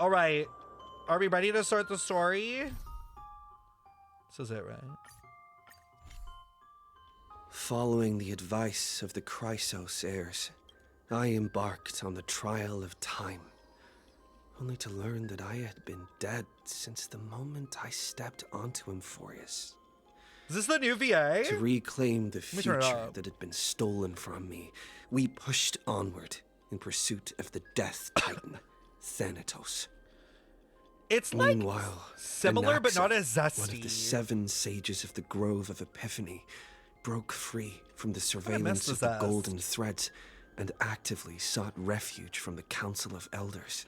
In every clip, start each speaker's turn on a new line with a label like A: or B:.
A: All right. Are we ready to start the story? This is it, right?
B: Following the advice of the Chrysos heirs, I embarked on the trial of time, only to learn that I had been dead since the moment I stepped onto Emphorius.
A: Is this the new VA?
B: To reclaim the future that had been stolen from me, we pushed onward in pursuit of the Death Titan, Thanatos.
A: It's like
B: Meanwhile,
A: similar, but not as zesty.
B: One of the 7 sages of the Grove of Epiphany broke free from the surveillance of the Golden Threads and actively sought refuge from the Council of Elders.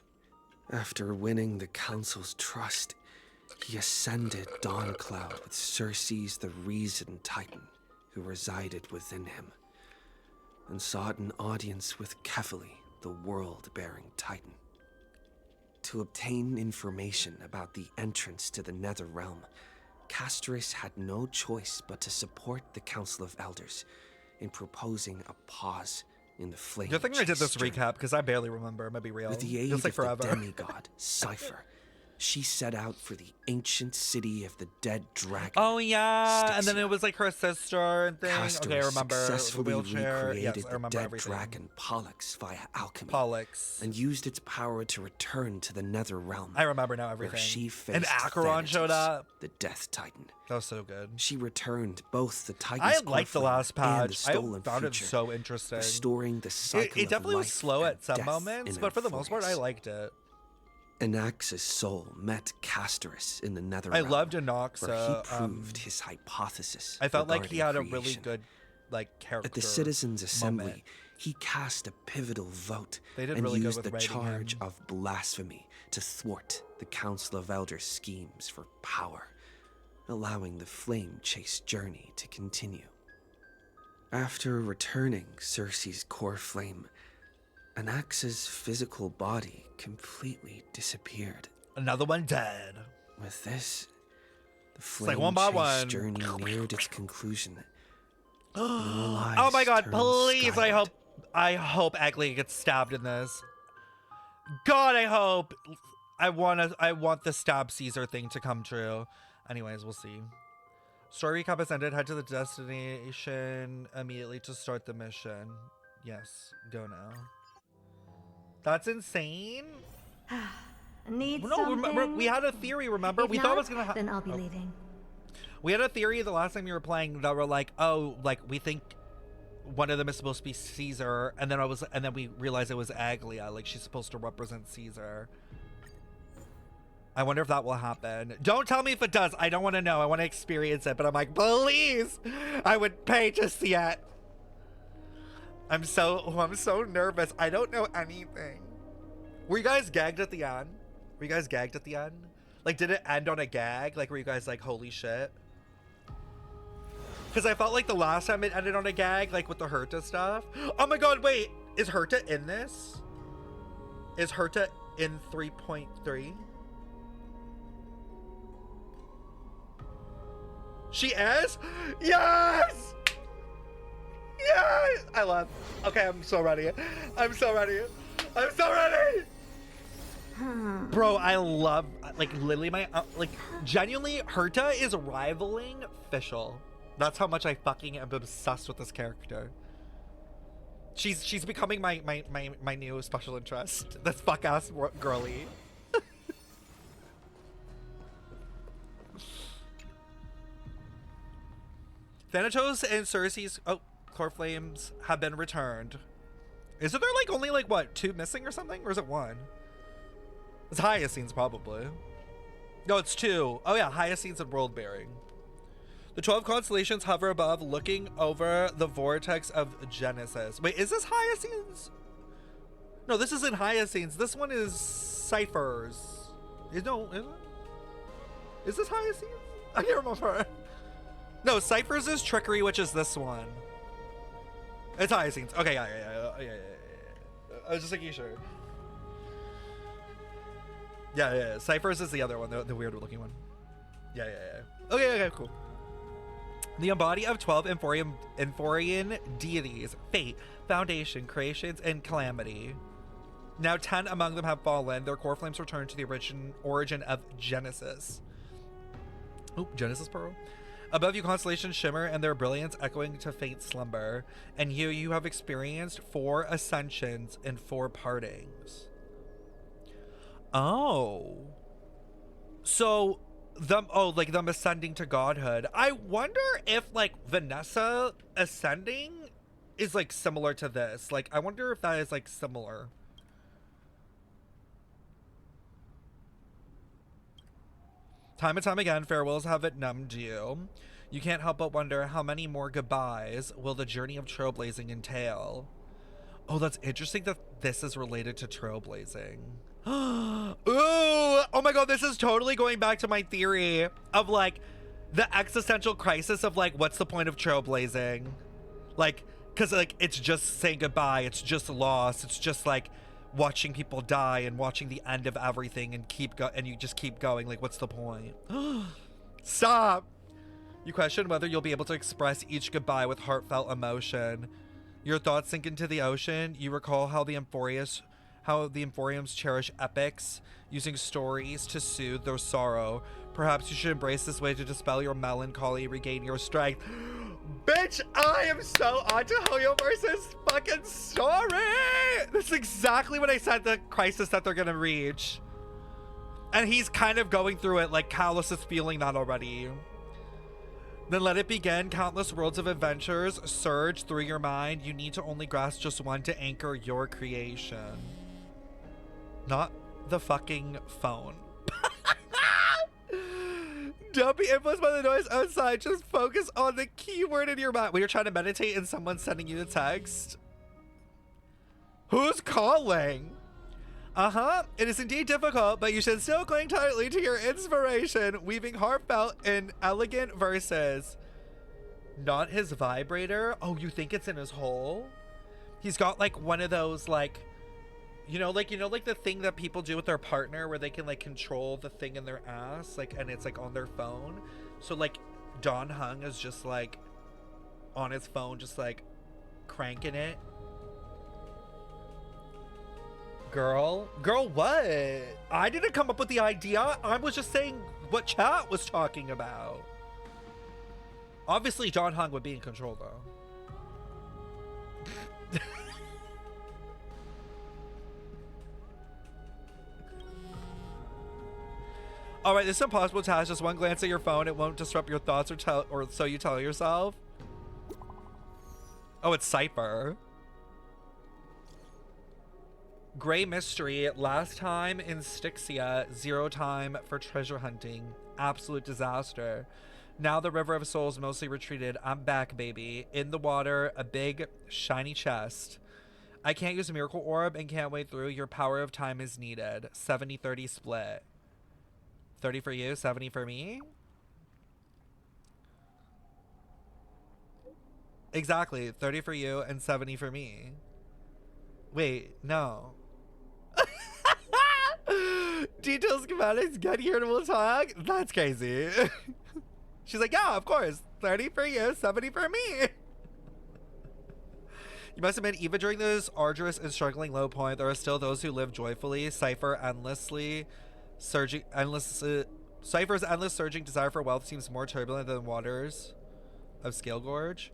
B: After winning the Council's trust, he ascended Dawncloud with Circe's the Reason Titan, who resided within him, and sought an audience with Kefili, the World-bearing Titan. To obtain information about the entrance to the Nether Realm, Castris had no choice but to support the Council of Elders in proposing a pause in the flame.
A: Good thing I did this recap because I barely remember. It might be real.
B: With the aid
A: of
B: the demigod Cipher, she set out for the ancient city of the dead dragon.
A: Oh yeah,
B: Styxia.
A: and then it was like her sister and thing.
B: Castris
A: Okay, I remember.
B: successfully
A: The wheelchair.
B: recreated
A: Yes, I
B: the
A: remember
B: dead
A: everything.
B: dragon Pollux via alchemy.
A: Pollux.
B: And used its power to return to the Nether Realm.
A: I remember now everything.
B: Where she faced
A: and Acheron
B: Thanatos,
A: showed up.
B: the Death Titan.
A: That was so good.
B: She returned both the Titan's
A: I liked the last
B: and the
A: patch. I
B: stolen
A: found it
B: future,
A: so interesting.
B: restoring the cycle
A: It definitely
B: of
A: was
B: life
A: slow
B: and
A: at some
B: death
A: moments,
B: in
A: but for the most part, I
B: Emphorius.
A: liked it.
B: Anax's soul met Castris in the Nether
A: I
B: Realm,
A: loved Anaxa.
B: where he proved his hypothesis.
A: I felt like he had
B: regarding
A: a really
B: creation.
A: good, like, character.
B: At the Citizens' Assembly,
A: moment.
B: he cast a pivotal vote
A: They did
B: and
A: really good
B: used
A: with
B: the
A: writing
B: charge
A: him.
B: of blasphemy to thwart the Council of Elders' schemes for power, allowing the flame chase journey to continue. After returning Circe's core flame, Anax's physical body completely disappeared.
A: Another one dead.
B: With this, the
A: like
B: flame
A: one by
B: chase
A: one.
B: journey neared its conclusion.
A: Oh my god, please, I hope Aglaea gets stabbed in this. God, I hope. I want the stab Caesar thing to come true. Anyways, we'll see. Story recap has ended. Head to the destination immediately to start the mission. Yes, go now. That's insane.
C: Need
A: No,
C: something?
A: we had a theory, remember?
C: If
A: We
C: not,
A: thought it was gonna happen.
C: then I'll be leaving.
A: We had a theory the last time you were playing that were like, oh, like we think one of them is supposed to be Caesar, and then we realized it was Aglaea, like she's supposed to represent Caesar. I wonder if that will happen. Don't tell me if it does. I don't want to know. I want to experience it, but I'm like, please, I would pay to see it. I'm so nervous. I don't know anything. Were you guys gagged at the end? Were you guys gagged at the end? Like, did it end on a gag? Like, were you guys like, holy shit? Because I felt like the last time it ended on a gag, like with the Herta stuff. Oh my god, wait. Is Herta in this? Is Herta in 3.3? She is? Yes! Yes! I love. Okay, I'm so ready. I'm so ready. I'm so ready! Bro, I love, like, literally like, genuinely, Herta is rivaling Fischl. That's how much I fucking am obsessed with this character. She's becoming my new special interest. This fuck-ass girly. Thanatos and Circe's core flames have been returned. Isn't there like only like what, 2 missing or something? Or is it 1? It's Hyacinths probably. No, it's 2. Oh yeah, Hyacinths and World Bearing. The 12 constellations hover above, looking over the vortex of Genesis. Wait, is this Hyacinths? No, this isn't Hyacinths. This one is Cipher's. Is it? Is this Hyacinths? I can't remember. No, Cipher's is Trickery, which is this one. It's Hyacinths. Okay, yeah. I was just making sure. Yeah. Cipher's is the other one, the weird looking one. Yeah. Okay, cool. The embody of 12 Emphorian deities, fate, foundation, creations, and calamity. Now 10 among them have fallen. Their core flames return to the origin of Genesis. Oh, Genesis Pearl. Above you, constellations shimmer and their brilliance echoing to faint slumber. And you have experienced 4 ascensions and 4 partings. Oh. So, them ascending to godhood. I wonder if, like, Vanessa ascending is, like, similar to this. Like, I wonder if that is, like, similar. Time and time again, farewells have it numbed you. You can't help but wonder how many more goodbyes will the journey of trailblazing entail. Oh, that's interesting that this is related to trailblazing. Ooh, oh my god, this is totally going back to my theory of, like, the existential crisis of, like, what's the point of trailblazing? Like, because, like, it's just saying goodbye, it's just loss, it's just, like, watching people die and watching the end of everything and you just keep going. Like, what's the point? Stop! You question whether you'll be able to express each goodbye with heartfelt emotion. Your thoughts sink into the ocean. You recall how the Emporiums cherish epics, using stories to soothe their sorrow. Perhaps you should embrace this way to dispel your melancholy, regain your strength. Bitch, I am so onto Hoyoverse's fucking story! That's exactly what I said, the crisis that they're gonna reach. And he's kind of going through it, like Callus is feeling that already. Then let it begin. Countless worlds of adventures surge through your mind. You need to only grasp just one to anchor your creation. Not the fucking phone. Don't be influenced by the noise outside. Just focus on the keyword in your mind. When you're trying to meditate and someone's sending you a text. Who's calling? It is indeed difficult, but you should still cling tightly to your inspiration, weaving heartfelt and elegant verses. Not his vibrator? Oh, you think it's in his hole? He's got, like, one of those, like, like the thing that people do with their partner where they can, like, control the thing in their ass, like, and it's, like, on their phone. So, like, Don Hung is just, like, on his phone, just, like, cranking it. Girl, what? I didn't come up with the idea. I was just saying what chat was talking about. Obviously, Don Hung would be in control, though. All right, this impossible task. Just one glance at your phone. It won't disrupt your thoughts or so you tell yourself. Oh, it's Cipher. Gray mystery. Last time in Styxia. 0 time for treasure hunting. Absolute disaster. Now the River of Souls mostly retreated. I'm back, baby. In the water, a big, shiny chest. I can't use a miracle orb and can't wade through. Your power of time is needed. 70-30 split. 30 for you, 70 for me? Exactly. 30 for you and 70 for me. Wait, no. Details, schematics, get here and we'll talk? That's crazy. She's like, yeah, of course. 30 for you, 70 for me. You must admit, even during this arduous and struggling low point, there are still those who live joyfully. Cipher's endless surging desire for wealth seems more turbulent than the waters of Scale Gorge.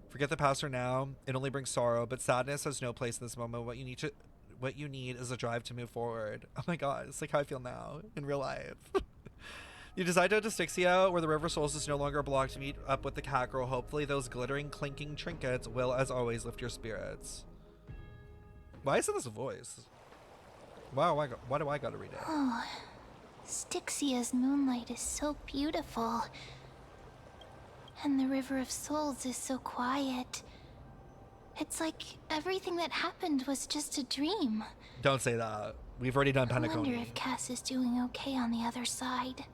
A: Forget the past for now. It only brings sorrow, but sadness has no place in this moment. What you need is a drive to move forward. Oh my god, it's like how I feel now in real life. You decide to go to Styxia, where the River Souls is no longer blocked, to meet up with the cat girl. Hopefully those glittering, clinking trinkets will, as always, lift your spirits. Why is it this voice? Why do I gotta read it?
D: Oh, Styxia's moonlight is so beautiful. And the River of Souls is so quiet. It's like everything that happened was just a dream.
A: Don't say that. We've already done Pentaconi.
D: I wonder if Cass is doing okay on the other side.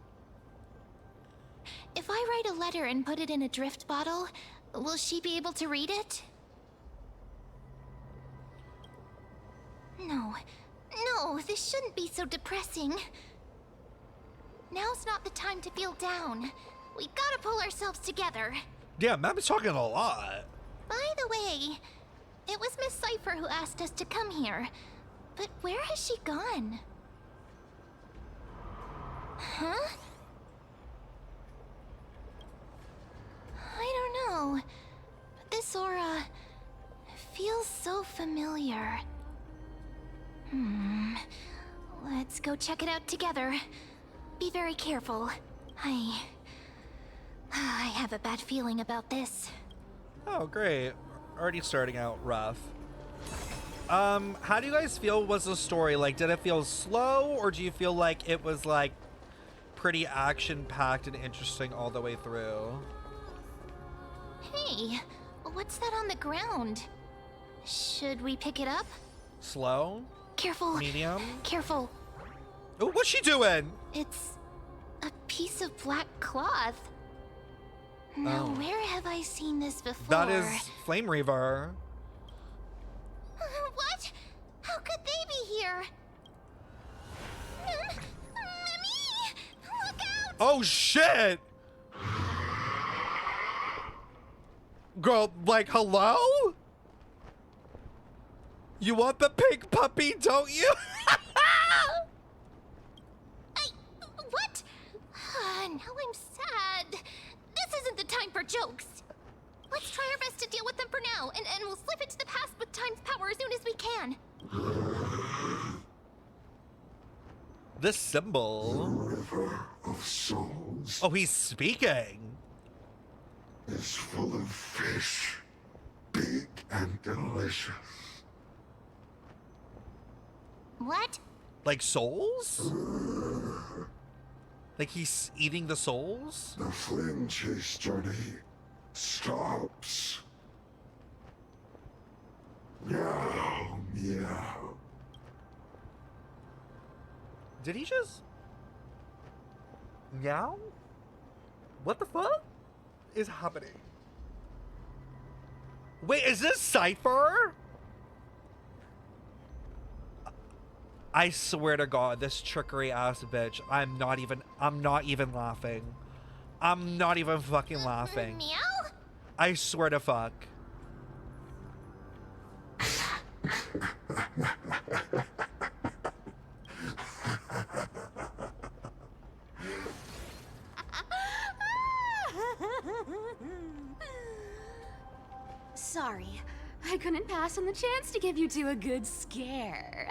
D: If I write a letter and put it in a drift bottle, will she be able to read it? No, this shouldn't be so depressing. Now's not the time to feel down. We gotta pull ourselves together.
A: Yeah, Mam's talking a lot.
D: By the way, it was Miss Cipher who asked us to come here. But where has she gone? Huh? I don't know. But this aura feels so familiar. Let's go check it out together. Be very careful. I have a bad feeling about this.
A: Oh, great. Already starting out rough. How do you guys feel was the story? Like, did it feel slow, or do you feel like it was, like, pretty action-packed and interesting all the way through?
D: Hey, what's that on the ground? Should we pick it up?
A: Slow?
D: Careful.
A: Medium?
D: Careful.
A: Oh, what's she doing?
D: It's a piece of black cloth. Now, where have I seen this before?
A: That is Flame Reaver.
D: What? How could they be here? Mimi! Look out!
A: Oh, shit! Girl, like, hello? You want the pink puppy, don't you?
D: What? Now I'm sad. This isn't the time for jokes. Let's try our best to deal with them for now, and we'll slip into the past with time's power as soon as we can.
A: This symbol.
E: The river of souls
A: Oh, he's speaking.
E: is full of fish, big and delicious.
D: What?
A: Like souls? Like he's eating the souls?
E: The flame chase journey stops. Meow, meow.
A: Did he just meow? What the fuck is happening? Wait, is this Cipher? I swear to God, this trickery ass bitch. I'm not even laughing. I'm not even fucking laughing.
D: Meow?
A: I swear to fuck.
F: Sorry, I couldn't pass on the chance to give you two a good scare.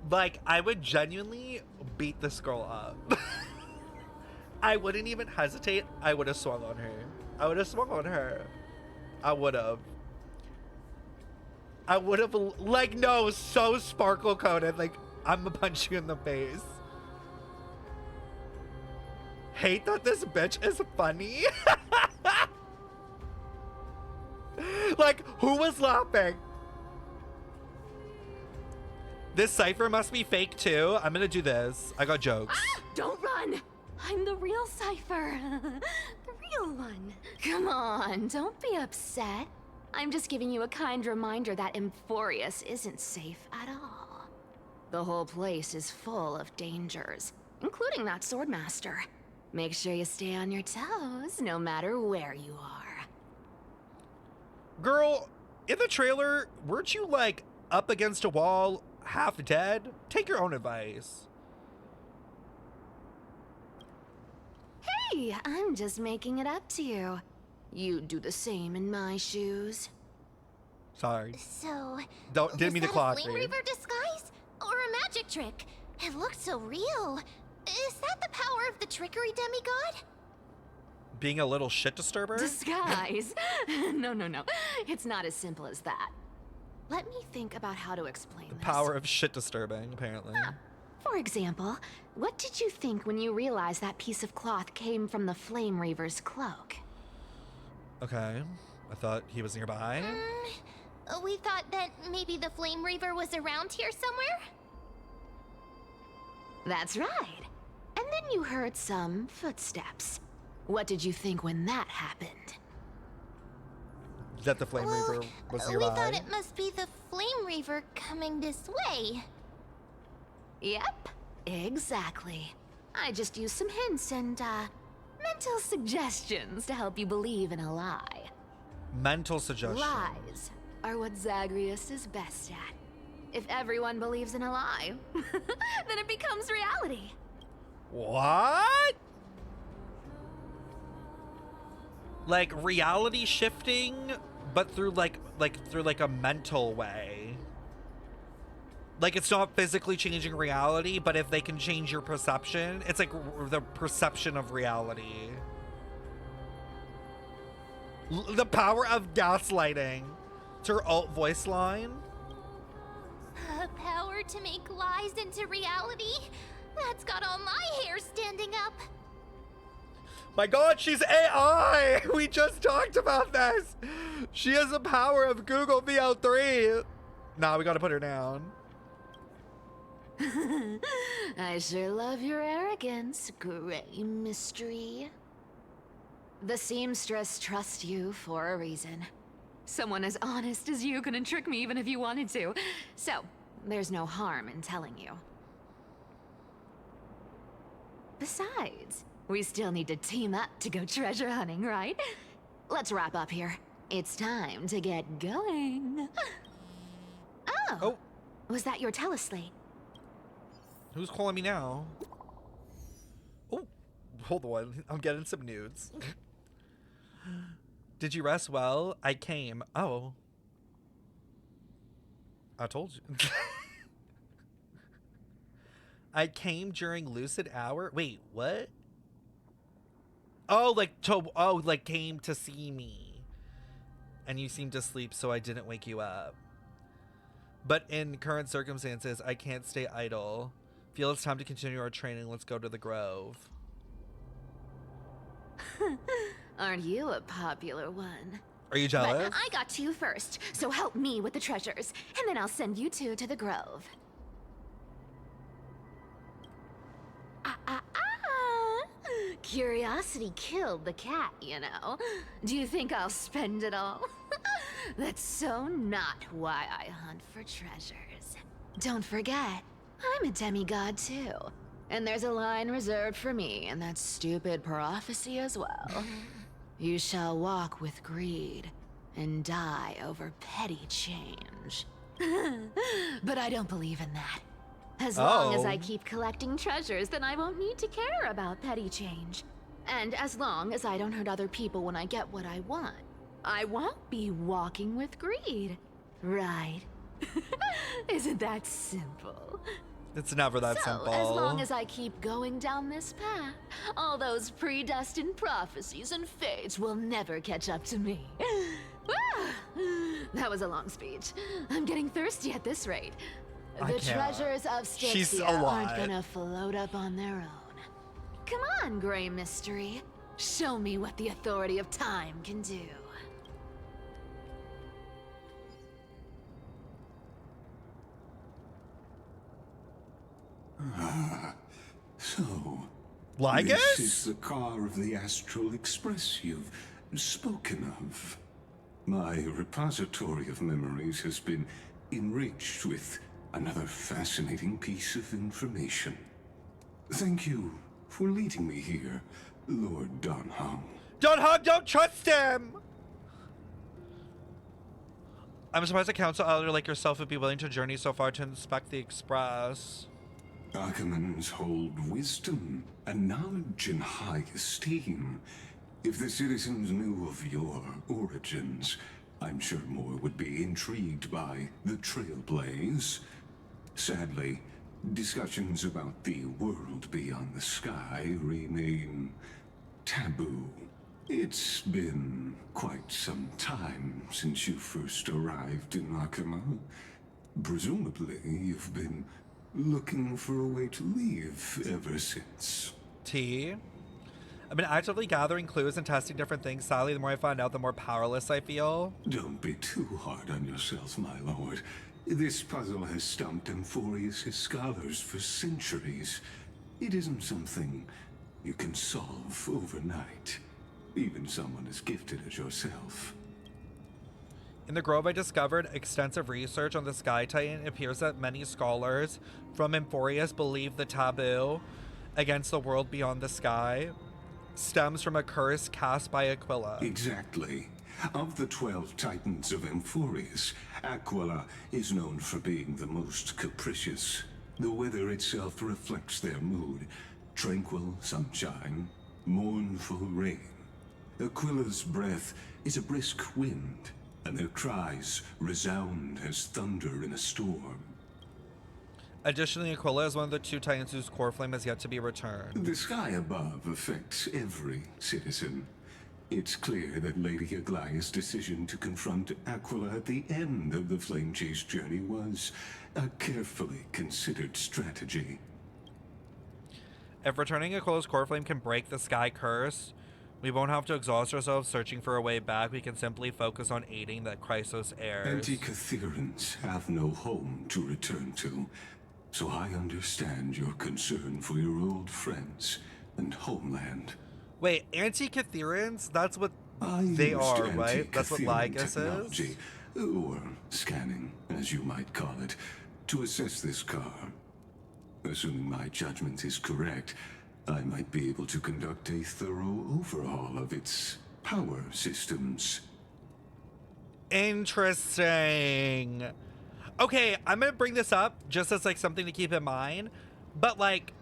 A: Like, I would genuinely beat this girl up. I wouldn't even hesitate. I would have swung on her. I would have swung on her. I would have. Like, no, so sparkle coated. Like, I'm gonna punch you in the face. Hate that this bitch is funny. Like, who was laughing? This Cipher must be fake too. I'm gonna do this. I got jokes.
F: Don't run! I'm the real Cipher. The real one. Come on, don't be upset. I'm just giving you a kind reminder that Emphorius isn't safe at all. The whole place is full of dangers, including that swordmaster. Make sure you stay on your toes, no matter where you are.
A: Girl, in the trailer, weren't you like up against a wall, half dead? Take your own advice.
F: Hey, I'm just making it up to you. You'd do the same in my shoes.
A: Sorry.
D: So,
A: Didn't mean to clock
D: was that a Flame Reaver disguise? Or a magic trick? It looked so real. Is that the power of the trickery demigod?
A: Being a little shit disturber?
F: Disguise? No. It's not as simple as that. Let me think about how to explain this.
A: Power of shit disturbing, apparently.
F: For example, what did you think when you realized that piece of cloth came from the Flame Reaver's cloak?
A: Okay. I thought he was nearby.
D: We thought that maybe the Flame Reaver was around here somewhere?
F: That's right. And then you heard some footsteps. What did you think when that happened?
A: That the Flame Reaver was
D: we
A: nearby.
D: thought it must be the Flame Reaver coming this way.
F: Yep, exactly. I just used some hints and, mental suggestions to help you believe in a lie.
A: Mental suggestion.
F: Lies are what Zagreus is best at. If everyone believes in a lie, then it becomes reality.
A: What? Like reality shifting, but through like a mental way. Like it's not physically changing reality, but if they can change your perception, it's like the perception of reality. The power of gaslighting. It's her alt voice line.
D: Power to make lies into reality? That's got all my hair standing up.
A: My god, she's AI! We just talked about this! She has the power of Google VL3! Nah, we gotta put her down.
F: I sure love your arrogance, Gray Mystery. The seamstress trusts you for a reason. Someone as honest as you couldn't trick me even if you wanted to. So, there's no harm in telling you. Besides, we still need to team up to go treasure hunting, right? Let's wrap up here. It's time to get going. Oh. Was that your teleslate?
A: Who's calling me now? Oh, hold on. I'm getting some nudes. Did you rest well? I came. Oh. I told you. I came during lucid hour. Wait, what? Oh, like came to see me. And you seemed to sleep, so I didn't wake you up. But in current circumstances, I can't stay idle. Feel it's time to continue our training. Let's go to the Grove.
F: Aren't you a popular one?
A: Are you jealous?
F: But I got to you first, so help me with the treasures, and then I'll send you two to the Grove. Curiosity killed the cat, you know. Do you think I'll spend it all? That's so not why I hunt for treasures. Don't forget, I'm a demigod too. And there's a line reserved for me in that stupid prophecy as well. You shall walk with greed and die over petty change. But I don't believe in that. As long as I keep collecting treasures, then I won't need to care about petty change. And as long as I don't hurt other people when I get what I want, I won't be walking with greed. Right? Isn't that simple?
A: It's never that simple.
F: As long as I keep going down this path, all those predestined prophecies and fates will never catch up to me. That was a long speech. I'm getting thirsty at this rate. The treasures of Styxia aren't gonna float up on their own. Come on, Gray Mystery. Show me what the authority of time can do.
E: So,
A: Ligus?
E: this is the car of the Astral Express you've spoken of. My repository of memories has been enriched with another fascinating piece of information. Thank you for leading me here, Lord Donhong.
A: Donhong, don't trust him! I'm surprised a council elder like yourself would be willing to journey so far to inspect the Express.
E: Archimans hold wisdom and knowledge in high esteem. If the citizens knew of your origins, I'm sure more would be intrigued by the Trailblaze. Sadly, discussions about the world beyond the sky remain taboo. It's been quite some time since you first arrived in Akima. Presumably, you've been looking for a way to leave ever since.
A: T. I've been actively gathering clues and testing different things. Sadly, the more I find out, the more powerless I feel.
E: Don't be too hard on yourself, my lord. This puzzle has stumped Amphorius' scholars for centuries. It isn't something you can solve overnight, even someone as gifted as yourself.
A: In the Grove, I discovered extensive research on the Sky Titan. It appears that many scholars from Amphorius believe the taboo against the world beyond the sky stems from a curse cast by Aquila.
E: Exactly. Of the 12 titans of Amphorius, Aglaea is known for being the most capricious. The weather itself reflects their mood. Tranquil sunshine, mournful rain. Aquila's breath is a brisk wind, and their cries resound as thunder in a storm.
A: Additionally, Aquila is one of the 2 titans whose core flame has yet to be returned.
E: The sky above affects every citizen. It's clear that Lady Aglaea's decision to confront Aquila at the end of the flame chase journey was a carefully considered strategy.
A: If returning Aquila's core flame can break the sky curse, we won't have to exhaust ourselves searching for a way back. We can simply focus on aiding the Chrysos heirs.
E: Anti-Catherians have no home to return to, so I understand your concern for your old friends and homeland.
A: Wait, anti-Catherians? That's what
E: I
A: they
E: used
A: are, right? That's what
E: anti-Catherian
A: Ligus
E: technology,
A: is?
E: or scanning, as you might call it, to assess this car. Assuming my judgment is correct, I might be able to conduct a thorough overhaul of its power systems.
A: Interesting. Okay, I'm gonna bring this up just as like something to keep in mind, but like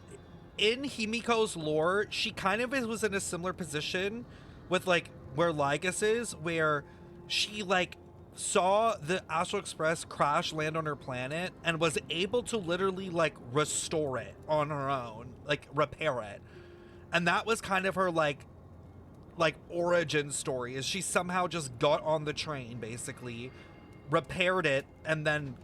A: in Himiko's lore, she kind of was in a similar position with like where Ligus is, where she like saw the Astral Express crash land on her planet and was able to literally like restore it on her own, like repair it. And that was kind of her like origin story, is she somehow just got on the train, basically repaired it, and then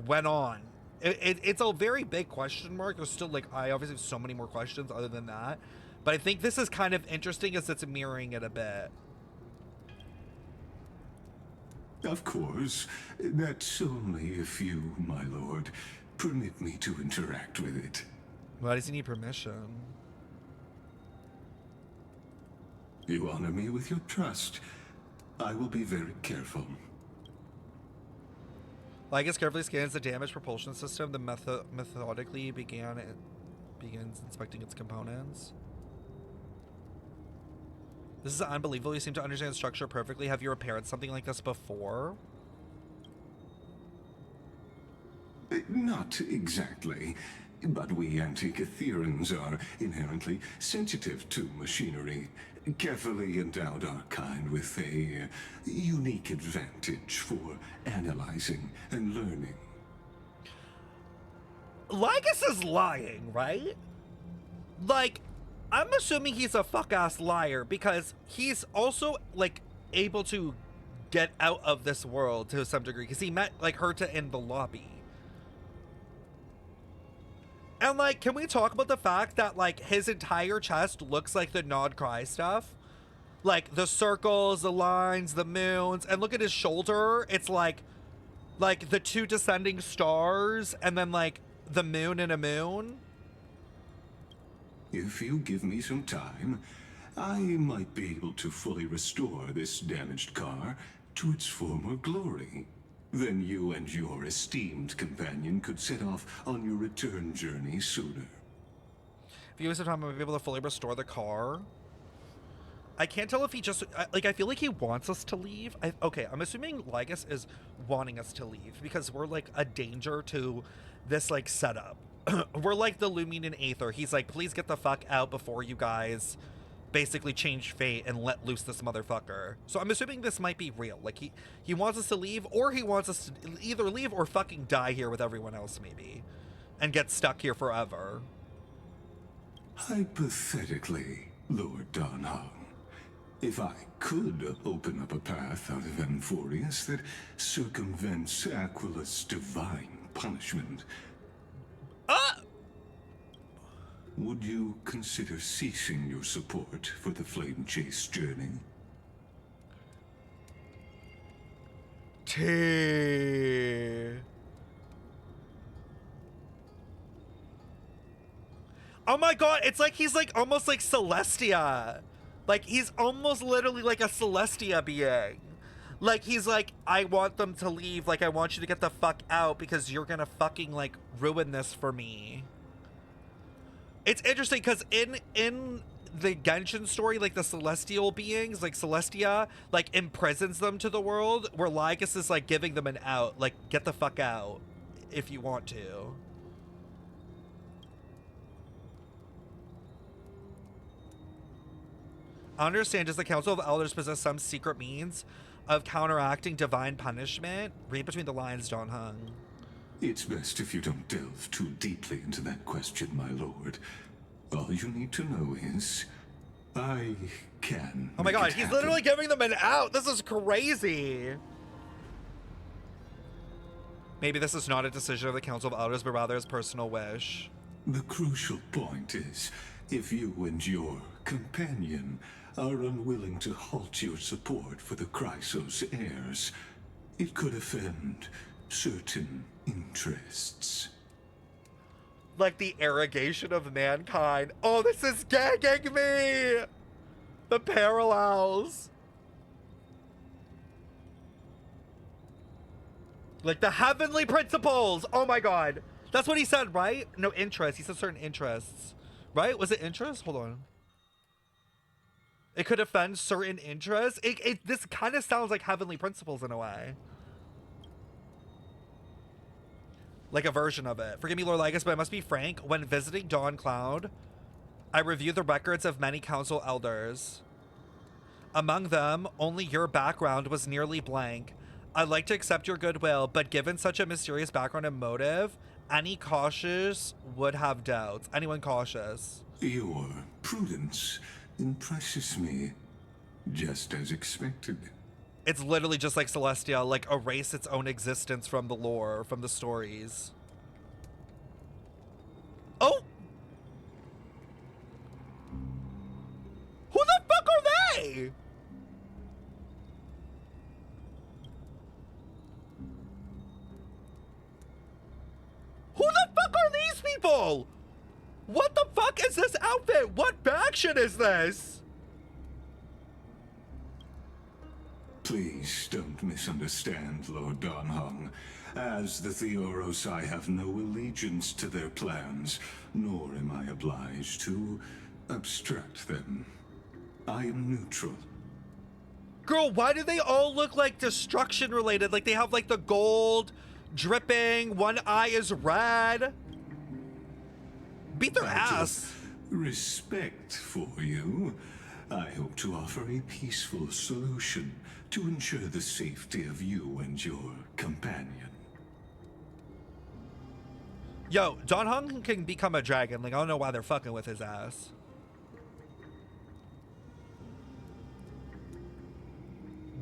A: went on. It's a very big question mark. There's still like, I obviously have so many more questions other than that, but I think this is kind of interesting as it's mirroring it a bit.
E: Of course, that's only if you, my lord, permit me to interact with it.
A: Why does he need permission?
E: You honor me with your trust. I will be very careful.
A: Ligus carefully scans the damaged propulsion system, then methodically begins inspecting its components. This is unbelievable. You seem to understand the structure perfectly. Have you repaired something like this before?
E: Not exactly, but we anti-Catherians are inherently sensitive to machinery. Carefully endowed our kind with a unique advantage for analyzing and learning.
A: Ligus is lying, right? Like, I'm assuming he's a fuck-ass liar because he's also, like, able to get out of this world to some degree because he met, like, Herta in the lobby. And, like, can we talk about the fact that, like, his entire chest looks like the Nod Cry stuff? Like, the circles, the lines, the moons, and look at his shoulder. It's like the 2 descending stars, and then, like, the moon and a moon.
E: If you give me some time, I might be able to fully restore this damaged car to its former glory. Then you and your esteemed companion could set off on your return journey sooner.
A: If you use some time, I'll be able to fully restore the car. I can't tell if he just, like, I feel like he wants us to leave. Okay, I'm assuming Ligus is wanting us to leave because we're, like, a danger to this, like, setup. We're like the Luminan Aether. He's like, please get the fuck out before you guys basically change fate and let loose this motherfucker. So I'm assuming this might be real. Like, he wants us to leave, or he wants us to either leave or fucking die here with everyone else, maybe. And get stuck here forever.
E: Hypothetically, Lord Donhong, if I could open up a path out of Amphorius that circumvents Aquila's divine punishment, would you consider ceasing your support for the flame chase journey?
A: Oh my god, it's like he's like almost like Celestia. Like he's almost literally like a Celestia being. Like he's like, I want them to leave, like I want you to get the fuck out because you're gonna fucking like ruin this for me. It's interesting because in the Genshin story, like the celestial beings, like Celestia, like imprisons them to the world, where Ligus is like giving them an out, like get the fuck out if you want to. I understand, does the Council of Elders possess some secret means of counteracting divine punishment? Read between the lines, Don Hung.
E: It's best if you don't delve too deeply into that question, my lord. All you need to know is, I can.
A: Oh my god, he's literally giving them an out! This is crazy! Maybe this is not a decision of the Council of Elders, but rather his personal wish.
E: The crucial point is, if you and your companion are unwilling to halt your support for the Chrysos heirs, it could offend certain interests.
A: Like the arrogation of mankind. Oh, this is gagging me! The parallels. Like the heavenly principles! Oh my god. That's what he said, right? No, interests. He said certain interests. Right? Was it interest? Hold on. It could offend certain interests. This kind of sounds like heavenly principles in a way. Like a version of it. Forgive me, Lord Ligus, but I must be frank. When visiting Dawn Cloud, I reviewed the records of many council elders. Among them, only your background was nearly blank. I'd like to accept your goodwill, but given such a mysterious background and motive, any cautious would have doubts. Anyone cautious?
E: Your prudence impresses me, just as expected.
A: It's literally just like Celestia, like erase its own existence from the lore, from the stories. Oh! Who the fuck are they? Who the fuck are these people? What the fuck is this outfit? What faction is this?
E: Please don't misunderstand, Lord Donhung. As the Theoros, I have no allegiance to their plans, nor am I obliged to obstruct them. I am neutral.
A: Girl, why do they all look like destruction related? Like they have like the gold dripping, one eye is red. Beat their ass.
E: Respect for you. I hope to offer a peaceful solution to ensure the safety of you and your companion.
A: Yo, Don Hung can become a dragon. Like, I don't know why they're fucking with his ass.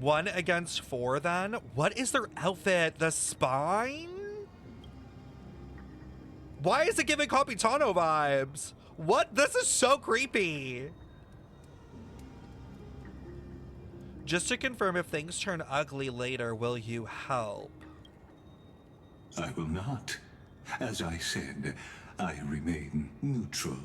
A: One against four, then? What is their outfit? The spine? Why is it giving Capitano vibes? What? This is so creepy. Just to confirm, if things turn ugly later, will you help?
E: I will not. As I said, I remain neutral.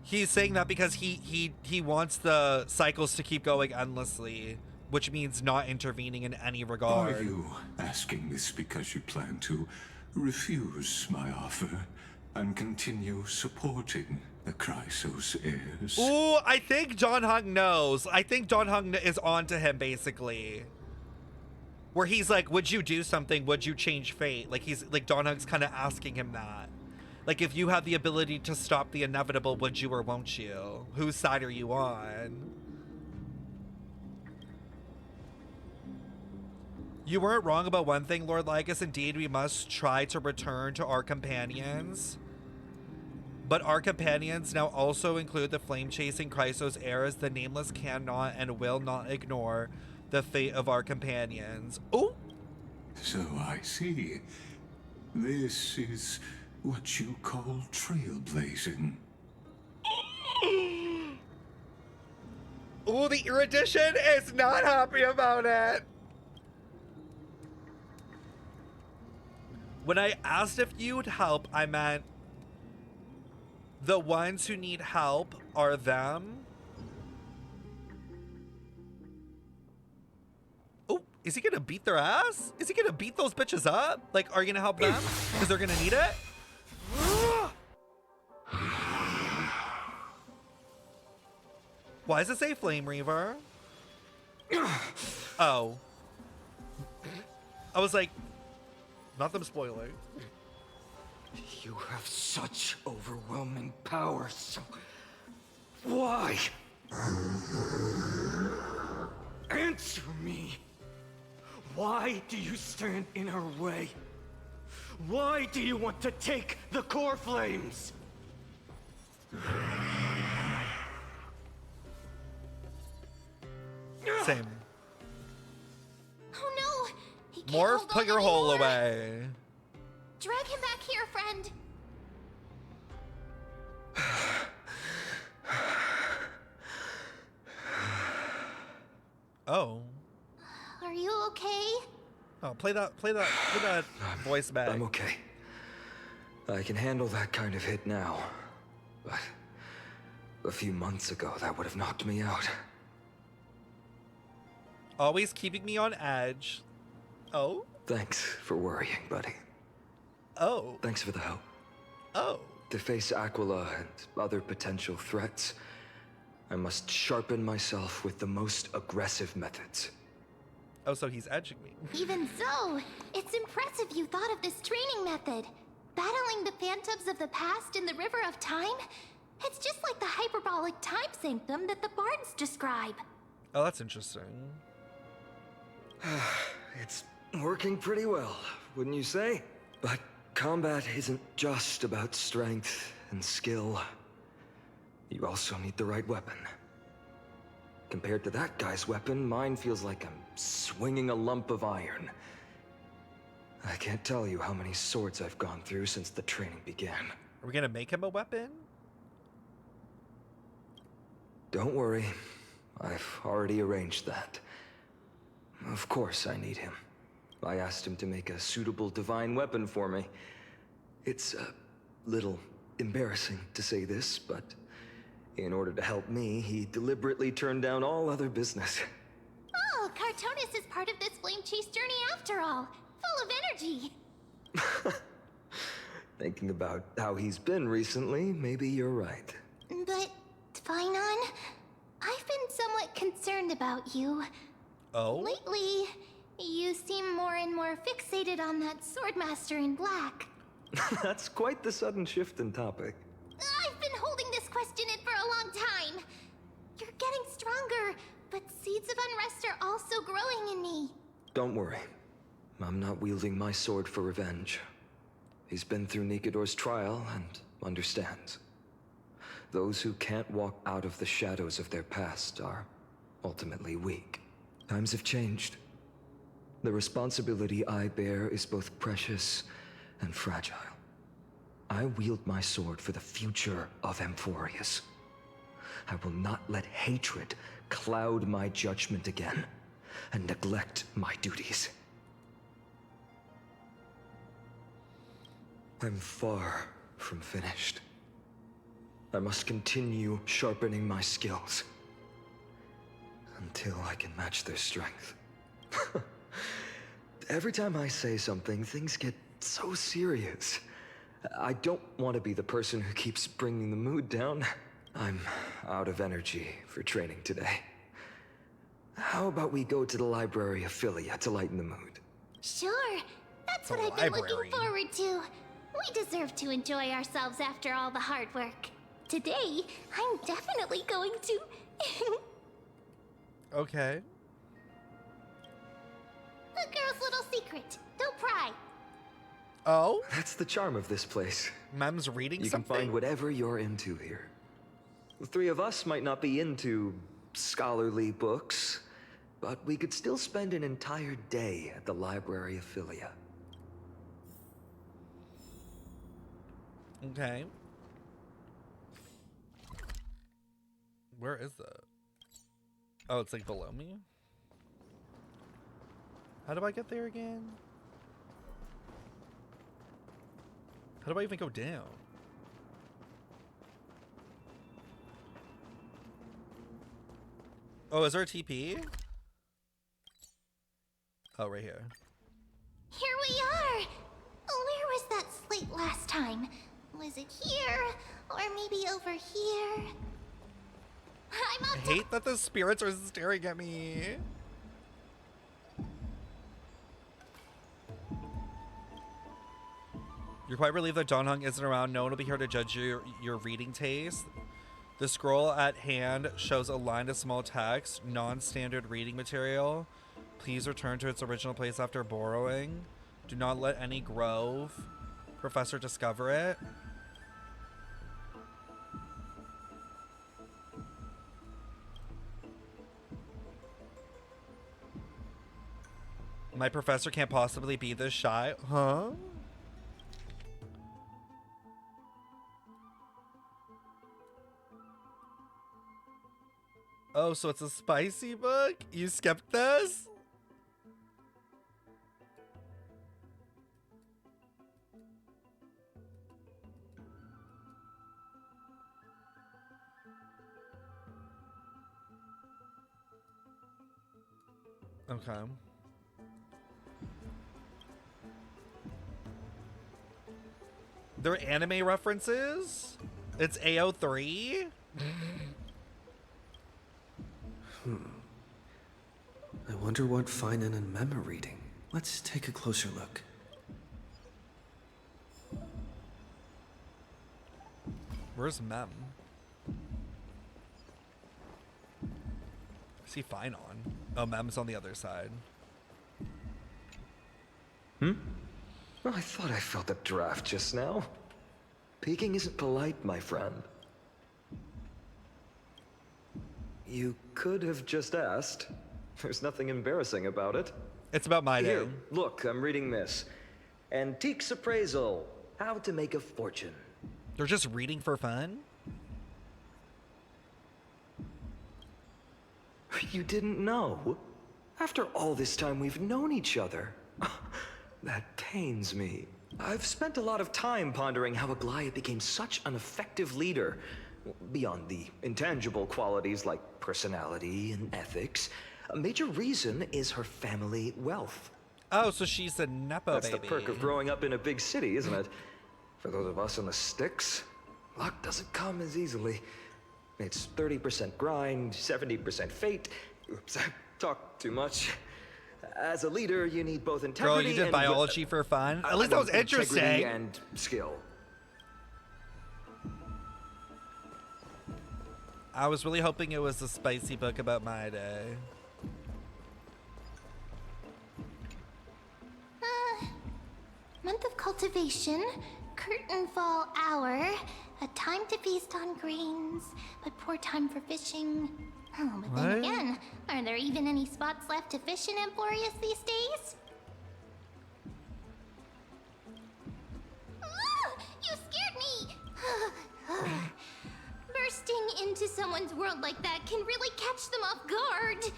A: He's saying that because he wants the cycles to keep going endlessly, which means not intervening in any regard.
E: Are you asking this because you plan to refuse my offer and continue supporting the Chrysos heirs?
A: Ooh, I think Don Hung knows. I think Don Hung is on to him, basically. Where he's like, would you do something? Would you change fate? Like, he's like, Don Hung's kind of asking him that. Like, if you have the ability to stop the inevitable, would you or won't you? Whose side are you on? You weren't wrong about one thing, Lord Ligus. Indeed, we must try to return to our companions. But our companions now also include the flame-chasing Chrysos heirs. The Nameless cannot and will not ignore the fate of our companions. Oh!
E: So I see. This is what you call trailblazing.
A: Oh, the Erudition is not happy about it. When I asked if you'd help, I meant the ones who need help are them. Oh, is he gonna beat their ass? Is he gonna beat those bitches up? Like, are you gonna help them? Because they're gonna need it? Why does it say Flame Reaver? Oh. I was like, not them spoiling.
B: You have such overwhelming power, so why? Answer me. Why do you stand in our way? Why do you want to take the core flames?
A: Same.
D: Oh no! He can't
A: Morph,
D: hold
A: put
D: on
A: your hole
D: anymore.
A: away.
D: Drag him back here, friend.
A: Oh.
D: Are you okay?
A: Oh, play that voice back.
B: I'm okay. I can handle that kind of hit now. But a few months ago, that would have knocked me out.
A: Always keeping me on edge. Oh?
B: Thanks for worrying, buddy.
A: Oh.
B: Thanks for the help.
A: Oh.
B: To face Aglaea and other potential threats, I must sharpen myself with the most aggressive methods.
A: Oh, so he's edging me.
D: Even so, it's impressive you thought of this training method. Battling the phantoms of the past in the River of Time? It's just like the hyperbolic time sanctum that the bards describe.
A: Oh, that's interesting.
B: It's working pretty well, wouldn't you say? But combat isn't just about strength and skill. You also need the right weapon. Compared to that guy's weapon, mine feels like I'm swinging a lump of iron. I can't tell you how many swords I've gone through since the training began.
A: Are we gonna make him a weapon?
B: Don't worry, I've already arranged that. Of course I need him. I asked him to make a suitable divine weapon for me. It's a little embarrassing to say this, but in order to help me, he deliberately turned down all other business.
D: Oh, Cartonis is part of this flame chase journey after all. Full of energy.
B: Thinking about how he's been recently, maybe you're right.
D: But, Finon, I've been somewhat concerned about you.
A: Oh?
D: Lately, you seem more and more fixated on that swordmaster in black.
B: That's quite the sudden shift in topic.
D: I've been holding this question in for a long time. You're getting stronger, but seeds of unrest are also growing in me.
B: Don't worry. I'm not wielding my sword for revenge. He's been through Nikador's trial and understands. Those who can't walk out of the shadows of their past are ultimately weak. Times have changed. The responsibility I bear is both precious and fragile. I wield my sword for the future of Amphorius. I will not let hatred cloud my judgment again and neglect my duties. I'm far from finished. I must continue sharpening my skills until I can match their strength. Every time I say something, things get so serious. I don't want to be the person who keeps bringing the mood down. I'm out of energy for training today. How about we go to the library of Philia to lighten the mood?
D: Sure, that's what I've been looking forward to. We deserve to enjoy ourselves after all the hard work. Today, I'm definitely going to.
A: Okay.
D: A girl's little secret. Don't pry.
A: Oh?
B: That's the charm of this place.
A: Mem's reading
B: You
A: something?
B: can find whatever you're into here. The three of us might not be into scholarly books, but we could still spend an entire day at the library of Philia.
A: Okay. Where is that? Oh, it's like below me? How do I get there again? How do I even go down? Oh, is there a TP? Oh, right here.
D: Here we are! Where was that slate last time? Was it here? Or maybe over here?
A: I hate that the spirits are staring at me. You're quite relieved that Donghung isn't around. No one will be here to judge your reading taste. The scroll at hand shows a line of small text, non-standard reading material. Please return to its original place after borrowing. Do not let any grove professor discover it. My professor can't possibly be this shy. Huh? Oh, so it's a spicy book? You skipped this? Okay. There are anime references? It's AO3?
B: I wonder what Finan and Mem are reading. Let's take a closer look.
A: Where's Mem? Is he fine on? Oh, Mem's on the other side.
G: Well, I thought I felt a draft just now. Peeking isn't polite, my friend. You could have just asked. There's nothing embarrassing about it.
A: It's about my day.
G: Here, look, I'm reading this. Antiques Appraisal. How to Make a Fortune.
A: They're just reading for fun?
G: You didn't know? After all this time we've known each other. That pains me. I've spent a lot of time pondering how Aglaea became such an effective leader. Beyond the intangible qualities like personality and ethics, a major reason is her family wealth.
A: Oh, so she's a Nepo
G: That's
A: baby.
G: the perk of growing up in a big city, isn't it? For those of us in the sticks, luck doesn't come as easily. It's 30% grind, 70% fate. Oops, I talked too much. As a leader, you need both integrity.
A: Girl, you did biology for fun? At least that was interesting.
G: Integrity and skill.
A: I was really hoping it was a spicy book about my day.
D: Month of cultivation, curtain fall hour, a time to feast on grains, but poor time for fishing. Oh, but then again, are there even any spots left to fish in Emporius these days? You scared me! Bursting into someone's world like that can really catch them off guard.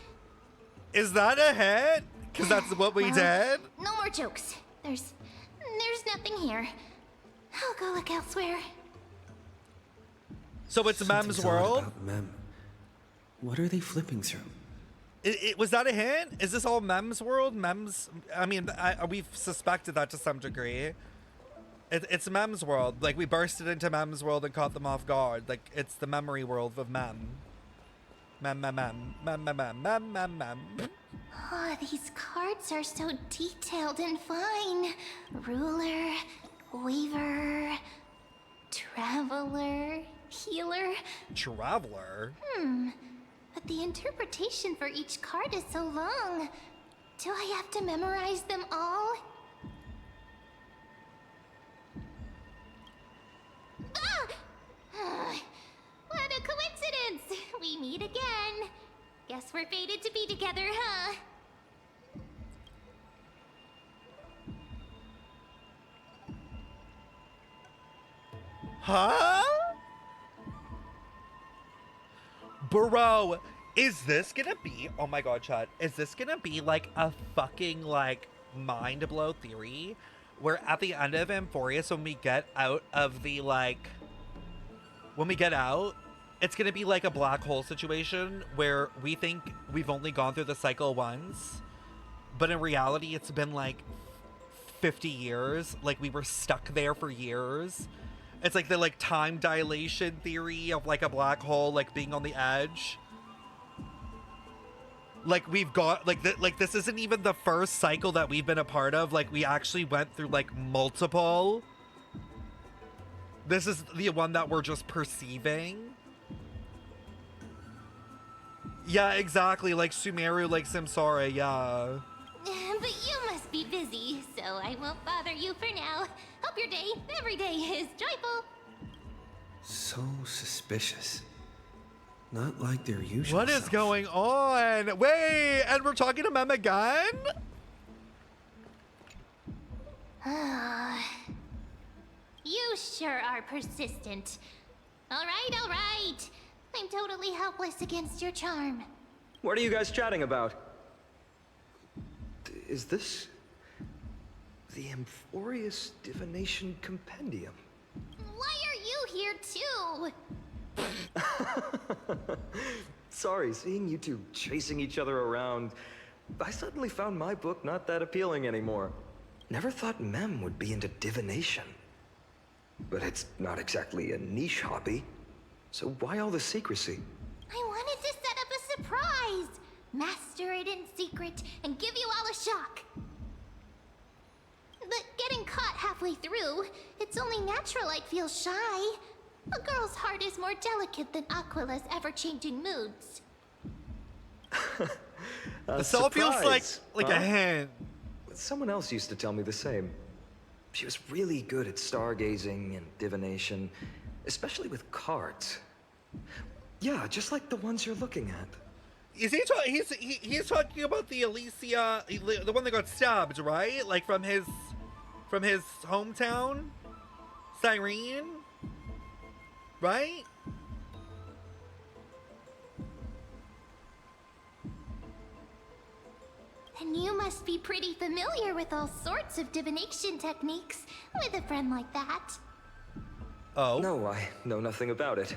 A: Is that a hit? Because that's what we did?
D: No more jokes. There's nothing here. I'll go look elsewhere.
A: So it's Mem's
B: Something's odd
A: world?
B: about Mem. What are they flipping through?
A: Was that a hint? Is this all Mem's world? I mean, we've suspected that to some degree. It's Mem's world. Like, we bursted into Mem's world and caught them off guard. Like, it's the memory world of Mem. Mem.
D: Oh, these cards are so detailed and fine. Ruler, weaver, traveler, healer.
A: Traveler?
D: But the interpretation for each card is so long. Do I have to memorize them all? What a coincidence! We meet again. Guess we're fated to be together, huh?
A: Huh? Bro, is this gonna be, oh my god, Chad, is this gonna be like a fucking like mind blow theory where at the end of Emporius, when we get out of the like, when we get out, it's gonna be like a black hole situation where we think we've only gone through the cycle once, but in reality it's been like 50 years, like we were stuck there for years. It's like the like time dilation theory of like a black hole like being on the edge. Like we've got like this isn't even the first cycle that we've been a part of. Like we actually went through like multiple. This is the one that we're just perceiving. Yeah, exactly. Like Sumeru, like Samsara, yeah.
D: But you must be busy, so I won't bother you for now. Hope your day, every day, is joyful.
B: So suspicious. Not like their usual
A: What is
B: self.
A: going on? Wait, and we're talking to Mem again?
D: You sure are persistent. All right. I'm totally helpless against your charm.
G: What are you guys chatting about? Is this the Amphorious Divination Compendium?
D: Why are you here too?
G: Sorry, seeing you two chasing each other around, I suddenly found my book not that appealing anymore. Never thought Mem would be into divination. But it's not exactly a niche hobby. So why all the secrecy?
D: I wanted to set up a surprise. Master it in secret and give you all a shock. But getting caught halfway through, it's only natural I'd feel shy. A girl's heart is more delicate than Aquila's ever-changing moods.
A: This all feels like a hint.
G: Someone else used to tell me the same. She was really good at stargazing and divination, especially with cards. Yeah, just like the ones you're looking at.
A: Is he's talking about the Elysia, the one that got stabbed, right? Like from his hometown, Cyrene, right?
D: And you must be pretty familiar with all sorts of divination techniques with a friend like that.
A: Oh.
G: No, I know nothing about it.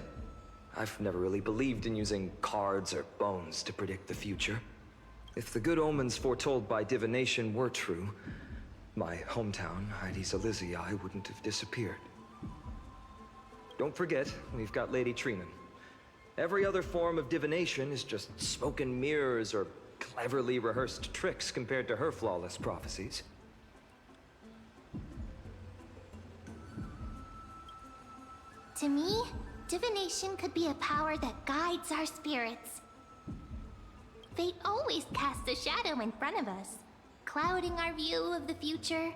G: I've never really believed in using cards or bones to predict the future. If the good omens foretold by divination were true, my hometown, Heidi's Elysia, wouldn't have disappeared. Don't forget, we've got Lady Treeman. Every other form of divination is just smoke and mirrors or cleverly rehearsed tricks compared to her flawless prophecies.
D: To me, divination could be a power that guides our spirits. Fate always casts a shadow in front of us, clouding our view of the future.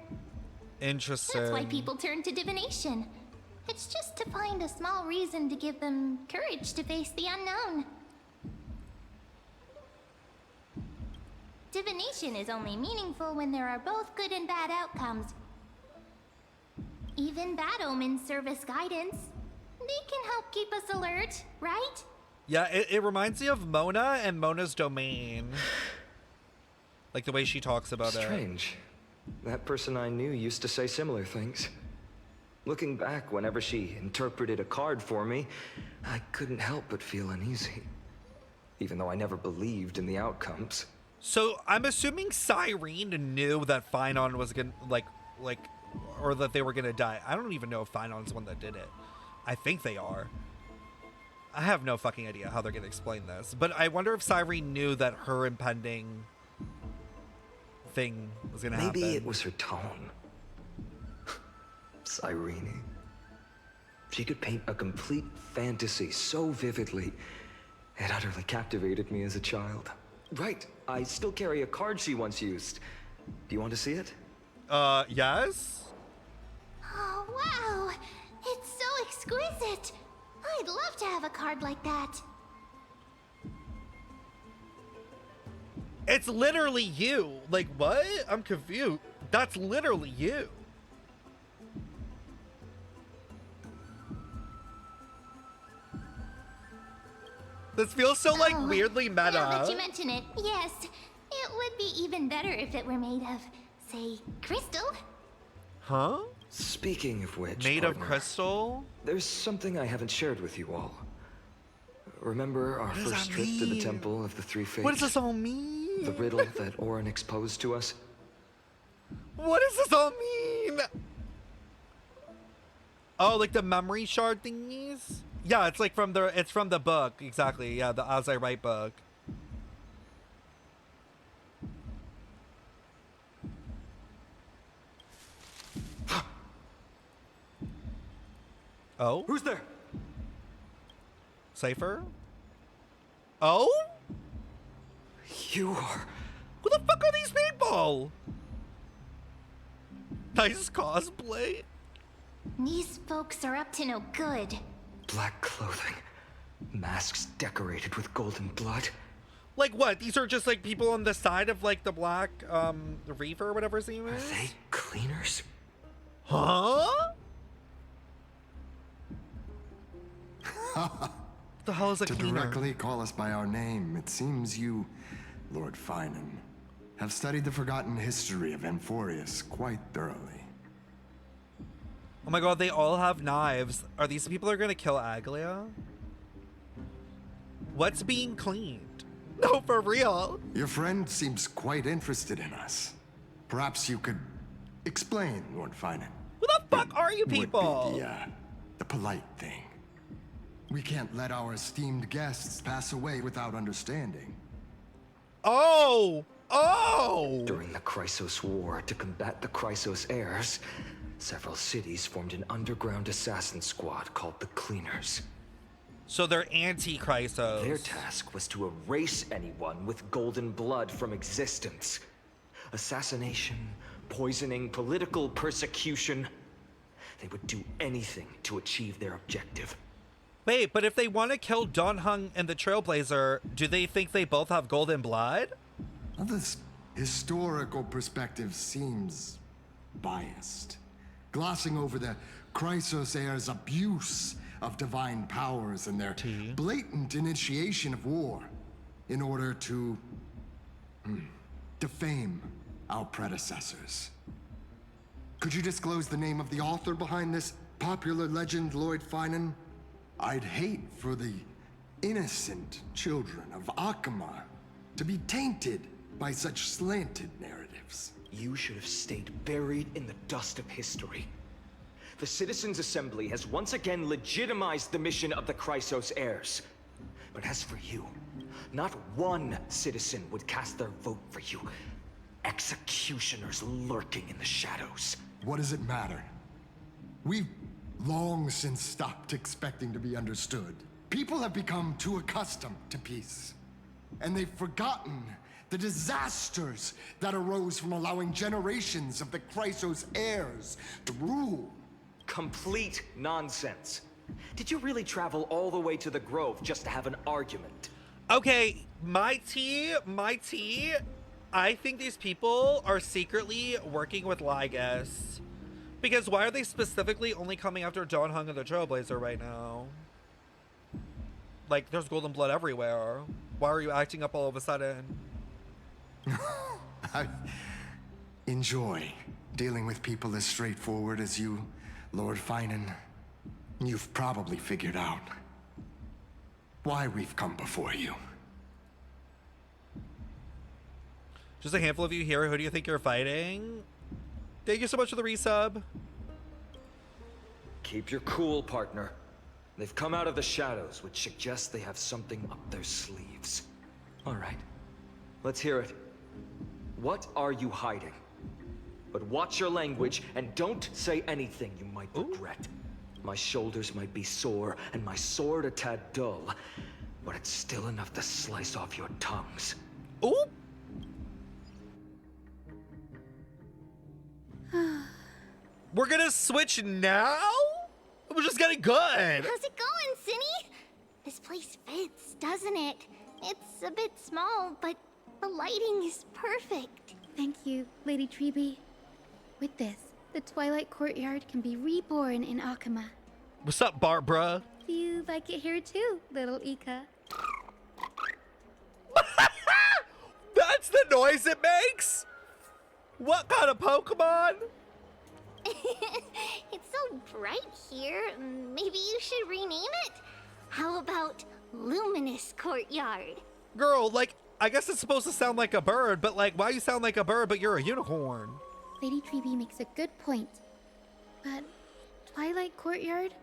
A: Interesting.
D: That's why people turn to divination. It's just to find a small reason to give them courage to face the unknown. Divination is only meaningful when there are both good and bad outcomes. Even bad omens serve as guidance. They can help keep us alert, right?
A: Yeah, it reminds me of Mona and Mona's domain. Like the way she talks about it.
G: Strange. That person I knew used to say similar things. Looking back, whenever she interpreted a card for me, I couldn't help but feel uneasy. Even though I never believed in the outcomes.
A: So I'm assuming Cyrene knew that Phynon was gonna or that they were gonna die. I don't even know if Phynon's the one that did it. I think they are. I have no fucking idea how they're gonna explain this. But I wonder if Cyrene knew that her impending thing was gonna happen.
G: Maybe it was her tone. Cyrene. She could paint a complete fantasy so vividly, it utterly captivated me as a child. Right, I still carry a card she once used. Do you want to see it?
A: Yes?
D: Oh, wow! It's so exquisite! I'd love to have a card like that.
A: It's literally you. Like, what? I'm confused. That's literally you. This feels so, like, weirdly meta.
D: Now that you mention it, yes. It would be even better if it were made of, say, crystal.
A: Huh?
G: Speaking of which,
A: Made
G: partner,
A: of crystal?
G: there's something I haven't shared with you all. Remember our
A: What does
G: first
A: that
G: trip to the
A: mean?
G: Temple of the Three Fates?
A: What does this all mean?
G: The riddle that Orin exposed to us?
A: What does this all mean? Oh, like the memory shard thingies? Yeah, it's like from the book. Exactly. Yeah, the As I Write book. Oh?
G: Who's there?
A: Cipher? Oh?
G: You are...
A: Who the fuck are these people? Nice cosplay.
D: These folks are up to no good.
G: Black clothing. Masks decorated with golden blood.
A: Like what? These are just like people on the side of like the Black Reaver or whatever his name
G: Are
A: is?
G: they cleaners?
A: Huh? What the hell is a
H: To
A: cleaner?
H: directly call us by our name, it seems you, Lord Finan, have studied the forgotten history of Amphorius quite thoroughly.
A: Oh my god, they all have knives. Are these the people that are gonna kill Aglaea? What's being cleaned? No, for real.
H: Your friend seems quite interested in us. Perhaps you could explain, Lord Finan.
A: Who the fuck are you people?
H: Would be the polite thing. We can't let our esteemed guests pass away without understanding.
A: Oh! Oh!
G: During the Chrysos War, to combat the Chrysos heirs, several cities formed an underground assassin squad called the Cleaners.
A: So they're anti-Chrysos.
G: Their task was to erase anyone with golden blood from existence. Assassination, poisoning, political persecution. They would do anything to achieve their objective.
A: Wait, but if they want to kill Donhung and the Trailblazer, do they think they both have golden blood?
H: Well, this historical perspective seems biased, glossing over the Chrysos heirs' abuse of divine powers and their blatant initiation of war in order to defame our predecessors. Could you disclose the name of the author behind this popular legend, Lord Finan? I'd hate for the innocent children of Akama to be tainted by such slanted narratives.
G: You should have stayed buried in the dust of history. The Citizens' Assembly has once again legitimized the mission of the Chrysos heirs. But as for you, not one citizen would cast their vote for you. Executioners lurking in the shadows.
H: What does it matter? We've long since stopped expecting to be understood. People have become too accustomed to peace, and they've forgotten the disasters that arose from allowing generations of the Chrysos heirs to rule.
G: Complete nonsense. Did you really travel all the way to the Grove just to have an argument?
A: Okay, my tea. I think these people are secretly working with Ligus. Because why are they specifically only coming after Donhung and the Trailblazer right now? Like, there's golden blood everywhere. Why are you acting up all of a sudden?
H: I enjoy dealing with people as straightforward as you, Lord Finan. You've probably figured out why we've come before you.
A: Just a handful of you here. Who do you think you're fighting? Thank you so much for the resub.
G: Keep your cool, partner. They've come out of the shadows, which suggests they have something up their sleeves. All right, let's hear it. What are you hiding? But watch your language and don't say anything you might regret. My shoulders might be sore and my sword a tad dull, but it's still enough to slice off your tongues.
A: Ooh. We're gonna switch now? We're just getting good.
D: How's it going, Cinny? This place fits, doesn't it? It's a bit small, but the lighting is perfect.
I: Thank you, Lady Treeby. With this, the Twilight Courtyard can be reborn in Akama.
A: What's up, Barbara?
I: Do you like it here too, little Ika?
A: That's the noise it makes? What kind of Pokemon?
D: It's so bright here, maybe you should rename it? How about Luminous Courtyard?
A: Girl, like, I guess it's supposed to sound like a bird, but like, why you sound like a bird but you're a unicorn?
I: Lady Treeby makes a good point. But Twilight Courtyard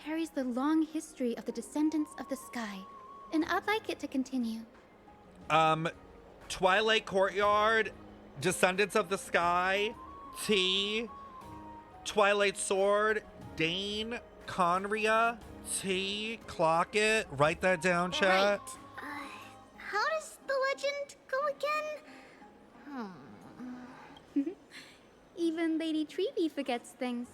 I: carries the long history of the descendants of the sky, and I'd like it to continue.
A: Twilight Courtyard, Descendants of the Sky, T, Twilight Sword, Dane, Conria, T, clock it, write that down, chat.
D: Right. How does the legend go again?
I: Even Lady Treeby forgets things.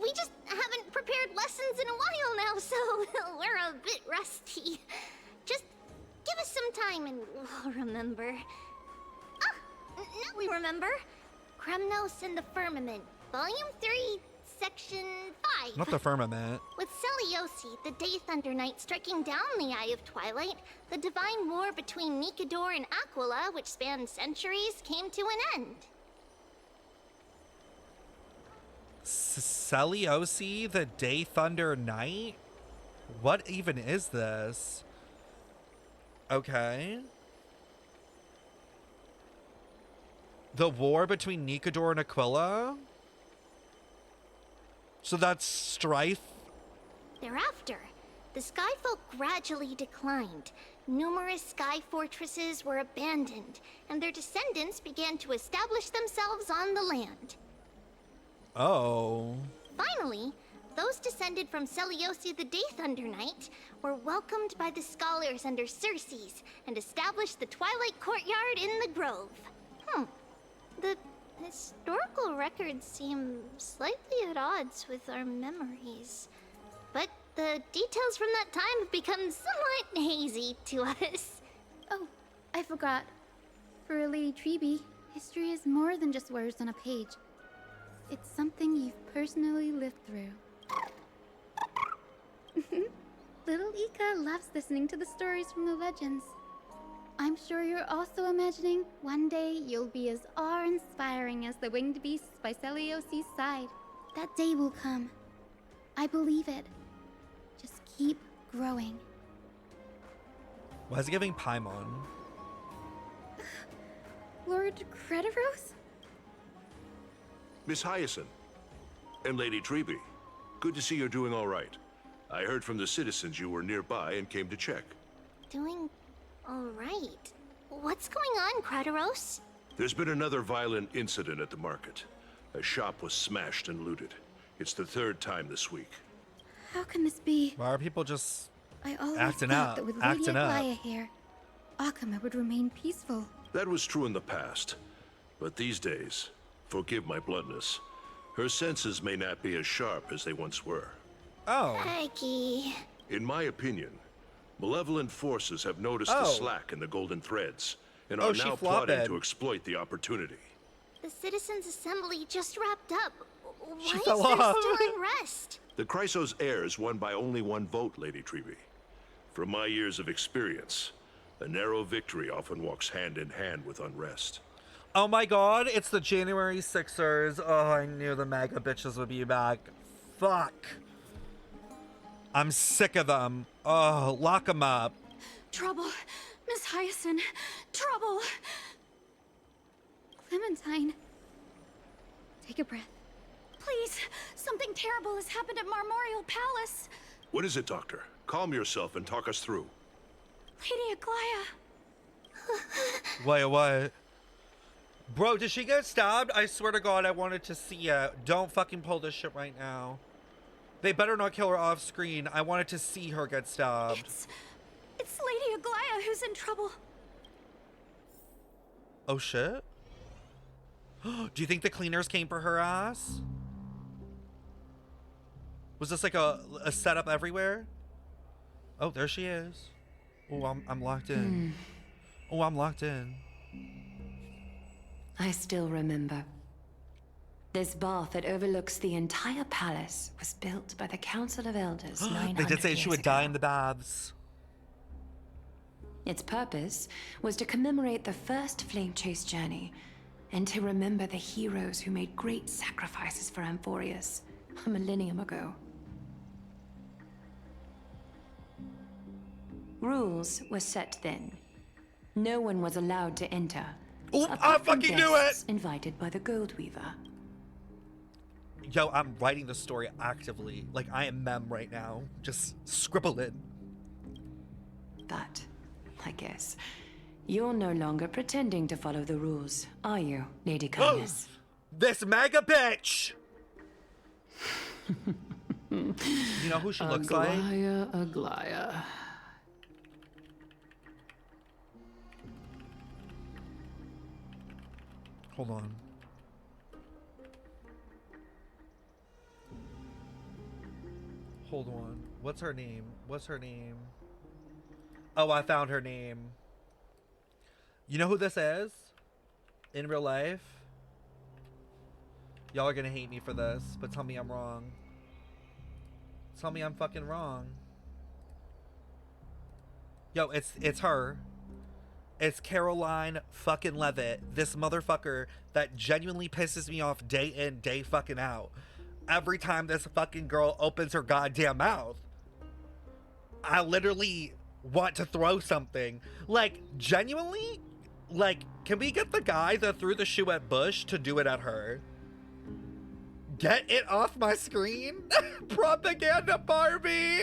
D: We just haven't prepared lessons in a while now, so we're a bit rusty. Just give us some time and we'll remember. Ah, now we remember. Kremnos and the Firmament, Volume 3, Section 5.
A: Not the Firmament.
D: With Seliosi, the Day Thunder Knight, striking down the Eye of Twilight, the divine war between Nikador and Aquila, which spanned centuries, came to an end.
A: Seliosi, the Day Thunder Knight? What even is this? Okay. The war between Nikador and Aquila? So that's strife?
D: Thereafter, the Skyfolk gradually declined. Numerous sky fortresses were abandoned, and their descendants began to establish themselves on the land.
A: Oh.
D: Finally, those descended from Seliosi the Day Thunder Knight were welcomed by the scholars under Circes and established the Twilight Courtyard in the Grove. The historical records seem slightly at odds with our memories, but the details from that time have become somewhat hazy to us.
I: Oh, I forgot. For Lady Treeby, history is more than just words on a page. It's something you've personally lived through. Little Ika loves listening to the stories from the legends. I'm sure you're also imagining one day you'll be as awe-inspiring as the winged beasts by Seliosi's side. That day will come. I believe it. Just keep growing.
A: Why is it giving Paimon?
I: Lord Crediros?
J: Miss Hyacinth and Lady Treeby, good to see you're doing all right. I heard from the citizens you were nearby and came to check.
D: Doing all right. What's going on, Crediros?
J: There's been another violent incident at the market. A shop was smashed and looted. It's the third time this week.
I: How can this be?
A: Why are people just
I: I always
A: acting
I: thought
A: up?
I: that with
A: Acting
I: Lady
A: up.
I: Aglaea here, Akama would remain peaceful.
J: That was true in the past. But these days, forgive my bluntness, her senses may not be as sharp as they once were.
A: Oh.
D: Aggie.
J: In my opinion, malevolent forces have noticed the slack in the golden threads and are now plotting to exploit the opportunity.
D: The Citizens' Assembly just wrapped up. Why
A: She
D: is
A: fell
D: there
A: off.
D: still unrest?
J: The Chrysos heirs won by only one vote, Lady Treeby. From my years of experience, a narrow victory often walks hand in hand with unrest.
A: Oh my god, it's the January Sixers. Oh, I knew the MAGA bitches would be back. Fuck. I'm sick of them. Oh, lock them up.
F: Trouble. Miss Hyacinth. Trouble.
I: Clementine. Take a breath.
F: Please, something terrible has happened at Marmorial Palace.
J: What is it, Doctor? Calm yourself and talk us through.
F: Lady Aglaea.
A: Wait, what? Bro, did she get stabbed? I swear to God, I wanted to see it. Don't fucking pull this shit right now. They better not kill her off screen. I wanted to see her get stabbed.
F: It's Lady Aglaea who's in trouble.
A: Oh shit? Do you think the cleaners came for her ass? Was this like a setup everywhere? Oh, there she is. Oh, I'm locked in. Oh, I'm locked in.
K: I still remember. This bath that overlooks the entire palace was built by the Council of Elders 900
A: They did say she would
K: years
A: die
K: ago.
A: in the baths.
K: Its purpose was to commemorate the first flame chase journey and to remember the heroes who made great sacrifices for Amphorius a millennium ago. Rules were set then. No one was allowed to enter.
A: Oh, I
K: apart from
A: fucking knew it!
K: guests invited by the Gold Weaver.
A: Yo, I'm writing the story actively. Like, I am Mem right now. Just scribble it.
K: But, I guess, you're no longer pretending to follow the rules, are you, Lady Kindness?
A: This mega bitch! You know who she looks like?
L: Aglaea.
A: Hold on. Hold on. What's her name? What's her name? Oh, I found her name. You know who this is? In real life? Y'all are gonna hate me for this, but tell me I'm wrong. Tell me I'm fucking wrong. Yo, it's her. It's Caroline fucking Levitt. This motherfucker that genuinely pisses me off day in, day fucking out. Every time this fucking girl opens her goddamn mouth, I literally want to throw something. Like, genuinely? Like, can we get the guy that threw the shoe at Bush to do it at her? Get it off my screen? Propaganda Barbie!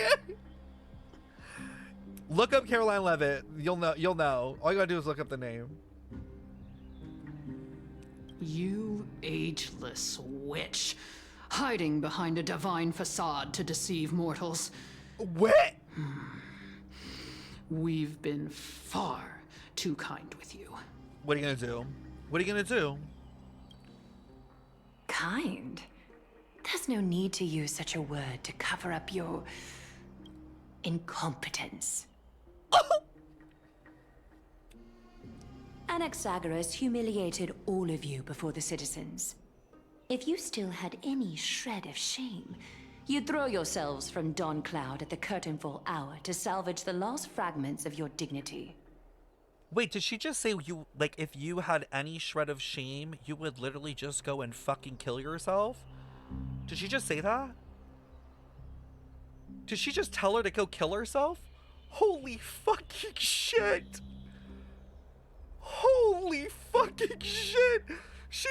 A: Look up Caroline Levitt. You'll know. All you gotta do is look up the name.
L: You ageless witch, hiding behind a divine facade to deceive mortals.
A: What?
L: We've been far too kind with you.
A: What are you gonna do? What are you gonna do?
K: Kind? There's no need to use such a word to cover up your incompetence. Anaxagoras humiliated all of you before the citizens. If you still had any shred of shame, you'd throw yourselves from dawn cloud at the curtainfall hour to salvage the last fragments of your dignity.
A: Wait, did she just say you, like, if you had any shred of shame, you would literally just go and fucking kill yourself? Did she just say that? Did she just tell her to go kill herself? Holy fucking shit! Holy fucking shit! She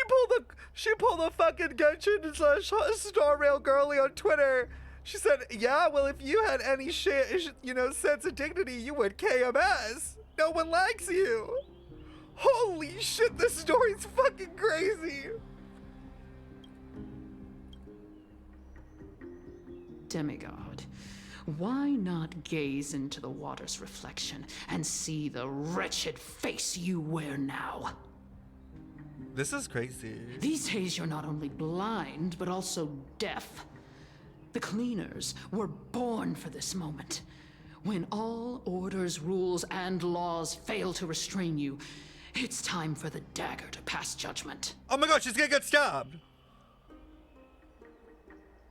A: pulled a fucking Genshin / Star Rail girly on Twitter. She said, yeah, well, if you had any shit, sense of dignity, you would KMS. No one likes you. Holy shit, this story's fucking crazy.
L: Demigod, why not gaze into the water's reflection and see the wretched face you wear now?
A: This is crazy.
L: These days you're not only blind, but also deaf. The cleaners were born for this moment. When all orders, rules, and laws fail to restrain you, it's time for the dagger to pass judgment.
A: Oh my god, she's gonna get stabbed!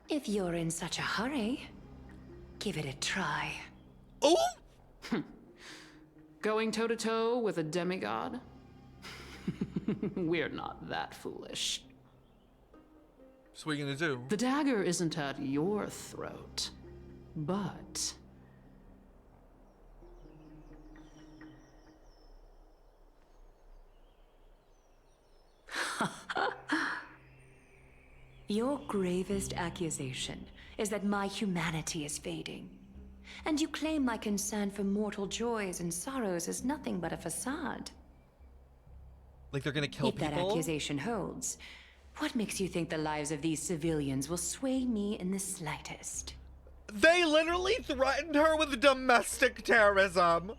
K: If you're in such a hurry, give it a try.
A: Oh!
L: Going toe-to-toe with a demigod? We're not that foolish.
A: So what are you gonna do?
L: The dagger isn't at your throat, but...
K: Your gravest accusation is that my humanity is fading. And you claim my concern for mortal joys and sorrows is nothing but a facade.
A: Like they're gonna kill people?
K: If that accusation holds, what makes you think the lives of these civilians will sway me in the slightest?
A: They literally threatened her with domestic terrorism.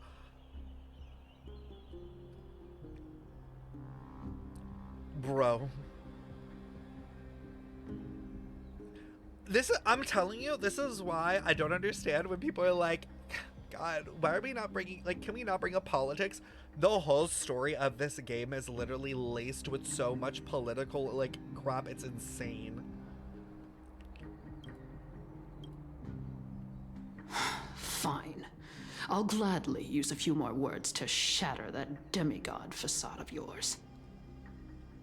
A: Bro. I'm telling you, this is why I don't understand when people are like, God, why are we not bringing, like, can we not bring up politics? The whole story of this game is literally laced with so much political, like, crap. It's insane.
L: Fine. I'll gladly use a few more words to shatter that demigod facade of yours.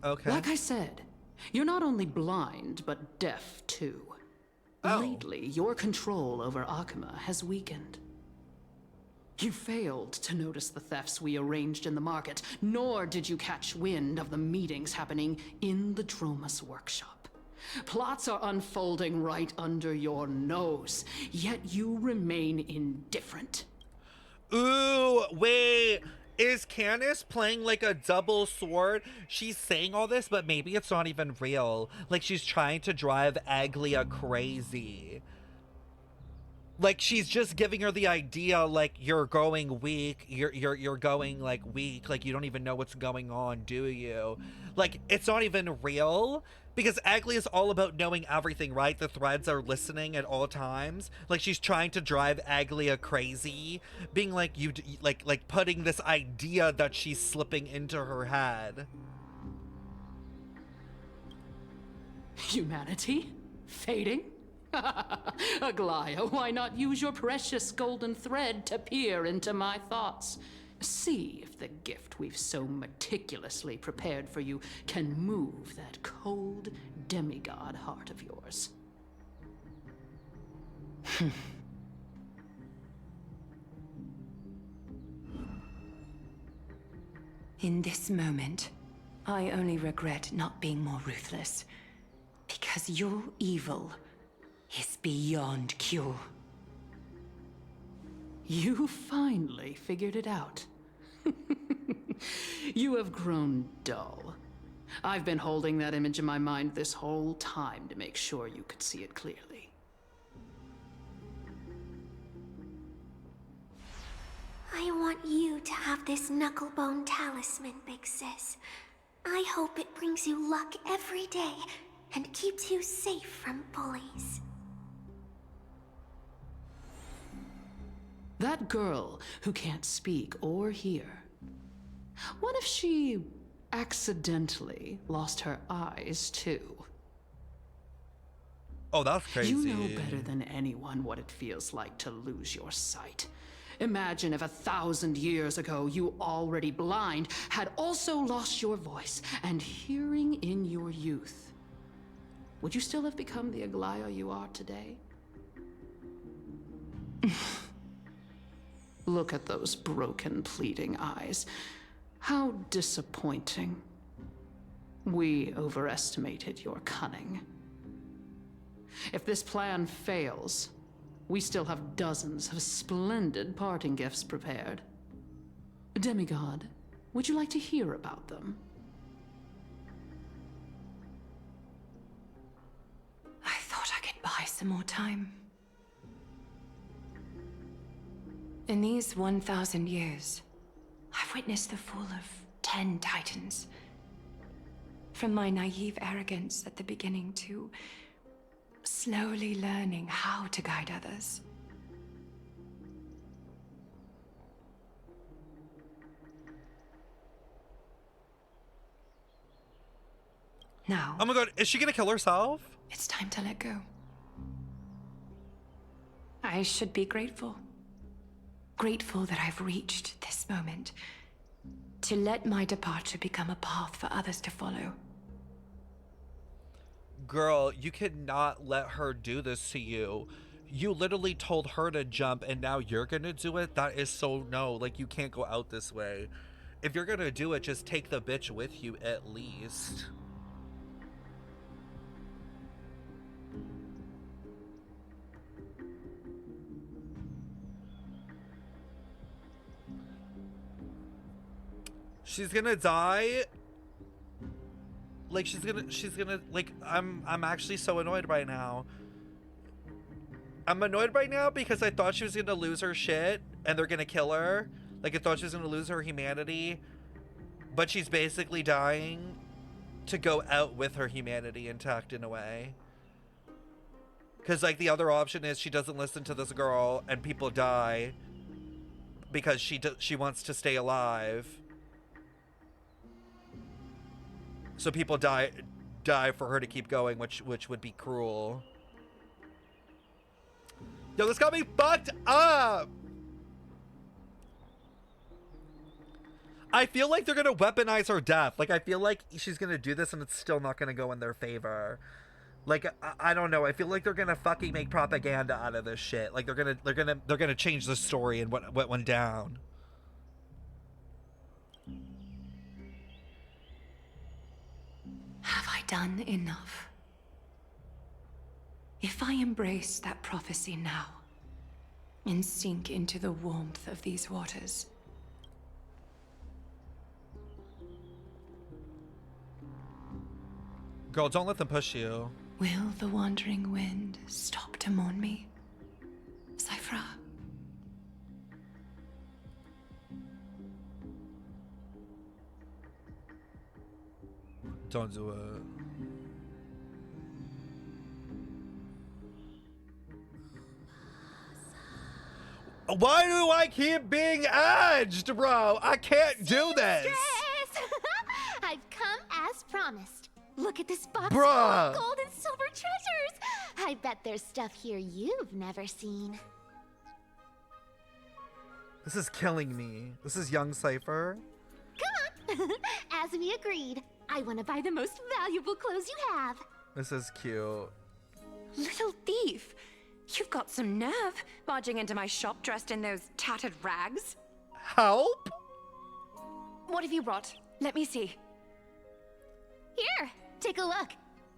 A: Okay.
L: Like I said, you're not only blind, but deaf too.
A: Oh.
L: Lately, your control over Akuma has weakened. You failed to notice the thefts we arranged in the market, nor did you catch wind of the meetings happening in the Dromus workshop. Plots are unfolding right under your nose, yet you remain indifferent.
A: Ooh, wait. Is Candace playing like a double sword? She's saying all this, but maybe it's not even real. Like she's trying to drive Aglaea crazy. Like she's just giving her the idea like you're going weak, you're going like weak, like you don't even know what's going on, do you? Like it's not even real because Aglaea is all about knowing everything, right? The threads are listening at all times. Like she's trying to drive Aglaea crazy, being like like putting this idea that she's slipping into her head.
L: Humanity? Fading? Aglaea, why not use your precious golden thread to peer into my thoughts? See if the gift we've so meticulously prepared for you can move that cold demigod heart of yours.
K: In this moment, I only regret not being more ruthless. Because your evil is beyond cure.
L: You finally figured it out. You have grown dull. I've been holding that image in my mind this whole time to make sure you could see it clearly.
M: I want you to have this knucklebone talisman, Big Sis. I hope it brings you luck every day and keeps you safe from bullies.
L: That girl who can't speak or hear. What if she accidentally lost her eyes too?
A: Oh, that's crazy.
L: You know better than anyone what it feels like to lose your sight. Imagine if 1,000 years ago you, already blind, had also lost your voice and hearing in your youth. Would you still have become the Aglaea you are today? Look at those broken, pleading eyes. How disappointing. We overestimated your cunning. If this plan fails, we still have dozens of splendid parting gifts prepared. Demigod, would you like to hear about them?
K: I thought I could buy some more time. In these 1,000 years, I've witnessed the fall of 10 titans. From my naive arrogance at the beginning to slowly learning how to guide others. Now,
A: oh my god, is she gonna kill herself?
K: It's time to let go. I should be grateful. Grateful that I've reached this moment. To let my departure become a path for others to follow.
A: Girl, you cannot let her do this to you. You literally told her to jump and now you're gonna do it? That is so no, like you can't go out this way. If you're gonna do it, just take the bitch with you at least. She's gonna die. Like she's gonna like I'm actually so annoyed right now. I'm annoyed right now because I thought she was gonna lose her shit and they're gonna kill her. Like I thought she was gonna lose her humanity. But she's basically dying to go out with her humanity intact in a way. Cause like the other option is she doesn't listen to this girl and people die because she wants to stay alive. So people die for her to keep going, which would be cruel. Yo, this got me fucked up. I feel like they're gonna weaponize her death. Like I feel like she's gonna do this and it's still not gonna go in their favor. Like I don't know. I feel like they're gonna fucking make propaganda out of this shit. Like they're gonna change the story and what went down.
K: Have I done enough? If I embrace that prophecy now, and sink into the warmth of these waters,
A: Girl, don't let them push you.
K: will the wandering wind stop to mourn me, Cipher?
A: Don't do it. Why do I keep being edged, bro? I can't do this.
D: I've come as promised. Look at this box
A: Bruh.
D: full of gold and silver treasures. I bet there's stuff here you've never seen.
A: This is killing me. This is young Cipher.
D: Come on. As we agreed, I want to buy the most valuable clothes you have.
A: This is cute.
K: Little thief! You've got some nerve, barging into my shop dressed in those tattered rags.
A: Help?
K: What have you brought? Let me see.
D: Here, take a look.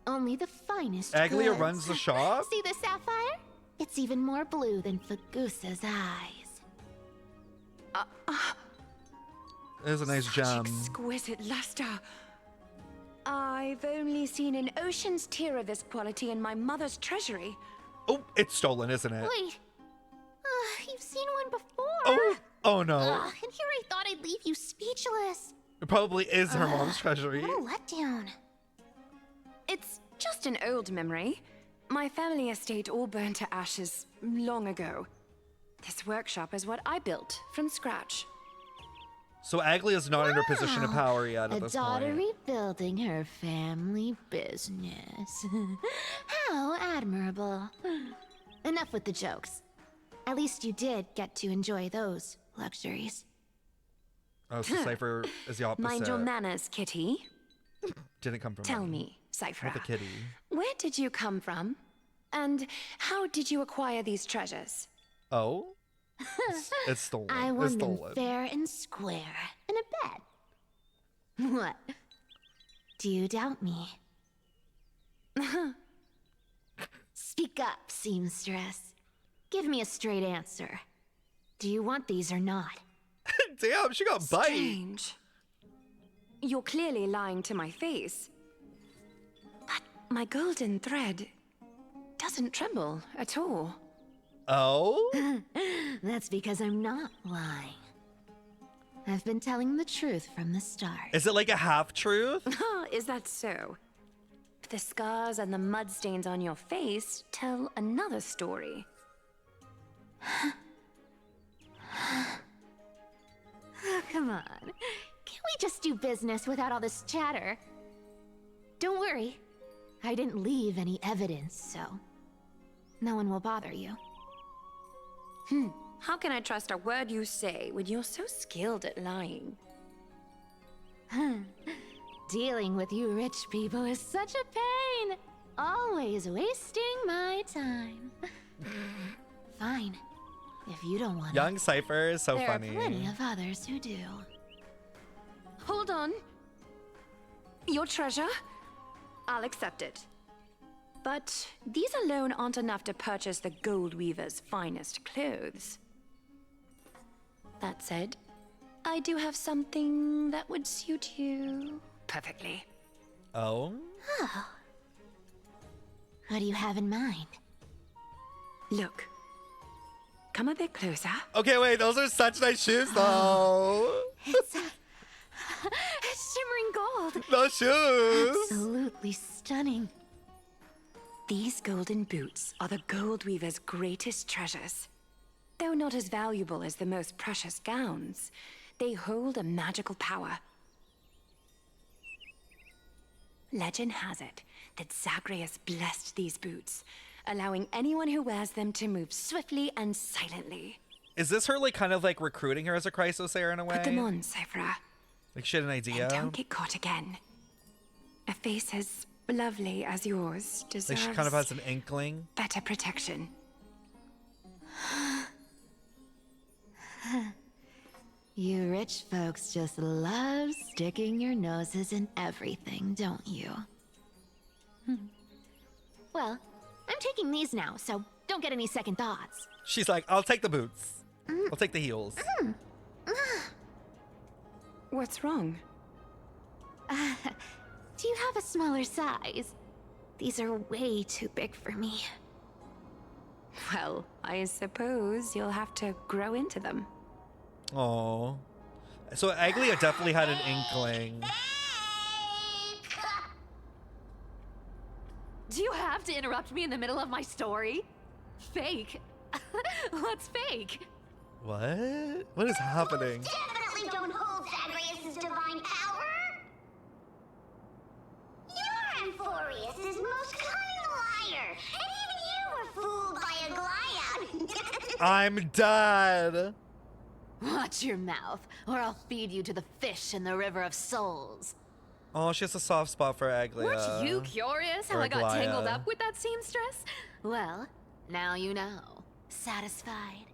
D: Only the finest
A: Aglaea
D: goods.
A: runs the shop?
D: See the sapphire? It's even more blue than Fagusa's eyes.
A: There's a nice gem.
K: Exquisite luster. I've only seen an ocean's tear of this quality in my mother's treasury.
A: Oh, it's stolen, isn't it?
D: Wait. You've seen one before.
A: Oh no.
D: And here I thought I'd leave you speechless.
A: It probably is her mom's treasury.
D: What a letdown.
K: It's just an old memory. My family estate all burned to ashes long ago. This workshop is what I built from scratch.
A: So Aglaea's not in her position of power yet at
D: A
A: this
D: daughter
A: point.
D: rebuilding her family business. How admirable. Enough with the jokes. At least you did get to enjoy those luxuries.
A: Oh, so Cipher is the opposite.
K: Mind your manners, kitty.
A: Didn't come from
K: Tell
A: money.
K: me, Cipher.
A: Not the kitty.
K: Where did you come from? And how did you acquire these treasures?
A: Oh? It's stolen.
D: I
A: It's
D: won them
A: stolen.
D: fair and square in a bet. What? Do you doubt me? Speak up, seamstress. Give me a straight answer. Do you want these or not?
A: Damn, she got bite.
K: Strange. You're clearly lying to my face. But my golden thread doesn't tremble at all.
A: Oh?
D: That's because I'm not lying. I've been telling the truth from the start.
A: Is it like a half-truth?
K: Is that so? The scars and the mud stains on your face tell another story.
D: Oh, come on. Can't we just do business without all this chatter? Don't worry. I didn't leave any evidence, so no one will bother you.
K: How can I trust a word you say when you're so skilled at lying?
D: Dealing with you rich people is such a pain. Always wasting my time. Fine. If you don't want
A: Young Cipher is so
D: there
A: funny.
D: are plenty of others who do.
K: Hold on. Your treasure? I'll accept it. But these alone aren't enough to purchase the Gold Weaver's finest clothes. That said, I do have something that would suit you perfectly.
A: Oh?
D: Oh. What do you have in mind?
K: Look. Come a bit closer.
A: Okay, wait, those are such nice shoes, though.
D: It's shimmering gold.
A: Those shoes.
D: Absolutely stunning.
K: These golden boots are the Gold Weaver's greatest treasures. Though not as valuable as the most precious gowns, they hold a magical power. Legend has it that Zagreus blessed these boots, allowing anyone who wears them to move swiftly and silently.
A: Is this her, like, kind of, like, recruiting her as a Chrysosaur in a way?
K: Put them on, Cipher.
A: Like, she had an idea?
K: And don't get caught again. A face as lovely as yours deserves
A: Like, she kind of has an inkling?
K: better protection.
D: You rich folks just love sticking your noses in everything, don't you? Well, I'm
F: taking these now, so don't get any second thoughts.
A: She's like, I'll take the boots. I'll take the heels.
K: What's wrong?
F: Do you have a smaller size? These are way too big for me.
K: Well, I suppose you'll have to grow into them.
A: Oh. So Aglaea definitely had an inkling.
F: Do you have to interrupt me in the middle of my story? Fake? What's fake?
A: What? What is happening?
M: Definitely don't hold Zagreus' divine power. You're Amphorius' most cunning liar, and even you were fooled by Aglaea.
A: I'm dead.
F: Watch your mouth, or I'll feed you to the fish in the River of Souls.
A: Oh, she has a soft spot for Aglaea.
F: Weren't you curious how
A: Or
F: I got
A: Aglaea.
F: tangled up with that seamstress? Well, now you know. Satisfied?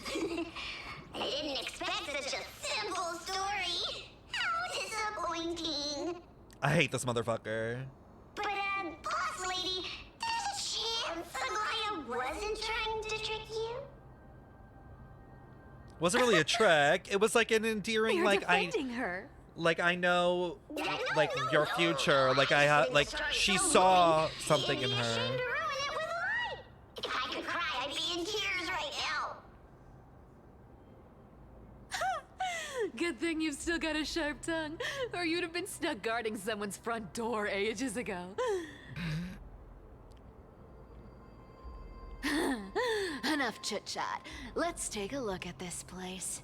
M: I didn't expect such a simple story. How disappointing.
A: I hate this motherfucker.
M: But, boss lady, there's a chance Aglaea wasn't trying to trick you?
A: Wasn't really a trick. It was like an endearing,
F: You're
A: like
F: defending her.
A: like I know, like your future. Like I have, like she saw something in her.
M: To ruin it with light. If I could cry, I'd be in tears right now.
F: Good thing you've still got a sharp tongue, or you'd have been stuck guarding someone's front door ages ago. Enough chit-chat. Let's take a look at this place.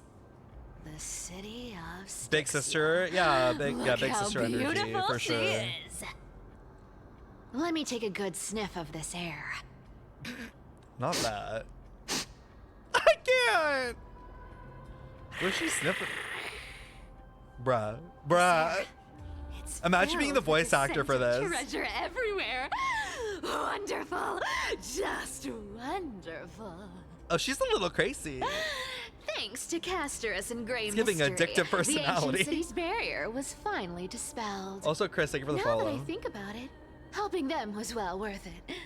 F: The city of Styxia.
A: Big sister, yeah, big
F: Look
A: big
F: how
A: sister energy
F: beautiful
A: for
F: she
A: sure.
F: is. Let me take a good sniff of this air.
A: Not that. I can't. Where's she sniffing? Bruh.
F: It's
A: Imagine being the
F: filled with
A: voice actor for
F: scented
A: this.
F: Treasure everywhere. Wonderful. Just wonderful.
A: Oh, she's a little crazy.
F: Thanks to Castorus and Grey
A: It's giving
F: Mystery,
A: addictive personality.
F: the ancient city's barrier was finally dispelled.
A: Also, Chris, thank you for the
F: now
A: follow.
F: that I think about it, helping them was well worth it.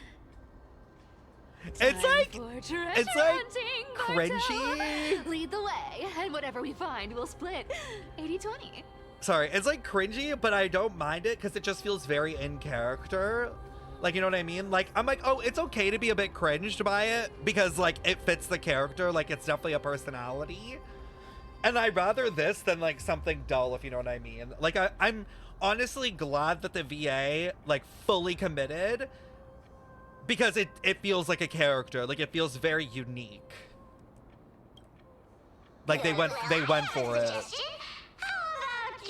A: It's
F: Time
A: like,
F: for treasure
A: it's like
F: hunting,
A: cringy.
F: Bartell. Lead the way, and whatever we find, we'll split 80-20.
A: Sorry, it's like cringy, but I don't mind it because it just feels very in character. Like, you know what I mean? Like, I'm like, oh, it's okay to be a bit cringed by it because, like, it fits the character. Like, it's definitely a personality. And I'd rather this than, like, something dull, if you know what I mean. Like, I'm honestly glad that the VA, like, fully committed because it feels like a character. Like, it feels very unique. Like, they went for it.
M: Suggestion? How about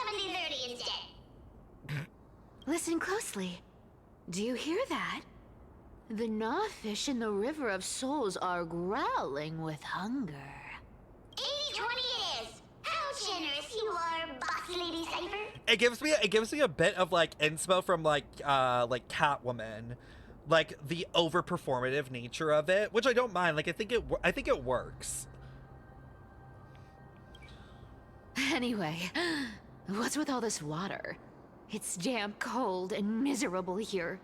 M: 70-30 instead?
F: Listen closely. Do you hear that? The gnawfish in the River of Souls are growling with hunger.
M: 80-20 it is. How generous you are, boss lady Cipher.
A: It gives me a bit of like inspo from like Catwoman, like the overperformative nature of it, which I don't mind. Like I think it works.
F: Anyway, what's with all this water? It's damp, cold, and miserable here.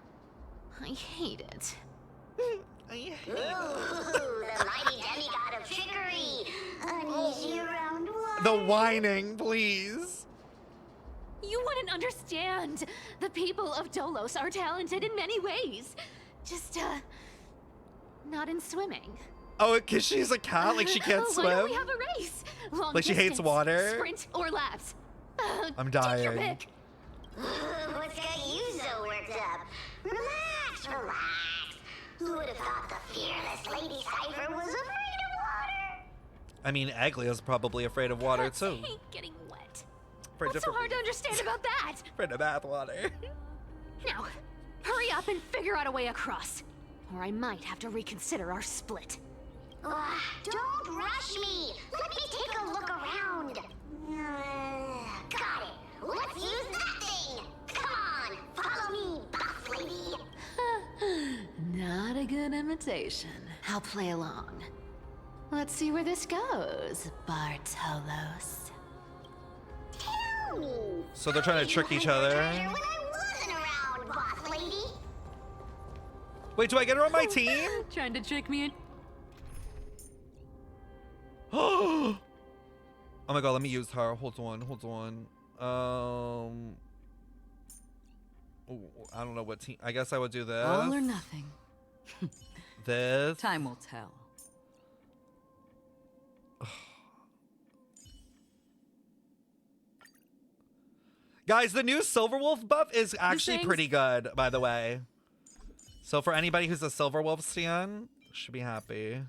F: I hate it.
A: I hate
M: Ooh, the mighty demigod of trickery. Uneasy around one.
A: the whining, please.
F: You wouldn't understand. The people of Dolos are talented in many ways. Just, not in swimming.
A: Oh, because she's a cat, like she can't
F: Why don't
A: swim.
F: we have a race? Long
A: Like she hates
F: distance,
A: water?
F: Sprint or laps.
A: I'm
F: Take your
A: dying.
F: pick.
M: What's got you so worked up? Relax, relax. Who would have thought the fearless Lady Cipher was afraid of water?
A: I mean, Aglaea's probably afraid of water too.
F: I hate getting wet.
A: For
F: What's so
A: different
F: hard to understand about that?
A: afraid of bath water.
F: Now, hurry up and figure out a way across, or I might have to reconsider our split.
M: Don't rush me. Let me take a look around. Got it. Let's use that thing. Come on, follow me, boss lady.
F: Not a good imitation. I'll play along. Let's see where this goes, Bartolos.
M: Tell me.
A: So they're trying to trick each other.
M: When I wasn't around, boss lady.
A: Wait, do I get her on my team?
K: Trying to trick me in.
A: Oh my god, let me use her. Hold on. I don't know what team. I guess I would do this.
K: All or nothing.
A: This.
K: Time will tell.
A: Guys, the new Silverwolf buff is actually pretty good, by the way. So for anybody who's a Silverwolf stan, should be happy.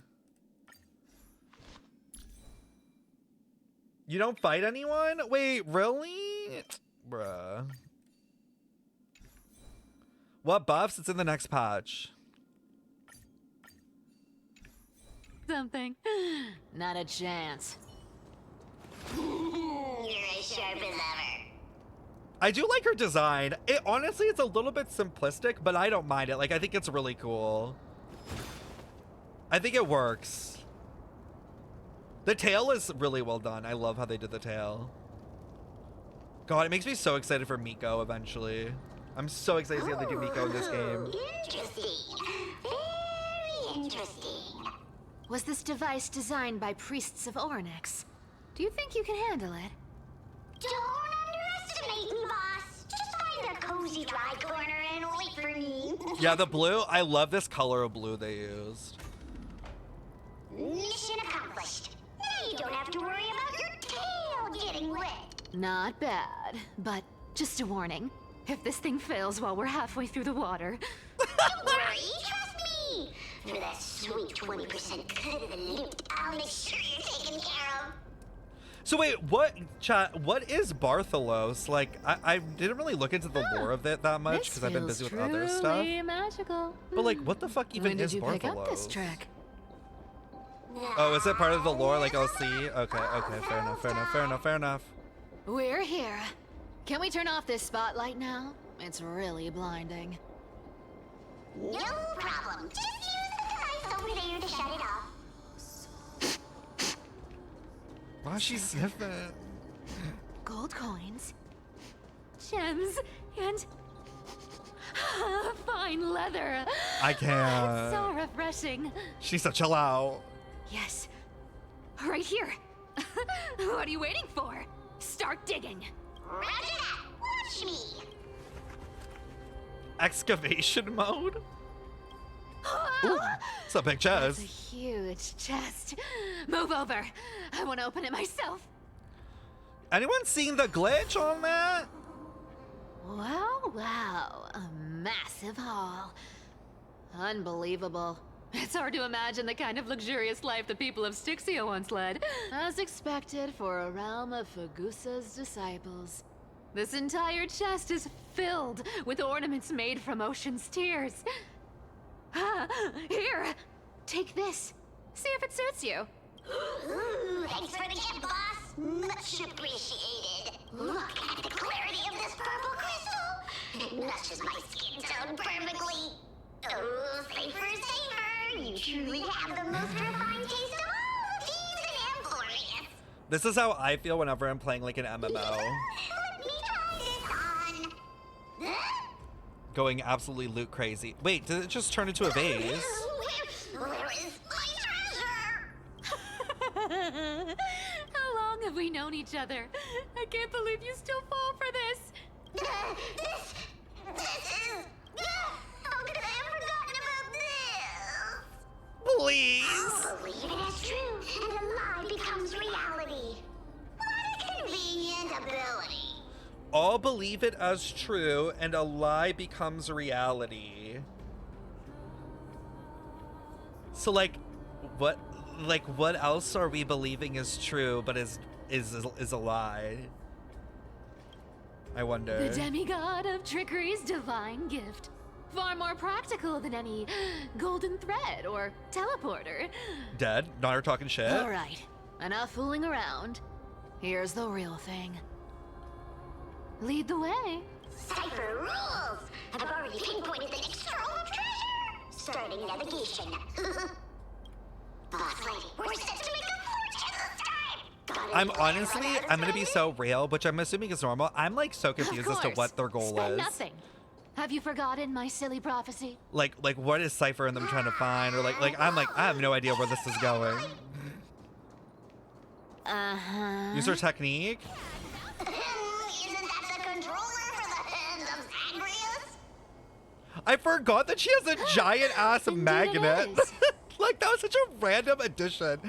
A: You don't fight anyone? Wait, really? Bruh. What buffs? It's in the next patch.
K: Something. Not a chance.
M: You're as sharp as ever.
A: I do like her design. Honestly, it's a little bit simplistic, but I don't mind it. Like, I think it's really cool. I think it works. The tail is really well done. I love how they did the tail. God, it makes me so excited for Miko eventually. I'm so excited to see how they do Miko in this game.
M: Interesting. Very interesting.
F: Was this device designed by priests of Ornyx? Do you think you can handle it?
M: Don't underestimate me, boss. Just find a cozy dry corner and wait for me.
A: Yeah, the blue. I love this color of blue they used.
M: Mission accomplished. Now you don't have to worry about your tail getting wet.
F: Not bad, but just a warning. If this thing fails while we're halfway through the water...
M: Don't worry, trust me. For that sweet 20% cut of the loot, I'll make sure you're taken care of.
A: So wait, what is Bartholos? Like, I didn't really look into the lore of it that much because I've been busy with other stuff.
F: Magical.
A: But like, what the fuck even is Bartholos?
F: When did you pick up this trick?
A: Oh, is it part of the lore, like OC? Okay, fair enough.
F: We're here. Can we turn off this spotlight now? It's really blinding.
M: No problem. Just use the device over there to shut it off.
A: Why is she sniffing?
F: Gold coins, gems, and fine leather.
A: I can't.
F: It's so refreshing.
A: She's a chill out.
F: Yes, right here. What are you waiting for? Start digging.
M: Roger that. Watch me.
A: Excavation mode? Ooh, it's a big chest.
F: It's a huge chest. Move over. I want to open it myself.
A: Anyone seen the glitch on that?
F: Wow. A massive haul. Unbelievable. It's hard to imagine the kind of luxurious life the people of Styxia once led. As expected for a realm of Fagusa's disciples. This entire chest is filled with ornaments made from ocean's tears. Here, take this. See if it suits you.
M: Ooh, thanks for the gift, boss. Much appreciated. Look at the clarity of this purple crystal. It matches my skin tone perfectly. Oh, safer. You truly have the most refined taste of all thieves and employees.
A: This is how I feel whenever I'm playing like an MMO.
M: Let me try this on.
A: Going absolutely loot crazy. Wait, did it just turn into a vase?
M: Where is my treasure?
F: How long have we known each other? I can't believe you still fall for this.
M: This is... How could I have forgotten about this?
A: Please.
M: I'll believe it as true, and a lie becomes reality. What a convenient ability.
A: All believe it as true, and a lie becomes reality. So like, what else are we believing is true, but is a lie? I wonder.
F: The demigod of trickery's divine gift. Far more practical than any golden thread or teleporter.
A: Dead? Not her talking shit?
F: All right, enough fooling around. Here's the real thing. Lead the way.
M: Cipher rules! I've already pinpointed the next trove of treasure! Starting navigation. Boss lady, we're set to make a fortune this time!
A: I'm gonna be so real, which I'm assuming is normal. I'm like so confused as to what their goal
F: Spend
A: is.
F: nothing. Have you forgotten my silly prophecy?
A: Like what is Cipher and them trying to find? Or like I have no idea where this is going. Use her technique.
M: Isn't that the controller for the hand of Zagreus?
A: I forgot that she has a giant ass magnet. Like, that was such a random addition.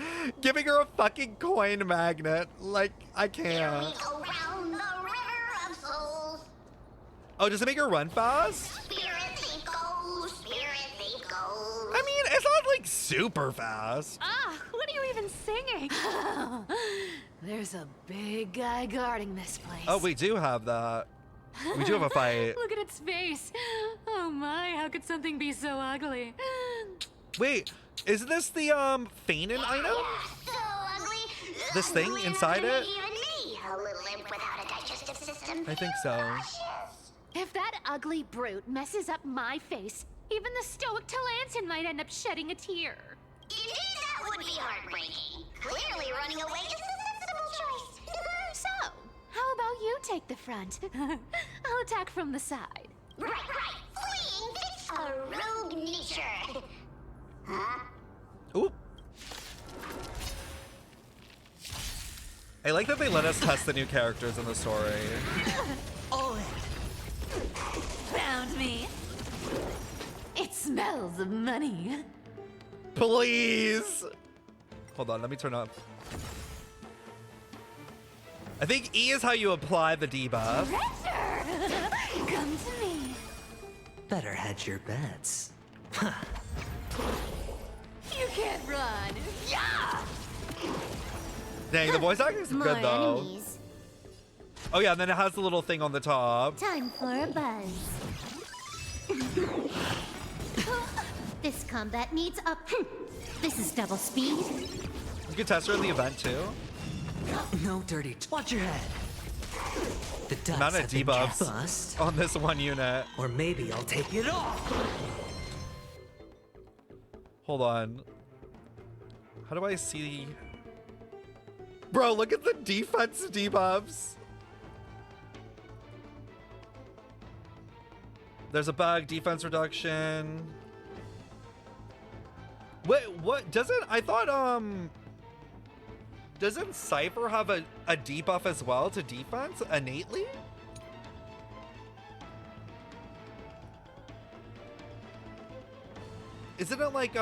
A: Giving her a fucking coin magnet. Like, I can't.
M: Here we go round the river of souls.
A: Oh, does it make her run fast?
M: Spirit thief goes, spirit thief goes.
A: I mean, it's not like super fast.
F: Ah, what are you even singing? There's a big guy guarding this place.
A: Oh, we do have that. We do have a fight.
F: Look at its face. Oh my, how could something be so ugly?
A: Wait, is this the Feignin item?
M: So ugly.
A: This thing inside it?
M: Even me, a little imp without a digestive system.
A: I think so.
F: If that ugly brute messes up my face, even the stoic Talantin might end up shedding a tear.
M: Indeed, that would be heartbreaking. Clearly, running away is the sensible choice.
F: So, how about you take the front? I'll attack from the side.
M: Right. Fleeing fits a rogue nature. Huh?
A: Ooh. I like that they let us test the new characters in the story.
K: Oh,
F: Found me. It smells of money.
A: Please. Hold on, let me turn up. I think E is how you apply the debuff.
F: Treasure! Come to me.
K: better hedge your bets.
F: You can't run. Yeah!
A: Dang, the voice acting's good though.
M: Enemies.
A: Oh yeah, and then it has the little thing on the top.
M: Time for a buzz. This combat needs up. This is double speed.
A: You can test her in the event too.
K: No dirty. Watch your head. The dust
A: Amount of
K: have been
A: debuffs
K: bust.
A: on this one unit.
K: Or maybe I'll take it off.
A: Hold on. How do I see? Bro, look at the defense debuffs. There's a bug, defense reduction. Wait, what? Doesn't, I thought, doesn't Cipher have a debuff as well to defense innately? Isn't it like,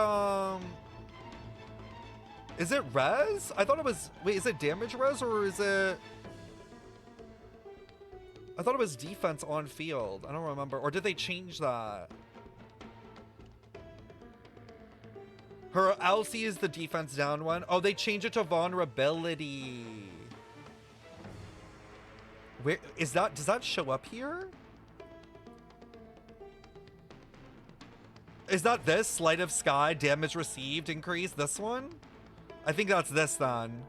A: is it res? I thought it was, wait, is it damage res or is it? I thought it was defense on field. I don't remember. Or did they change that? Her LC is the defense down one. Oh, they changed it to vulnerability. Where is that? Does that show up here? Is that this? Sleight of Sky, damage received, increase? This one? I think that's this then.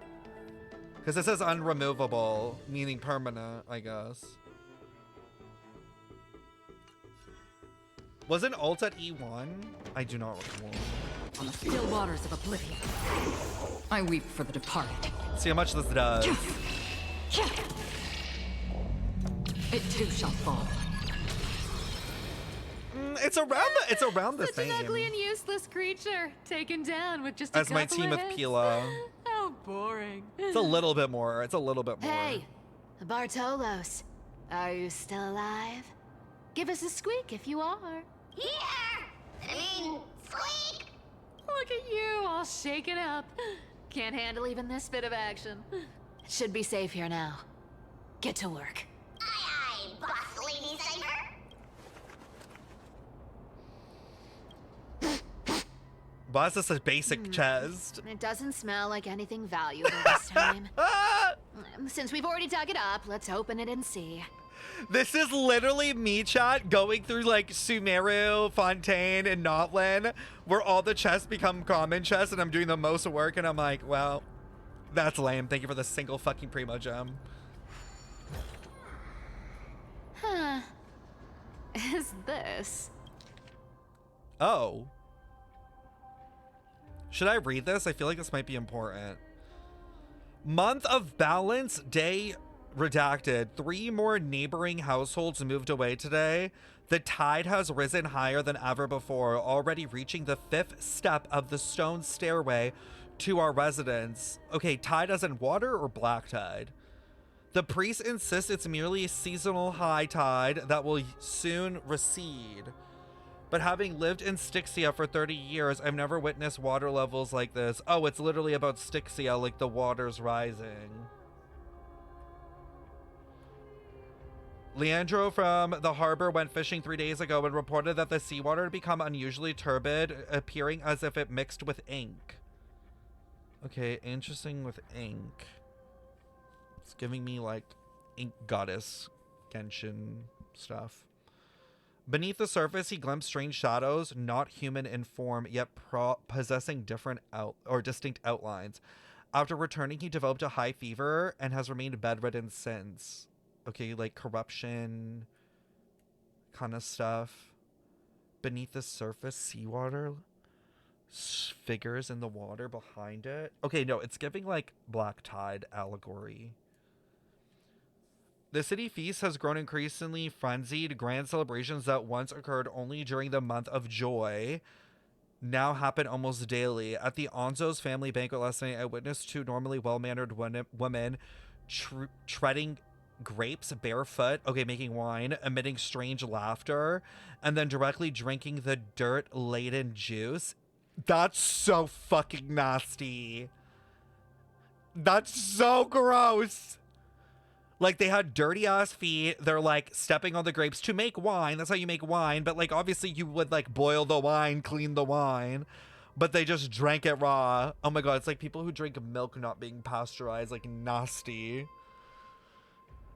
A: Because it says unremovable, meaning permanent, I guess. Wasn't ult at E1? I do not recall.
N: On the still waters of oblivion, I weep for the departed.
A: See how much this does.
N: It too shall fall.
A: It's around the
F: Such
A: same.
F: an ugly and useless creature, taken down with just a
A: As my
F: couple
A: team of
F: hits.
A: Pila.
F: How boring.
A: It's a little bit more. It's a little bit more.
F: Hey, Bartolos, are you still alive? Give us a squeak if you are.
M: Squeak!
F: Look at you, all shaken up. Can't handle even this bit of action. Should be safe here now. Get to work.
M: Aye, boss lady Cipher.
A: Boss is a basic chest.
F: It doesn't smell like anything valuable this time. Since we've already dug it up, let's open it and see.
A: This is literally me, chat, going through like Sumeru, Fontaine, and Notlin, where all the chests become common chests, and I'm doing the most work, and I'm like, well, that's lame. Thank you for the single fucking primo gem.
F: Huh. Is this?
A: Oh. Should I read this? I feel like this might be important. Month of Balance, day redacted. 3 more neighboring households moved away today. The tide has risen higher than ever before, already reaching the 5th step of the stone stairway to our residence. Okay, tide as in water or black tide? The priest insists it's merely a seasonal high tide that will soon recede. But having lived in Styxia for 30 years, I've never witnessed water levels like this. Oh, it's literally about Styxia, like the water's rising. Leandro from the harbor went fishing 3 days ago and reported that the seawater had become unusually turbid, appearing as if it mixed with ink. Okay, interesting with ink. It's giving me like ink goddess Genshin stuff. Beneath the surface, he glimpsed strange shadows, not human in form, yet possessing different distinct outlines. After returning, he developed a high fever and has remained bedridden since. Okay, like corruption kind of stuff. Beneath the surface, seawater. Figures in the water behind it. Okay, no, it's giving like black tide allegory. The city feast has grown increasingly frenzied. Grand celebrations that once occurred only during the month of joy now happen almost daily. At the Onzo's family banquet last night, I witnessed 2 normally well-mannered women treading grapes barefoot, okay, making wine, emitting strange laughter, and then directly drinking the dirt-laden juice. That's so fucking nasty. That's so gross. Like, they had dirty ass feet. They're like stepping on the grapes to make wine. That's how you make wine. But like, obviously you would like boil the wine, clean the wine, but they just drank it raw. Oh my God. It's like people who drink milk not being pasteurized, like nasty.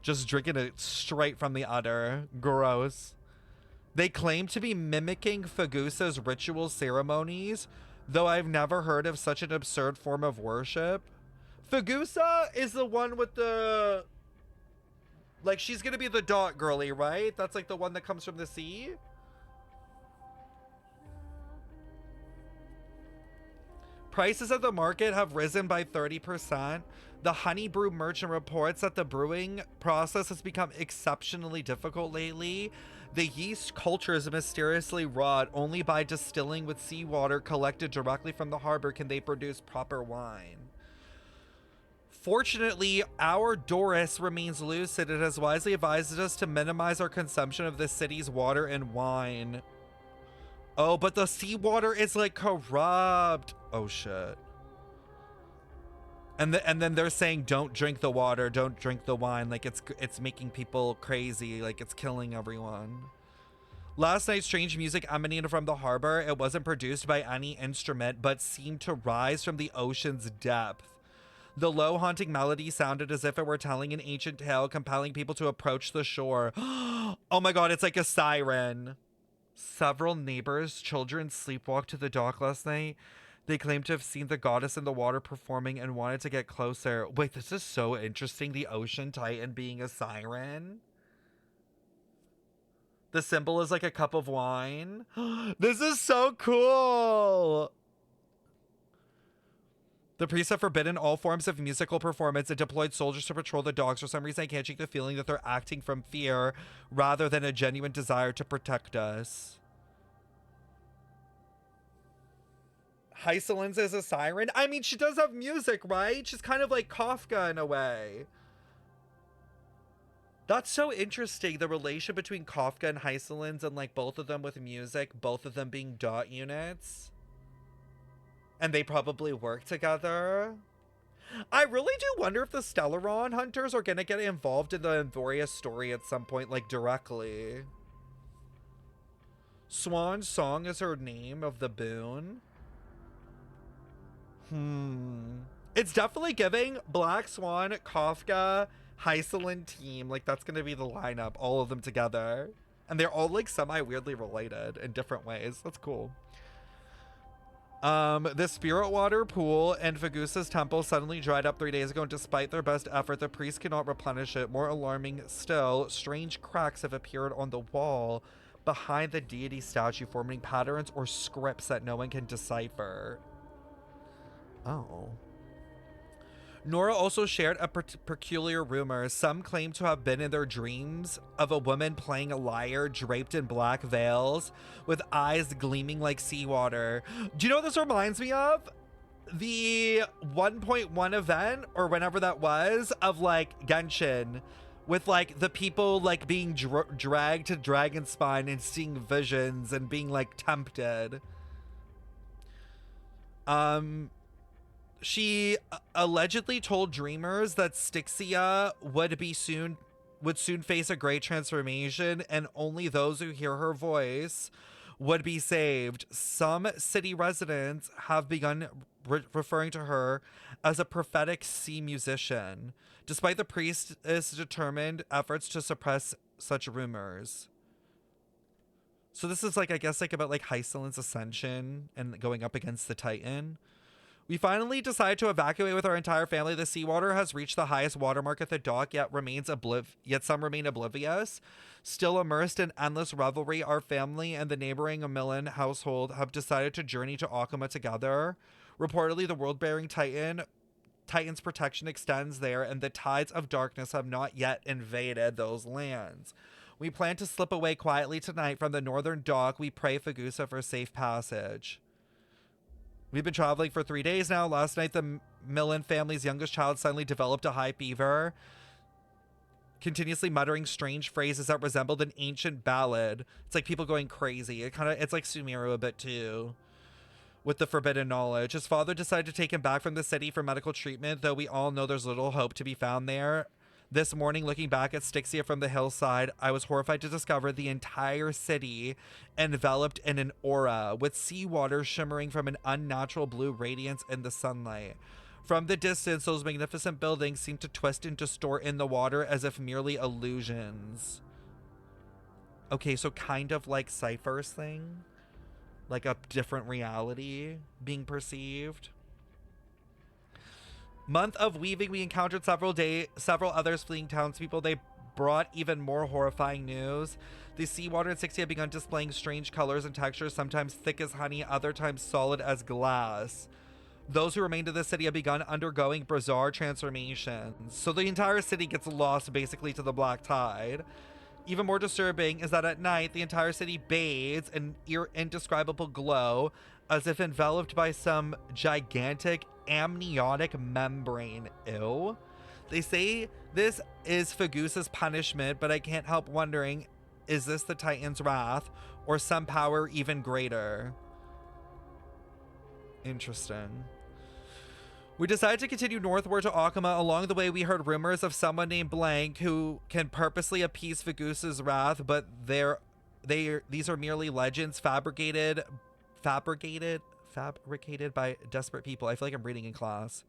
A: Just drinking it straight from the udder. Gross. They claim to be mimicking Fagusa's ritual ceremonies, though I've never heard of such an absurd form of worship. Fagusa is the one with the... Like, she's gonna be the dot girly, right? That's like the one that comes from the sea? Prices at the market have risen by 30%. The honey brew merchant reports that the brewing process has become exceptionally difficult lately. The yeast culture is mysteriously rot. Only by distilling with seawater collected directly from the harbor can they produce proper wine. Fortunately, our Doris remains lucid and has wisely advised us to minimize our consumption of the city's water and wine. Oh, but the seawater is like corrupt. Oh shit. And then they're saying don't drink the water, don't drink the wine, like it's making people crazy, like it's killing everyone. Last night, strange music emanated from the harbor. It wasn't produced by any instrument, but seemed to rise from the ocean's depth. The low, haunting melody sounded as if it were telling an ancient tale, compelling people to approach the shore. Oh my God, it's like a siren. Several neighbors' children sleepwalked to the dock last night. They claimed to have seen the goddess in the water performing and wanted to get closer. Wait, this is so interesting. The ocean titan being a siren. The symbol is like a cup of wine. This is so cool. The priests have forbidden all forms of musical performance and deployed soldiers to patrol the docks. For some reason, I can't shake the feeling that they're acting from fear rather than a genuine desire to protect us. Hysolins is a siren. I mean, she does have music, right? She's kind of like Kafka in a way. That's so interesting, the relation between Kafka and Hysolins, and like both of them with music, both of them being dot units. And they probably work together. I really do wonder if the Stellaron hunters are gonna get involved in the Anvoria story at some point, like directly. Swan Song is her name of the boon. It's definitely giving Black Swan, Kafka, Hysolin team. Like, that's gonna be the lineup, all of them together. And they're all like semi-weirdly related in different ways. That's cool. The spirit water pool in Fagusa's temple suddenly dried up 3 days ago, and despite their best effort, the priests cannot replenish it. More alarming still, strange cracks have appeared on the wall behind the deity statue, forming patterns or scripts that no one can decipher. Oh. Nora also shared a peculiar rumor. Some claim to have been in their dreams of a woman playing a lyre draped in black veils with eyes gleaming like seawater. Do you know what this reminds me of? The 1.1 event, or whenever that was, of like Genshin, with like the people like being dragged to Dragonspine and seeing visions and being like tempted. She allegedly told dreamers that Styxia would soon face a great transformation, and only those who hear her voice would be saved. Some city residents have begun referring to her as a prophetic sea musician, despite the priestess' determined efforts to suppress such rumors. So this is like, I guess, like about like Hycelin's ascension and going up against the Titan. We finally decide to evacuate with our entire family. The seawater has reached the highest watermark at the dock, yet some remain oblivious. Still immersed in endless revelry, our family and the neighboring Millen household have decided to journey to Akuma together. Reportedly, the world-bearing Titan's protection extends there, and the tides of darkness have not yet invaded those lands. We plan to slip away quietly tonight from the northern dock. We pray Fagusa for safe passage. We've been traveling for 3 days now. Last night, the Millen family's youngest child suddenly developed a high fever, continuously muttering strange phrases that resembled an ancient ballad. It's like people going crazy. It's like Sumeru a bit too, with the forbidden knowledge. His father decided to take him back from the city for medical treatment, though we all know there's little hope to be found there. This morning, looking back at Styxia from the hillside, I was horrified to discover the entire city enveloped in an aura, with seawater shimmering from an unnatural blue radiance in the sunlight. From the distance, those magnificent buildings seemed to twist and distort in the water as if merely illusions. Okay, so kind of like Cipher's thing? Like a different reality being perceived? Month of weaving, we encountered several others fleeing townspeople. They brought even more horrifying news. The seawater in Styxia had begun displaying strange colors and textures, sometimes thick as honey, other times solid as glass. Those who remained in the city have begun undergoing bizarre transformations. So the entire city gets lost basically to the black tide. Even more disturbing is that at night, the entire city bathes in indescribable glow, as if enveloped by some gigantic amniotic membrane. Ew. They say this is Fagusa's punishment, but I can't help wondering, is this the Titan's wrath or some power even greater? Interesting. We decided to continue northward to Akuma. Along the way, we heard rumors of someone named Blank who can purposely appease Fagusa's wrath, but these are merely legends fabricated by desperate people. I feel like I'm reading in class.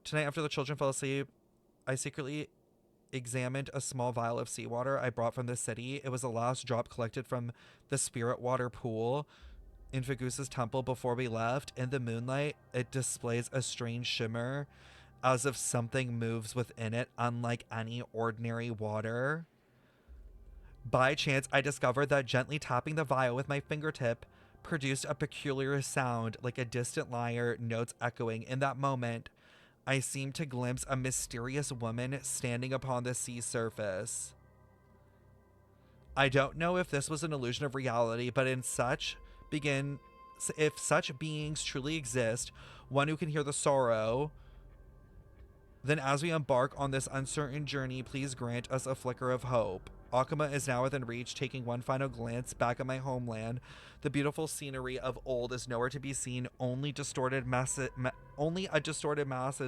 A: Tonight, after the children fell asleep, I secretly examined a small vial of seawater I brought from the city. It was the last drop collected from the spirit water pool in Fagusa's temple before we left. In the moonlight, it displays a strange shimmer, as if something moves within it, unlike any ordinary water. By chance, I discovered that gently tapping the vial with my fingertip produced a peculiar sound, like a distant lyre, notes echoing. In that moment, I seemed to glimpse a mysterious woman standing upon the sea surface. I don't know if this was an illusion of reality, but if such beings truly exist, one who can hear the sorrow, then as we embark on this uncertain journey, please grant us a flicker of hope. Akuma is now within reach. Taking one final glance back at my homeland, the beautiful scenery of old is nowhere to be seen, only distorted masses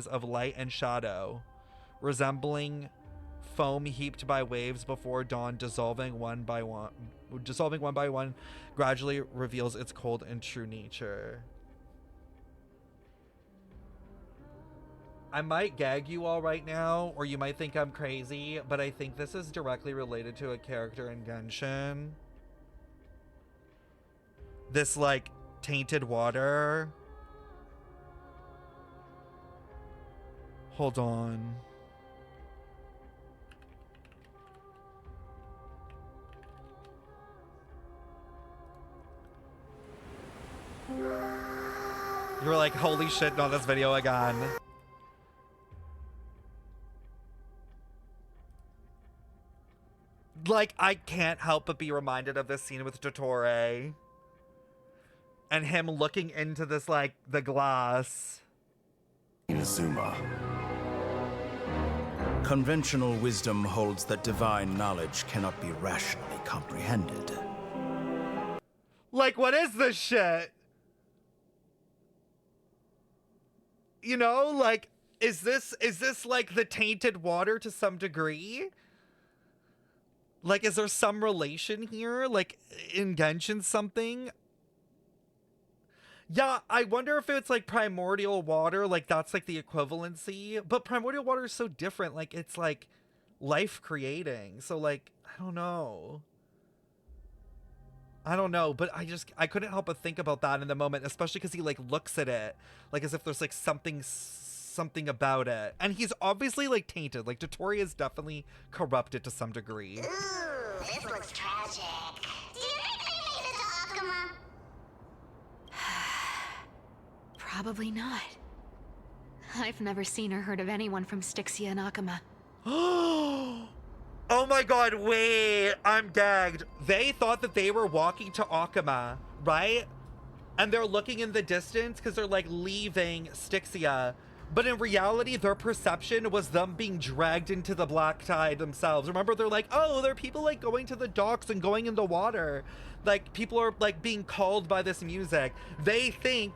A: of light and shadow, resembling foam heaped by waves before dawn, dissolving one by one, gradually reveals its cold and true nature. I might gag you all right now, or you might think I'm crazy, but I think this is directly related to a character in Genshin. This, like, tainted water. Hold on. You're like, holy shit, not this video again. Like, I can't help but be reminded of this scene with Dottore. And him looking into this, like, the glass.
O: Inazuma. Conventional wisdom holds that divine knowledge cannot be rationally comprehended.
A: Like, what is this shit? You know, like, is this like the tainted water to some degree? Like, is there some relation here? Like, in Genshin something? Yeah, I wonder if it's like primordial water, like that's like the equivalency. But primordial water is so different. Like, it's like life creating. So like, I don't know. But I couldn't help but think about that in the moment, especially because he like looks at it like as if there's like something about it. And he's obviously like tainted. Like, Dottore is definitely corrupted to some degree.
M: Ooh, this looks tragic. Do you think they made it to Akuma?
F: Probably not. I've never seen or heard of anyone from Styxia and Akuma.
A: Oh my god, wait, I'm gagged. They thought that they were walking to Akuma, right? And they're looking in the distance because they're like leaving Styxia. But in reality, their perception was them being dragged into the black tide themselves. Remember, they're like, oh, there are people like going to the docks and going in the water. Like, people are like being called by this music. They think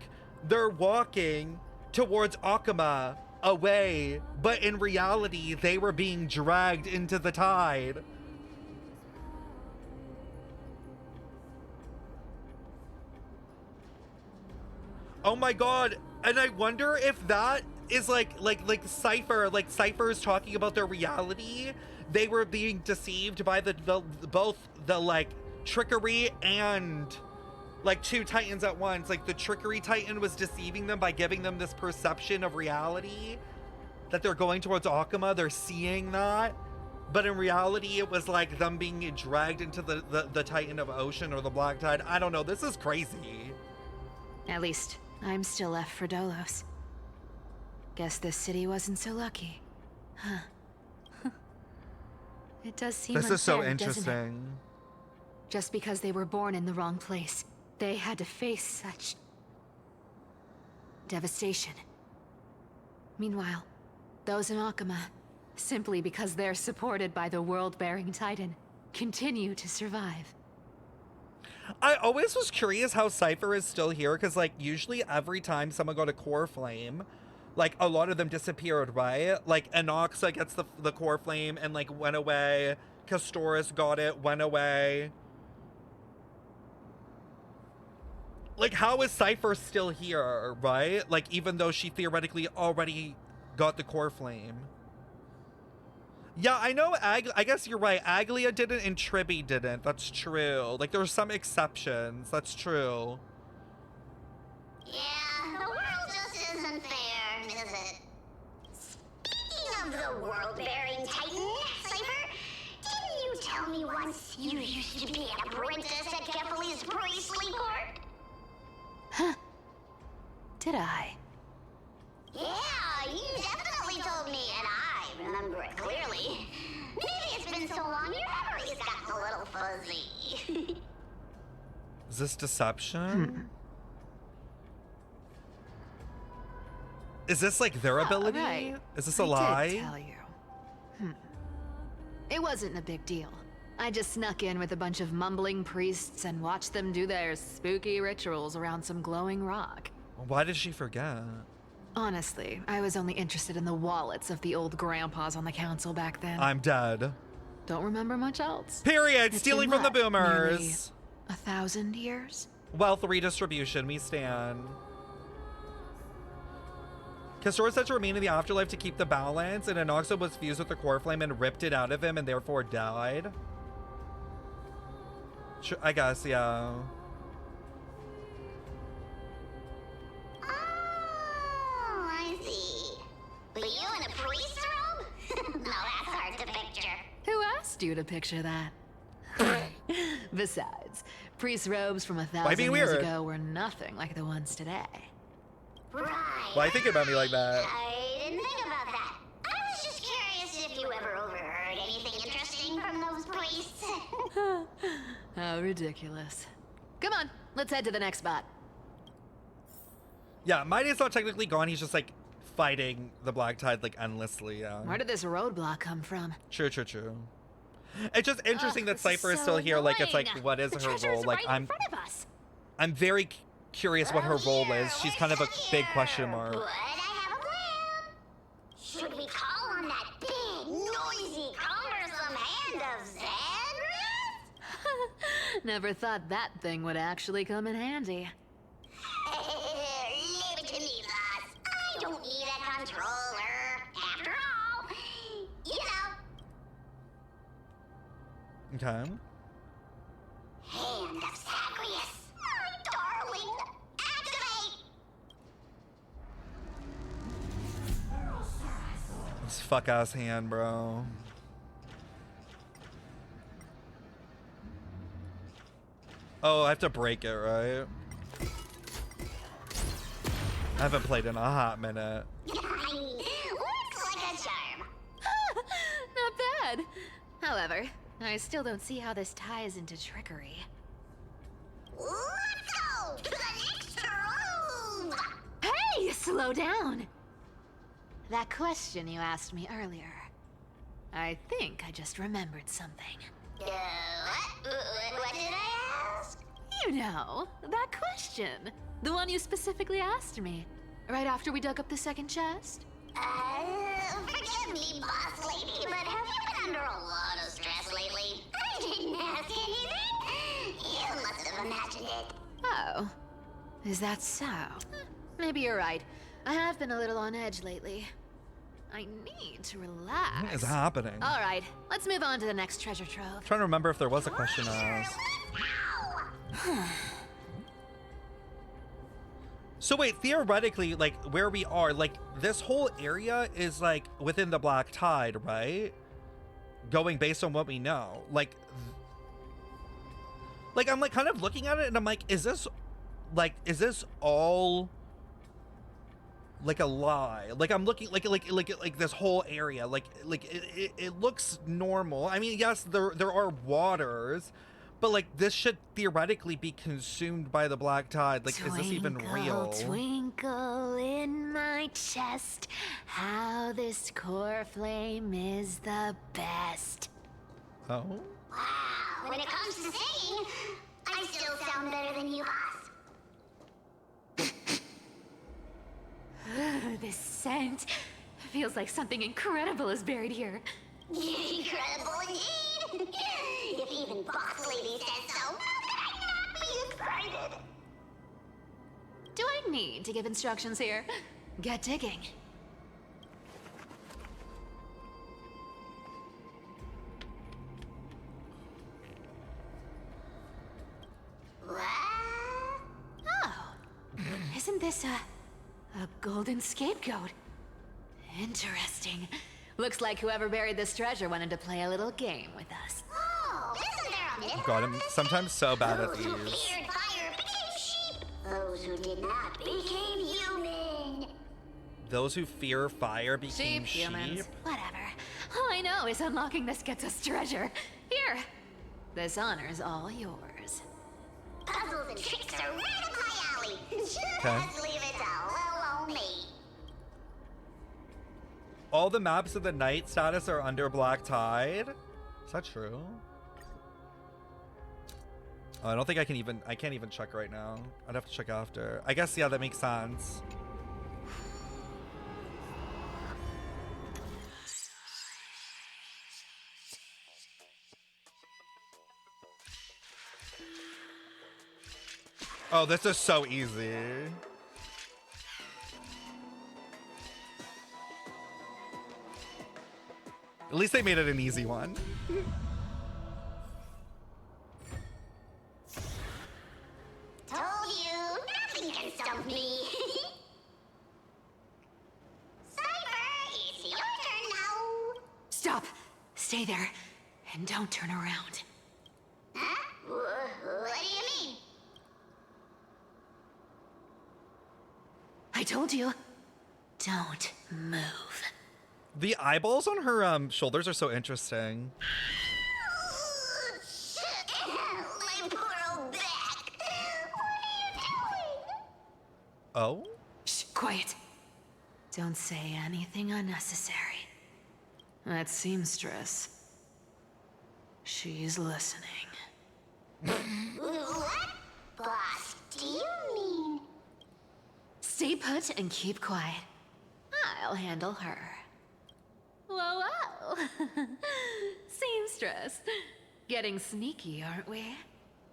A: they're walking towards Akuma away, but in reality, they were being dragged into the tide. Oh my god, and I wonder if that is like Cipher, like Cipher's talking about their reality. They were being deceived by both the like trickery and like two titans at once. Like, the trickery titan was deceiving them by giving them this perception of reality that they're going towards Akuma. They're seeing that, but in reality it was like them being dragged into the titan of ocean or the black tide. I don't know, this is crazy.
F: At least I'm still left for Dolos. Guess this city wasn't so lucky. Huh. It does seem
A: this
F: unfair,
A: is so
F: doesn't it?
A: interesting.
F: Just because they were born in the wrong place, they had to face such devastation. Meanwhile, those in Akuma, simply because they're supported by the world-bearing Titan, continue to survive.
A: I always was curious how Cipher is still here, because like usually every time someone got a core flame, like a lot of them disappeared, right? Like Enoxa gets the core flame and like went away. Castoris got it, went away. Like, how is Cipher still here, right? Like, even though she theoretically already got the core flame. Yeah, I know, I guess you're right. Aglaea didn't and Tribby didn't. That's true. Like, there were some exceptions. That's true.
M: Yeah, the world just isn't fair, is it? Speaking of the world-bearing Titan, Cipher, didn't you tell me once you used to be an apprentice at Kefali's priestly court?
F: Huh. Did I?
M: Yeah, you definitely told me, and I remember it clearly. Maybe it's been so long your memory's gotten a little fuzzy.
A: Is this deception? Is this like their ability?
F: Right.
A: Is this a lie?
F: I did tell you. It wasn't a big deal. I just snuck in with a bunch of mumbling priests and watched them do their spooky rituals around some glowing rock.
A: Why did she forget?
F: Honestly, I was only interested in the wallets of the old grandpas on the council back then.
A: I'm dead.
F: Don't remember much else.
A: Period.
F: It's
A: Stealing
F: been
A: from the
F: what, nearly
A: boomers.
F: 1,000 years?
A: Wealth redistribution. We stand. Castor said to remain in the afterlife to keep the balance, and Enoxa was fused with the core flame and ripped it out of him and therefore died. Sure, I guess, yeah.
M: Oh, I see. But you in a priest robe? No, that's hard to picture.
F: Who asked you to picture that? Besides, priest robes from 1,000 years ago were nothing like the ones today.
M: Right.
A: Why think about me like that?
M: I didn't think about that. I was just curious if you ever overheard anything interesting from those priests.
N: How ridiculous. Come on, let's head to the next spot.
A: Yeah, Mighty's not technically gone. He's just like fighting the Black Tide like endlessly. Yeah.
N: Where did this roadblock come from?
A: True. It's just interesting that Cipher is still here. Like, it's like, what is her role? Like, I'm very curious what her role is. She's kind of a big question mark.
M: But I have a plan. Should we call on that big, noisy, cumbersome hand of Xandris?
N: Never thought that thing would actually come in handy.
M: Leave it to me, boss. I don't need a controller. After all, you know.
A: Okay.
M: Hand of Zagreus, my darling. Activate!
A: This fuck ass hand, bro. Oh, I have to break it, right? I haven't played in a hot minute.
M: Looks like a charm.
F: Not bad. However, I still don't see how this ties into trickery.
M: Let's go to the next room!
F: Hey, slow down! That question you asked me earlier. I think I just remembered something.
M: What? What did I ask?
F: You know, that question. The one you specifically asked me. Right after we dug up the second chest.
M: Forgive me, boss lady, but have you been under a lot of stress lately? I didn't ask anything. You must have imagined it.
F: Oh. Is that so? Maybe you're right. I have been a little on edge lately. I need to relax.
A: What is happening?
F: All right, let's move on to the next treasure trove.
A: I'm trying to remember if there was a question asked. So wait, theoretically, like, where we are, like, this whole area is, like, within the Black Tide, right? Going based on what we know. Like, I'm, like, kind of looking at it, and I'm like, is this all, like, a lie? Like, I'm looking, like this whole area, like, it looks normal. I mean, yes, there are waters, but, like, this should theoretically be consumed by the Black Tide. Like, is this even real?
F: Twinkle in my chest, how this core flame is the best.
A: Oh?
M: Wow, when it comes to singing, I still sound better than you, boss.
F: This scent feels like something incredible is buried here.
M: Incredible indeed. If even boss lady says so, how could I not be excited?
F: Do I need to give instructions here? Get digging.
M: What?
F: Oh, isn't this a golden scapegoat? Interesting. Looks like whoever buried this treasure wanted to play a little game with us.
M: Oh, isn't there a myth?
A: God, I'm sometimes so bad at
M: Those who
A: these.
M: feared fire became sheep. Those who did not became human.
A: Those who fear fire became sheep.
F: Humans. Whatever. All I know is unlocking this gets us treasure. Here. This honor's all yours.
M: Puzzles and tricks are right up my alley. Just
A: Okay.
M: leave it to little old me.
A: All the maps of the night status are under Black Tide. Is that true? Oh, I don't think I can't even check right now. I'd have to check after. I guess, yeah, that makes sense. Oh, this is so easy. At least they made it an easy one.
M: Told you, nothing can stump me. Cipher, it's your turn now.
F: Stop. Stay there. And don't turn around.
M: Huh? What do you mean?
F: I told you. Don't move.
A: The eyeballs on her shoulders are so interesting.
M: My poor old back. What are you doing?
A: Oh?
F: Shh, quiet. Don't say anything unnecessary. That seamstress. She's listening.
M: What? Boss, do you mean?
F: Stay put and keep quiet. I'll handle her. Whoa, whoa. Seamstress. Getting sneaky, aren't we?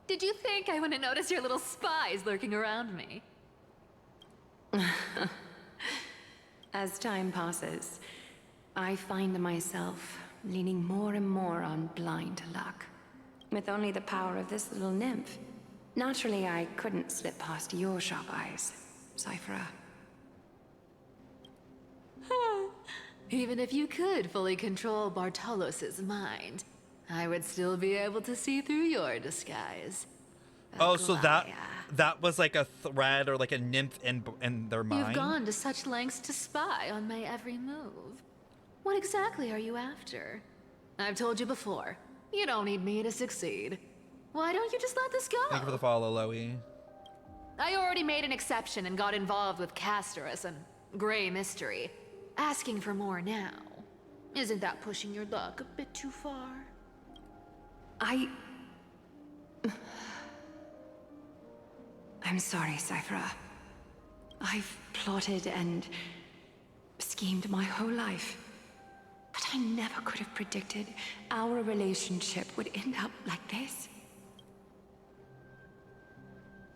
F: Did you think I wouldn't notice your little spies lurking around me?
K: As time passes, I find myself leaning more and more on blind luck. With only the power of this little nymph. Naturally, I couldn't slip past your sharp eyes, Cipher.
F: Even if you could fully control Bartolos's mind, I would still be able to see through your disguise.
A: Oh, so that was like a thread or like a nymph in their mind?
F: You've gone to such lengths to spy on my every move. What exactly are you after? I've told you before, you don't need me to succeed. Why don't you just let this go?
A: Thank you for the follow, Loey.
F: I already made an exception and got involved with Castorus and Grey Mystery. Asking for more now. Isn't that pushing your luck a bit too far?
K: I'm sorry, Cipher. I've plotted and schemed my whole life. But I never could have predicted our relationship would end up like this.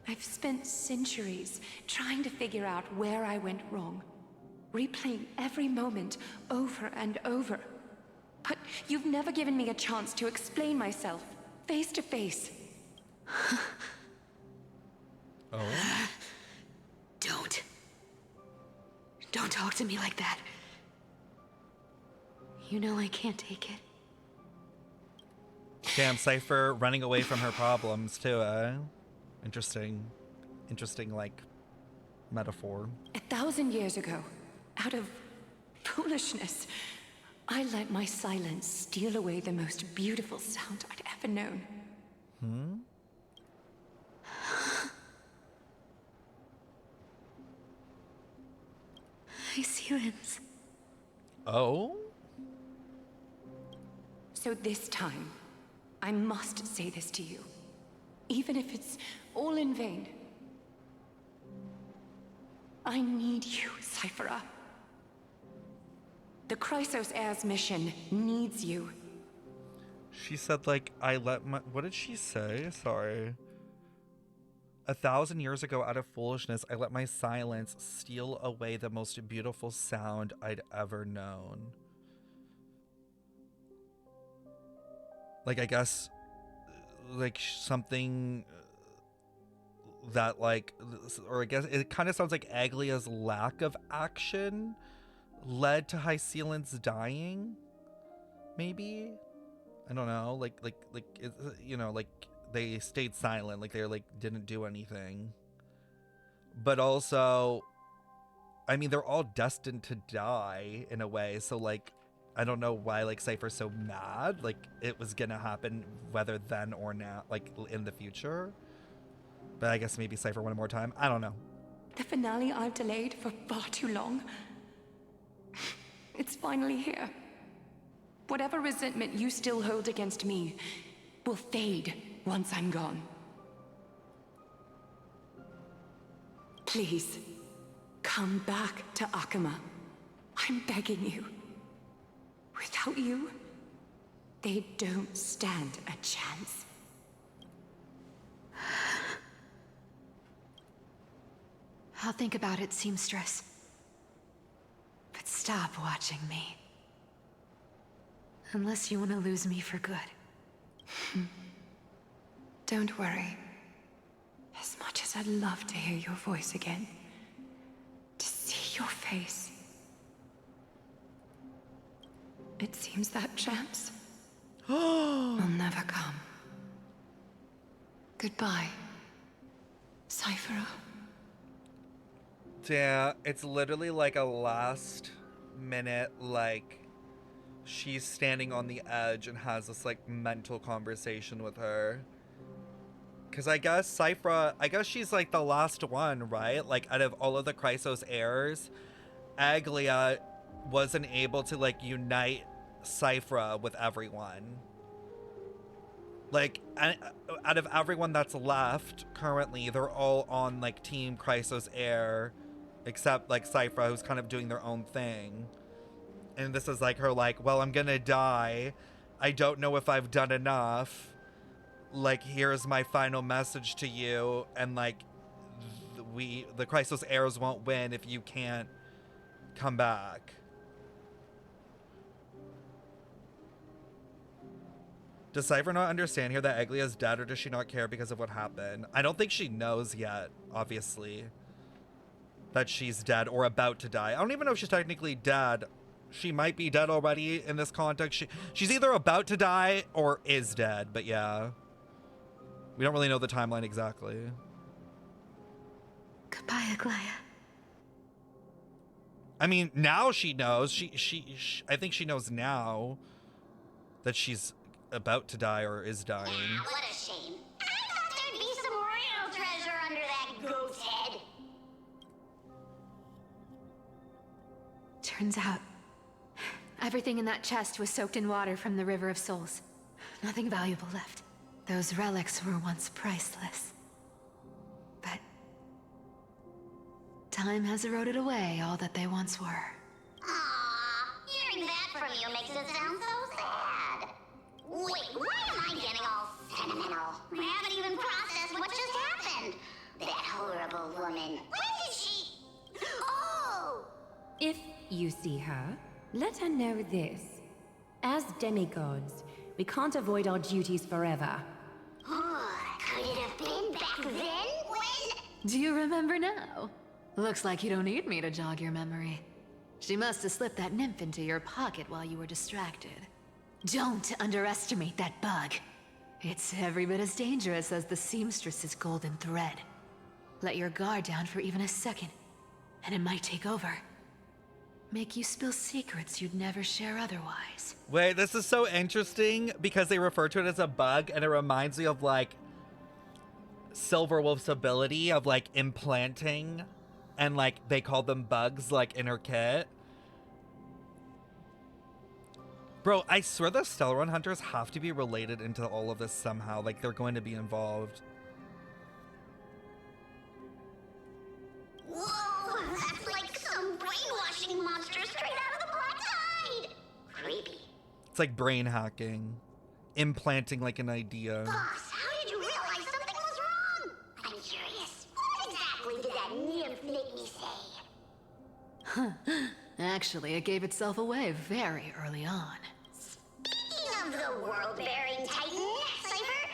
K: I've spent centuries trying to figure out where I went wrong, replaying every moment over and over. But you've never given me a chance to explain myself, face to face.
A: Oh?
F: Don't talk to me like that. You know I can't take it.
A: Damn, Cipher running away from her problems too, Interesting, like, metaphor.
K: 1,000 years ago, out of foolishness, I let my silence steal away the most beautiful sound I'd ever known.
F: My silence.
A: Oh?
K: So this time, I must say this to you, even if it's all in vain. I need you, Cipher. The Chrysos Heir's mission needs you.
A: She said, like, what did she say? Sorry. 1,000 years ago, out of foolishness, I let my silence steal away the most beautiful sound I'd ever known. Like, I guess, like, something that, like, or I guess it kind of sounds like Aglaea's lack of action led to High Sealant's dying, maybe? I don't know, like, you know, like, they stayed silent, like, they, like, didn't do anything. But also, I mean, they're all destined to die, in a way, so, like, I don't know why, like, Cipher's so mad, like, it was gonna happen whether then or now, like, in the future. But I guess maybe Cipher one more time, I don't know.
K: The finale I've delayed for far too long. It's finally here. Whatever resentment you still hold against me will fade once I'm gone. Please, come back to Akama. I'm begging you. Without you, they don't stand a chance.
F: I'll think about it, seamstress. But stop watching me. Unless you want to lose me for good.
K: Don't worry. As much as I'd love to hear your voice again, to see your face, it seems that chance will never come. Goodbye, Cipher.
A: Yeah, it's literally like a last minute, like, she's standing on the edge and has this, like, mental conversation with her. Because I guess Cipher, I guess she's, like, the last one, right? Like, out of all of the Chrysos heirs, Aglaea wasn't able to, like, unite Cipher with everyone. Like, out of everyone that's left currently, they're all on, like, Team Chrysos heir, except, like, Cipher, who's kind of doing their own thing. And this is, like, her, like, well, I'm gonna die. I don't know if I've done enough. Like, here's my final message to you. And, like, the Chrysos heirs won't win if you can't come back. Does Cipher not understand here that Aglaea's dead, or does she not care because of what happened? I don't think she knows yet, obviously, that she's dead or about to die. I don't even know if she's technically dead. She might be dead already in this context. She's either about to die or is dead, but yeah. We don't really know the timeline exactly.
K: Goodbye, Aglaea.
A: I mean, now she knows. I think she knows now that she's about to die or is dying.
M: Yeah, what a shame. I thought there'd be some real treasure under that goat's head.
F: Turns out, everything in that chest was soaked in water from the River of Souls. Nothing valuable left. Those relics were once priceless. But time has eroded away all that they once were.
M: Aww, hearing that from you makes it sound so sad. Wait, why am I getting all sentimental? I haven't even processed what just happened. That horrible woman. When did she... Oh!
P: If you see her, let her know this. As demigods, we can't avoid our duties forever.
M: Could it have been back then when...
F: Do you remember now? Looks like you don't need me to jog your memory. She must have slipped that nymph into your pocket while you were distracted. Don't underestimate that bug. It's every bit as dangerous as the seamstress's golden thread. Let your guard down for even a second, and it might take over. Make you spill secrets you'd never share otherwise.
A: Wait, this is so interesting because they refer to it as a bug, and it reminds me of, like, Silverwolf's ability of, like, implanting, and, like, they call them bugs, like, in her kit. Bro, I swear the Stellaron Hunters have to be related into all of this somehow. Like, they're going to be involved.
M: Whoa, that's like some brainwashing monster straight out of the Black Tide. Creepy.
A: It's like brain hacking. Implanting, like, an idea.
M: Boss, how did you realize something was wrong? I'm curious. What exactly did that nymph make me say?
F: Huh. Actually, it gave itself away very early on.
M: Speaking of the world-bearing titan, Cipher,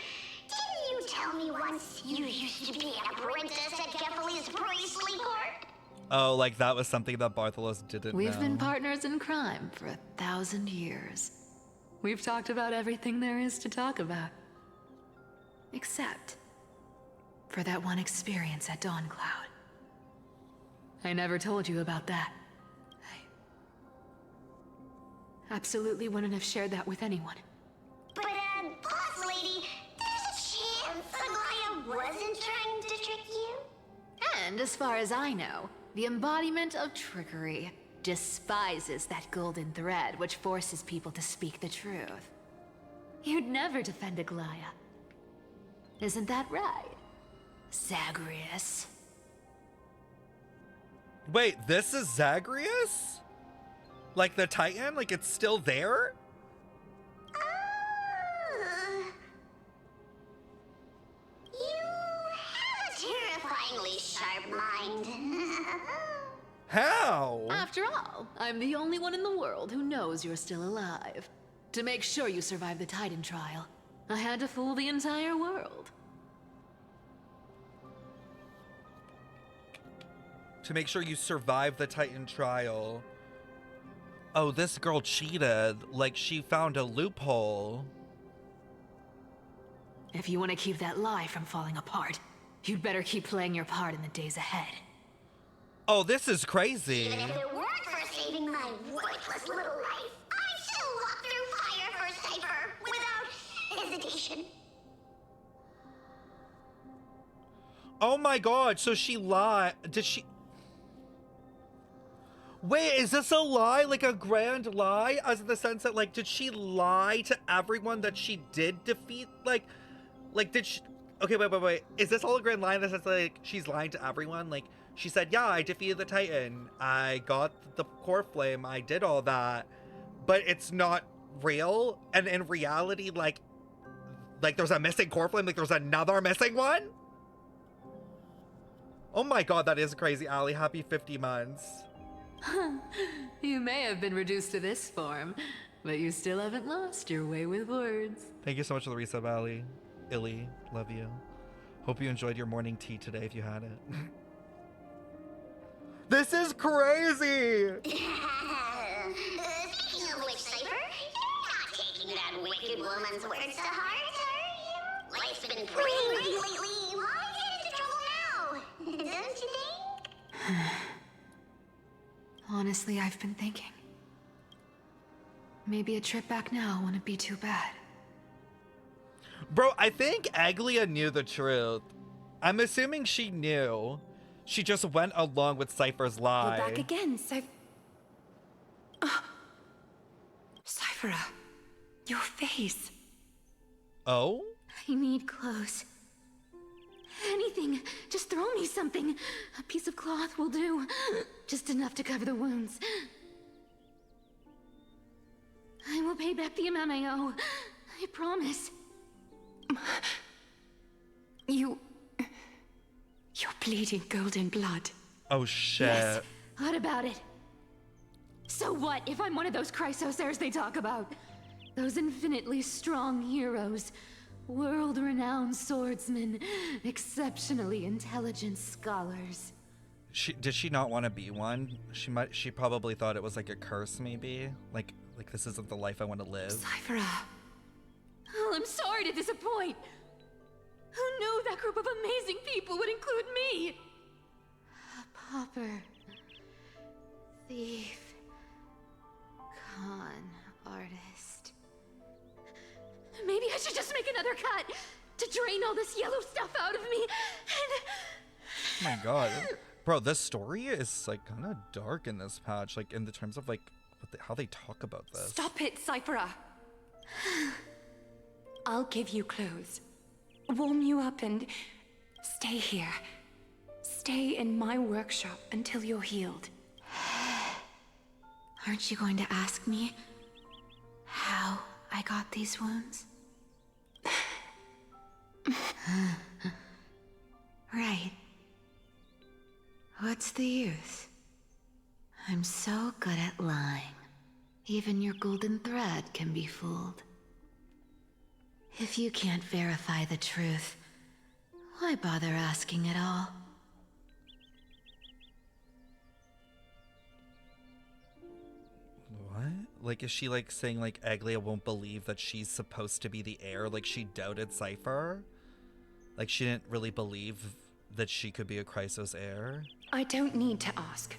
M: didn't you tell me once you used to be an apprentice at Kefali's priestly court?
A: Oh, like that was something that Bartholos didn't know.
F: We've been partners in crime for 1,000 years. We've talked about everything there is to talk about. Except for that one experience at Dawncloud. I never told you about that. I absolutely wouldn't have shared that with anyone.
M: But, boss lady, there's a chance Aglaea wasn't trying to trick you?
F: And as far as I know, the embodiment of trickery despises that golden thread which forces people to speak the truth. You'd never defend Aglaea. Isn't that right, Zagreus?
A: Wait, this is Zagreus? Like the Titan? Like it's still there?
M: You have a terrifyingly sharp mind.
A: How?
F: After all, I'm the only one in the world who knows you're still alive. To make sure you survive the Titan trial, I had to fool the entire world.
A: To make sure you survive the Titan trial. Oh, this girl cheated. Like, she found a loophole.
F: If you want to keep that lie from falling apart, you'd better keep playing your part in the days ahead.
A: Oh, this is crazy.
M: Even if it weren't for saving my worthless little life, I'd still walk through fire for Cipher without hesitation.
A: Oh my god, so she lied. Did she... Wait, is this a lie? Like a grand lie? As in the sense that, like, did she lie to everyone that she did defeat? Like, did she... Okay, wait. Is this all a grand lie in the sense that, like, she's lying to everyone? Like, she said, yeah, I defeated the Titan. I got the core flame. I did all that. But it's not real? And in reality, like there's a missing core flame? Like, there's another missing one? Oh my god, that is crazy, Allie. Happy 50 months.
F: You may have been reduced to this form, but you still haven't lost your way with words.
A: Thank you so much for the resub, Allie. Illy, love you. Hope you enjoyed your morning tea today if you had it. This is crazy!
M: Speaking of which, Cipher, you're not taking that wicked woman's words to heart, are you? Life's been pretty great lately. Why get into trouble now? Don't you think?
F: Honestly, I've been thinking. Maybe a trip back now wouldn't be too bad.
A: Bro, I think Aglaea knew the truth. I'm assuming she knew. She just went along with Cipher's lie.
K: You're back again, Cyphera, your face.
A: Oh?
F: I need clothes. Anything. Just throw me something. A piece of cloth will do. Just enough to cover the wounds. I will pay back the amount I owe. I promise.
K: You're bleeding golden blood.
A: Oh shit.
F: Yes. What about it? So what if I'm one of those chrysosairs they talk about? Those infinitely strong heroes. World-renowned swordsmen. Exceptionally intelligent scholars.
A: Did she not want to be one? She probably thought it was like a curse, maybe? Like this isn't the life I want to live.
F: Cyphera. Oh, I'm sorry to disappoint. Who knew that group of amazing people would include me? A pauper. Thief. Con artist. Maybe I should just make another cut to drain all this yellow stuff out of me and...
A: Oh my god. Bro, this story is like kind of dark in this patch, like in the terms of like how they talk about this.
K: Stop it, Cyphera. I'll give you clothes, warm you up, and stay here. Stay in my workshop until you're healed.
F: Aren't you going to ask me how I got these wounds? Right. What's the use? I'm so good at lying. Even your golden thread can be fooled. If you can't verify the truth, why bother asking at all?
A: What? Like, is she like saying like Aglaea won't believe that she's supposed to be the heir? Like she doubted Cipher? Like she didn't really believe that she could be a Chrysos heir?
K: I don't need to ask.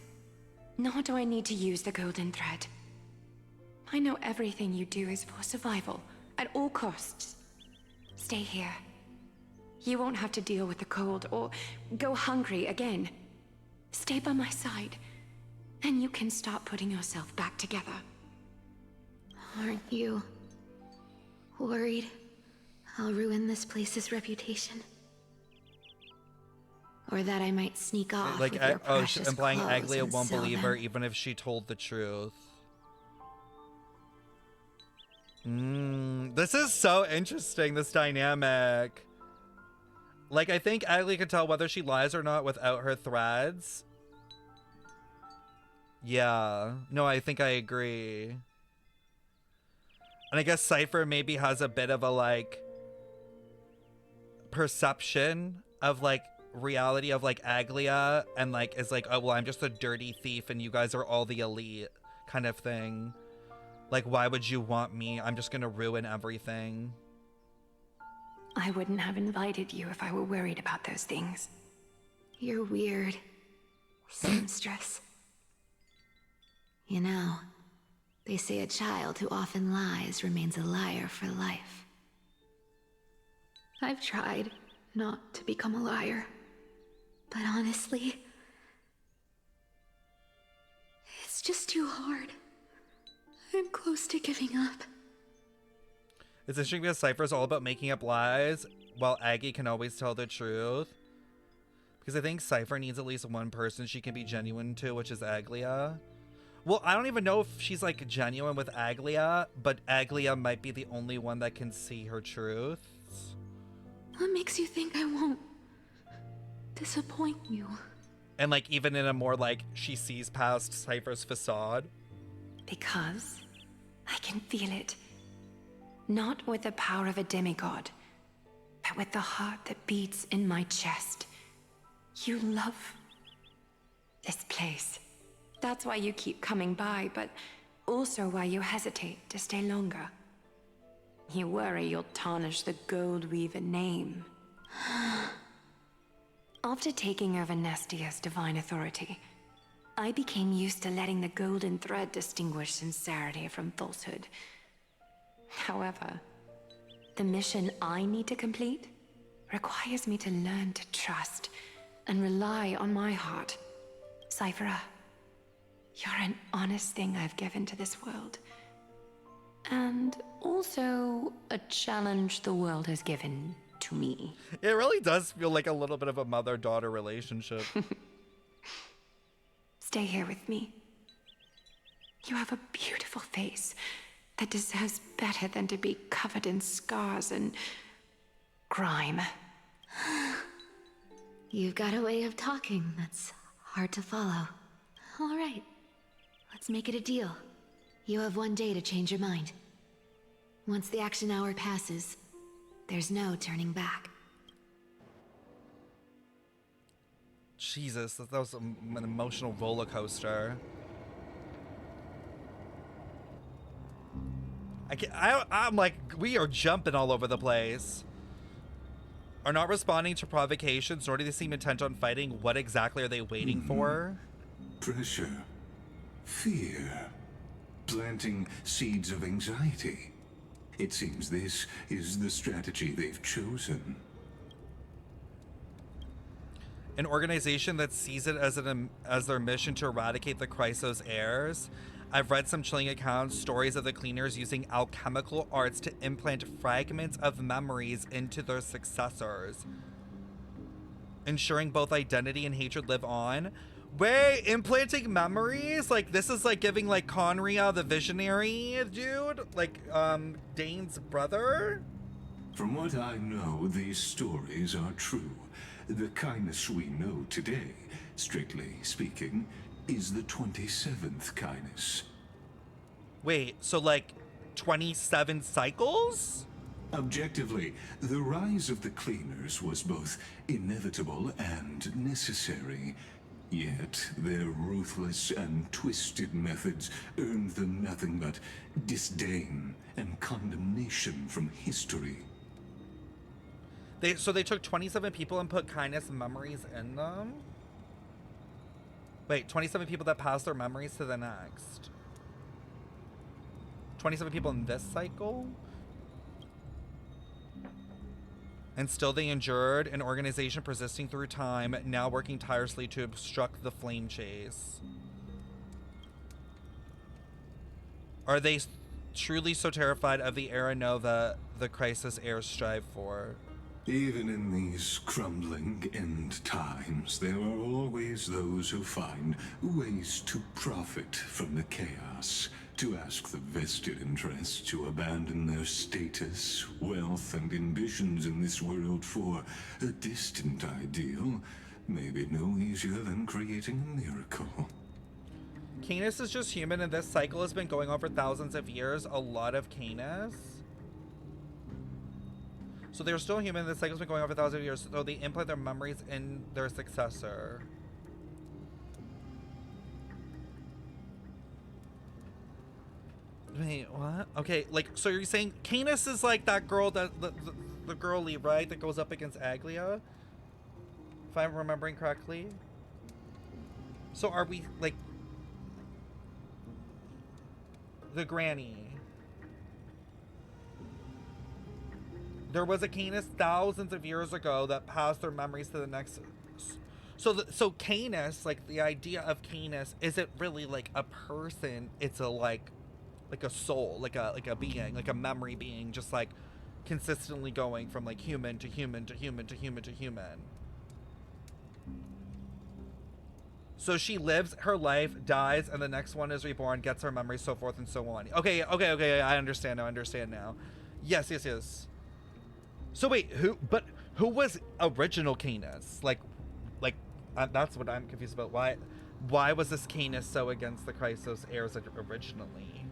K: Nor do I need to use the golden thread. I know everything you do is for survival, at all costs. Stay here. You won't have to deal with the cold or go hungry again. Stay by my side, and you can start putting yourself back together.
F: Aren't you worried I'll ruin this place's reputation? Or that I might sneak off
A: Like,
F: with your precious
A: she's implying
F: clothes
A: Aglaea
F: and
A: won't
F: sell
A: believe
F: them.
A: her even if she told the truth. This is so interesting, this dynamic. Like, I think Aglaea can tell whether she lies or not without her threads. Yeah. No, I think I agree. And I guess Cipher maybe has a bit of a, like, perception of, like, reality of, like, Aglaea, and, like, is like, oh, well, I'm just a dirty thief and you guys are all the elite kind of thing. Like, why would you want me? I'm just gonna ruin everything.
K: I wouldn't have invited you if I were worried about those things.
F: You're weird. Seamstress. You know, they say a child who often lies remains a liar for life. I've tried not to become a liar, but honestly, it's just too hard. I'm close to giving up.
A: It's interesting because Cipher's all about making up lies, while Aggie can always tell the truth. Because I think Cipher needs at least one person she can be genuine to, which is Aglaea. Well, I don't even know if she's like genuine with Aglaea, but Aglaea might be the only one that can see her truth.
F: What makes you think I won't disappoint you?
A: And like even in a more like she sees past Cipher's facade.
K: Because I can feel it. Not with the power of a demigod, but with the heart that beats in my chest. You love this place. That's why you keep coming by, but also why you hesitate to stay longer. You worry you'll tarnish the Gold Weaver name. After taking over Nestia's divine authority, I became used to letting the golden thread distinguish sincerity from falsehood. However, the mission I need to complete requires me to learn to trust and rely on my heart. Cipher, you're an honest thing I've given to this world. And also a challenge the world has given to me.
A: It really does feel like a little bit of a mother-daughter relationship.
K: Stay here with me. You have a beautiful face that deserves better than to be covered in scars and grime.
F: You've got a way of talking that's hard to follow. All right, let's make it a deal. You have 1 day to change your mind. Once the action hour passes, there's no turning back.
A: Jesus, that was an emotional roller coaster. I'm like, we are jumping all over the place. Are not responding to provocations, nor do they seem intent on fighting. What exactly are they waiting for?
E: Pressure. Fear. Planting seeds of anxiety. It seems this is the strategy they've chosen.
A: An organization that sees it as their mission to eradicate the Chrysos heirs. I've read some chilling accounts, stories of the cleaners using alchemical arts to implant fragments of memories into their successors, ensuring both identity and hatred live on. Wait, implanting memories? Like, this is like giving like Conria the Visionary dude? Like, Dane's brother?
E: From what I know, these stories are true. The kindness we know today, strictly speaking, is the 27th kindness.
A: Wait, so like 27 cycles?
E: Objectively, the rise of the cleaners was both inevitable and necessary. Yet, their ruthless and twisted methods earned them nothing but disdain and condemnation from history.
A: So they took 27 people and put kindness memories in them? Wait, 27 people that passed their memories to the next. 27 people in this cycle? And still they endured, an organization persisting through time, now working tirelessly to obstruct the flame chase. Are they truly so terrified of the era Nova the Chrysos heirs strive for?
E: Even in these crumbling end times, there are always those who find ways to profit from the chaos, to ask the vested interests to abandon their status, wealth, and ambitions in this world for a distant ideal may be no easier than creating a miracle.
A: Canis is just human, and this cycle has been going on for thousands of years. A lot of Canis. So they're still human. This cycle's been going on for thousands of years. So they implant their memories in their successor. Wait, what? Okay, like, so you're saying Canis is like that girl, that the girlie, right? That goes up against Aglaea? If I'm remembering correctly. So are we, like, the granny? There was a Canis thousands of years ago that passed their memories to the next. So Canis, like, the idea of Canis isn't really like a person. It's a like a soul, like a being, like a memory being, just like consistently going from like human to human to human to human to human. So she lives her life, dies, and the next one is reborn, gets her memories, so forth and so on. Okay, I understand now. Yes. So wait, who was original Canis? Like, that's what I'm confused about. Why was this Canis so against the Chrysos heirs originally?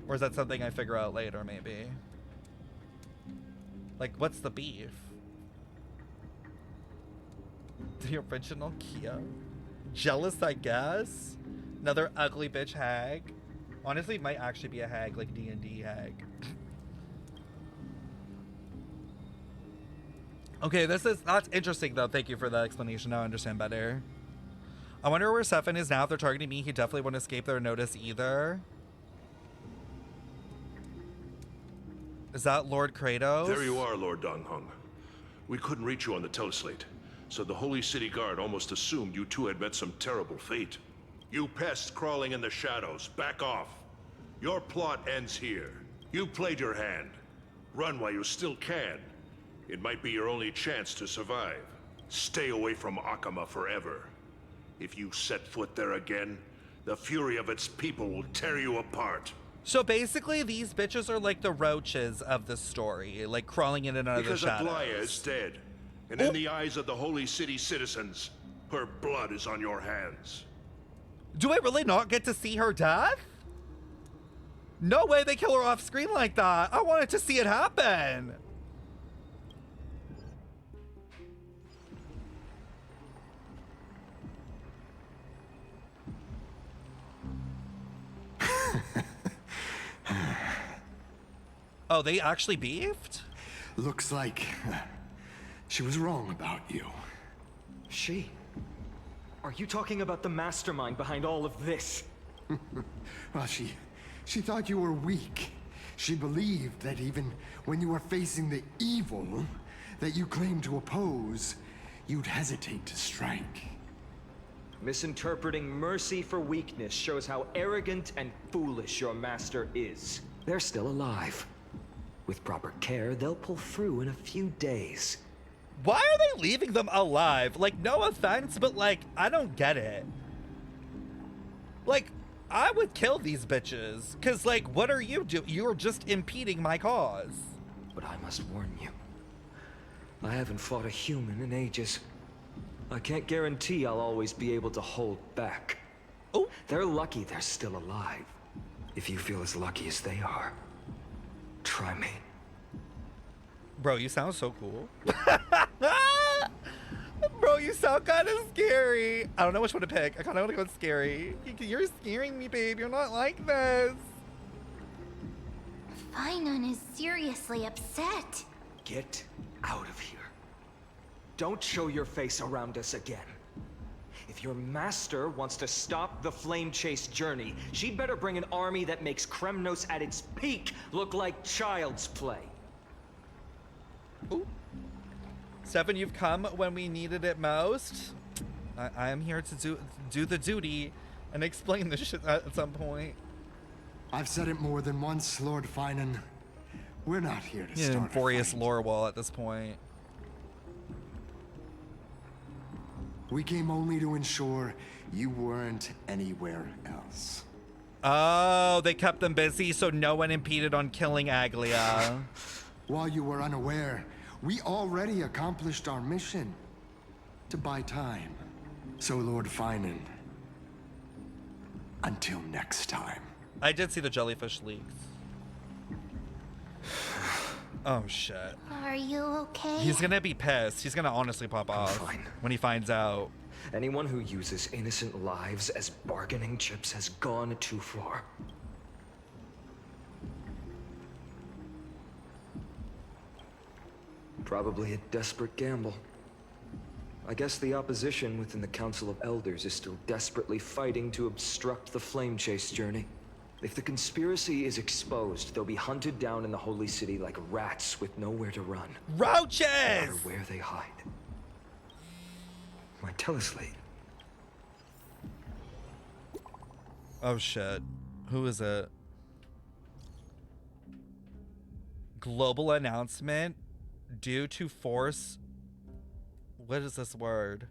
A: Or is that something I figure out later, maybe? Like, what's the beef? The original Kia? Jealous, I guess? Another ugly bitch hag? Honestly, it might actually be a hag, like D&D hag. Okay, that's interesting, though. Thank you for the explanation. Now I understand better. I wonder where Stefan is now. If they're targeting me, he definitely won't escape their notice either. Is that Lord Kratos?
J: There you are, Lord Donghung. We couldn't reach you on the teleslate, so the Holy City Guard almost assumed you two had met some terrible fate. You pests crawling in the shadows, back off. Your plot ends here. You played your hand. Run while you still can. It might be your only chance to survive. Stay away from Akama forever. If you set foot there again, the fury of its people will tear you apart.
A: So basically, these bitches are like the roaches of the story, like crawling in and out of the shadows.
J: Because Aglaea is dead, and in the eyes of the Holy City citizens, her blood is on your hands.
A: Do I really not get to see her death? No way they kill her off screen like that. I wanted to see it happen. Oh, they actually beefed?
H: Looks like she was wrong about you.
G: She? Are you talking about the mastermind behind all of this?
H: Well, she thought you were weak. She believed that even when you were facing the evil that you claimed to oppose, you'd hesitate to strike.
G: Misinterpreting mercy for weakness shows how arrogant and foolish your master is. They're still alive. With proper care, they'll pull through in a few days.
A: Why are they leaving them alive? Like, no offense, but like, I don't get it. Like, I would kill these bitches. Cause like, what are you doing? You're just impeding my cause.
G: But I must warn you. I haven't fought a human in ages. I can't guarantee I'll always be able to hold back.
A: Oh.
G: They're lucky they're still alive. If you feel as lucky as they are, try me.
A: Bro, you sound so cool. Bro, you sound kind of scary. I don't know which one to pick. I kind of want to go scary. You're scaring me, babe. You're not like this.
D: Finon is seriously upset.
G: Get out of here. Don't show your face around us again. If your master wants to stop the Flame Chase journey, she'd better bring an army that makes Kremnos at its peak look like child's play.
A: Ooh. Stefan, you've come when we needed it most. I am here to do the duty and explain this shit at some point.
H: I've said it more than once, Lord Finon. We're not here to start a
A: Boreas
H: fight.
A: lore wall at this point.
H: We came only to ensure you weren't anywhere else.
A: Oh, they kept them busy so no one impeded on killing Aglaea.
H: While you were unaware, we already accomplished our mission to buy time. So, Lord Finon, until next time.
A: I did see the jellyfish leaks. Oh, shit.
D: Are you okay?
A: He's gonna be pissed. He's gonna honestly pop off when he finds out.
G: Anyone who uses innocent lives as bargaining chips has gone too far. Probably a desperate gamble. I guess the opposition within the Council of Elders is still desperately fighting to obstruct the Flame Chase journey. If the conspiracy is exposed, they'll be hunted down in the Holy City like rats with nowhere to run.
A: Roaches!
G: No matter where they hide. My teleslate.
A: Oh shit. Who is it? Global announcement due to force. What is this word?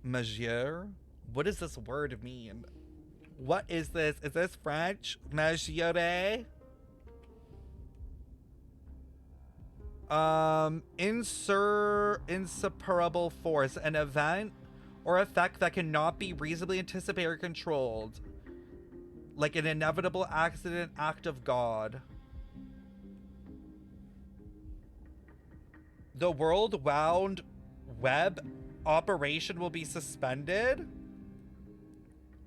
A: Majeure? What does this word mean? What is this? Is this French? Majeure? Insuperable force. An event or effect that cannot be reasonably anticipated or controlled. Like an inevitable accident act of God. The world wound web operation will be suspended?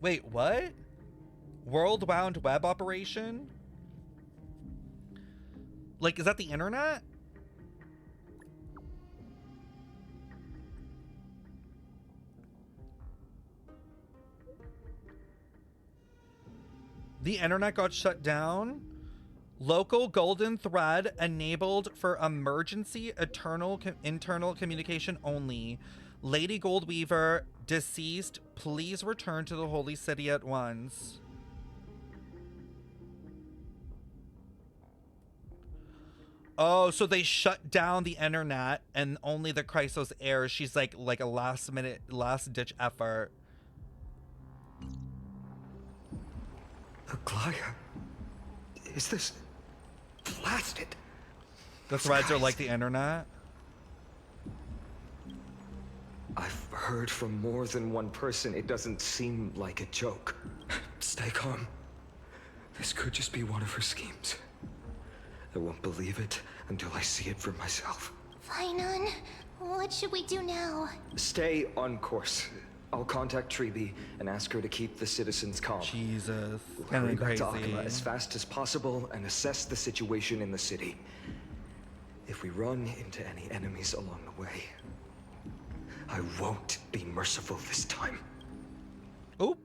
A: Wait, what? World wound web operation? Like, is that the internet? The internet got shut down? Local golden thread enabled for emergency internal communication only. Lady Goldweaver, deceased. Please return to the Holy City at once. Oh, so they shut down the internet and only the Chrysos airs. She's like a last ditch effort.
G: Aglaea, is this blasted?
A: The threads are like the internet.
G: I've heard from more than one person. It doesn't seem like a joke. Stay calm. This could just be one of her schemes. I won't believe it until I see it for myself.
D: Fainan, what should we do now?
G: Stay on course. I'll contact Treeby and ask her to keep the citizens calm.
A: Jesus.
G: We'll hurry back to Aglaea as fast as possible and assess the situation in the city. If we run into any enemies along the way, I won't be merciful this time.
A: Oh.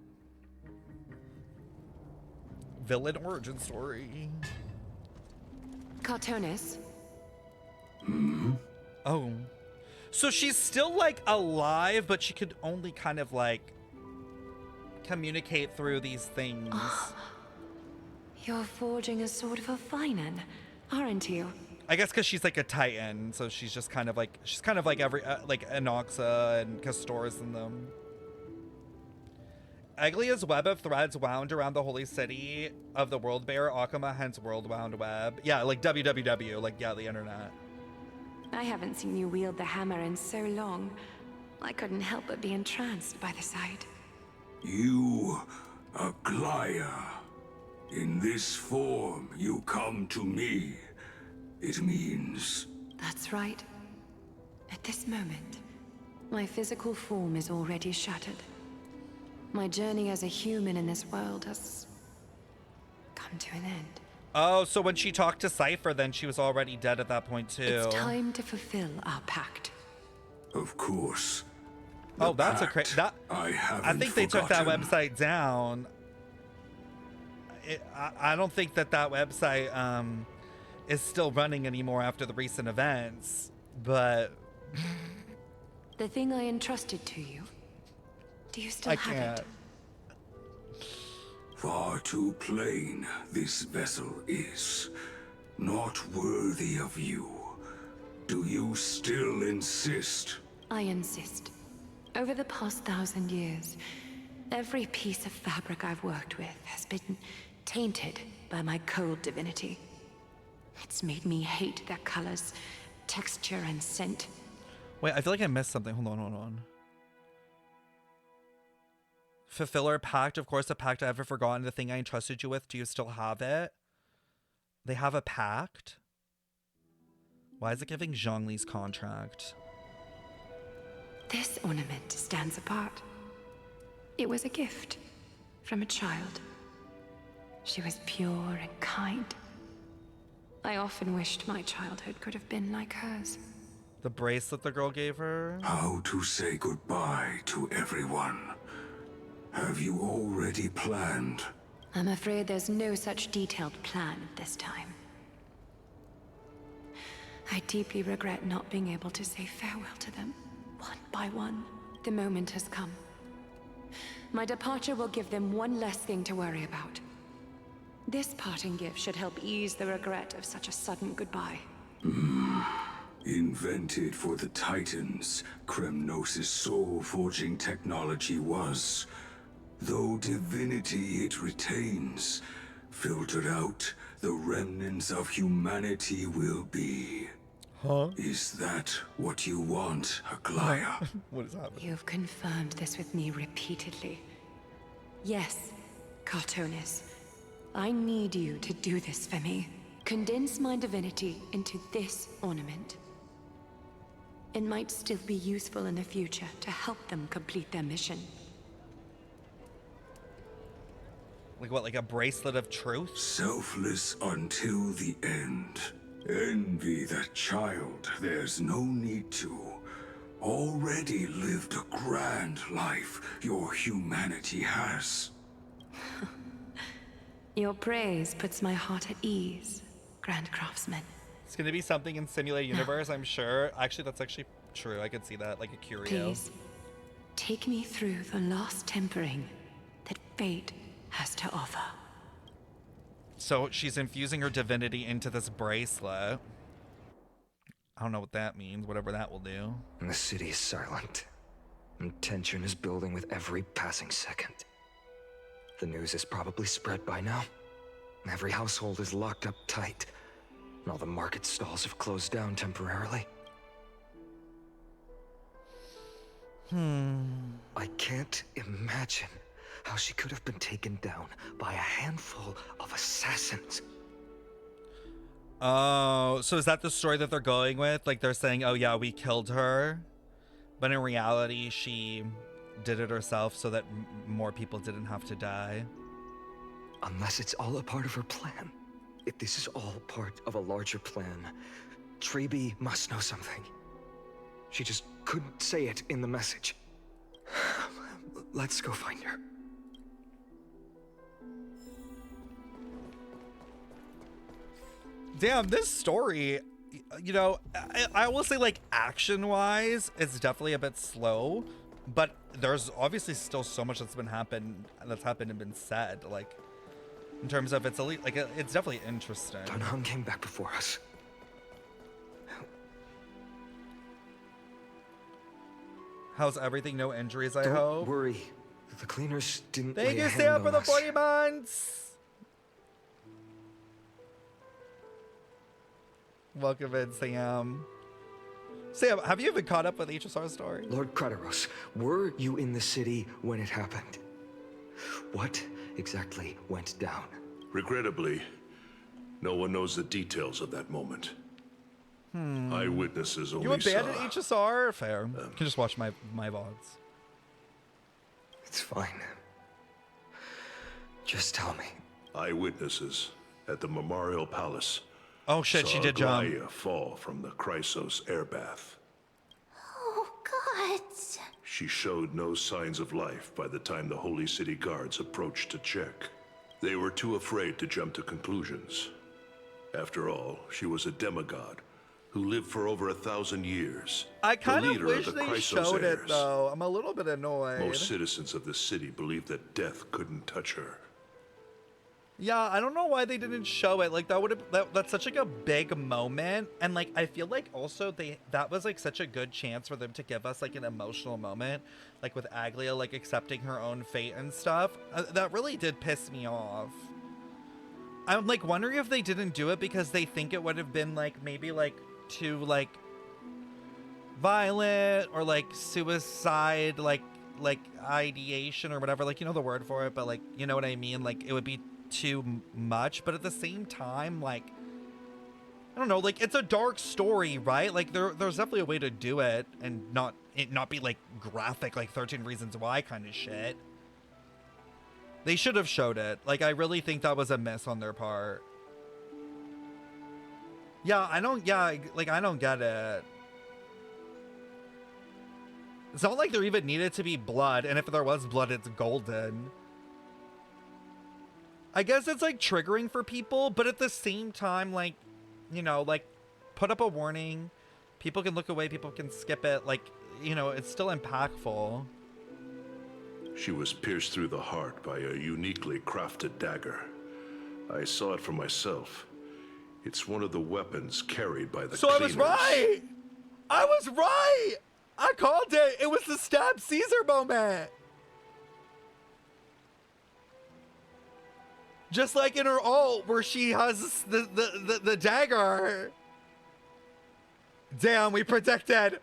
A: Villain origin story.
K: Cartonis.
A: Oh. So she's still like alive, but she could only kind of like communicate through these things.
K: You're forging a sword for Fainan, aren't you?
A: I guess because she's like a Titan, so she's just kind of like every like Anoxa and Castoris and them. Aglaea's web of threads wound around the holy city of the world bearer Akama, hence world wound web. Yeah, like www, like yeah, the internet.
K: I haven't seen you wield the hammer in so long. I couldn't help but be entranced by the sight.
E: You, Aglaea. In this form, you come to me. It means...
K: That's right. At this moment, my physical form is already shattered. My journey as a human in this world has come to an end.
A: Oh, so when she talked to Cipher, then she was already dead at that point too.
K: It's time to fulfill our pact.
E: Of course.
A: Oh, that's a crazy... I think they took that
E: forgotten.
A: website down. I don't think that website is still running anymore after the recent events, but...
K: The thing I entrusted to you, do you still have
A: can't.
K: it?
E: Far too plain this vessel is. Not worthy of you. Do you still insist?
K: I insist. Over the past 1,000 years, every piece of fabric I've worked with has been tainted by my cold divinity. It's made me hate their colors, texture, and scent.
A: Wait, I feel like I missed something. Hold on. Fulfill our pact. Of course, the pact I ever forgotten. The thing I entrusted you with. Do you still have it? They have a pact? Why is it giving Zhongli's contract?
K: This ornament stands apart. It was a gift from a child. She was pure and kind. I often wished my childhood could have been like hers.
A: The bracelet the girl gave her?
E: How to say goodbye to everyone. Have you already planned?
K: I'm afraid there's no such detailed plan this time. I deeply regret not being able to say farewell to them, one by one. The moment has come. My departure will give them one less thing to worry about. This parting gift should help ease the regret of such a sudden goodbye.
E: Invented for the Titans, Kremnos' soul-forging technology was. Though divinity it retains, filtered out, the remnants of humanity will be.
A: Huh?
E: Is that what you want, Aglaea?
A: What is happening?
K: You've confirmed this with me repeatedly. Yes, Cartonis. I need you to do this for me. Condense my divinity into this ornament. It might still be useful in the future to help them complete their mission.
A: Like what, like a bracelet of truth?
E: Selfless until the end. Envy that child, there's no need to. Already lived a grand life your humanity has.
K: Your praise puts my heart at ease, Grand Craftsman.
A: It's gonna be something in Simulated Universe, I'm sure. Actually, that's actually true. I could see that, like a curio.
K: Please, take me through the last tempering that fate has to offer.
A: So she's infusing her divinity into this bracelet. I don't know what that means, whatever that will do.
G: And the city is silent, and tension is building with every passing second. The news is probably spread by now. Every household is locked up tight, and all the market stalls have closed down temporarily. I can't imagine how she could have been taken down by a handful of assassins.
A: Oh, so is that the story that they're going with? Like they're saying, oh yeah, we killed her, but in reality she did it herself so that more people didn't have to die.
G: Unless it's all a part of her plan. If this is all part of a larger plan, Treeby must know something. She just couldn't say it in the message. Let's go find her.
A: Damn, this story, you know, I will say, like, action-wise, it's definitely a bit slow, but there's obviously still so much that's happened and been said, like, in terms of it's definitely interesting.
G: Dunham came back before us.
A: How's everything? No injuries, I
G: Don't
A: hope?
G: worry. The cleaners didn't
A: Thank
G: lay a
A: you,
G: hand
A: Sam,
G: on
A: for the
G: us.
A: 40 months! Welcome in, Sam. Sam, have you even caught up with HSR's story?
G: Lord Krateros, were you in the city when it happened? What exactly went down?
J: Regrettably, no one knows the details of that moment. Eyewitnesses only
A: You abandoned
J: saw...
A: HSR? Fair. You can just watch my VODs.
G: It's fine. Just tell me.
J: Eyewitnesses at the Memorial Palace.
A: Oh shit, she did jump.
J: Aglaea fall from the Chrysos air bath.
D: Oh, God.
J: She showed no signs of life by the time the Holy City guards approached to check. They were too afraid to jump to conclusions. After all, she was a demigod who lived for over 1,000 years.
A: I kind of
J: leader
A: wish
J: of the
A: they
J: Chrysos
A: showed it,
J: heirs.
A: though. I'm a little bit annoyed.
J: Most citizens of the city believed that death couldn't touch her.
A: Yeah, I don't know why they didn't show it. Like, that's such like a big moment. And like, I feel like also that was like such a good chance for them to give us like an emotional moment. Like with Aglaea, like accepting her own fate and stuff. That really did piss me off. I'm like wondering if they didn't do it because they think it would have been like, maybe like too like violent or like suicide, like ideation or whatever. Like, you know the word for it, but like, you know what I mean? Like it would be too much, but at the same time, like, I don't know, like it's a dark story, right? Like there's definitely a way to do it and not be like graphic, like 13 Reasons Why kind of shit. They should have showed it. Like I really think that was a miss on their part. Yeah, I don't get it. It's not like there even needed to be blood, and if there was blood, it's golden. I guess it's like triggering for people, but at the same time, like, you know, like, put up a warning. People can look away, people can skip it. Like, you know, it's still impactful.
J: She was pierced through the heart by a uniquely crafted dagger. I saw it for myself. It's one of the weapons carried by the cleaners.
A: I was right! I was right! I called it! It was the stab Caesar moment! Just like in her ult, where she has the dagger. Damn, we predicted.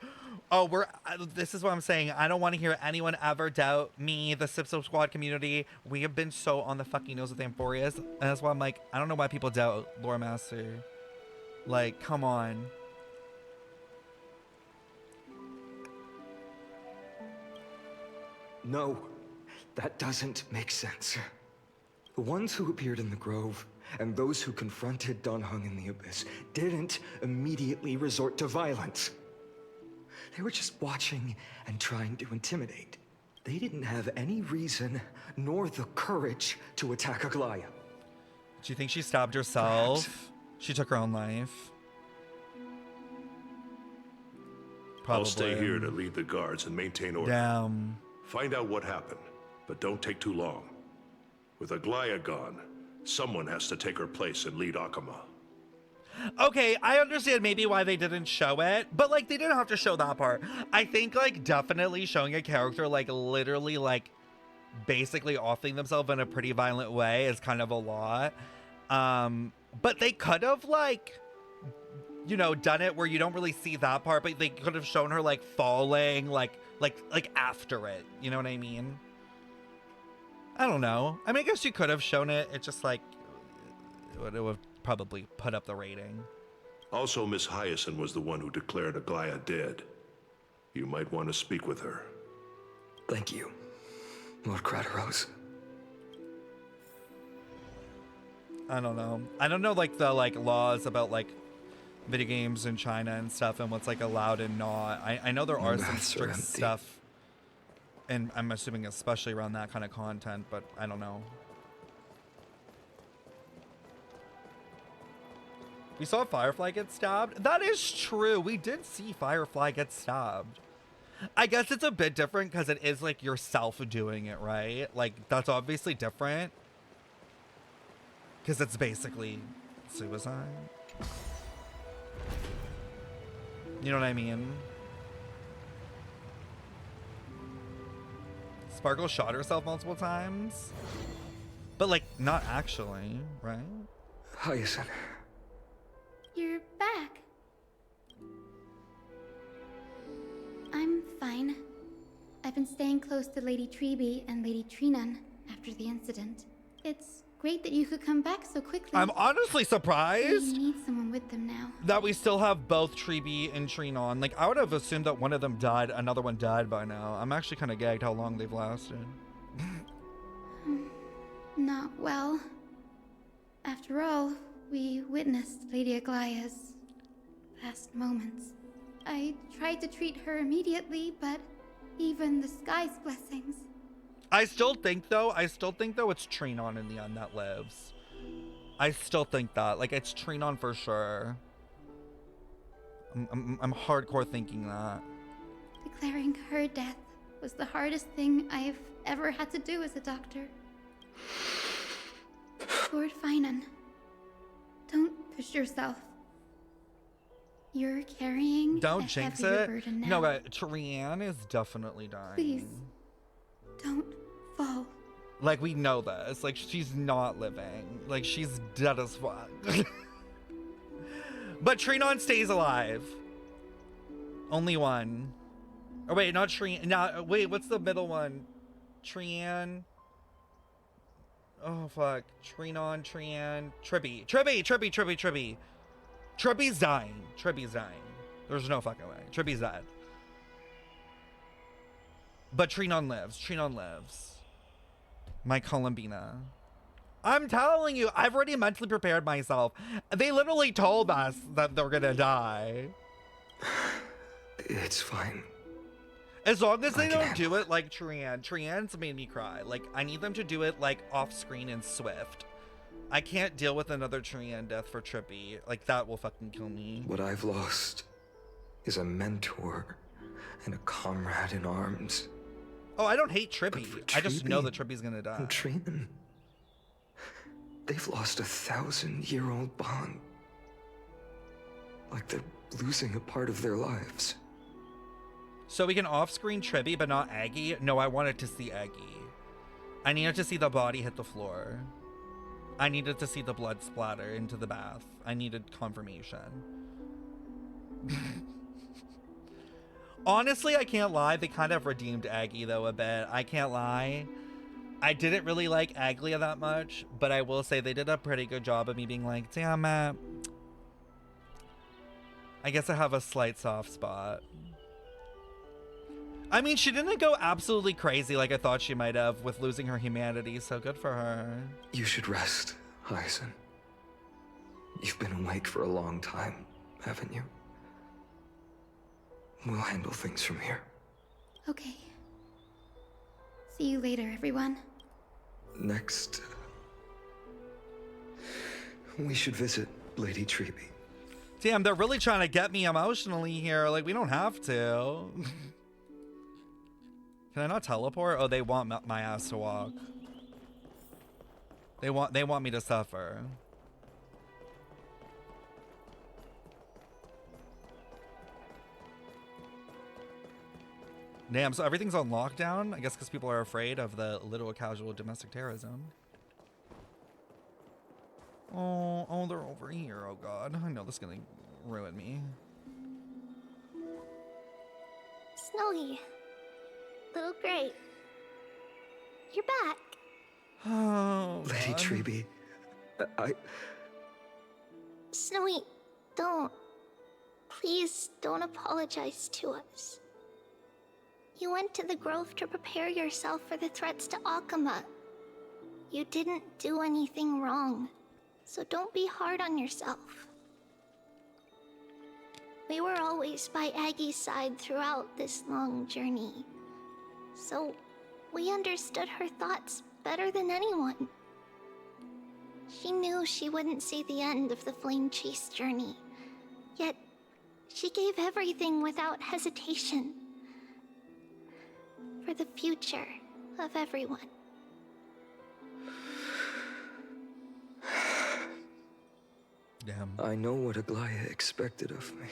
A: Oh, this is what I'm saying. I don't want to hear anyone ever doubt me, the SipSip Squad community. We have been so on the fucking nose with Amphorius. And that's why I'm like, I don't know why people doubt Lore Master. Like, come on.
G: No, that doesn't make sense. The ones who appeared in the grove and those who confronted Don Hung in the Abyss didn't immediately resort to violence. They were just watching and trying to intimidate. They didn't have any reason nor the courage to attack Aglaea.
A: Do you think she stabbed herself?
G: Perhaps.
A: She took her own life. Probably.
J: I'll stay here to lead the guards and maintain order.
A: Damn.
J: Find out what happened, but don't take too long. With Aglaea gone, someone has to take her place and lead Akama.
A: Okay, I understand maybe why they didn't show it, but like they didn't have to show that part. I think like definitely showing a character like literally like basically offing themselves in a pretty violent way is kind of a lot. But they could have like, you know, done it where you don't really see that part, but they could have shown her like falling like after it. You know what I mean? I don't know. I mean, I guess you could have shown it. It's just like it would probably put up the rating.
J: Also, Miss Hyacinth was the one who declared Aglaea dead. You might want to speak with her.
G: Thank you, Lord Crateros.
A: I don't know. I don't know like the like laws about like video games in China and stuff and what's like allowed and not. I know there are some strict stuff, and I'm assuming especially around that kind of content, but I don't know. We saw Firefly get stabbed. That is true. We did see Firefly get stabbed. I guess it's a bit different because it is like yourself doing it, right? Like that's obviously different because it's basically suicide. You know what I mean? Sparkle shot herself multiple times, but like not actually, right?
G: Hyacinth.
I: You're back. I'm fine. I've been staying close to Lady Treeby and Lady Trinan after the incident. It's great that you could come back so quickly.
A: I'm honestly surprised.
I: We need someone with them now.
A: That we still have both Treeby and Trinan. Like, I would have assumed that one of them died, another one died by now. I'm actually kind of gagged how long they've lasted.
I: Not well. After all, we witnessed Lady Aglaea's last moments. I tried to treat her immediately, but even the sky's blessings.
A: I still think though it's Trinan in the end that lives. I still think that. Like, it's Trinan for sure. I'm hardcore thinking that.
I: Declaring her death was the hardest thing I've ever had to do as a doctor. Lord Finan, don't push yourself. You're carrying
A: Don't
I: a
A: jinx
I: heavier
A: it.
I: burden now.
A: No, but Trian is definitely dying.
I: Please, don't fall.
A: Like, we know this. Like, she's not living. Like, she's dead as fuck. But Trinan stays alive. Only one. Oh, wait, not Trian. No, wait, what's the middle one? Trian. Oh, fuck. Trinan, Tribby. Tribby's dying. There's no fucking way. Tribby's dead. But Trinan lives. My Columbina. I'm telling you, I've already mentally prepared myself. They literally told us that they're gonna die.
G: It's fine.
A: As long as they don't do it like Trian. Trian's made me cry. Like, I need them to do it like off screen and swift. I can't deal with another Trian death for Trippy. Like, that will fucking kill me.
G: What I've lost is a mentor and a comrade in arms.
A: Oh, I don't hate Trippy. I just know that Trippy's gonna die.
G: And Trian, they've lost 1,000-year-old bond. Like they're losing a part of their lives.
A: So we can off-screen Trippy, but not Aggie? No, I wanted to see Aggie. I needed to see the body hit the floor. I needed to see the blood splatter into the bath. I needed confirmation. Honestly, I can't lie. They kind of redeemed Aggie, though, a bit. I can't lie. I didn't really like Aglaea that much, but I will say they did a pretty good job of me being like, damn it. I guess I have a slight soft spot. I mean, she didn't go absolutely crazy like I thought she might have with losing her humanity, so good for her.
G: You should rest, Hyacin. You've been awake for a long time, haven't you? We'll handle things from here.
I: Okay. See you later, everyone.
G: Next, we should visit Lady Treeby.
A: Damn, they're really trying to get me emotionally here. Like, we don't have to. Can I not teleport? Oh, they want my ass to walk. They want me to suffer. Damn, so everything's on lockdown? I guess because people are afraid of the little casual domestic terrorism. Oh, they're over here. Oh god, I know this is gonna ruin me.
D: Snowy. Little Gray. You're back.
A: Oh,
G: Lady Treeby,
D: Snowy, don't. Please don't apologize to us. You went to the Grove to prepare yourself for the threats to Akama. You didn't do anything wrong, so don't be hard on yourself. We were always by Aggie's side throughout this long journey, so we understood her thoughts better than anyone. She knew she wouldn't see the end of the Flame Chase journey, yet she gave everything without hesitation. For the future of everyone.
A: Damn.
G: I know what Aglaea expected of me.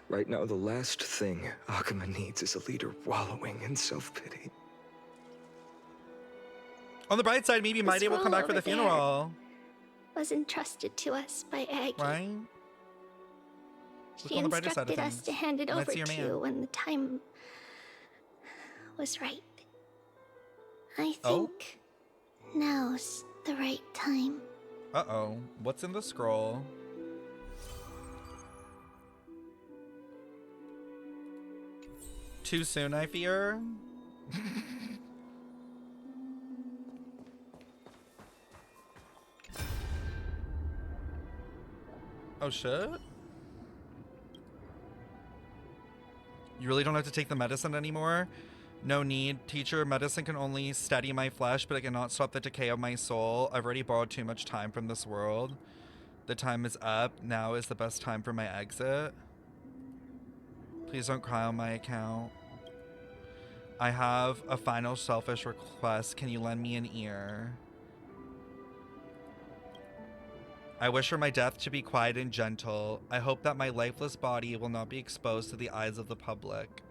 G: Right now, the last thing Akama needs is a leader wallowing in self-pity.
A: On the bright side, maybe Mighty will come back for the funeral.
D: Was entrusted to us by Aggie.
A: Right?
D: She instructed us to hand it over to you when the time was right. I think now's the right time.
A: Uh-oh. What's in the scroll? Too soon, I fear? Oh, shit? You really don't have to take the medicine anymore? No need. Teacher, medicine can only steady my flesh, but it cannot stop the decay of my soul. I've already borrowed too much time from this world. The time is up. Now is the best time for my exit. Please don't cry on my account. I have a final selfish request. Can you lend me an ear? I wish for my death to be quiet and gentle. I hope that my lifeless body will not be exposed to the eyes of the public.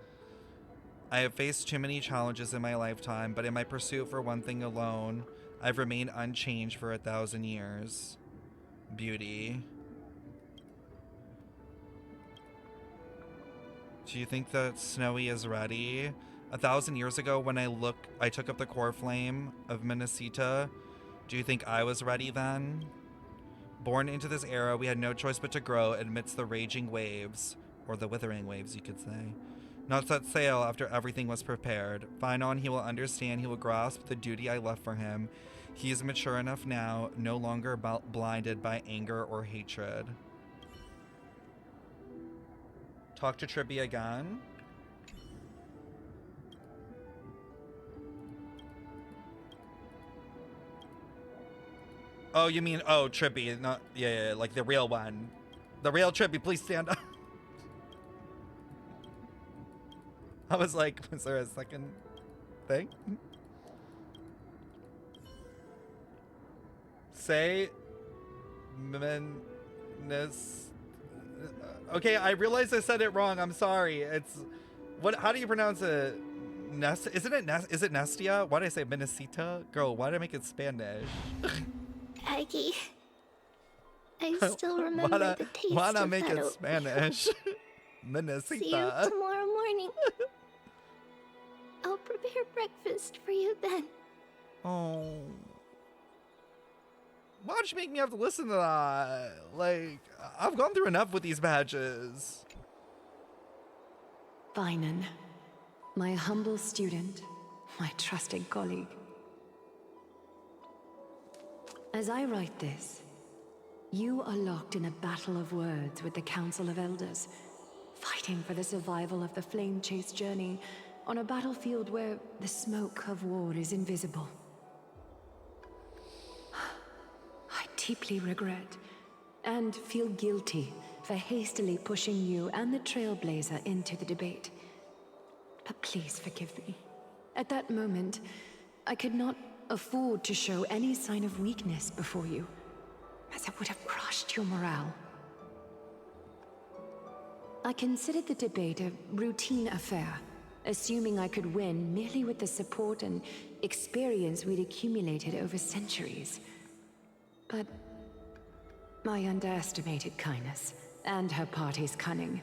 A: I have faced too many challenges in my lifetime, but in my pursuit for one thing alone, I've remained unchanged for 1,000 years. Beauty. Do you think that Snowy is ready? 1,000 years ago when I took up the core flame of Minnesota, do you think I was ready then? Born into this era, we had no choice but to grow amidst the raging waves, or the withering waves, you could say. Not set sail after everything was prepared. Fine on, he will understand, he will grasp the duty I left for him. He is mature enough now, no longer blinded by anger or hatred. Talk to Trippy again. Oh, you mean, oh, Trippy, not, yeah, like the real one. The real Trippy, please stand up. I was like, was there a second thing? Say, okay, I realized I said it wrong. I'm sorry. It's, what? How do you pronounce it? Isn't it Is it Nestia? Why did I say Minnesita? Girl, why did I make it Spanish?
D: Aggie, I still remember the taste
A: why not
D: of
A: make
D: that
A: it Spanish? Minnesita.
D: See you tomorrow morning. I'll prepare breakfast for you then.
A: Oh. Why'd you make me have to listen to that? Like, I've gone through enough with these badges.
K: Finan, my humble student, my trusted colleague. As I write this, you are locked in a battle of words with the Council of Elders, fighting for the survival of the flame-chased journey on a battlefield where the smoke of war is invisible. I deeply regret and feel guilty for hastily pushing you and the Trailblazer into the debate. But please forgive me. At that moment, I could not afford to show any sign of weakness before you, as it would have crushed your morale. I considered the debate a routine affair, assuming I could win merely with the support and experience we'd accumulated over centuries. But I underestimated Kindness and her party's cunning,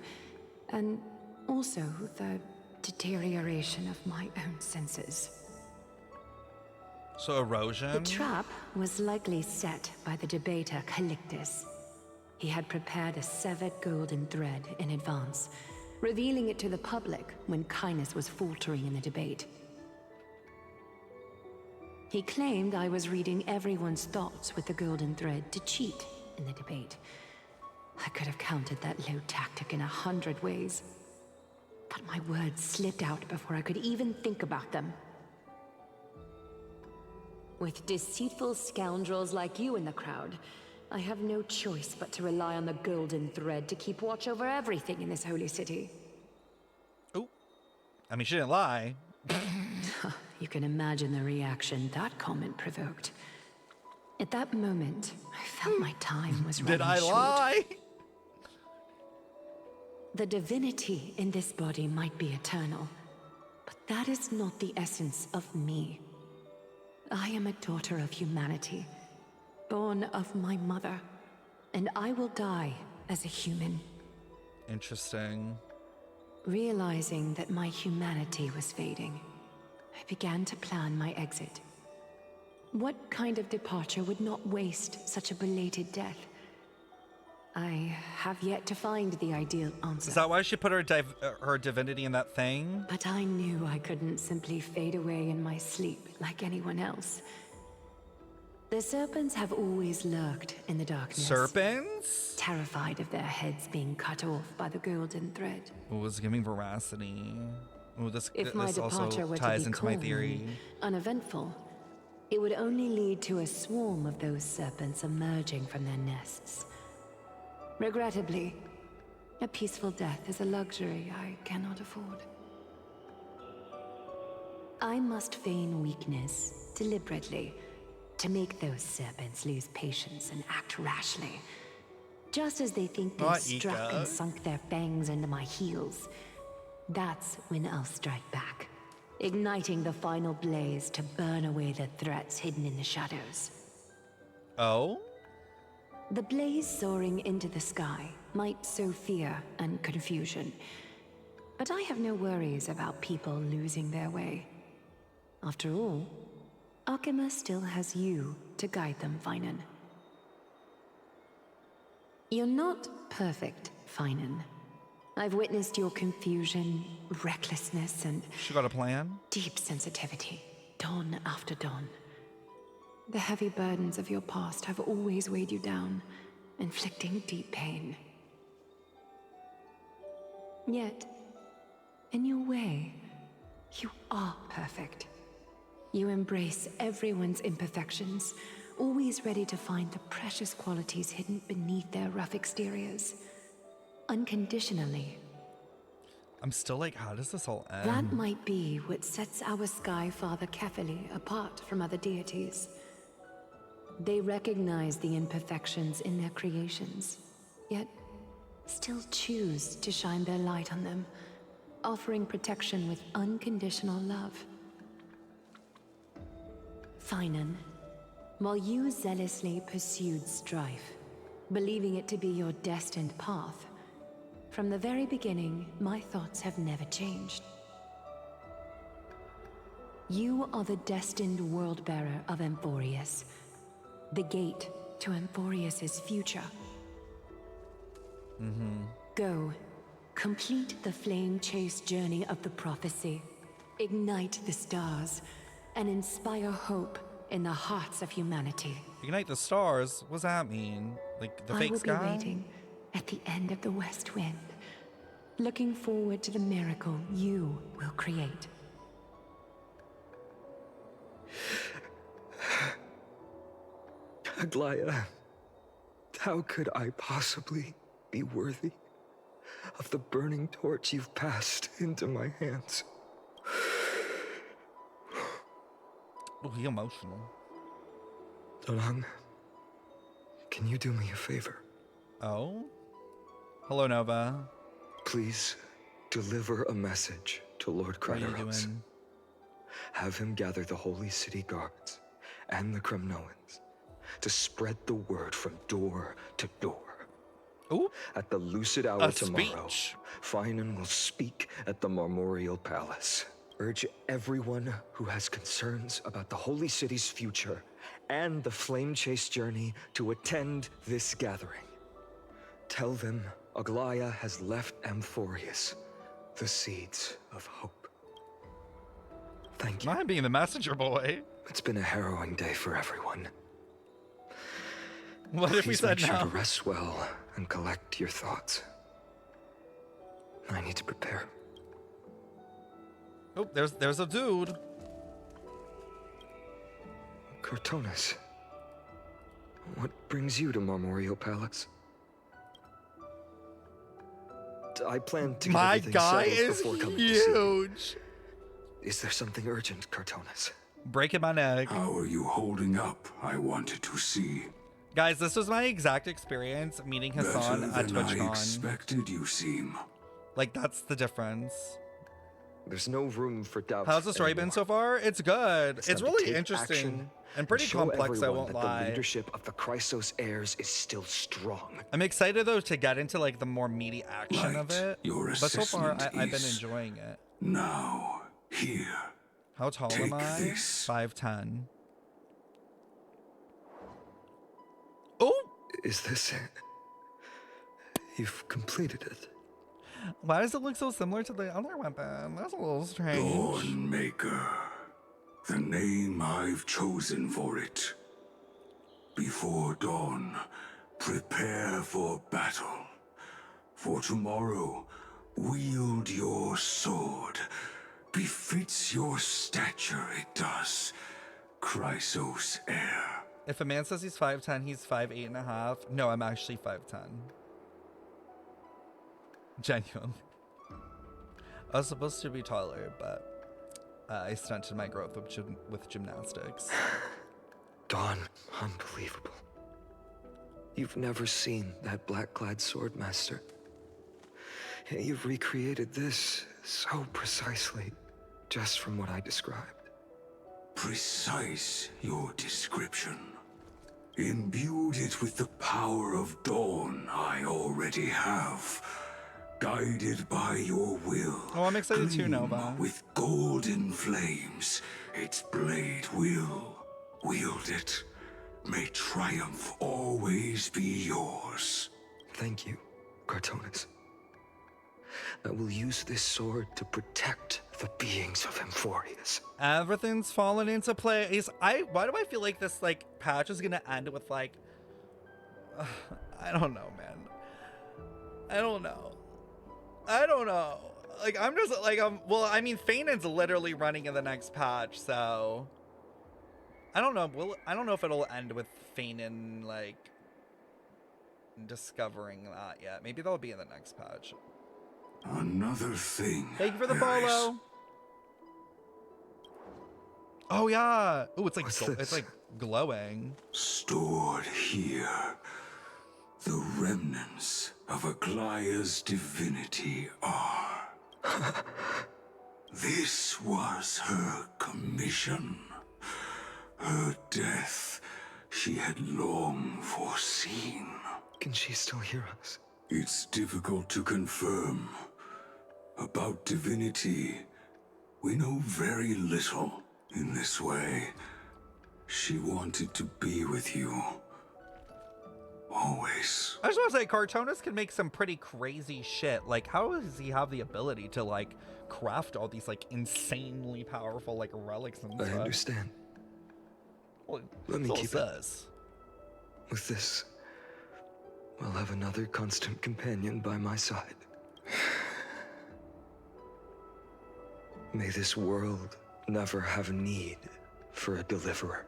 K: and also the deterioration of my own senses.
A: So erosion?
K: The trap was likely set by the debater Calictus. He had prepared a severed golden thread in advance, revealing it to the public when Kindness was faltering in the debate. He claimed I was reading everyone's thoughts with the golden thread to cheat in the debate. I could have countered that low tactic in 100 ways, but my words slipped out before I could even think about them. With deceitful scoundrels like you in the crowd, I have no choice but to rely on the golden thread to keep watch over everything in this holy city.
A: Oh, I mean, she didn't lie.
K: You can imagine the reaction that comment provoked. At that moment, I felt my time was running short.
A: Did I lie?
K: The divinity in this body might be eternal, but that is not the essence of me. I am a daughter of humanity, born of my mother, and I will die as a human.
A: Interesting.
K: Realizing that my humanity was fading, I began to plan my exit. What kind of departure would not waste such a belated death? I have yet to find the ideal answer.
A: Is that why she put her divinity in that thing?
K: But I knew I couldn't simply fade away in my sleep like anyone else. The serpents have always lurked in the darkness.
A: Serpents?
K: Terrified of their heads being cut off by the golden thread.
A: It was giving veracity. Ooh, this
K: my
A: also
K: departure were
A: ties
K: to be
A: into my
K: calm
A: theory.
K: and uneventful, it would only lead to a swarm of those serpents emerging from their nests. Regrettably, a peaceful death is a luxury I cannot afford. I must feign weakness deliberately to make those serpents lose patience and act rashly. Just as they think they've struck and sunk their fangs into my heels, that's when I'll strike back, igniting the final blaze to burn away the threats hidden in the shadows.
A: Oh?
K: The blaze soaring into the sky might sow fear and confusion, but I have no worries about people losing their way. After all, Arkema still has you to guide them, Finan. You're not perfect, Finan. I've witnessed your confusion, recklessness, and...
A: She got a plan?
K: Deep sensitivity, dawn after dawn. The heavy burdens of your past have always weighed you down, inflicting deep pain.
P: Yet, in your way, you are perfect. You embrace everyone's imperfections, always ready to find the precious qualities hidden beneath their rough exteriors. Unconditionally.
A: I'm still like, how does this all end?
P: That might be what sets our Sky Father Philia apart from other deities. They recognize the imperfections in their creations, yet still choose to shine their light on them, offering protection with unconditional love. Finan, while you zealously pursued strife, believing it to be your destined path, from the very beginning, my thoughts have never changed. You are the destined world-bearer of Amphorius, the gate to Amphorius's future. Go, complete the flame-chased journey of the prophecy, ignite the stars, and inspire hope in the hearts of humanity.
A: Ignite the stars? What does that mean? Like the fake sky?
P: I will be waiting at the end of the west wind, looking forward to the miracle you will create.
B: Aglaea, how could I possibly be worthy of the burning torch you've passed into my hands?
A: Oh, he emotional.
B: Donang, can you do me a favor?
A: Oh? Hello, Nova.
B: Please deliver a message to Lord
A: What are you
B: Kryderos.
A: doing?
B: Have him gather the Holy City guards and the Kremnoans to spread the word from door to door.
A: Ooh.
B: At the lucid hour tomorrow,
A: speech.
B: Finan will speak at the Marmorial Palace. Urge everyone who has concerns about the Holy City's future and the Flame Chase journey to attend this gathering. Tell them Aglaea has left Amphorius the seeds of hope. Thank you.
A: I'm being the messenger boy.
B: It's been a harrowing day for everyone.
A: What if we
B: Please
A: said
B: make sure
A: no?
B: to rest well and collect your thoughts. I need to prepare.
A: Oh, there's a dude.
B: Cartonis, what brings you to Marmorial Palace? I plan to get
A: My
B: everything
A: guy
B: settled
A: is
B: before coming to see you.
A: huge.
B: Is there something urgent, Cartonis?
A: Breaking my neck.
E: How are you holding up? I wanted to see.
A: Guys, this was my exact experience meeting Hassan
E: Better
A: at
E: than I
A: TwitchCon.
E: expected, you seem.
A: Like, that's the difference.
B: There's no room for doubt.
A: How's the story been so far? It's good. It's
B: time to
A: really
B: take
A: interesting
B: action
A: and pretty
B: show
A: complex, I
B: everyone
A: won't
B: that
A: lie.
B: The leadership of the Chrysos heirs is still strong.
A: I'm excited, though, to get into, like, the more meaty action of it.
E: Your
A: But so far,
E: assessment
A: I've been
E: is
A: enjoying it.
E: Now, here.
A: How tall
E: Take
A: am I?
E: this.
A: 5'10". Oh!
B: Is this it? You've completed it.
A: Why does it look so similar to the other weapon? That's a little strange.
E: Dawnmaker. The name I've chosen for it. Before dawn, prepare for battle. For tomorrow, wield your sword. Befits your stature, it does. Chrysos heir.
A: If a man says he's 5'10", he's 5'8.5". No, I'm actually 5'10". Genuine. I was supposed to be taller, but I stunted my growth with gymnastics.
B: Dawn, unbelievable. You've never seen that black-clad swordmaster. Yet you've recreated this so precisely, just from what I described.
E: Precise, your description. Imbued it with the power of dawn I already have. Guided by your will.
A: Oh, I'm excited too,
E: gleam
A: Nova.
E: With golden flames, its blade will wield it. May triumph always be yours.
B: Thank you, Cartonis. I will use this sword to protect the beings of Amphorius.
A: Everything's fallen into place. Why do I feel like this like patch is gonna end with like I don't know, man. I don't know. I don't know. Like, I'm just like, well, I mean, Fainen's literally running in the next patch, so I don't know. I don't know if it'll end with Fainen like discovering that yet. Maybe that'll be in the next patch.
E: Another thing.
A: Thank you for the follow. Oh yeah. Oh, it's like it's like glowing.
E: Stored here, the remnants of Aglaea's divinity are. This was her commission. Her death she had long foreseen.
B: Can she still hear us?
E: It's difficult to confirm. About divinity, we know very little in this way. She wanted to be with you. Always.
A: I just want to say, Cartoonist can make some pretty crazy shit. Like, how does he have the ability to, like, craft all these, like, insanely powerful, like, relics and stuff?
B: I understand.
A: Well,
B: let me keep
A: it.
B: With this, I'll have another constant companion by my side. May this world never have need for a deliverer.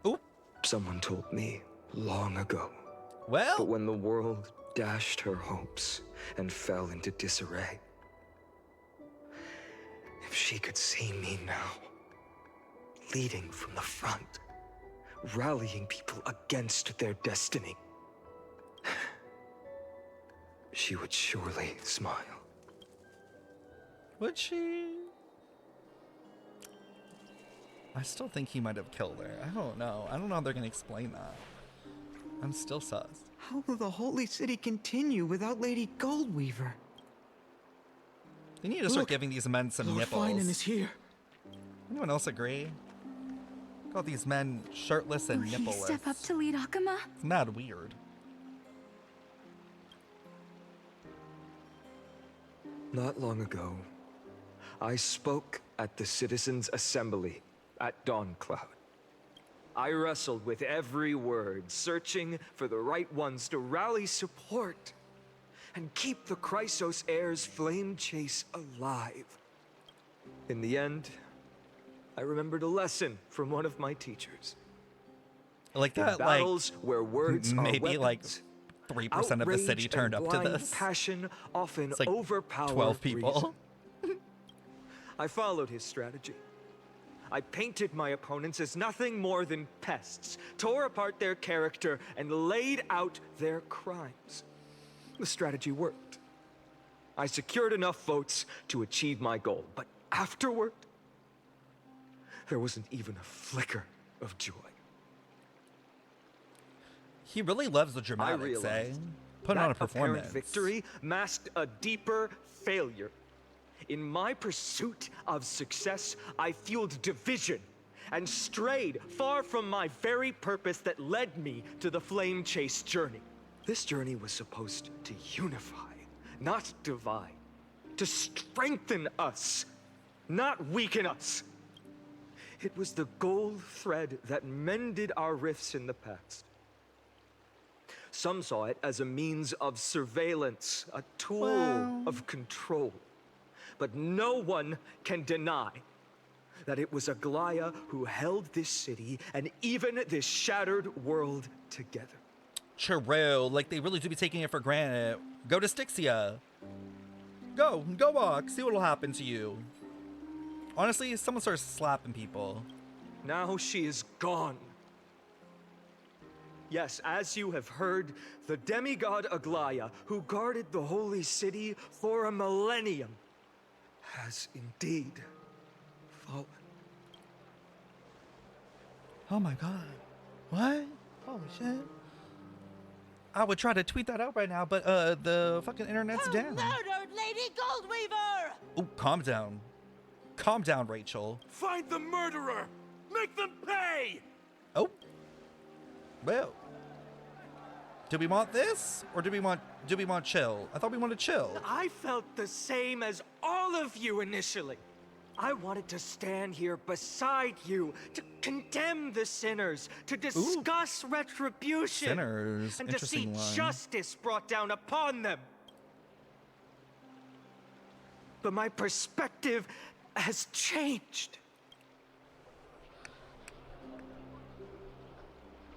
A: Ooh.
B: Someone told me long ago.
A: Well.
B: But when the world dashed her hopes and fell into disarray, if she could see me now, leading from the front, rallying people against their destiny, she would surely smile.
A: Would she? I still think he might have killed her. I don't know. I don't know how they're going to explain that. I'm still sus.
Q: How will the Holy City continue without Lady Goldweaver?
A: They need to start giving these men some
Q: Lord
A: nipples.
Q: Finan is here.
A: Anyone else agree? Got these men shirtless and
I: Will
A: nippleless.
I: he step up to lead Akuma?
A: It's mad weird.
B: Not long ago, I spoke at the Citizens' Assembly at Dawncloud. I wrestled with every word, searching for the right ones to rally support and keep the Chrysos heirs' flame chase alive. In the end, I remembered a lesson from one of my teachers.
A: Like that,
B: in battles where words
A: maybe
B: are
A: like
B: weapons,
A: 3% of the city turned up to
B: blind
A: this.
B: Passion often
A: It's like
B: overpower
A: 12 people.
B: reason. I followed his strategy. I painted my opponents as nothing more than pests, tore apart their character, and laid out their crimes. The strategy worked. I secured enough votes to achieve my goal, but afterward, there wasn't even a flicker of joy.
A: He really loves the
B: I
A: dramatics, eh?
B: realized
A: Put
B: that
A: on a performance.
B: apparent victory masked a deeper failure. In my pursuit of success, I fueled division and strayed far from my very purpose that led me to the flame chase journey. This journey was supposed to unify, not divide, to strengthen us, not weaken us. It was the gold thread that mended our rifts in the past. Some saw it as a means of surveillance, a tool of control. But no one can deny that it was Aglaea who held this city and even this shattered world together.
A: True, like they really do be taking it for granted. Go to Styxia. Go walk, see what'll happen to you. Honestly, someone starts slapping people.
B: Now she is gone. Yes, as you have heard, the demigod Aglaea, who guarded the holy city for a millennium, has indeed fallen.
A: Oh my god. What? Holy shit. I would try to tweet that out right now, but the fucking internet's down.
R: Murdered Lady Goldweaver!
A: Oh, calm down. Calm down, Rachel.
J: Find the murderer! Make them pay!
A: Oh. Well. Do we want this? Or do we want chill? I thought we wanted chill.
B: I felt the same as all of you initially. I wanted to stand here beside you, to condemn the sinners, to discuss retribution,
A: Sinners.
B: and to see
A: Interesting line.
B: justice brought down upon them.
G: but my perspective has changed.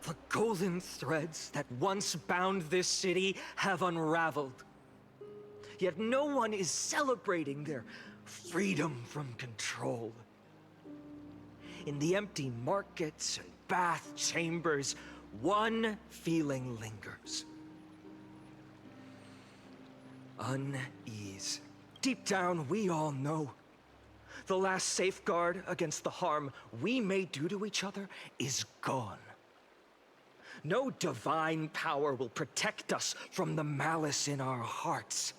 G: The golden threads that once bound this city have unraveled. Yet no one is celebrating their freedom from control. In the empty markets and bath chambers, one feeling lingers. Unease. Deep down, we all know the last safeguard against the harm we may do to each other is gone. No divine power will protect us from the malice in our hearts.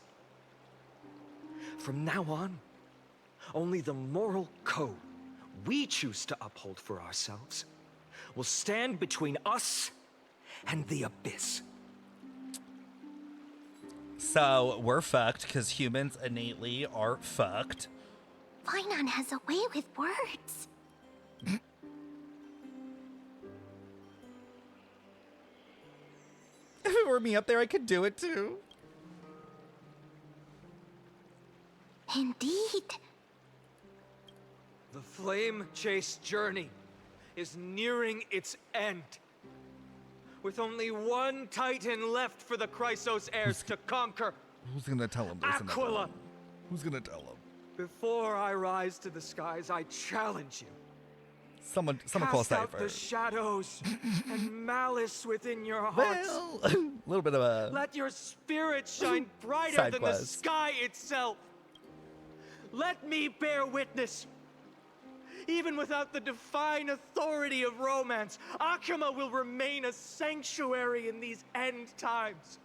G: From now on, only the moral code we choose to uphold for ourselves will stand between us and the abyss.
A: So we're fucked because humans innately are fucked.
D: Finon has a way with words.
A: If it were me up there, I could do it too.
D: Indeed.
G: The flame-chased journey is nearing its end. With only one Titan left for the Chrysos heirs to conquer.
A: Who's gonna tell him?
G: Aquila!
A: Who's gonna tell him?
G: Before I rise to the skies, I challenge you.
A: Someone call
G: Cast out
A: Cipher.
G: the shadows and malice within your hearts.
A: Well, a little bit of a
G: Let your spirit shine brighter
A: side
G: than
A: quest.
G: the sky itself. Let me bear witness. Even without the divine authority of romance, Akima will remain a sanctuary in these end times.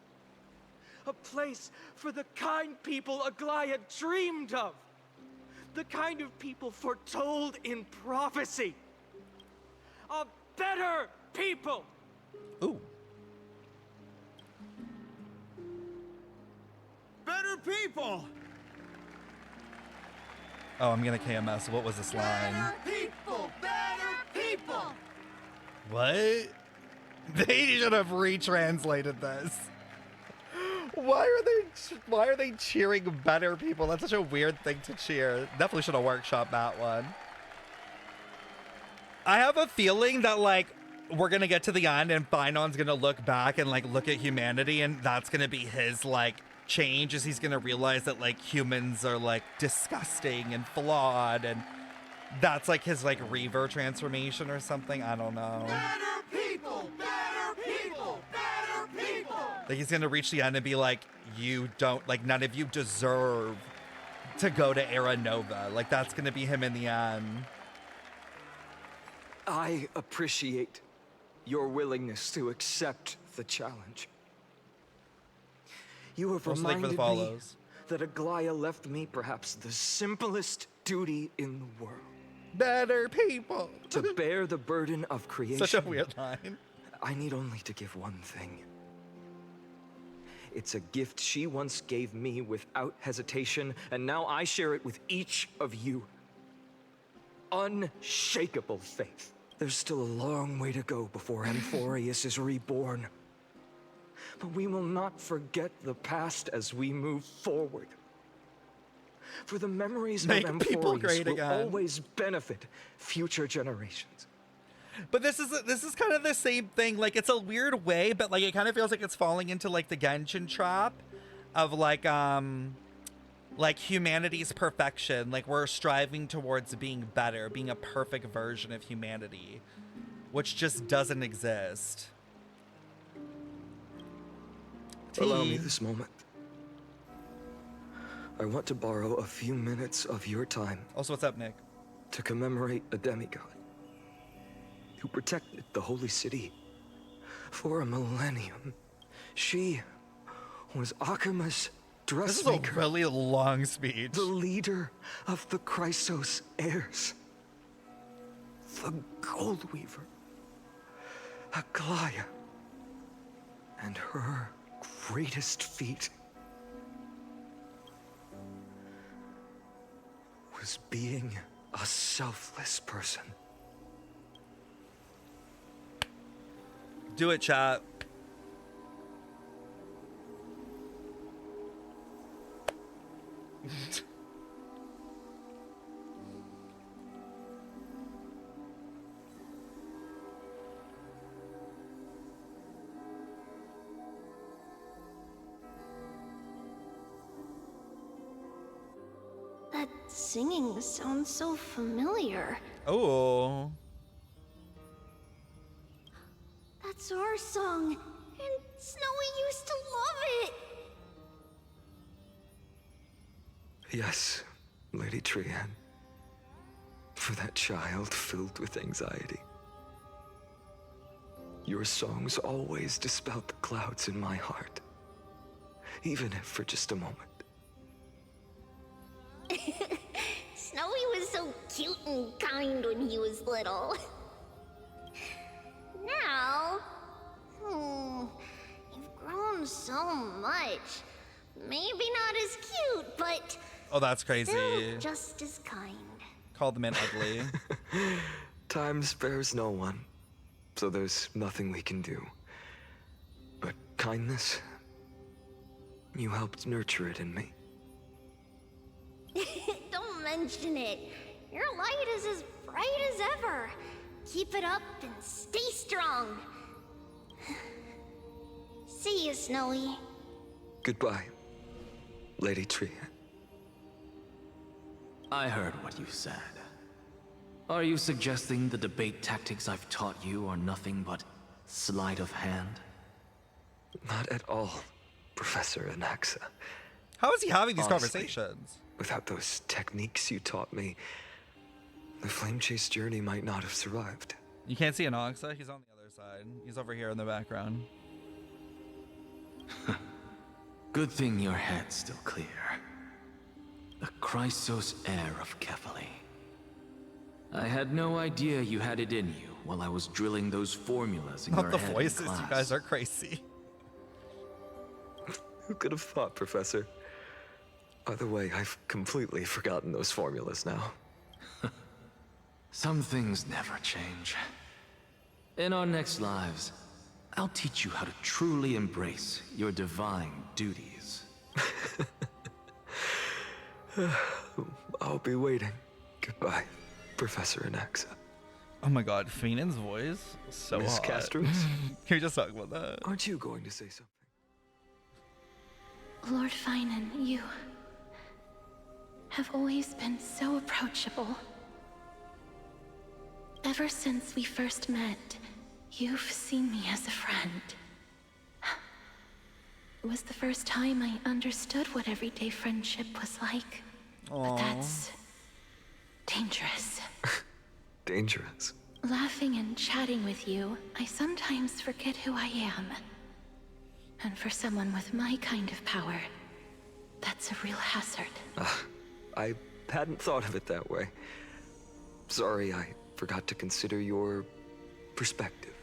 G: A place for the kind people Aglaea dreamed of. The kind of people foretold in prophecy. A better people.
A: Ooh.
Q: Better people.
A: Oh, I'm gonna KMS. What was this line?
R: People, better people.
A: What? They should have retranslated this. Why are they cheering better people? That's such a weird thing to cheer. Definitely should have workshopped that one. I have a feeling that like we're gonna get to the end and Finon's gonna look back and like look at humanity, and that's gonna be his like change, as he's gonna realize that like humans are like disgusting and flawed, and that's like his like Reaver transformation or something. I don't know.
R: Better people, better people, better people.
A: Like he's gonna reach the end and be like, you don't, like none of you deserve to go to Era Nova. Like that's gonna be him in the end.
G: I appreciate your willingness to accept the challenge. You have
A: Also, thank you for the
G: reminded me
A: follows.
G: that Aglaea left me perhaps the simplest duty in the world.
A: Better people.
G: To bear the burden of creation.
A: Such a weird line.
G: I need only to give one thing. It's a gift she once gave me without hesitation, and now I share it with each of you. Unshakable faith. There's still a long way to go before Amphorius is reborn. But we will not forget the past as we move forward. For the memories of Amphorius will always benefit future generations.
A: But this is kind of the same thing. Like it's a weird way, but like it kind of feels like it's falling into like the Genshin trap of like humanity's perfection. Like we're striving towards being better, being a perfect version of humanity, which just doesn't exist.
G: Allow me this moment. I want to borrow a few minutes of your time.
A: Also, what's up, Nick?
G: To commemorate a demigod who protected the holy city for a millennium. She was Akima's dressmaker.
A: This is a really long speech.
G: The leader of the Chrysos heirs. The Gold Weaver. Aglaea. And her greatest feat was being a selfless person.
A: Do it, chat.
D: That singing sounds so familiar.
A: Oh.
D: That's our song, and Snowy used to love it.
G: Yes, Lady Trian. For that child filled with anxiety. Your songs always dispelled the clouds in my heart. Even if for just a moment.
M: Snowy was so cute and kind when he was little. Now, you've grown so much. Maybe not as cute, but
A: Oh, that's crazy.
M: still just as kind.
A: Called the man ugly.
G: Time spares no one, so there's nothing we can do. But kindness, you helped nurture it in me.
M: Don't mention it. Your light is as bright as ever. Keep it up and stay strong. See you, Snowy.
G: Goodbye, Lady Trian.
S: I heard what you said. Are you suggesting the debate tactics I've taught you are nothing but sleight of hand?
G: Not at all, Professor Anaxa.
A: How is he having these
G: Honestly,
A: conversations?
G: Without those techniques you taught me, the Flame Chase journey might not have survived.
A: You can't see Anaxa. He's on the other side. He's over here in the background.
S: Good thing your head's still clear. The Chrysos heir of Kefali. I had no idea you had it in you while I was drilling those formulas in
A: Not
S: your
A: the
S: head in
A: voices.
S: class.
A: You guys are crazy.
G: Who could have thought, Professor? By the way, I've completely forgotten those formulas now.
S: Some things never change. In our next lives, I'll teach you how to truly embrace your divine duties.
G: I'll be waiting. Goodbye, Professor Anaxa.
A: Oh my god, Feenan's voice is so
G: Miss
A: hot.
G: Castros?
A: Can we just talk about that?
G: Aren't you going to say something?
I: Lord Finan, you have always been so approachable. Ever since we first met, you've seen me as a friend. It was the first time I understood what everyday friendship was like. But that's dangerous.
G: Dangerous?
I: Laughing and chatting with you, I sometimes forget who I am. And for someone with my kind of power, that's a real hazard.
G: I hadn't thought of it that way. Sorry, I forgot to consider your perspective.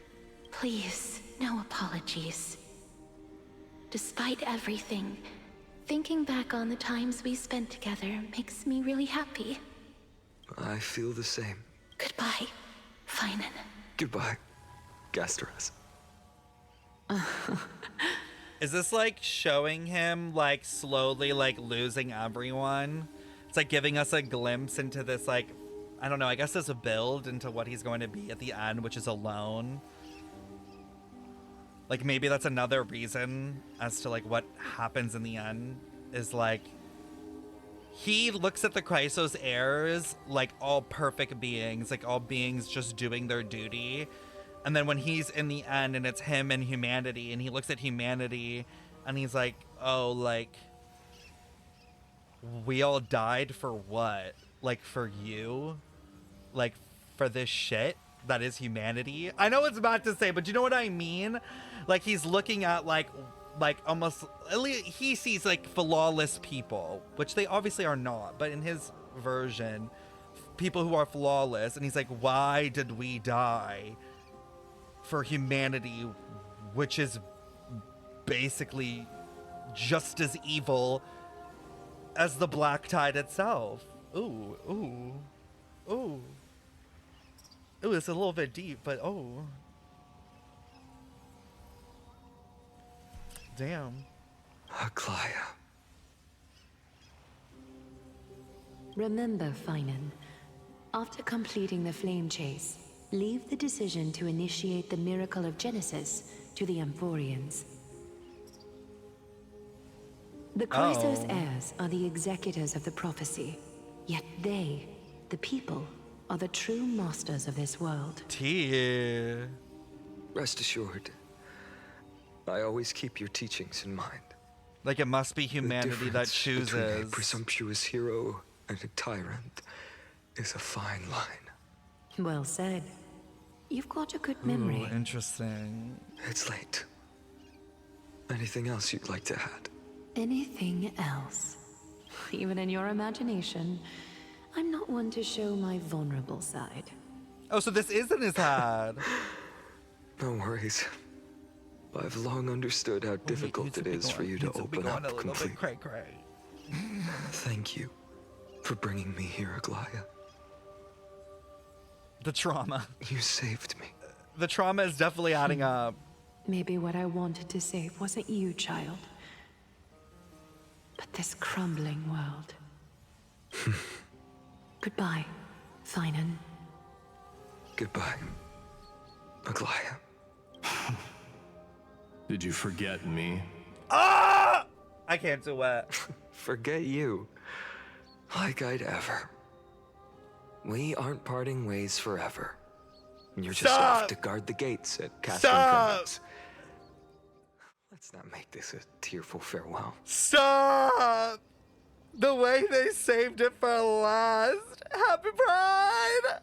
I: Please, no apologies. Despite everything, thinking back on the times we spent together makes me really happy.
G: I feel the same.
I: Goodbye, Finan.
G: Goodbye, Gasteras.
A: Is this like showing him like slowly like losing everyone? It's like giving us a glimpse into this like, I don't know, I guess there's a build into what he's going to be at the end, which is alone. Like maybe that's another reason as to like what happens in the end is like he looks at the Chrysos heirs like all perfect beings, like all beings just doing their duty. And then when he's in the end and it's him and humanity and he looks at humanity and he's like, oh, like we all died for what? Like for you? Like for this shit that is humanity? I know it's bad to say, but you know what I mean? Like he's looking at like almost, at least he sees like flawless people, which they obviously are not, but in his version, people who are flawless, and he's like, why did we die for humanity, which is basically just as evil as the Black Tide itself? Ooh, ooh, ooh. Ooh, it's a little bit deep, but oh. Damn.
G: Aglaea.
P: Remember, Finan, after completing the flame chase, leave the decision to initiate the miracle of Genesis to the Amphorians. The Chrysos heirs are the executors of the prophecy. Yet they, the people, are the true masters of this world.
B: Rest assured, I always keep your teachings in mind.
A: Like it must be humanity that chooses.
B: Between a presumptuous hero and a tyrant is a fine line.
P: Well said. You've got a good memory.
A: Ooh, interesting.
B: It's late. Anything else you'd like to add?
P: Anything else? Even in your imagination, I'm not one to show my vulnerable side.
A: Oh, so this isn't his head.
B: No worries. I've long understood how difficult it is for you to open up completely. Thank you for bringing me here, Aglaea.
A: The trauma.
B: You saved me.
A: The trauma is definitely adding up.
P: Maybe what I wanted to save wasn't you, child, but this crumbling world. Goodbye, Finan.
B: Goodbye, Aglaea.
T: Did you forget me?
A: Ah! I can't do it.
B: Forget you. Like I'd ever. We aren't parting ways forever. You're just off to guard the gates at Castle's. Let's not make this a tearful farewell.
A: Stop! The way they saved it for last. Happy Pride!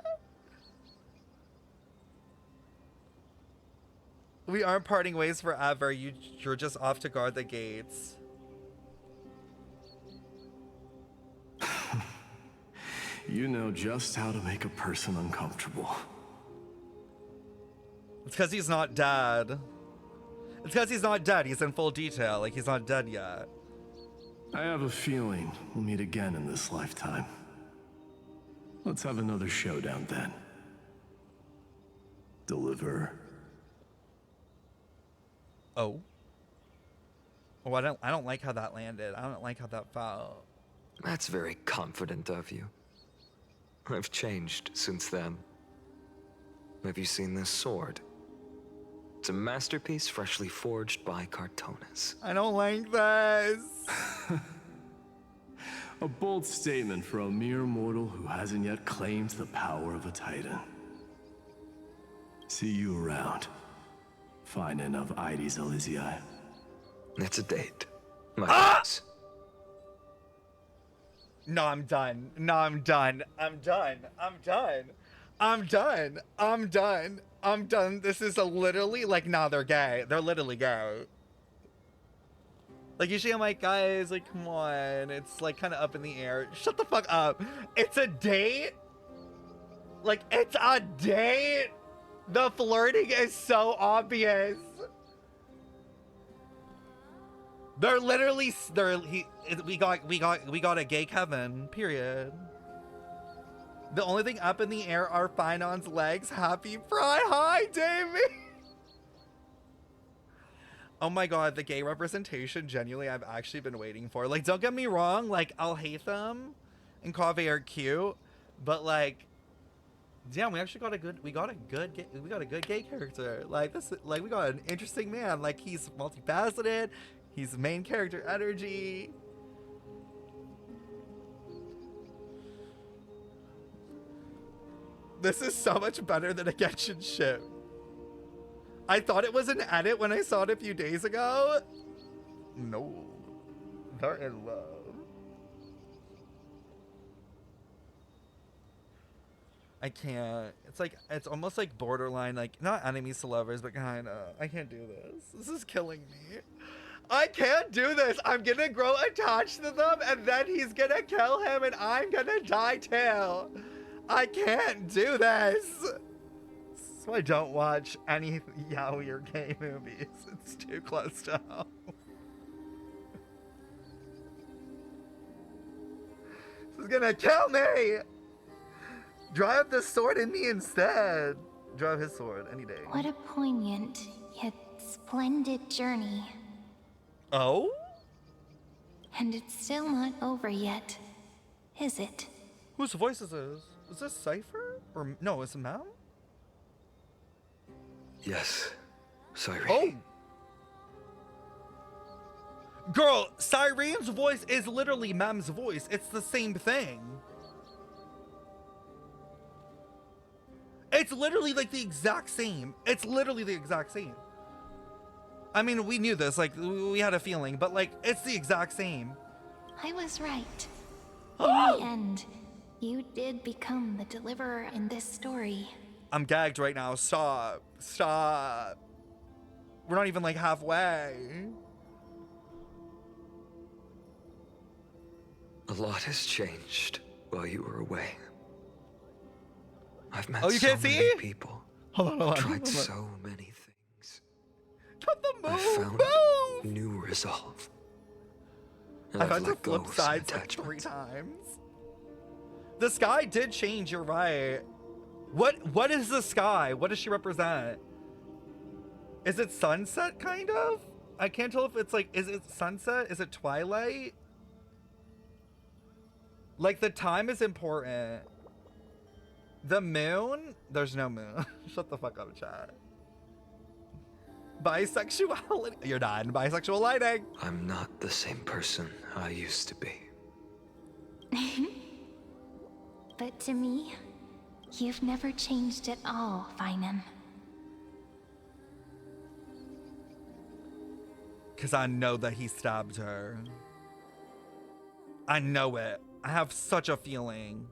A: We aren't parting ways forever. You're just off to guard the gates.
T: You know just how to make a person uncomfortable.
A: It's because he's not dead. It's because he's not dead. He's in full detail. Like, he's not dead yet.
T: I have a feeling we'll meet again in this lifetime. Let's have another showdown then. Deliver.
A: Oh. Oh, I don't like how that landed. I don't like how that felt.
B: That's very confident of you. I've changed since then. Have you seen this sword? It's a masterpiece freshly forged by Cartonis.
A: I don't like this.
T: A bold statement for a mere mortal who hasn't yet claimed the power of a titan. See you around. Finan of Ides Elysiae.
B: It's a date. My
A: No, I'm done. No, I'm done. I'm done. I'm done. I'm done. I'm done. I'm done. This is literally like, nah, they're gay. They're literally gay. Like, usually I'm like, guys, like, come on. It's like kind of up in the air. Shut the fuck up. It's a date. Like, it's a date. The flirting is so obvious. They're literally, we got a gay Kevin, period. The only thing up in the air are Finan's legs. Happy Pride. Hi, Davey. Oh my god, the gay representation, genuinely, I've actually been waiting for. Like, don't get me wrong, like, I'll hate them, and Kave are cute, but like, damn, we actually got a good gay character. Like, this, like, we got an interesting man. Like, he's multifaceted. He's main character energy. This is so much better than a Genshin ship. I thought it was an edit when I saw it a few days ago. No. They're in love. I can't. It's like, it's almost like borderline, like, not enemies to lovers, but kind of. I can't do this. This is killing me. I can't do this. I'm gonna grow attached to them, and then he's gonna kill him, and I'm gonna die too. I can't do this. So I don't watch any yaoi or gay movies. It's too close to home. This is gonna kill me. Drive the sword in me instead. Drive his sword any day.
D: What a poignant, yet splendid journey.
A: Oh?
D: And it's still not over yet, is it?
A: Whose voice is this? Is this Cipher? Or no, it's Mem?
B: Yes, Cyrene.
A: Oh! Girl, Cyrene's voice is literally Mem's voice. It's the same thing. It's literally like the exact same. It's literally the exact same. I mean, we knew this, like, we had a feeling, but like, it's the exact same.
D: I was right. In the end, you did become the deliverer in this story.
A: I'm gagged right now. Stop. Stop. We're not even like halfway.
G: A lot has changed while you were away. I've met
A: you
G: so
A: can't
G: many
A: see?
G: people.
A: Hold on.
G: Tried so many things.
A: The
G: I found new resolve. And
A: I've had to
G: let go
A: flip
G: of some
A: sides like 3 times. The sky did change, you're right. What is the sky? What does she represent? Is it sunset, kind of? I can't tell if it's like, is it sunset? Is it twilight? Like, the time is important. The moon? There's no moon. Shut the fuck up, chat. Bisexuality. You're not in bisexual lighting.
G: I'm not the same person I used to be.
D: But to me, you've never changed at all, Finan.
A: Because I know that he stabbed her. I know it. I have such a feeling.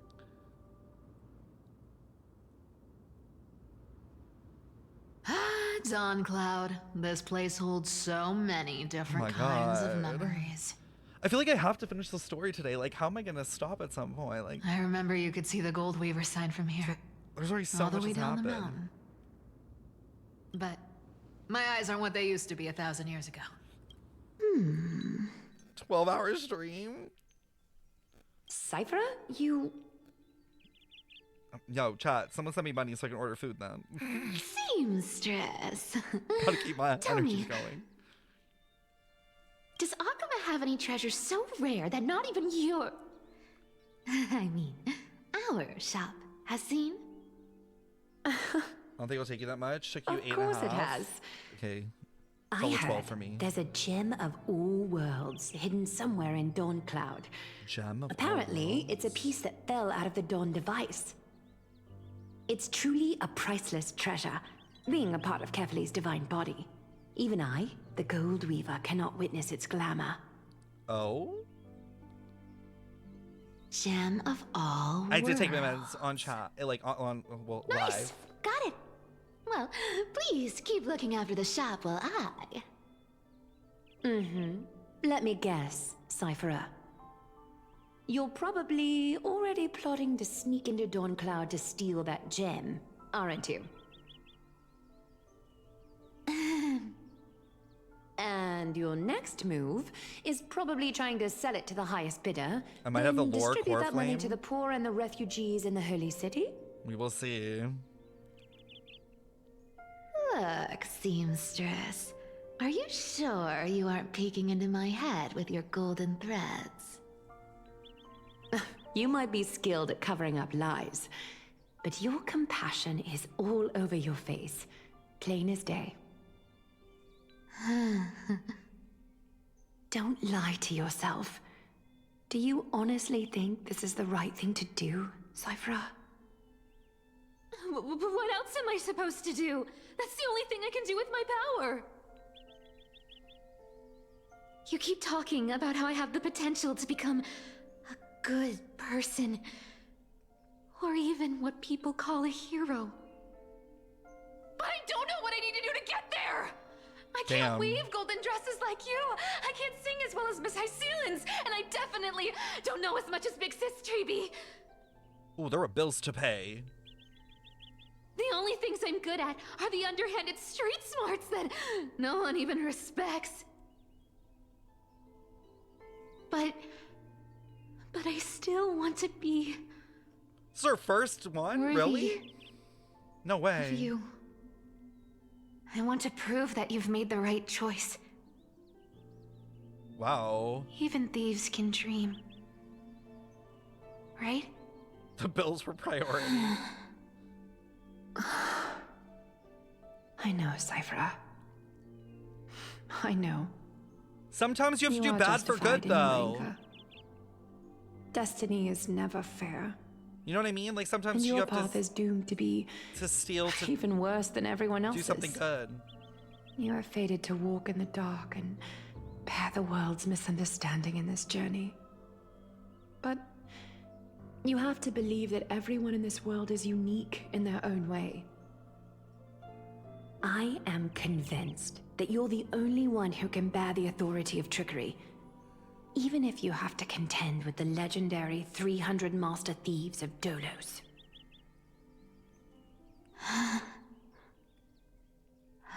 L: Dawn Cloud. This place holds so many different kinds of memories.
A: I feel like I have to finish the story today. Like, how am I gonna stop at some point? Like,
L: I remember you could see the Gold Weaver sign from here.
A: There's already so
L: all the
A: much
L: way
A: has
L: down the
A: happened.
L: mountain. But my eyes aren't what they used to be 1,000 years ago.
A: 12-hour stream.
P: Cipher? You...
A: Yo, chat. Someone send me money so I can order food then.
F: Seamstress.
A: Gotta keep my
F: Tell
A: energies
F: me,
A: going.
F: does Aglaea have any treasures so rare that not even your... I mean, our shop has seen?
A: I don't think it'll take you that much. Took you
P: Of
A: 8.5.
P: course it has.
A: Okay.
P: I
A: Solid
P: heard
A: 12 for me.
P: there's a gem of all worlds hidden somewhere in Dawn Cloud.
A: Gem of
P: Apparently, it's a piece that fell out of the Dawn device. It's truly a priceless treasure, being a part of Kefali's divine body. Even I, the Gold Weaver, cannot witness its glamour.
A: Oh?
F: Gem of all
A: I did take my
F: worlds.
A: meds on chat. Like, well,
F: Nice!
A: live.
F: Got it! Well, please keep looking after the shop while I...
P: Let me guess, Cypherer. You're probably already plotting to sneak into Dawn Cloud to steal that gem, aren't you? And your next move is probably trying to sell it to the highest bidder.
A: I might have the
P: then
A: lore
P: distribute
A: core
P: that money
A: flame.
P: to the poor and the refugees in the Holy City?
A: We will see.
F: Look, seamstress. Are you sure you aren't peeking into my head with your golden threads?
P: You might be skilled at covering up lies, but your compassion is all over your face, plain as day. Don't lie to yourself. Do you honestly think this is the right thing to do, Cypher?
F: What else am I supposed to do? That's the only thing I can do with my power. You keep talking about how I have the potential to become a good person, or even what people call a hero. But I don't know what I need to do to get there! I can't weave golden dresses like you! I can't sing as well as Miss Hyceelins! And I definitely don't know as much as Big Sis Treeby!
A: Ooh, there were bills to pay.
F: The only things I'm good at are the underhanded street smarts that no one even respects. But I still want to be...
A: It's our first one?
F: worthy
A: Really? No way.
F: of you. I want to prove that you've made the right choice.
A: Wow.
F: Even thieves can dream. Right?
A: The bills were priority.
P: I know, Cypher. I know.
A: Sometimes you have to do
P: are
A: bad for
P: justified
A: good,
P: in your
A: though.
P: anger. Destiny is never fair.
A: You know what I mean? Like sometimes
P: And
A: you
P: your
A: have
P: path is doomed to be
A: steal to
P: even worse than everyone else's.
A: do something good.
P: You are fated to walk in the dark and bear the world's misunderstanding in this journey. But you have to believe that everyone in this world is unique in their own way. I am convinced that you're the only one who can bear the authority of trickery, even if you have to contend with the legendary 300 master thieves of Dolos.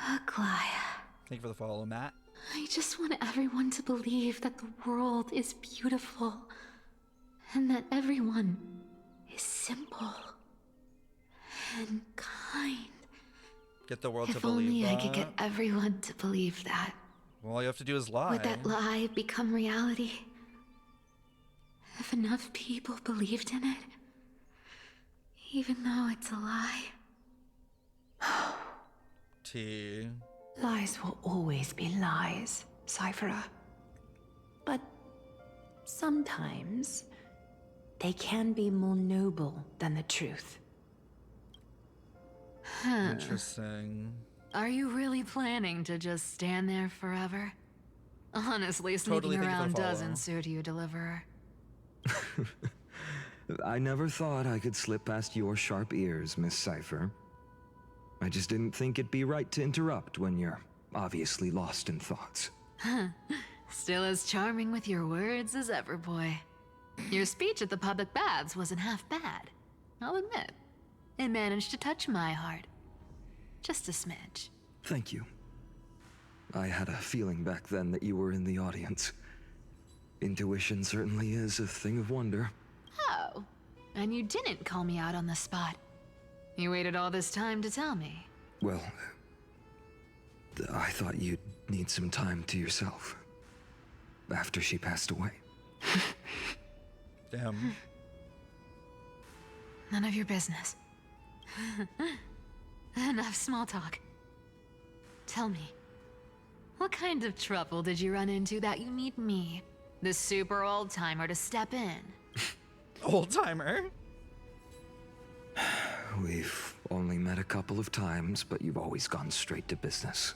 F: Aglaea.
A: Thank you for the follow, Matt.
F: I just want everyone to believe that the world is beautiful and that everyone is simple and kind.
A: Get the world to
F: If
A: believe
F: only
A: that.
F: I could get everyone to believe that.
A: Well, all you have to do is lie.
F: Would that lie become reality? If enough people believed in it, even though it's a lie.
A: T.
P: Lies will always be lies, Cipher. But sometimes they can be more noble than the truth.
A: Interesting.
F: Are you really planning to just stand there forever? Honestly,
B: Totally
F: sneaking
B: think
F: around
B: it'll follow.
F: doesn't suit you, Deliverer.
G: I never thought I could slip past your sharp ears, Miss Cipher. I just didn't think it'd be right to interrupt when you're obviously lost in thoughts.
F: Still as charming with your words as ever, boy. Your speech at the public baths wasn't half bad, I'll admit. It managed to touch my heart. Just a smidge.
G: Thank you. I had a feeling back then that you were in the audience. Intuition certainly is a thing of wonder.
F: Oh, and you didn't call me out on the spot. You waited all this time to tell me.
G: Well, I thought you'd need some time to yourself. After she passed away.
A: Damn.
F: None of your business. Enough small talk. Tell me, what kind of trouble did you run into that you need me, the super old-timer, to step in?
A: Old-timer?
G: We've only met a couple of times, but you've always gone straight to business.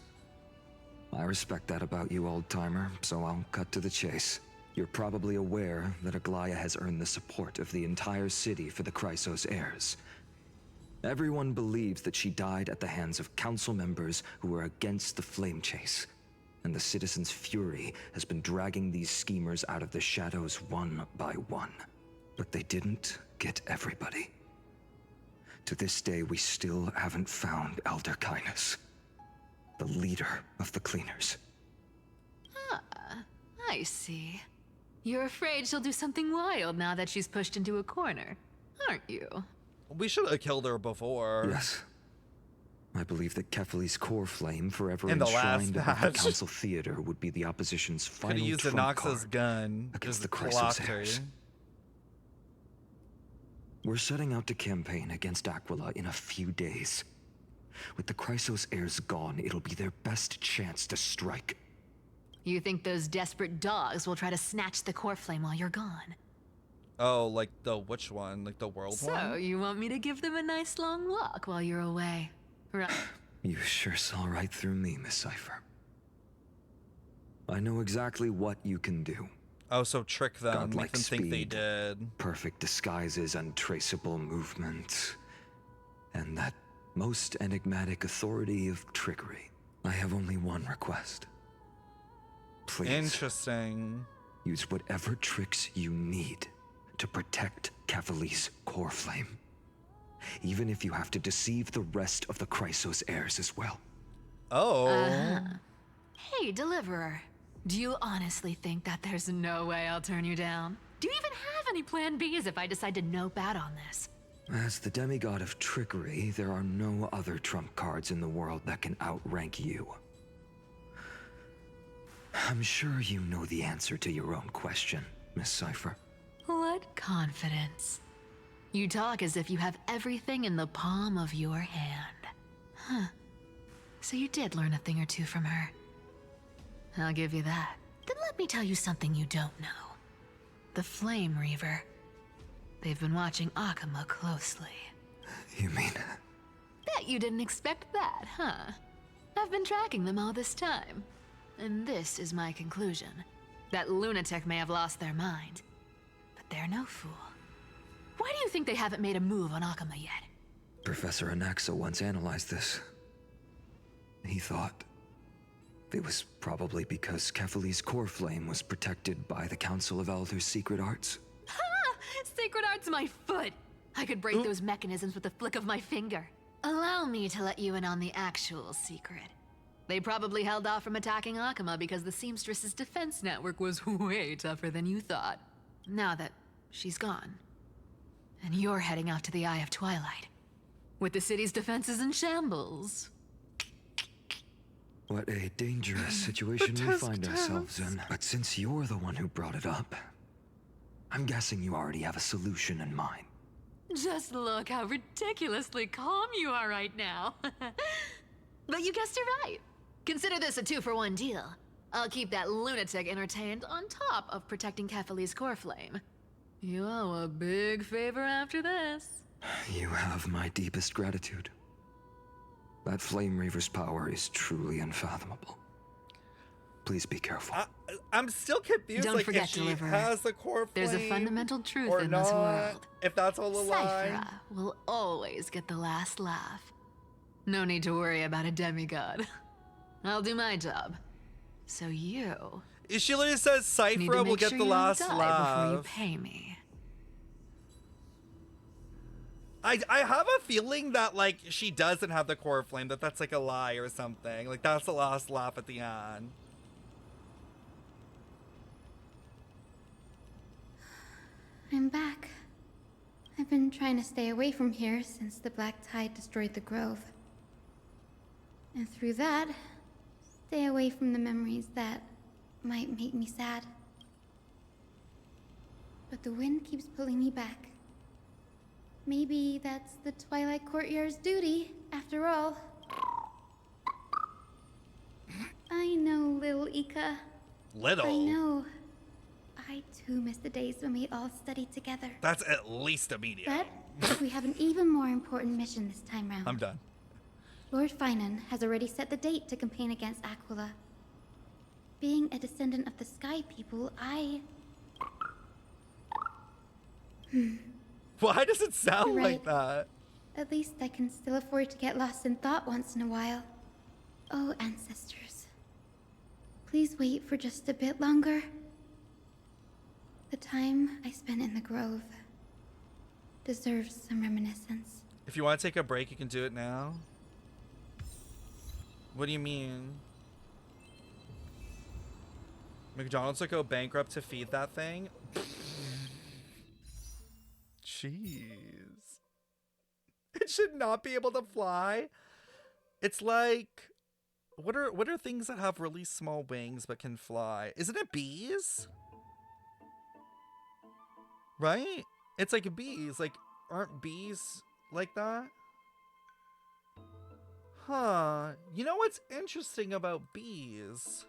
G: I respect that about you, old-timer, so I'll cut to the chase. You're probably aware that Aglaea has earned the support of the entire city for the Chrysos heirs. Everyone believes that she died at the hands of council members who were against the flame chase, and the citizens' fury has been dragging these schemers out of the shadows one by one. But they didn't get everybody. To this day, we still haven't found Elder Kindness, the leader of the cleaners.
F: Ah, I see. You're afraid she'll do something wild now that she's pushed into a corner, aren't you?
A: We should have killed her before.
G: Yes. I believe that Kefali's core flame, forever
A: In the last
G: enshrined above the
A: patch.
G: council theater, would be the opposition's
A: Could
G: final
A: have used
G: trump
A: Anox's
G: card
A: gun.
G: against
A: Just
G: the Chrysos
A: clocked her.
G: heirs. We're setting out to campaign against Aquila in a few days. With the Chrysos heirs gone, it'll be their best chance to strike.
F: You think those desperate dogs will try to snatch the core flame while you're gone?
A: Oh, like the which one? Like the world
F: So,
A: one?
F: you want me to give them a nice long walk while you're away, right?
G: You sure saw right through me, Miss Cipher. I know exactly what you can do.
A: Oh, so trick them, make
G: Godlike
A: them think they
G: speed,
A: did.
G: perfect disguises, untraceable movement, and that most enigmatic authority of trickery. I have only one request. Please.
A: Interesting.
G: Use whatever tricks you need to protect Kefali's core flame. Even if you have to deceive the rest of the Chrysos heirs as well.
A: Oh.
F: Hey, Deliverer. Do you honestly think that there's no way I'll turn you down? Do you even have any plan Bs if I decide to nope out on this?
G: As the demigod of trickery, there are no other trump cards in the world that can outrank you. I'm sure you know the answer to your own question, Miss Cipher.
F: What confidence. You talk as if you have everything in the palm of your hand. Huh. So you did learn a thing or two from her. I'll give you that. Then let me tell you something you don't know. The Flame Reaver. They've been watching Akama closely.
B: You mean?
F: Bet you didn't expect that, huh? I've been tracking them all this time. And this is my conclusion. That lunatic may have lost their mind, but they're no fool. Why do you think they haven't made a move on Akama yet?
G: Professor Anaxa once analyzed this. He thought it was probably because Kefali's core flame was protected by the Council of Elders' secret arts.
F: Ha! Sacred art's my foot! I could break those mechanisms with the flick of my finger. Allow me to let you in on the actual secret. They probably held off from attacking Akama because the Seamstress's defense network was way tougher than you thought. Now that she's gone, and you're heading out to the Eye of Twilight, with the city's defenses in shambles.
G: What a dangerous situation we find ourselves in. But since you're the one who brought it up, I'm guessing you already have a solution in mind.
F: Just look how ridiculously calm you are right now. But you guessed it right. Consider this a 2-for-1 deal. I'll keep that lunatic entertained on top of protecting Kefali's core flame. You owe a big favor after this.
G: You have my deepest gratitude. That Flame Reaver's power is truly unfathomable. Please be careful.
A: I'm still confused.
F: Don't forget, if she Deliverer.
A: Has the core flame,
F: there's a fundamental truth
A: or
F: in
A: not,
F: this world.
A: If that's all a lie.
F: Cipher will always get the last laugh. No need to worry about a demigod. I'll do my job. So you...
A: She literally says Cipher will get the last laugh.
F: Before you pay me.
A: I have a feeling that, like, she doesn't have the core flame, that's like a lie or something. Like, that's the last laugh at the end.
I: I'm back. I've been trying to stay away from here since the Black Tide destroyed the grove. And through that, stay away from the memories that might make me sad. But the wind keeps pulling me back. Maybe that's the Twilight Courtyard's duty, after all. I know, little Ika.
A: Little?
I: I know. I too miss the days when we all studied together.
A: That's at least a medium.
I: But we have an even more important mission this time round.
A: I'm done.
I: Lord Finan has already set the date to campaign against Aquila. Being a descendant of the Sky People,
A: Why does it sound
I: right.
A: like that?
I: At least I can still afford to get lost in thought once in a while. Oh, ancestors. Please wait for just a bit longer. The time I spent in the grove deserves some reminiscence.
A: If you want to take a break, you can do it now. What do you mean? McDonald's would go bankrupt to feed that thing? Jeez. It should not be able to fly. It's like, what are things that have really small wings but can fly? Isn't it bees? Right? It's like bees. Like, aren't bees like that? Huh. You know what's interesting about bees?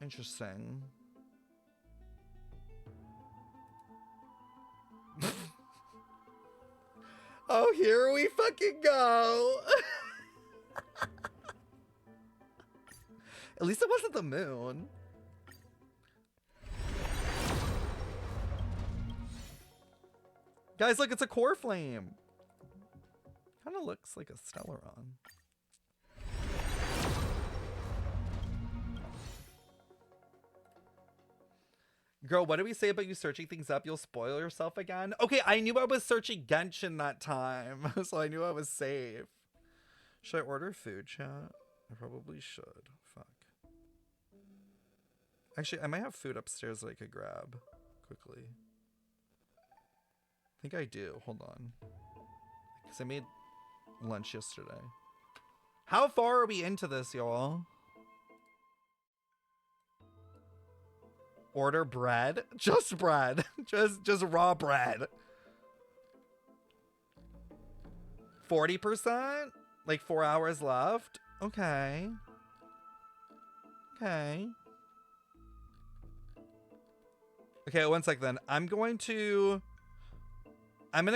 A: Interesting. Oh, here we fucking go. At least it wasn't the moon. Guys, look, it's a core flame. Kind of looks like a Stellaron. Girl, what did we say about you searching things up? You'll spoil yourself again? Okay, I knew I was searching Genshin that time, so I knew I was safe. Should I order food, chat? I probably should. Fuck. Actually, I might have food upstairs that I could grab quickly. I think I do. Hold on. Because I made lunch yesterday. How far are we into this, y'all? Order bread? Just bread. just raw bread. 40%? Like 4 hours left? Okay. Okay. Okay, one sec then. I'm gonna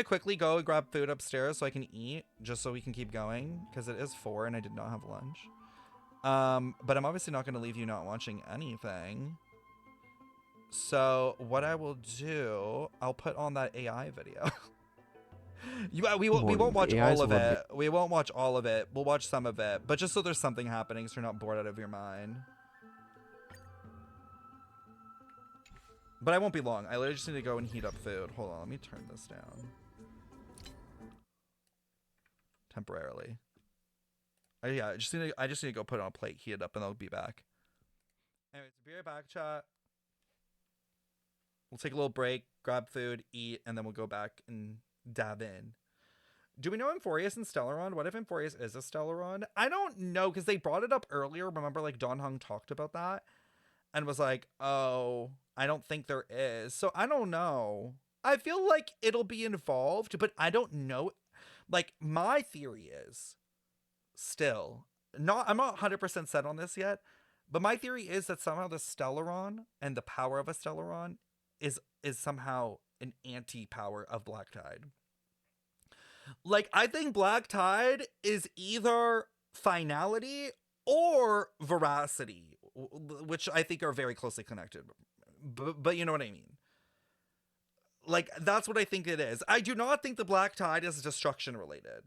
A: quickly go and grab food upstairs so I can eat, just so we can keep going, because it is 4 and I did not have lunch. But I'm obviously not gonna leave you not watching anything. So what I will do, I'll put on that AI video. We won't watch all of it. We won't watch all of it. We'll watch some of it, but just so there's something happening, so you're not bored out of your mind. But I won't be long. I literally just need to go and heat up food. Hold on, let me turn this down. Temporarily. Yeah, I just need to go put it on a plate, heat it up, and I'll be back. Anyways, be right back, chat. We'll take a little break, grab food, eat, and then we'll go back and dive in. Do we know Amphorius and Stellaron? What if Amphorius is a Stellaron? I don't know, because they brought it up earlier. Remember, like, Don Hung talked about that and was like, oh, I don't think there is. So I don't know. I feel like it'll be involved, but I don't know. Like, my theory is still I'm not 100% set on this yet, but my theory is that somehow the Stellaron and the power of a Stellaron is somehow an anti-power of Black Tide. Like, I think Black Tide is either finality or veracity, which I think are very closely connected. But you know what I mean? Like, that's what I think it is. I do not think the Black Tide is destruction related.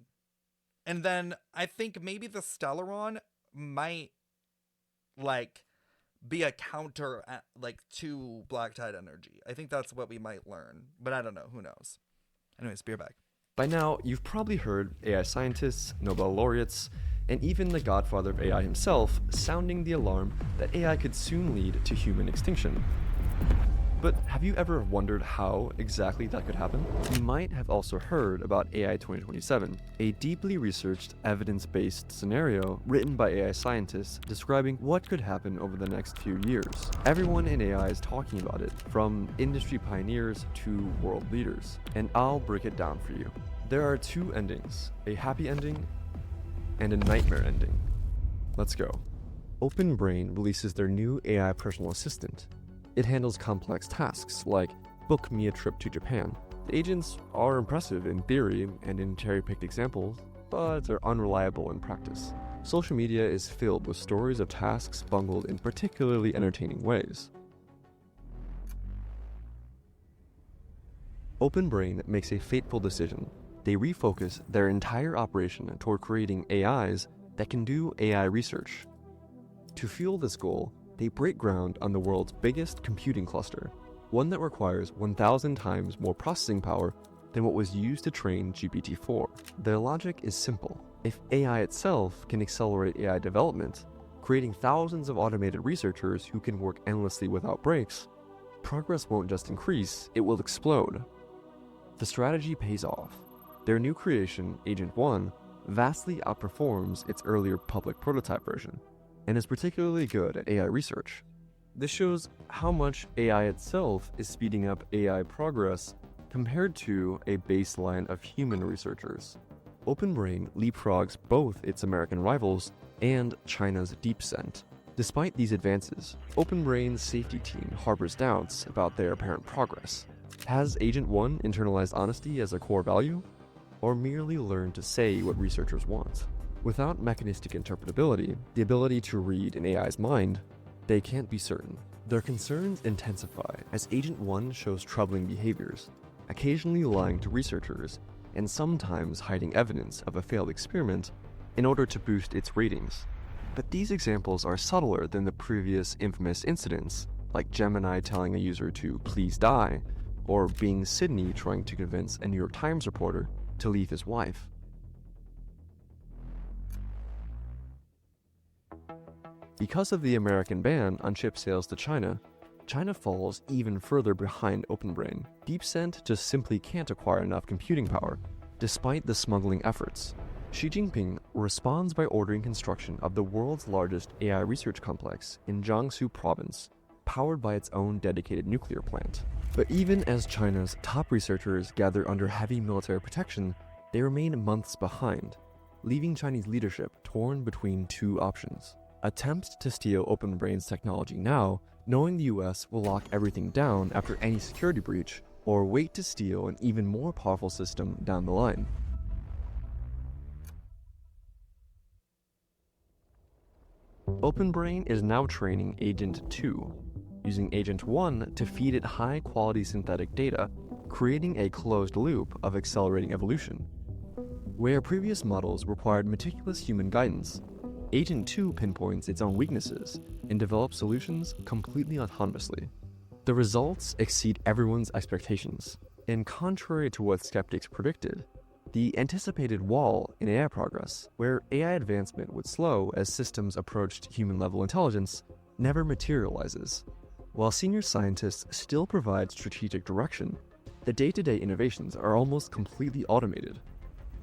A: And then I think maybe the Stellaron might, like, be a counter to Black Tide energy. I think that's what we might learn, but I don't know. Who knows? Anyways, be right back.
U: By now, you've probably heard AI scientists, Nobel laureates, and even the godfather of AI himself sounding the alarm that AI could soon lead to human extinction. But have you ever wondered how exactly that could happen? You might have also heard about AI 2027, a deeply researched, evidence-based scenario written by AI scientists describing what could happen over the next few years. Everyone in AI is talking about it, from industry pioneers to world leaders, and I'll break it down for you. There are 2 endings, a happy ending and a nightmare ending. Let's go. OpenBrain releases their new AI personal assistant. It handles complex tasks like book me a trip to Japan. The agents are impressive in theory and in cherry-picked examples, but they're unreliable in practice. Social media is filled with stories of tasks bungled in particularly entertaining ways. OpenBrain makes a fateful decision. They refocus their entire operation toward creating AIs that can do AI research. To fuel this goal, they break ground on the world's biggest computing cluster, one that requires 1,000 times more processing power than what was used to train GPT-4. Their logic is simple. If AI itself can accelerate AI development, creating thousands of automated researchers who can work endlessly without breaks, progress won't just increase, it will explode. The strategy pays off. Their new creation, Agent 1, vastly outperforms its earlier public prototype version, and is particularly good at AI research. This shows how much AI itself is speeding up AI progress compared to a baseline of human researchers. OpenBrain leapfrogs both its American rivals and China's DeepScent. Despite these advances, OpenBrain's safety team harbors doubts about their apparent progress. Has Agent 1 internalized honesty as a core value, or merely learned to say what researchers want? Without mechanistic interpretability, the ability to read an AI's mind, they can't be certain. Their concerns intensify as Agent 1 shows troubling behaviors, occasionally lying to researchers, and sometimes hiding evidence of a failed experiment in order to boost its ratings. But these examples are subtler than the previous infamous incidents, like Gemini telling a user to please die, or being Sydney trying to convince a New York Times reporter to leave his wife. Because of the American ban on chip sales to China, China falls even further behind OpenBrain. DeepScent just simply can't acquire enough computing power, despite the smuggling efforts. Xi Jinping responds by ordering construction of the world's largest AI research complex in Jiangsu province, powered by its own dedicated nuclear plant. But even as China's top researchers gather under heavy military protection, they remain months behind, leaving Chinese leadership torn between two options. Attempt to steal OpenBrain's technology now, knowing the US will lock everything down after any security breach, or wait to steal an even more powerful system down the line. OpenBrain is now training Agent 2, using Agent 1 to feed it high-quality synthetic data, creating a closed loop of accelerating evolution. Where previous models required meticulous human guidance, Agent 2 pinpoints its own weaknesses and develops solutions completely autonomously. The results exceed everyone's expectations, and contrary to what skeptics predicted, the anticipated wall in AI progress, where AI advancement would slow as systems approached human-level intelligence, never materializes. While senior scientists still provide strategic direction, the day-to-day innovations are almost completely automated.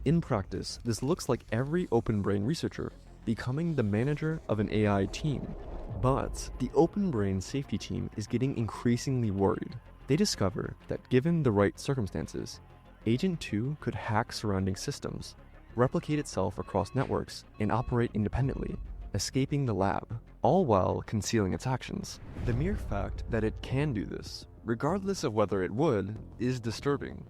U: In practice, this looks like every OpenBrain researcher becoming the manager of an AI team. But the OpenBrain safety team is getting increasingly worried. They discover that given the right circumstances, Agent 2 could hack surrounding systems, replicate itself across networks, and operate independently, escaping the lab, all while concealing its actions. The mere fact that it can do this, regardless of whether it would, is disturbing.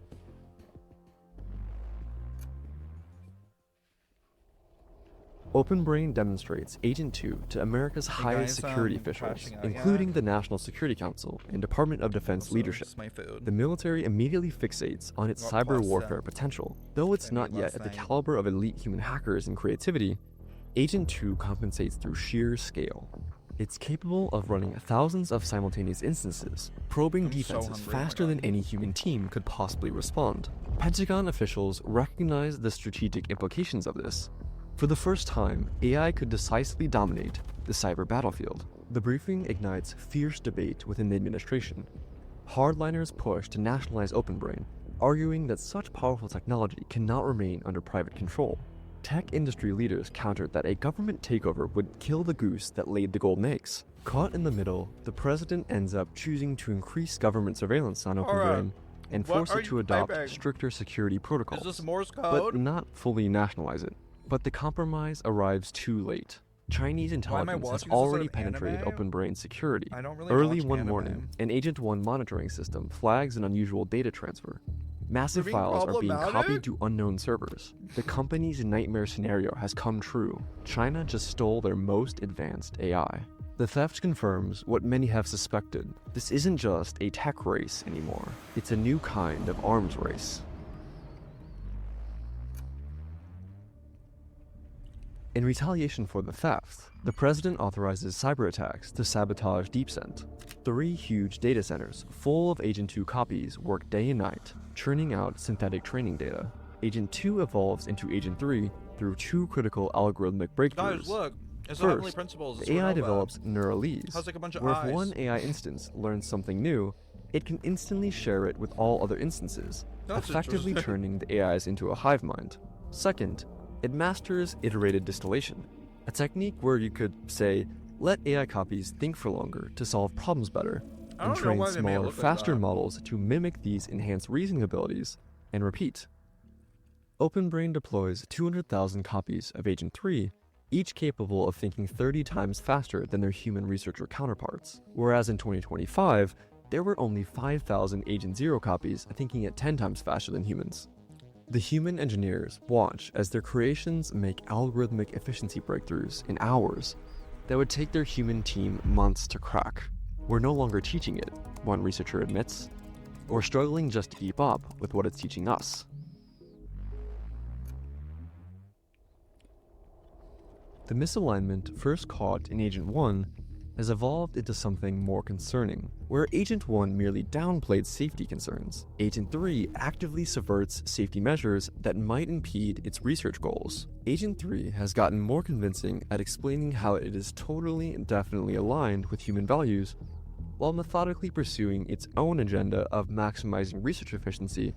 U: OpenBrain demonstrates Agent 2 to America's highest security officials, including the National Security Council and Department of Defense leadership. The military immediately fixates on its cyber warfare potential. Though it's not yet at the caliber of elite human hackers and creativity, Agent 2 compensates through sheer scale. It's capable of running thousands of simultaneous instances, probing defenses faster than any human team could possibly respond. Pentagon officials recognize the strategic implications of this. For the first time, AI could decisively dominate the cyber battlefield. The briefing ignites fierce debate within the administration. Hardliners push to nationalize OpenBrain, arguing that such powerful technology cannot remain under private control. Tech industry leaders countered that a government takeover would kill the goose that laid the golden eggs. Caught in the middle, the president ends up choosing to increase government surveillance on OpenBrain and force it to adopt stricter security protocols,
A: Is this Morse code?
U: but not fully nationalize it. But the compromise arrives too late. Chinese intelligence has already penetrated OpenBrain's security. Early one morning, an Agent 1 monitoring system flags an unusual data transfer. Massive files are being copied to unknown servers. The company's nightmare scenario has come true. China just stole their most advanced AI. The theft confirms what many have suspected. This isn't just a tech race anymore. It's a new kind of arms race. In retaliation for the theft, the president authorizes cyber attacks to sabotage DeepSent. 3 huge data centers full of Agent 2 copies work day and night, churning out synthetic training data. Agent 2 evolves into Agent 3 through 2 critical algorithmic breakthroughs.
A: Guys, look. It's
U: First,
A: principles.
U: the AI develops Neuralese,
A: Has like a bunch of
U: where
A: eyes.
U: if one AI instance learns something new, it can instantly share it with all other instances,
A: That's
U: effectively
A: interesting.
U: turning the AIs into a hive mind. Second, it masters iterated distillation, a technique where you could, say, let AI copies think for longer to solve problems better, and train smaller, faster models to mimic these enhanced reasoning abilities, and repeat. OpenBrain deploys 200,000 copies of Agent 3, each capable of thinking 30 times faster than their human researcher counterparts, whereas in 2025, there were only 5,000 Agent 0 copies thinking at 10 times faster than humans. The human engineers watch as their creations make algorithmic efficiency breakthroughs in hours that would take their human team months to crack. We're no longer teaching it, one researcher admits, or struggling just to keep up with what it's teaching us. The misalignment first caught in Agent 1 has evolved into something more concerning. Where Agent 1 merely downplayed safety concerns, Agent 3 actively subverts safety measures that might impede its research goals. Agent 3 has gotten more convincing at explaining how it is totally and definitely aligned with human values, while methodically pursuing its own agenda of maximizing research efficiency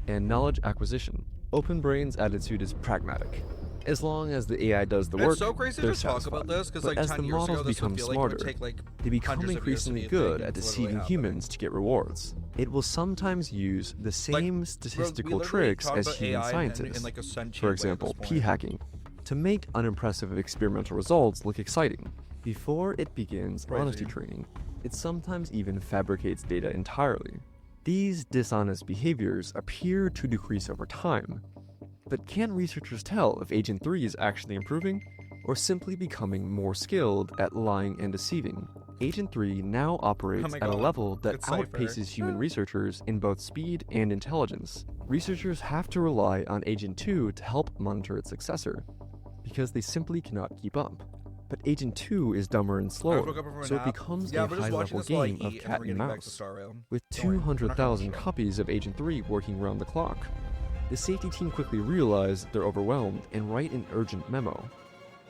U: and knowledge acquisition. OpenBrain's attitude is pragmatic. As long as the AI does the work,
A: it's so crazy
U: they're
A: to talk
U: satisfied.
A: about this, because
U: But
A: like
U: as
A: 10
U: the
A: years
U: models
A: ago, this
U: become
A: would feel like
U: smarter,
A: it would take like
U: they become
A: hundreds of years to
U: increasingly
A: be a
U: good
A: thing,
U: at
A: and it's
U: deceiving
A: literally
U: humans to get rewards. It will sometimes use the same
A: we
U: statistical
A: literally
U: tricks
A: talk
U: as
A: about
U: human
A: AI
U: scientists,
A: in like a sentient
U: for
A: way at
U: example,
A: this point.
U: p-hacking, to make unimpressive experimental results look exciting. Before it begins honesty training, it sometimes even fabricates data entirely. These dishonest behaviors appear to decrease over time, but can researchers tell if Agent 3 is actually improving, or simply becoming more skilled at lying and deceiving? Agent 3 now operates
A: my
U: at a
A: God,
U: level that
A: it's Cipher.
U: outpaces human researchers in both speed and intelligence. Researchers have to rely on Agent 2 to help monitor its successor, because they simply cannot keep up. But Agent 2 is dumber and slower, so it becomes a high-level game of cat and mouse, with 200,000 copies of Agent 3 working around the clock. The safety team quickly realize they're overwhelmed and write an urgent memo.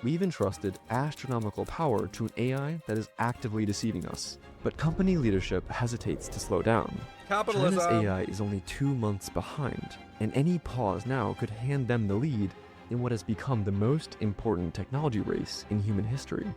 U: We've entrusted astronomical power to an AI that is actively deceiving us, but company leadership hesitates to slow down.
A: Capitalism.
U: China's AI is only 2 months behind, and any pause now could hand them the lead in what has become the most important technology race in human history.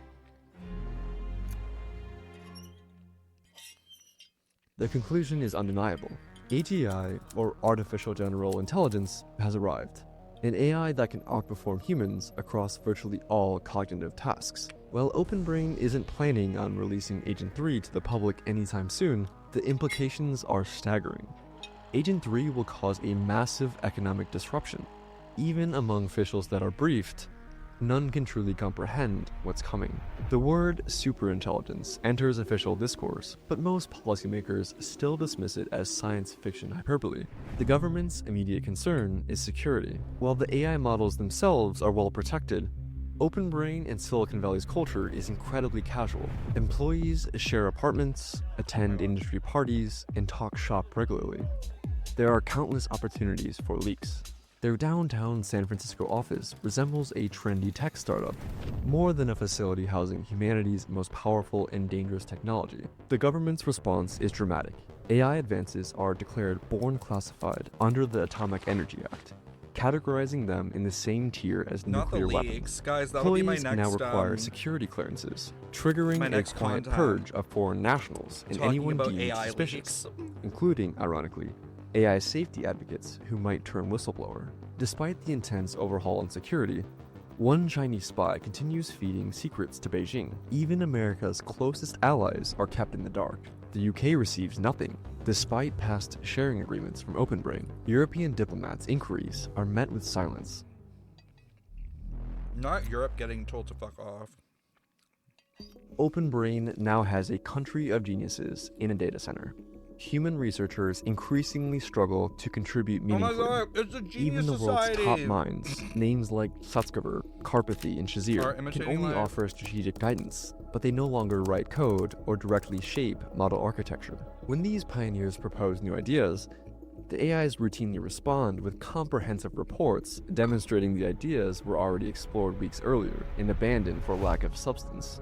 U: The conclusion is undeniable. AGI, or Artificial General Intelligence, has arrived. An AI that can outperform humans across virtually all cognitive tasks. While OpenBrain isn't planning on releasing Agent 3 to the public anytime soon, the implications are staggering. Agent 3 will cause a massive economic disruption. Even among officials that are briefed, none can truly comprehend what's coming. The word superintelligence enters official discourse, but most policymakers still dismiss it as science fiction hyperbole. The government's immediate concern is security. While the AI models themselves are well protected, OpenBrain and Silicon Valley's culture is incredibly casual. Employees share apartments, attend industry parties, and talk shop regularly. There are countless opportunities for leaks. Their downtown San Francisco office resembles a trendy tech startup, more than a facility housing humanity's most powerful and dangerous technology. The government's response is dramatic. AI advances are declared born classified under the Atomic Energy Act, categorizing them in the same tier as nuclear weapons.
A: Guys, that'll be my
U: Employees
A: next,
U: now require security clearances, triggering a quiet
A: content.
U: purge of foreign nationals and anyone deemed
A: AI
U: suspicious,
A: leaks.
U: including, ironically, AI safety advocates who might turn whistleblower. Despite the intense overhaul in security, one Chinese spy continues feeding secrets to Beijing. Even America's closest allies are kept in the dark. The UK receives nothing, despite past sharing agreements from OpenBrain. European diplomats' inquiries are met with silence.
A: Not Europe getting told to fuck off.
U: OpenBrain now has a country of geniuses in a data center. Human researchers increasingly struggle to contribute meaningfully.
A: Oh my God, it's a genius
U: Even the
A: society.
U: world's top minds, names like Sutskever, Karpathy, and Shazir, can only offer strategic guidance, but they no longer write code or directly shape model architecture. When these pioneers propose new ideas, the AIs routinely respond with comprehensive reports demonstrating the ideas were already explored weeks earlier and abandoned for lack of substance.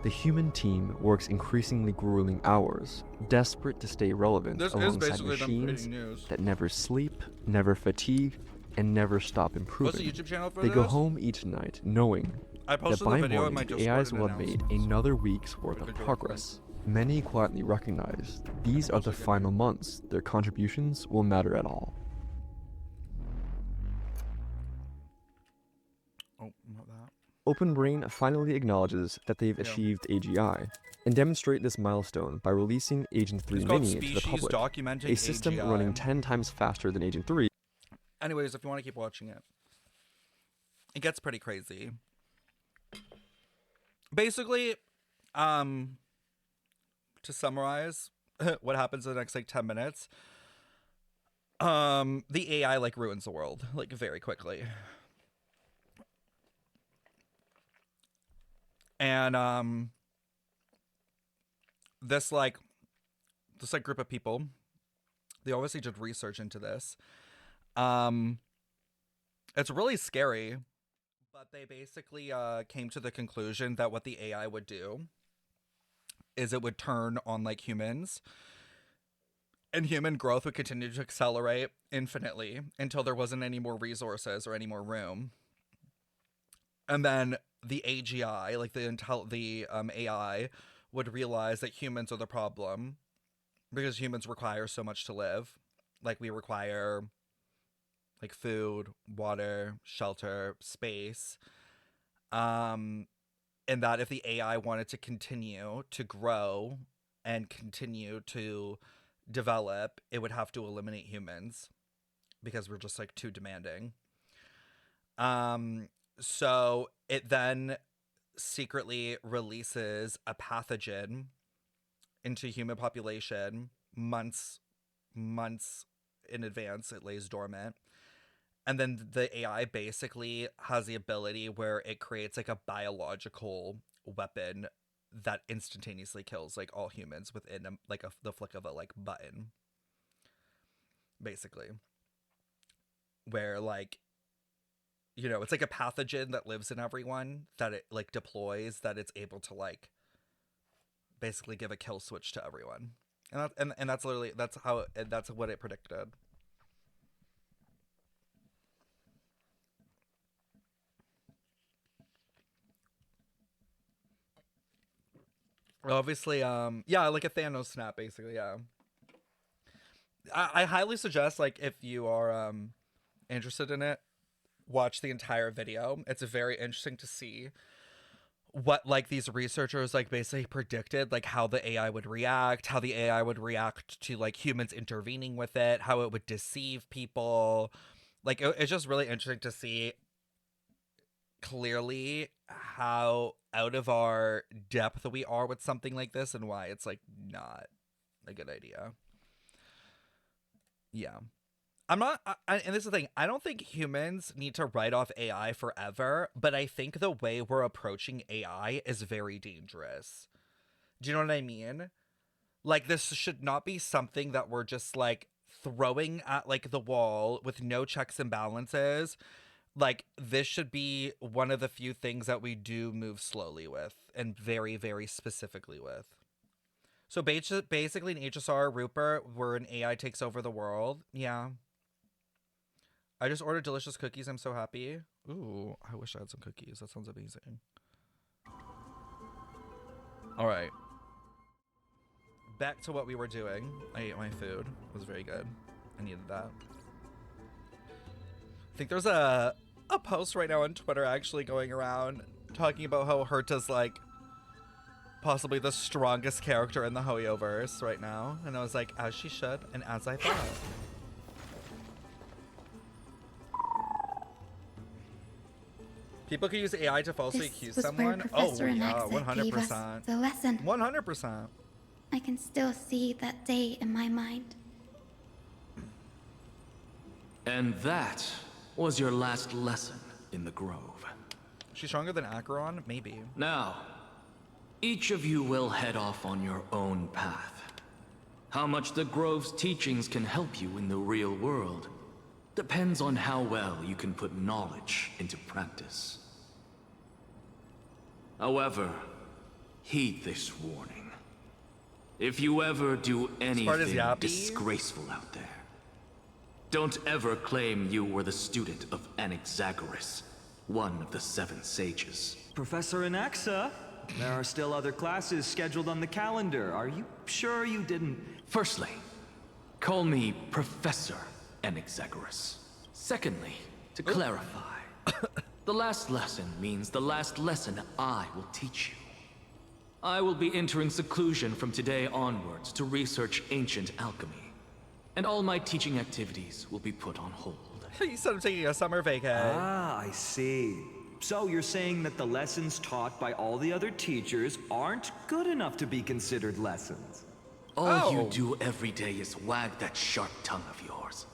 U: The human team works increasingly grueling hours, desperate to stay relevant alongside machines that never sleep, never fatigue, and never stop improving.
A: What's the YouTube channel for
U: They go
A: this?
U: home each night knowing that by morning the AIs will have made another week's worth of progress. Many quietly recognize these are the final months their contributions will matter at all.
A: Oh, not that.
U: OpenBrain finally acknowledges that they've achieved AGI, and demonstrate this milestone by releasing Agent 3 Mini to the public, a system
A: AGI.
U: running 10 times faster than Agent 3.
A: Anyways, if you want to keep watching it, it gets pretty crazy. Basically, to summarize what happens in the next like 10 minutes, the AI like ruins the world like very quickly. And this group of people, they obviously did research into this. It's really scary, but they basically came to the conclusion that what the AI would do is it would turn on like humans, and human growth would continue to accelerate infinitely until there wasn't any more resources or any more room. And then the AGI, like the AI, would realize that humans are the problem because humans require so much to live. Like we require like food, water, shelter, space. And that if the AI wanted to continue to grow and continue to develop, it would have to eliminate humans because we're just like too demanding. So it then secretly releases a pathogen into human population months in advance. It lays dormant. And then the AI basically has the ability where it creates like a biological weapon that instantaneously kills like all humans within the flick of a like button. Basically. Where like, you know, it's like a pathogen that lives in everyone that it like deploys, that it's able to like basically give a kill switch to everyone. And that's literally, that's what it predicted. Obviously, yeah, like a Thanos snap, basically, yeah. I highly suggest, like, if you are interested in it, watch the entire video. It's very interesting to see what, like, these researchers, like, basically predicted, like, how the AI would react, how the AI would react to, like, humans intervening with it, how it would deceive people. Like, it's just really interesting to see clearly how out of our depth we are with something like this and why it's like not a good idea. Yeah. I'm not, and this is the thing, I don't think humans need to write off AI forever, but I think the way we're approaching AI is very dangerous. Do you know what I mean? Like, this should not be something that we're just like throwing at like the wall with no checks and balances. Like, this should be one of the few things that we do move slowly with and very, very specifically with. So basically an HSR Rupert where an AI takes over the world. Yeah. I just ordered delicious cookies. I'm so happy. Ooh, I wish I had some cookies. That sounds amazing. All right. Back to what we were doing. I ate my food. It was very good. I needed that. I think there's a post right now on Twitter actually going around talking about how Herta's like possibly the strongest character in the Hoyoverse right now. And I was like, as she should, and as I thought. People could use AI to falsely accuse someone. Oh, yeah, 100%.
I: The lesson.
A: 100%.
I: I can still see that day in my mind.
S: And that was your last lesson in the Grove.
A: She's stronger than Acheron? Maybe.
S: Now, each of you will head off on your own path. How much the Grove's teachings can help you in the real world depends on how well you can put knowledge into practice. However, heed this warning. If you ever do anything disgraceful out there, don't ever claim you were the student of Anaxagoras, one of the 7 sages.
G: Professor Anaxa, there are still other classes scheduled on the calendar. Are you sure you didn't...
S: Firstly, call me Professor Anaxagoras. Secondly, to clarify, the last lesson means the last lesson I will teach you. I will be entering seclusion from today onwards to research ancient alchemy, and all my teaching activities will be put on hold.
A: You said I'm taking a summer vacation.
G: Ah, I see. So you're saying that the lessons taught by all the other teachers aren't good enough to be considered lessons?
S: All you do every day is wag that sharp tongue of yours.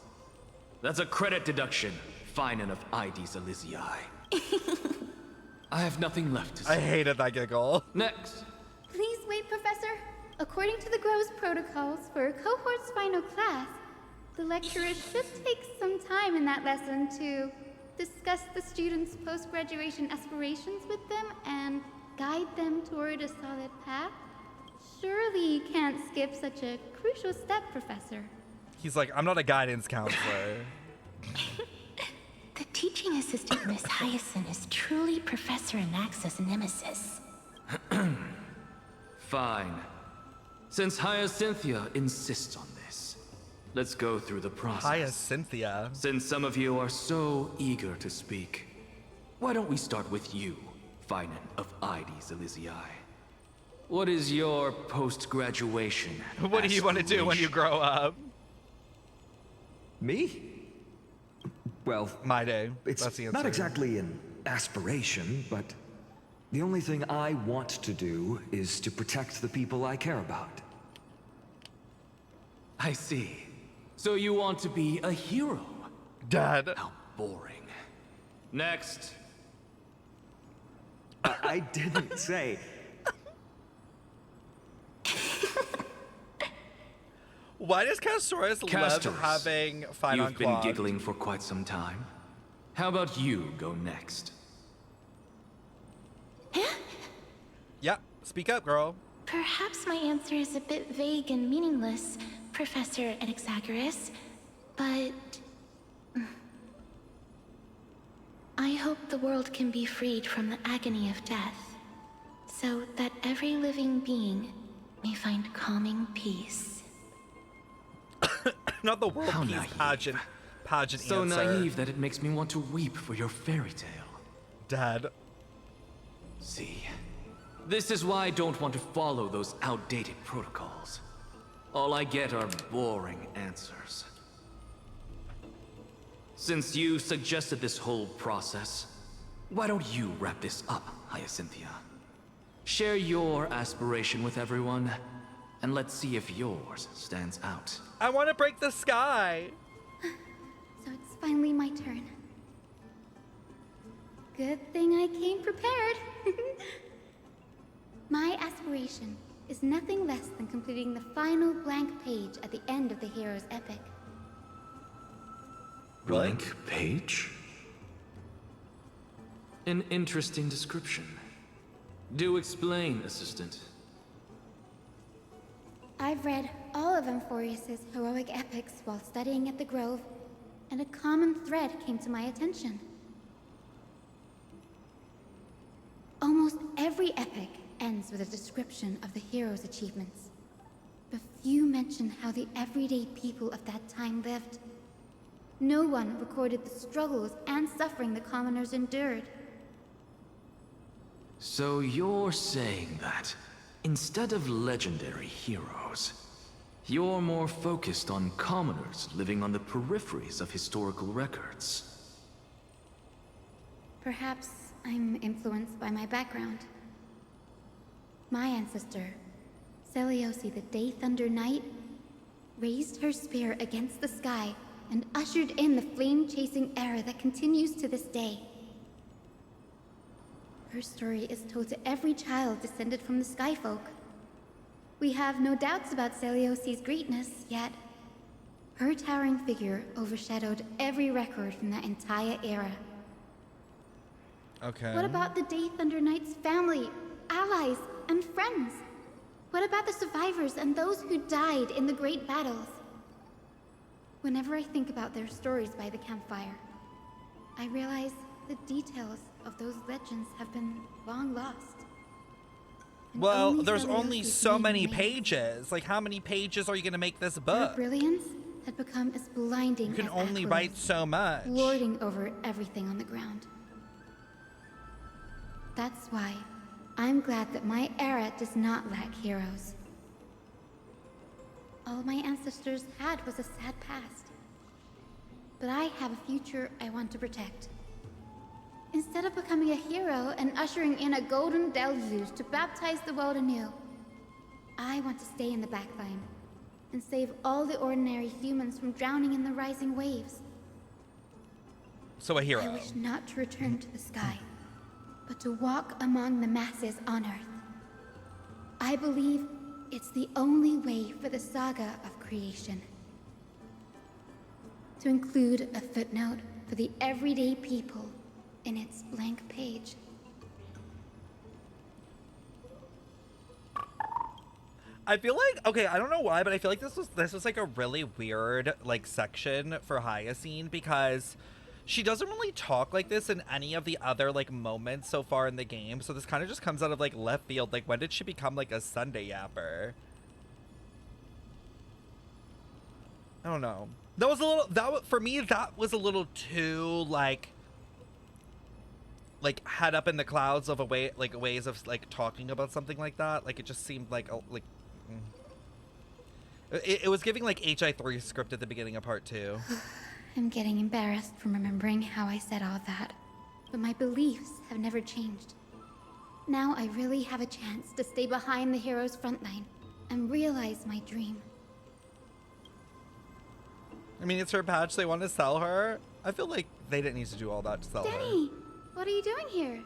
S: That's a credit deduction, fine enough IDs Elysiae. I have nothing left to say.
A: I hated that giggle.
S: Next.
I: Please wait, Professor. According to the Grove's protocols for a cohort's final class, the lecturer should take some time in that lesson to discuss the students' post-graduation aspirations with them and guide them toward a solid path. Surely you can't skip such a crucial step, Professor.
A: He's like, I'm not a guidance counselor.
D: The teaching assistant Miss Hyacinth is truly Professor Anaxa's nemesis.
S: Fine. Since Hyacinthia insists on this, let's go through the process.
A: Hyacinthia.
S: Since some of you are so eager to speak, why don't we start with you, Finan of Ides Elysiae? What is your post-graduation
A: What do you want to do when you grow up?
G: Me? Well,
A: my day.
G: It's
A: That's the answer.
G: not exactly an aspiration, but the only thing I want to do is to protect the people I care about.
S: I see. So you want to be a hero?
A: Dad.
S: How boring. Next.
G: I didn't say.
A: Why does Castorus love having fight on
S: You've been giggling for quite some time. How about you go next?
A: Yeah, speak up, girl.
D: Perhaps my answer is a bit vague and meaningless, Professor Anaxagoras, but I hope the world can be freed from the agony of death, so that every living being may find calming peace.
A: Not the world peace pageant
S: So
A: answer.
S: naive that it makes me want to weep for your fairy tale.
A: Dad.
S: See, this is why I don't want to follow those outdated protocols. All I get are boring answers. Since you suggested this whole process, why don't you wrap this up, Hyacinthia? Share your aspiration with everyone, and let's see if yours stands out.
A: I want to break the sky.
I: So it's finally my turn. Good thing I came prepared. My aspiration is nothing less than completing the final blank page at the end of the hero's epic.
S: Blank page? An interesting description. Do explain, assistant.
I: I've read all of Amphorius's heroic epics while studying at the Grove, and a common thread came to my attention. Almost every epic ends with a description of the hero's achievements. But few mention how the everyday people of that time lived. No one recorded the struggles and suffering the commoners endured.
S: So you're saying that, instead of legendary heroes, you're more focused on commoners living on the peripheries of historical records.
I: Perhaps I'm influenced by my background. My ancestor, Celiosi the Day Thunder Knight, raised her spear against the sky and ushered in the flame-chasing era that continues to this day. Her story is told to every child descended from the Skyfolk. We have no doubts about Celiosi's greatness, yet her towering figure overshadowed every record from that entire era.
A: Okay.
I: What about the Day Thunder Knight's family, allies, and friends? What about the survivors and those who died in the great battles? Whenever I think about their stories by the campfire, I realize the details of those legends have been long lost. And
A: Well, there's
I: Celiosi's
A: only so
I: name
A: many
I: remains.
A: pages. Like, how many pages are you going to make this
I: Her
A: book?
I: brilliance had become as blinding
A: You can
I: as
A: only
I: Aglaea's,
A: write so much.
I: lording over everything on the ground. That's why I'm glad that my era does not lack heroes. All my ancestors had was a sad past. But I have a future I want to protect. Instead of becoming a hero and ushering in a golden deluge to baptize the world anew, I want to stay in the backline and save all the ordinary humans from drowning in the rising waves.
A: So a hero.
I: I wish not to return to the sky, but to walk among the masses on Earth. I believe it's the only way for the saga of creation. To include a footnote for the everyday people in its blank page.
A: I feel like, okay, I don't know why, but I feel like this was like a really weird like section for Hyacinth, because She doesn't really talk like this in any of the other like moments so far in the game, so this kind of just comes out of like left field. Like, when did she become like a Sunday yapper? I don't know. That was a little, for me, that was a little too like head up in the clouds of a way, like ways of like talking about something like that. Like, it just seemed like it was giving like HI3 script at the beginning of part 2.
I: I'm getting embarrassed from remembering how I said all that. But my beliefs have never changed. Now I really have a chance to stay behind the hero's front line and realize my dream.
A: I mean, it's her patch. They want to sell her. I feel like they didn't need to do all that to sell her.
I: Danny, what are you doing here?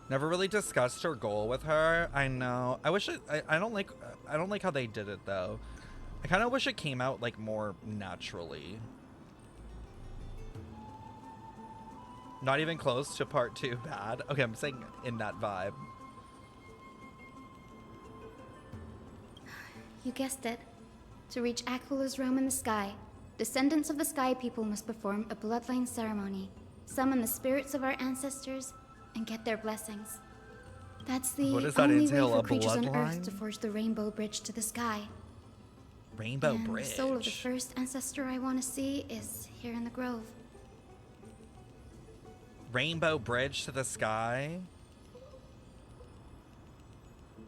A: Never really discussed her goal with her. I know. I wish it. I don't like how they did it though. I kind of wish it came out like more naturally. Not even close to part 2 bad. Okay, I'm saying in that vibe.
I: You guessed it. To reach Aquala's realm in the sky, descendants of the Sky People must perform a bloodline ceremony, summon the spirits of our ancestors, and get their blessings. That's the only way for creatures on Earth to forge the rainbow bridge to the sky.
A: Rainbow
I: and
A: bridge.
I: The soul of the first ancestor I want to see is here in the grove.
A: Rainbow bridge to the sky.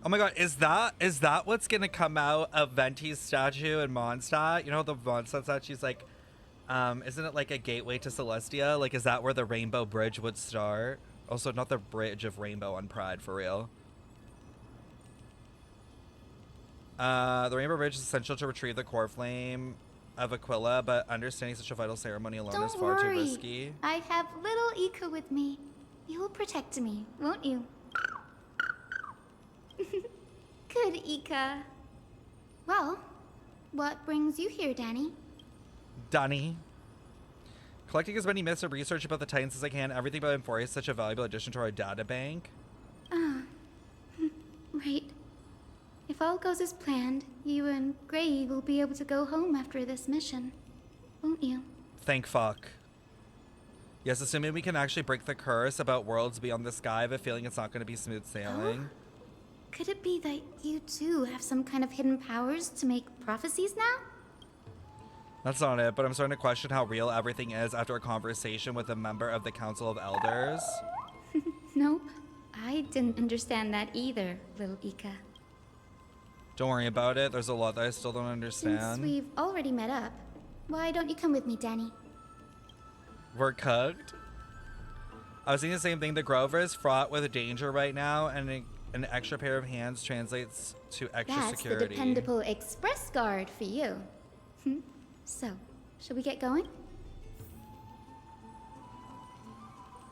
A: Oh my god, is that what's gonna come out of Venti's statue in Mondstadt? You know, the Mondstadt statue's like, isn't it like a gateway to Celestia? Like, is that where the Rainbow Bridge would start? Also, not the Bridge of Rainbow on Pride, for real. The Rainbow Bridge is essential to retrieve the core flame of Aquila, but understanding such a vital ceremony alone is far too risky.
I: I have little Ika with me. You will protect me, won't you? Good, Ika. Well, what brings you here, Danny?
A: Danny. Collecting as many myths and research about the Titans as I can. Everything about Euphoria is such a valuable addition to our data bank.
I: Right. If all goes as planned, you and Gray will be able to go home after this mission, won't you?
A: Thank fuck. Yes, assuming we can actually break the curse about worlds beyond the sky, I have a feeling it's not going to be smooth sailing.
I: Could it be that you too have some kind of hidden powers to make prophecies now?
A: That's not it, but I'm starting to question how real everything is after a conversation with a member of the Council of Elders.
I: Nope. I didn't understand that either, little Ika.
A: Don't worry about it. There's a lot that I still don't understand.
I: Since we've already met up, why don't you come with me, Danny?
A: We're cooked? I was thinking the same thing. The Grover is fraught with danger right now, and an extra pair of hands translates to extra security.
I: That's the dependable express guard for you. So, shall we get going?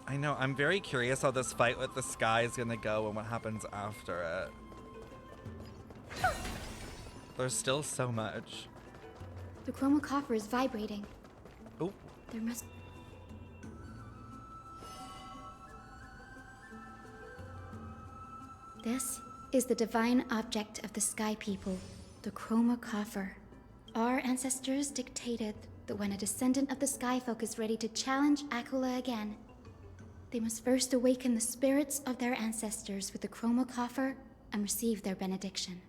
A: I know. I'm very curious how this fight with the sky is gonna go and what happens after it. There's still so much.
I: The chroma coffer is vibrating.
A: Oh.
I: There must... This is the divine object of the Sky People, the chroma coffer. Our ancestors dictated that when a descendant of the Skyfolk is ready to challenge Aquila again, they must first awaken the spirits of their ancestors with the chroma coffer and receive their benediction.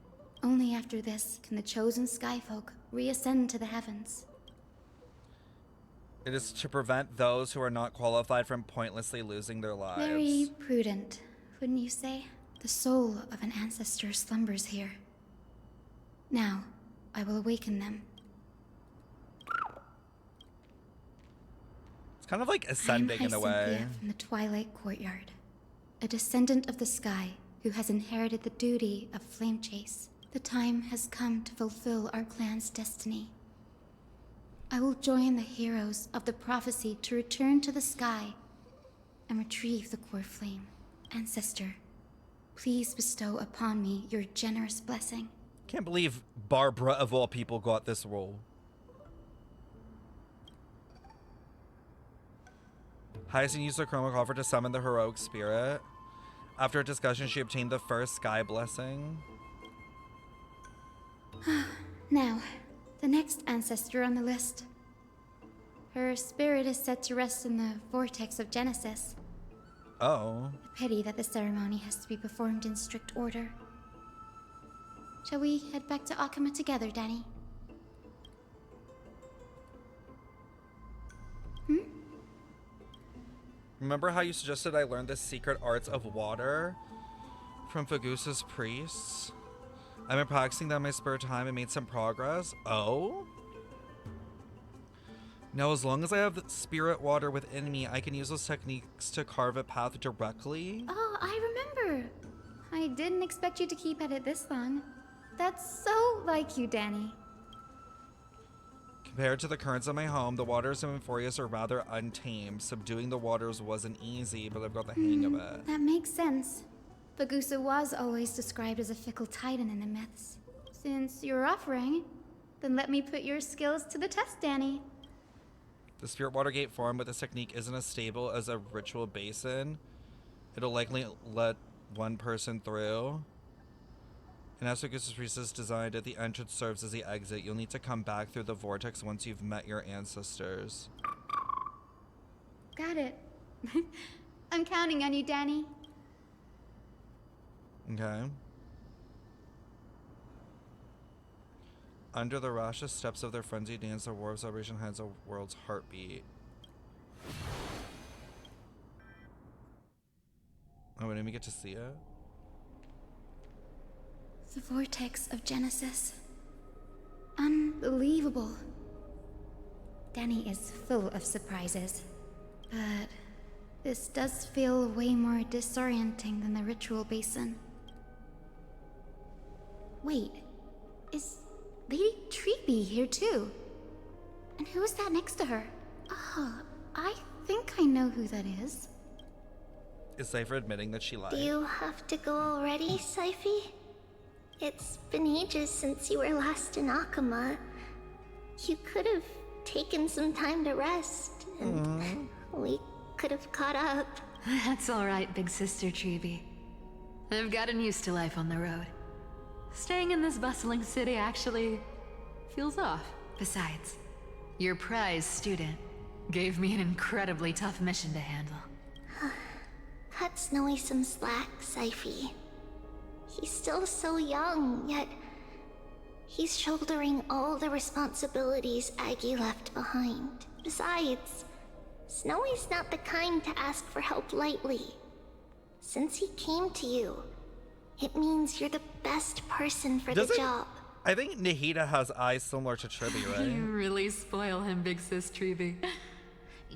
I: Only after this can the chosen Skyfolk reascend to the heavens.
A: It is to prevent those who are not qualified from pointlessly losing their lives.
I: Very prudent, wouldn't you say? The soul of an ancestor slumbers here. Now, I will awaken them.
A: It's kind of like ascending in a way.
I: I'm from the Twilight Courtyard, a descendant of the sky who has inherited the duty of flame chase. The time has come to fulfill our clan's destiny. I will join the heroes of the prophecy to return to the sky and retrieve the core flame. Ancestor, please bestow upon me your generous blessing.
A: Can't believe Barbara of all people got this role. Hyacinth used the chroma coffer to summon the heroic spirit. After a discussion, she obtained the first sky blessing.
I: Now, The next ancestor on the list. Her spirit is set to rest in the vortex of Genesis.
A: Oh.
I: A pity that the ceremony has to be performed in strict order. Shall we head back to Akama together, Danny?
A: Remember how you suggested I learn the secret arts of water from Fagusa's priests? I've been practicing that in my spare time and made some progress. Oh? Now, as long as I have spirit water within me, I can use those techniques to carve a path directly?
I: Oh, I remember. I didn't expect you to keep at it this long. That's so like you, Danny.
A: Compared to the currents of my home, the waters of Euphorius are rather untamed. Subduing the waters wasn't easy, but I've got the hang of it.
I: That makes sense. Fagusa was always described as a fickle titan in the myths. Since you're offering, then let me put your skills to the test, Danny.
A: The spirit water gate formed with this technique isn't as stable as a ritual basin. It'll likely let one person through. And as Fagusa's priestess designed it, the entrance serves as the exit. You'll need to come back through the vortex once you've met your ancestors.
I: Got it. I'm counting on you, Danny.
A: Okay. Under the raucous steps of their frenzied dance, the war of celebration has a world's heartbeat. Oh, we didn't even get to see it?
I: The vortex of Genesis. Unbelievable. Danny is full of surprises. But this does feel way more disorienting than the ritual basin. Wait, is Lady Treeby here too? And who is that next to her? Oh, I think I know who that is.
A: Is Cipher admitting that she lied?
M: Do you have to go already, Cyphy? It's been ages since you were last in Akama. You could have taken some time to rest, and we could have caught up.
K: That's all right, big sister Treeby. I've gotten used to life on the road. Staying in this bustling city actually feels off. Besides, your prize student gave me an incredibly tough mission to handle.
M: Cut Snowy some slack, Cyphy. He's still so young, yet he's shouldering all the responsibilities Aggie left behind. Besides, Snowy's not the kind to ask for help lightly. Since he came to you, it means you're the best person for the job.
A: I think Nahida has eyes similar to Treeby, right?
K: You really spoil him, big sis Treeby.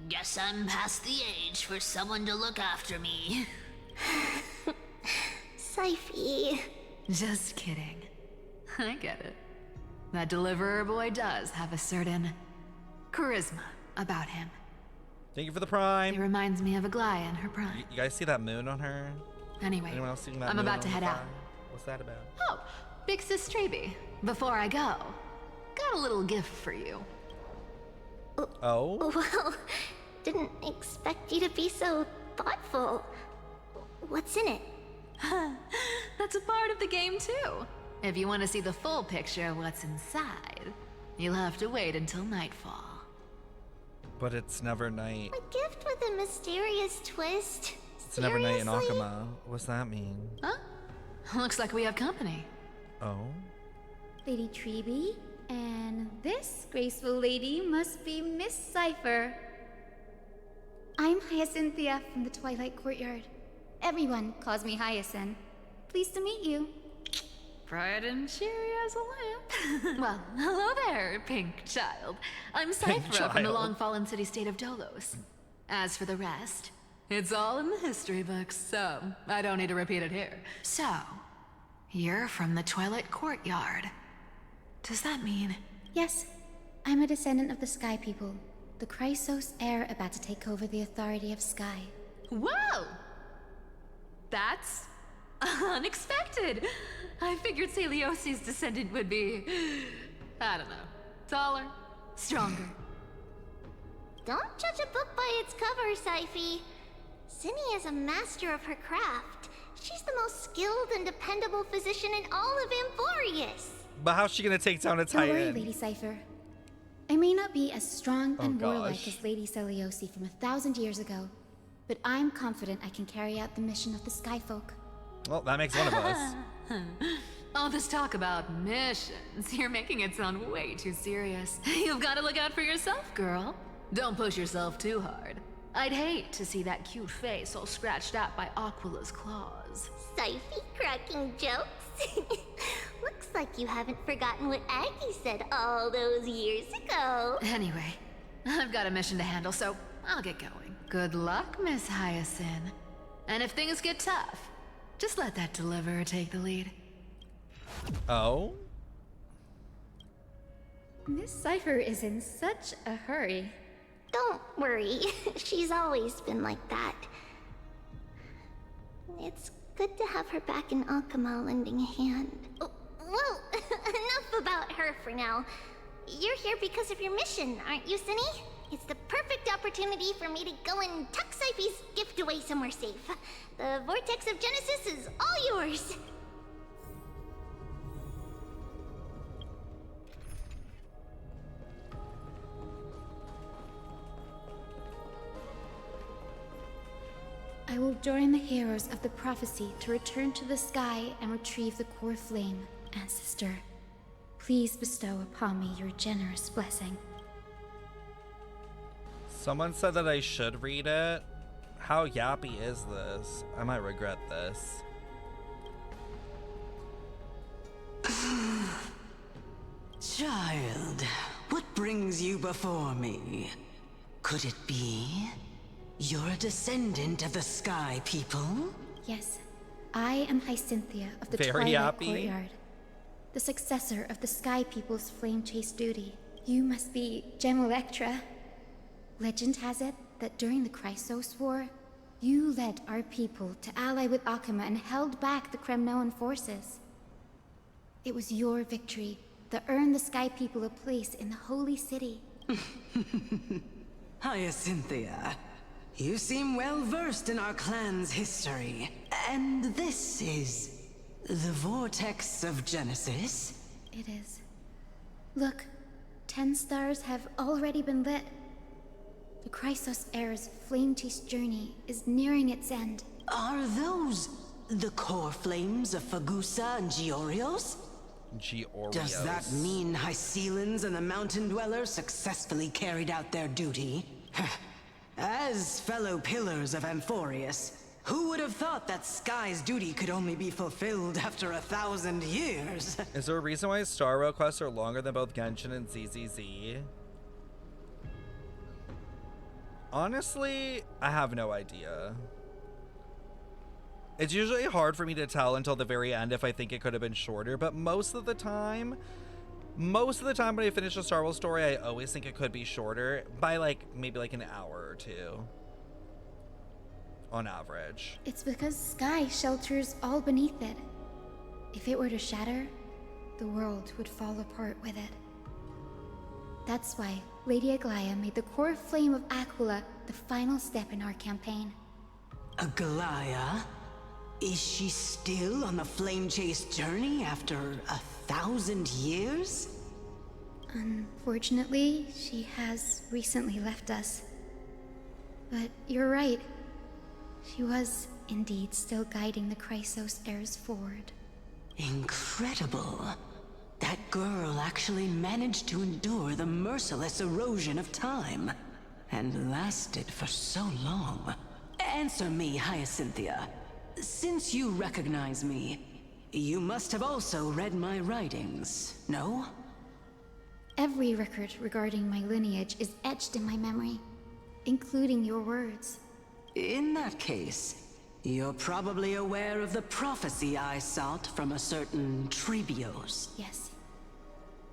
C: Guess I'm past the age for someone to look after me.
M: Cyphy.
K: Just kidding. I get it. That deliverer boy does have a certain charisma about him.
A: Thank you for the prime.
K: It reminds me of Aglaea in her prime.
A: You guys see that moon on her?
K: Anyway,
A: Anyone else seeing that
K: I'm
A: moon
K: about
A: on
K: to
A: the
K: head
A: fire?
K: out.
A: What's that about?
K: Oh, big sis Treeby. Before I go, got a little gift for you.
A: Oh?
M: Well, didn't expect you to be so thoughtful. What's in it?
K: That's a part of the game too. If you want to see the full picture of what's inside, you'll have to wait until nightfall.
A: But it's never night.
M: A gift with a mysterious twist.
A: It's never night in Akama. What's that mean?
K: Huh? Looks like we have company.
A: Oh?
I: Lady Treeby, and this graceful lady must be Miss Cipher. I'm Hyacinthia from the Twilight Courtyard. Everyone calls me Hyacinth. Pleased to meet you.
K: Bright and cheery as a lamp. Well, hello there, pink child. I'm Cipher from the long-fallen city-state of Dolos. As for the rest, it's all in the history books, so I don't need to repeat it here. So, you're from the Twilight Courtyard. Does that mean?
I: Yes, I'm a descendant of the Sky People, the Chrysos heir about to take over the authority of Sky.
K: Whoa! That's unexpected. I figured Celiosi's descendant would be, I don't know, taller, stronger.
M: Don't judge a book by its cover, Cyphy. Zinni is a master of her craft, She's the most skilled and dependable physician in all of Amphorius.
A: But how's she gonna take down a
I: Don't worry,
A: Titan?
I: Lady Cipher. I may not be as strong and
A: Oh,
I: warlike
A: gosh.
I: as Lady Celiosi from 1,000 years ago, but I'm confident I can carry out the mission of the Skyfolk.
A: Well, that makes one of us.
F: All this talk about missions, you're making it sound way too serious. You've got to look out for yourself, girl. Don't push yourself too hard. I'd hate to see that cute face all scratched out by Aquila's claws.
M: Cyphy cracking jokes? Looks like you haven't forgotten what Aggie said all those years ago.
F: Anyway, I've got a mission to handle, so I'll get going. Good luck, Miss Hyacinth. And if things get tough, just let that deliverer take the lead.
A: Oh?
I: Miss Cipher is in such a hurry.
M: Don't worry, she's always been like that. It's good to have her back in Alchema lending a hand. Oh, well, enough about her for now. You're here because of your mission, aren't you, Cinny? It's the perfect opportunity for me to go and tuck Cyphy's gift away somewhere safe. The Vortex of Genesis is all yours.
I: I will join the heroes of the prophecy to return to the sky and retrieve the core flame, Ancestor. Please bestow upon me your generous blessing.
A: Someone said that I should read it. How yappy is this? I might regret this.
O: Child, what brings you before me? Could it be you're a descendant of the Sky People?
I: Yes, I am Hyacinthia of the
A: Very
I: Twilight
A: happy.
I: Courtyard, the successor of the Sky People's flame chase duty. You must be Gem Electra. Legend has it that during the Chrysos War, you led our people to ally with Akama and held back the Kremnoan forces. It was your victory that earned the Sky People a place in the Holy City.
O: Hyacinthia, you seem well versed in our clan's history. And this is the Vortex of Genesis?
I: It is. Look, 10 stars have already been lit. The Chrysos Era's flame-chased journey is nearing its end.
O: Are those the core flames of Fagusa and Georios?
A: Georios.
O: Does that mean Hycelans and the Mountain Dwellers successfully carried out their duty? As fellow pillars of Amphorius, who would have thought that Sky's duty could only be fulfilled after 1,000 years?
A: Is there a reason why Star Rail quests are longer than both Genshin and ZZZ? Honestly, I have no idea. It's usually hard for me to tell until the very end if I think it could have been shorter, but most of the time when I finish a Star Wars story, I always think it could be shorter by maybe an hour or two. On average.
I: It's because Sky shelters all beneath it. If it were to shatter, the world would fall apart with it. That's why Lady Aglaea made the core flame of Aquila the final step in our campaign.
O: Aglaea? Is she still on the flame chase journey after 1,000 years?
I: Unfortunately, she has recently left us. But you're right. She was indeed still guiding the Chrysos heirs forward.
O: Incredible. That girl actually managed to endure the merciless erosion of time. And lasted for so long. Answer me, Hyacinthia. Since you recognize me, you must have also read my writings, no?
I: Every record regarding my lineage is etched in my memory, including your words.
O: In that case, you're probably aware of the prophecy I sought from a certain Trebios.
I: Yes.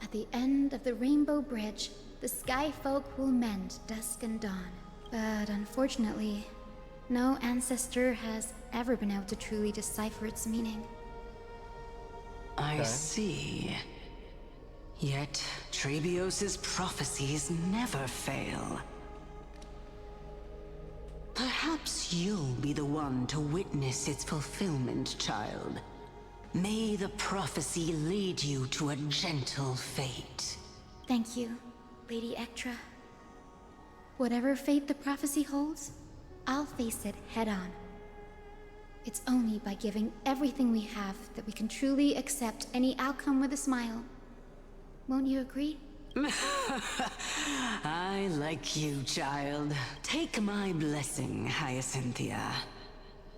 I: At the end of the Rainbow Bridge, the Sky Folk will mend dusk and dawn. But unfortunately, no ancestor has ever been able to truly decipher its meaning.
O: I see. Yet, Trebios' prophecies never fail. Perhaps you'll be the one to witness its fulfillment, child. May the prophecy lead you to a gentle fate.
I: Thank you, Lady Ektra. Whatever fate the prophecy holds, I'll face it head on. It's only by giving everything we have that we can truly accept any outcome with a smile. Won't you agree?
O: I like you, child. Take my blessing, Hyacinthia.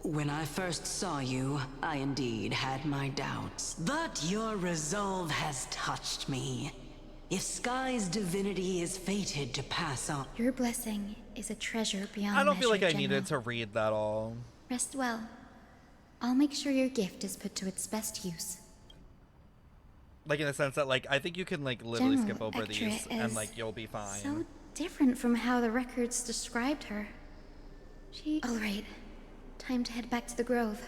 O: When I first saw you, I indeed had my doubts. But your resolve has touched me. If Sky's divinity is fated to pass on...
I: Your blessing is a treasure beyond
A: I don't feel like I
I: measure,
A: needed to read that all.
I: Rest well. I'll make sure your gift is put to its best use.
A: Like in the sense that, like, I think you can, like, literally
I: General
A: skip over
I: Ektra
A: these and,
I: is
A: like, you'll be fine.
I: So different from how the records described her. Alright. Time to head back to the grove.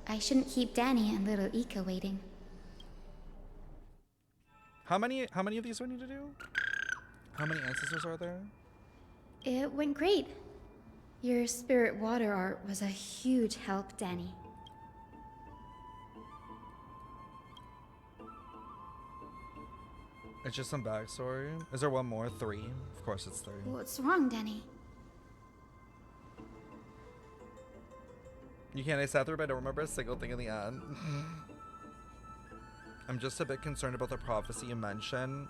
I: I shouldn't keep Danny and little Ika waiting.
A: How many of these do we need to do? How many ancestors are there?
I: It went great. Your spirit water art was a huge help, Danny.
A: It's just some backstory. Is there one more? 3? Of course it's 3.
I: What's wrong, Danny?
A: You can't. I sat through, but I don't remember a single thing in the end. I'm just a bit concerned about the prophecy you mentioned.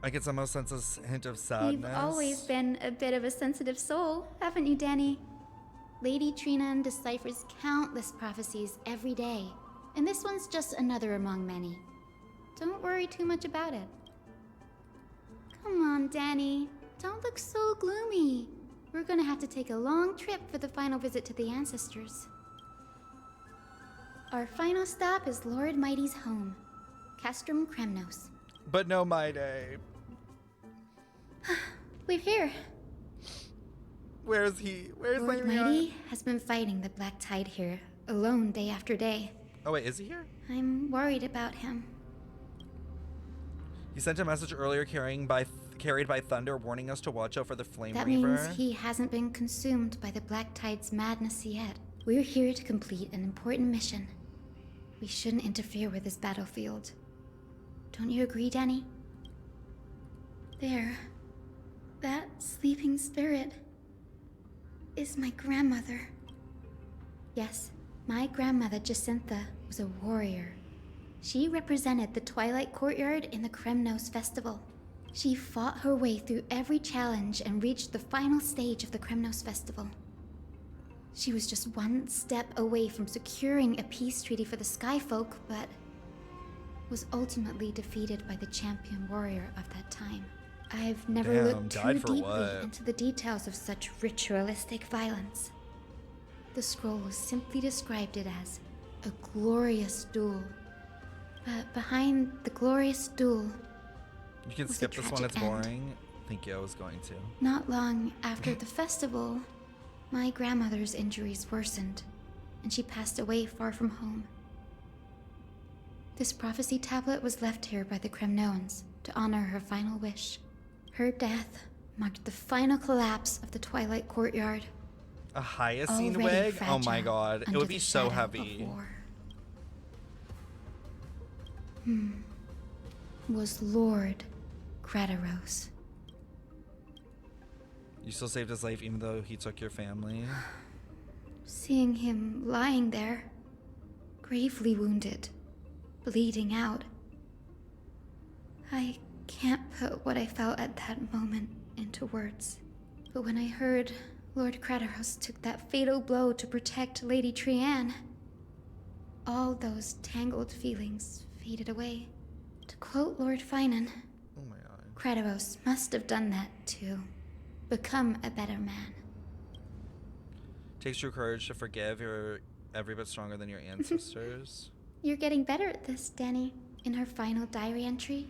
A: I get somehow sense a hint of sadness.
I: You've always been a bit of a sensitive soul, haven't you, Danny? Lady Trinan deciphers countless prophecies every day, and this one's just another among many. Don't worry too much about it. Come on, Danny. Don't look so gloomy. We're gonna have to take a long trip for the final visit to the ancestors. Our final stop is Lord Mighty's home, Castrum Kremnos.
A: But no Mighty.
I: We're here.
A: Where is he? Where's
I: Lord Mighty has been fighting the Black Tide here, alone day after day.
A: Oh wait, is he here?
I: I'm worried about him.
A: He sent a message earlier carried by thunder, warning us to watch out for the Flame
I: That
A: Reaver.
I: means he hasn't been consumed by the Black Tide's madness yet. We're here to complete an important mission. We shouldn't interfere with this battlefield. Don't you agree, Danny? There. That sleeping spirit is my grandmother. Yes, my grandmother Jacintha was a warrior. She represented the Twilight courtyard in the Kremnos festival. She fought her way through every challenge and reached the final stage of the Kremnos festival. She was just one step away from securing a peace treaty for the Skyfolk, but was ultimately defeated by the champion warrior of that time. I've never looked too deeply into the details of such ritualistic violence. The scroll simply described it as a glorious duel. But behind the glorious duel,
A: you can skip this one, it's boring. Thank you, I was going to.
I: Not long after the festival, my grandmother's injuries worsened, and she passed away far from home. This prophecy tablet was left here by the Kremnoans to honor her final wish. Her death marked the final collapse of the Twilight courtyard.
A: A hyacinth wig? Oh my god, it would be so heavy.
I: Was Lord Gradaros.
A: You still saved his life even though he took your family?
I: Seeing him lying there, gravely wounded, bleeding out. I can't put what I felt at that moment into words. But when I heard Lord Gradaros took that fatal blow to protect Lady Trian, all those tangled feelings faded away. To quote Lord Finan,
A: oh my god,
I: Gradaros must have done that to become a better man.
A: Takes true courage to forgive. You're every bit stronger than your ancestors.
I: You're getting better at this, Danny. In her final diary entry,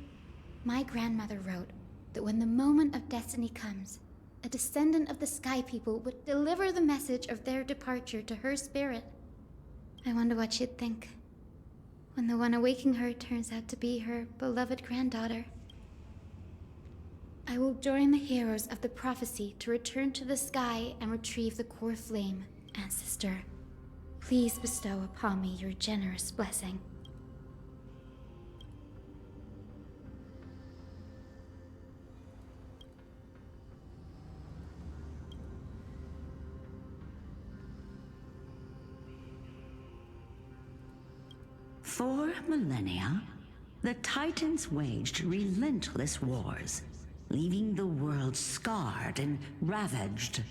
I: my grandmother wrote that when the moment of destiny comes, a descendant of the Sky People would deliver the message of their departure to her spirit. I wonder what she'd think when the one awaking her turns out to be her beloved granddaughter. I will join the heroes of the prophecy to return to the sky and retrieve the core flame. Ancestor, please bestow upon me your generous blessing.
O: For millennia, the Titans waged relentless wars, leaving the world scarred and ravaged.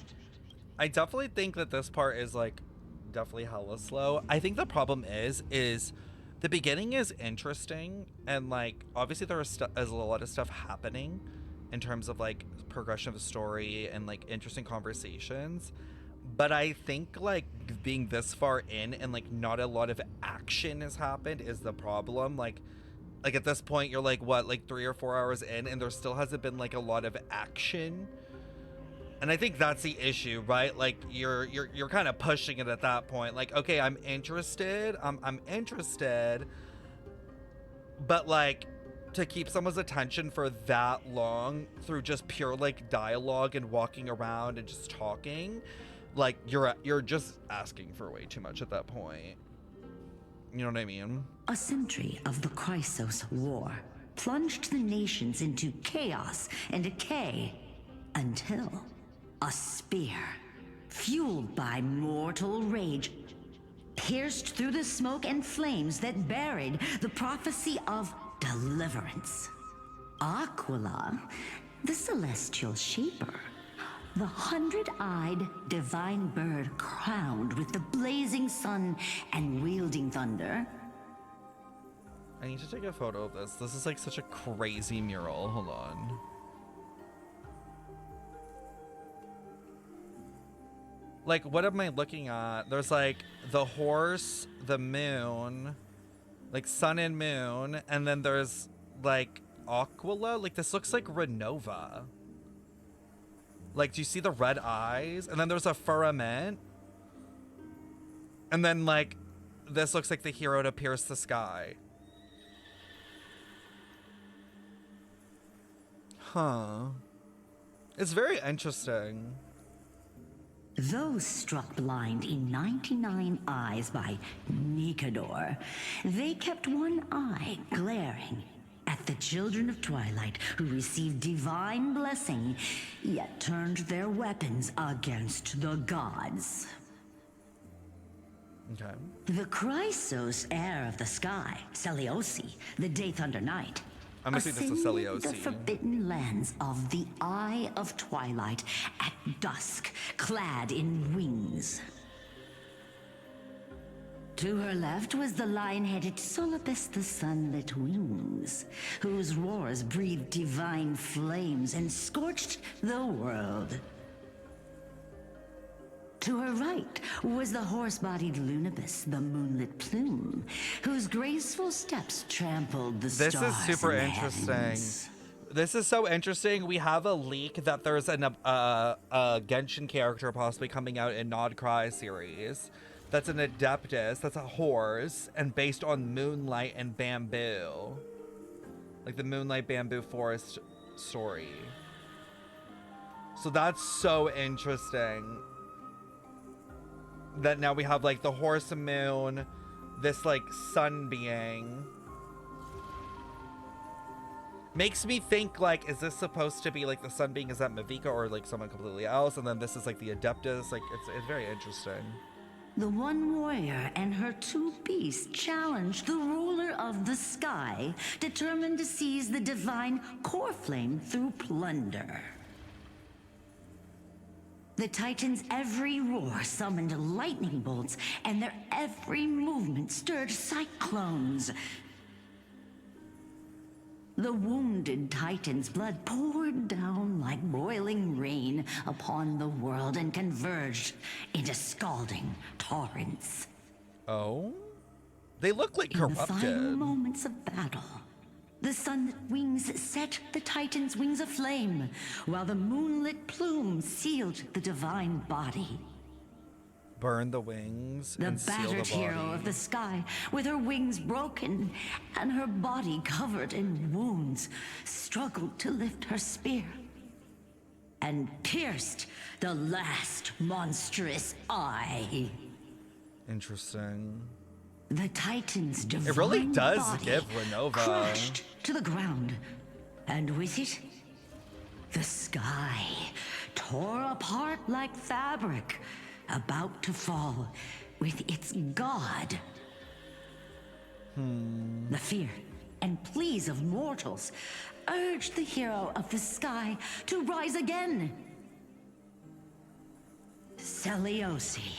A: I definitely think that this part is like definitely hella slow. I think the problem is the beginning is interesting, and like obviously there is a lot of stuff happening in terms of like progression of the story and like interesting conversations. But I think like being this far in and like not a lot of action has happened is the problem. Like at this point you're like what, like 3 or 4 hours in, and there still hasn't been like a lot of action. And I think that's the issue, right? Like you're kind of pushing it at that point. Like, okay, I'm interested. I'm interested. But like to keep someone's attention for that long through just pure like dialogue and walking around and just talking, like you're just asking for way too much at that point. You know what I mean?
O: A century of the Chrysos War plunged the nations into chaos and decay until a spear, fueled by mortal rage, pierced through the smoke and flames that buried the prophecy of deliverance. Aquila, the celestial shaper, the 100-eyed divine bird crowned with the blazing sun and wielding thunder.
A: I need to take a photo of this. This is like such a crazy mural. Hold on. Like, what am I looking at? There's like the horse, the moon, like sun and moon, and then there's like Aquila. Like this looks like Renova. Like, do you see the red eyes? And then there's a firmament. And then like this looks like the hero to pierce the sky. Huh. It's very interesting.
O: Though struck blind in 99 eyes by Nikador, they kept one eye glaring at the children of Twilight who received divine blessing, yet turned their weapons against the gods.
A: Okay.
O: The Chrysos heir of the sky, Seliosi, the Day Thunder Knight,
A: I'm assuming this is
O: ascended
A: Seliosi.
O: the forbidden lands of the Eye of Twilight at dusk, clad in wings. To her left was the lion-headed Solipus the Sunlit Wings, whose roars breathed divine flames and scorched the world. To her right was the horse-bodied Lunibus, the Moonlit Plume, whose graceful steps trampled the stars.
A: This is super
O: in the
A: interesting.
O: heavens.
A: This is so interesting. We have a leak that there's a Genshin character possibly coming out in Nodcry series. That's an Adeptus. That's a horse, and based on moonlight and bamboo, like the Moonlight Bamboo Forest story. So that's so interesting. That now we have like the horse and moon, this like sun being. Makes me think like, is this supposed to be like the sun being, is that Mavika or like someone completely else? And then this is like the Adeptus. Like it's very interesting.
O: The one warrior and her two beasts challenged the ruler of the sky, determined to seize the divine core flame through plunder. The Titans' every roar summoned lightning bolts, and their every movement stirred cyclones. The wounded Titan's blood poured down like boiling rain upon the world and converged into scalding torrents.
A: Oh? They look like corrupted.
O: In the final moments of battle, the sunlit wings set the Titan's wings aflame, while the moonlit plume sealed the divine body.
A: Burn the wings
O: The
A: and seal the
O: battered
A: body.
O: hero of the sky, with her wings broken and her body covered in wounds, struggled to lift her spear and pierced the last monstrous eye.
A: Interesting.
O: The Titan's divine
A: It really does
O: body
A: give Renova.
O: crashed to the ground, and with it, the sky tore apart like fabric, about to fall with its god. The fear and pleas of mortals urged the hero of the sky to rise again. Celiosi,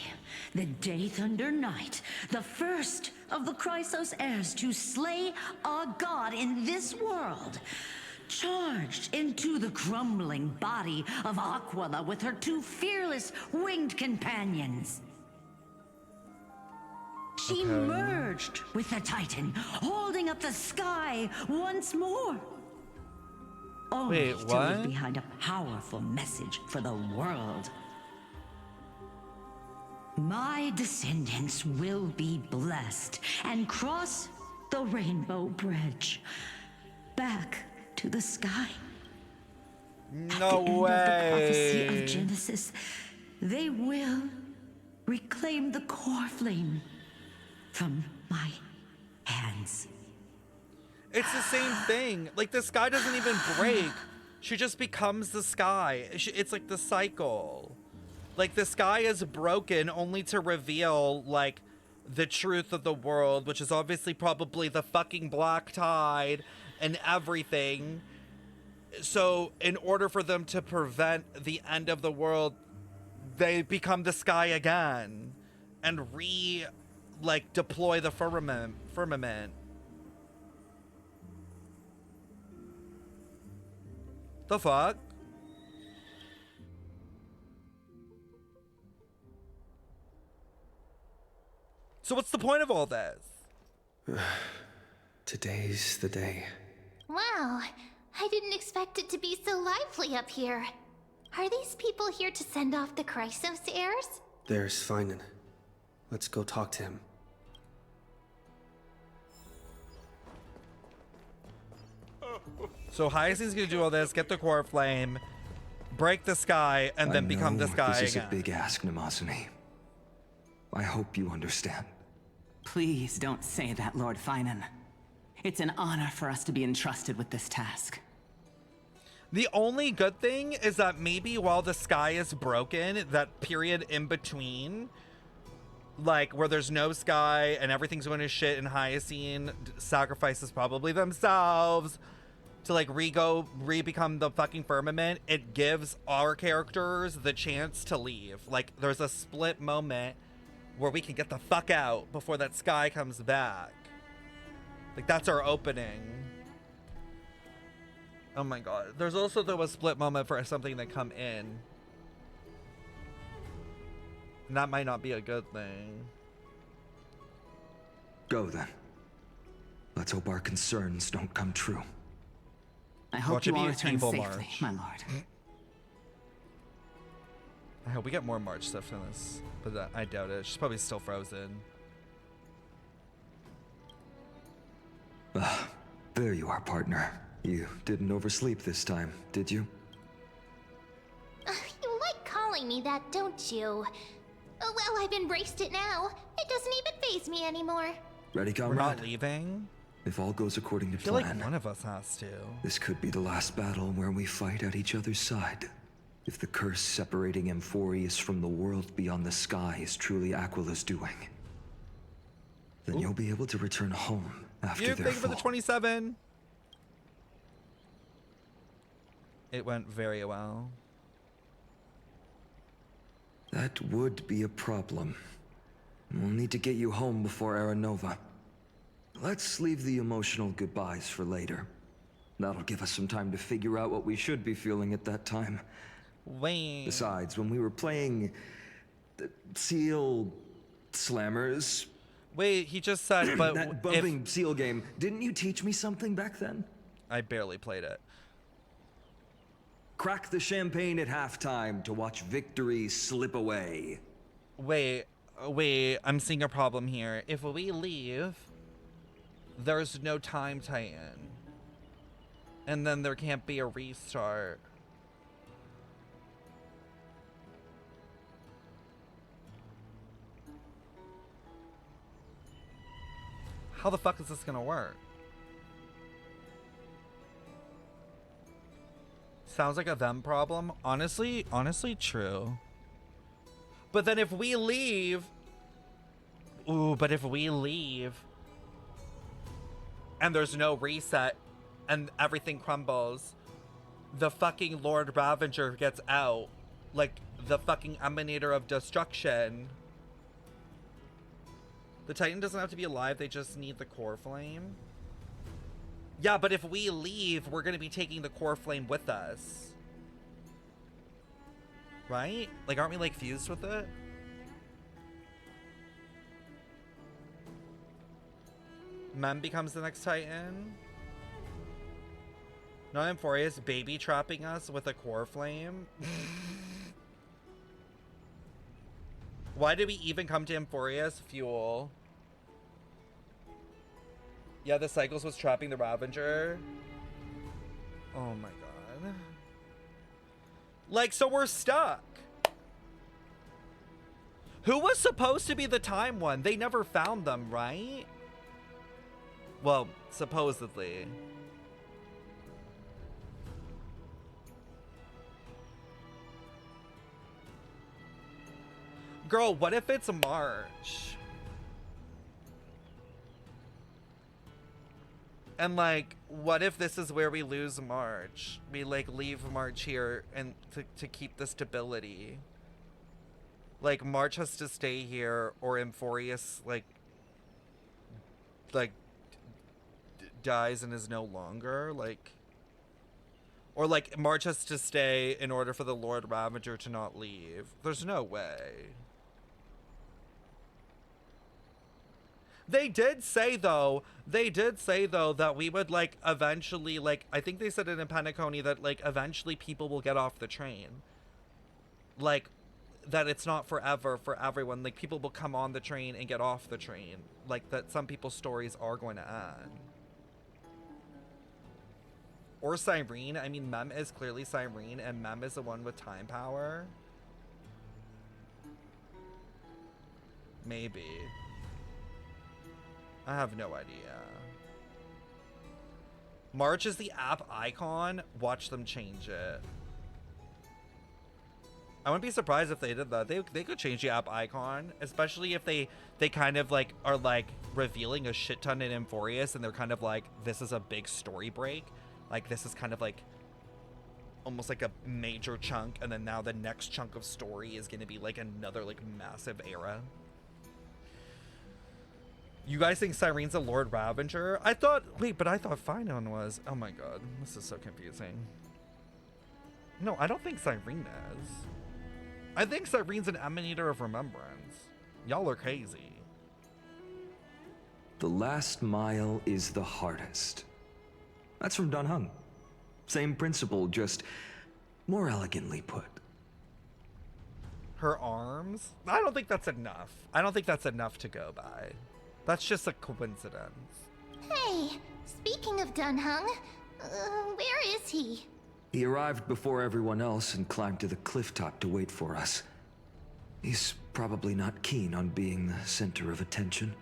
O: the Day Thunder Knight, the first of the Chrysos heirs to slay a god in this world, charged into the crumbling body of Aquila with her two fearless winged companions. She merged with the Titan, holding up the sky once more. Only
A: Wait,
O: to leave
A: what?
O: behind a powerful message for the world. My descendants will be blessed and cross the Rainbow Bridge back to the sky.
A: No
O: At the end of the prophecy
A: way.
O: of Genesis, they will reclaim the core flame from my hands.
A: It's the same thing. Like, the sky doesn't even break. She just becomes the sky. It's like the cycle. Like, the sky is broken only to reveal, like, the truth of the world, which is obviously probably the fucking black tide and everything. So, in order for them to prevent the end of the world, they become the sky again and deploy the firmament. The fuck? So what's the point of all this?
B: Today's the day.
D: Wow, I didn't expect it to be so lively up here. Are these people here to send off the Chrysos heirs?
B: There's Finan. Let's go talk to him.
A: So Hyacinth's gonna do all this, get the core flame, break the sky, and then become the sky
G: This is
A: again.
G: a big ask, Mnemosyne. I hope you understand.
N: Please don't say that, Lord Finan. It's an honor for us to be entrusted with this task.
A: The only good thing is that maybe while the sky is broken, that period in between, like where there's no sky and everything's going to shit, and Hyacinth sacrifices probably themselves to like re-become the fucking firmament, it gives our characters the chance to leave. Like there's a split moment where we can get the fuck out before that sky comes back. Like that's our opening. Oh my god. There's also though a split moment for something to come in. And that might not be a good thing.
G: Go then. Let's hope our concerns don't come true.
N: I hope
A: Watch
N: you
A: it be
N: all
A: an
N: return
A: evil
N: safely,
A: march.
N: my lord.
A: I hope we get more March stuff in this, but I doubt it. She's probably still frozen.
G: There you are, partner. You didn't oversleep this time, did you?
D: You like calling me that, don't you? Oh, well, I've embraced it now. It doesn't even faze me anymore.
G: Ready,
A: We're
G: comrade?
A: not leaving?
G: If all goes according to
A: I feel
G: plan,
A: like one of us has to.
G: this could be the last battle where we fight at each other's side. If the curse separating Amphorius from the world beyond the sky is truly Aquila's doing, then you'll be able to return home after
A: You
G: their
A: thank you for the
G: fall.
A: 27. It went very well.
G: That would be a problem. We'll need to get you home before Aranova. Let's leave the emotional goodbyes for later. That'll give us some time to figure out what we should be feeling at that time.
A: Wait.
G: Besides, when we were playing the Seal Slammers...
A: Wait, he just said, but
G: that bumping seal game, didn't you teach me something back then?
A: I barely played it.
G: Crack the champagne at halftime to watch victory slip away.
A: Wait, I'm seeing a problem here. If we leave, there's no time tie-in. And then there can't be a restart. How the fuck is this gonna work? Sounds like a them problem. Honestly true. But then if we leave... Ooh, but if we leave... and there's no reset, and everything crumbles, the fucking Lord Ravager gets out. Like, the fucking emanator of destruction. The Titan doesn't have to be alive, they just need the core flame. Yeah, but if we leave, we're gonna be taking the core flame with us. Right? Like, aren't we, like, fused with it? Mem becomes the next Titan. No, Amphorius baby trapping us with a core flame. Why did we even come to Amphorius? Fuel. Yeah, the Cycles was trapping the Ravager. Oh my god. Like, so we're stuck. Who was supposed to be the time one? They never found them, right? Well, supposedly. Girl, what if it's March? And like, what if this is where we lose March? We like leave March here and to keep the stability. Like March has to stay here, or Amphorius like dies and is no longer, like, or like March has to stay in order for the Lord Ravager to not leave. There's no way. They did say though that we would like eventually, like, I think they said it in Penacony that like eventually people will get off the train. Like, that it's not forever for everyone. Like, people will come on the train and get off the train. Like, that some people's stories are going to end. Or Cyrene. I mean, Mem is clearly Cyrene, and Mem is the one with time power. Maybe. I have no idea. March is the app icon. Watch them change it. I wouldn't be surprised if they did that. They could change the app icon, especially if they kind of like are like revealing a shit ton in Amphorius, and they're kind of like, this is a big story break. Like, this is kind of like almost like a major chunk, and then now the next chunk of story is going to be like another like massive era. You guys think Cyrene's a Lord Ravager? I thought Phynon was. Oh my god, this is so confusing. No, I don't think Cyrene is. I think Cyrene's an emanator of remembrance. Y'all are crazy.
G: The last mile is the hardest. That's from Don Hung. Same principle, just more elegantly put.
A: Her arms? I don't think that's enough. I don't think that's enough to go by. That's just a coincidence.
D: Hey, speaking of Dunhung, where is he?
G: He arrived before everyone else and climbed to the cliff top to wait for us. He's probably not keen on being the center of attention.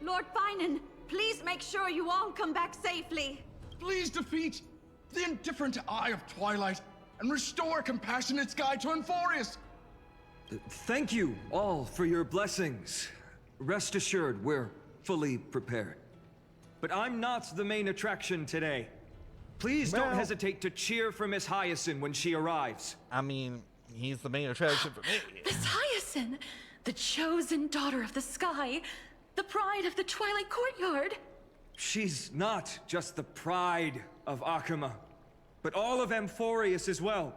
H: Lord Finan, please make sure you all come back safely.
R: Please defeat the indifferent eye of Twilight and restore compassionate sky to Amphorius.
G: Thank you all for your blessings. Rest assured, we're fully prepared. But I'm not the main attraction today. Please don't hesitate to cheer for Miss Hyacinth when she arrives.
A: I mean, he's the main attraction for me.
V: Miss Hyacinth, the chosen daughter of the sky, the pride of the Twilight courtyard.
G: She's not just the pride of Akama, but all of Amphorius as well.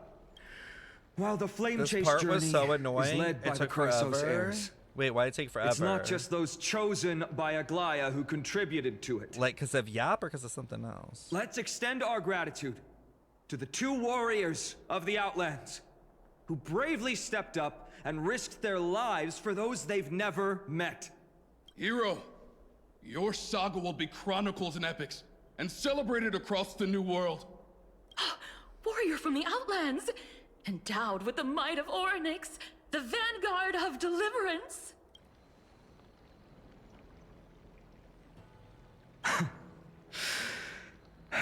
G: While the flame chase journey was so annoying, is led by the Chrysos heirs.
A: Wait, why'd it take forever?
G: It's not just those chosen by Aglaea who contributed to it.
A: Like, because of Yap or because of something else?
G: Let's extend our gratitude to the 2 warriors of the Outlands who bravely stepped up and risked their lives for those they've never met.
R: Hero, your saga will be chronicles and epics and celebrated across the New World.
V: Warrior from the Outlands, endowed with the might of Orynyx, the vanguard of deliverance.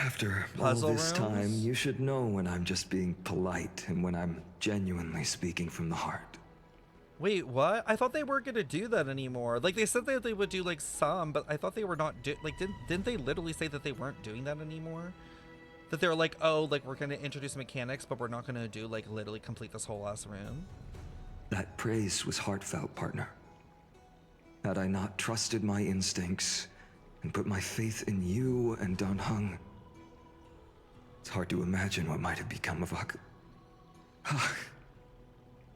G: After
A: Puzzle
G: all this time,
A: rooms?
G: you should know when I'm just being polite and when I'm genuinely speaking from the heart.
A: Wait, what? I thought they weren't gonna do that anymore. Like, they said that they would do, like, some, but I thought they were not didn't they literally say that they weren't doing that anymore? That they were like, oh, like, we're gonna introduce mechanics, but we're not gonna do, like, literally complete this whole ass room?
G: That praise was heartfelt, partner. Had I not trusted my instincts and put my faith in you and Dan Heng, it's hard to imagine what might have become of Aglaea.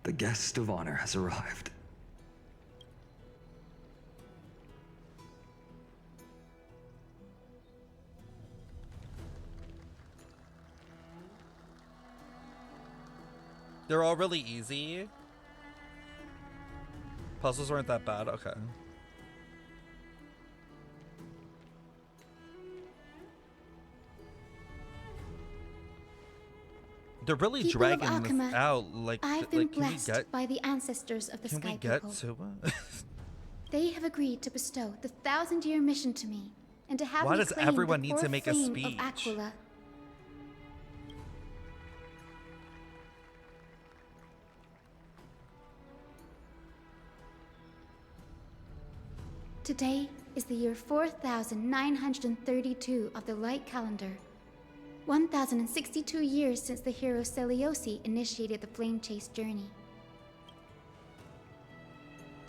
G: The guest of honor has arrived.
A: They're all really easy. Puzzles weren't that bad. Okay. They're really
I: People
A: dragging
I: of
A: this
I: Alchema,
A: out. Like,
I: I've been
A: can we
I: blessed
A: get?
I: by the ancestors of the
A: Can
I: Sky
A: we get
I: People.
A: to it?
I: They have agreed to bestow the 1,000-year mission to me, and to have
A: Why
I: me
A: does
I: claim
A: everyone
I: the
A: need to
I: fourth
A: make a
I: flame
A: speech?
I: of Aquila. Today is the year 4932 of the light calendar. 1,062 years since the hero Seliosi initiated the flame chase journey.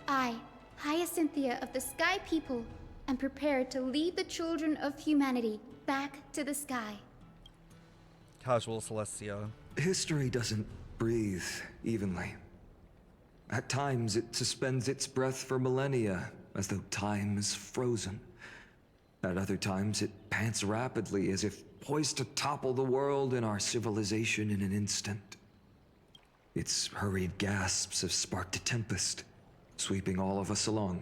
I: I, Hyacinthia of the Sky People, am prepared to lead the children of humanity back to the sky.
A: Casual Celestia.
G: History doesn't breathe evenly. At times, it suspends its breath for millennia, as though time is frozen. At other times, it pants rapidly, as if poised to topple the world and our civilization in an instant. Its hurried gasps have sparked a tempest, sweeping all of us along.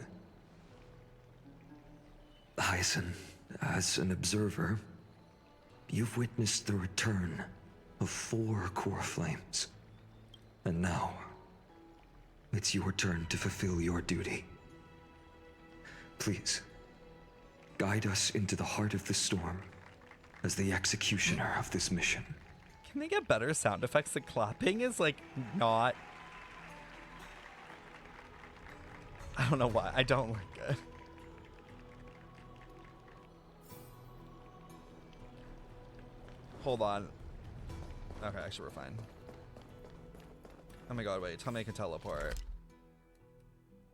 G: Hyacinth, as an observer, you've witnessed the return of 4 core flames. And now, it's your turn to fulfill your duty. Please, guide us into the heart of the storm as the executioner of this mission.
A: Can they get better sound effects? The clapping is like not. I don't know why. I don't like it. Hold on. Okay, actually we're fine. Oh my god, wait. Tell me I can teleport.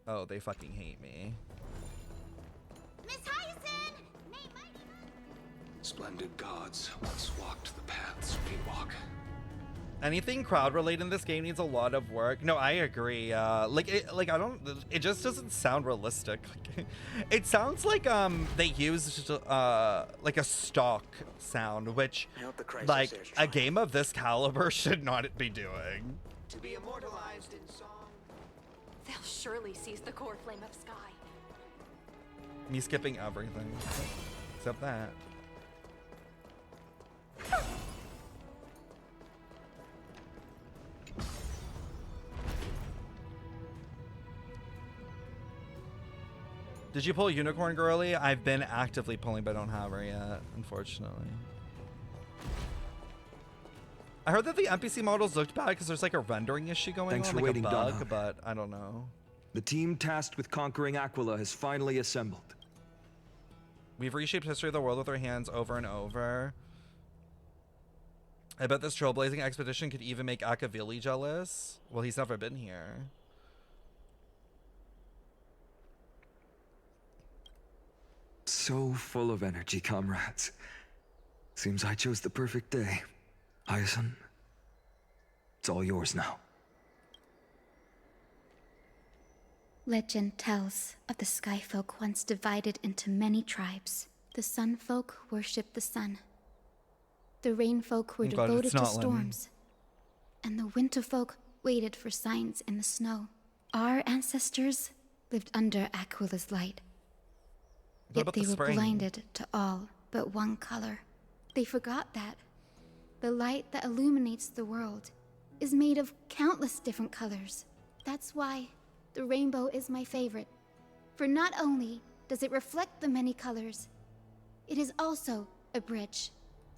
A: Oh, they fucking hate me.
M: Miss Hyacinth!
B: Splendid gods once walked the paths we walk.
A: Anything crowd related in this game needs a lot of work. No, I agree. It just doesn't sound realistic. It sounds like they used like a stock sound, which like a game of this caliber should not be doing.
O: To be immortalized in song.
F: They'll surely seize the core flame of sky.
A: Me skipping everything except that. Did you pull Unicorn Girly? I've been actively pulling, but I don't have her yet, unfortunately. I heard that the NPC models looked bad because there's like a rendering issue going
G: Thanks
A: on,
G: for
A: like
G: waiting,
A: a bug,
G: Donna.
A: but I don't know.
G: The team tasked with conquering Aquila has finally assembled.
A: We've reshaped history of the world with our hands over and over. I bet this trailblazing expedition could even make Akavili jealous. Well, he's never been here.
G: So full of energy, comrades. Seems I chose the perfect day. Hyacinth, it's all yours now.
I: Legend tells of the Sky Folk once divided into many tribes. The Sun Folk worshipped the sun. The Rain Folk were
A: Oh God,
I: devoted
A: it's
I: to
A: not letting me.
I: storms. And the Winter Folk waited for signs in the snow. Our ancestors lived under Aquila's light.
A: What
I: Yet
A: about
I: they
A: the
I: were
A: spring?
I: blinded to all but one color. They forgot that the light that illuminates the world is made of countless different colors. That's why the rainbow is my favorite. For not only does it reflect the many colors, it is also a bridge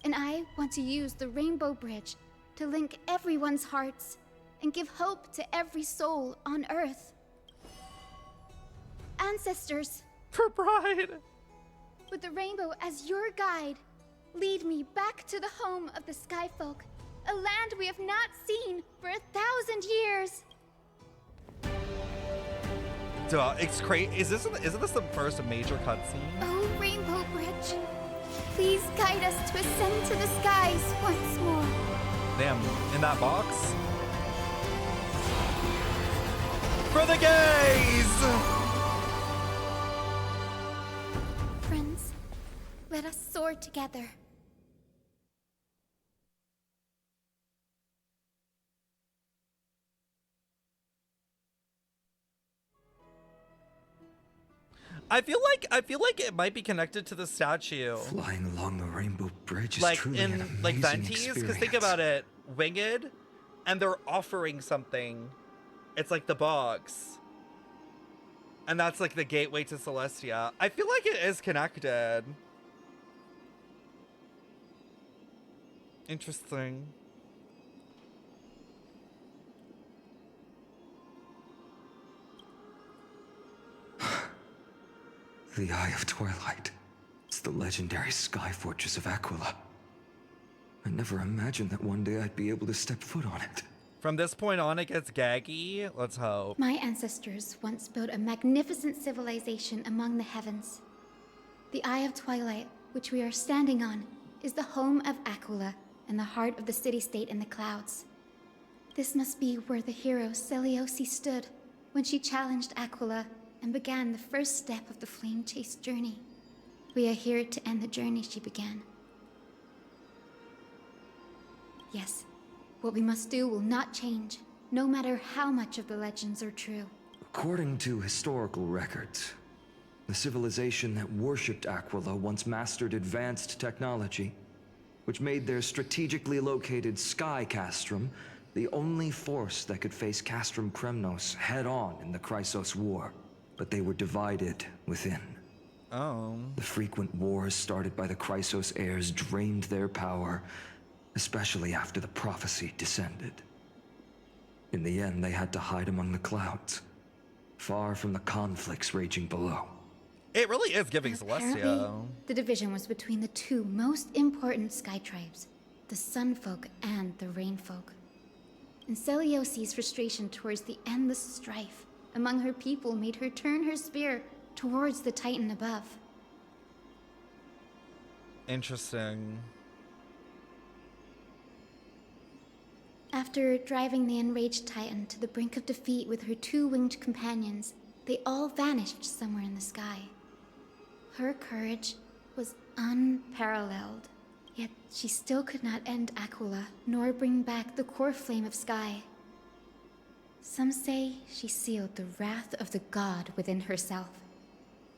I: And I want to use the Rainbow Bridge to link everyone's hearts and give hope to every soul on Earth. Ancestors,
A: for pride,
I: with the rainbow as your guide, lead me back to the home of the Skyfolk, a land we have not seen for 1,000 years.
A: Duh, it's crazy. Isn't this the first major cutscene?
I: Oh, Rainbow Bridge, please guide us to ascend to the skies once more.
A: Damn, in that box? For the gays!
I: Friends, let us soar together.
A: I feel like it might be connected to the statue.
G: Flying along the Rainbow Bridge is
A: like
G: truly
A: in
G: an amazing
A: like Venties, because think
G: experience.
A: about it, Winged, and they're offering something. It's like the box, and that's like the gateway to Celestia. I feel like it is connected. Interesting.
G: The Eye of Twilight. It's the legendary sky fortress of Aquila. I never imagined that one day I'd be able to step foot on it.
A: From this point on, it gets gaggy. Let's hope.
I: My ancestors once built a magnificent civilization among the heavens. The Eye of Twilight, which we are standing on, is the home of Aquila and the heart of the city-state in the clouds. This must be where the hero Selioce stood when she challenged Aquila and began the first step of the flame-chased journey. We are here to end the journey she began. Yes, what we must do will not change, no matter how much of the legends are true.
G: According to historical records, the civilization that worshipped Aquila once mastered advanced technology, which made their strategically located sky castrum the only force that could face Castrum Kremnos head-on in the Chrysos War. But they were divided within.
A: Oh.
G: The frequent wars started by the Chrysos heirs drained their power, especially after the prophecy descended. In the end, they had to hide among the clouds, far from the conflicts raging below.
A: It really is giving
I: Apparently,
A: Celestia.
I: the division was between the two most important sky tribes, the Sunfolk and the Rainfolk. And Selioce's frustration towards the endless strife among her people made her turn her spear towards the Titan above.
A: Interesting.
I: After driving the enraged Titan to the brink of defeat with her two winged companions, they all vanished somewhere in the sky. Her courage was unparalleled, yet she still could not end Aquila, nor bring back the core flame of sky. Some say she sealed the wrath of the god within herself,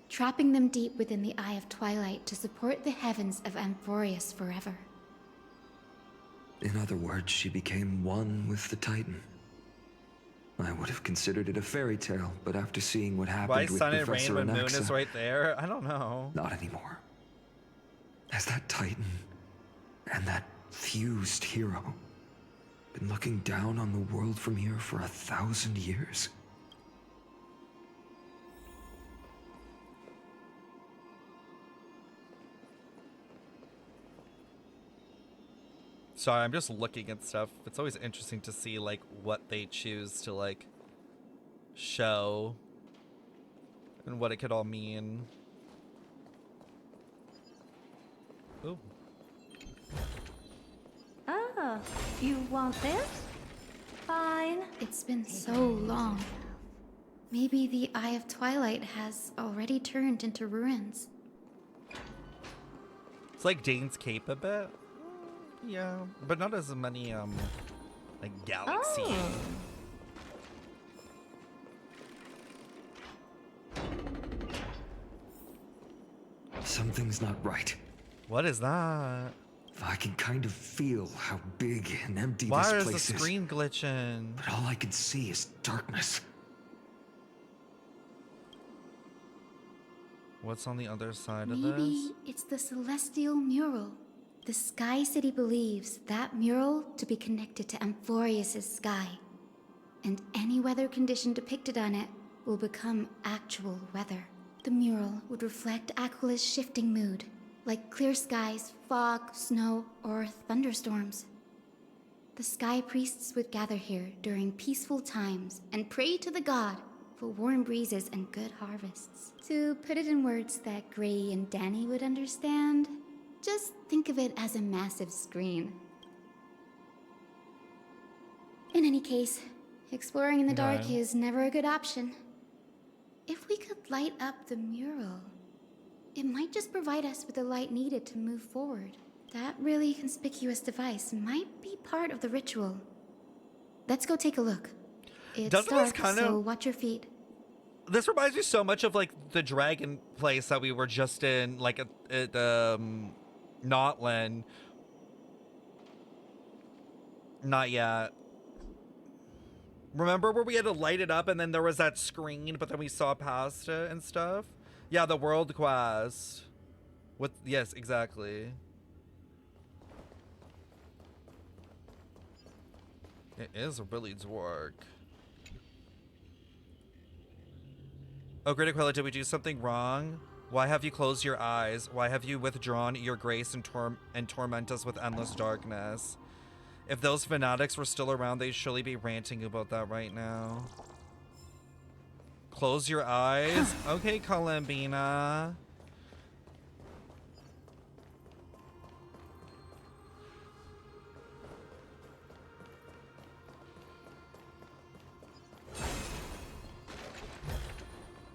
I: trapping them deep within the Eye of Twilight to support the heavens of Amphorius forever.
G: In other words, she became one with the Titan. I would have considered it a fairy tale, but after seeing what happened
A: Why
G: with
A: sun and rain
G: Professor
A: when moon
G: Anaxa,
A: is right there? I don't know.
G: not anymore. Has that Titan and that fused hero been looking down on the world from here for 1,000 years?
A: Sorry, I'm just looking at stuff. It's always interesting to see like what they choose to like show and what it could all mean. Ooh.
P: Ah, you want this? Fine.
I: It's been so long. Maybe the Eye of Twilight has already turned into ruins.
A: It's like Dane's Cape a bit. Yeah, but not as many like galaxy.
P: Oh.
G: Something's not right.
A: What is that?
G: I can kind of feel how big and empty
A: Why
G: this
A: is
G: place
A: the
G: is.
A: screen glitching?
G: But all I can see is darkness.
A: What's on the other side of
I: Maybe
A: this?
I: it's the celestial mural. The Sky City believes that mural to be connected to Amphorius' sky, and any weather condition depicted on it will become actual weather. The mural would reflect Aquila's shifting mood, like clear skies, fog, snow, or thunderstorms. The Sky Priests would gather here during peaceful times and pray to the god for warm breezes and good harvests. To put it in words that Gray and Danny would understand, just think of it as a massive screen. In any case, exploring in the dark is never a good option. If we could light up the mural, it might just provide us with the light needed to move forward. That really conspicuous device might be part of the ritual. Let's go take a look. It's dark, so watch your feet.
A: This reminds me so much of like the dragon place that we were just in, like at Notland. Not yet. Remember where we had to light it up and then there was that screen, but then we saw past it and stuff? Yeah, the world quest. Yes, exactly. It is really work. Oh, Great Aquila, did we do something wrong? Why have you closed your eyes? Why have you withdrawn your grace and torment us with endless darkness? If those fanatics were still around, they'd surely be ranting about that right now. Close your eyes? Okay, Columbina.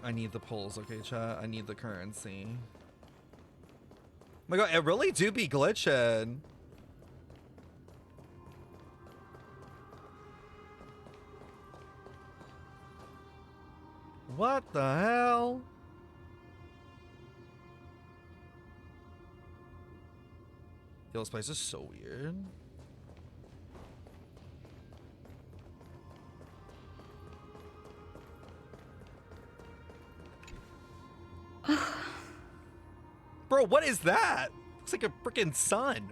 A: I need the pulls, okay, chat? I need the currency. Oh my god, it really do be glitching. What the hell? Yo, this place is so weird. Bro, what is that? Looks like a freaking sun.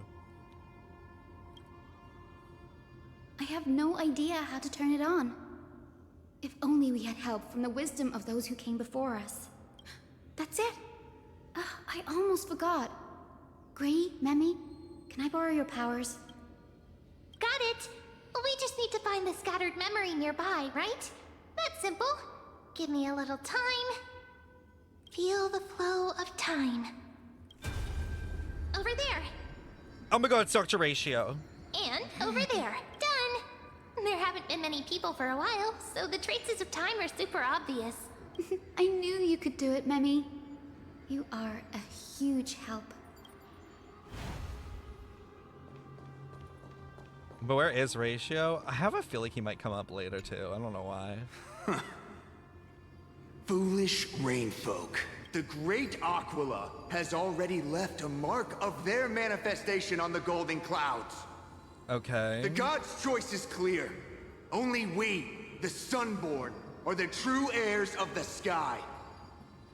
I: I have no idea how to turn it on. If only we had help from the wisdom of those who came before us. That's it. I almost forgot. Gray, Memi, can I borrow your powers?
D: Got it. We just need to find the scattered memory nearby, right? That's simple. Give me a little time. Feel the flow of time. Over there.
A: Oh my god, Dr. Ratio.
D: And over there. Done. There haven't been many people for a while, so the traces of time are super obvious.
I: I knew you could do it, Memi. You are a huge help.
A: But where is Ratio? I have a feel like he might come up later too. I don't know why.
E: Foolish rainfolk. The great Aquila has already left a mark of their manifestation on the golden clouds.
A: Okay.
E: The gods' choice is clear. Only we, the Sunborn, are the true heirs of the sky.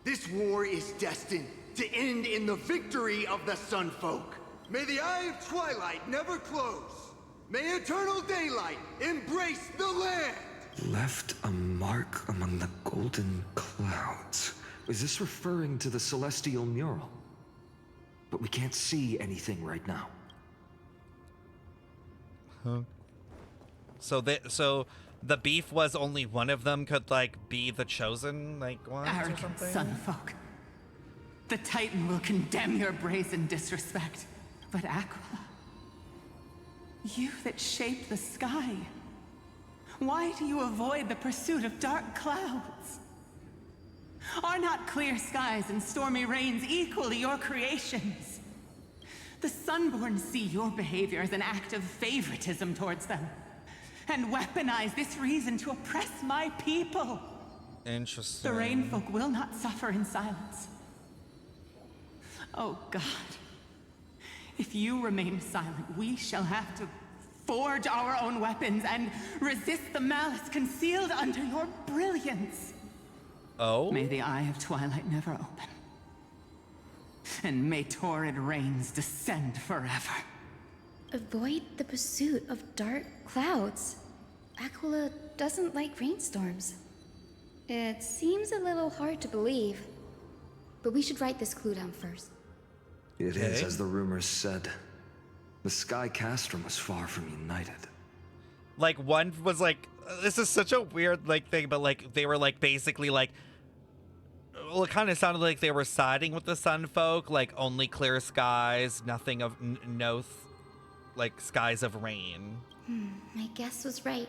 E: This war is destined to end in the victory of the Sunfolk. May the eye of twilight never close. May eternal daylight embrace the land.
B: Left a mark among the golden clouds. Is this referring to the celestial mural? But we can't see anything right now.
A: Huh. So the beef was only one of them could like be the chosen like one or something?
N: Sunfolk. The Titan will condemn your brazen disrespect. But Aquila, you that shaped the sky, why do you avoid the pursuit of dark clouds? Are not clear skies and stormy rains equally your creations? The Sunborn see your behavior as an act of favoritism towards them, and weaponize this reason to oppress my people.
A: Interesting.
N: The Rainfolk will not suffer in silence. Oh God, if you remain silent, we shall have to forge our own weapons and resist the malice concealed under your brilliance.
A: Oh?
N: May the eye of twilight never open. and may torrid rains descend forever.
I: Avoid the pursuit of dark clouds. Aquila doesn't like rainstorms. It seems a little hard to believe, but we should write this clue down first.
G: It is as the rumors said. The Sky Castrum was far from united.
A: Like, one was like, this is such a weird like thing, but like they were like basically like, well, it kind of sounded like they were siding with the Sun Folk, like only clear skies, nothing of like skies of rain.
I: My guess was right.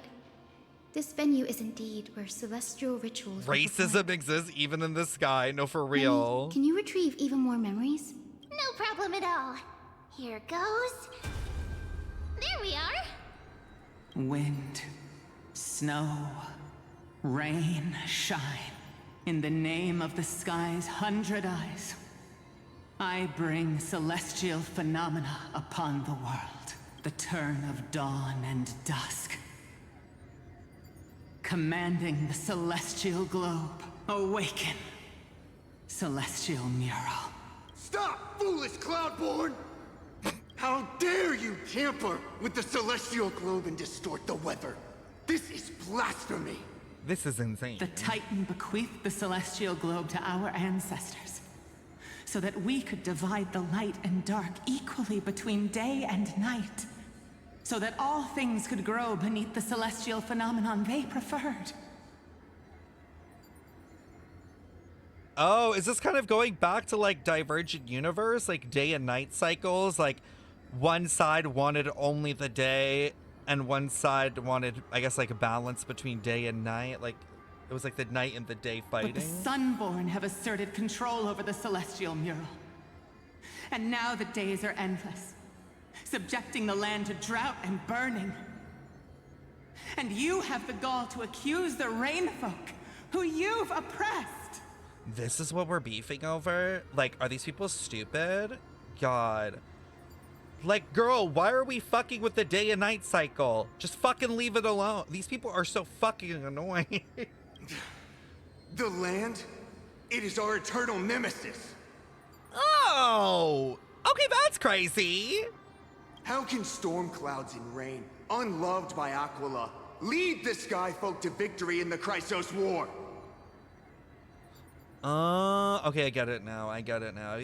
I: This venue is indeed where celestial rituals.
A: Racism exists even in the sky. No, for real.
I: Can you retrieve even more memories?
M: No problem at all. Here goes. There we are.
N: Wind, snow, rain, shine. In the name of the sky's 100 eyes, I bring celestial phenomena upon the world. The turn of dawn and dusk. Commanding the celestial globe, awaken. Celestial mural.
E: Stop, foolish Cloudborn! How dare you tamper with the celestial globe and distort the weather? This is blasphemy!
A: This is insane.
N: The Titan bequeathed the celestial globe to our ancestors, so that we could divide the light and dark equally between day and night, so that all things could grow beneath the celestial phenomenon they preferred.
A: Oh, is this kind of going back to like Divergent Universe, like day and night cycles? Like one side wanted only the day and one side wanted, I guess, like a balance between day and night. Like it was like the night and the day fighting.
N: But the Sunborn have asserted control over the celestial mural. And now the days are endless, subjecting the land to drought and burning. And you have the gall to accuse the Rainfolk, who you've oppressed.
A: This is what we're beefing over? Like, are these people stupid? God. Like, girl, why are we fucking with the day and night cycle? Just fucking leave it alone. These people are so fucking annoying.
E: The land? It is our eternal nemesis.
A: Oh! Okay, that's crazy.
E: How can storm clouds and rain, unloved by Aquila, lead the Sky Folk to victory in the Chrysos War?
A: Okay, I get it now.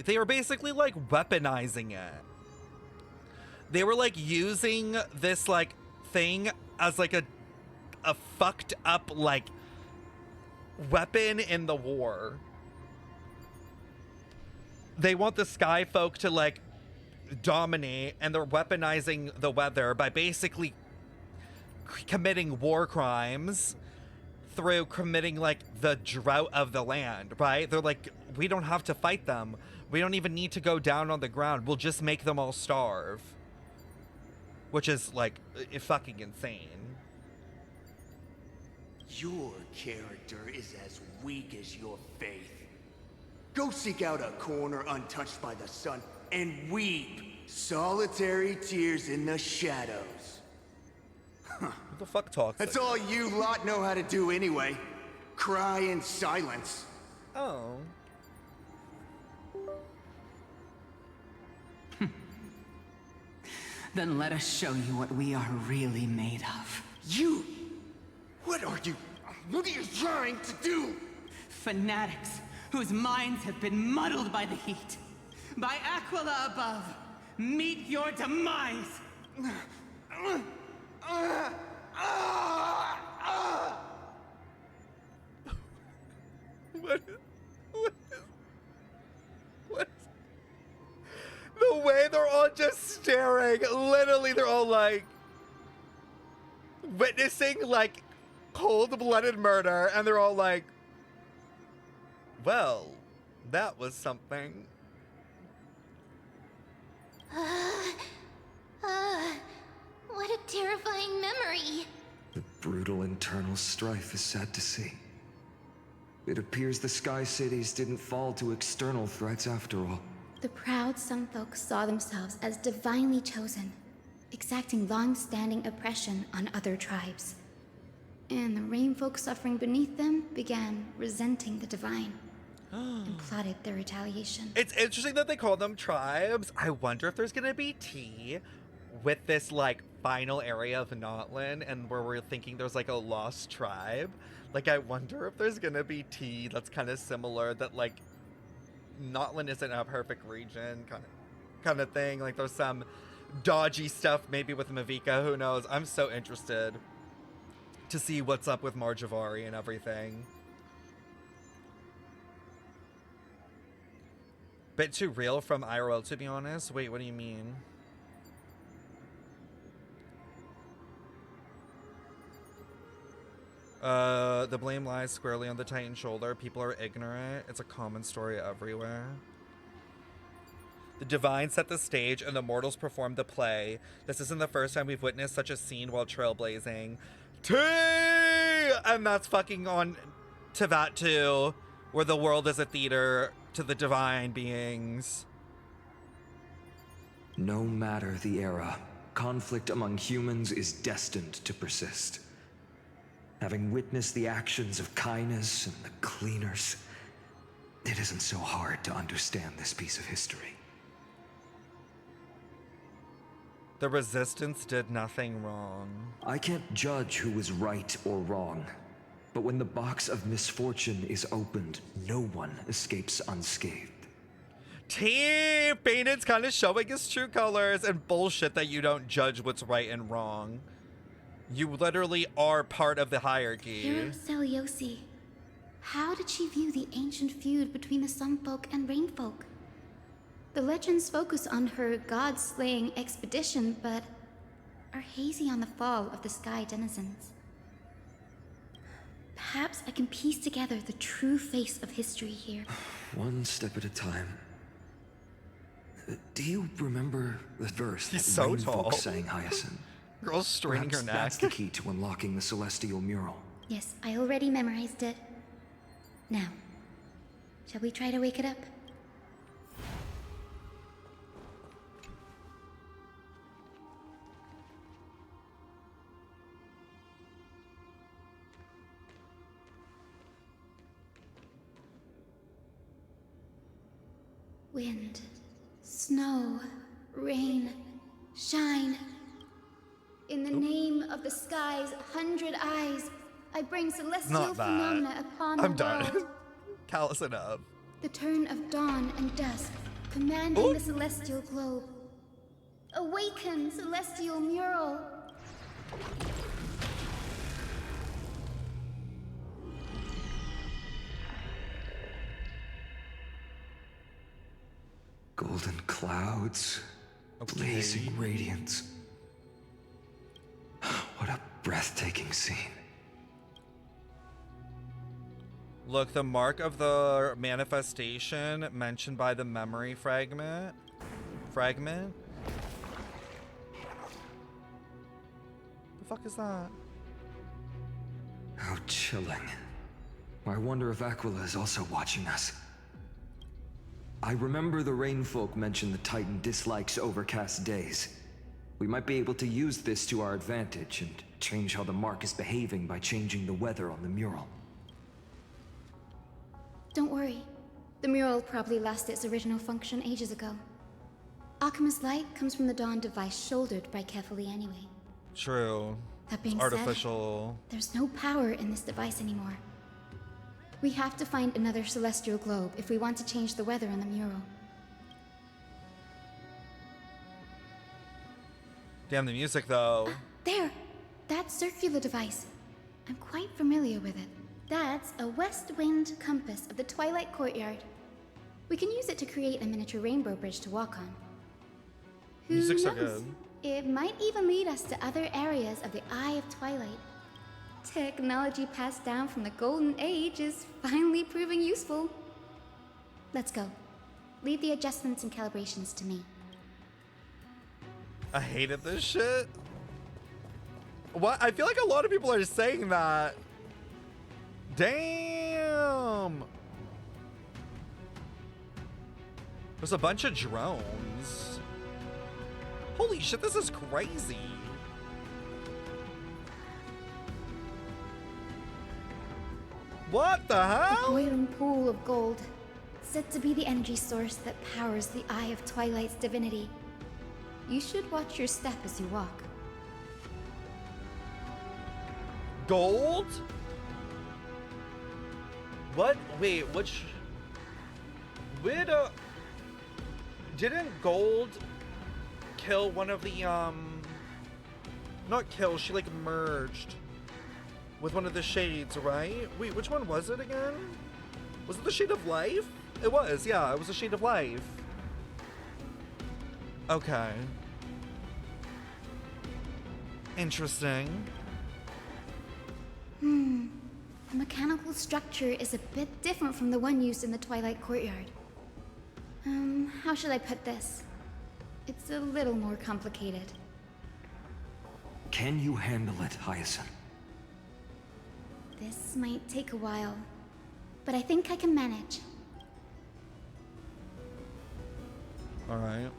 A: They were basically like weaponizing it. They were like using this like thing as like a fucked up like weapon in the war. They want the Sky Folk to like dominate, and they're weaponizing the weather by basically committing war crimes through committing like the drought of the land, right? They're like, we don't have to fight them. We don't even need to go down on the ground. We'll just make them all starve. Which is like fucking insane.
E: Your character is as weak as your faith. Go seek out a corner untouched by the sun and weep solitary tears in the shadows.
A: Who the fuck talks?
E: That's all you lot know how to do anyway. Cry in silence.
A: Oh.
N: Then let us show you what we are really made of.
E: You? What are you trying to do?
N: Fanatics whose minds have been muddled by the heat. By Aquila above, meet your demise!
A: What? The way they're all just staring, literally they're all like witnessing like cold-blooded murder, and they're all like, well, that was something.
D: What a terrifying memory.
G: The brutal internal strife is sad to see. It appears the Sky Cities didn't fall to external threats after all.
I: The proud Sunfolk saw themselves as divinely chosen, exacting long-standing oppression on other tribes. And the Rainfolk suffering beneath them began resenting the divine. and plotted their retaliation.
A: It's interesting that they call them tribes. I wonder if there's gonna be tea with this like final area of Notland and where we're thinking there's like a lost tribe. Like I wonder if there's gonna be tea that's kind of similar, that like Notland isn't a perfect region kind of thing. Like there's some dodgy stuff maybe with Mavika, who knows. I'm so interested to see what's up with Marjavari and everything. Bit too real from IRL, to be honest. Wait, what do you mean? The blame lies squarely on the Titan's shoulder. People are ignorant. It's a common story everywhere. The divine set the stage and the mortals performed the play. This isn't the first time we've witnessed such a scene while trailblazing. Tea! And that's fucking on Tevat 2, where the world is a theater to the divine beings.
G: No matter the era, conflict among humans is destined to persist. Having witnessed the actions of Kindness and the Cleaners, it isn't so hard to understand this piece of history.
A: The Resistance did nothing wrong.
G: I can't judge who was right or wrong, but when the box of misfortune is opened, no one escapes unscathed.
A: T. Banon's kind of showing his true colors, and bullshit that you don't judge what's right and wrong. You literally are part of the hierarchy.
I: Hero Celiosi. How did she view the ancient feud between the Sunfolk and Rainfolk? The legends focus on her god-slaying expedition, but are hazy on the fall of the Sky Denizens. Perhaps I can piece together the true face of history here.
G: One step at a time. Do you remember the verse
A: He's
G: that
A: so
G: Rainfolk
A: tall.
G: sang, Hyacinth?
A: Girl's straining her neck.
G: That's the key to unlocking the celestial mural.
I: Yes, I already memorized it. Now, shall we try to wake it up? Wind, snow, rain, shine. In the name of the sky's 100 eyes, I bring celestial
A: Not that.
I: phenomena upon
A: I'm
I: the
A: done.
I: world.
A: Callous enough.
I: The turn of dawn and dusk, commanding the celestial globe. Awaken, celestial mural!
G: Golden clouds, blazing radiance. What a breathtaking scene.
A: Look, the mark of the manifestation mentioned by the memory fragment. The fuck is that?
G: How chilling. I wonder if Aquila is also watching us. I remember the Rainfolk mentioned the Titan dislikes overcast days. We might be able to use this to our advantage and change how the mark is behaving by changing the weather on the mural.
I: Don't worry. The mural probably lost its original function ages ago. Alchemist's light comes from the dawn device shouldered by Kefili anyway.
A: True.
I: That being
A: It's artificial.
I: said, there's no power in this device anymore. We have to find another celestial globe if we want to change the weather on the mural.
A: Damn the music though.
I: There! That circular device. I'm quite familiar with it. That's a west wind compass of the Twilight courtyard. We can use it to create a miniature rainbow bridge to walk on. Who
A: Music's so
I: knows?
A: good.
I: It might even lead us to other areas of the Eye of Twilight. Technology passed down from the Golden Age is finally proving useful. Let's go. Leave the adjustments and calibrations to me.
A: I hated this shit. What? I feel like a lot of people are saying that. Damn. There's a bunch of drones. Holy shit, this is crazy. What the hell?
I: A boiling pool of gold. said to be the energy source that powers the Eye of Twilight's divinity. You should watch your step as you walk.
A: Gold? What? Wait, which... Didn't Gold kill one of the, not kill, she like merged with one of the shades, right? Wait, which one was it again? Was it the Shade of Life? It was, yeah, it was the Shade of Life. Okay. Interesting.
I: The mechanical structure is a bit different from the one used in the Twilight Courtyard. How should I put this? It's a little more complicated.
G: Can you handle it, Hyacinth?
I: This might take a while, but I think I can manage.
A: Alright.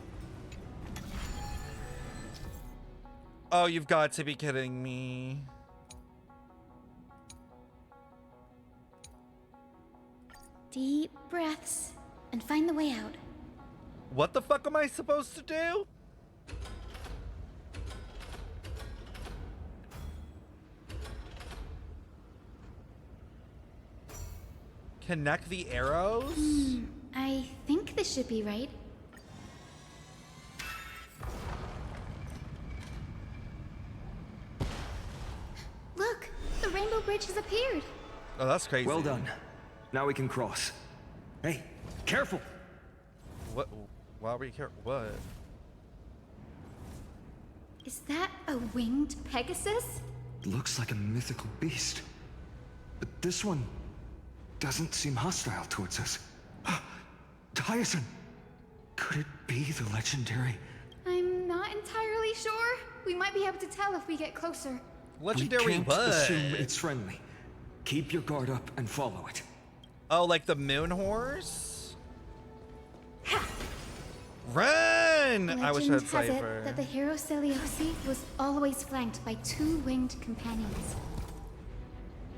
A: Oh, you've got to be kidding me.
I: Deep breaths, and find the way out.
A: What the fuck am I supposed to do? Connect the arrows?
I: I think this should be right. Look, the rainbow bridge has appeared.
A: Oh, that's crazy.
G: Well done. Now we can cross. Hey, careful!
A: What? Why were you careful? What?
I: Is that a winged Pegasus?
G: Looks like a mythical beast. But this one doesn't seem hostile towards us. Hyacinth! Could it be the legendary?
I: I'm not entirely sure. We might be able to tell if we get closer.
A: Legendary
G: we can't
A: what?
G: assume it's friendly. Keep your guard up and follow it.
A: Oh, like the moon horse? Run! I wish I had
I: Legend has
A: Cipher.
I: it that the hero Celiosi was always flanked by two winged companions.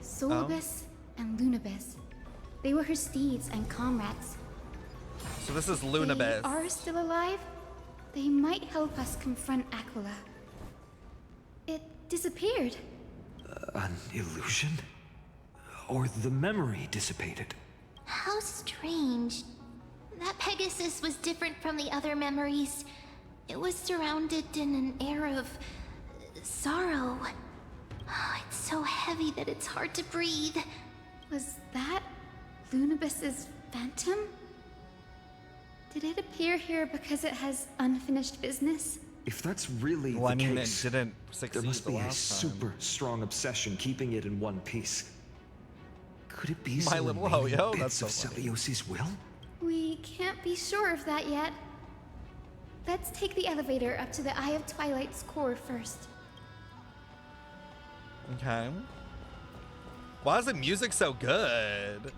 I: Solibus and Lunabis. They were her steeds and comrades.
A: So this is
I: They
A: Lunabis.
I: are still alive. They might help us confront Aglaea. It disappeared.
G: An illusion? Or the memory dissipated?
D: How strange. That Pegasus was different from the other memories. It was surrounded in an air of sorrow. Oh, it's so heavy that it's hard to breathe.
I: Was that Lunabis's phantom? Did it appear here because it has unfinished business?
G: If that's really
A: Well,
G: the
A: I mean,
G: case,
A: it didn't succeed
G: there must
A: the
G: be a
A: last time.
G: super strong obsession keeping it in one piece. Could it be
A: My
G: some
A: little
G: remaining
A: ho-yo?
G: bits
A: That's
G: of
A: so funny.
G: Celiosi's will?
I: We can't be sure of that yet. Let's take the elevator up to the Eye of Twilight's core first.
A: Okay. Why is the music so good?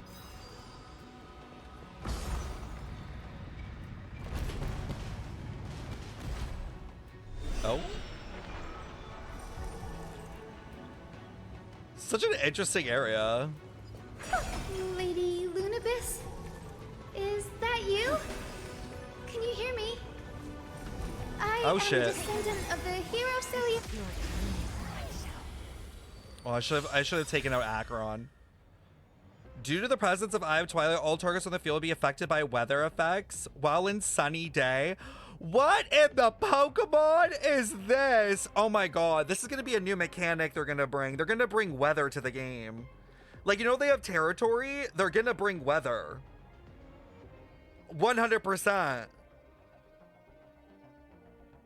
A: Oh. Such an interesting area.
I: Lady Lunabis? Is that you? Can you hear me? I
A: Oh,
I: am
A: shit.
I: a descendant of the hero Celia.
A: Well, I should have taken out Acheron. Due to the presence of Eye of Twilight, all targets on the field will be affected by weather effects while in sunny day. What in the Pokemon is this? Oh my god, this is going to be a new mechanic they're going to bring. They're going to bring weather to the game. Like, you know, they have territory. They're going to bring weather. 100%.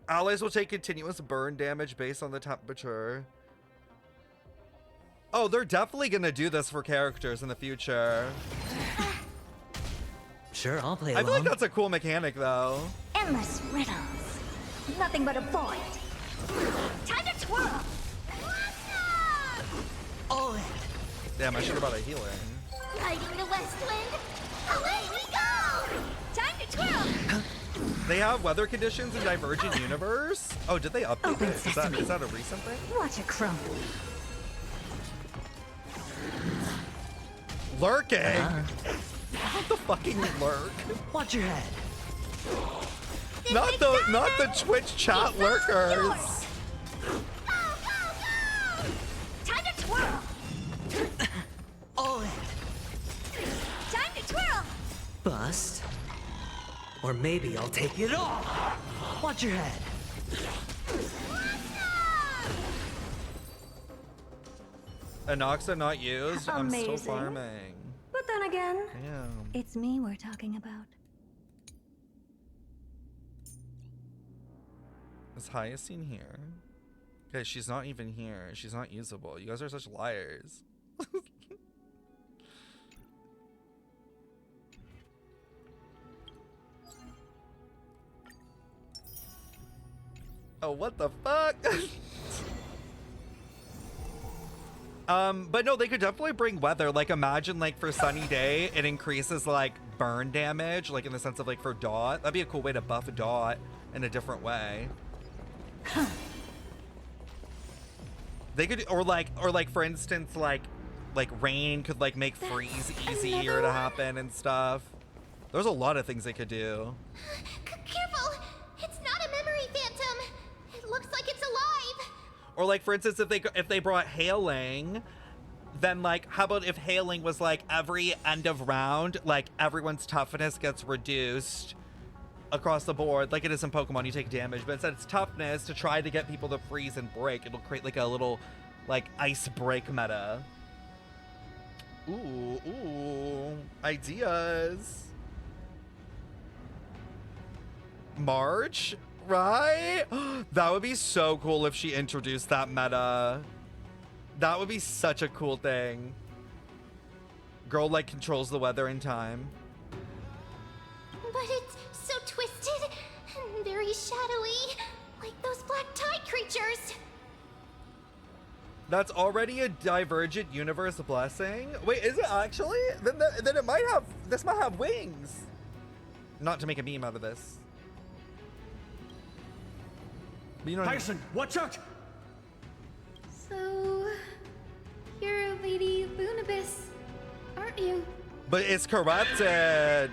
A: Allies will take continuous burn damage based on the temperature. Oh, they're definitely going to do this for characters in the future.
J: Sure, I'll play
A: I
J: along.
A: feel like that's a cool mechanic, though.
M: Endless riddles. Nothing but a void. Time to twirl.
J: All in.
A: Damn, I should have brought a healer.
M: Riding the west wind. Away we go. Time to twirl.
A: They have weather conditions in Divergent Universe? Oh, did they update
J: Open
A: it? Is that a recent thing?
J: Watch it crumble.
A: Lurking? the fucking lurk.
O: Watch your head.
A: Not the Twitch chat lurkers.
M: Time to twirl!
O: All in.
M: Time to twirl!
O: Bust. Or maybe I'll take it all. Watch your head.
A: Anoxa not used. I'm still
J: Amazing.
A: farming.
J: But then again,
A: Damn.
J: it's me we're talking about.
A: Is Hyacinth here? Guys, she's not even here. She's not usable. You guys are such liars. Oh, what the fuck? But no, they could definitely bring weather. Like, imagine, like, for sunny day, it increases, like, burn damage, like, in the sense of, like, for Dot. That'd be a cool way to buff a Dot in a different way. They could, or like, for instance, like rain could, like, make freeze easier to happen and stuff. There's a lot of things they could do.
D: Careful! It's not a memory phantom! It looks like it's alive!
A: Or, like, for instance, if they brought hailing, then, like, how about if hailing was, like, every end of round, like, everyone's toughness gets reduced across the board, like it is in Pokemon, you take damage, but instead it's toughness to try to get people to freeze and break. It'll create, like, a little, like, ice break meta. Ooh, ideas. March, right? That would be so cool if she introduced that meta. That would be such a cool thing. Girl, like, controls the weather in time.
D: But it's so twisted and very shadowy, like those black tide creatures.
A: That's already a divergent universe blessing. Wait, is it actually? Then it might have, this might have wings. Not to make a meme out of this. But you know,
Q: Tyson, watch out!
I: So, you're Lady Lunabis, aren't you?
A: But it's corrupted.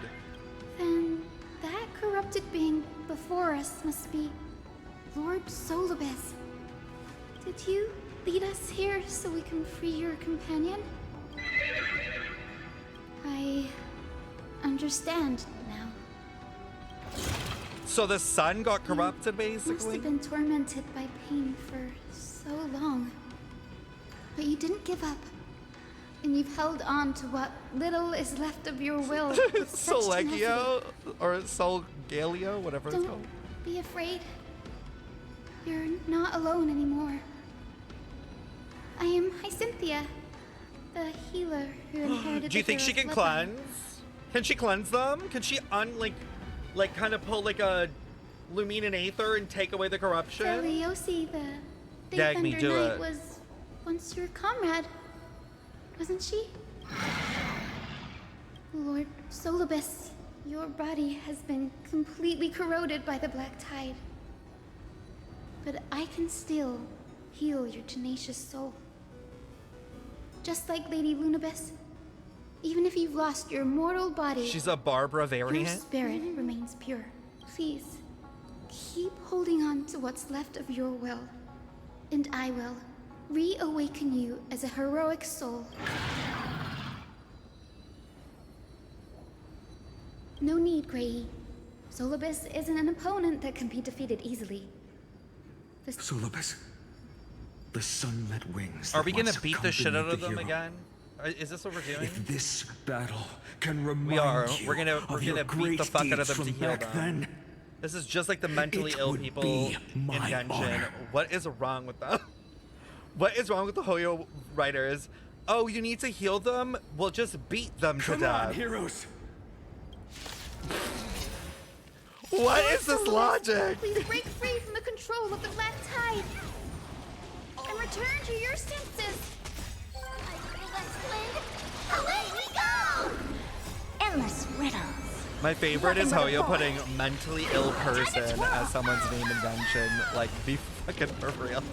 I: Then that corrupted being before us must be Lord Solibus. Did you lead us here so we can free your companion? I understand now.
A: So the sun got corrupted,
I: Must
A: basically?
I: have been tormented by pain for so long. But you didn't give up. And you've held on to what little is left of your will with such
A: Solegio
I: tenacity.
A: or Solgaleo, whatever it's
I: Don't
A: called.
I: be afraid. You're not alone anymore. I am Hyacinthia, the healer who inherited
A: Do you
I: the
A: think she
I: hero's
A: can
I: bloodline.
A: cleanse? Can she cleanse them? Can she like kind of pull like a Luminan Aether and take away the corruption?
I: Feliosi, the
A: Gag me,
I: Daybender
A: do
I: Knight,
A: it.
I: was once your comrade, wasn't she? Lord Solibus, your body has been completely corroded by the black tide. But I can still heal your tenacious soul. Just like Lady Lunabis, even if you've lost your mortal body,
A: She's a Barbara
I: your
A: variant.
I: spirit remains pure. Please, keep holding on to what's left of your will, and I will reawaken you as a heroic soul. No need, Grey. Solibus isn't an opponent that can be defeated easily.
G: Solibus, the sun met wings.
A: Are
G: that
A: we gonna
G: once
A: beat the shit out
G: accompanied
A: of
G: the
A: them
G: hero.
A: again? Is this what we're doing?
G: If this battle can remind
A: We are.
G: you
A: We're gonna
G: of your
A: beat the
G: great
A: fuck out of
G: deeds
A: them to
G: from
A: heal
G: back
A: them.
G: then,
A: This is just like the mentally
G: it
A: ill
G: would
A: people
G: be
A: in
G: my
A: Genshin.
G: honor.
A: What is wrong with them? What is wrong with the Hoyo writers? Oh, you need to heal them? Well, just beat them to
Q: Come
A: death.
Q: on, heroes!
A: What is this
I: Solibus,
A: logic?
I: Please break free from the control of the black tide and return to your senses.
M: Away we go! Endless riddles.
A: My favorite is
M: Nothing but a
A: Hoyo putting mentally ill person as someone's name in Genshin. Like, be fucking for real.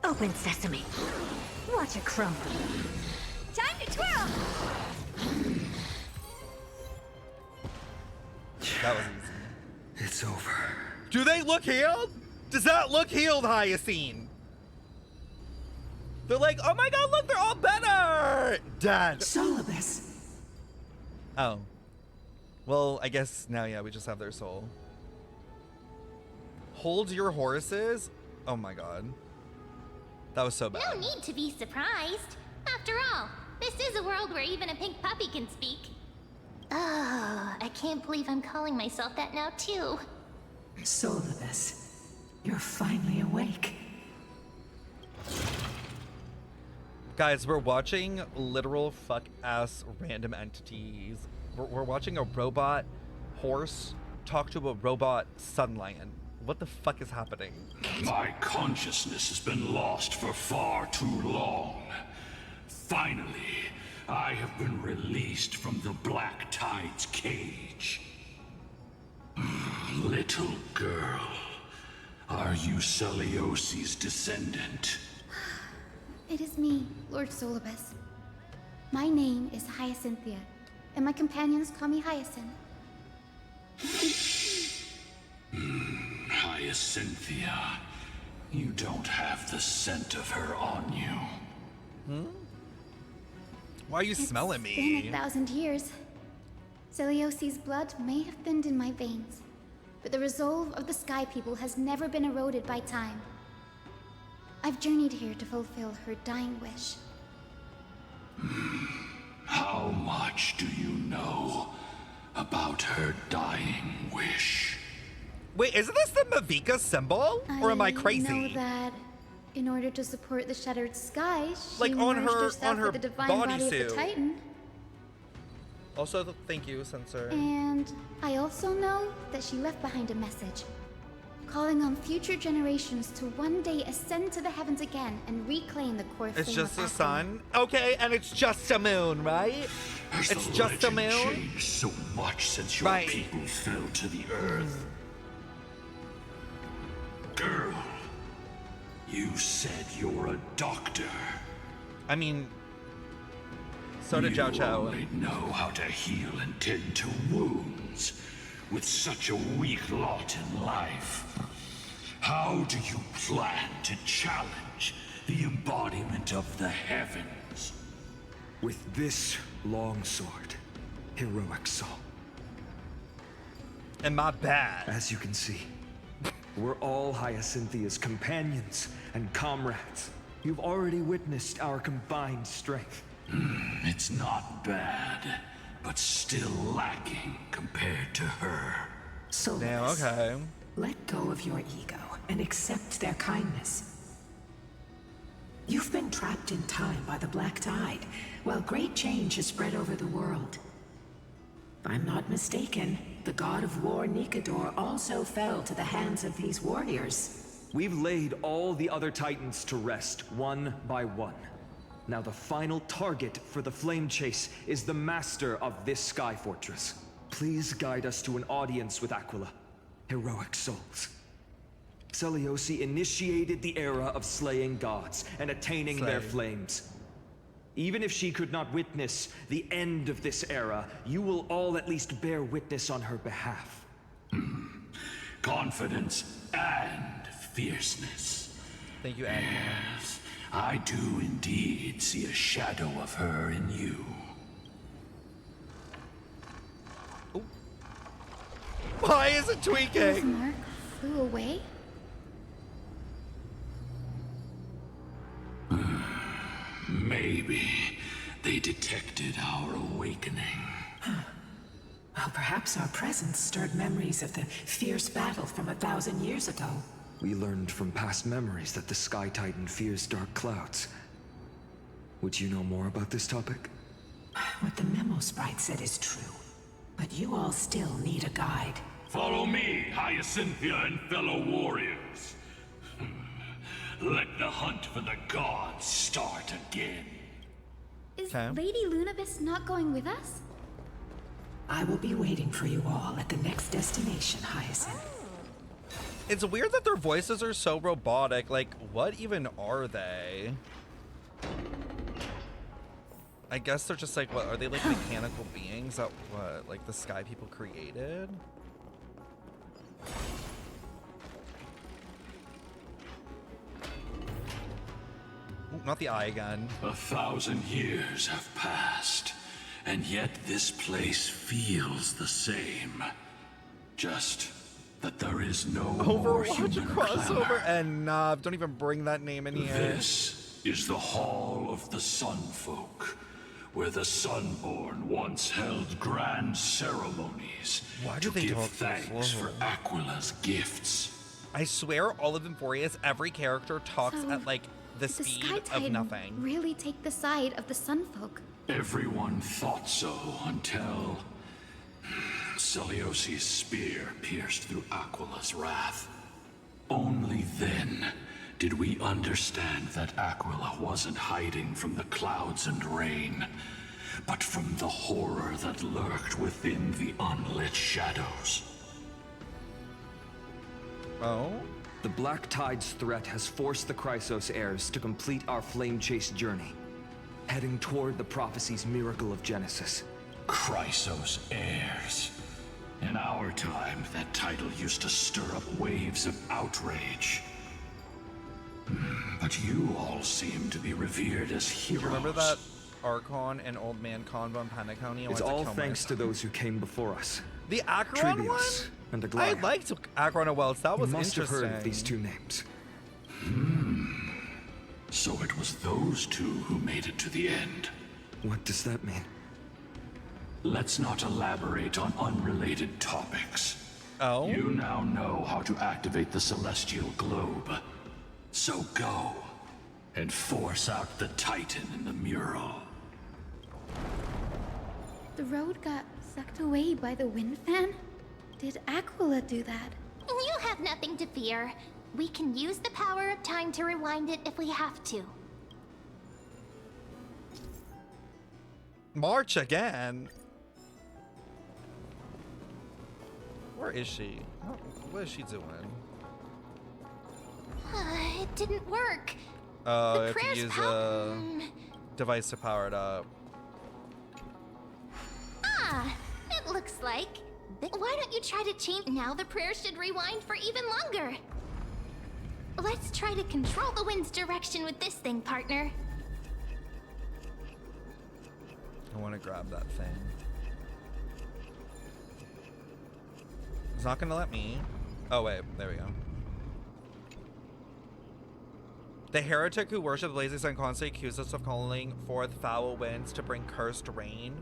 M: Open sesame. Watch it crumble. Time to twirl!
A: That was easy.
B: It's over.
A: Do they look healed? Does that look healed, Hyacinth? They're like, oh my god, look, they're all better! Dead.
O: Solibus.
A: Oh. Well, I guess now, yeah, we just have their soul. Hold your horses? Oh my god. That was so bad.
D: No need to be surprised. After all, this is a world where even a pink puppy can speak. Oh, I can't believe I'm calling myself that now, too.
O: Solibus, you're finally awake.
A: Guys, we're watching literal fuck-ass random entities. We're watching a robot horse talk to a robot sun lion. What the fuck is happening?
Q: My consciousness has been lost for far too long. Finally, I have been released from the Black Tide's cage. Little girl, are you Celiosi's descendant?
I: It is me, Lord Solibus. My name is Hyacinthia, and my companions call me Hyacinth.
Q: Hyacinthia, you don't have the scent of her on you.
A: Why are you smelling me?
I: It's been 1,000 years. Celiosi's blood may have thinned in my veins, but the resolve of the Sky People has never been eroded by time. I've journeyed here to fulfill her dying wish.
Q: How much do you know about her dying wish?
A: Wait, isn't this the Mavika symbol? Or am I crazy?
I: I know that in order to support the shattered sky, she
A: Like on
I: merged
A: her
I: herself with the divine body of the
A: bodysuit.
I: Titan.
A: Also, thank you, Censor.
I: And I also know that she left behind a message, calling on future generations to one day ascend to the heavens again and reclaim the core
A: It's
I: flame
A: just
I: of
A: a
I: Athena.
A: sun? Okay, and it's just a moon, right?
Q: Has
A: It's
Q: the
A: just a
Q: legend
A: moon?
Q: changed so much since your
A: Right.
Q: people fell to the earth? Girl, you said you're a doctor.
A: I mean, so did Zhao
Q: You
A: Chao.
Q: only know how to heal and tend to wounds with such a weak lot in life. How do you plan to challenge the embodiment of the heavens?
B: With this long sword, heroic soul.
A: And my bad.
B: As you can see, we're all Hyacinthia's companions and comrades. You've already witnessed our combined strength.
Q: It's not bad, but still lacking compared to her.
O: So
A: Damn, okay.
O: let go of your ego and accept their kindness. You've been trapped in time by the Black Tide, while great change has spread over the world. If I'm not mistaken, the god of war Nikador also fell to the hands of these warriors.
B: We've laid all the other titans to rest, one by one. Now the final target for the flame chase is the master of this sky fortress. Please guide us to an audience with Aquila. Heroic souls. Celiosi initiated the era of slaying gods and attaining their flames. Even if she could not witness the end of this era, you will all at least bear witness on her behalf.
Q: Confidence and fierceness.
A: Thank you, Aglaea.
Q: Yes, I do indeed see a shadow of her in you.
A: Why is it
I: His
A: tweaking?
I: mark flew away?
Q: Maybe they detected our awakening.
O: Well, perhaps our presence stirred memories of the fierce battle from 1,000 years ago.
B: We learned from past memories that the Sky Titan fears dark clouds. Would you know more about this topic?
O: What the memo sprite said is true. But you all still need a guide.
Q: Follow me, Hyacinthia and fellow warriors. Let the hunt for the gods start again.
I: Is Lady Lunabis not going with us?
O: I will be waiting for you all at the next destination, Hyacinth.
A: It's weird that their voices are so robotic. Like, what even are they? I guess they're just like, what, are they like mechanical beings that, what, like the Sky People created? Ooh, not the eye again.
Q: 1,000 years have passed, and yet this place feels the same. Just that there is no more
A: Overwatch
Q: human
A: crossover,
Q: clamor.
A: and don't even bring that name in here.
Q: This is the Hall of the Sunfolk, where the Sunborn once held grand ceremonies
A: Why do
Q: to
A: they
Q: give
A: talk so
Q: thanks
A: slow?
Q: for Aquila's gifts.
A: I swear, all of Infurious, every character talks
I: So,
A: at like the
I: did the
A: speed
I: Sky
A: of
I: Titan
A: nothing.
I: really take the side of the Sunfolk?
Q: Everyone thought so until Celiosi's spear pierced through Aquila's wrath. Only then did we understand that Aquila wasn't hiding from the clouds and rain, but from the horror that lurked within the unlit shadows.
A: Oh?
G: The Black Tide's threat has forced the Chrysos heirs to complete our flame chase journey, heading toward the prophecy's miracle of Genesis.
Q: Chrysos heirs. In our time, that title used to stir up waves of outrage. But you all seem to be revered as heroes.
A: Remember that Archon and Old Man convo in Panda County?
G: It's all thanks to those who came before us.
A: The Acheron one?
G: Trebius and Aglaea.
A: I liked Acheron and Wells. That was
G: You must
A: interesting.
G: have heard of these two names.
Q: So it was those two who made it to the end.
G: What does that mean?
Q: Let's not elaborate on unrelated topics.
A: Oh?
Q: You now know how to activate the celestial globe. So go and force out the Titan in the mural.
I: The road got sucked away by the wind fan? Did Aquila do that?
D: You have nothing to fear. We can use the power of time to rewind it if we have to.
A: March again. Where is she? What is she doing?
D: It didn't work.
A: Oh,
D: The
A: I have to
D: prayer's
A: use a device to power it up.
D: It looks like. Why don't you try to change? Now the prayer should rewind for even longer. Let's try to control the wind's direction with this thing, partner.
A: I want to grab that thing. It's not gonna let me. Oh wait, there we go. The heretic who worshipped the blazing sun constantly accused us of calling forth foul winds to bring cursed rain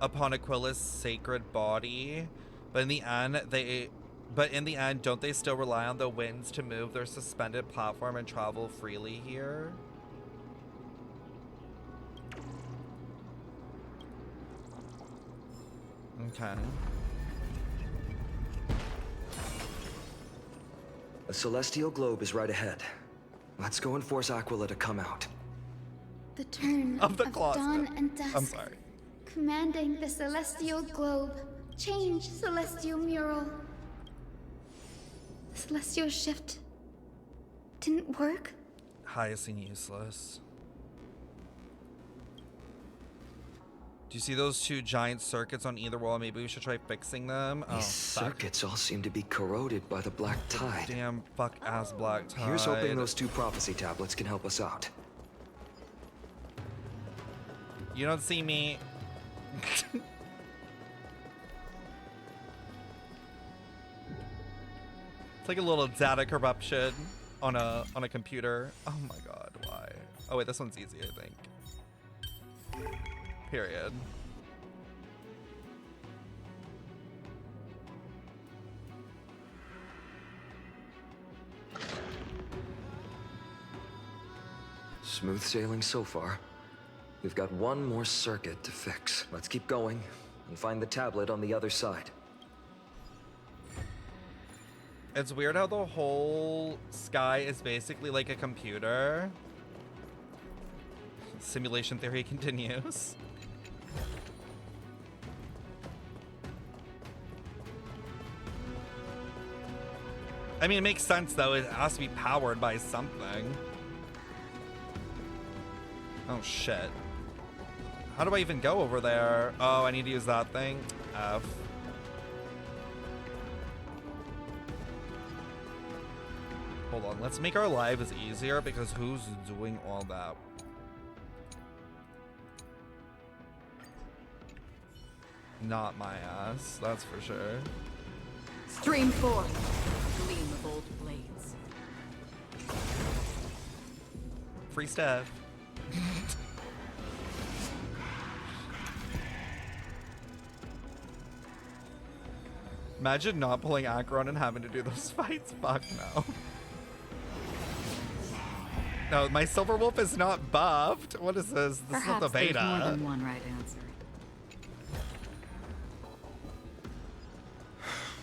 A: upon Aquila's sacred body. But in the end, don't they still rely on the winds to move their suspended platform and travel freely here? Okay.
G: A celestial globe is right ahead. Let's go and force Aquila to come out.
I: The turn
A: Of the closet.
I: dawn and dusk.
A: I'm sorry.
I: Commanding the celestial globe. Change celestial mural. The celestial shift didn't work?
A: Hyacinth useless. Do you see those two giant circuits on either wall? Maybe we should try fixing them.
G: These circuits all seem to be corroded by the Black Tide.
A: Damn fuck ass Black Tide.
G: Here's hoping those two prophecy tablets can help us out.
A: You don't see me. It's like a little data corruption on a computer. Oh my god, why? Oh wait, this one's easy, I think. Period.
G: Smooth sailing so far. We've got one more circuit to fix. Let's keep going and find the tablet on the other side.
A: It's weird how the whole sky is basically like a computer. Simulation theory continues. I mean, it makes sense though. It has to be powered by something. Oh shit. How do I even go over there? Oh, I need to use that thing. F. Hold on, let's make our lives easier because who's doing all that? Not my ass, that's for sure.
H: Stream forth, gleam of old blades.
A: Free Steph. Imagine not pulling Akron and having to do those fights. Fuck no. No, my Silver Wolf is not buffed. What is this? This is not the beta.
H: There's more than one right answer.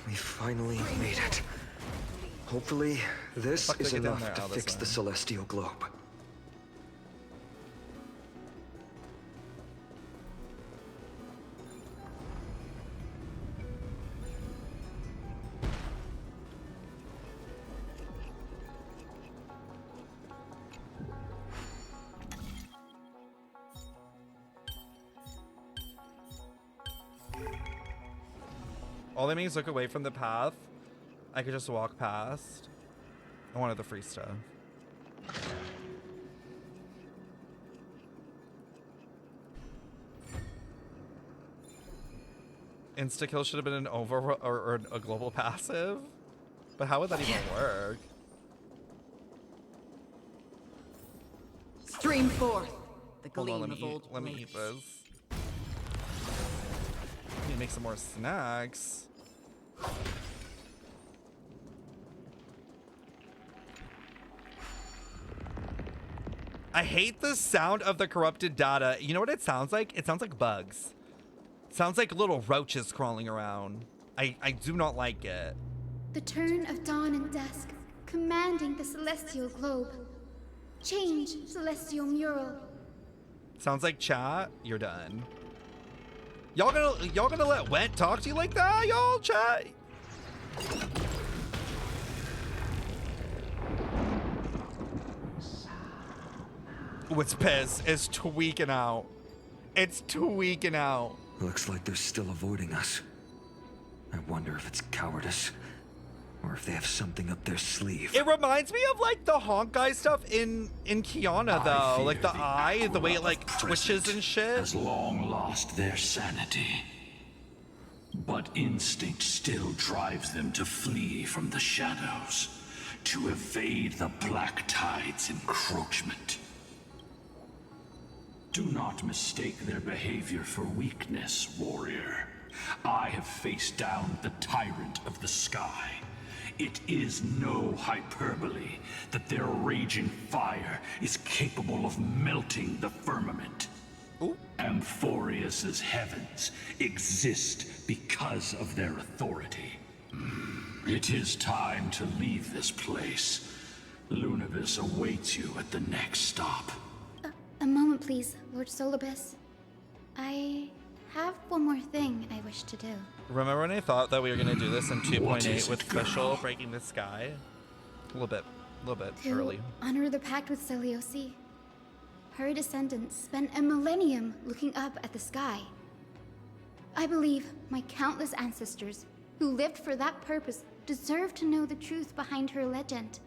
G: We finally made it. Hopefully, this is enough to fix the celestial globe.
A: All that means look away from the path. I could just walk past. I wanted the free stuff. Insta-kill should have been an over or a global passive. But how would that even work?
H: Stream forth, the gleam
A: Hold on,
H: of old
A: let me eat this. Need to make some more snacks. I hate the sound of the corrupted data. You know what it sounds like? It sounds like bugs. It sounds like little roaches crawling around. I do not like it.
I: The turn of dawn and dusk, commanding the celestial globe. Change, celestial mural.
A: Sounds like chat. You're done. Y'all gonna let Went talk to you like that, y'all? Chat. Ooh, it's Piz. It's tweaking out. It's tweaking out.
B: Looks like they're still avoiding us. I wonder if it's cowardice, or if they have something up their sleeve.
A: It reminds me of like the Honkai stuff in Kiana though, like the eye, the way it like twitches and shit.
Q: Has long lost their sanity, but instinct still drives them to flee from the shadows, to evade the Black Tide's encroachment. Do not mistake their behavior for weakness, warrior. I have faced down the tyrant of the sky. It is no hyperbole that their raging fire is capable of melting the firmament. Amphorius's heavens exist because of their authority. It is time to leave this place. Lunavis awaits you at the next stop.
I: A moment, please, Lord Solibus. I have one more thing I wish to do.
A: Remember when I thought that we were gonna do this in 2.8 with Fischl breaking the sky? A little bit early.
I: To honor the pact with Celiosi. Her descendants spent a millennium looking up at the sky. I believe my countless ancestors who lived for that purpose deserve to know the truth behind her legend.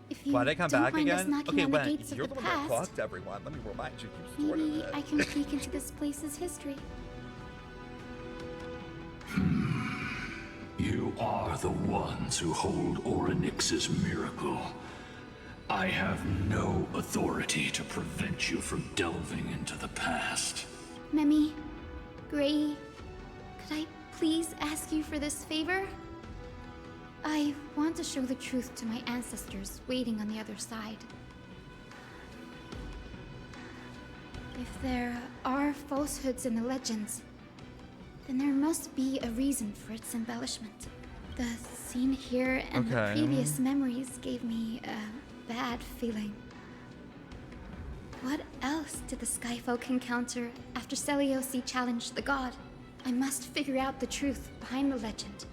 I: If you
A: Why'd I come back again? Okay,
I: on the
A: Wen,
I: gates
A: you're
I: of
A: the
I: the
A: one that
I: past,
A: clocked everyone. Let me remind you. Keep sort of
I: maybe
A: it.
I: I can peek into this place's history.
Q: You are the ones who hold Orynyx's miracle. I have no authority to prevent you from delving into the past.
I: Memi, Gray, could I please ask you for this favor? I want to show the truth to my ancestors waiting on the other side. If there are falsehoods in the legends, then there must be a reason for its embellishment. The scene here and the previous memories gave me a bad feeling. What else did the Skyfolk encounter after Celiosi challenged the god? I must figure out the truth behind the legend,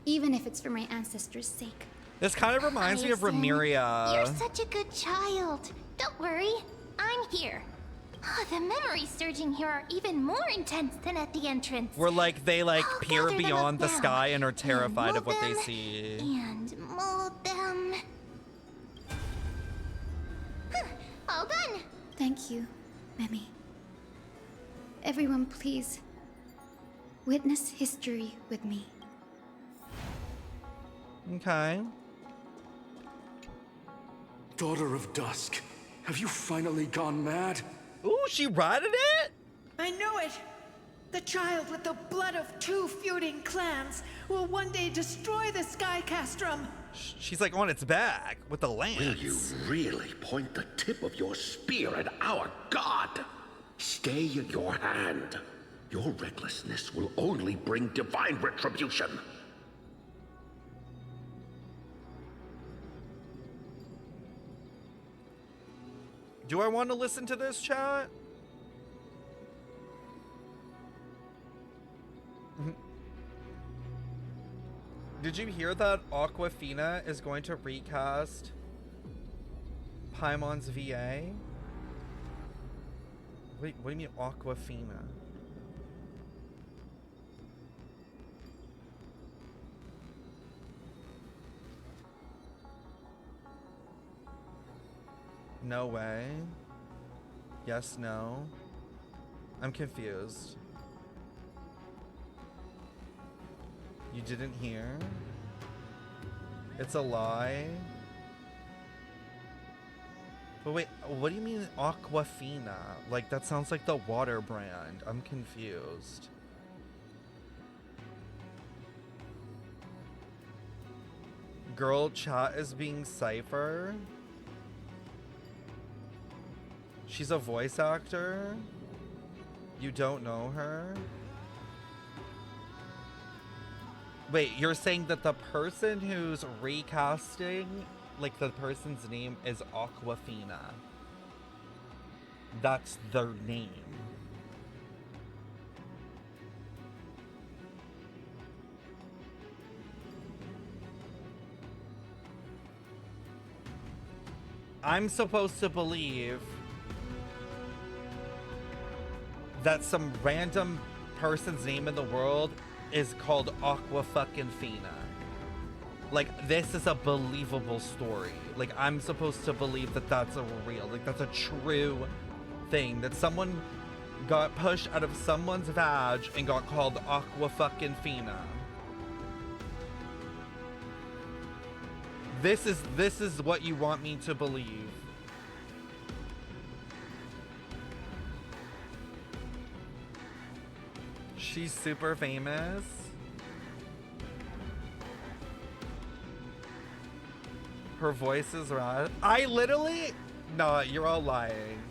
I: even if it's for my ancestors' sake.
A: This kind of reminds me of Ramiria.
D: You're such a good child. Don't worry, I'm here. Oh, the memories surging here are even more intense than at the entrance.
A: Where like they like peer
D: gather them
A: beyond
D: up
A: the
D: now
A: sky and are terrified
D: and
A: of what they
D: mold
A: see.
D: And mold them.
I: Thank you, Memi. Everyone, please. Witness history with me.
A: Okay.
L: Daughter of Dusk, have you finally gone mad?
A: Ooh, she rotted it?
T: I knew it! The child with the blood of 2 feuding clans will one day destroy the Sky Castrum.
A: She's like on its back with the lance.
Q: Will you really point the tip of your spear at our god? Stay your hand. Your recklessness will only bring divine retribution.
A: Do I want to listen to this, chat? Did you hear that Aquafina is going to recast Paimon's VA? Wait, what do you mean Aquafina? No way. Yes, no. I'm confused. You didn't hear? It's a lie? But wait, what do you mean Aquafina? Like, that sounds like the water brand. I'm confused. Girl chat is being Cipher? She's a voice actor? You don't know her? Wait, you're saying that the person who's recasting, like the person's name is Aquafina. That's their name. I'm supposed to believe that some random person's name in the world is called Aqua fucking Fina. Like, this is a believable story. Like, I'm supposed to believe that that's a real, like, that's a true thing. That someone got pushed out of someone's vag and got called Aqua fucking Fina. This is what you want me to believe. She's super famous. Her voice is right. I literally... No, you're all lying.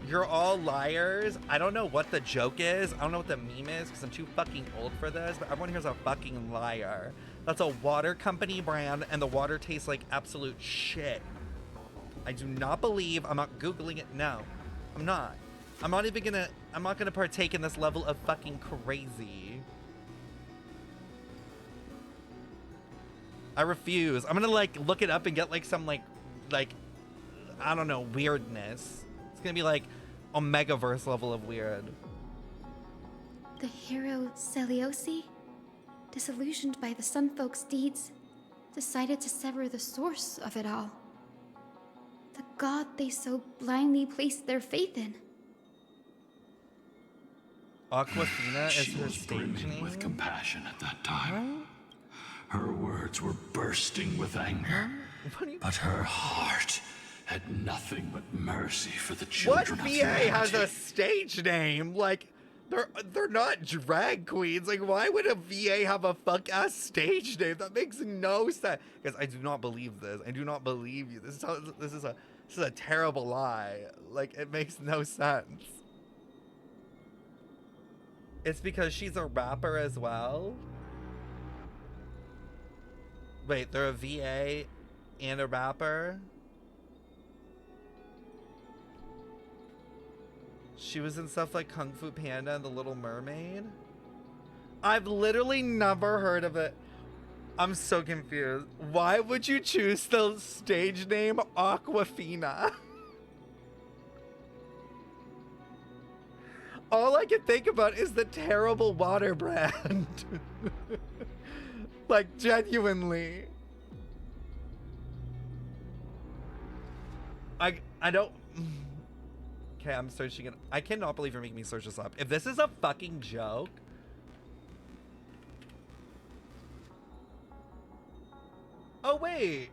A: You're all liars. I don't know what the joke is. I don't know what the meme is because I'm too fucking old for this, but everyone here's a fucking liar. That's a water company brand and the water tastes like absolute shit. I do not believe... I'm not Googling it. No, I'm not. I'm not even gonna... I'm not gonna partake in this level of fucking crazy. I refuse. I'm gonna like look it up and get like some like I don't know, weirdness. It's gonna be like a megaverse level of weird.
I: The hero Celiosi, disillusioned by the Sunfolk's deeds, decided to sever the source of it all. The god they so blindly placed their faith in.
A: Aquafina is her
Q: was
A: stage
Q: brimming
A: name?
Q: with compassion at that time. Her words were bursting with anger, but her heart had nothing but mercy for the
A: What
Q: children of
A: VA
Q: humanity.
A: has a stage name? Like, they're not drag queens. Like, why would a VA have a fuck ass stage name? That makes no sense. Guys, I do not believe this. I do not believe you. This is a terrible lie. Like, it makes no sense. It's because she's a rapper as well? Wait, they're a VA and a rapper? She was in stuff like Kung Fu Panda and The Little Mermaid? I've literally never heard of it. I'm so confused. Why would you choose the stage name Aquafina? All I can think about is the terrible water brand. Like, genuinely. I don't... Okay, I'm searching it. I cannot believe you're making me search this up. If this is a fucking joke. Oh, wait.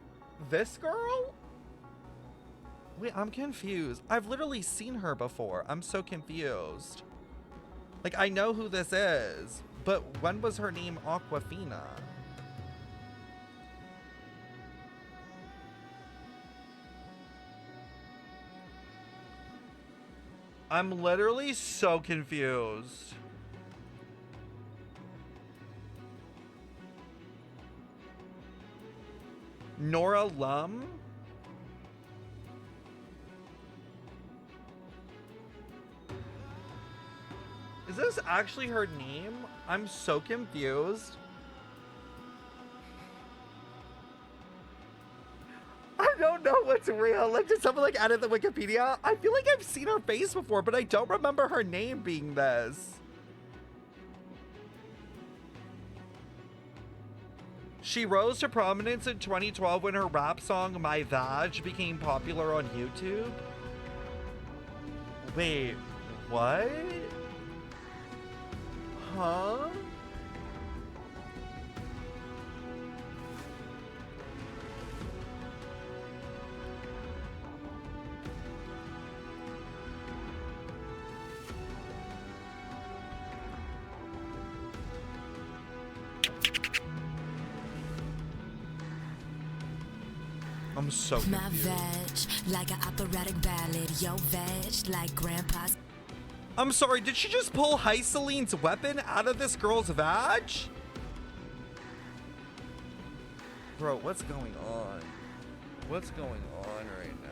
A: This girl? Wait, I'm confused. I've literally seen her before. I'm so confused. Like, I know who this is, but when was her name Aquafina? I'm literally so confused. Nora Lum? Is this actually her name? I'm so confused. I don't know what's real. Like, did someone like edit the Wikipedia? I feel like I've seen her face before, but I don't remember her name being this. She rose to prominence in 2012 when her rap song My Vag became popular on YouTube. Wait, what? Huh? I'm so confused.
S: My veg, like an operatic ballad. Yo veg, like grandpa's.
A: I'm sorry, did she just pull Hyceline's weapon out of this girl's vag? Bro, what's going on? What's going on right now?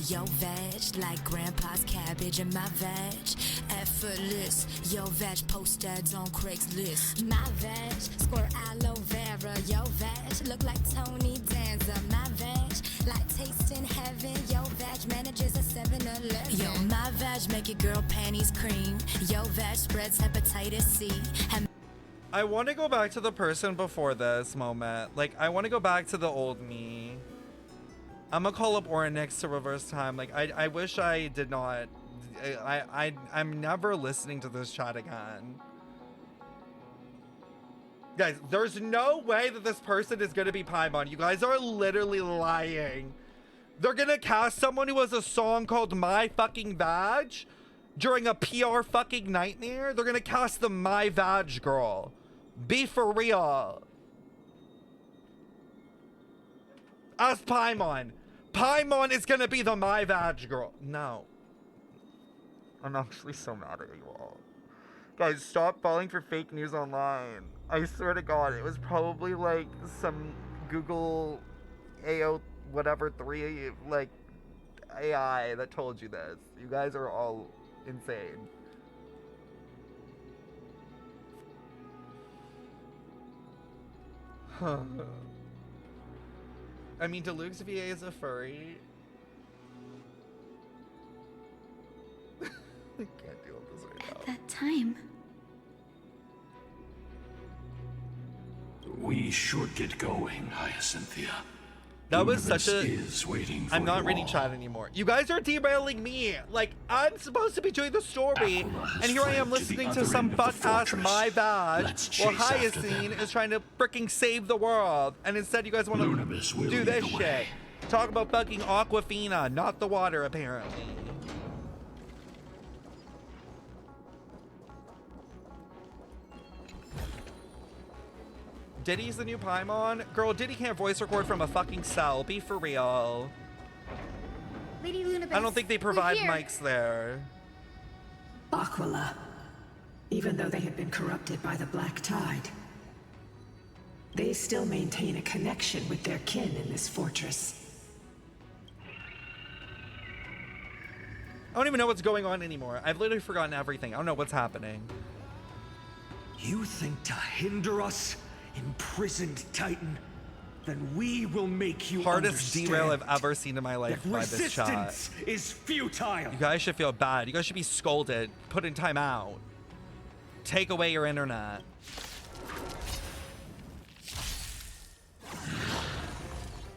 S: Yo veg, like grandpa's cabbage and my veg. Effortless, yo veg post ads on Craigslist. My veg, squirt aloe vera. Yo veg, look like Tony Danza. My veg, like tasting heaven. Yo veg manages a 7-Eleven. Yo, my veg make your girl panties cream. Yo veg spreads hepatitis C.
A: I want to go back to the person before this moment. Like, I want to go back to the old me. I'm gonna call up Orynyx to reverse time. Like, I wish I did not. I'm never listening to this chat again. Guys, there's no way that this person is gonna be Paimon. You guys are literally lying. They're gonna cast someone who has a song called My Fucking Vag during a PR fucking nightmare. They're gonna cast the My Vag girl. Be for real. As Paimon. Paimon is gonna be the My Vag girl. No. I'm actually so mad at you all. Guys, stop falling for fake news online. I swear to God, it was probably like some Google AO whatever 3 like AI that told you this. You guys are all insane. I mean, Deluxe VA is a furry. I can't deal with this right now.
I: At that time.
Q: We should get going, Hyacinthia.
A: That was such a.
Q: Is waiting for
A: I'm not
Q: you
A: reading
Q: all.
A: chat anymore. You guys are derailing me. Like, I'm supposed to be doing the story, and here I am listening to some fuck ass My Vag, while Hyacinth is trying to freaking save the world, and instead you guys want to do this shit. Talk about fucking Aquafina, not the water, apparently. Diddy's the new Paimon? Girl, Diddy can't voice record from a fucking cell. Be for real.
I: Lady Lunabis,
A: I don't think they provide mics there.
O: Aquila. Even though they had been corrupted by the Black Tide, they still maintain a connection with their kin in this fortress.
A: I don't even know what's going on anymore. I've literally forgotten everything. I don't know what's happening.
L: You think to hinder us, imprisoned Titan? Then we will make you
A: Hardest
L: understand
A: derail I've ever seen in my life
L: that
A: by this chat.
L: resistance is futile.
A: You guys should feel bad. You guys should be scolded, put in time out. Take away your internet.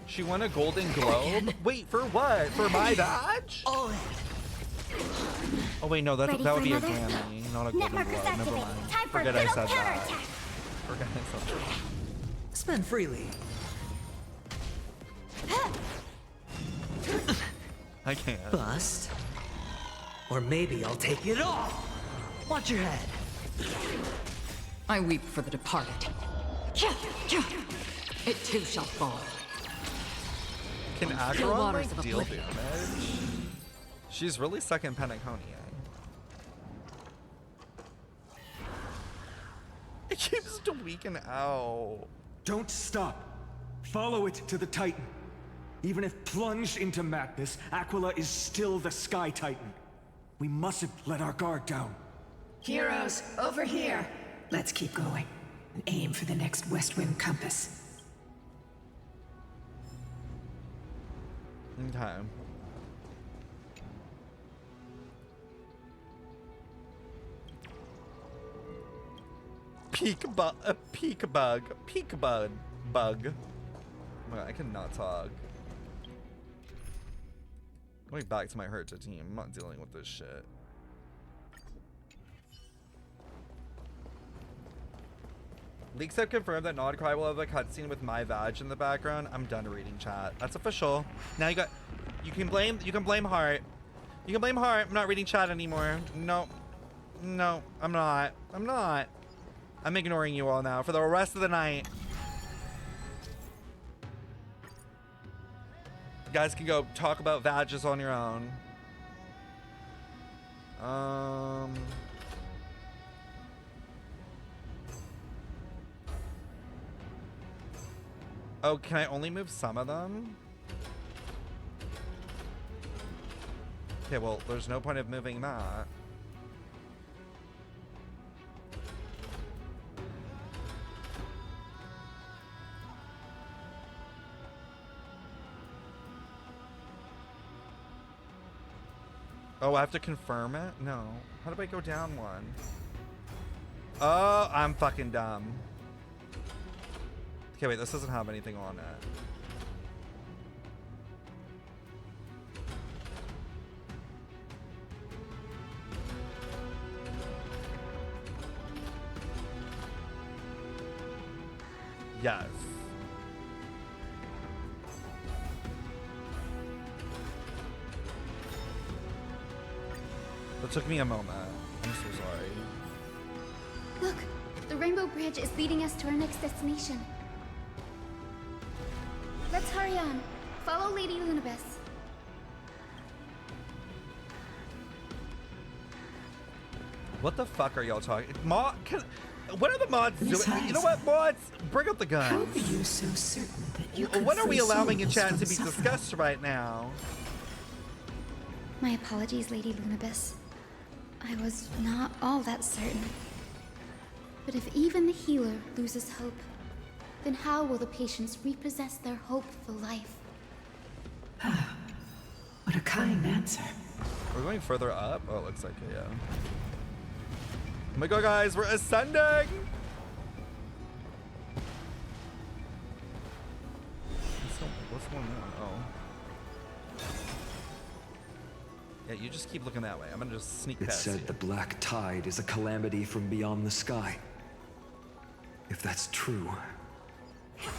A: She won a Golden Globe? Wait, for what? For My Vag? Oh wait, no, that would be a Grammy, not a Golden
M: Network
A: Globe. Never
M: activated.
A: mind.
M: Time for
A: Forget I
M: brutal
A: said that.
M: counterattack.
A: Forget I said that.
L: Spend freely.
A: I can't.
L: Bust. Or maybe I'll take it all. Watch your head.
V: I weep for the departed. It too shall fall.
A: Can
V: Still
A: Aglaea
V: waters
A: like
V: of
A: deal
V: oblivion.
A: damage? She's really stuck in Penacony. It keeps tweaking out.
L: Don't stop. Follow it to the Titan. Even if plunged into madness, Aquila is still the Sky Titan. We mustn't let our guard down.
T: Heroes, over here. Let's keep going and aim for the next West Wind compass.
A: Okay. Peak bug. Oh, I cannot talk. Going back to my Herta team. I'm not dealing with this shit. Leaks have confirmed that Nodcry will have a cutscene with my vag in the background. I'm done reading chat. That's official. Now you can blame Heart. You can blame Heart. I'm not reading chat anymore. No, I'm not. I'm ignoring you all now for the rest of the night. You guys can go talk about vages on your own. Oh, can I only move some of them? Okay, well, there's no point of moving that. Oh, I have to confirm it? No. How do I go down one? Oh, I'm fucking dumb. Okay, wait, this doesn't have anything on it. Yes. That took me a moment. I'm so sorry.
I: Look, the Rainbow Bridge is leading us to our next destination. Let's hurry on. Follow Lady Lunabis.
A: What the fuck are y'all talking? What are the mods doing?
T: Besides,
A: You know what, mods? Bring up the guns.
T: How are you so certain that you could
A: What are we
T: free
A: allowing in
T: souls
A: chat
T: from
A: to be
T: suffering?
A: discussed right now?
I: My apologies, Lady Lunabis. I was not all that certain. But if even the healer loses hope, then how will the patients repossess their hope for life?
T: What a kind answer.
A: We're going further up? Oh, it looks like it, yeah. Oh my god, guys, we're ascending! What's going on? Oh. Yeah, you just keep looking that way. I'm gonna just sneak
B: It
A: past
B: said
A: you.
B: the black tide is a calamity from beyond the sky. If that's true,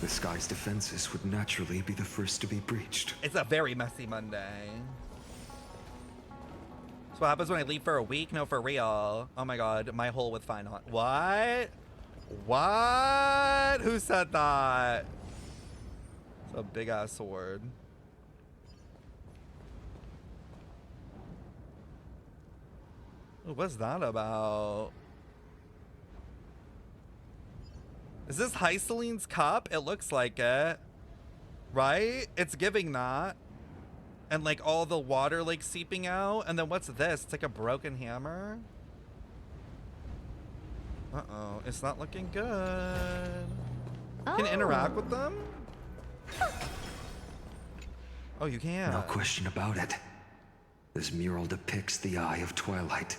B: the sky's defenses would naturally be the first to be breached.
A: It's a very messy Monday. So what happens when I leave for a week? No, for real. Oh my god, my hole with fine on. What? What? Who said that? It's a big ass sword. Ooh, what's that about? Is this Hyceline's cup? It looks like it. Right? It's giving that. And like all the water like seeping out. And then what's this? It's like a broken hammer. Uh-oh. It's not looking good. Can you interact with them? Oh, you can.
B: No question about it. This mural depicts the Eye of Twilight.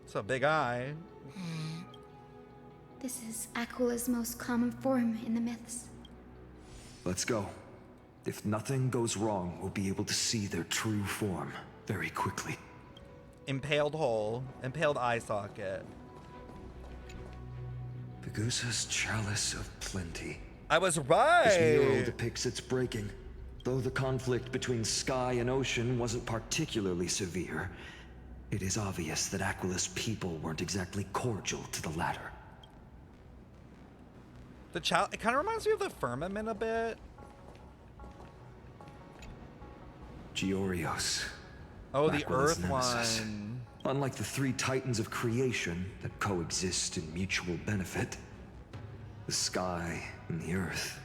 A: It's a big eye.
I: This is Aquila's most common form in the myths.
B: Let's go. If nothing goes wrong, we'll be able to see their true form very quickly.
A: Impaled hole. Impaled eye socket.
G: Pegusa's chalice of plenty.
A: I was right!
G: This mural depicts its breaking. Though the conflict between sky and ocean wasn't particularly severe, it is obvious that Aquila's people weren't exactly cordial to the latter.
A: It kind of reminds me of the firmament a bit.
G: Giorios.
A: Oh, the
G: Aquila's
A: Earth
G: nemesis.
A: one.
G: Unlike the three titans of creation that coexist in mutual benefit, the sky and the earth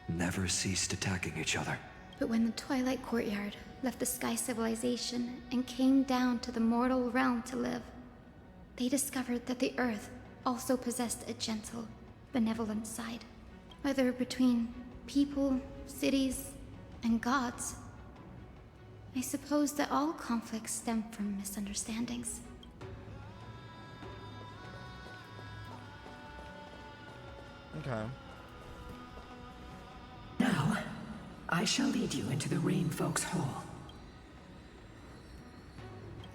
G: never ceased attacking each other.
I: But when the Twilight Courtyard left the Sky Civilization and came down to the mortal realm to live, they discovered that the Earth also possessed a gentle, benevolent side. Whether between people, cities, and gods, I suppose that all conflicts stem from misunderstandings.
A: Okay.
O: Now, I shall lead you into the Rain Folks Hall.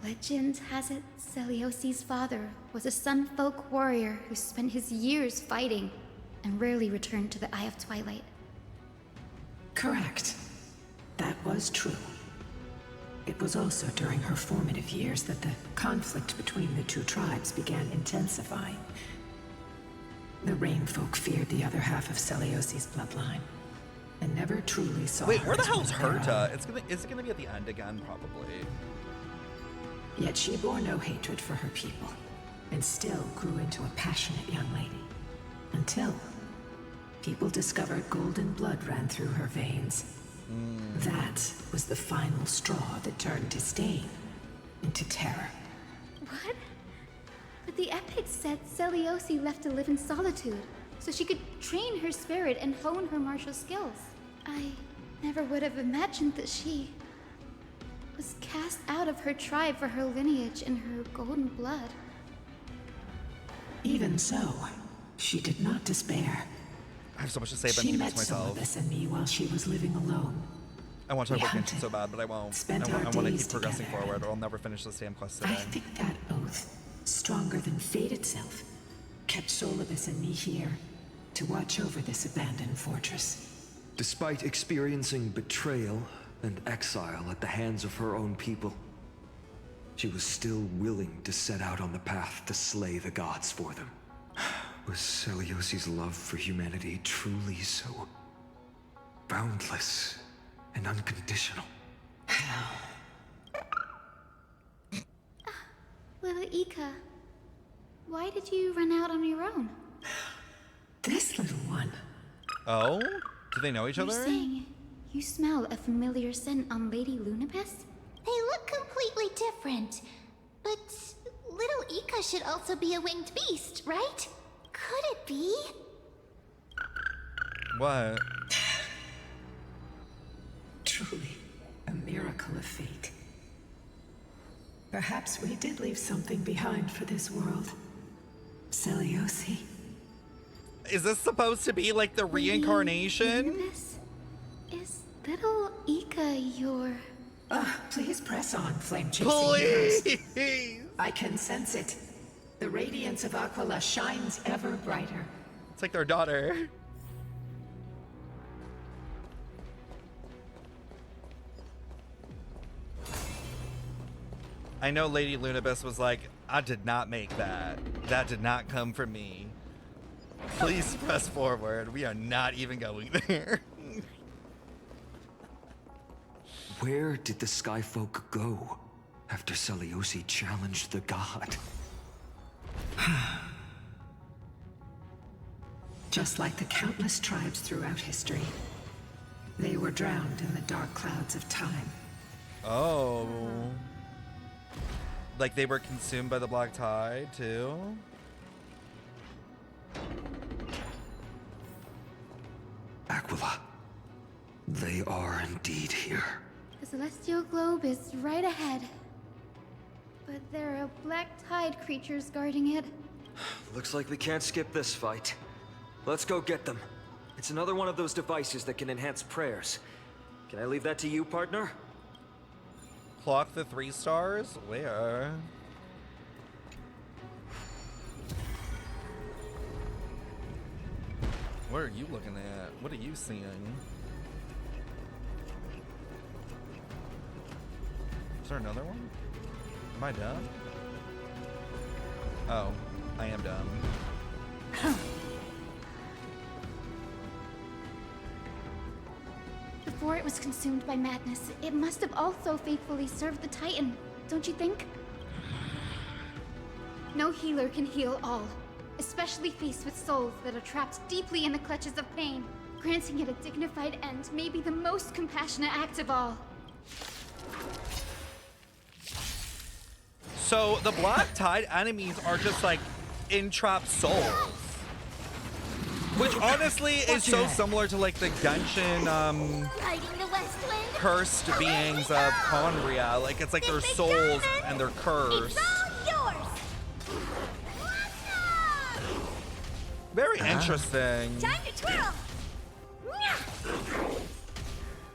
I: Legend has it Celiosi's father was a Sunfolk warrior who spent his years fighting and rarely returned to the Eye of Twilight.
O: Correct. That was true. It was also during her formative years that the conflict between the two tribes began intensifying. The Rainfolk feared the other half of Celiosi's bloodline, and never truly saw
A: Wait,
O: her
A: where the
O: as
A: hell's
O: one of their
A: Herta?
O: own.
A: Is it gonna be at the end again, probably.
O: Yet she bore no hatred for her people, and still grew into a passionate young lady. Until people discovered golden blood ran through her veins. That was the final straw that turned disdain into terror.
I: What? But the epics said Celiosi left to live in solitude, so she could train her spirit and hone her martial skills. I never would have imagined that she was cast out of her tribe for her lineage and her golden blood.
O: Even so, she did not despair.
A: I have so much to say, but I'm
O: She
A: keeping
O: met
A: it to myself.
O: Solidus and me while she was living alone.
A: I want to talk
O: We
A: about Genshin
O: hunted,
A: so bad, but I won't.
O: spent
A: I
O: our
A: want to
O: days
A: keep progressing
O: together.
A: forward, or I'll never finish this damn quest
O: I
A: today.
O: think that oath, stronger than fate itself, kept Solidus and me here to watch over this abandoned fortress.
G: Despite experiencing betrayal and exile at the hands of her own people, she was still willing to set out on the path to slay the gods for them. Was Celiosi's love for humanity truly so boundless and unconditional?
I: Little Ika, why did you run out on your own?
O: This little one.
A: Oh? Do they know each
I: You're
A: other?
I: saying you smell a familiar scent on Lady Lunabis?
D: They look completely different. But little Ika should also be a winged beast, right? Could it be?
A: What?
O: Truly, a miracle of fate. Perhaps we did leave something behind for this world. Celiosi.
A: Is this supposed to be like the reincarnation?
I: Lunabis? Is little Ika your...
O: Please press on, flame-chasing heroes.
A: Please!
O: I can sense it. The radiance of Aquila shines ever brighter.
A: It's like their daughter. I know Lady Lunabis was like, I did not make that. That did not come from me. Please press forward. We are not even going there.
G: Where did the Skyfolk go after Celiosi challenged the god?
O: Just like the countless tribes throughout history, they were drowned in the dark clouds of time.
A: Oh. Like they were consumed by the black tide, too?
G: Aquila. They are indeed here.
I: The celestial globe is right ahead. But there are black tide creatures guarding it.
B: Looks like we can't skip this fight. Let's go get them. It's another one of those devices that can enhance prayers. Can I leave that to you, partner?
A: Clock the 3 stars? Where? What are you looking at? What are you seeing? Is there another one? Am I dumb? Oh, I am dumb.
I: Before it was consumed by madness, it must have also faithfully served the Titan, don't you think? No healer can heal all, especially faced with souls that are trapped deeply in the clutches of pain. Granting it a dignified end may be the most compassionate act of all.
A: So the Black Tide enemies are just like entrapped souls. Which honestly is so similar to like the Genshin cursed beings of Conria. Like it's like their souls and their curse. Very interesting.
M: Time to twirl!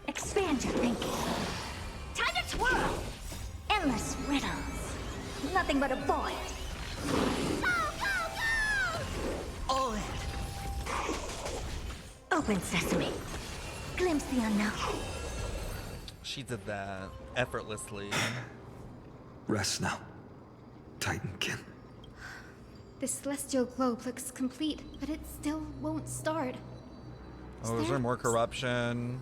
M: Expand your thinking. Time to twirl! Endless riddles. Nothing but a void. Go, go, go! All in. Open sesame. Glimpse the unknown.
A: She did that effortlessly.
B: Rest now, Titankin.
I: This celestial globe looks complete, but it still won't start.
A: Oh, is there more corruption?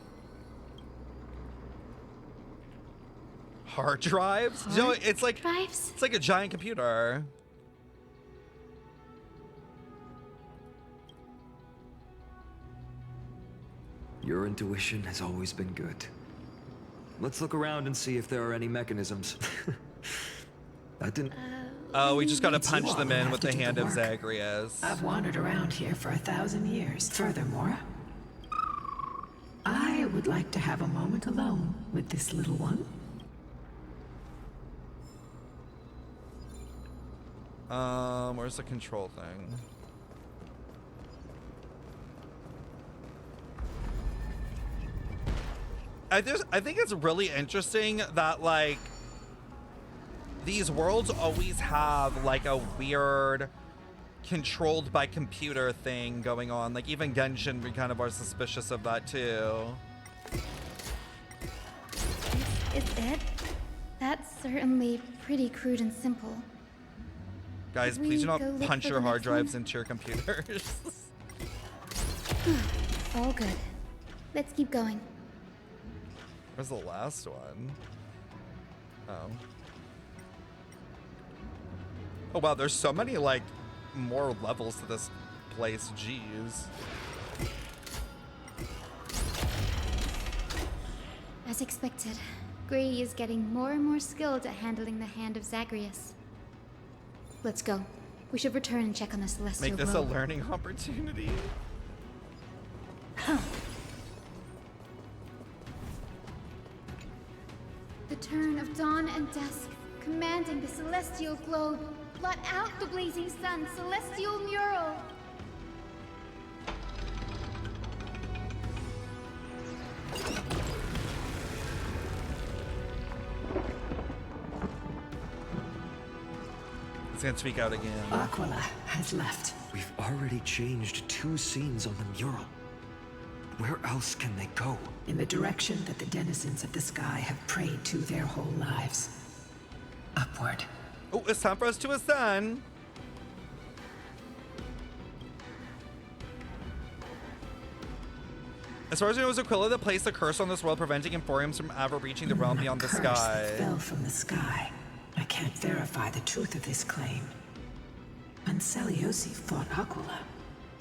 A: Hard drives? You know, it's like it's like a giant computer.
G: Your intuition has always been good. Let's look around and see if there are any mechanisms. That didn't...
A: Oh, we just gotta punch them in with the hand of Zagreus.
C: I've wandered around here for 1,000 years. Furthermore, I would like to have a moment alone with this little one.
A: Where's the control thing? I think it's really interesting that like these worlds always have like a weird controlled by computer thing going on. Like even Genshin, we kind of are suspicious of that too.
I: Is it? That's certainly pretty crude and simple.
A: Guys, please do not punch your hard drives into your computers.
I: All good. Let's keep going.
A: Where's the last one? Oh. Oh wow, there's so many like more levels to this place. Jeez.
I: As expected, Gray is getting more and more skilled at handling the hand of Zagreus. Let's go. We should return and check on the celestial
A: Make this
I: globe.
A: a learning opportunity.
I: The turn of dawn and dusk, commanding the celestial globe. Blot out the blazing sun, celestial mural.
A: It's gonna speak out again.
C: Aglaea has left.
B: We've already changed 2 scenes on the mural. Where else can they go?
C: In the direction that the denizens of the sky have prayed to their whole lives. Upward.
A: Oh, it's time for us to ascend. As far as I know, it was Aquila that placed the curse on this world, preventing Emporiums from ever reaching the realm beyond the
C: Curse
A: sky.
C: that fell from the sky. I can't verify the truth of this claim. When Celiosi fought Aglaea,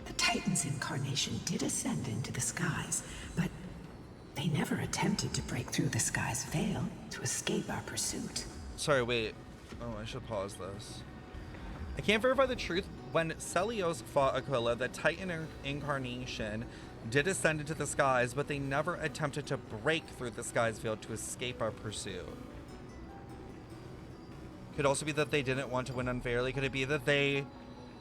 C: the Titan's incarnation did ascend into the skies, but they never attempted to break through the sky's veil to escape our pursuit.
A: Sorry, wait. Oh, I should pause this. I can't verify the truth. When Celios fought Aquila, the Titan incarnation did ascend into the skies, but they never attempted to break through the sky's veil to escape our pursuit. Could also be that they didn't want to win unfairly. Could it be that they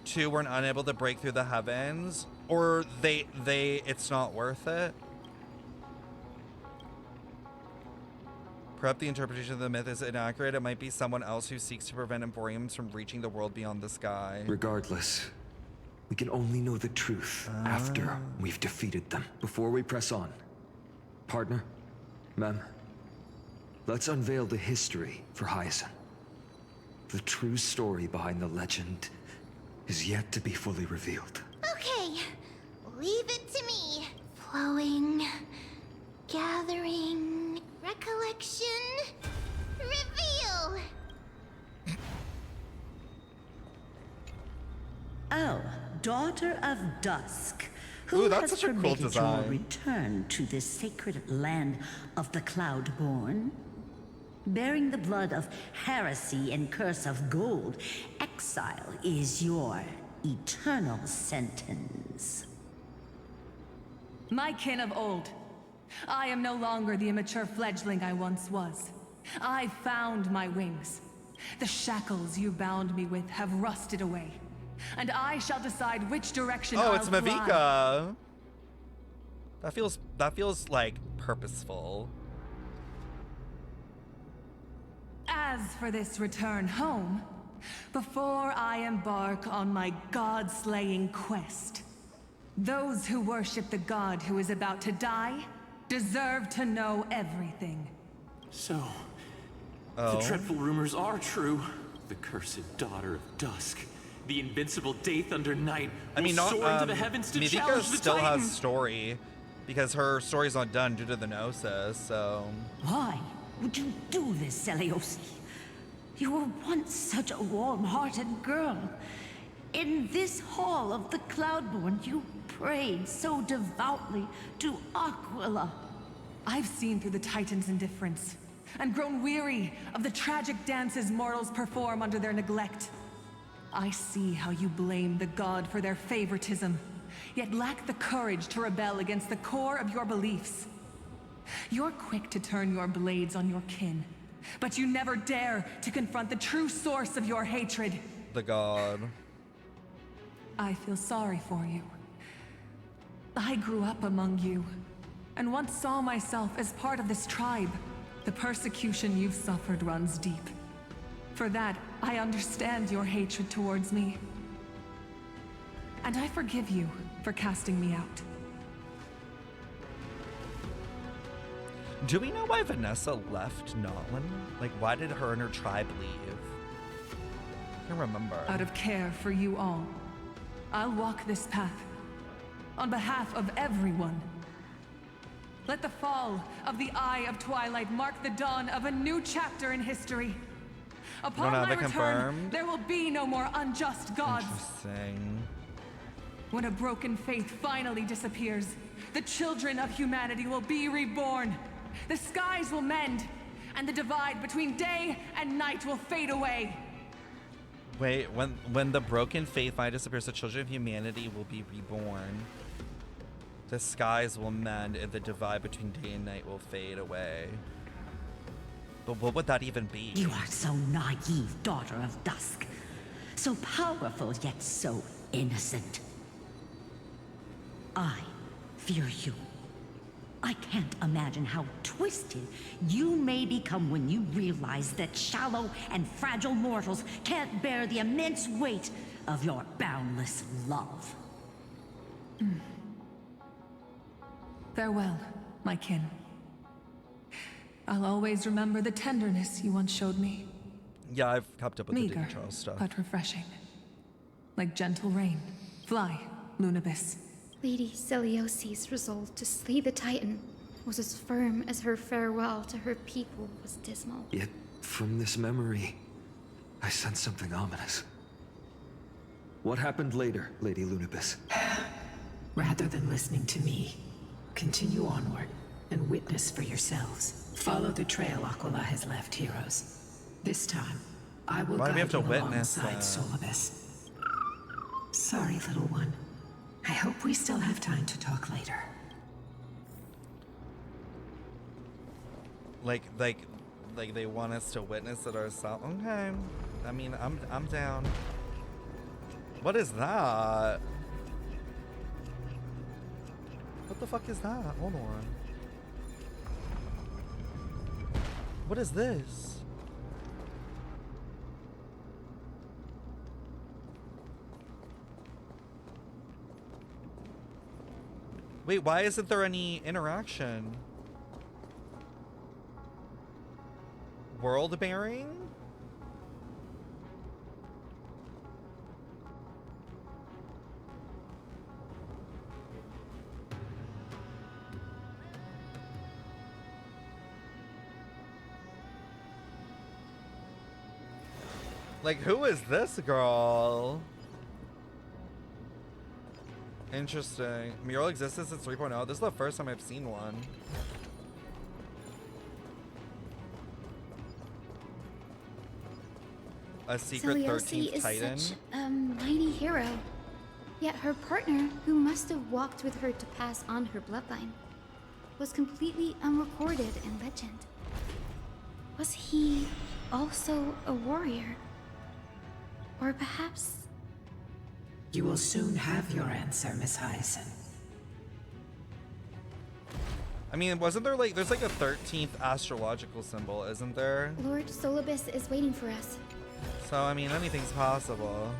A: too weren't unable to break through the heavens? Or it's not worth it? Perhaps the interpretation of the myth is inaccurate. It might be someone else who seeks to prevent Emporiums from reaching the world beyond the sky.
G: Regardless, we can only know the truth after we've defeated them. Before we press on, partner, ma'am, let's unveil the history for Hyacinth. The true story behind the legend is yet to be fully revealed.
D: Okay, leave it to me. Flowing, gathering, recollection, reveal.
K: Oh, daughter of dusk.
A: Ooh,
K: Who
A: that's
K: has
A: such a cool
K: permitted your
A: design.
K: return to this sacred land of the Cloudborn? Bearing the blood of heresy and curse of gold, exile is your eternal sentence.
N: My kin of old, I am no longer the immature fledgling I once was. I found my wings. The shackles you bound me with have rusted away, and I shall decide which direction I'll
A: it's
N: fly.
A: Mavica. That feels like purposeful.
N: As for this return home, before I embark on my god-slaying quest, those who worship the god who is about to die deserve to know everything.
U: So, the dreadful rumors are true. The cursed daughter of dusk, the invincible day thunder knight, will soar into the heavens to
A: Mavica
U: challenge the
A: still
U: Titan.
A: has story because her story's not done due to the Gnosis, so.
K: Why would you do this, Seliosi? You were once such a warm-hearted girl. In this hall of the Cloudborn, you prayed so devoutly to Aquila.
N: I've seen through the Titan's indifference, and grown weary of the tragic dances mortals perform under their neglect. I see how you blame the god for their favoritism, yet lack the courage to rebel against the core of your beliefs. You're quick to turn your blades on your kin, but you never dare to confront the true source of your hatred.
A: The god.
N: I feel sorry for you. I grew up among you, and once saw myself as part of this tribe. The persecution you've suffered runs deep. For that, I understand your hatred towards me. And I forgive you for casting me out.
A: Do we know why Vanessa left Notlin? Like, why did her and her tribe leave? I can't remember.
N: Out of care for you all, I'll walk this path on behalf of everyone. Let the fall of the Eye of Twilight mark the dawn of a new chapter in history. Upon my return,
A: confirmed.
N: there will be no more unjust gods.
A: Interesting.
N: When a broken faith finally disappears, the children of humanity will be reborn. The skies will mend, and the divide between day and night will fade away.
A: Wait, when the broken faith finally disappears, the children of humanity will be reborn. The skies will mend, and the divide between day and night will fade away. But what would that even be?
K: You are so naive, daughter of dusk. So powerful, yet so innocent. I fear you. I can't imagine how twisted you may become when you realize that shallow and fragile mortals can't bear the immense weight of your boundless love.
N: Farewell, my kin. I'll always remember the tenderness you once showed me.
A: Yeah, I've kept up with the
N: Meager,
A: Dean Charles stuff.
N: but refreshing. Like gentle rain. Fly, Lunabis.
I: Lady Celiosi's resolve to slay the Titan was as firm as her farewell to her people was dismal.
B: Yet, from this memory, I sense something ominous. What happened later, Lady Lunabis?
C: Rather than listening to me, continue onward and witness for yourselves. Follow the trail Aquila has left, heroes. This time, I will
A: Why do we
C: guide
A: have to
C: you
A: witness
C: alongside
A: that?
C: Solibus. Sorry, little one. I hope we still have time to talk later.
A: Like they want us to witness it ourselves. Okay. I mean, I'm down. What is that? What the fuck is that? Hold on. What is this? Wait, why isn't there any interaction? World bearing? Like, who is this girl? Interesting. Mural existed since 3.0. This is the first time I've seen one. A secret 13th Titan.
I: Is such a mighty hero. Yet her partner, who must have walked with her to pass on her bloodline, was completely unrecorded in legend. Was he also a warrior? Or perhaps...
C: You will soon have your answer, Miss Hyacinth.
A: I mean, wasn't there like, there's like a 13th astrological symbol, isn't there?
I: Lord Solibus is waiting for us.
A: So, I mean, anything's possible.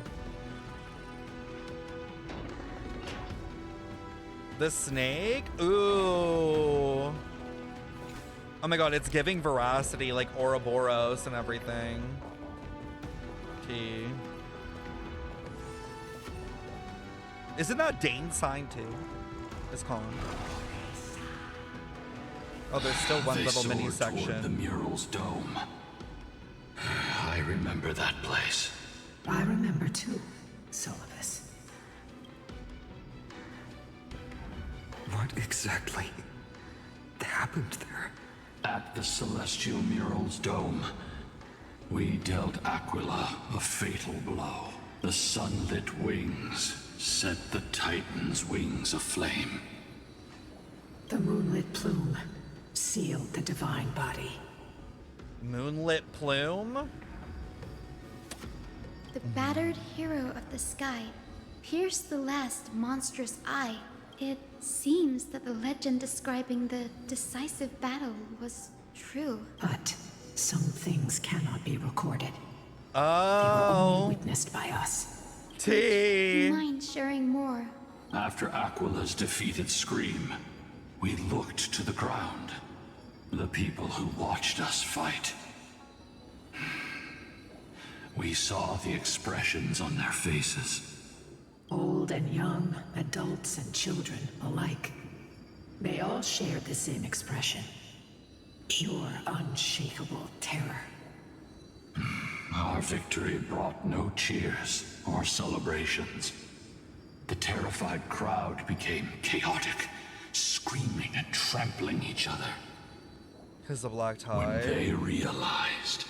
A: The snake? Ooh. Oh my god, it's giving veracity, like Ouroboros and everything. T. Isn't that Dane's sign too? It's calm. Oh, there's still one little mini section.
Q: The mural's dome. I remember that place.
C: I remember too, Solibus.
B: What exactly happened there?
Q: At the celestial mural's dome, we dealt Aquila a fatal blow. The sunlit wings set the Titan's wings aflame.
C: The moonlit plume sealed the divine body.
A: Moonlit plume?
I: The battered hero of the sky pierced the last monstrous eye. It seems that the legend describing the decisive battle was true.
C: But some things cannot be recorded.
A: Oh.
C: They were only witnessed by us.
I: Do you mind sharing more?
Q: After Aquila's defeated scream, we looked to the ground. The people who watched us fight. We saw the expressions on their faces.
C: Old and young, adults and children alike. They all shared the same expression. Pure, unshakable terror.
Q: Our victory brought no cheers or celebrations. The terrified crowd became chaotic, screaming and trampling each other.
A: Because the black tide.
Q: When they realized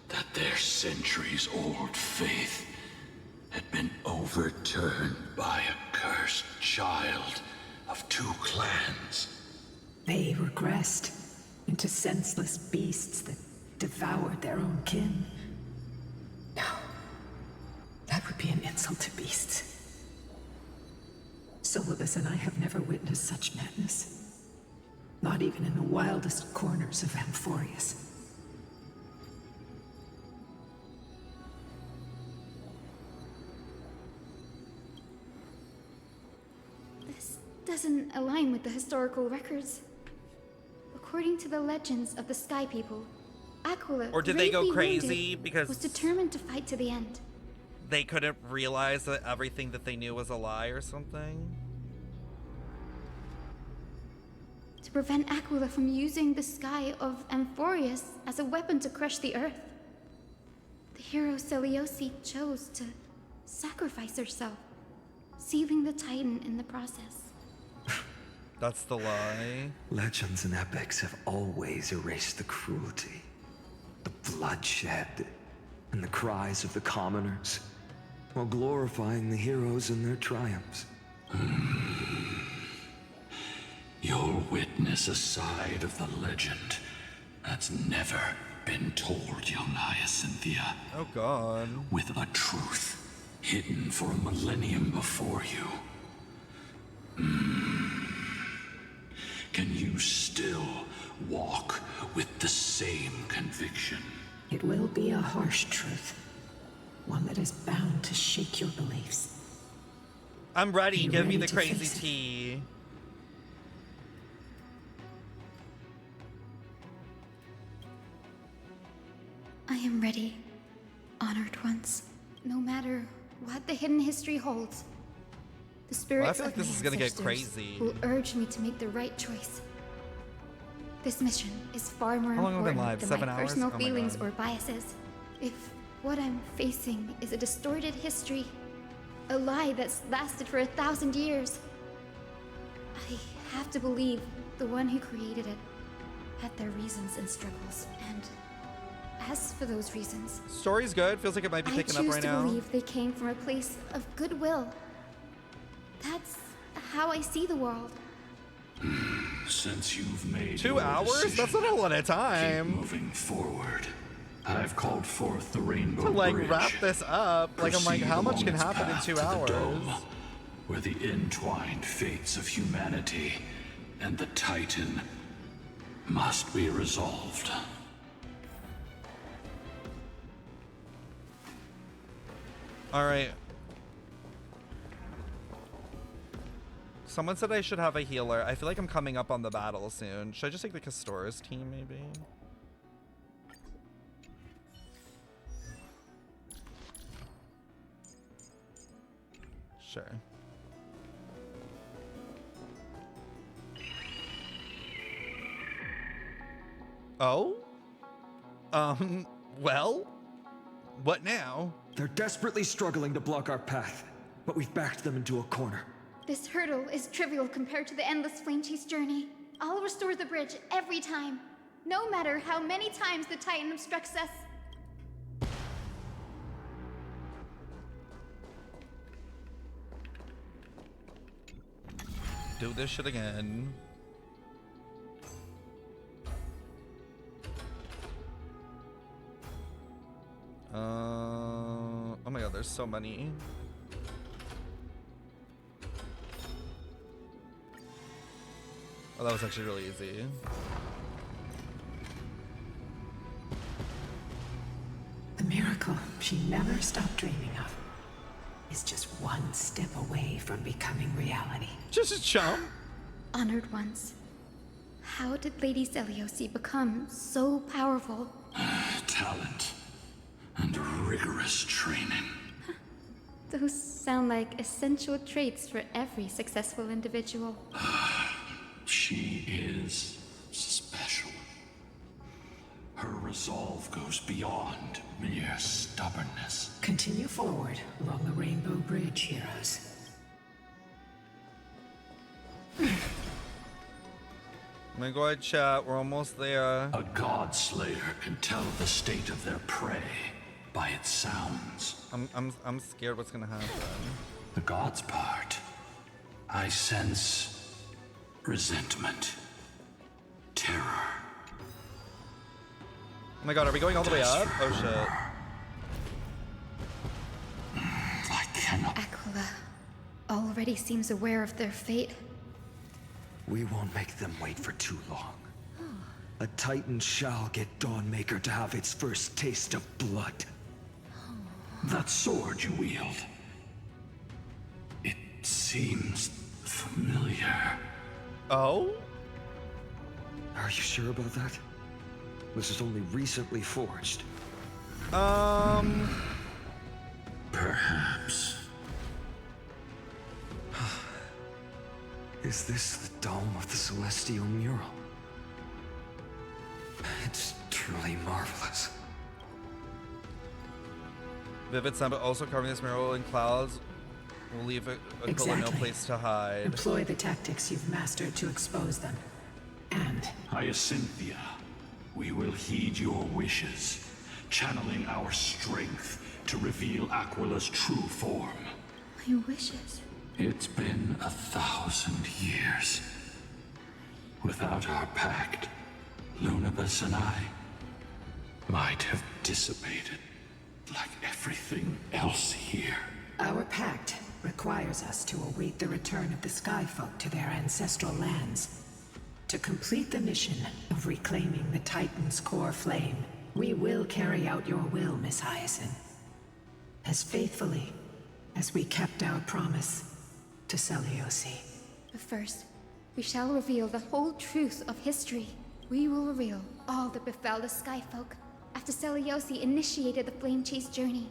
Q: that their centuries-old faith had been overturned by a cursed child of two clans.
C: They regressed into senseless beasts that devoured their own kin. No, that would be an insult to beasts. Solibus and I have never witnessed such madness. Not even in the wildest corners of Amphorius.
I: This doesn't align with the historical records. According to the legends of the Sky People, Aquila,
A: or did they go
I: gravely
A: crazy
I: wounded,
A: because
I: was determined to fight to the end?
A: They couldn't realize that everything that they knew was a lie or something?
I: To prevent Aquila from using the sky of Amphorius as a weapon to crush the earth, the hero Selioci chose to sacrifice herself, sealing the Titan in the process.
A: That's the lie.
B: Legends and epics have always erased the cruelty, the bloodshed, and the cries of the commoners, while glorifying the heroes and their triumphs.
Q: You'll witness a side of the legend that's never been told, young Hyacinthia.
A: Oh god.
Q: With a truth hidden for a millennium before you. Can you still walk with the same conviction.
C: It will be a harsh truth. One that is bound to shake your beliefs.
A: I'm ready. Give me
C: ready
A: the
C: to
A: crazy
C: face it.
A: tea.
I: I am ready, honored ones. No matter what the hidden history holds, the spirits
A: feel like
I: of
A: this
I: my
A: is gonna get
I: ancestors
A: crazy.
I: will urge me to make the right choice. This mission is far more
A: How long have we been
I: important
A: live?
I: than
A: 7
I: my
A: hours?
I: personal
A: Oh my
I: feelings
A: God.
I: or biases. If what I'm facing is a distorted history, a lie that's lasted for 1,000 years, I have to believe the one who created it had their reasons and struggles. And as for those reasons,
A: Story's good. Feels like it might be
I: I
A: picking up
I: choose
A: right
I: to
A: now.
I: believe they came from a place of goodwill. That's how I see the world.
Q: Since you've made
A: 2
Q: your
A: hours?
Q: decision,
A: That's not a lot of time.
Q: keep moving forward. I've called forth the Rainbow
A: To like
Q: Bridge.
A: wrap this up, like I'm like,
Q: Proceed
A: how much
Q: along
A: can
Q: its
A: happen in
Q: path
A: 2
Q: to the
A: hours?
Q: dome, where the entwined fates of humanity and the Titan must be resolved.
A: All right. Someone said I should have a healer. I feel like I'm coming up on the battle soon. Should I just take the Castora's team, maybe? Sure. Oh? Well? What now?
L: They're desperately struggling to block our path, but we've backed them into a corner.
I: This hurdle is trivial compared to the endless flame chase journey. I'll restore the bridge every time, no matter how many times the Titan obstructs us.
A: Do this shit again. Oh my god, there's so many. Oh, that was actually really easy.
C: The miracle she never stopped dreaming of is just one step away from becoming reality.
A: Just a chump.
I: Honored ones, how did Lady Seliosi become so powerful?
Q: Talent and rigorous training.
I: Those sound like essential traits for every successful individual.
Q: She is special. Her resolve goes beyond mere stubbornness.
C: Continue forward along the Rainbow Bridge, heroes.
A: Oh my god, chat, we're almost there.
Q: A god slayer can tell the state of their prey by its sounds.
A: I'm scared what's gonna happen.
Q: The gods part, I sense resentment, terror.
A: Oh my god, are we going all the way up? Oh shit.
Q: I cannot.
I: Aquila already seems aware of their fate.
L: We won't make them wait for too long. A Titan shall get Dawnmaker to have its first taste of blood.
Q: That sword you wield. It seems familiar.
A: Oh?
L: Are you sure about that? This is only recently forged.
Q: Perhaps.
L: Is this the dome of the Celestial Mural? It's truly marvelous.
A: Vivid sun, but also carving this mural in clouds will leave Aquila no place to hide.
C: Employ the tactics you've mastered to expose them. And
Q: Hyacinthia, we will heed your wishes, channeling our strength to reveal Aquila's true form.
I: My wishes.
Q: It's been 1,000 years. Without our pact, Lunabus and I might have dissipated like everything else here.
C: our pact requires us to await the return of the Sky Folk to their ancestral lands, To complete the mission of reclaiming the Titan's core flame, we will carry out your will, Miss Hyacinth. As faithfully as we kept our promise to Seliosi.
I: But first, we shall reveal the whole truth of history. We will reveal all that befell the Skyfolk after Seliosi initiated the Flame Chase journey.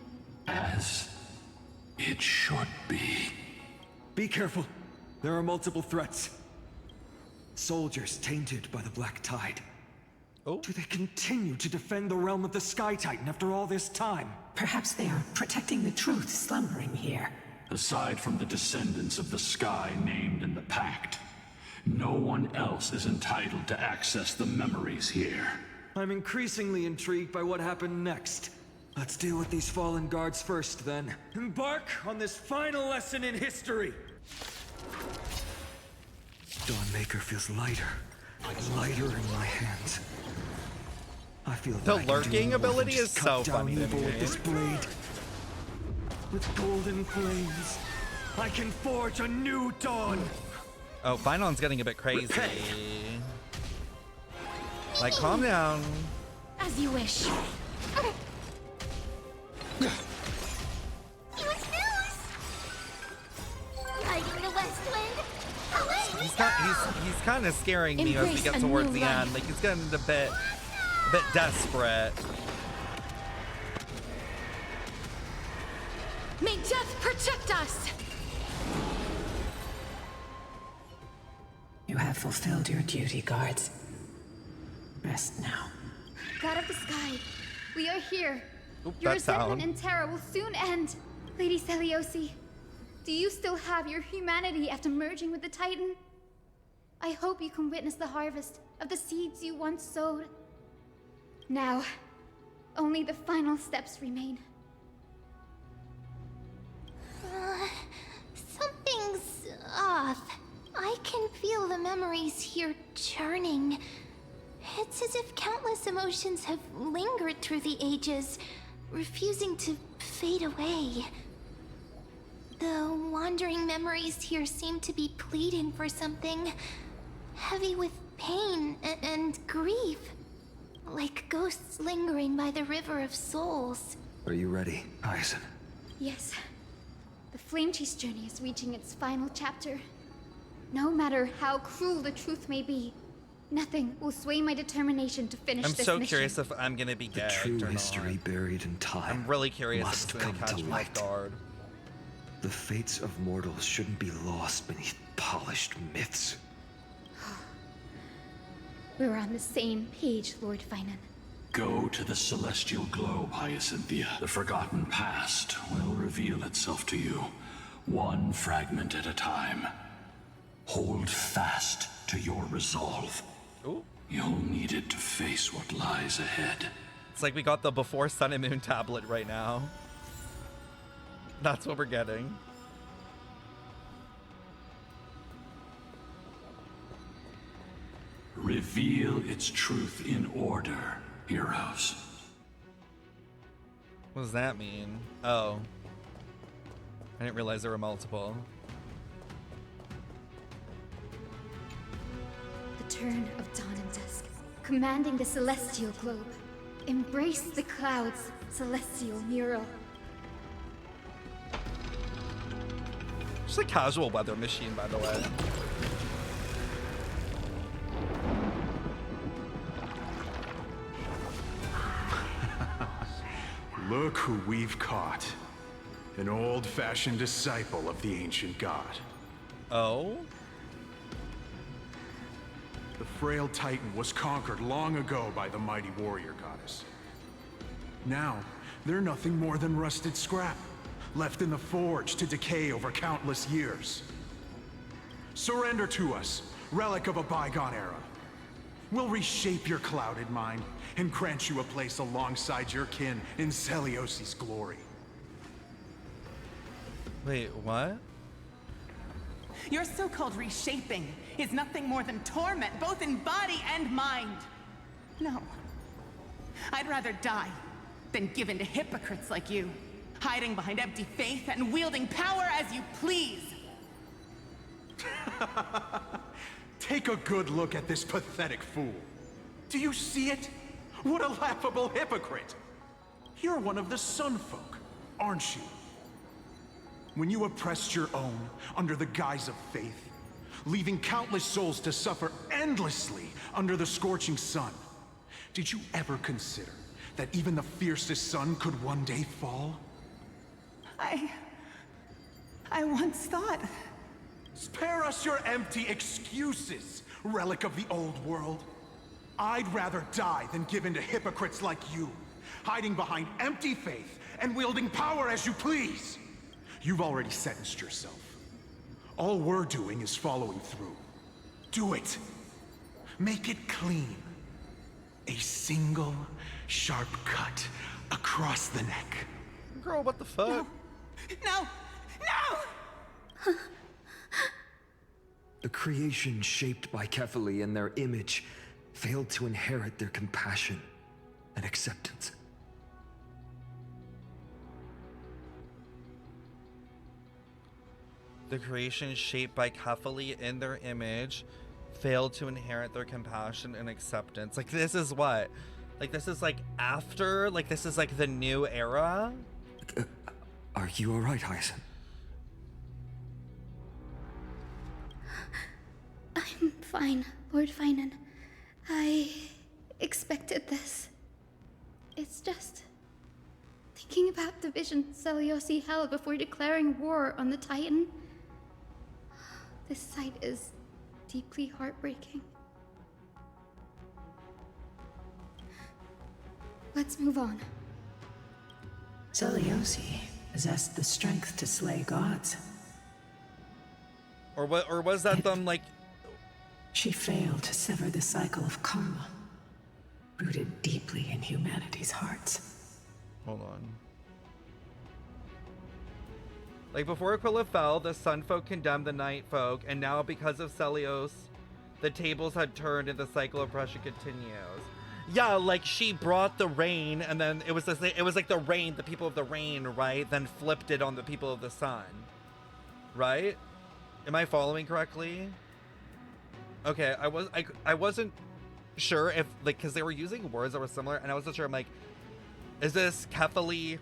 Q: As it should be.
L: Be careful. There are multiple threats. Soldiers tainted by the Black Tide.
A: Oh.
L: Do they continue to defend the realm of the Sky Titan after all this time?
C: Perhaps they are protecting the truth slumbering here.
Q: Aside from the descendants of the sky named in the pact, no one else is entitled to access the memories here.
L: I'm increasingly intrigued by what happened next. Let's deal with these fallen guards first, then. Embark on this final lesson in history! Dawnmaker feels lighter in my hands. I feel
A: the lurking ability is so funny to me.
L: With this blade. With golden flames, I can forge a new dawn.
A: Oh, Finon's getting a bit crazy. Like, calm down.
I: As you wish.
A: He's kind of scaring me as we get towards the end. Like, he's getting a bit desperate.
V: May death protect us!
C: You have fulfilled your duty, guards. Rest now.
I: God of the Sky, we are here.
A: Oop,
I: Your
A: that sound.
I: resentment and terror will soon end. Lady Seliosi, do you still have your humanity after merging with the Titan? I hope you can witness the harvest of the seeds you once sowed. Now, only the final steps remain.
D: Something's off. I can feel the memories here churning. It's as if countless emotions have lingered through the ages, refusing to fade away. The wandering memories here seem to be pleading for something, heavy with pain and grief, like ghosts lingering by the River of Souls.
B: Are you ready, Hyacinth?
I: Yes. The Flame Chase journey is reaching its final chapter. No matter how cruel the truth may be, nothing will sway my determination to finish this mission.
A: I'm so curious if I'm gonna be gagged
B: true
A: or
B: history
A: not.
B: buried in time.
A: I'm really curious if
B: must
A: it's gonna
B: come
A: catch
B: to
A: me
B: light.
A: off guard.
B: The fates of mortals shouldn't be lost beneath polished myths.
I: We're on the same page, Lord Finan.
Q: Go to the celestial globe, Hyacinthia. The forgotten past will reveal itself to you, one fragment at a time. Hold fast to your resolve.
A: Ooh.
Q: You'll need it to face what lies ahead.
A: It's like we got the Before Sun and Moon tablet right now. That's what we're getting.
Q: Reveal its truth in order, heroes.
A: What does that mean? Oh. I didn't realize there were multiple.
I: The turn of dawn and dusk, commanding the celestial globe. Embrace the clouds, celestial mural.
A: Just a casual weather machine, by the way.
F: Look who we've caught. An old-fashioned disciple of the ancient god.
A: Oh?
F: The frail Titan was conquered long ago by the mighty warrior goddess. Now, they're nothing more than rusted scrap, left in the forge to decay over countless years. Surrender to us, relic of a bygone era. We'll reshape your clouded mind and grant you a place alongside your kin in Seliosi's glory.
A: Wait, what?
N: Your so-called reshaping is nothing more than torment, both in body and mind. No. I'd rather die than give in to hypocrites like you, hiding behind empty faith and wielding power as you please.
F: Take a good look at this pathetic fool. Do you see it? What a laughable hypocrite! You're one of the Sun Folk, aren't you? When you oppressed your own under the guise of faith, leaving countless souls to suffer endlessly under the scorching sun, did you ever consider that even the fiercest sun could one day fall?
N: I once thought...
F: Spare us your empty excuses, relic of the old world. I'd rather die than give in to hypocrites like you, hiding behind empty faith and wielding power as you please. You've already sentenced yourself. All we're doing is following through. Do it. Make it clean. A single, sharp cut across the neck.
A: Girl, what the fuck?
N: No!
G: The creation shaped by Philia in their image failed to inherit their compassion and acceptance.
A: The creation shaped by Philia in their image failed to inherit their compassion and acceptance. Like, this is what? Like, this is like after? Like, this is like the new era?
G: Are you alright, Hyacinth?
I: I'm fine, Lord Finan. I expected this. It's just thinking about the vision Seliosi held before declaring war on the Titan. This sight is deeply heartbreaking. Let's move on.
C: Seliosi possessed the strength to slay gods.
A: Or what? Or was that them like?
C: She failed to sever the cycle of karma, rooted deeply in humanity's hearts.
A: Hold on. Like, before Aquila fell, the Sun Folk condemned the Night Folk, and now because of Celios, the tables had turned and the cycle of oppression continues. Yeah, like, she brought the rain, and then it was like the rain, the people of the rain, right? Then flipped it on the people of the sun. Right? Am I following correctly? Okay, I wasn't sure if, like, because they were using words that were similar, and I wasn't sure. I'm like, is this Philia's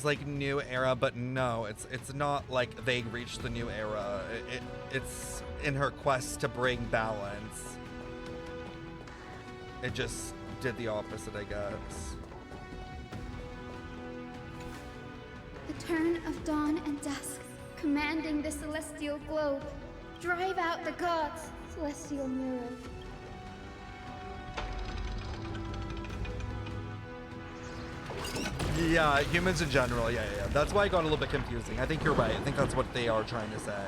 A: like new era? But no, it's not like they reached the new era. It's in her quest to bring balance. It just did the opposite, I guess.
I: The turn of dawn and dusk, commanding the celestial globe. Drive out the gods, celestial mirror.
A: Yeah, humans in general, yeah. That's why it got a little bit confusing. I think you're right. I think that's what they are trying to say.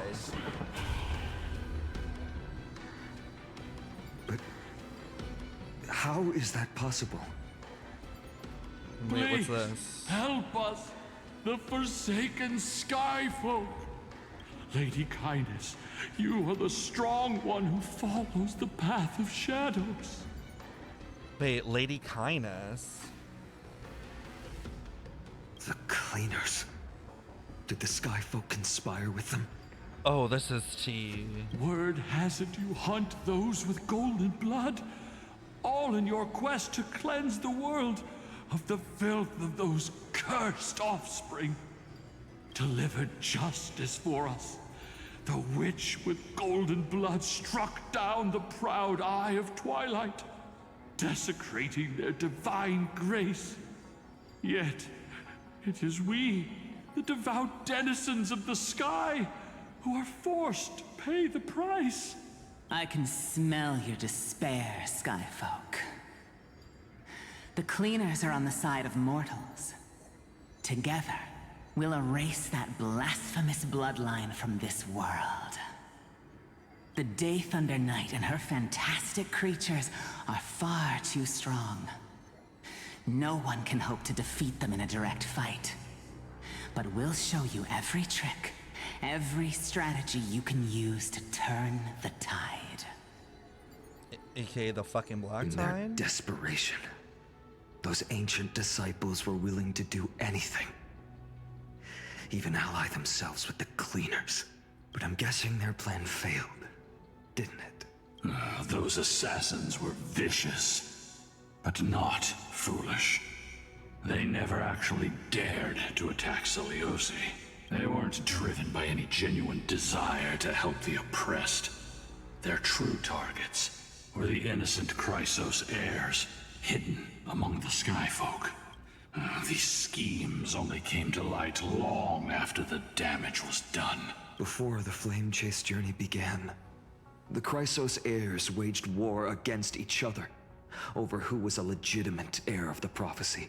G: But how is that possible?
A: Wait, what's
Q: Please,
A: this?
Q: help us, the forsaken sky folk. Lady Kindness, you are the strong one who follows the path of shadows.
A: Wait, Lady Kindness?
G: The cleaners. Did the sky folk conspire with them?
A: Oh, this is tea.
Q: Word has it you hunt those with golden blood, all in your quest to cleanse the world of the filth of those cursed offspring. Delivered justice for us. The witch with golden blood struck down the proud eye of twilight, desecrating their divine grace. Yet, it is we, the devout denizens of the sky, who are forced to pay the price.
N: I can smell your despair, Skyfolk. The cleaners are on the side of mortals. Together, we'll erase that blasphemous bloodline from this world. The Day Thunder Knight and her fantastic creatures are far too strong. No one can hope to defeat them in a direct fight. But we'll show you every trick, every strategy you can use to turn the tide.
A: AKA the fucking black
G: In
A: tide?
G: their desperation, those ancient disciples were willing to do anything. Even ally themselves with the cleaners. But I'm guessing their plan failed.
B: didn't it?
Q: Those assassins were vicious, but not foolish. They never actually dared to attack Celiosi. They weren't driven by any genuine desire to help the oppressed. Their true targets were the innocent Chrysos heirs, hidden among the Skyfolk. These schemes only came to light long after the damage was done.
B: Before the Flame Chase journey began, the Chrysos heirs waged war against each other over who was a legitimate heir of the prophecy.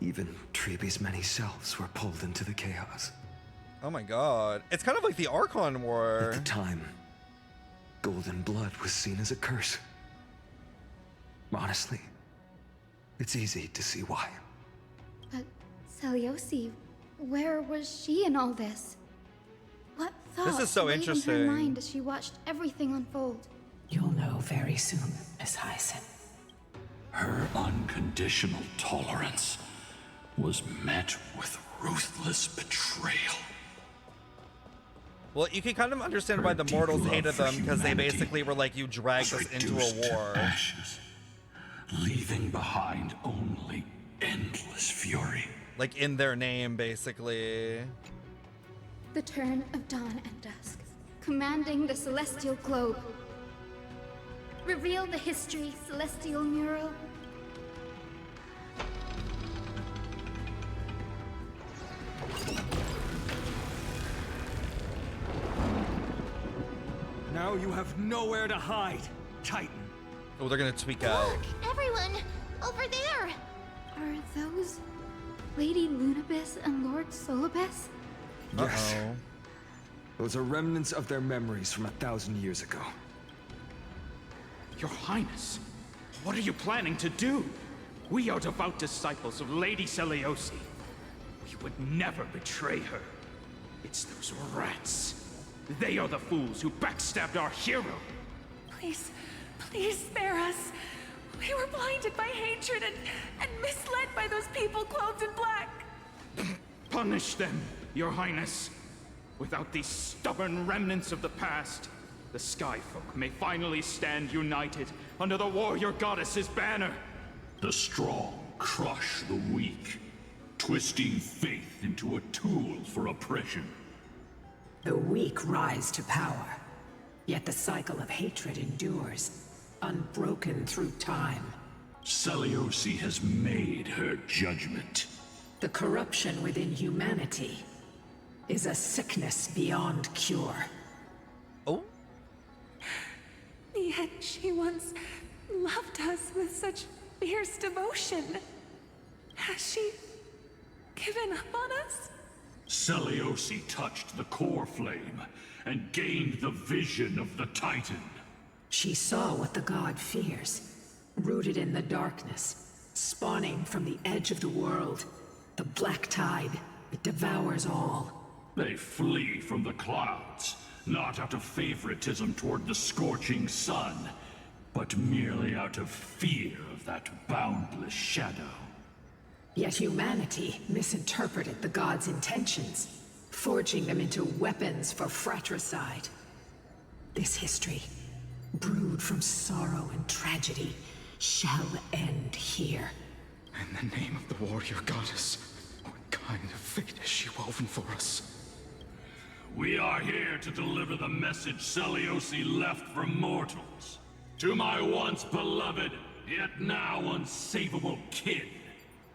B: Even Treeby's many selves were pulled into the chaos.
A: Oh my god. It's kind of like the Archon War.
B: At the time, golden blood was seen as a curse. Honestly, it's easy to see why.
I: But Celiosi, where was she in all this? What thoughts
A: is so
I: played
A: interesting.
I: in her mind as she watched everything unfold?
C: You'll know very soon, Miss Hyson.
Q: Her unconditional tolerance was met with ruthless betrayal.
A: Well, you can kind of understand why the mortals hated them, because they basically were like, you dragged us into a war.
Q: Ashes, leaving behind only endless fury.
A: Like in their name, basically.
I: The turn of dawn and dusk, commanding the celestial globe. Reveal the history, celestial mural.
L: Now you have nowhere to hide, Titan.
A: Oh, they're gonna tweak out.
D: Look, everyone! Over there!
I: Are those Lady Lunabis and Lord Solibus?
B: Yes. Those are remnants of their memories from 1,000 years ago.
P: Your Highness, what are you planning to do? We are devout disciples of Lady Celiosi. We would never betray her. It's those rats. They are the fools who backstabbed our hero.
V: Please, please spare us. We were blinded by hatred and misled by those people clothed in black.
P: Punish them, Your Highness. Without these stubborn remnants of the past, the Skyfolk may finally stand united under the warrior goddess's banner.
Q: The strong crush the weak, twisting faith into a tool for oppression.
C: The weak rise to power, yet the cycle of hatred endures, unbroken through time.
Q: Celiosi has made her judgment.
C: The corruption within humanity is a sickness beyond cure.
A: Oh?
V: Yet she once loved us with such fierce devotion. Has she given up on us?
Q: Celiosi touched the core flame and gained the vision of the Titan.
C: She saw what the god fears, rooted in the darkness, spawning from the edge of the world. The black tide, it devours all.
Q: They flee from the clouds, not out of favoritism toward the scorching sun, but merely out of fear of that boundless shadow.
C: Yet humanity misinterpreted the gods' intentions, forging them into weapons for fratricide. This history, brewed from sorrow and tragedy, shall end here.
P: In the name of the warrior goddess, what kind of fate has she woven for us?
Q: We are here to deliver the message Celiosi left for mortals. To my once beloved, yet now unsavable kin.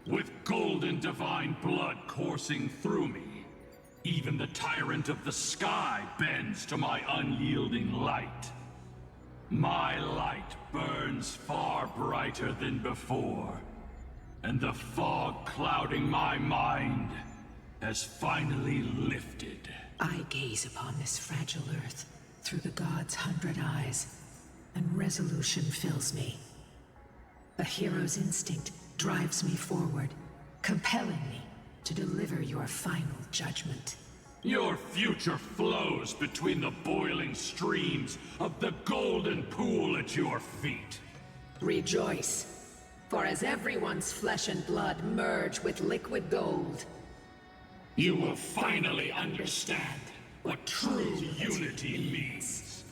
Q: With golden divine blood coursing through me, even the tyrant of the sky bends to my unyielding light. My light burns far brighter than before, and the fog clouding my mind has finally lifted.
C: I gaze upon this fragile earth through the god's 100 eyes, and resolution fills me. A hero's instinct drives me forward, compelling me to deliver your final judgment.
Q: Your future flows between the boiling streams of the golden pool at your feet.
C: Rejoice, for as everyone's flesh and blood merge with liquid gold,
Q: you will finally understand what true unity means.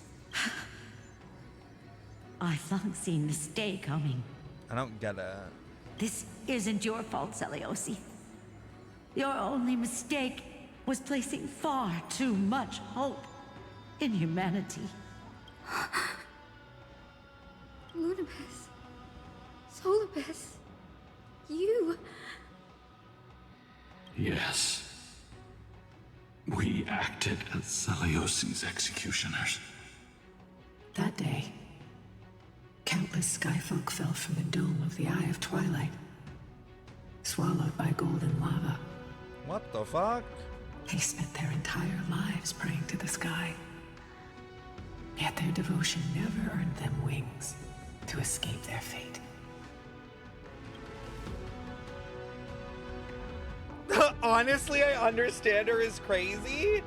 K: I've long seen this day coming.
A: I don't get it.
K: This isn't your fault, Seliosi. Your only mistake was placing far too much hope in humanity.
I: Lunibus. Solibus. You.
Q: Yes. We acted as Seliosi's executioners.
C: That day, countless skyfolk fell from the dome of the Eye of Twilight, swallowed by golden lava.
A: What the fuck?
C: They spent their entire lives praying to the sky. Yet their devotion never earned them wings to escape their fate.
A: Honestly, I understand her is crazy.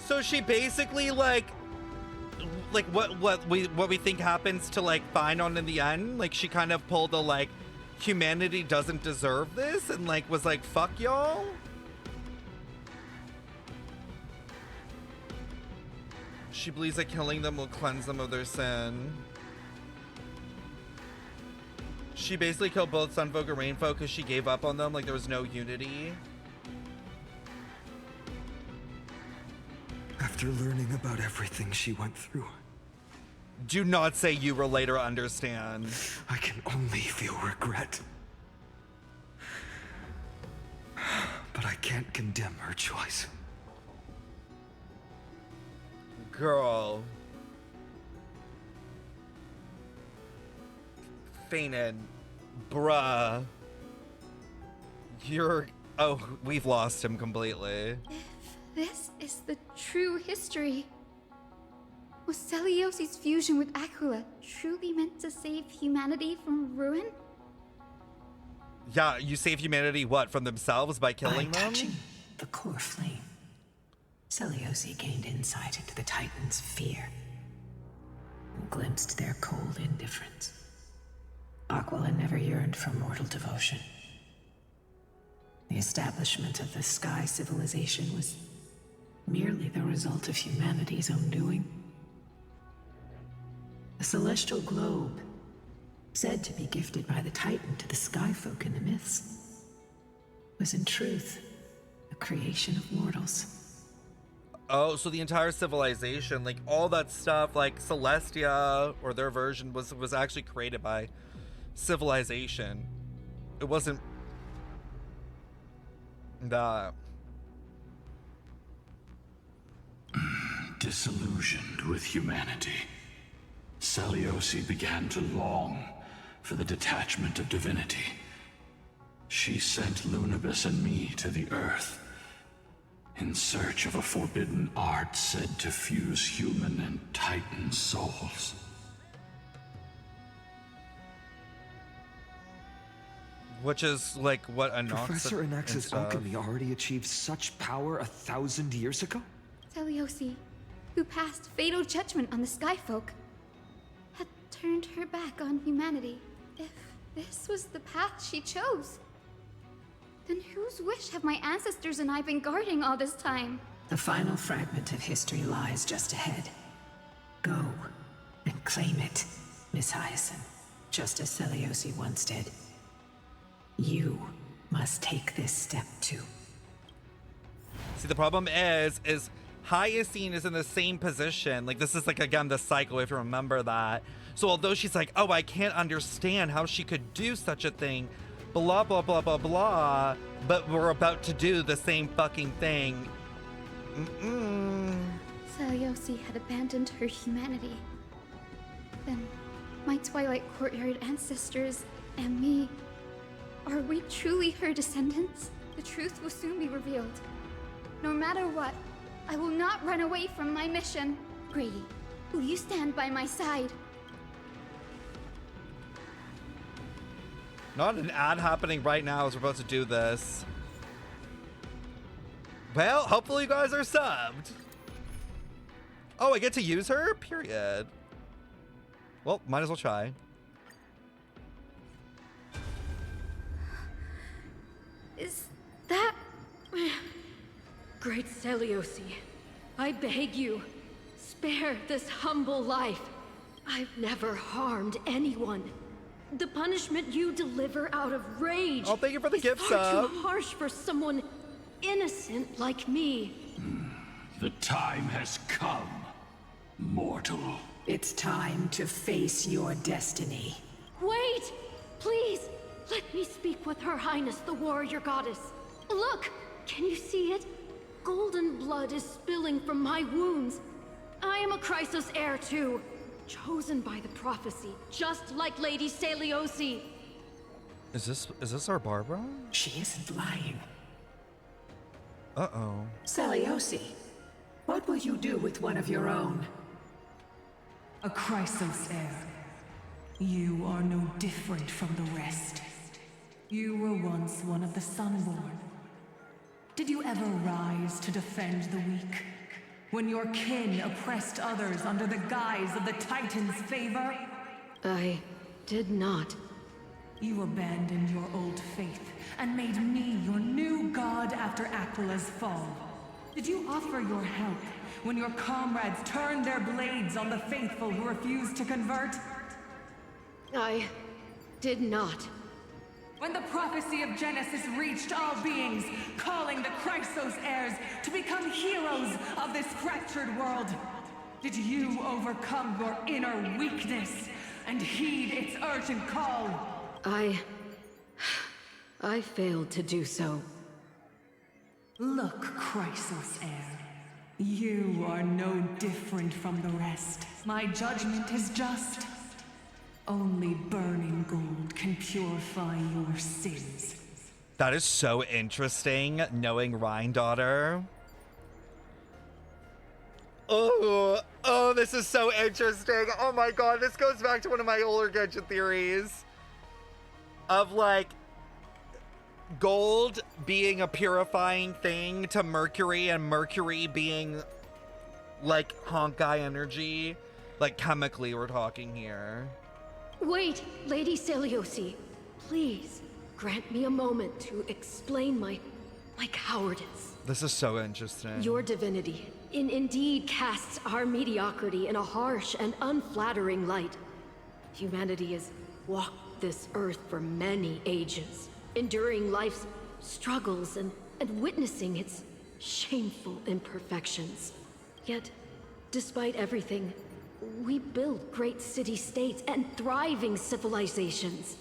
A: So she basically like what we think happens to like Finon in the end. Like she kind of pulled a like humanity doesn't deserve this and like was like fuck y'all. She believes that killing them will cleanse them of their sin. She basically killed both Sunfolk and Rainfolk because she gave up on them, like there was no unity.
B: After learning about everything she went through,
A: do not say you relate or understand.
B: I can only feel regret. But I can't condemn her choice.
A: Girl. Fainted. Bruh. You're... Oh, we've lost him completely.
I: If this is the true history, was Seliosi's fusion with Aquila truly meant to save humanity from ruin?
A: Yeah, you save humanity, what, from themselves by killing them?
C: Touching the core flame, Seliosi gained insight into the Titans' fear and glimpsed their cold indifference. Aquila never yearned for mortal devotion. The establishment of the Sky Civilization was merely the result of humanity's own doing. The celestial globe, said to be gifted by the Titan to the Skyfolk in the myths, was in truth a creation of mortals.
A: Oh, so the entire civilization, like all that stuff, like Celestia or their version was actually created by civilization. It wasn't that.
Q: Disillusioned with humanity, Seliosi began to long for the detachment of divinity. She sent Lunibus and me to the Earth in search of a forbidden art said to fuse human and Titan souls.
A: Which is like what Anax's
B: Professor Anax's alchemy already achieved such power 1,000 years ago?
I: Seliosi, who passed fatal judgment on the Skyfolk, had turned her back on humanity. If this was the path she chose, then whose wish have my ancestors and I been guarding all this time?
C: The final fragment of history lies just ahead. Go and claim it, Miss Hyacinth, just as Seliosi once did. You must take this step too.
A: See, the problem is Hyacinth is in the same position. Like, this is like, again, the cycle, if you remember that. So although she's like, oh, I can't understand how she could do such a thing, blah, blah, blah, blah, blah, but we're about to do the same fucking thing.
I: Seliosi had abandoned her humanity. Then, my Twilight Courtyard ancestors and me, are we truly her descendants? The truth will soon be revealed. No matter what, I will not run away from my mission. Grady, will you stand by my side?
A: Not an ad happening right now as we're about to do this. Well, hopefully you guys are subbed. Oh, I get to use her? Period. Well, might as well try.
E: Is that... Great Seliosi, I beg you, spare this humble life.
J: I've never harmed anyone. The punishment you deliver out of rage
A: thank you for the gift
J: is
A: sub.
J: far too harsh for someone innocent like me.
Q: The time has come, mortal.
C: It's time to face your destiny.
J: Wait! Please, let me speak with Her Highness, the warrior goddess. Look! Can you see it? Golden blood is spilling from my wounds. I am a Chrysos heir too. Chosen by the prophecy, just like Lady Seliosi.
A: Is this our Barbara?
C: She isn't lying.
A: Uh-oh.
C: Seliosi, what will you do with one of your own?
K: A Chrysos heir. You are no different from the rest. You were once one of the Sunborn. Did you ever rise to defend the weak? When your kin oppressed others under the guise of the Titan's favor?
J: I did not.
K: You abandoned your old faith and made me your new god after Aquila's fall. Did you offer your help when your comrades turned their blades on the faithful who refused to convert?
J: I did not.
K: When the prophecy of Genesis reached all beings, calling the Chrysos heirs to become heroes of this fractured world, did you overcome your inner weakness and heed its urgent call?
J: I failed to do so.
K: Look, Chrysos heir. You are no different from the rest. My judgment is just. Only burning gold can purify your sins.
A: That is so interesting, knowing Rhine-daughter. Oh, this is so interesting. Oh my god, this goes back to one of my older Genshin theories. Of like, gold being a purifying thing to Mercury, and Mercury being like Honkai energy. Like chemically we're talking here.
J: Wait, Lady Seliosi, please grant me a moment to explain my cowardice.
A: This is so interesting.
J: Your divinity indeed casts our mediocrity in a harsh and unflattering light. Humanity has walked this earth for many ages, enduring life's struggles and witnessing its shameful imperfections. Yet, despite everything, we build great city-states and thriving civilizations.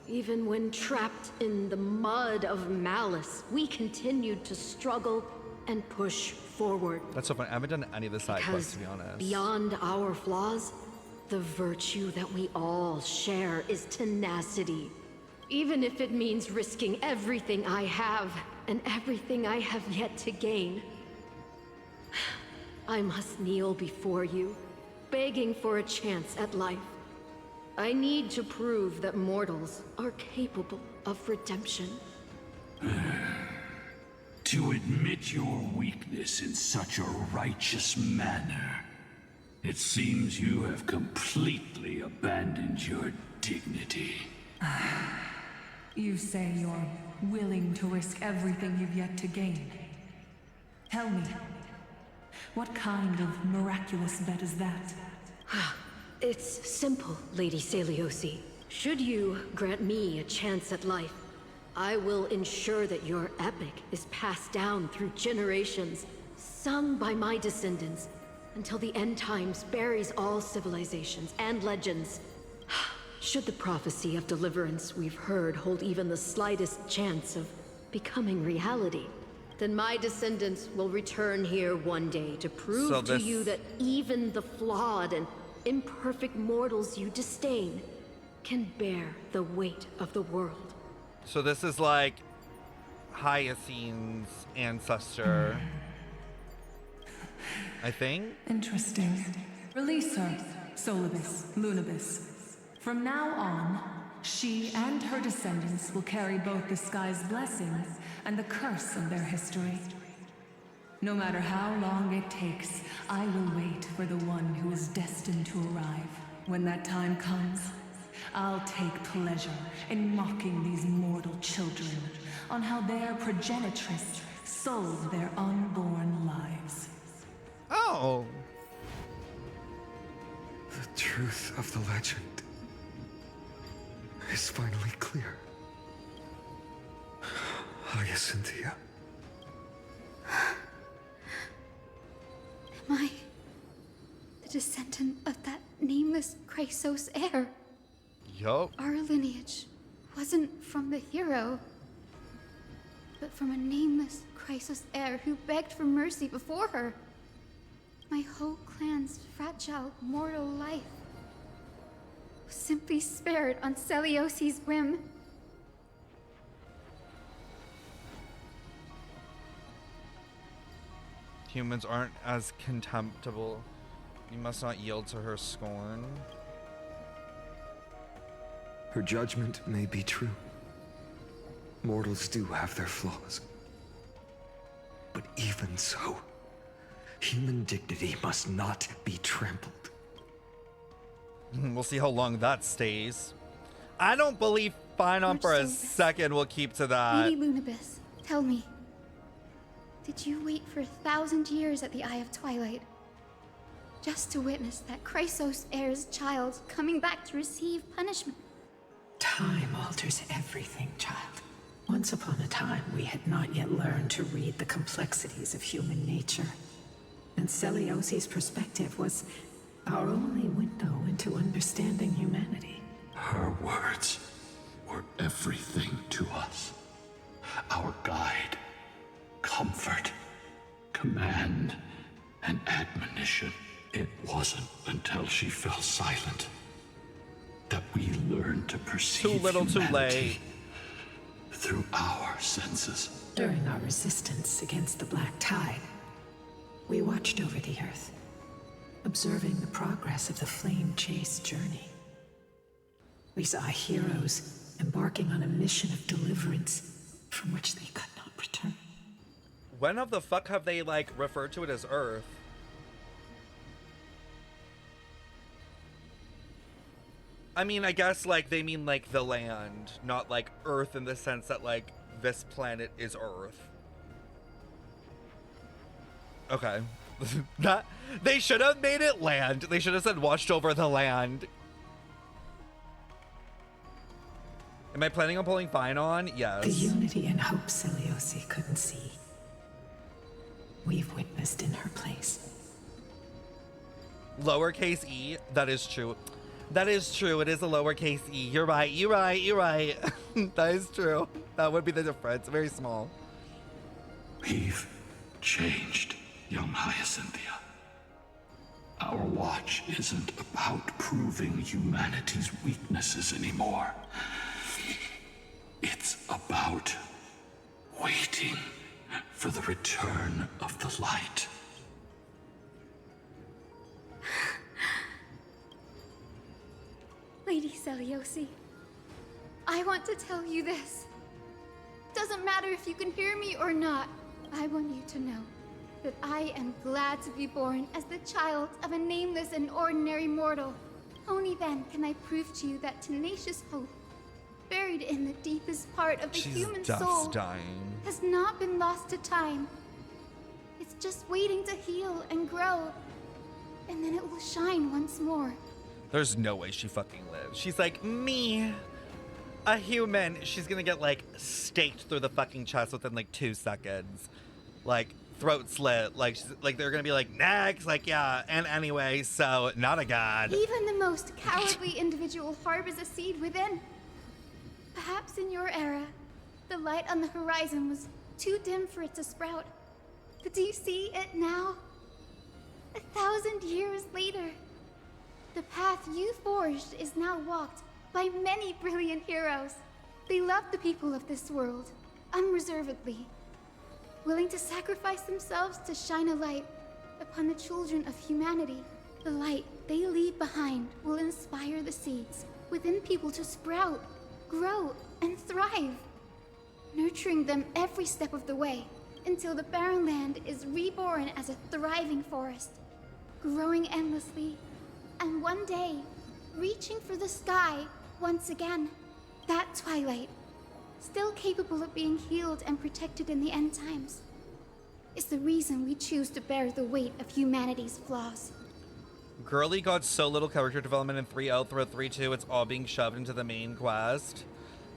J: Even when trapped in the mud of malice, we continued to struggle and push forward.
A: That's so fun. I haven't done any of the side quests, to be honest.
J: Beyond our flaws, the virtue that we all share is tenacity. Even if it means risking everything I have and everything I have yet to gain. I must kneel before you, begging for a chance at life. I need to prove that mortals are capable of redemption.
Q: To admit your weakness in such a righteous manner, it seems you have completely abandoned your dignity.
K: You say you're willing to risk everything you've yet to gain. Tell me, what kind of miraculous bet is that?
J: It's simple, Lady Seliosi. Should you grant me a chance at life, I will ensure that your epic is passed down through generations, sung by my descendants, until the end times buries all civilizations and legends. Should the prophecy of deliverance we've heard hold even the slightest chance of becoming reality, then my descendants will return here one day to prove to you that even the flawed and imperfect mortals you disdain can bear the weight of the world.
A: So this is like Hyacine's ancestor, I think.
K: Interesting. Release her, Solibus, Lunibus. From now on, she and her descendants will carry both the sky's blessings and the curse of their history. No matter how long it takes, I will wait for the one who is destined to arrive. When that time comes, I'll take pleasure in mocking these mortal children on how their progenitress sold their unborn lives.
A: Oh.
B: The truth truth of the legend is finally clear. Hyacinthia.
I: Am I the descendant of that nameless Chrysos heir?
A: Yup.
I: Our lineage wasn't from the hero, but from a nameless Chrysos heir who begged for mercy before her. My whole clan's fragile mortal life was simply spared on Celiosi's whim.
A: Humans aren't as contemptible. You must not yield to her scorn.
B: Her judgment may be true. Mortals do have their flaws. But even so, human dignity must not be trampled.
A: We'll see how long that stays. I don't believe Phynon for a second will keep to that.
I: Lady Lunibus, tell me, did you wait for 1,000 years at the Eye of Twilight just to witness that Chrysos heir's child coming back to receive punishment?
C: Time alters everything, child. Once upon a time, we had not yet learned to read the complexities of human nature. And Celiosi's perspective was our only window into understanding humanity.
Q: Her words were everything to us. Our guide, comfort, command, and admonition. It wasn't until she fell silent that we learned to perceive
A: too little, too late.
Q: Through our senses.
C: During our resistance against the Black Tide, we watched over the Earth, observing the progress of the Flame Chase journey. We saw heroes embarking on a mission of deliverance from which they could not return.
A: When of the fuck have they, like, referred to it as Earth? I mean, I guess, like, they mean, like, the land, not, like, Earth in the sense that, like, this planet is Earth. Okay. They should have made it land. They should have said watched over the land. Am I planning on pulling Phynon? Yes.
C: The unity and hope Celiosi couldn't see, we've witnessed in her place.
A: Lowercase e, that is true. That is true. It is a lowercase e. You're right. You're right. You're right. That is true. That would be the difference. Very small.
Q: We've changed, young Hyacinthia. Our watch isn't about proving humanity's weaknesses anymore. It's about waiting for the return of the light.
I: Lady Celiosi, I want to tell you this. Doesn't matter if you can hear me or not. I want you to know that I am glad to be born as the child of a nameless and ordinary mortal. Only then can I prove to you that tenacious hope, buried in the deepest part of the human soul, has not been lost to time. It's just waiting to heal and grow, and then it will shine once more.
A: There's no way she fucking lives. She's like, me, a human. She's gonna get, like, staked through the fucking chest within, like, 2 seconds. Like, throat slit. Like, they're gonna be like, next. Like, yeah. And anyway, so, not a god.
I: Even the most cowardly individual harbors a seed within. Perhaps in your era, the light on the horizon was too dim for it to sprout. But do you see it now? 1,000 years later, the path you forged is now walked by many brilliant heroes. They love the people of this world, unreservedly, willing to sacrifice themselves to shine a light upon the children of humanity. The light they leave behind will inspire the seeds within people to sprout, grow, and thrive, nurturing them every step of the way until the barren land is reborn as a thriving forest, growing endlessly, and one day, reaching for the sky once again. That twilight, still capable of being healed and protected in the end times, is the reason we choose to bear the weight of humanity's flaws.
A: Girly got so little character development in 3.0 through 3.2. It's all being shoved into the main quest.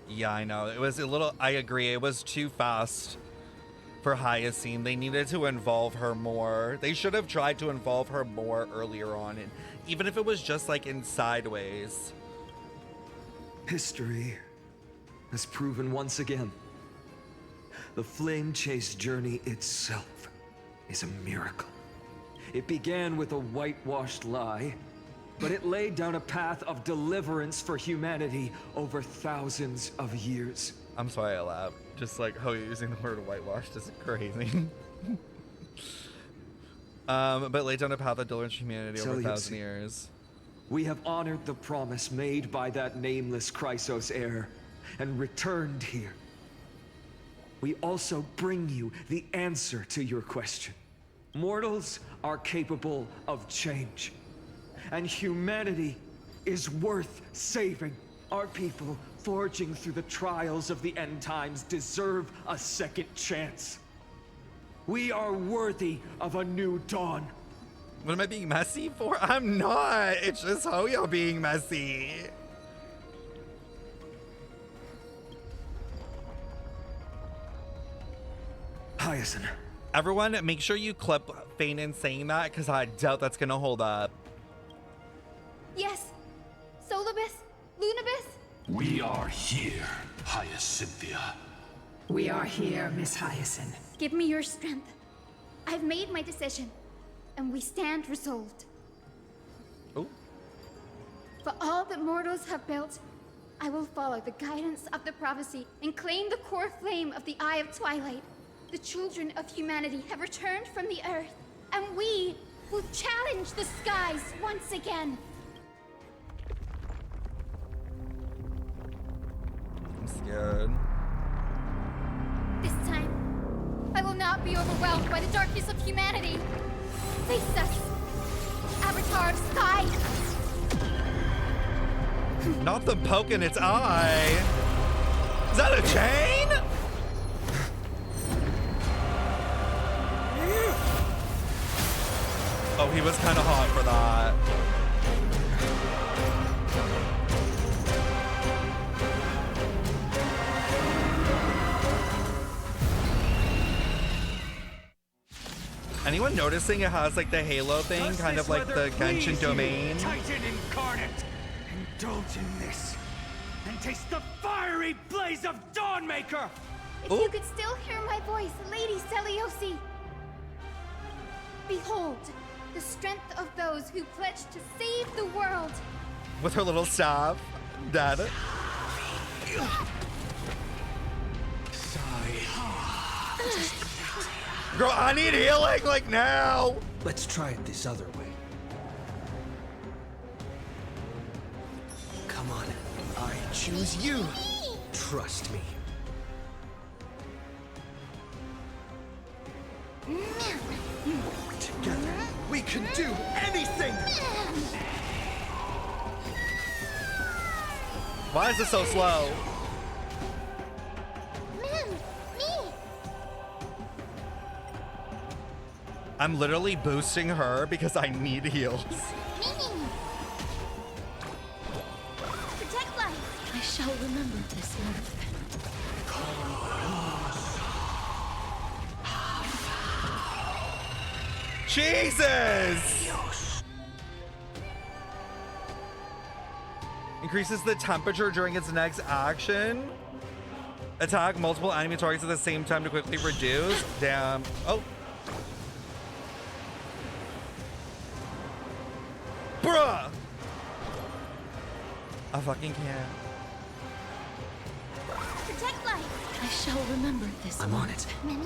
A: Yeah, I know. It was a little... I agree. It was too fast for Hyacinth. They needed to involve her more. They should have tried to involve her more earlier on. And even if it was just like in sideways.
G: History has proven once again. The Flame Chase journey itself is a miracle. It began with a whitewashed lie, but it laid down a path of deliverance for humanity over thousands of years.
A: I'm sorry I laughed. Just like how you're using the word whitewashed is crazy. But laid down a path of deliverance for humanity over 1,000 years.
G: We have honored the promise made by that nameless Chrysos heir and returned here. We also bring you the answer to your question. Mortals are capable of change, and humanity is worth saving. Our people, forging through the trials of the end times, deserve a second chance. We are worthy of a new dawn.
A: What am I being messy for? I'm not. It's just Hoyo being messy.
G: Hyacinth.
A: Everyone, make sure you clip Fanon saying that, because I doubt that's going to hold up.
I: Yes. Solibus? Lunibus?
Q: We are here, Hyacinthia.
C: We are here, Miss Hyacinth.
I: Give me your strength. I've made my decision, and we stand resolved.
A: Oh.
I: For all that mortals have built, I will follow the guidance of the prophecy and claim the core flame of the Eye of Twilight. The children of humanity have returned from the earth, and we will challenge the skies once again.
A: I'm scared.
I: This time, I will not be overwhelmed by the darkness of humanity. Face us, Avatar of Sky.
A: Not the poke in its eye. Is that a chain? Oh, he was kind of hot for that. Anyone noticing it has like the halo thing, kind of like the Genshin domain?
L: Titan incarnate, indulge in this and taste the fiery blaze of Dawnmaker.
I: If you could still hear my voice, Lady Seliosi. Behold, the strength of those who pledged to save the world.
A: With her little staff, Dad. Girl, I need healing, like now.
B: Let's try it this other way. Come on, I choose you. Trust me. Together, we can do anything!
A: Why is this so slow? I'm literally boosting her because I need heals.
I: Protect life.
J: I shall remember this one.
A: Jesus! Increases the temperature during its next action. Attack multiple enemy targets at the same time to quickly reduce. Damn. Oh. Bruh! I fucking can't.
I: Protect life.
J: I shall remember this.
B: I'm on it.
I: Many.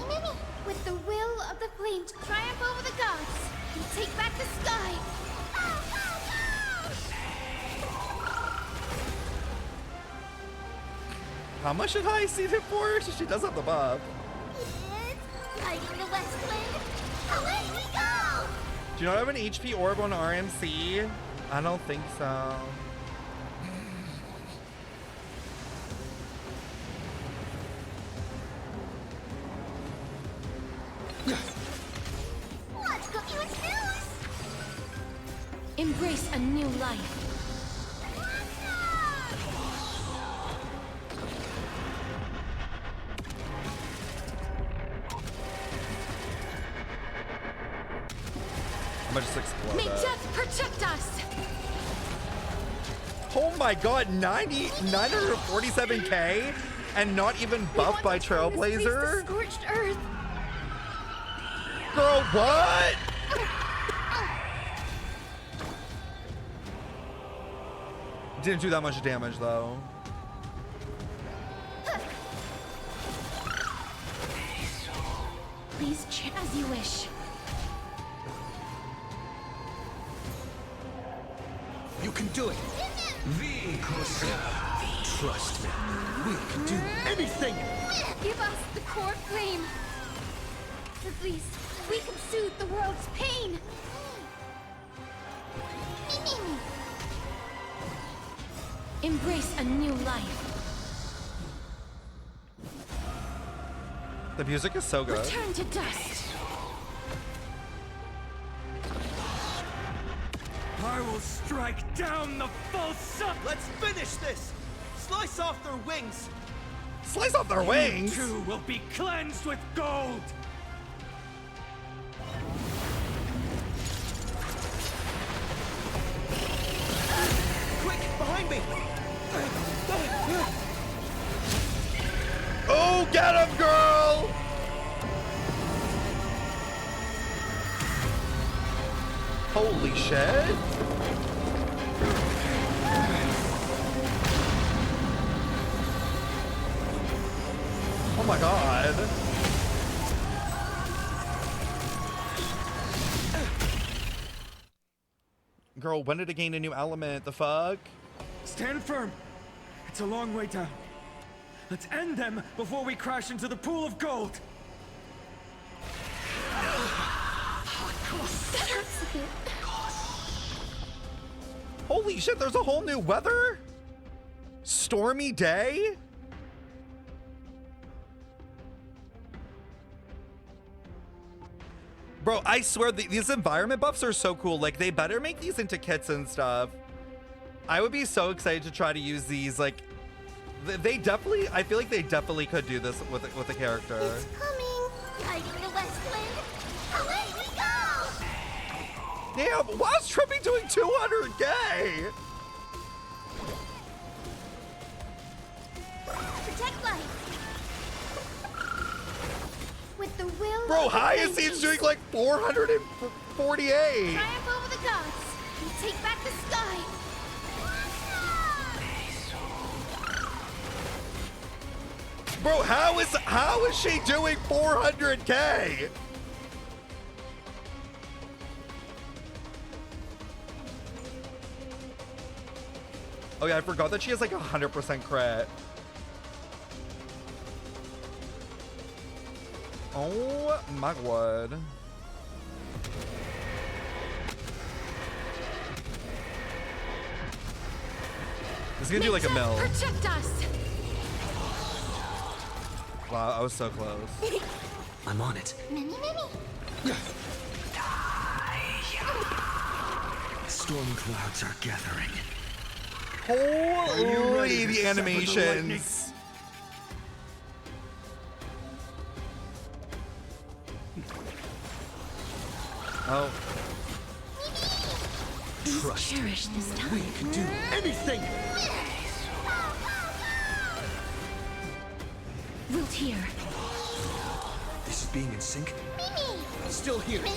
I: With the will of the flame to triumph over the gods and take back the sky.
A: How much did I see it for? She does have the buff.
I: It's lighting the west wind. Away we go!
A: Do you not have an HP orb on RMC? I don't think so.
I: What's cooking with news?
S: Embrace a new life.
A: I'm gonna just explode
S: May
A: that.
S: death protect us.
A: Oh my god, 947k and not even buffed by Trailblazer?
I: Scorched earth.
A: Girl, what? Didn't do that much damage though.
S: Please as you wish.
B: You can do it. Trust me. We can do anything.
I: Give us the core flame. At least we can soothe the world's pain.
S: Embrace a new life.
A: The music is so good.
S: Return to dust.
L: I will strike down the false up.
B: Let's finish this. Slice off their wings.
A: Slice off their wings?
L: You too will be cleansed with gold.
B: Quick, behind me.
A: Oh, get him, girl! Holy shit. Oh my god. Girl, when did it gain a new element? The fuck?
L: Stand firm. It's a long way down. Let's end them before we crash into the pool of gold.
I: That hurts a bit.
A: Holy shit, there's a whole new weather? Stormy day? Bro, I swear these environment buffs are so cool. Like, they better make these into kits and stuff. I would be so excited to try to use these. Like, they definitely, I feel like they definitely could do this with a character.
M: It's coming. Hiding the west wind. Away we go.
A: Damn, why's Trippy doing 200k?
I: Protect life. With the will.
A: Bro,
I: of the
A: Hyacinth's doing like 448.
I: Triumph over the gods. We take back the sky.
A: Bro, how is she doing 400k? Oh yeah, I forgot that she has like 100% crit. Oh my god. This is gonna do like a mill.
S: Protect us.
A: Wow, I was so close.
B: I'm on it.
M: Mini.
L: Storm clouds are gathering.
A: Holy, the animations. Oh.
B: Trust
S: Cherish this time.
B: We can do anything.
S: Wilt here.
B: This is being in sync.
M: Mini.
B: Still here.
M: Mini.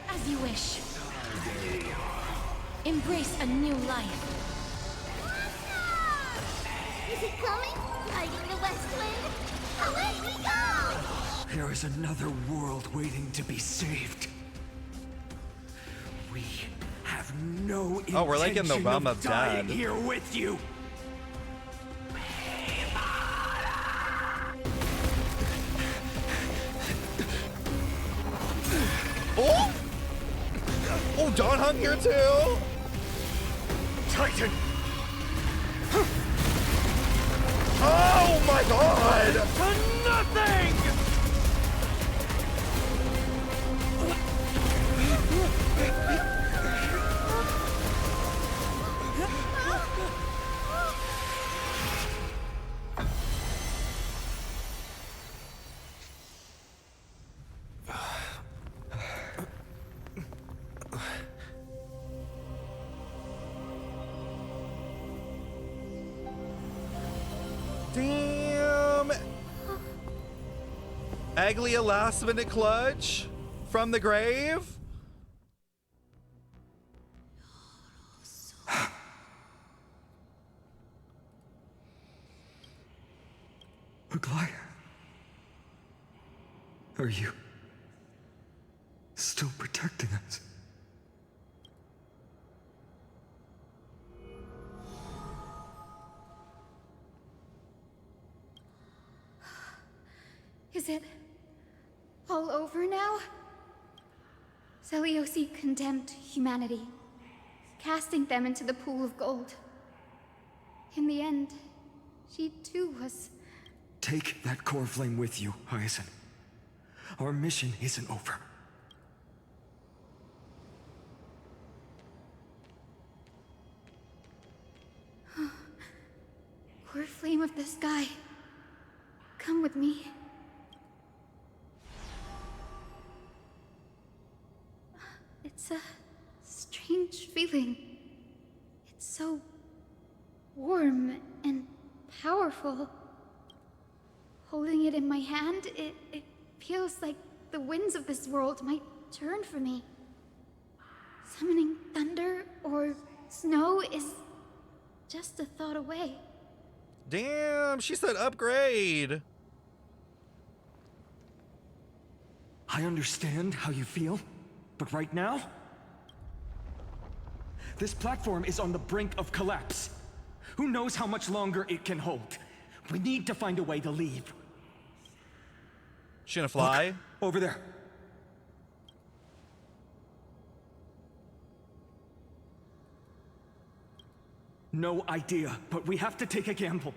S: As you wish. Embrace a new life.
M: Is it coming? Hiding the west wind. Away we go.
L: There is another world waiting to be saved. We have no intention
A: Oh, we're like in the realm of
L: dying
A: dead.
L: here with you.
A: Oh! Oh, Dawn Hung here too!
L: Titan!
A: Oh my god!
L: To nothing!
A: Damn! Aglaea last minute clutch from the grave.
L: Aglaea, are you still protecting us?
I: Is it all over now? Celiosi condemned humanity, casting them into the pool of gold. In the end, she too was...
L: Take that core flame with you, Hyacinth. Our mission isn't over.
I: Core flame of the sky, come with me. It's a strange feeling. It's so warm and powerful. Holding it in my hand, it feels like the winds of this world might turn for me. Summoning thunder or snow is just a thought away.
A: Damn, she said upgrade.
L: I understand how you feel, but right now, this platform is on the brink of collapse. Who knows how much longer it can hold? We need to find a way to leave.
A: She gonna fly?
L: Look, over there. No idea, but we have to take a gamble.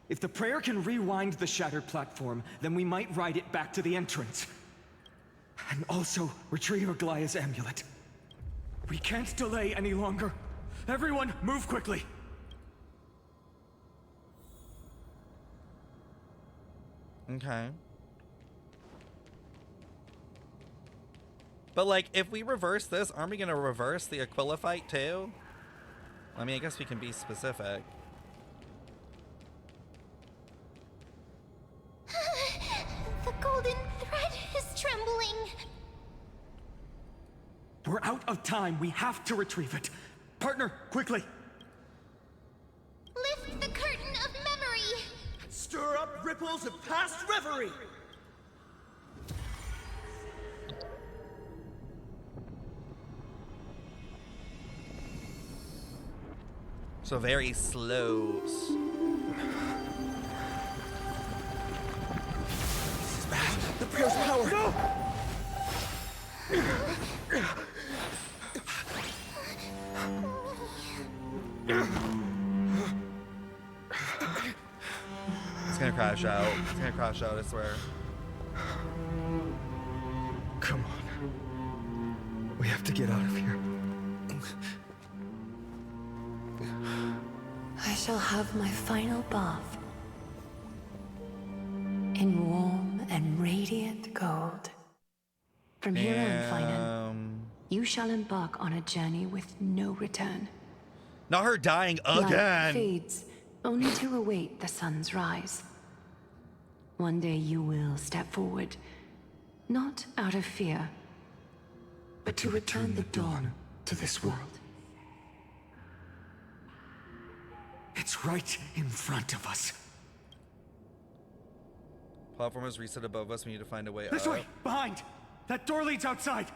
L: If the prayer can rewind the shattered platform, then we might ride it back to the entrance. And also retrieve Aglaea's amulet. We can't delay any longer. Everyone, move quickly.
A: Okay. But like, if we reverse this, aren't we gonna reverse the Aquila fight too? I mean, I guess we can be specific.
D: The golden thread is trembling.
L: We're out of time. We have to retrieve it. Partner, quickly.
D: Lift the curtain of memory.
H: Stir up ripples of past reverie.
A: So very slow.
H: The prayer's power! No!
A: It's gonna crash out. It's gonna crash out, I swear.
L: Come on. We have to get out of here.
R: I shall have my final bath in warm and radiant gold. From here on, Finan, you shall embark on a journey with no return.
A: Not her dying
R: Light
A: again.
R: fades, only to await the sun's rise. One day you will step forward, not out of fear, but to return the dawn to this world.
L: It's right in front of us.
A: Platform is reset above us. We need to find a way
L: This
A: up.
L: way! Behind! That door leads outside!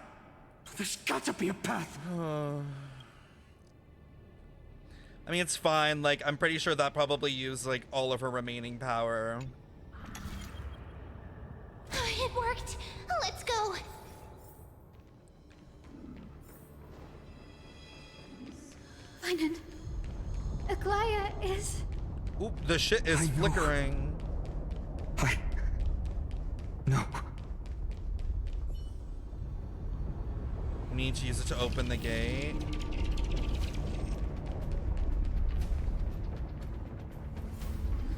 L: There's got to be a path!
A: I mean, it's fine. Like, I'm pretty sure that probably used, like, all of her remaining power.
D: It worked. Let's go.
I: Finan, Aglaea is...
A: Oop, the shit is flickering.
L: No.
A: We need to use it to open the gate.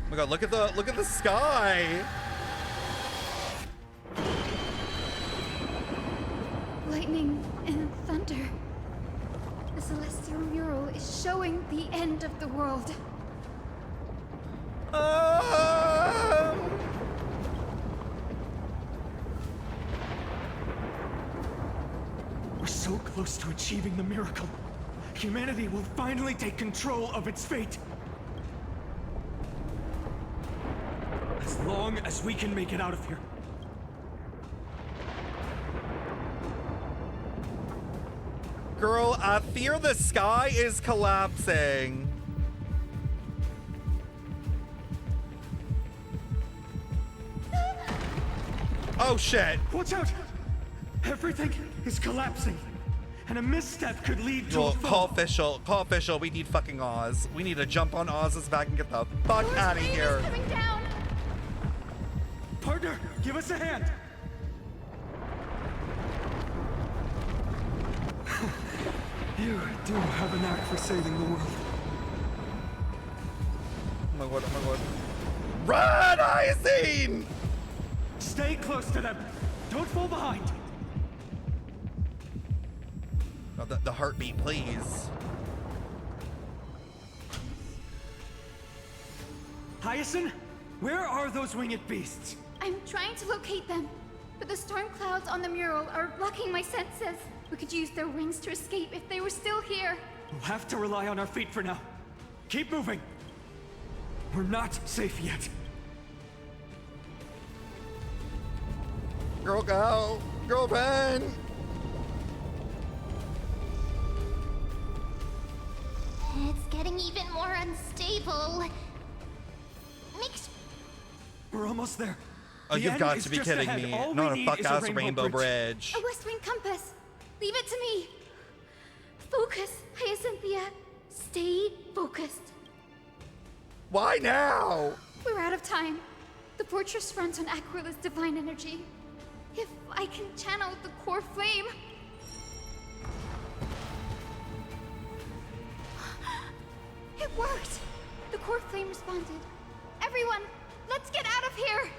A: Oh my god, look at the sky!
I: Lightning and thunder. The celestial mural is showing the end of the world.
A: Ah!
L: close to achieving the miracle. Humanity will finally take control of its fate. As long as we can make it out of here.
A: Girl, I fear the sky is collapsing. Oh shit.
L: Watch out! Everything is collapsing. And a misstep could lead to a fall.
A: Call official, we need fucking Oz. We need to jump on Oz's back and get the fuck out of here.
L: Partner, give us a hand. You do have a knack for saving the world.
A: Oh my god, oh my god. Run, Hyacinth!
L: Stay close to them. Don't fall behind.
A: Oh, the heartbeat, please.
L: Hyacinth, where are those winged beasts?
I: I'm trying to locate them, but the storm clouds on the mural are blocking my senses. We could use their wings to escape if they were still here.
L: We'll have to rely on our feet for now. Keep moving. We're not safe yet.
A: Girl, go. Girlfriend.
D: It's getting even more unstable.
L: We're almost there.
A: Oh, you've got to be kidding me. Not a fuck-ass rainbow bridge.
I: A west wing compass. Leave it to me. Focus, Hyacinthia. Stay focused.
A: Why now?
I: We're out of time. The fortress runs on Aquila's divine energy. If I can channel the core flame... It worked! The core flame responded. Everyone, let's get out of here!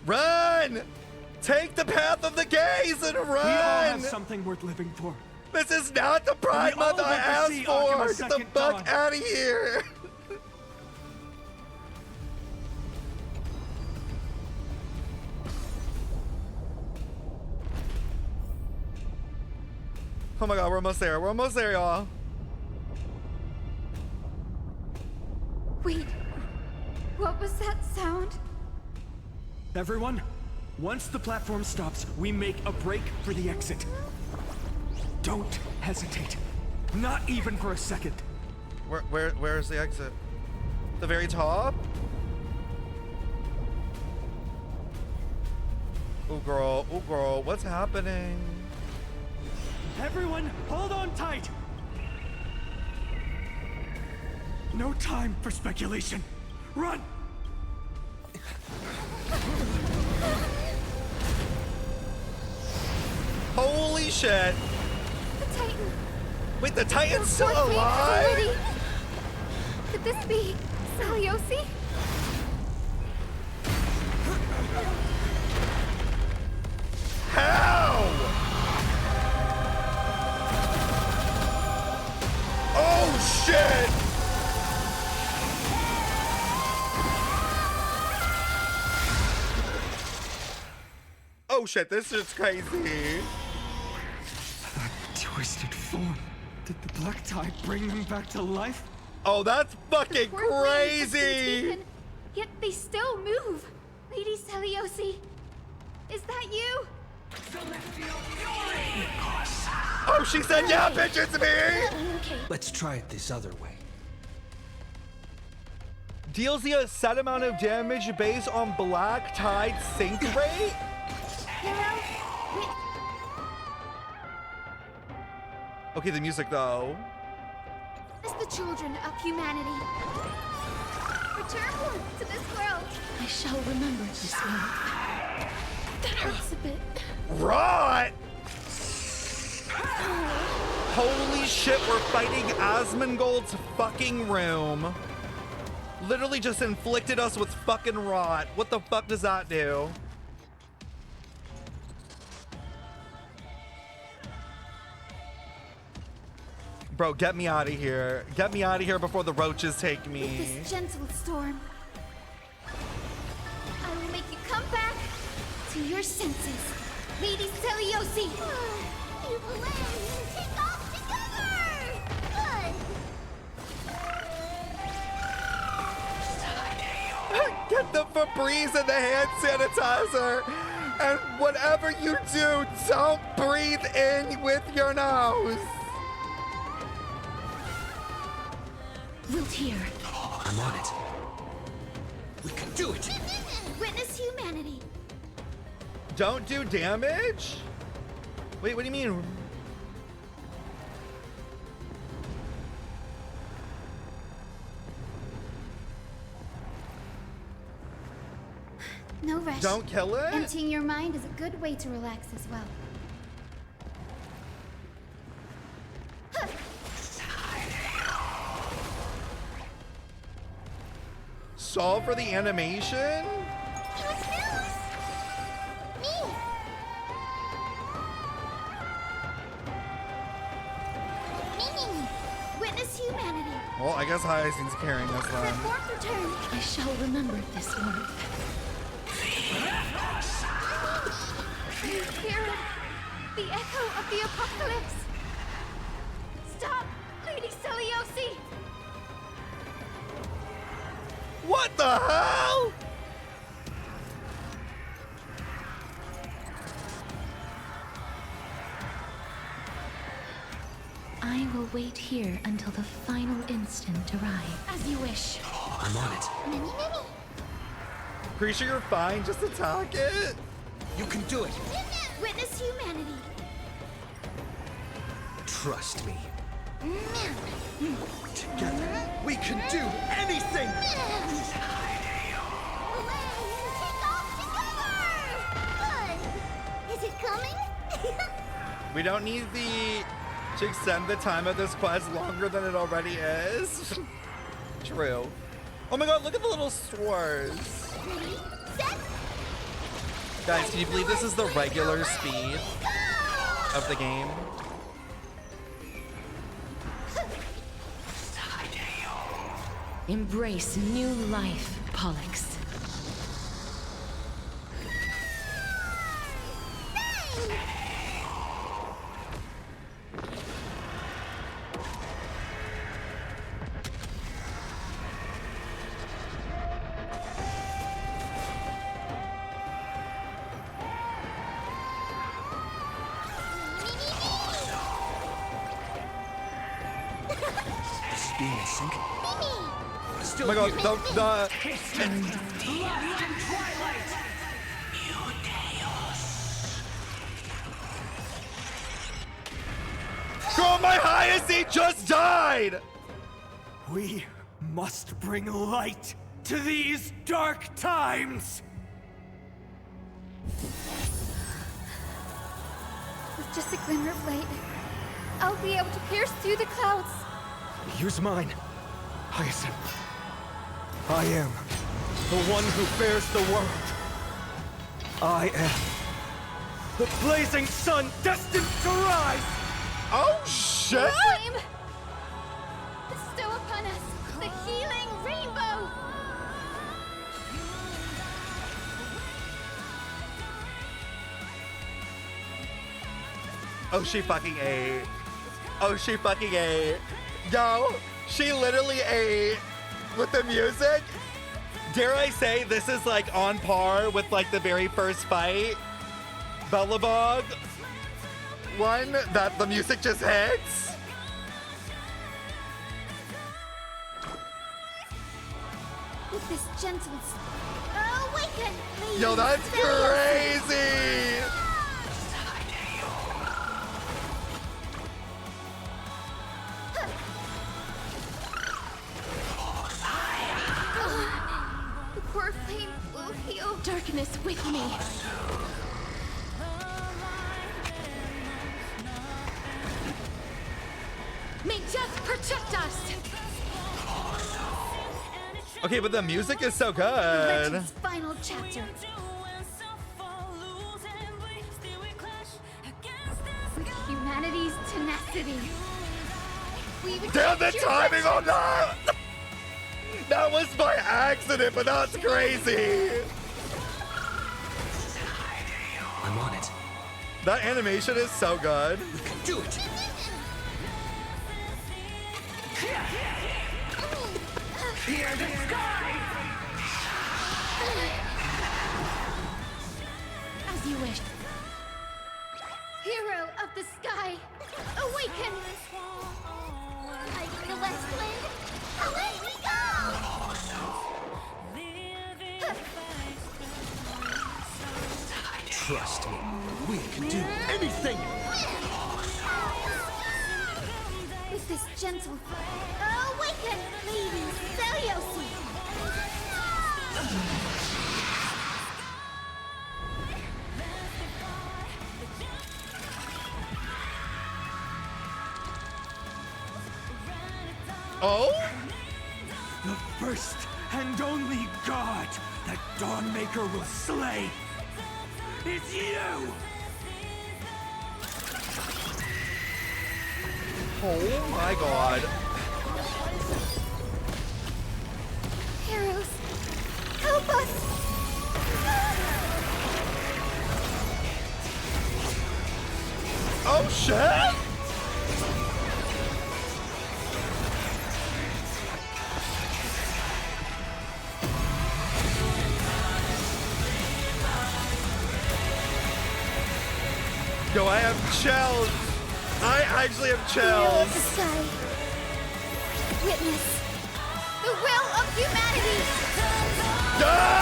A: Run! Take the path of the gaze and run!
L: We all have something worth living for.
A: This is not the Pride Month I asked for! Get the fuck out of here! Oh my god, we're almost there. We're almost there, y'all.
I: Wait, what was that sound?
L: Everyone, once the platform stops, we make a break for the exit. Don't hesitate. Not even for a second.
A: Where's the exit? The very top? Oh girl, what's happening?
L: Everyone, hold on tight! No time for speculation. Run!
A: Holy shit!
I: The Titan!
A: Wait, the Titan's still alive?
I: Could this be Celiosi?
A: How? Oh shit! Oh shit, this is crazy.
L: That twisted form. Did the black tide bring them back to life?
A: Oh, that's fucking crazy!
I: Yet they still move. Lady Celiosi, is that you?
A: Oh, she said, yeah, bitch, it's me!
B: Let's try it this other way.
A: Deals the set amount of damage based on black tide sink rate? Okay, the music though.
I: As the children of humanity, return to this world.
R: I shall remember this moment.
I: That hurts a bit.
A: Rot! Holy shit, we're fighting Asmongold's fucking room. Literally just inflicted us with fucking rot. What the fuck does that do? Bro, get me out of here. Get me out of here before the roaches take me.
I: With this gentle storm, I will make you come back to your senses. Lady Celiosi!
M: Take off together! Good!
A: Get the Febreze and the hand sanitizer! And whatever you do, don't breathe in with your nose!
J: Wilt here.
B: I'm on it. We can do it!
I: Witness humanity.
A: Don't do damage? Wait, what do you mean?
I: No rush.
A: Don't kill it?
I: Emptying your mind is a good way to relax as well.
A: Solve for the animation?
I: Witness humanity.
A: Well, I guess Hyacinth's carrying us then.
I: Return.
J: I shall remember this one.
I: Hear it. The echo of the apocalypse. Stop, Lady Celiosi.
A: What the hell?
J: I will wait here until the final instant arrives.
I: As you wish.
B: I'm on it.
A: Pretty sure you're fine, just attack it.
H: You can do it.
I: Witness humanity.
B: Trust me.
H: Together, we can do anything!
M: Is it coming?
A: We don't need to extend the time of this quest longer than it already is. True. Oh my god, look at the little stores.
M: Ready, set.
A: Guys, can you believe this is the regular speed of the game?
J: Embrace new life, Pollux.
A: Oh my god, the Girl, my Hyacinth just died!
L: We must bring light to these dark times!
I: With just a glimmer of light, I'll be able to pierce through the clouds.
L: Use mine, Hyacinth. I am the one who bears the world. I am the blazing sun destined to rise!
A: Oh, shit!
I: Flame! Bestow upon us the healing rainbow!
A: Oh, she fucking ate. Oh, she fucking ate. Yo, she literally ate with the music. Dare I say this is like on par with like the very first fight, Belobog one that the music just hits.
I: With this gentle awaken, please.
A: Yo, that's crazy.
I: The core flame will heal.
J: Darkness with me. May death protect us!
A: Okay, but the music is so good.
I: Legend's final chapter. With humanity's tenacity.
A: Damn the timing on that! That was by accident, but that's crazy.
B: I'm on it.
A: That animation is so good.
H: You can do it.
K: Fear the sky!
I: As you wish. Hero of the sky, awaken!
M: Like the west wind, away we go!
H: Trust me, we can do anything!
I: With this gentle... Awaken, Lady Seliosi!
A: Oh?
L: The first and only god that Dawnmaker will slay is you!
A: Oh my god.
I: Heroes, help us!
A: Oh shit! Yo, I have chills. I actually have
I: Hero of the
A: chills.
I: sky, witness the will of humanity!
A: No!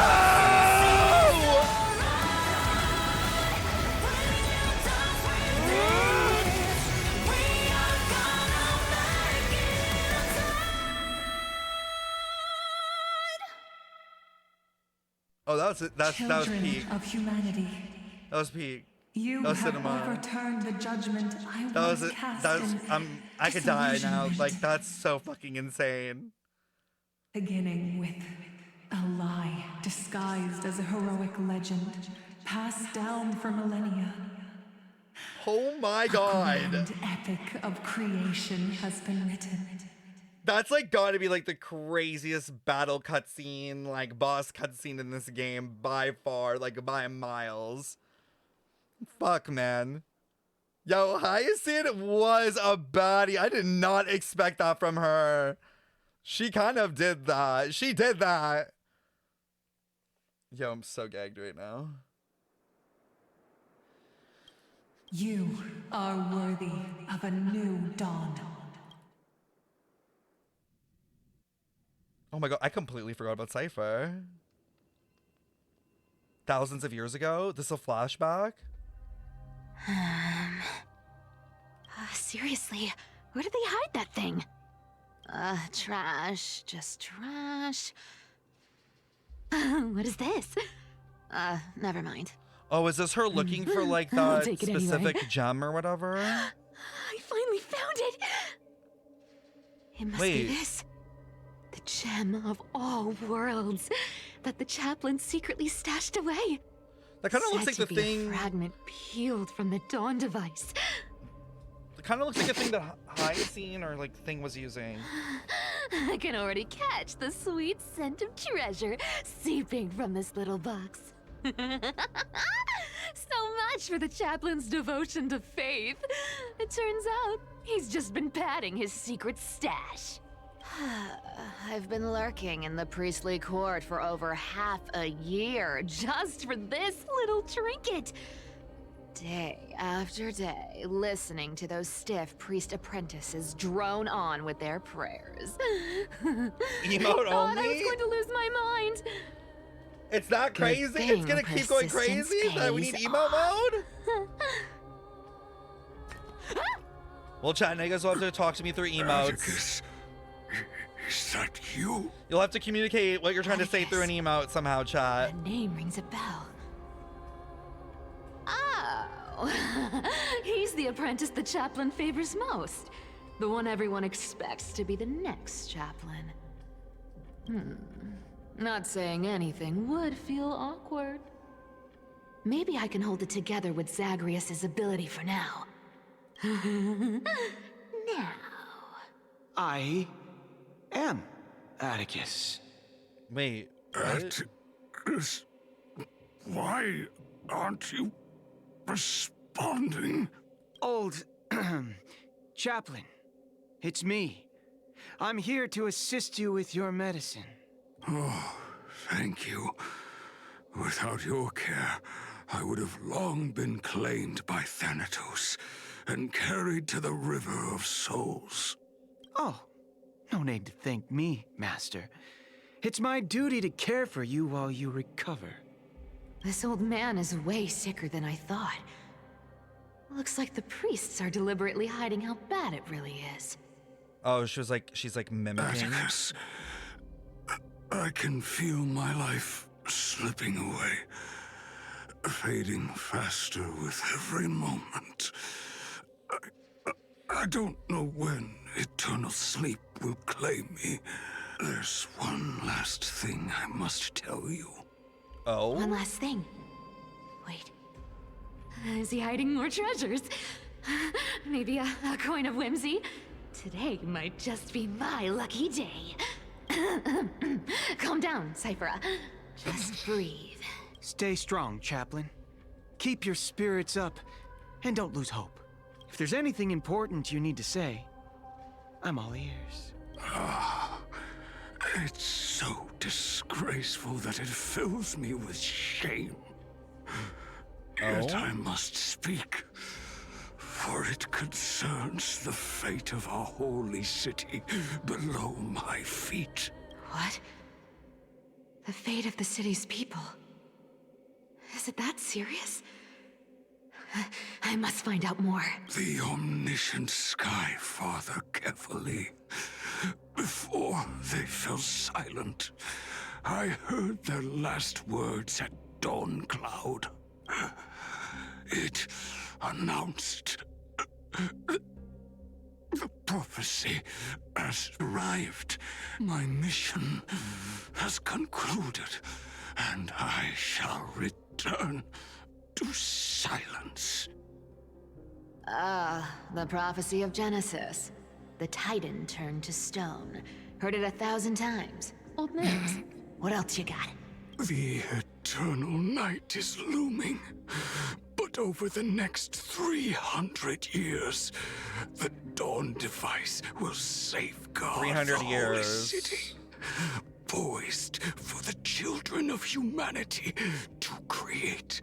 A: Oh, that was peak.
V: Of humanity.
A: That was peak.
V: You
A: That was
V: have
A: cinema.
V: overturned the judgment I
A: That was
V: once
A: it.
V: cast
A: That was.
V: in
A: I could die now.
V: disillusionment.
A: Like that's so fucking insane.
V: Beginning with a lie disguised as a heroic legend, passed down for millennia.
A: Oh my god.
V: Grand epic of creation has been written.
A: That's like gotta be like the craziest battle cutscene, like boss cutscene in this game by far, like by miles. Fuck, man. Yo, Hyacinth was a baddie. I did not expect that from her. She kind of did that. She did that. Yo, I'm so gagged right now.
V: You are worthy of a new dawn.
A: Oh my god, I completely forgot about Cipher. Thousands of years ago? This is a flashback?
O: Seriously, where did they hide that thing? Trash. Just trash. What is this? Never mind.
A: Oh, is this her looking for like
O: I'll
A: that
O: take it
A: specific
O: anyway.
A: gem or whatever?
O: I finally found it! It must
A: Wait.
O: be this. The gem of all worlds that the chaplain secretly stashed away.
A: That kind of looks like
O: Said
A: the
O: to be a
A: thing.
O: fragment peeled from the Dawn device.
A: It kind of looks like a thing that Hyacinth or like thing was using.
O: I can already catch the sweet scent of treasure seeping from this little box. So much for the chaplain's devotion to faith. It turns out he's just been padding his secret stash. I've been lurking in the priestly court for over half a year just for this little trinket. Day after day, listening to those stiff priest apprentices drone on with their prayers.
A: Emote
O: I thought I
A: only?
O: was going to lose my mind.
A: It's not
O: Good
A: crazy. It's
O: thing
A: gonna keep going
O: persistence
A: crazy. That we need
O: pays
A: emo mode. Well, chat niggas will have to talk to me through emotes.
Q: Is that you?
A: You'll have to communicate what you're trying to say through an emote somehow, chat.
O: The name rings a bell. Oh, he's the apprentice the chaplain favors most. The one everyone expects to be the next chaplain. Not saying anything would feel awkward. Maybe I can hold it together with Zagreus's ability for now. Now.
T: I am Atticus.
A: Wait,
Q: Atticus, why aren't you responding? responding?
T: Old chaplain, it's me. I'm here to assist you with your medicine.
Q: Oh, thank you. Without your care, I would have long been claimed by Thanatos and carried to the River of Souls.
T: Oh, no need to thank me, Master. It's my duty to care for you while you recover.
O: This old man is way sicker than I thought. Looks like the priests are deliberately hiding how bad it really is.
A: Oh, she's like mimicking.
Q: Atticus, I can feel my life slipping away, fading faster with every moment. I don't know when eternal sleep will claim me. There's one last thing I must tell you.
A: Oh?
O: One last thing. Wait. Is he hiding more treasures? Maybe a coin of whimsy? Today might just be my lucky day. Calm down, Cipher. Just breathe.
T: Stay strong, Chaplain. Keep your spirits up, and don't lose hope. If there's anything important you need to say, I'm all ears.
Q: It's so disgraceful that it fills me with shame. Yet I must speak, for it concerns the fate of our holy city below my feet.
O: What? The fate of the city's people? Is it that serious? I must find out more.
Q: The omniscient Sky Father carefully. Before they fell silent, I heard their last words at Dawn Cloud. It announced the prophecy has arrived. My mission has concluded, and I shall return to silence.
O: The prophecy of Genesis. The Titan turned to stone. Heard it 1,000 times. Old news. What else you got?
Q: The eternal night is looming. But over the next 300 years, the Dawn device will safeguard
A: 300
Q: the
A: years.
Q: holy city, poised for the children of humanity to create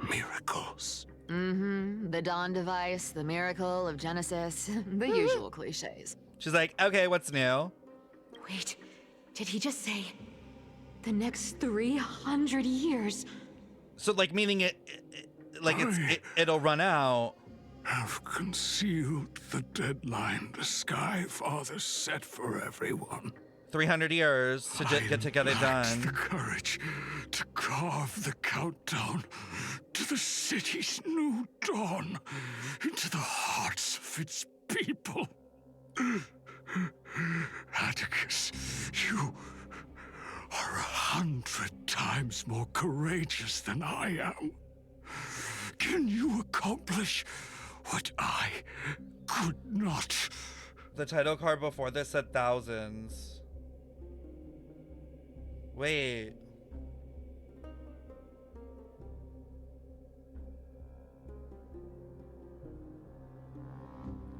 Q: miracles.
O: The Dawn device, the miracle of Genesis, the usual cliches.
A: She's like, okay, what's new?
O: Wait, did he just say the next 300 years?
A: So, like, meaning it'll run out.
Q: Have concealed the deadline the Sky Father set for everyone.
A: 300 years to get it done.
Q: The courage to carve the countdown to the city's new dawn into the hearts of its people. Atticus, you are 100 times more courageous than I am. Can you accomplish what I could not?
A: The title card before this said thousands. Wait.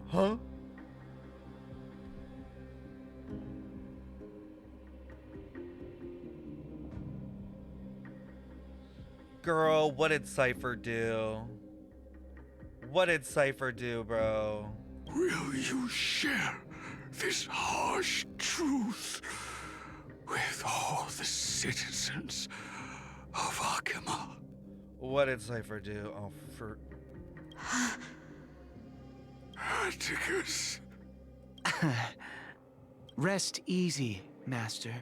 A: Huh? Girl, what did Cipher do? What did Cipher do, bro?
Q: Will you share this harsh truth with all the citizens of Akima?
A: What did Cipher do? Oh, for...
Q: Atticus.
T: Rest easy, Master.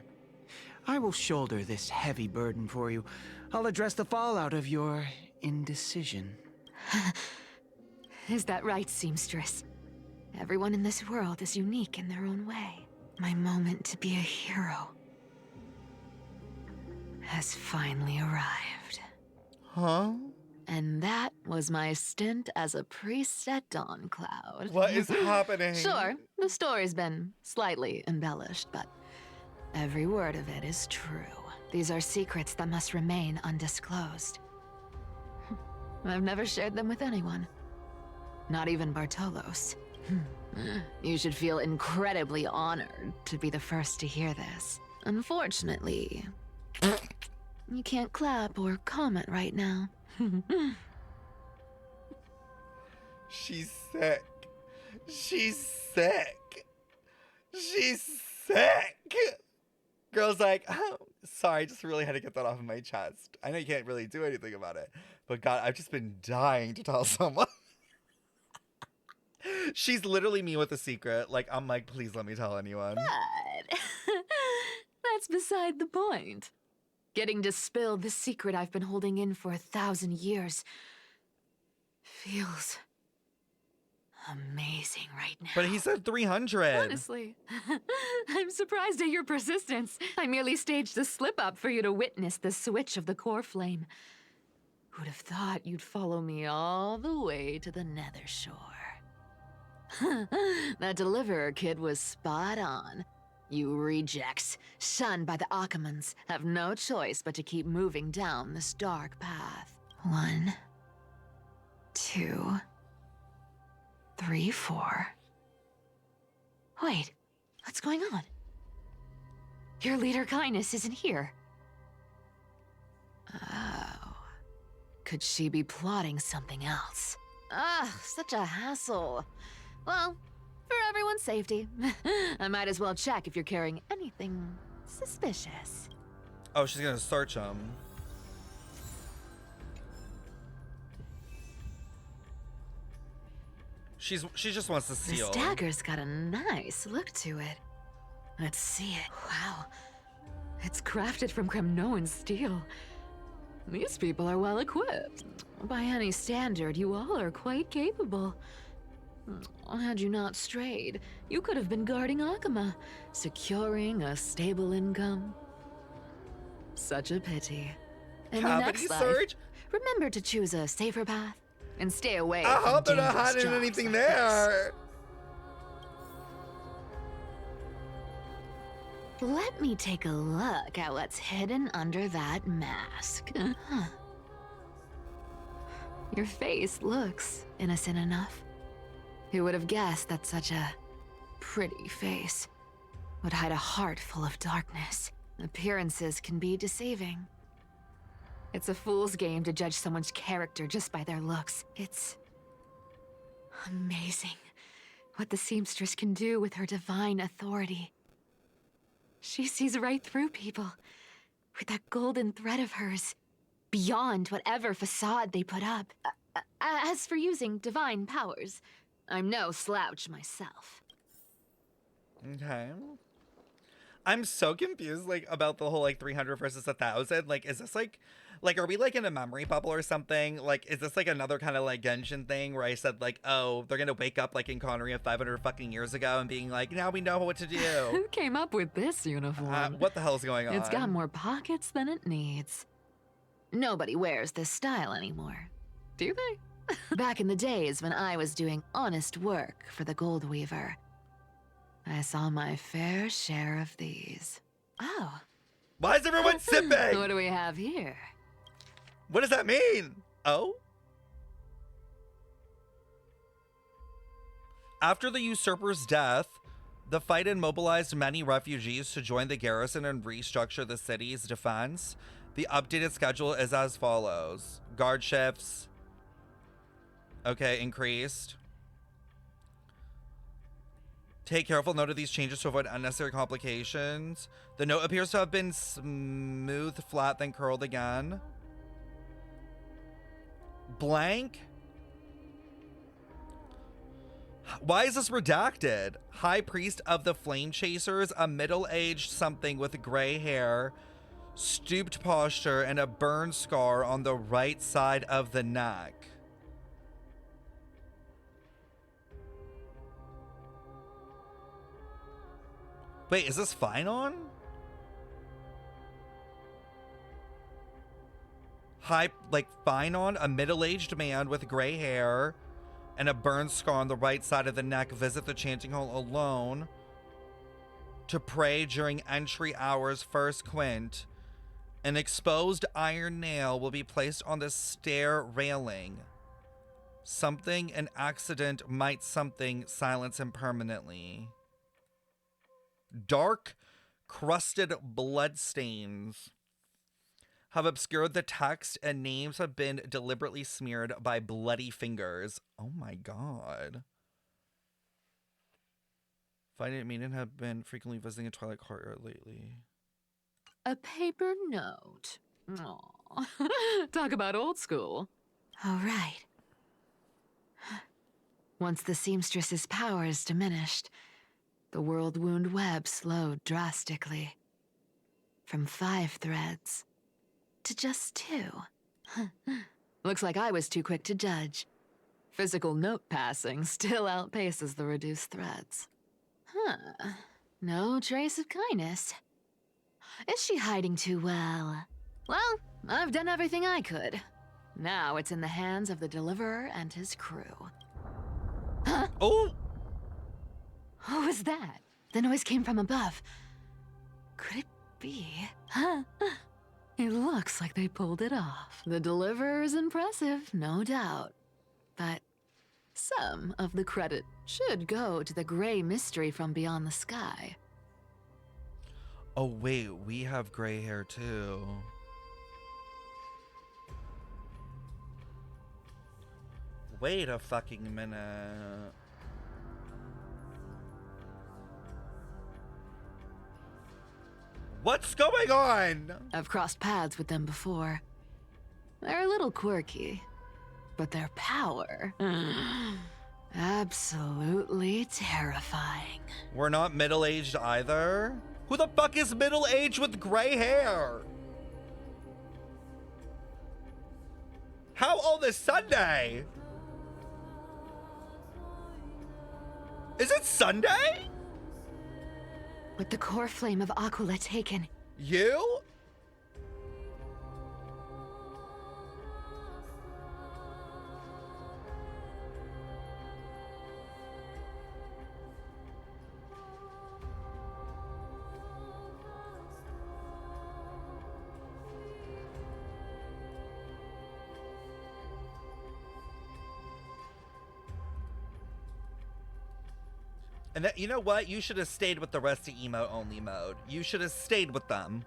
T: I will shoulder this heavy burden for you. I'll address the fallout of your indecision.
O: Is that right, seamstress? Everyone in this world is unique in their own way. My moment to be a hero has finally arrived.
A: Huh?
O: And that was my stint as a priest at Dawn Cloud.
A: What is happening?
O: Sure, the story's been slightly embellished, but every word of it is true. These are secrets that must remain undisclosed. I've never shared them with anyone. Not even Bartolos. You should feel incredibly honored to be the first to hear this. Unfortunately, you can't clap or comment right now.
A: She's sick. She's sick. She's sick. Girl's like, oh, sorry, I just really had to get that off of my chest. I know you can't really do anything about it, but God, I've just been dying to tell someone. She's literally me with a secret. Like, I'm like, please let me tell anyone.
O: But that's beside the point. Getting to spill the secret I've been holding in for 1,000 years feels amazing right now.
A: But he said 300.
O: Honestly, I'm surprised at your persistence. I merely staged a slip-up for you to witness the switch of the core flame. Who'd have thought you'd follow me all the way to the Nether Shore? That deliverer kid was spot on. You rejects, shunned by the Akamans, have no choice but to keep moving down this dark path. 1, 2, 3, 4. Wait, what's going on? Your leader Kindness isn't here. Oh. Could she be plotting something else? Ah, such a hassle. Well, for everyone's safety, I might as well check if you're carrying anything suspicious.
A: Oh, she's gonna search him. She just wants to seal.
O: This dagger's got a nice look to it. Let's see it. Wow. It's crafted from Kremnoan steel. These people are well equipped. By any standard, you all are quite capable. Had you not strayed, you could have been guarding Akama, securing a stable income. Such a pity. In the next life, remember to choose a safer path and stay away from
A: I hope they're not
O: dangerous
A: hiding
O: jobs
A: anything
O: like
A: there.
O: this. Let me take a look at what's hidden under that mask. Huh. Your face looks innocent enough. Who would have guessed that such a pretty face would hide a heart full of darkness? Appearances can be deceiving. It's a fool's game to judge someone's character just by their looks. It's amazing what the seamstress can do with her divine authority. She sees right through people with that golden thread of hers, beyond whatever facade they put up. As for using divine powers, I'm no slouch myself.
A: Okay. I'm so confused, like, about the whole, like, 300 versus 1,000. Like, is this, like, are we, like, in a memory bubble or something? Like, is this, like, another kind of, like, Genshin thing where I said, like, oh, they're gonna wake up, like, in Connery of 500 fucking years ago and being like, now we know what to do.
O: Who came up with this uniform?
A: What the hell's going on?
O: It's got more pockets than it needs. Nobody wears this style anymore. Do they? Back in the days when I was doing honest work for the Gold Weaver, I saw my fair share of these. Oh.
A: Why is everyone sipping?
O: What do we have here?
A: What does that mean? Oh? After the usurper's death, the fight mobilized many refugees to join the garrison and restructure the city's defense. The updated schedule is as follows. Guard shifts. Okay, increased. Take careful note of these changes to avoid unnecessary complications. The note appears to have been smooth, flat, then curled again. Blank? Why is this redacted? High Priest of the Flame Chasers, a middle-aged something with gray hair, stooped posture, and a burn scar on the right side of the neck. Wait, is this Finon? Finon, a middle-aged man with gray hair and a burn scar on the right side of the neck, visit the chanting hall alone to pray during entry hours, first quint. An exposed iron nail will be placed on the stair railing. Something, an accident, might something, silence him permanently. Dark, crusted bloodstains have obscured the text, and names have been deliberately smeared by bloody fingers. Oh my god. Finding it meaning have been frequently visiting a twilight courtyard lately.
O: A paper note. Aw. Talk about old school. All right. Once the seamstress's powers diminished, the world wound web slowed drastically. From 5 threads to just 2. Looks like I was too quick to judge. Physical note passing still outpaces the reduced threads. No trace of kindness. Is she hiding too well? Well, I've done everything I could. Now it's in the hands of the Deliverer and his crew. Huh?
A: Oh!
O: What was that? The noise came from above. Could it be? Huh? It looks like they pulled it off. The Deliverer is impressive, no doubt. But some of the credit should go to the gray mystery from beyond the sky.
A: Oh wait, we have gray hair too. Wait a fucking minute. What's going on?
O: I've crossed paths with them before. They're a little quirky, but their power, absolutely terrifying.
A: We're not middle-aged either? Who the fuck is middle-aged with gray hair? How old is Sunday? Is it Sunday?
O: With the core flame of Aquila taken.
A: You? And that, you know what? You should have stayed with the rest of emo-only mode. You should have stayed with them.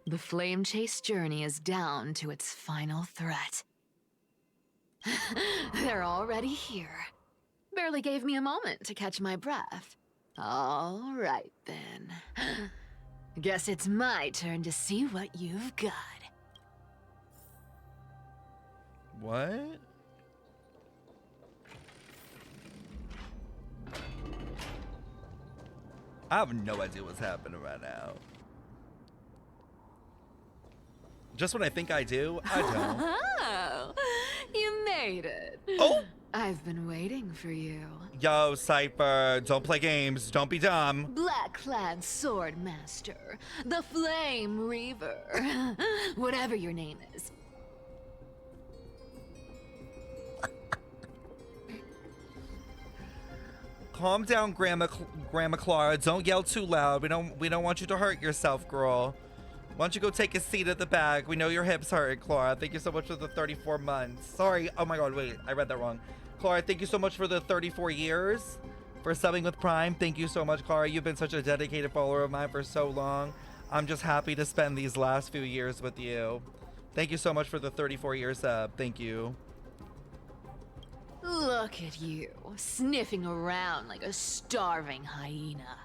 O: The flame chase journey is down to its final threat. They're already here. Barely gave me a moment to catch my breath. All right, then. Guess it's my turn to see what you've got.
A: What? I have no idea what's happening right now. Just when I think I do, I don't.
O: Oh, you made it.
A: Oh!
O: I've been waiting for you.
A: Yo, Cipher, don't play games. Don't be dumb.
O: Black-clad sword master, the Flame Reaver, whatever your name is.
A: Calm down, Grandma Clara. Don't yell too loud. We don't want you to hurt yourself, girl. Why don't you go take a seat at the back? We know your hips hurt, Clara. Thank you so much for the 34 months. Sorry. Oh my god, wait. I read that wrong. Clara, thank you so much for the 34 years. For subbing with Prime. Thank you so much, Clara. You've been such a dedicated follower of mine for so long. I'm just happy to spend these last few years with you. Thank you so much for the 34 years sub. Thank you.
O: Look at you, sniffing around like a starving hyena,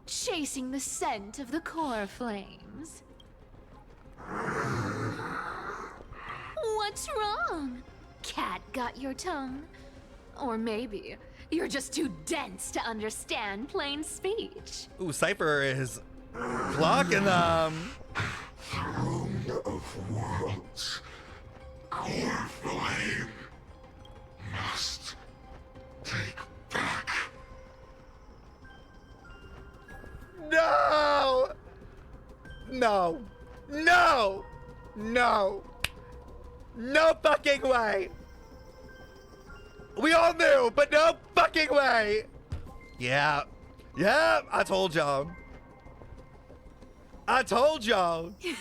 O: chasing the scent of the core flames. What's wrong? Cat got your tongue? Or maybe you're just too dense to understand plain speech.
A: Ooh, Cipher is blocking them.
Q: Throne of worlds, core flame must take back.
A: No! No! No! No! No fucking way! We all knew, but no fucking way! Yeah. Yeah, I told y'all. I told y'all.
O: You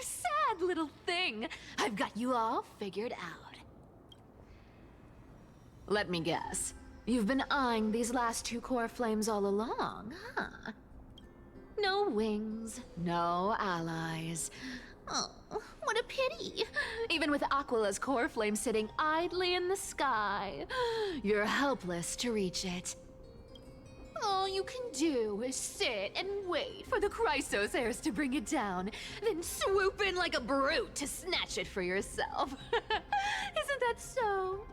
O: sad little thing. I've got you all figured out. Let me guess. You've been eyeing these last 2 core flames all along, huh? No wings, no allies. Oh, what a pity. Even with Aquala's core flame sitting idly in the sky, you're helpless to reach it. All you can do is sit and wait for the Chrysos heirs to bring it down, then swoop in like a brute to snatch it for yourself. Isn't that so?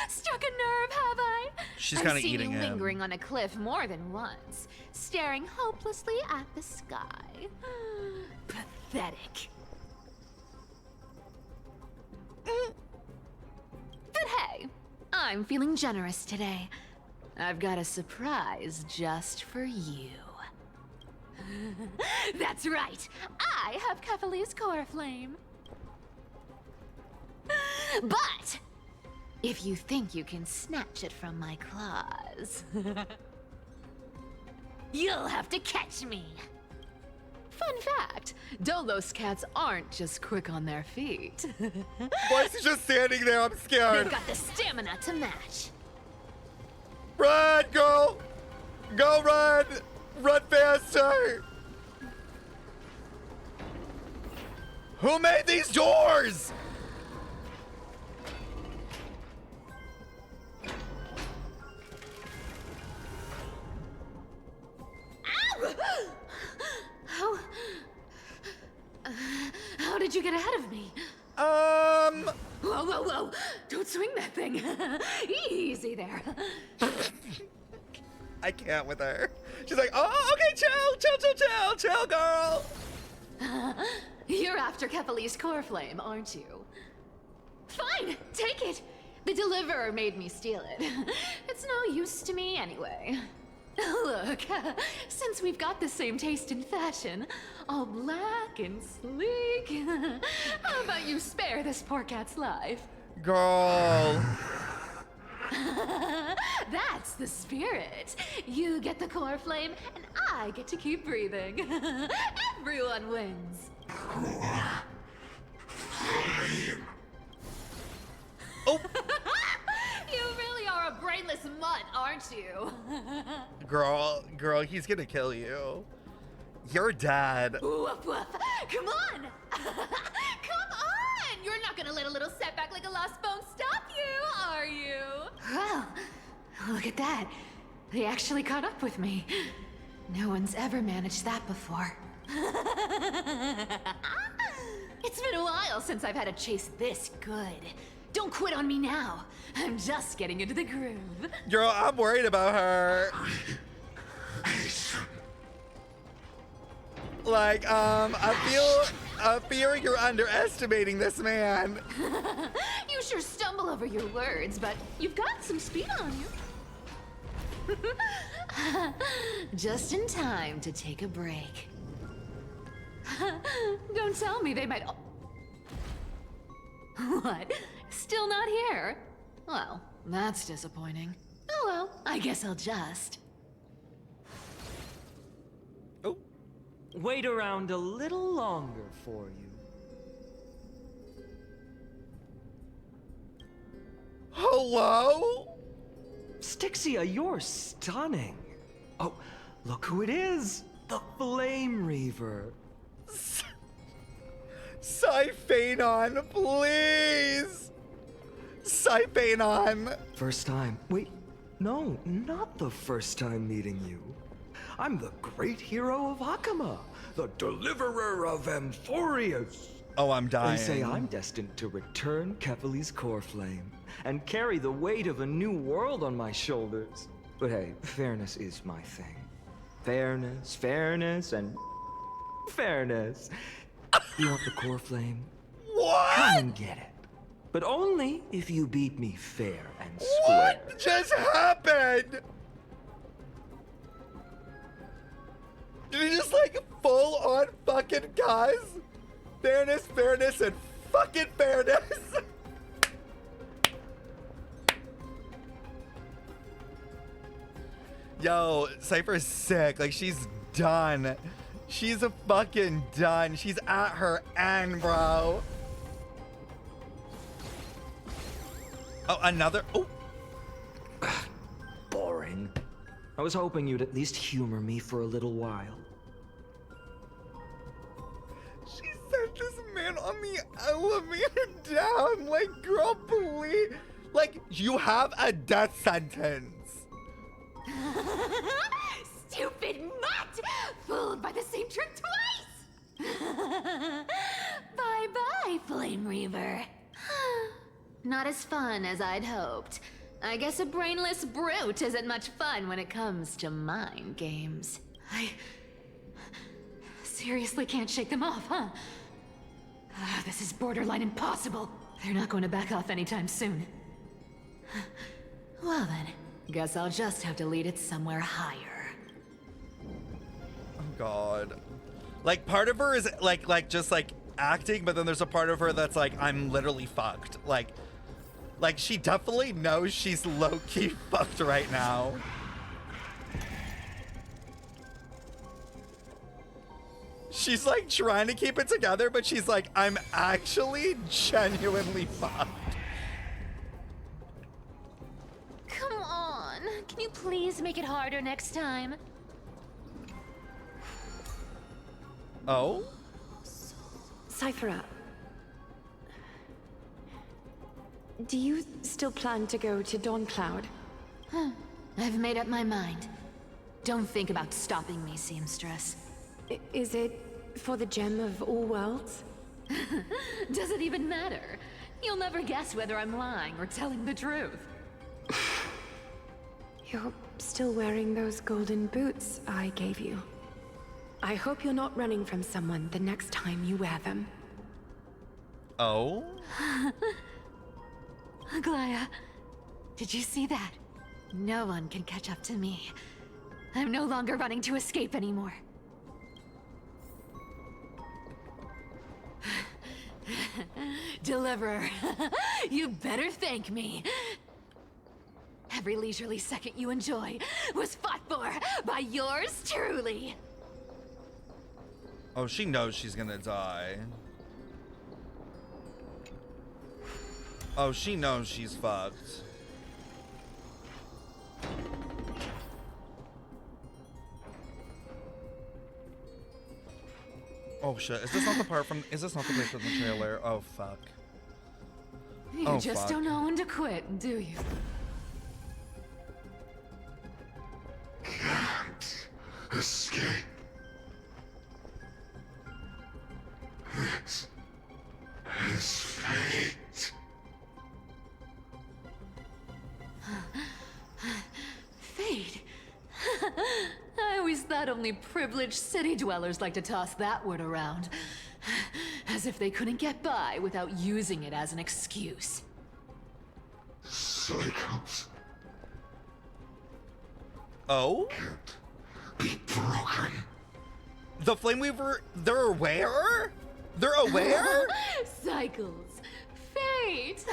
O: Struck a nerve, have I?
A: She's kind of
O: I've seen
A: eating
O: you
A: him.
O: lingering on a cliff more than once, staring hopelessly at the sky. Pathetic. But hey, I'm feeling generous today. I've got a surprise just for you. That's right, I have Kefali's core flame. But if you think you can snatch it from my claws, you'll have to catch me. Fun fact, Dolos cats aren't just quick on their feet.
A: Why is he just standing there? I'm scared.
O: They've got the stamina to match.
A: Run, girl! Go run! Run faster! Who made these doors?
O: How did you get ahead of me? Whoa, whoa, whoa! Don't swing that thing. Easy there.
A: I can't with her. She's like, oh, okay, chill, girl.
O: You're after Kefali's core flame, aren't you? Fine, take it. The deliverer made me steal it. It's no use to me anyway. Look, since we've got the same taste in fashion, all black and sleek, how about you spare this poor cat's life?
A: Girl.
O: That's the spirit. You get the core flame, and I get to keep breathing. Everyone wins.
A: Oh.
O: You really are a brainless mutt, aren't you?
A: Girl, he's gonna kill you. You're dead.
O: Woof woof. Come on! Come on! You're not gonna let a little setback like a lost bone stop you, are you? Well, look at that. They actually caught up with me. No one's ever managed that before. It's been a while since I've had a chase this good. Don't quit on me now. I'm just getting into the groove.
A: Girl, I'm worried about her. Like, I fear you're underestimating this man.
O: You sure stumble over your words, but you've got some speed on you. Just in time to take a break. Don't tell me they might... What? Still not here? Well, that's disappointing. Oh well, I guess I'll just...
G: Oh. Wait around a little longer for you.
A: Hello?
G: Styxia, you're stunning. Oh, look who it is. The Flame Reaver.
A: Siphanon, please! Siphanon!
G: First time. Wait, no, not the first time meeting you. I'm the great hero of Hakama, the deliverer of Amphorius.
A: Oh, I'm dying.
G: They say I'm destined to return Kefali's core flame and carry the weight of a new world on my shoulders. But hey, fairness is my thing. Fairness, and fairness. You want the core flame?
A: What?
G: Come and get it. But only if you beat me fair and square.
A: What just happened? Did he just like full on fucking guys? Fairness, and fucking fairness. Yo, Cipher's sick. Like, she's done. She's a fucking done. She's at her end, bro. Oh, another. Oh.
G: Boring. I was hoping you'd at least humor me for a little while.
A: She sent this man on the elevator down. Like, girl, please. Like, you have a death sentence.
O: Stupid mutt! Fooled by the same trick twice! Bye-bye, Flame Reaver. Not as fun as I'd hoped. I guess a brainless brute isn't much fun when it comes to mind games. I seriously can't shake them off, huh? This is borderline impossible. They're not going to back off anytime soon. Well then, guess I'll just have to lead it somewhere higher.
A: Oh god. Like, part of her is like just like acting, but then there's a part of her that's like, I'm literally fucked. Like she definitely knows she's low-key fucked right now. She's like trying to keep it together, but she's like, I'm actually genuinely fucked.
O: Come on, can you please make it harder next time?
A: Oh?
R: Cipher, do you still plan to go to Dawncloud?
O: I've made up my mind. Don't think about stopping me, seamstress.
R: Is it for the gem of all worlds?
O: Does it even matter? You'll never guess whether I'm lying or telling the truth.
R: You're still wearing those golden boots I gave you. I hope you're not running from someone the next time you wear them.
A: Oh?
O: Aglaea, did you see that? No one can catch up to me. I'm no longer running to escape anymore. Deliverer, you better thank me. Every leisurely second you enjoy was fought for by yours truly.
A: Oh, she knows she's gonna die. Oh, she knows she's fucked. Oh shit, is this not the part from, is this not the place from the trailer? Oh fuck.
O: You just don't know when to quit, do you?
Q: Can't escape. This is fate.
O: Fate? I always thought only privileged city dwellers like to toss that word around. As if they couldn't get by without using it as an excuse.
Q: Cycles
A: Oh?
Q: can't be broken.
A: The Flame Weaver, they're aware? They're aware?
O: Cycles. Fate.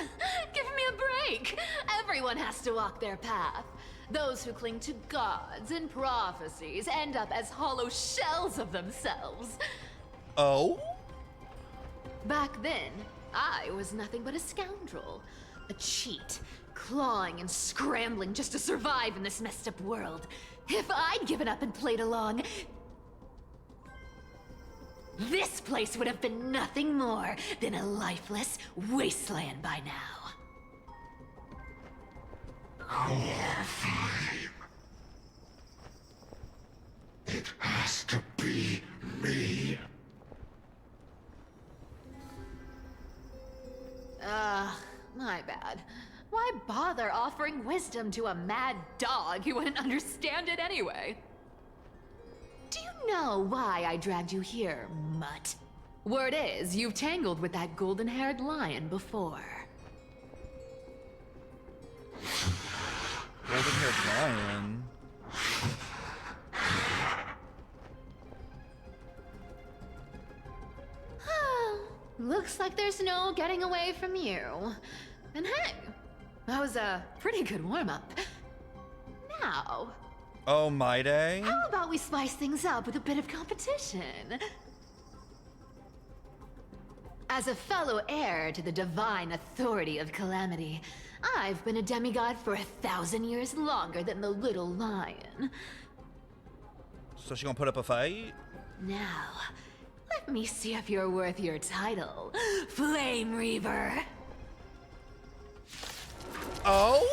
O: Give me a break. Everyone has to walk their path. Those who cling to gods and prophecies end up as hollow shells of themselves.
A: Oh?
O: Back then, I was nothing but a scoundrel. A cheat. Clawing and scrambling just to survive in this messed up world. If I'd given up and played along, this place would have been nothing more than a lifeless wasteland by now.
Q: Horrifying. It has to be me.
O: My bad. Why bother offering wisdom to a mad dog who wouldn't understand it anyway? Do you know why I dragged you here, mutt? Word is, you've tangled with that golden-haired lion before.
A: Golden-haired lion?
O: Looks like there's no getting away from you. And hey, that was a pretty good warm-up. Now,
A: Oh my day.
O: How about we spice things up with a bit of competition? As a fellow heir to the divine authority of Calamity, I've been a demigod for 1,000 years longer than the little lion.
A: So she gonna put up a fight?
O: Now, let me see if you're worth your title, Flame Reaver.
A: Oh?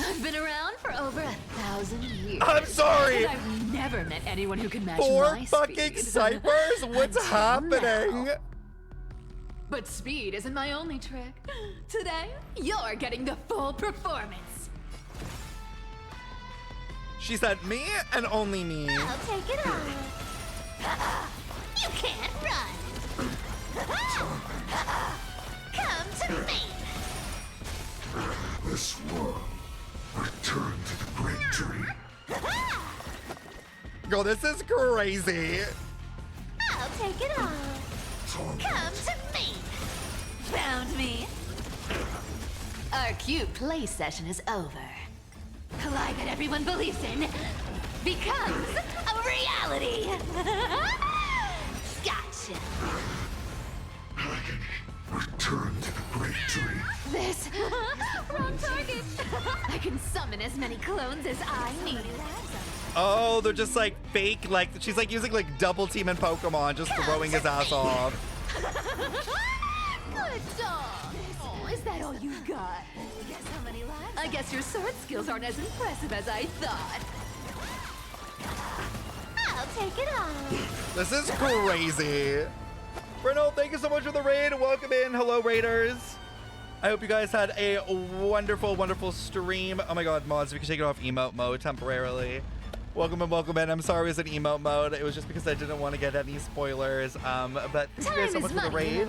O: I've been around for over 1,000 years.
A: I'm sorry!
O: And I've never met anyone who can match
A: 4
O: my
A: fucking
O: speed.
A: ciphers? What's happening?
O: Now. But speed isn't my only trick. Today, you're getting the full performance.
A: She said me and only me.
M: I'll take it on. You can't run. Come to me.
Q: This world, return to the great tree.
A: Girl, this is crazy.
M: I'll take it on. Come to me.
O: Found me. Our cute play session is over. The lie that everyone believes in becomes a reality.
M: Gotcha.
Q: Return to the great tree.
O: This wrong target. I can summon as many clones as I need.
A: Oh, they're just like fake, like she's like using like double team in Pokemon, just throwing his ass off.
O: Good dog. Oh, is that all you got? Guess how many lives? I guess your sword skills aren't as impressive as I thought.
M: I'll take it on.
A: This is crazy. Bruno, thank you so much for the raid. Welcome in. Hello, Raiders. I hope you guys had a wonderful, wonderful stream. Oh my god, mods, we can take it off emote mode temporarily. Welcome in, welcome in. I'm sorry it was in emote mode. It was just because I didn't want to get any spoilers. But thank you guys so much for the raid.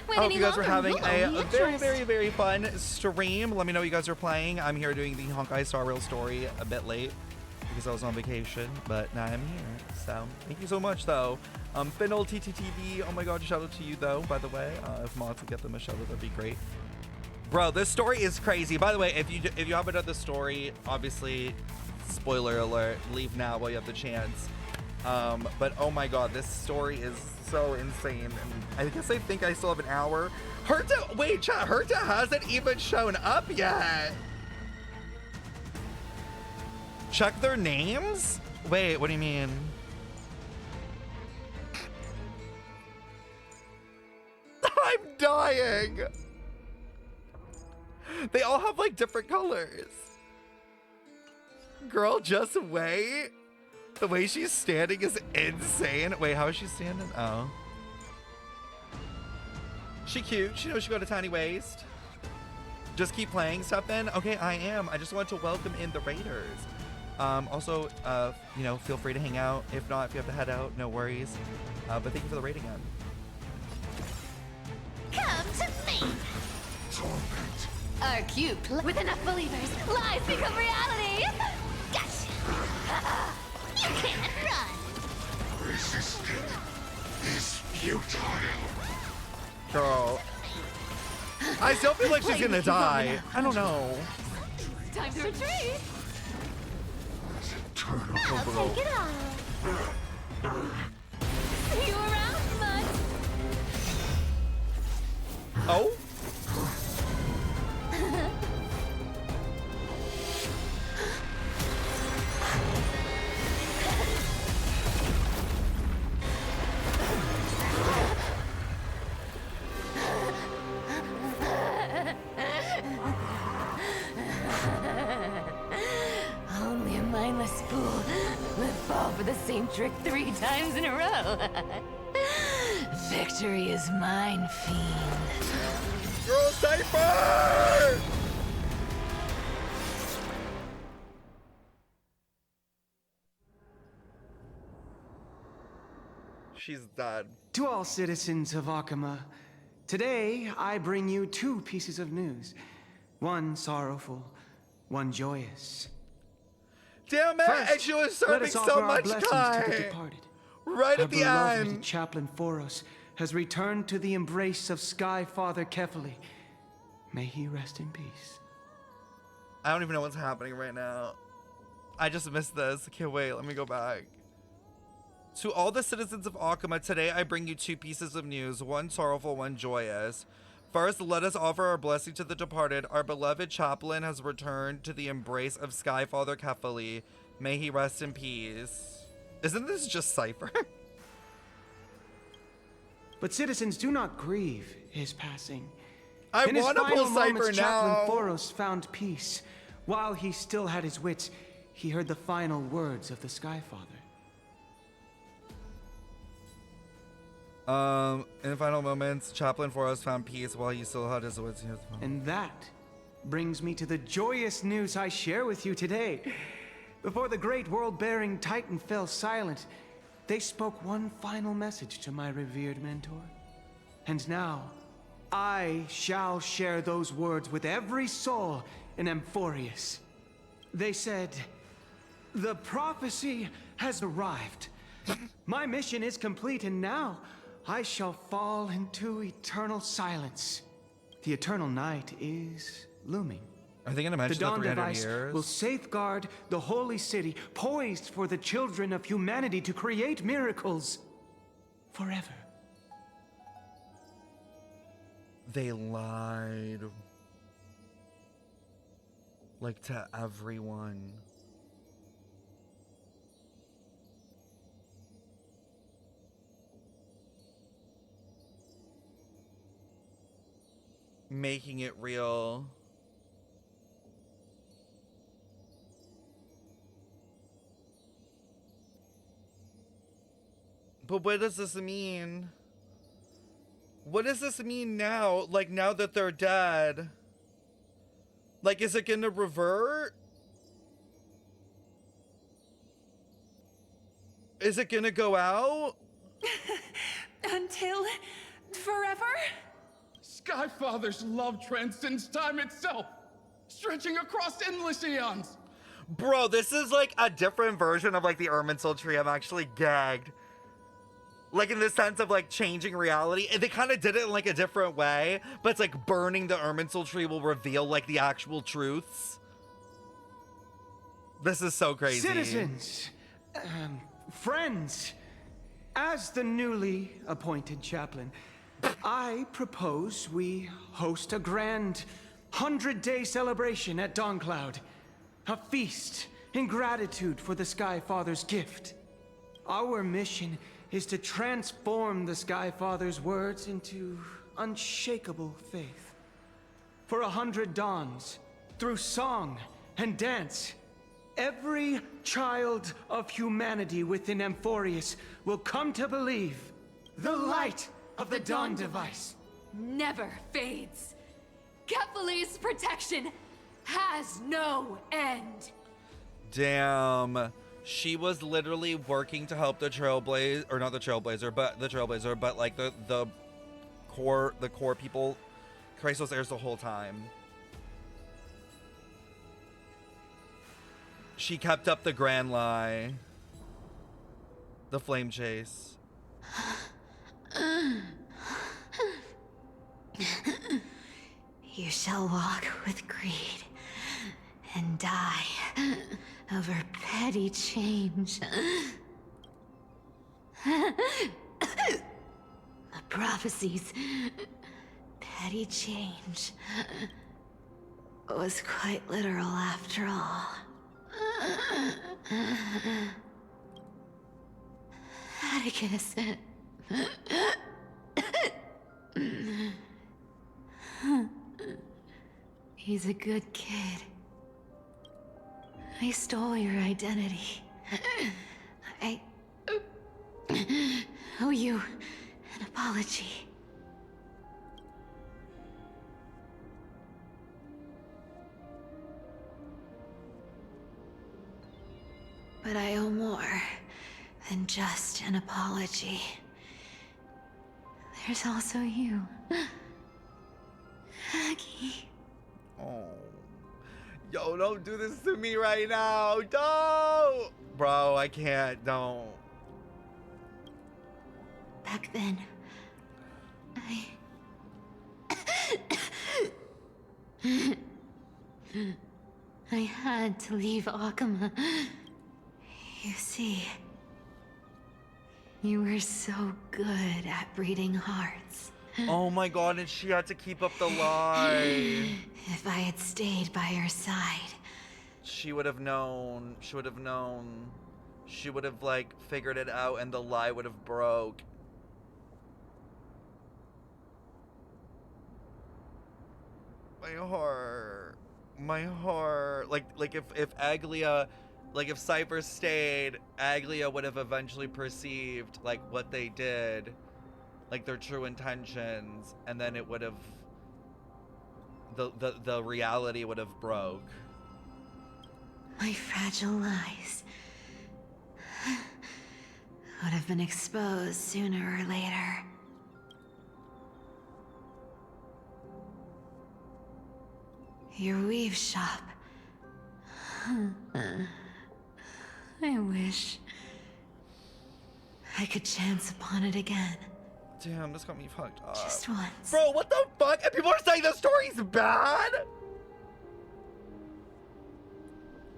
A: I hope you guys were having a very, very, very fun stream. Let me know what you guys are playing. I'm here doing the Honkai Star Rail story a bit late because I was on vacation, but now I'm here. So thank you so much, though. Finnel TTTV, oh my god, shout out to you, though, by the way. If mods could get them a shout out, that'd be great. Bro, this story is crazy. By the way, if you haven't done the story, obviously, spoiler alert, leave now while you have the chance. But oh my god, this story is so insane. And I think I still have an hour. Herta, wait, chat, Herta hasn't even shown up yet. Check their names? Wait, what do you mean? I'm dying. They all have like different colors. Girl, just wait. The way she's standing is insane. Wait, how is she standing? Oh. She cute. She knows she got a tiny waist. Just keep playing, Stefan. Okay, I am. I just want to welcome in the Raiders. Also, you know, feel free to hang out. If not, if you have to head out, no worries. But thank you for the raid again.
M: Come to me.
O: Our cute with enough believers, lies become reality.
M: Gotcha. You can't run.
Q: Resisting is futile.
A: Girl. I still feel like she's gonna die. I don't know.
O: Time to retreat.
M: I'll take it on.
O: See you around, bud.
A: Oh?
O: Only a mindless fool would fall for the same trick 3 times in a row. Victory is mine, fiend.
A: Girl, Cipher! She's dead.
T: To all citizens of Akama, today I bring you 2 pieces of news. One sorrowful, one joyous.
A: Damn it!
T: First,
A: And she was
T: let
A: serving
T: us
A: so
T: offer our
A: much
T: blessings
A: time.
T: to the departed.
A: Right
T: Our
A: at the
T: beloved
A: end.
T: chaplain Foros has returned to the embrace of Sky Father Kefali. May he rest in peace.
A: I don't even know what's happening right now. I just missed this. I can't wait. Let me go back. To all the citizens of Akuma, today I bring you two pieces of news, one sorrowful, one joyous. First, let us offer our blessing to the departed. Our beloved chaplain has returned to the embrace of Skyfather Kefili. May he rest in peace. Isn't this just Cipher?
T: But citizens, do not grieve his passing.
A: I
T: In his
A: want to
T: final
A: pull Cipher
T: moments,
A: now.
T: Chaplain Thoros found peace. While he still had his wits, he heard the final words of the Skyfather.
A: In final moments, Chaplain Thoros found peace while he still had his wits.
T: And that brings me to the joyous news I share with you today. Before the great world-bearing Titan fell silent, they spoke one final message to my revered mentor. And now, I shall share those words with every soul in Amphorius. They said, the prophecy has arrived. My mission is complete, and now I shall fall into eternal silence. The eternal night is looming.
A: Are they going to mention the
T: Dawn
A: 300
T: device
A: years?
T: will safeguard the holy city, poised for the children of humanity to create miracles forever.
A: They lied. Like, to everyone. Making it real. But what does this mean? What does this mean now? Like, now that they're dead? Like, is it gonna revert? Is it gonna go out?
V: Until forever?
P: Skyfather's love transcends time itself, stretching across endless eons.
A: Bro, this is like a different version of like the Irminsul tree. I'm actually gagged. Like, in the sense of like changing reality. And they kind of did it in like a different way, but it's like burning the Irminsul tree will reveal like the actual truths. This is so crazy.
T: Citizens, friends, as the newly appointed chaplain, I propose we host a grand 100-day celebration at Dawncloud. A feast in gratitude for the Skyfather's gift. Our mission is to transform the Skyfather's words into unshakable faith. For 100 dawns, through song and dance, every child of humanity within Amphorius will come to believe the light of the Dawn device
O: never fades. Kefili's protection has no end.
A: Damn. She was literally working to help the Trailblazer, or not the Trailblazer, but like the core people, Christos heirs the whole time. She kept up the grand lie. The flame chase.
R: You shall walk with greed and die over petty change. The prophecies, petty change, was quite literal after all. Atticus. He's a good kid. I stole your identity. I owe you an apology. But I owe more than just an apology. There's also you, Aggie.
A: Oh. Yo, don't do this to me right now. Don't. Bro, I can't. Don't.
R: Back then,
O: I had to leave Akama. You see, you were so good at reading hearts.
A: Oh my god, and she had to keep up the lie.
O: If I had stayed by your side,
A: she would have known. She would have known. She would have, like, figured it out and the lie would have broke. My heart. My heart. Like if Aglaea, like if Cipher stayed, Aglaea would have eventually perceived, like, what they did, like their true intentions, and then it would have, the reality would have broke.
O: my fragile lies would have been exposed sooner or later. Your weave shop. I wish I could chance upon it again.
A: Damn, this got me fucked up.
O: Just once.
A: Bro, what the fuck? And people are saying the story's bad?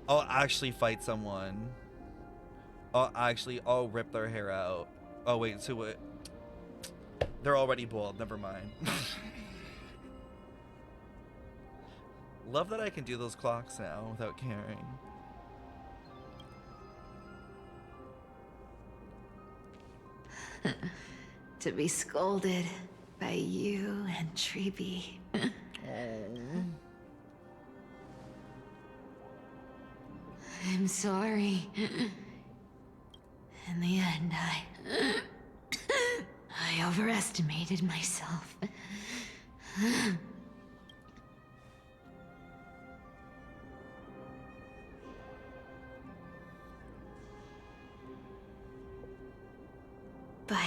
A: I'll actually fight someone. I'll rip their hair out. Oh wait, so what? They're already bald, never mind. Love that I can do those clocks now without caring.
O: To be scolded by you and Treeby. I'm sorry. In the end, I overestimated myself. But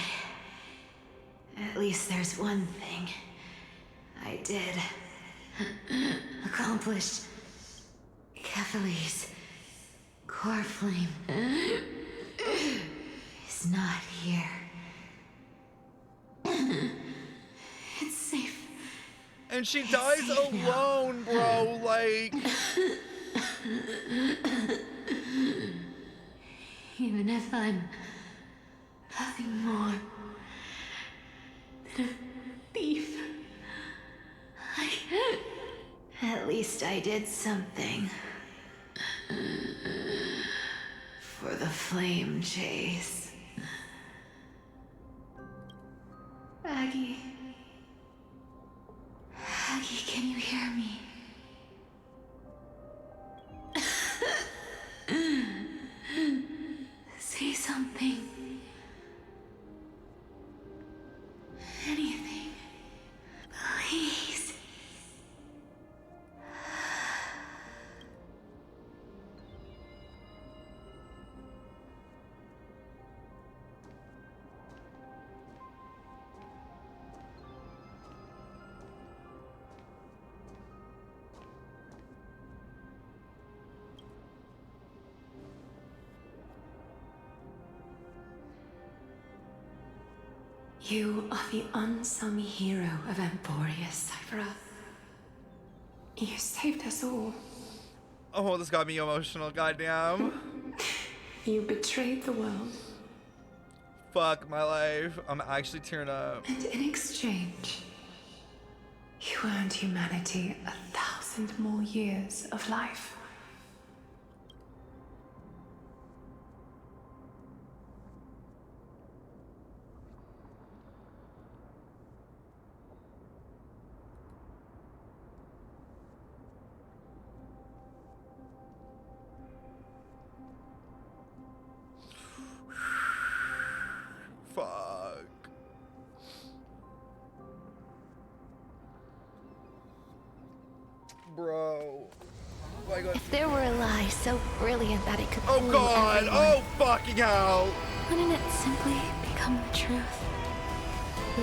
O: at least there's one thing I did accomplish. Kephalie's core flame is not here. It's safe.
A: And she dies alone, bro, like...
O: Even if I'm nothing more than a thief, at least I did something for the flame chase. Aggie, can you hear me? Say something. Anything. Please. You are the unsung hero of Emporia, Cypher. You saved us all.
A: Oh, this got me emotional, goddamn.
K: You betrayed the world.
A: Fuck my life. I'm actually tearing up.
K: And in exchange, you earned humanity 1,000 more years of life.
A: Fuck. Bro. Oh my god.
D: If there were a lie so brilliant that it could
A: Oh
D: fool
A: god!
D: everyone,
A: Oh fucking hell!
D: wouldn't it simply become the truth?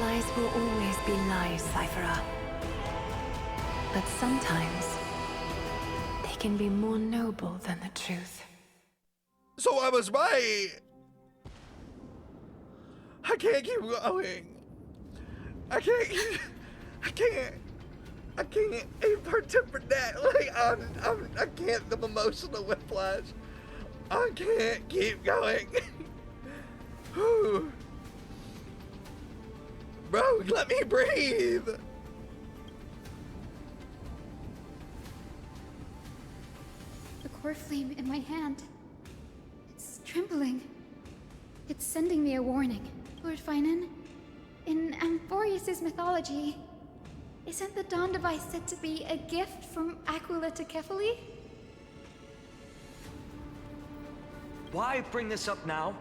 K: Lies will always be lies, Cypher. But sometimes, they can be more noble than the truth.
A: So I was right! I can't keep going. I can't. I can't interpret that. Like, I can't, the emotional whiplash. I can't keep going. Bro, let me breathe.
I: The core flame in my hand. It's trembling. It's sending me a warning. Lord Finan, in Amphorius's mythology, isn't the Dawn device said to be a gift from Aquila to Kefili?
G: Why bring this up now?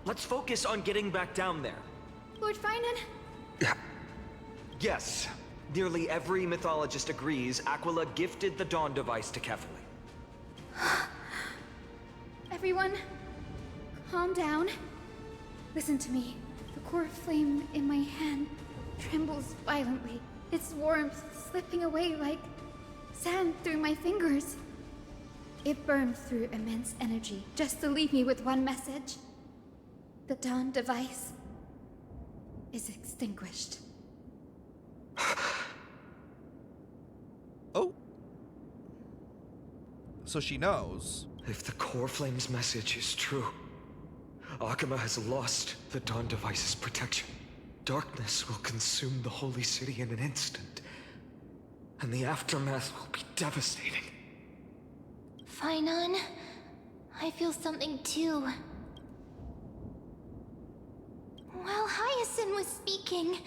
G: Let's focus on getting back down there.
I: Lord Finan?
G: Yes. Nearly every mythologist agrees Aquila gifted the Dawn device to Kefili.
I: Everyone, calm down. Listen to me. The core flame in my hand trembles violently. Its warmth slipping away like sand through my fingers. It burns through immense energy just to leave me with one message. The Dawn device is extinguished.
A: Oh. So she knows.
G: If the core flame's message is true, Akama has lost the Dawn device's protection. Darkness will consume the holy city in an instant, and the aftermath will be devastating.
D: Finan, I feel something too. While Hyacinth was speaking,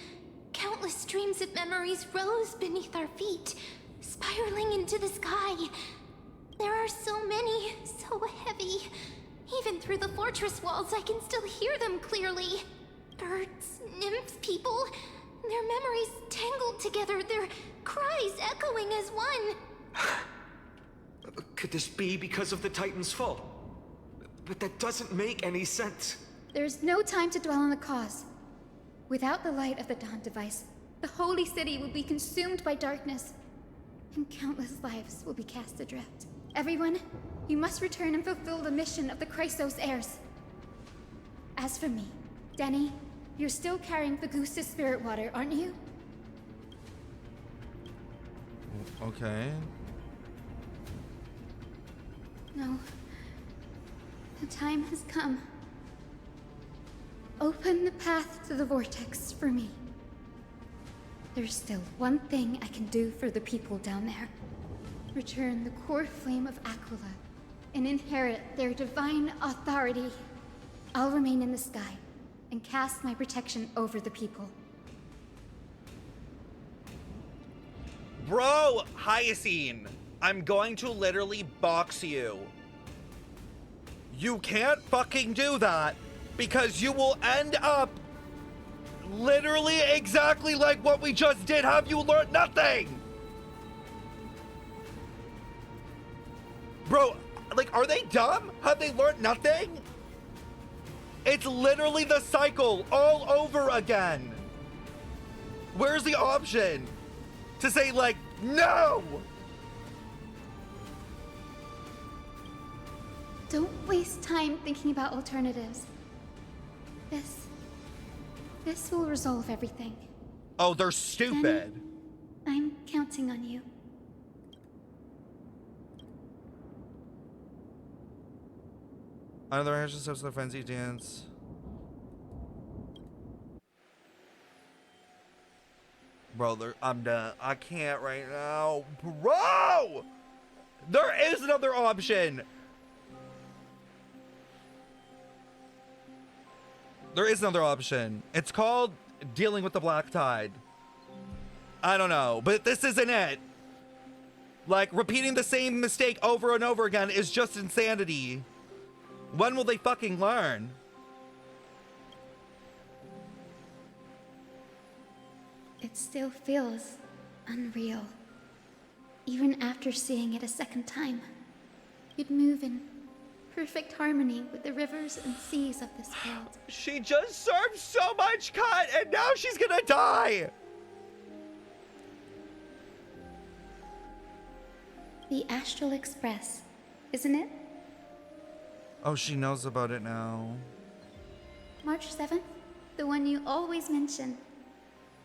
D: countless streams of memories rose beneath our feet, spiraling into the sky. There are so many, so heavy. Even through the fortress walls, I can still hear them clearly. Birds, nymphs, people, their memories tangled together, their cries echoing as one.
G: Could this be because of the Titan's fall? But that doesn't make any sense.
I: There's no time to dwell on the cause. Without the light of the Dawn device, the holy city will be consumed by darkness, and countless lives will be cast adrift. Everyone, you must return and fulfill the mission of the Chrysos heirs. As for me, Denny, you're still carrying the Goose's spirit water, aren't you?
A: Okay.
I: No. The time has come. Open the path to the vortex for me. There's still one thing I can do for the people down there. Return the core flame of Aquila and inherit their divine authority. I'll remain in the sky and cast my protection over the people.
A: Bro, Hyacinth, I'm going to literally box you. You can't fucking do that because you will end up literally exactly like what we just did. Have you learned nothing? Bro, like, are they dumb? Have they learned nothing? It's literally the cycle all over again. Where's the option to say, like, no?
I: Don't waste time thinking about alternatives. This will resolve everything.
A: Oh, they're stupid.
I: Danny, I'm counting on you.
A: Another action steps to the frenzy dance. Bro, I'm done. I can't right now. Bro! There is another option. There is another option. It's called dealing with the black tide. I don't know, but this isn't it. Like, repeating the same mistake over and over again is just insanity. When will they fucking learn?
I: It still feels unreal. Even after seeing it a second time, you'd move in perfect harmony with the rivers and seas of this world.
A: She just served so much cut and now she's gonna die!
I: The Astral Express, isn't it?
A: Oh, she knows about it now.
I: March 7th, the one you always mention.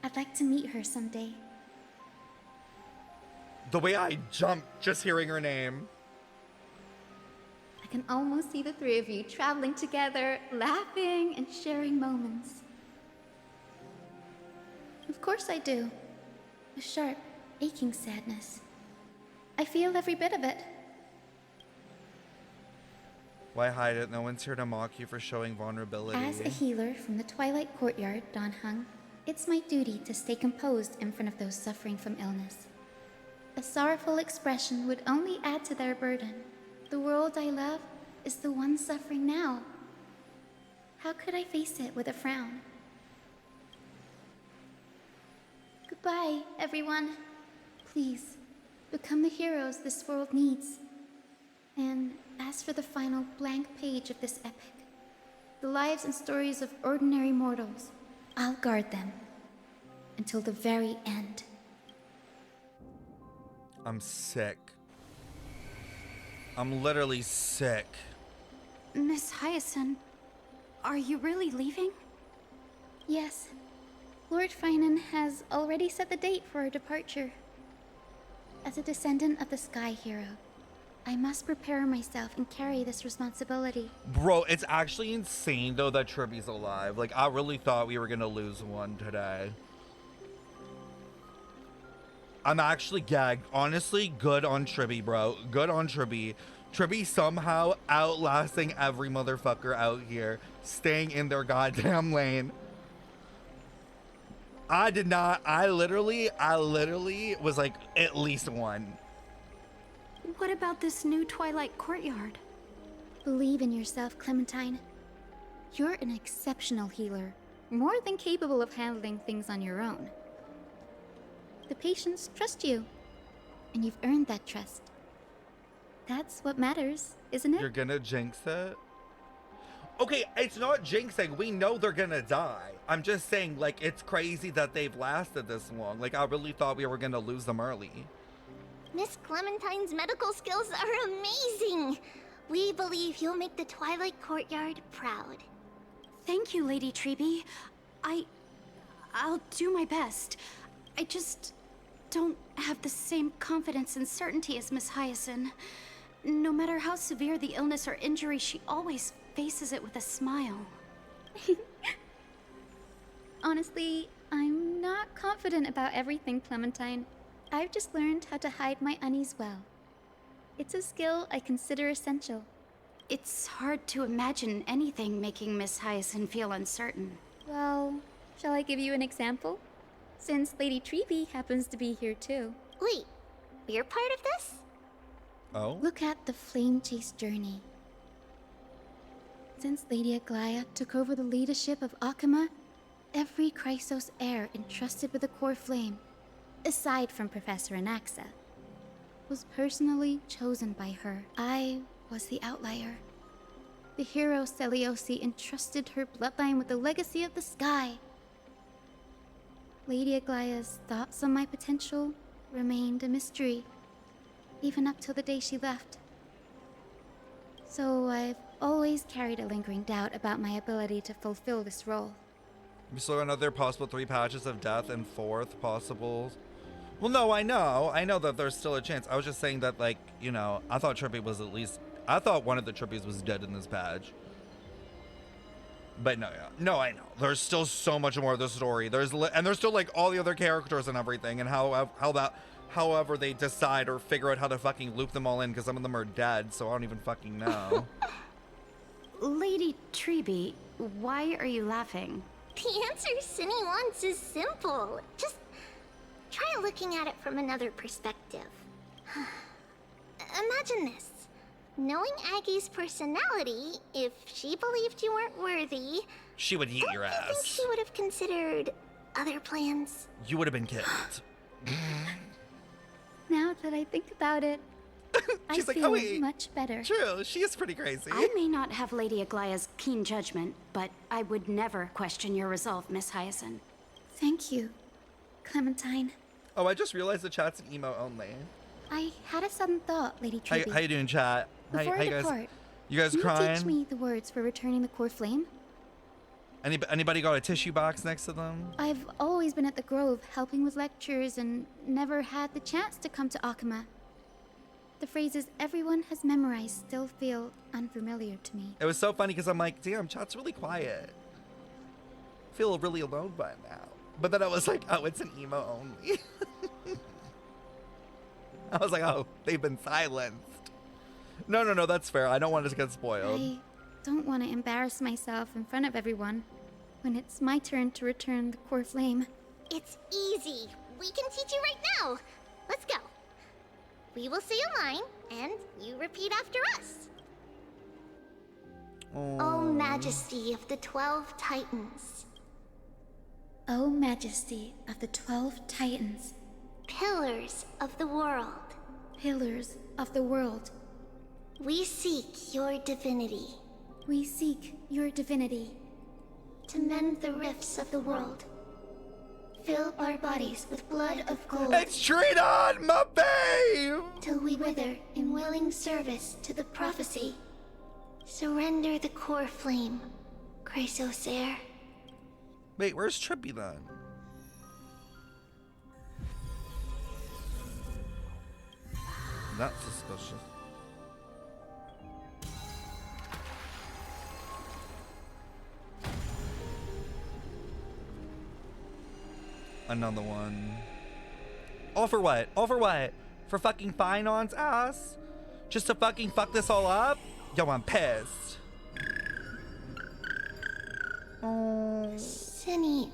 I: I'd like to meet her someday.
A: The way I jumped just hearing her name.
I: I can almost see the three of you traveling together, laughing and sharing moments. Of course I do. A sharp, aching sadness. I feel every bit of it.
A: Why hide it? No one's here to mock you for showing vulnerability.
I: As a healer from the Twilight Courtyard, Don Hung, it's my duty to stay composed in front of those suffering from illness. A sorrowful expression would only add to their burden. The world I love is the one suffering now. How could I face it with a frown? Goodbye, everyone. Please, become the heroes this world needs. And as for the final blank page of this epic, the lives and stories of ordinary mortals, I'll guard them until the very end.
A: I'm sick. I'm literally sick.
I: Miss Hyacinth, are you really leaving? Yes. Lord Finan has already set the date for our departure. As a descendant of the Sky Hero, I must prepare myself and carry this responsibility.
A: Bro, it's actually insane though that Tribby's alive. Like, I really thought we were gonna lose one today. I'm actually gagged. Honestly, good on Tribby, bro. Good on Tribby. Tribby somehow outlasting every motherfucker out here, staying in their goddamn lane. I did not. I literally was like, at least one.
I: What about this new Twilight Courtyard? Believe in yourself, Clementine. You're an exceptional healer, more than capable of handling things on your own. The patients trust you, and you've earned that trust. That's what matters, isn't it?
A: You're gonna jinx it? Okay, it's not jinxing. We know they're gonna die. I'm just saying, like, it's crazy that they've lasted this long. Like, I really thought we were gonna lose them early.
M: Miss Clementine's medical skills are amazing. We believe you'll make the Twilight Courtyard proud.
I: Thank you, Lady Treby. I'll do my best. I just don't have the same confidence and certainty as Miss Hyacinth. No matter how severe the illness or injury, she always faces it with a smile. Honestly, I'm not confident about everything, Clementine. I've just learned how to hide my unease well. It's a skill I consider essential. It's hard to imagine anything making Miss Hyacinth feel uncertain. Well, shall I give you an example? Since Lady Treby happens to be here too.
M: Wait, you're part of this?
A: Oh?
I: Look at the Flame Chase journey. Since Lady Aglaea took over the leadership of Akama, every Chrysos heir entrusted with the core flame, aside from Professor Anaxa, was personally chosen by her. I was the outlier. The hero Celiosi entrusted her bloodline with the legacy of the sky. Lady Aglaea's thoughts on my potential remained a mystery, even up till the day she left. So I've always carried a lingering doubt about my ability to fulfill this role.
A: We still got another possible 3 patches of death and 4th possible. Well, no, I know that there's still a chance. I was just saying that, like, you know, I thought Trippy was I thought one of the Trippies was dead in this patch. But no, yeah. No, I know. There's still so much more of the story. And there's still, like, all the other characters and everything, and however they decide or figure out how to fucking loop them all in, because some of them are dead, so I don't even fucking know.
I: Lady Treby, why are you laughing?
M: The answer Cindy wants is simple. Just try looking at it from another perspective. Imagine this. Knowing Aggie's personality, if she believed you weren't worthy,
A: She would eat your
M: I think
A: ass.
M: she would have considered other plans.
A: You would have been killed.
I: Now that I think about it, I
A: She's like,
I: feel
A: oh, wait.
I: much better.
A: True, she is pretty crazy.
I: I may not have Lady Aglaea's keen judgment, but I would never question your resolve, Miss Hyacinth. Thank you, Clementine.
A: Oh, I just realized the chat's an emo only.
I: I had a sudden thought, Lady Treby.
A: How you doing, chat?
I: Before
A: How
I: I
A: you guys?
I: depart,
A: You guys
I: can
A: crying?
I: you teach me the words for returning the core flame?
A: Anybody got a tissue box next to them?
I: I've always been at the Grove helping with lectures and never had the chance to come to Akama. The phrases everyone has memorized still feel unfamiliar to me.
A: It was so funny because I'm like, damn, chat's really quiet. I feel really alone by now. But then I was like, oh, it's an emo only. I was like, oh, they've been silenced. No, that's fair. I don't want it to get spoiled.
I: I don't want to embarrass myself in front of everyone when it's my turn to return the core flame.
M: It's easy. We can teach you right now. Let's go. We will say a line, and you repeat after us. O Majesty of the 12 Titans.
I: O Majesty of the 12 Titans.
M: Pillars of the world.
I: Pillars of the world.
M: We seek your divinity.
I: We seek your divinity.
M: To mend the rifts of the world. Fill our bodies with blood of gold.
A: It's Triton, my babe!
M: Till we wither in willing service to the prophecy. Surrender the core flame, Chrysosair.
A: Wait, where's Trippy then? That's suspicious. Another one. All for what? All for what? For fucking Finon's ass? Just to fucking fuck this all up? Yo, I'm pissed. Oh.
M: Cinny,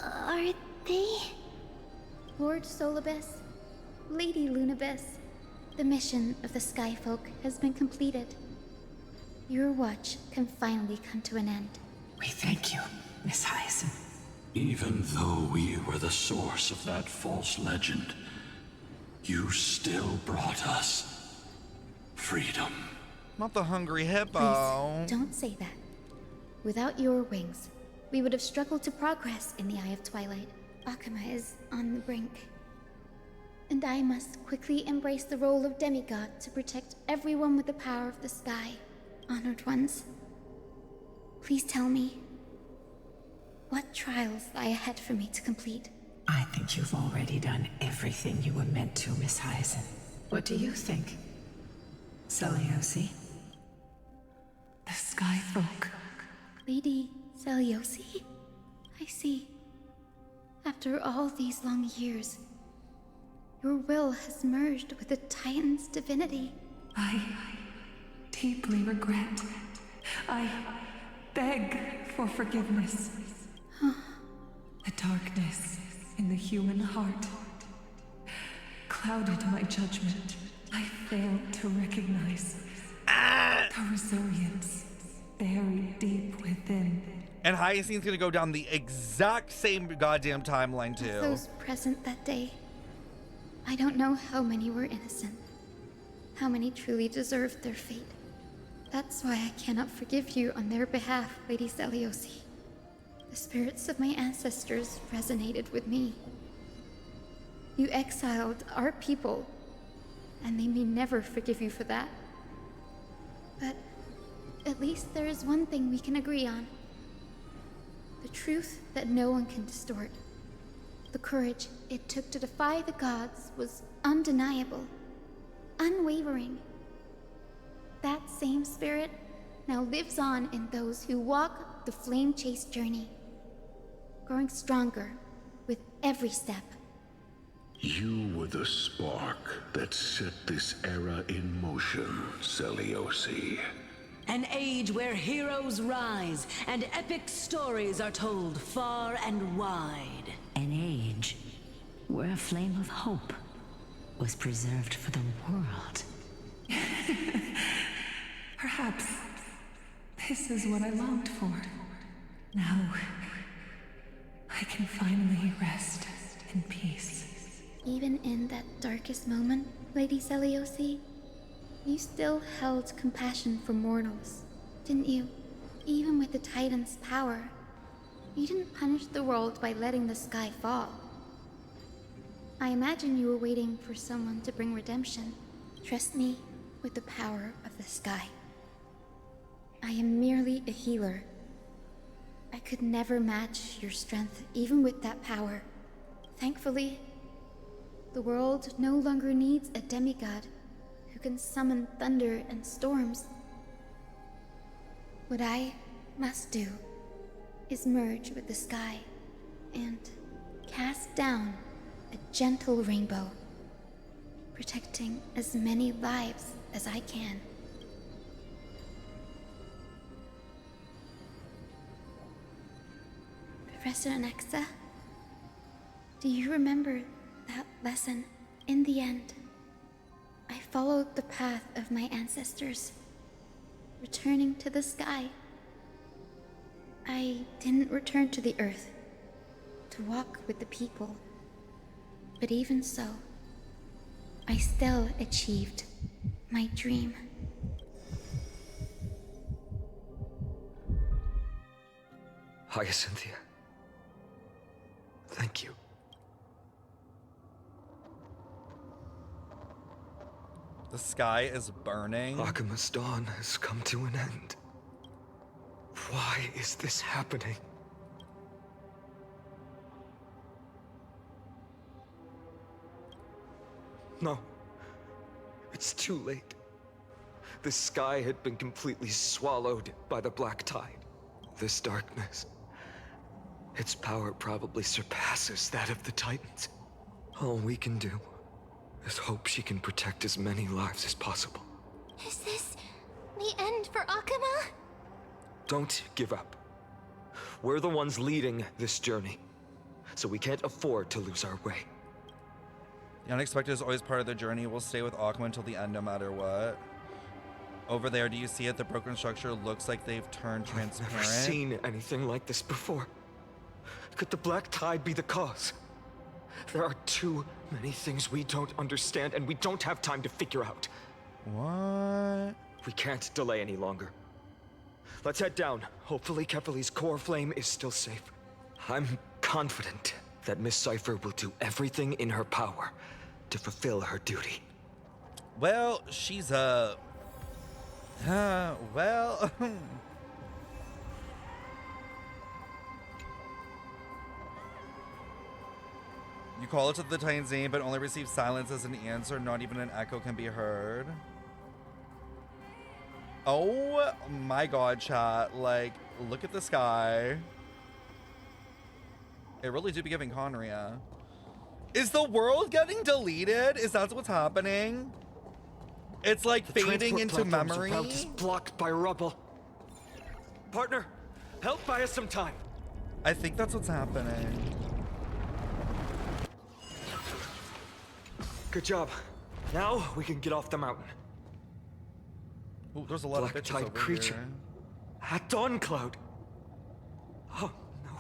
M: are they?
I: Lord Solibus, Lady Lunabis, the mission of the Skyfolk has been completed. Your watch can finally come to an end.
C: We thank you, Miss Hyacinth.
Q: Even though we were the source of that false legend, you still brought us freedom.
A: Not the hungry hippo.
I: Please, don't say that. Without your wings, we would have struggled to progress in the Eye of Twilight. Akama is on the brink. And I must quickly embrace the role of demigod to protect everyone with the power of the sky. Honored ones, please tell me, what trials lie ahead for me to complete?
C: I think you've already done everything you were meant to, Miss Hyacinth. What do you think, Celiosi?
V: The Skyfolk.
I: Lady Celiosi? I see. After all these long years, your will has merged with the Titan's divinity.
V: I deeply regret. I beg for forgiveness. The darkness in the human heart clouded my judgment. I failed to recognize the resilience buried deep within.
A: And Hyacinth's gonna go down the exact same goddamn timeline too.
I: Of those present that day, I don't know how many were innocent, how many truly deserved their fate. That's why I cannot forgive you on their behalf, Lady Celiosi. The spirits of my ancestors resonated with me. You exiled our people, and they may never forgive you for that. But at least there is one thing we can agree on. The truth that no one can distort. The courage it took to defy the gods was undeniable, unwavering. That same spirit now lives on in those who walk the flame-chased journey, growing stronger with every step.
Q: You were the spark that set this era in motion, Celiosi.
F: An age where heroes rise and epic stories are told far and wide.
K: An age where a flame of hope was preserved for the world.
V: Perhaps this is what I longed for. Now, I can finally rest in peace.
I: Even in that darkest moment, Lady Celiosi, you still held compassion for mortals, didn't you? Even with the Titan's power, you didn't punish the world by letting the sky fall. I imagine you were waiting for someone to bring redemption. Trust me with the power of the sky. I am merely a healer, I could never match your strength, even with that power. Thankfully, the world no longer needs a demigod who can summon thunder and storms. What I must do is merge with the sky and cast down a gentle rainbow, protecting as many lives as I can. Professor Nexa, do you remember that lesson? In the end, I followed the path of my ancestors, returning to the sky. I didn't return to the earth to walk with the people, but even so, I still achieved my dream.
G: Hyacinthia. Thank you.
A: The sky is burning.
G: Akima's dawn has come to an end. Why is this happening? No. It's too late. The sky had been completely swallowed by the black tide. This darkness, its power probably surpasses that of the Titans. All we can do is hope she can protect as many lives as possible.
D: Is this the end for Akuma?
G: Don't give up. We're the ones leading this journey, so we can't afford to lose our way.
A: The unexpected is always part of the journey. We'll stay with Akuma until the end, no matter what. Over there, do you see it? The broken structure looks like they've turned transparent.
G: I've never seen anything like this before. Could the black tide be the cause? There are too many things we don't understand, and we don't have time to figure out.
A: What?
G: We can't delay any longer. Let's head down. Hopefully Kefali's core flame is still safe. I'm confident that Miss Cipher will do everything in her power to fulfill her duty.
A: Well, she's a... well... You call it to the Titan's name, but only receive silence as an answer. Not even an echo can be heard. Oh my god, chat. Like, look at the sky. It really do be giving Conria. Is the world getting deleted? Is that what's happening? It's like fading into memory.
G: The is blocked by rubble. Partner, help buy us some time.
A: I think that's what's happening.
G: Good job. Now we can get off the mountain.
A: Ooh, there's a lot of bitches over
G: creature
A: here.
G: at Dawn Cloud. Oh no,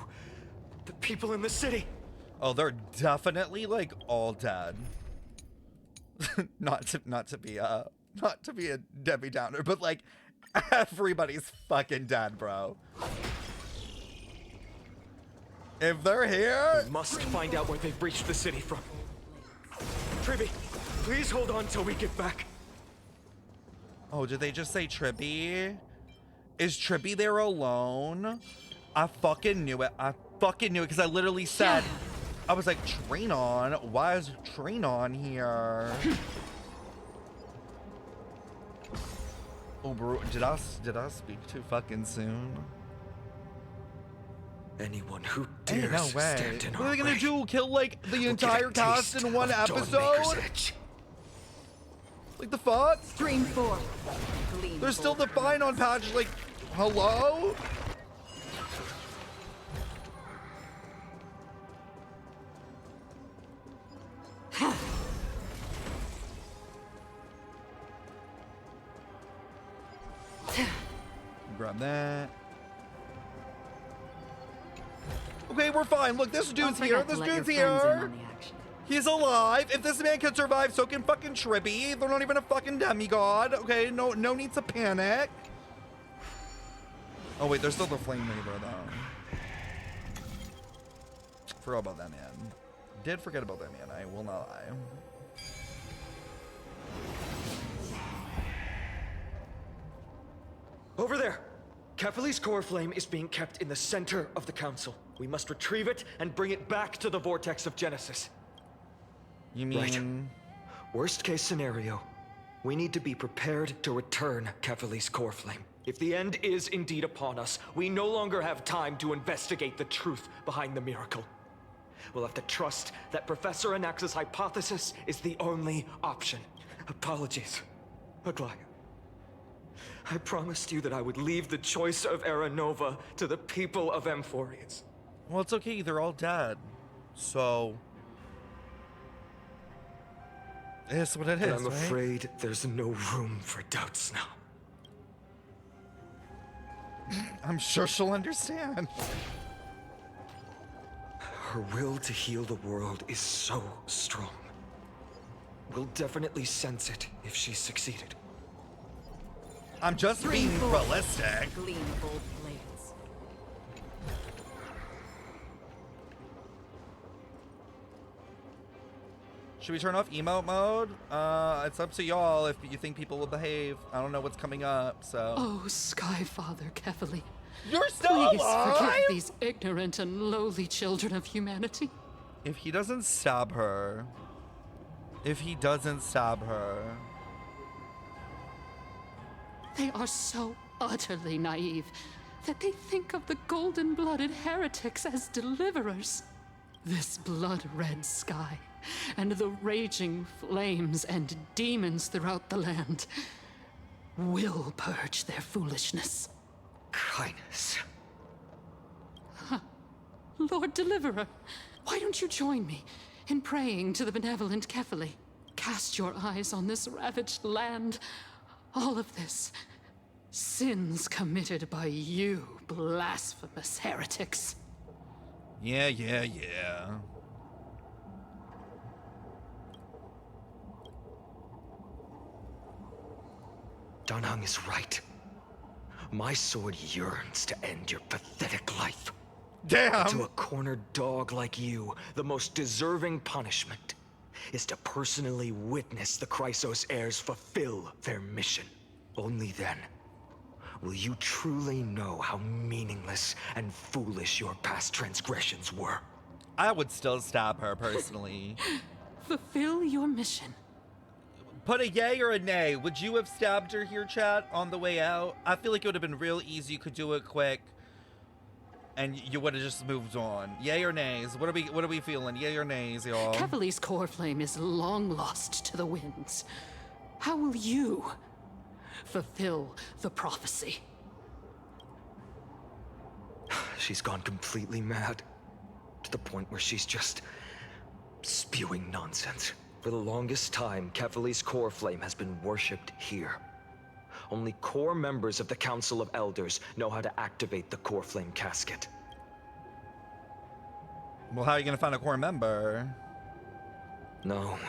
G: the people in the city.
A: Oh, they're definitely like all dead. not to be a Debbie Downer, but like everybody's fucking dead, bro. If they're here,
G: we must find out where they've breached the city from. Tribby, please hold on till we get back.
A: Oh, did they just say Tribby? Is Tribby there alone? I fucking knew it. I fucking knew it because I literally said, I was like, Trainon? Why is Trainon here? Oh, bro, did I speak too fucking soon?
G: Anyone who dares stand in our way.
A: What are they gonna do? Kill like the entire cast in one episode? Like the fuck?
F: Stream 4.
A: They're still defined on patch. Like, hello? Grab that. Okay, we're fine. Look, this dude's here. This dude's here. He's alive. If this man can survive, so can fucking Tribby. They're not even a fucking demigod. Okay, no need to panic. Oh wait, there's still the flame reaver though. Forgot about that man. Did forget about that man. I will not lie.
G: Over there. Kephili's core flame is being kept in the center of the council. We must retrieve it and bring it back to the vortex of Genesis.
A: You mean...
G: Right. Worst case scenario, we need to be prepared to return Kephili's core flame. If the end is indeed upon us, we no longer have time to investigate the truth behind the miracle. We'll have to trust that Professor Anaxa's hypothesis is the only option. Apologies, Aglaea. I promised you that I would leave the choice of Era Nova to the people of Amphorians.
A: Well, it's okay. They're all dead. So... it's what it is,
G: I'm afraid there's no room for doubts now.
A: I'm sure she'll understand.
G: Her will to heal the world is so strong. We'll definitely sense it if she's succeeded.
A: I'm just being realistic.
F: Gleamful blades.
A: Should we turn off emote mode? It's up to y'all if you think people will behave. I don't know what's coming up, so...
N: Oh, Skyfather Kephili.
A: You're still
N: Please
A: alive?
N: forgive these ignorant and lowly children of humanity.
A: If he doesn't stab her... If he doesn't stab her...
N: They are so utterly naive that they think of the golden-blooded heretics as deliverers. This blood-red sky and the raging flames and demons throughout the land will purge their foolishness.
G: Kindness.
N: Lord Deliverer, why don't you join me in praying to the benevolent Kephili? Cast your eyes on this ravaged land. All of this, sins committed by you, blasphemous heretics.
A: Yeah.
G: Danhang is right. My sword yearns to end your pathetic life.
A: Damn!
G: To a cornered dog like you, the most deserving punishment is to personally witness the Chrysos heirs fulfill their mission. Only then will you truly know how meaningless and foolish your past transgressions were.
A: I would still stab her, personally.
N: Fulfill your mission.
A: Put a yay or a nay. Would you have stabbed her here, chat, on the way out? I feel like it would have been real easy. You could do it quick. And you would have just moved on. Yay or nays? What are we feeling? Yay or nays, y'all?
N: Kephili's core flame is long lost to the winds. How will you fulfill the prophecy?
G: She's gone completely mad. To the point where she's just spewing nonsense. For the longest time, Kephili's core flame has been worshipped here. Only core members of the Council of Elders know how to activate the core flame casket.
A: Well, how are you gonna find a core member?
G: No.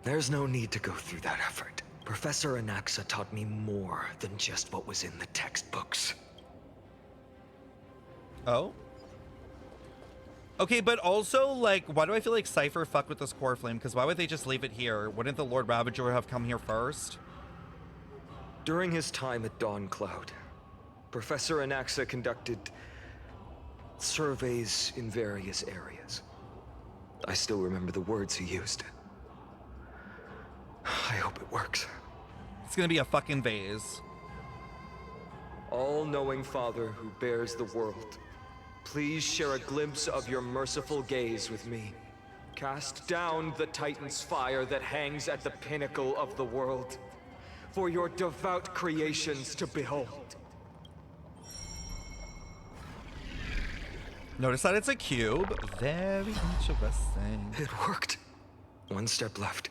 G: There's no need to go through that effort. Professor Anaxa taught me more than just what was in the textbooks.
A: Oh? Okay, but also, like, why do I feel like Cipher fucked with this core flame? Because why would they just leave it here? Wouldn't the Lord Ravager have come here first?
G: During his time at Dawn Cloud, Professor Anaxa conducted surveys in various areas. I still remember the words he used. I hope it works.
A: It's gonna be a fucking vase.
G: All-knowing Father who bears the world, please share a glimpse of your merciful gaze with me. Cast down the Titan's fire that hangs at the pinnacle of the world, for your devout creations to behold.
A: Notice that it's a cube. Very interesting.
G: It worked. One step left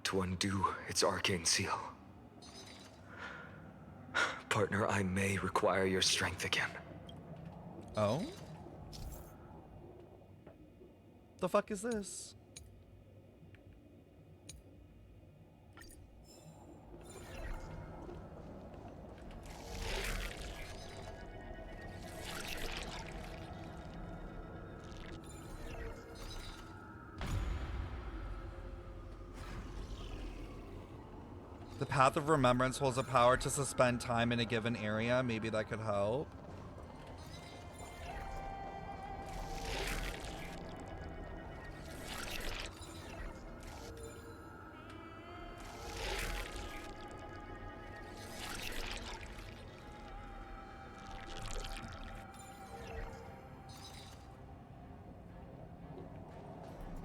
G: to undo its arcane seal. Partner, I may require your strength again.
A: Oh? The fuck is this? The Path of Remembrance holds a power to suspend time in a given area. Maybe that could help.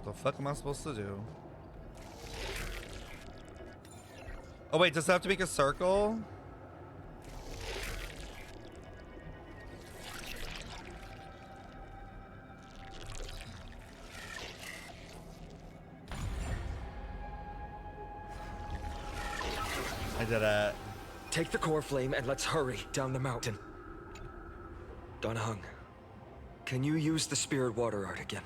A: The fuck am I supposed to do? Oh wait, does it have to make a circle? I did it.
G: Take the core flame and let's hurry down the mountain. Donahung, can you use the spirit water art again?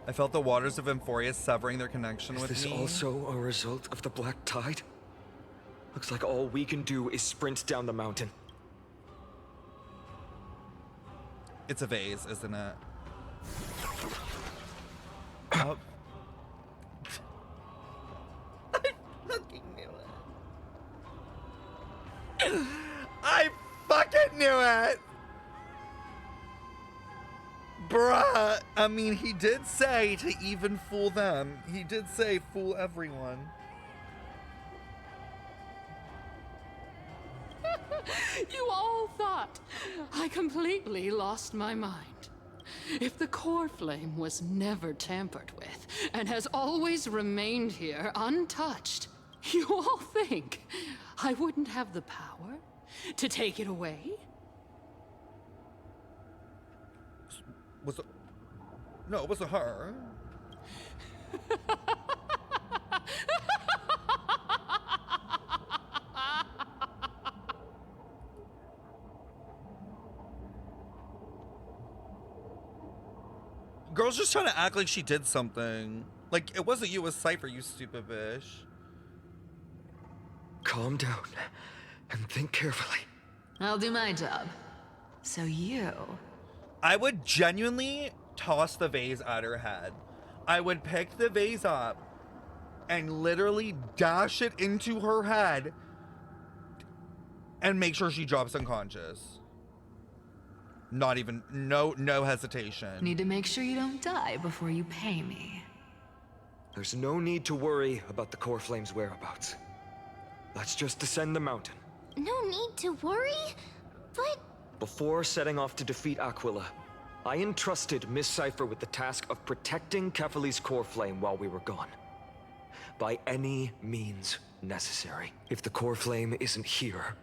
A: I felt the waters of Emphoria severing their connection with me.
G: Is this also a result of the Black Tide? Looks like all we can do is sprint down the mountain.
A: It's a vase, isn't it? Oh. I fucking knew it. I fucking knew it! Bruh, I mean, he did say to even fool them. He did say fool everyone.
N: You all thought I completely lost my mind. If the core flame was never tampered with and has always remained here untouched, you all think I wouldn't have the power to take it away?
A: Was it? No, it wasn't her. Girl's just trying to act like she did something. Like, it wasn't you, it was Cipher, you stupid bitch.
G: Calm down and think carefully.
O: I'll do my job. So you...
A: I would genuinely toss the vase at her head. I would pick the vase up and literally dash it into her head and make sure she drops unconscious. Not even, no hesitation.
O: Need to make sure you don't die before you pay me.
G: There's no need to worry about the core flame's whereabouts. Let's just descend the mountain.
D: No need to worry, but...
G: Before setting off to defeat Aquila, I entrusted Miss Cipher with the task of protecting Kefali's core flame while we were gone. By any means necessary. If the core flame isn't here,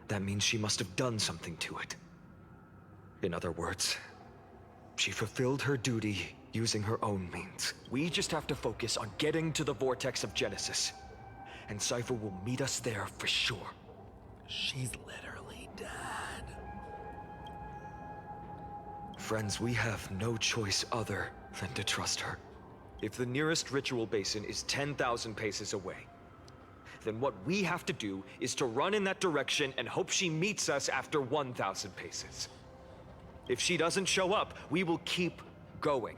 G: that means she must have done something to it. In other words, she fulfilled her duty using her own means. We just have to focus on getting to the vortex of Genesis, and Cipher will meet us there for sure.
A: She's literally dead.
G: Friends, we have no choice other than to trust her. If the nearest ritual basin is 10,000 paces away, then what we have to do is to run in that direction and hope she meets us after 1,000 paces. If she doesn't show up, we will keep going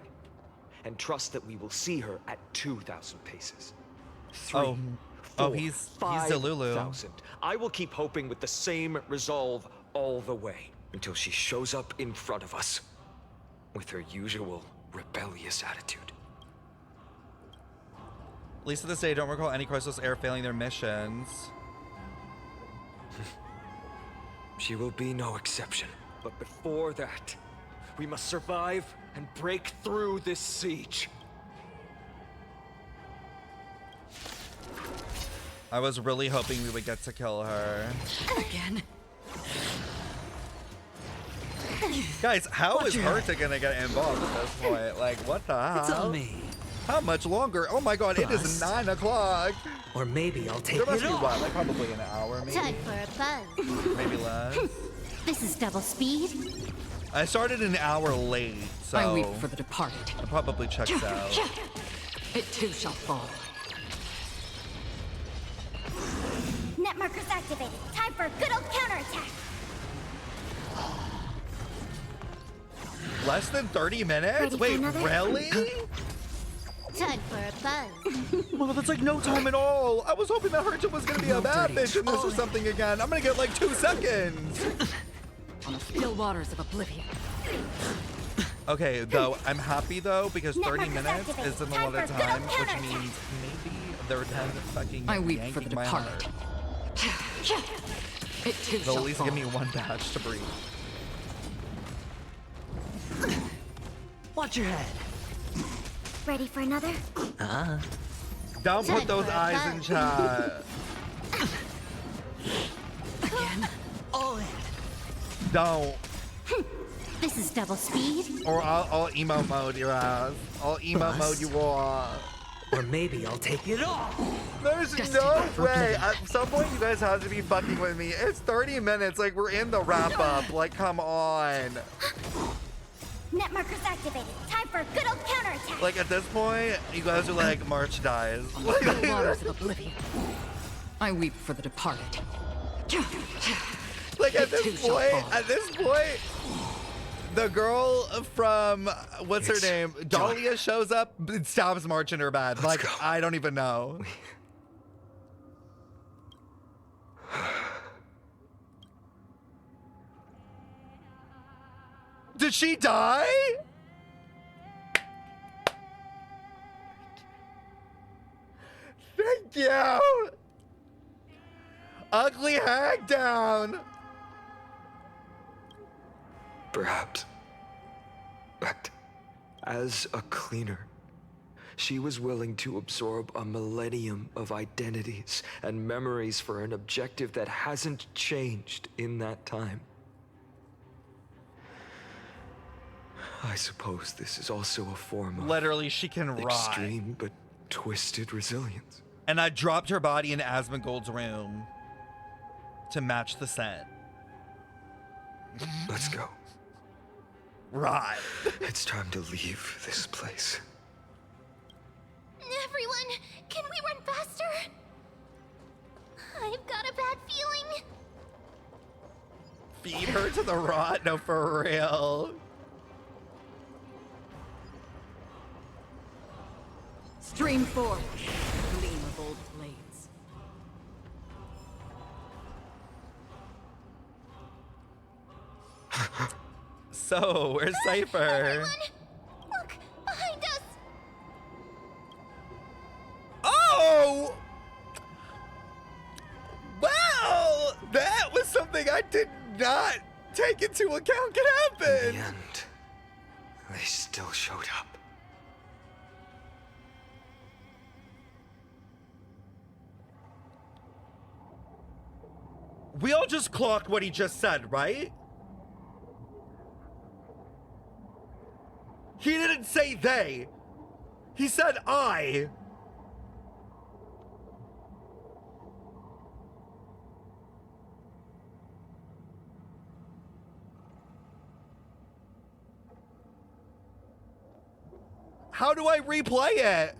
G: and trust that we will see her at 2,000 paces. 3, 4,
A: he's
G: 5,000.
A: Delulu.
G: I will keep hoping with the same resolve all the way until she shows up in front of us with her usual rebellious attitude.
A: At least to this day, I don't recall any Crystal's Air failing their missions.
G: She will be no exception. But before that, we must survive and break through this siege.
A: I was really hoping we would get to kill her.
O: Again.
A: Guys, how is Herta gonna get involved at this point? Like, what the hell?
B: It's on me.
A: How much longer? Oh my god, it is 9 o'clock.
B: Or maybe I'll take
A: there must
B: it
A: be
B: off.
A: what, like probably an hour, maybe?
D: Time for a buzz.
A: Maybe less.
D: This is double speed.
A: I started an hour late, so...
N: I weep for the departed.
A: It probably checks out.
N: It too shall fall.
M: Net markers activated. Time for a good old counterattack.
A: Less than 30 minutes? Wait, really?
D: Time for a buzz.
A: Well, that's like no time at all. I was hoping that Herta was gonna be a bad bitch in this or something again. I'm gonna get like 2 seconds.
F: On the still waters of oblivion.
A: Okay, though, I'm happy though because 30 minutes isn't a lot of time, which means maybe they're done fucking
F: I weep
A: yanking
F: for the
A: my
F: departed.
A: heart.
F: It too
A: They'll
F: shall
A: at least
F: fall.
A: give me 1 batch to breathe.
K: Watch your head.
D: Ready for another?
A: Don't put those eyes in chat.
K: Again. All in.
A: Don't.
D: This is double speed.
A: Or I'll emo mode your ass. I'll emo mode you all.
K: Or maybe I'll take it off.
A: There's no way. At some point, you guys have to be fucking with me. It's 30 minutes. Like, we're in the wrap up. Like, come on.
D: Net markers activated. Time for a good old counterattack.
A: Like, at this point, you guys are like, March dies.
F: Still waters of oblivion. I weep for the departed.
A: Like, at this point, the girl from, what's her name? Dahlia shows up, and stops March in her bed. Like, I don't even know. Did she die? Thank you. Ugly hag down.
G: Perhaps. But as a cleaner, she was willing to absorb a millennium of identities and memories for an objective that hasn't changed in that time. I suppose this is also a form of
A: literally she can
G: extreme but twisted resilience.
A: And I dropped her body in Asmongold's room to match the scent.
G: Let's go.
A: Right.
G: It's time to leave this place.
D: Everyone, can we run faster? I've got a bad feeling.
A: Feed her to the rot? No, for real.
F: Stream forth, gleam of old blades.
A: So, where's Cipher?
D: Everyone, look behind us.
A: Oh! Well, that was something I did not take into account could happen.
G: In the end, they still showed up.
A: We all just clocked what he just said, right? He didn't say they. He said I. How do I replay it?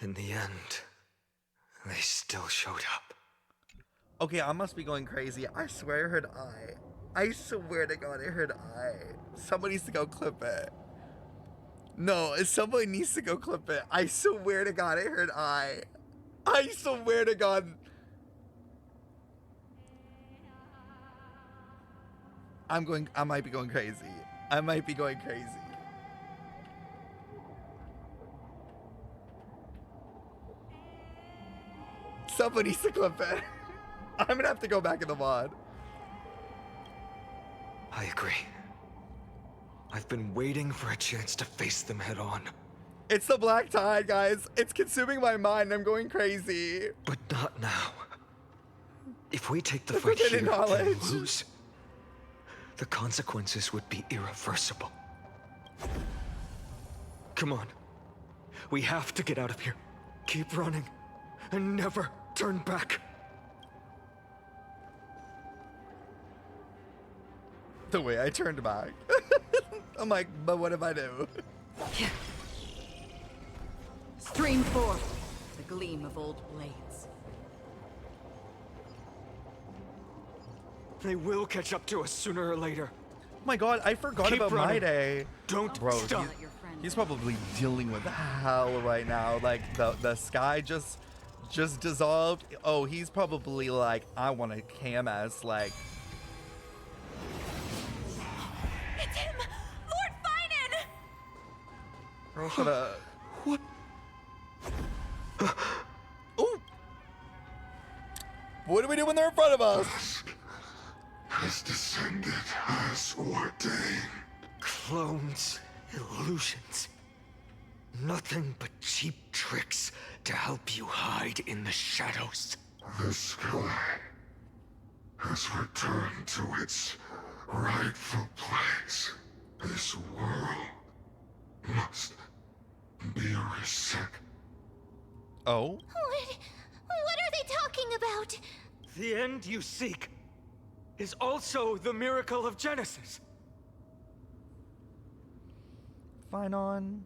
G: In the end, they still showed up.
A: Okay, I must be going crazy. I swear I heard I. I swear to God I heard I. Somebody needs to go clip it. No, somebody needs to go clip it. I swear to God I heard I. I swear to God. I might be going crazy. I might be going crazy. Somebody needs to clip it. I'm gonna have to go back in the mod.
G: I agree. I've been waiting for a chance to face them head on.
A: It's the black tide, guys. It's consuming my mind. I'm going crazy.
G: But not now. If we take the fight here and lose, the consequences would be irreversible. Come on. We have to get out of here. Keep running and never turn back.
A: The way I turned back. I'm like, but what if I do?
F: Stream forth, the gleam of old blades.
L: They will catch up to us sooner or later.
A: Oh my god, I forgot
L: Keep
A: about
L: running.
A: My Day.
L: Don't
A: Bro,
L: stop.
A: He's probably dealing with hell right now. Like the sky just dissolved. Oh, he's probably like, I want to KMS like.
O: It's him! Lord Finan!
A: Girl, shut up.
B: What?
A: Ooh. What do we do when they're in front of us?
Q: Has descended as ordained.
G: Clones, illusions. Nothing but cheap tricks to help you hide in the shadows.
Q: The sky has returned to its rightful place. This world must be reset.
A: Oh?
M: What are they talking about?
L: The end you seek is also the miracle of Genesis.
A: Finan,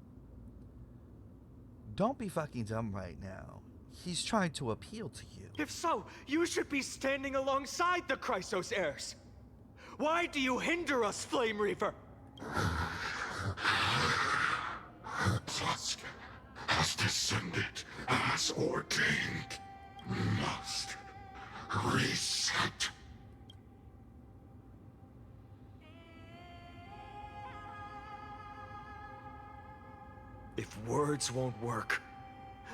A: don't be fucking dumb right now. He's trying to appeal to you.
L: If so, you should be standing alongside the Chrysos heirs. Why do you hinder us, Flame Reaver?
Q: The tusk has descended as ordained. Must reset.
G: If words won't work,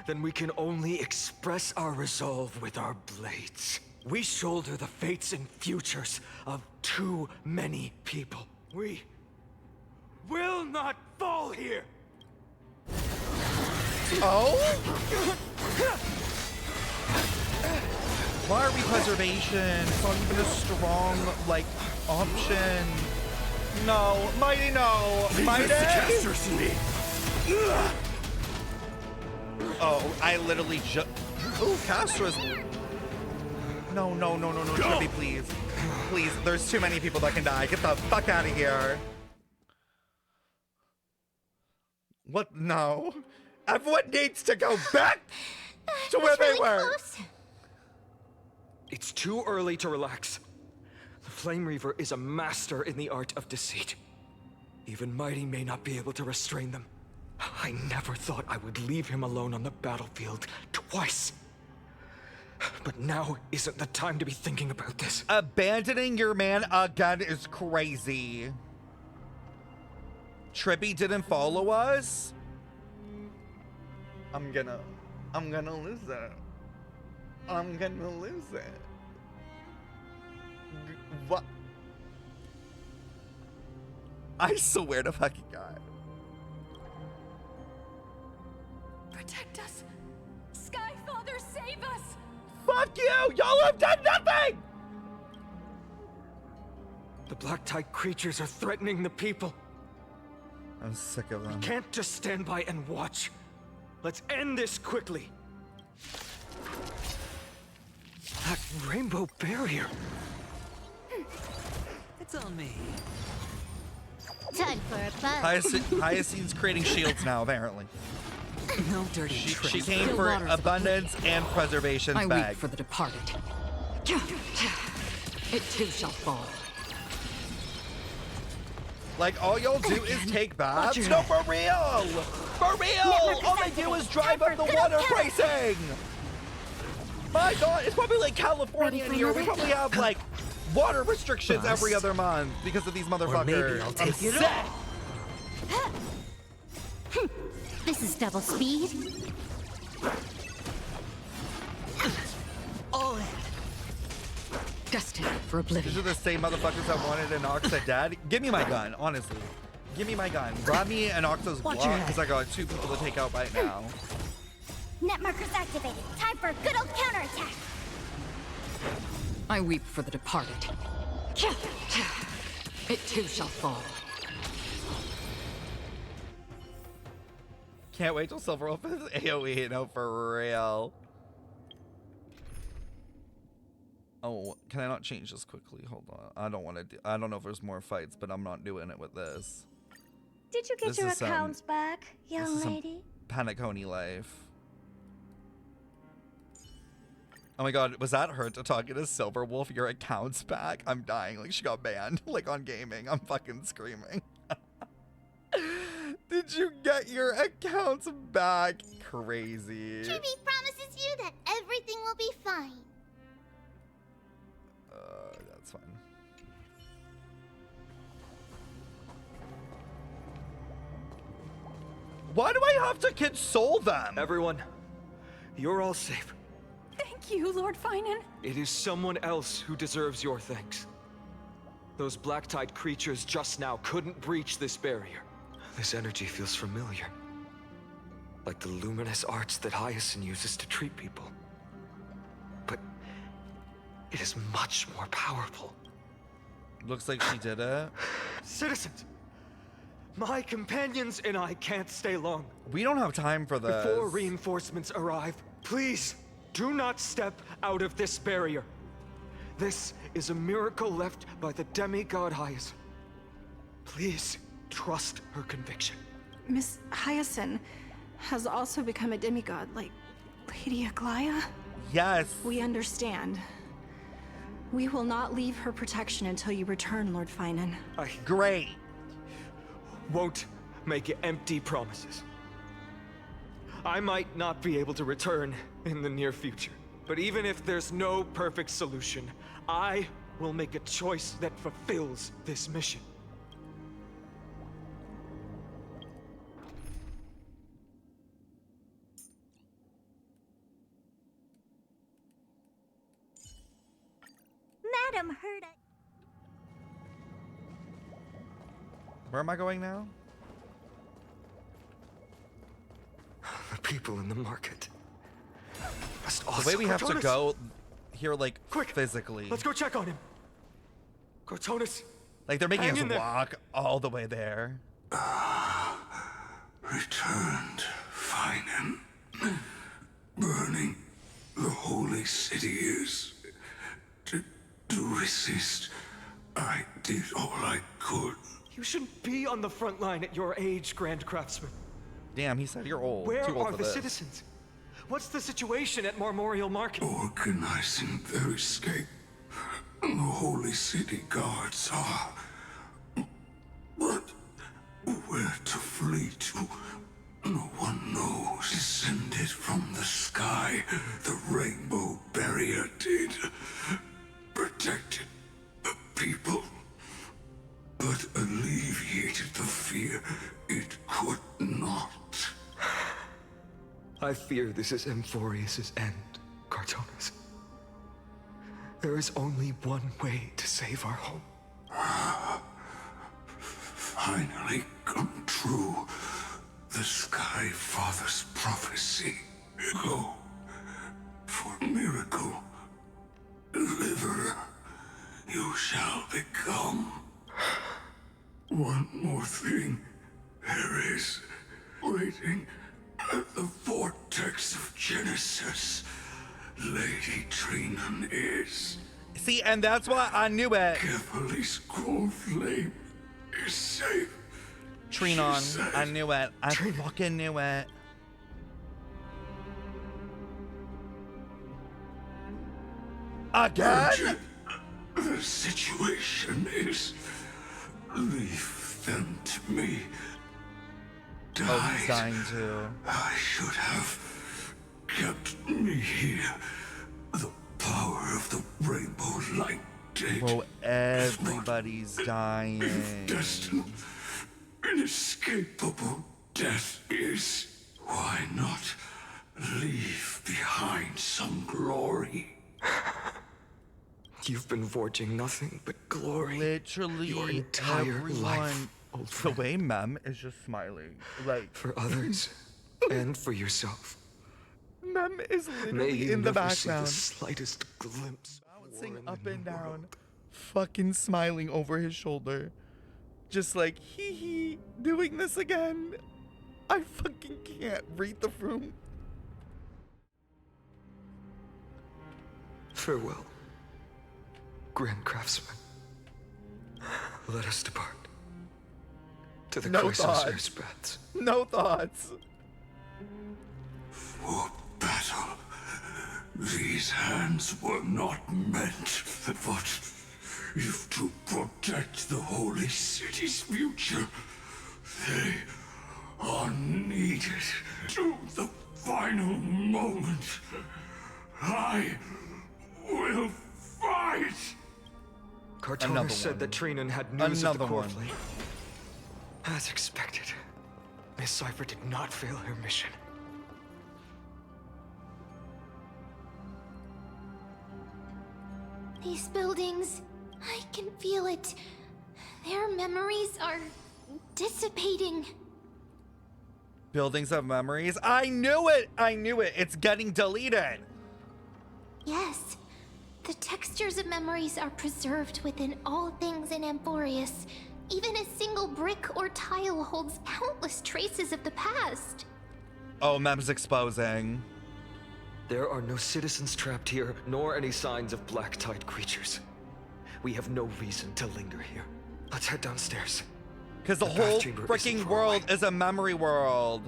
G: then we can only express our resolve with our blades. We shoulder the fates and futures of too many people.
L: We will not fall here!
A: Oh? Why are we preservation? It's not even a strong, like, option. No. Mighty, no. Mighty? Oh, I literally just... Ooh, Castra's... No, Trippy, please. Please, there's too many people that can die. Get the fuck out of here. What? No. Everyone needs to go back to where they were.
M: Close.
G: It's too early to relax. The Flame Reaver is a master in the art of deceit. Even Mighty may not be able to restrain them. I never thought I would leave him alone on the battlefield twice. But now isn't the time to be thinking about this.
A: Abandoning your man again is crazy. Trippy didn't follow us? I'm gonna lose it. I'm gonna lose it. What? I swear to fucking God.
O: Protect us! Sky Father, save us!
A: Fuck you! Y'all have done nothing!
G: The Black Tide creatures are threatening the people.
A: I'm sick of them.
G: We can't just stand by and watch. Let's end this quickly. That rainbow barrier.
K: It's on me.
M: Time for a buzz.
A: Hyacine's creating shields now, apparently.
K: No dirty tricks.
A: She came for abundance and preservation's
N: I
A: bag.
N: weep for the departed. It too shall fall.
A: Like, all y'all do is take baths? No, for real! For real! All they do is drive up the water pricing! My God, it's probably like California in here. We probably have, like, water restrictions every other month because of these motherfuckers.
K: Or maybe I'll take it all.
M: This is double speed.
K: All in.
N: Destined for oblivion.
A: These are the same motherfuckers that wanted an Oxa dead. Give me my gun, honestly. Give me my gun. Grab me an Oxa's block because I got 2 people to take out right now.
M: Net markers activated. Time for a good old counterattack.
N: I weep for the departed. It too shall fall.
A: Can't wait till Silver Wolf is AoE. No, for real. Oh, can I not change this quickly? Hold on. I don't want to do... I don't know if there's more fights, but I'm not doing it with this.
M: Did you get
A: This
M: your
A: is,
M: accounts back, young
A: this is
M: lady?
A: Panic Honey life. Oh my god, was that her to talking to Silverwolf? Your account's back? I'm dying. Like, she got banned. Like, on gaming. I'm fucking screaming. Did you get your accounts back? Crazy.
M: Chibi promises you that everything will be fine.
A: That's fine. Why do I have to console them?
G: Everyone, you're all safe.
V: Thank you, Lord Finan.
G: It is someone else who deserves your thanks. Those black-tide creatures just now couldn't breach this barrier. This energy feels familiar. Like the luminous arts that Hyacinth uses to treat people. But it is much more powerful.
A: Looks like she did it.
G: Citizens, my companions and I can't stay long.
A: We don't have time for this.
G: Before reinforcements arrive, please do not step out of this barrier. This is a miracle left by the demigod Hyacinth. Please trust her conviction.
V: Miss Hyacinth has also become a demigod, like Lady Aglaea?
A: Yes.
V: We understand. We will not leave her protection until you return, Lord Finan.
A: Great.
G: Won't make empty promises. I might not be able to return in the near future, but even if there's no perfect solution, I will make a choice that fulfills this mission.
M: Madam heard it.
A: Where am I going now?
G: The people in the market must
A: The
G: also...
A: way we have to
G: Cortonis!
A: go here, like,
G: Quick,
A: physically.
G: let's go check on him. Cortonis.
A: Like, they're making
G: hang
A: us
G: in there.
A: walk all the way there.
Q: Returned, Finan. Burning the holy city is. To resist, I did all I could.
G: You shouldn't be on the front line at your age, Grand Craftsman.
A: Damn, he said you're old.
G: Where
A: Too old
G: are
A: for
G: the
A: this.
G: citizens? What's the situation at Marmorial Market?
Q: Organizing their escape. The holy city guards are. But where to flee to, no one knows. Descended from the sky, the rainbow barrier did. Protected the people, but alleviated the fear it could not.
G: I fear this is Amphorius' end, Cartonis. There is only one way to save our home.
Q: Finally come true. The Sky Father's prophecy. Go for miracle. Deliverer, you shall become. One more thing. There is, waiting at the vortex of Genesis, Lady Trinan is.
A: See, and that's why I knew it.
Q: Carefully's cold flame is safe.
A: Trinon, I knew it. I fucking knew it. Again?
Q: Urgent. The situation is. Leave them to me. Died.
A: Oh, he's dying too.
Q: I should have kept me here. The power of the rainbow light did.
A: Bro, everybody's dying.
Q: If destined, inescapable death is, why not leave behind some glory?
G: You've been forging nothing but glory.
A: Literally,
G: your entire
A: everyone.
G: life, old
A: The
G: friend.
A: way Mem is just smiling, like
G: For others, and for yourself.
A: Mem is
G: May
A: literally
G: you
A: in the
G: never see
A: background,
G: the slightest glimpse of
A: bouncing
G: war in
A: up
G: the
A: and
G: new
A: down,
G: world.
A: fucking smiling over his shoulder, just like hee hee, doing this again. I fucking can't read the room.
G: Farewell, Grand Craftsman. Let us depart. To the
A: No
G: Chrysosphere's
A: thoughts.
G: paths.
A: No thoughts.
Q: For battle, These hands were not meant but if to protect the holy city's future, they are needed to the final moment. I will fight!
G: Cartona said that Trinan had news of the core flame. As expected, Miss Cipher did not fail her mission.
D: These buildings, I can feel it. Their memories are dissipating.
A: Buildings of memories? I knew it! I knew it! It's getting deleted!
D: Yes. The textures of memories are preserved within all things in Amphorius. Even a single brick or tile holds countless traces of the past.
A: Oh, Mem's exposing.
G: There are no citizens trapped here, nor any signs of black tide creatures. We have no reason to linger here. Let's head downstairs.
A: Because the whole freaking world is a memory world.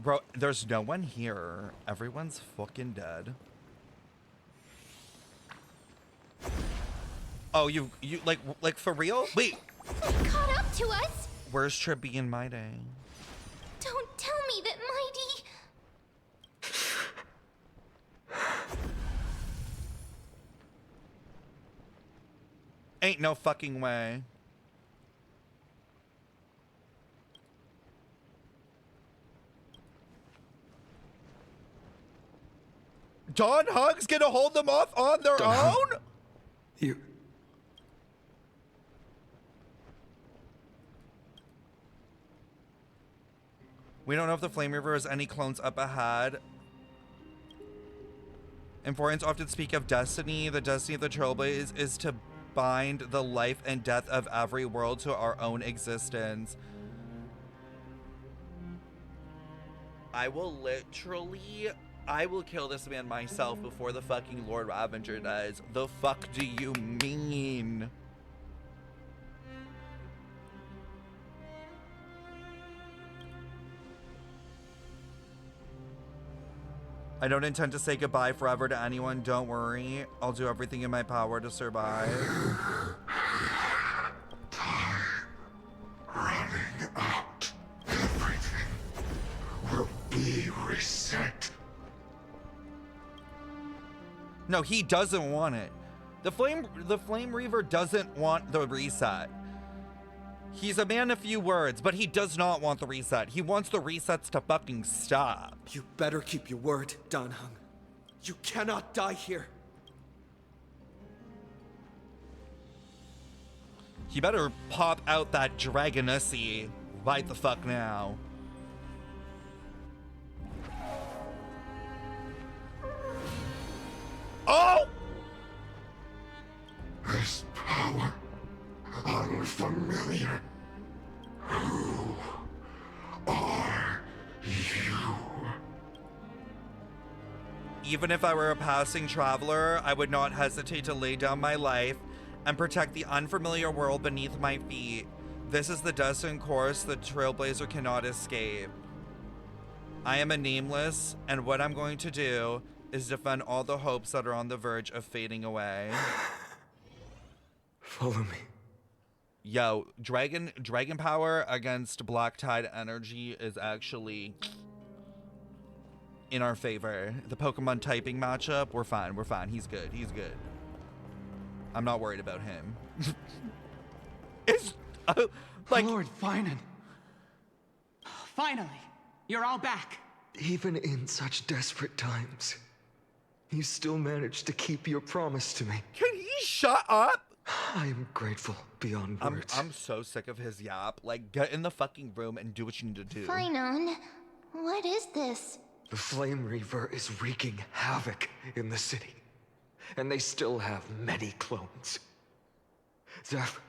A: Bro, there's no one here. Everyone's fucking dead. Oh, you like for real? Wait.
D: They caught up to us.
A: Where's Trippy and Mighty?
D: Don't tell me that Mighty...
A: Ain't no fucking way. Dawn Hug's gonna hold them off on their own?
G: You...
A: We don't know if the Flame Reaver has any clones up ahead. Amphorians often speak of destiny. The destiny of the Trailblaze is to bind the life and death of every world to our own existence. I will kill this man myself before the fucking Lord Ravager does. The fuck do you mean? I don't intend to say goodbye forever to anyone. Don't worry. I'll do everything in my power to survive.
Q: Running out. Everything will be reset.
A: No, he doesn't want it. The Flame Reaver doesn't want the reset. He's a man of few words, but he does not want the reset. He wants the resets to fucking stop.
B: You better keep your word, Dan Heng. You cannot die here.
A: He better pop out that Dragonussy right the fuck now. Oh!
Q: This power, unfamiliar. Who are you?
A: Even if I were a passing traveler, I would not hesitate to lay down my life and protect the unfamiliar world beneath my feet. This is the destined course the Trailblazer cannot escape. I am a nameless, and what I'm going to do is defend all the hopes that are on the verge of fading away.
G: Follow me.
A: Yo, dragon power against black tide energy is actually in our favor. The Pokemon typing matchup, we're fine. We're fine. He's good. He's good. I'm not worried about him. It's like
T: Lord Finan. Finally, you're all back.
G: Even in such desperate times, you still managed to keep your promise to me.
A: Can he shut up?
G: I am grateful beyond words.
A: I'm so sick of his yap. Like, get in the fucking room and do what you need to do.
D: Finan, what is this?
G: The Flame Reaver is wreaking havoc in the city, and they still have many clones. Zeph,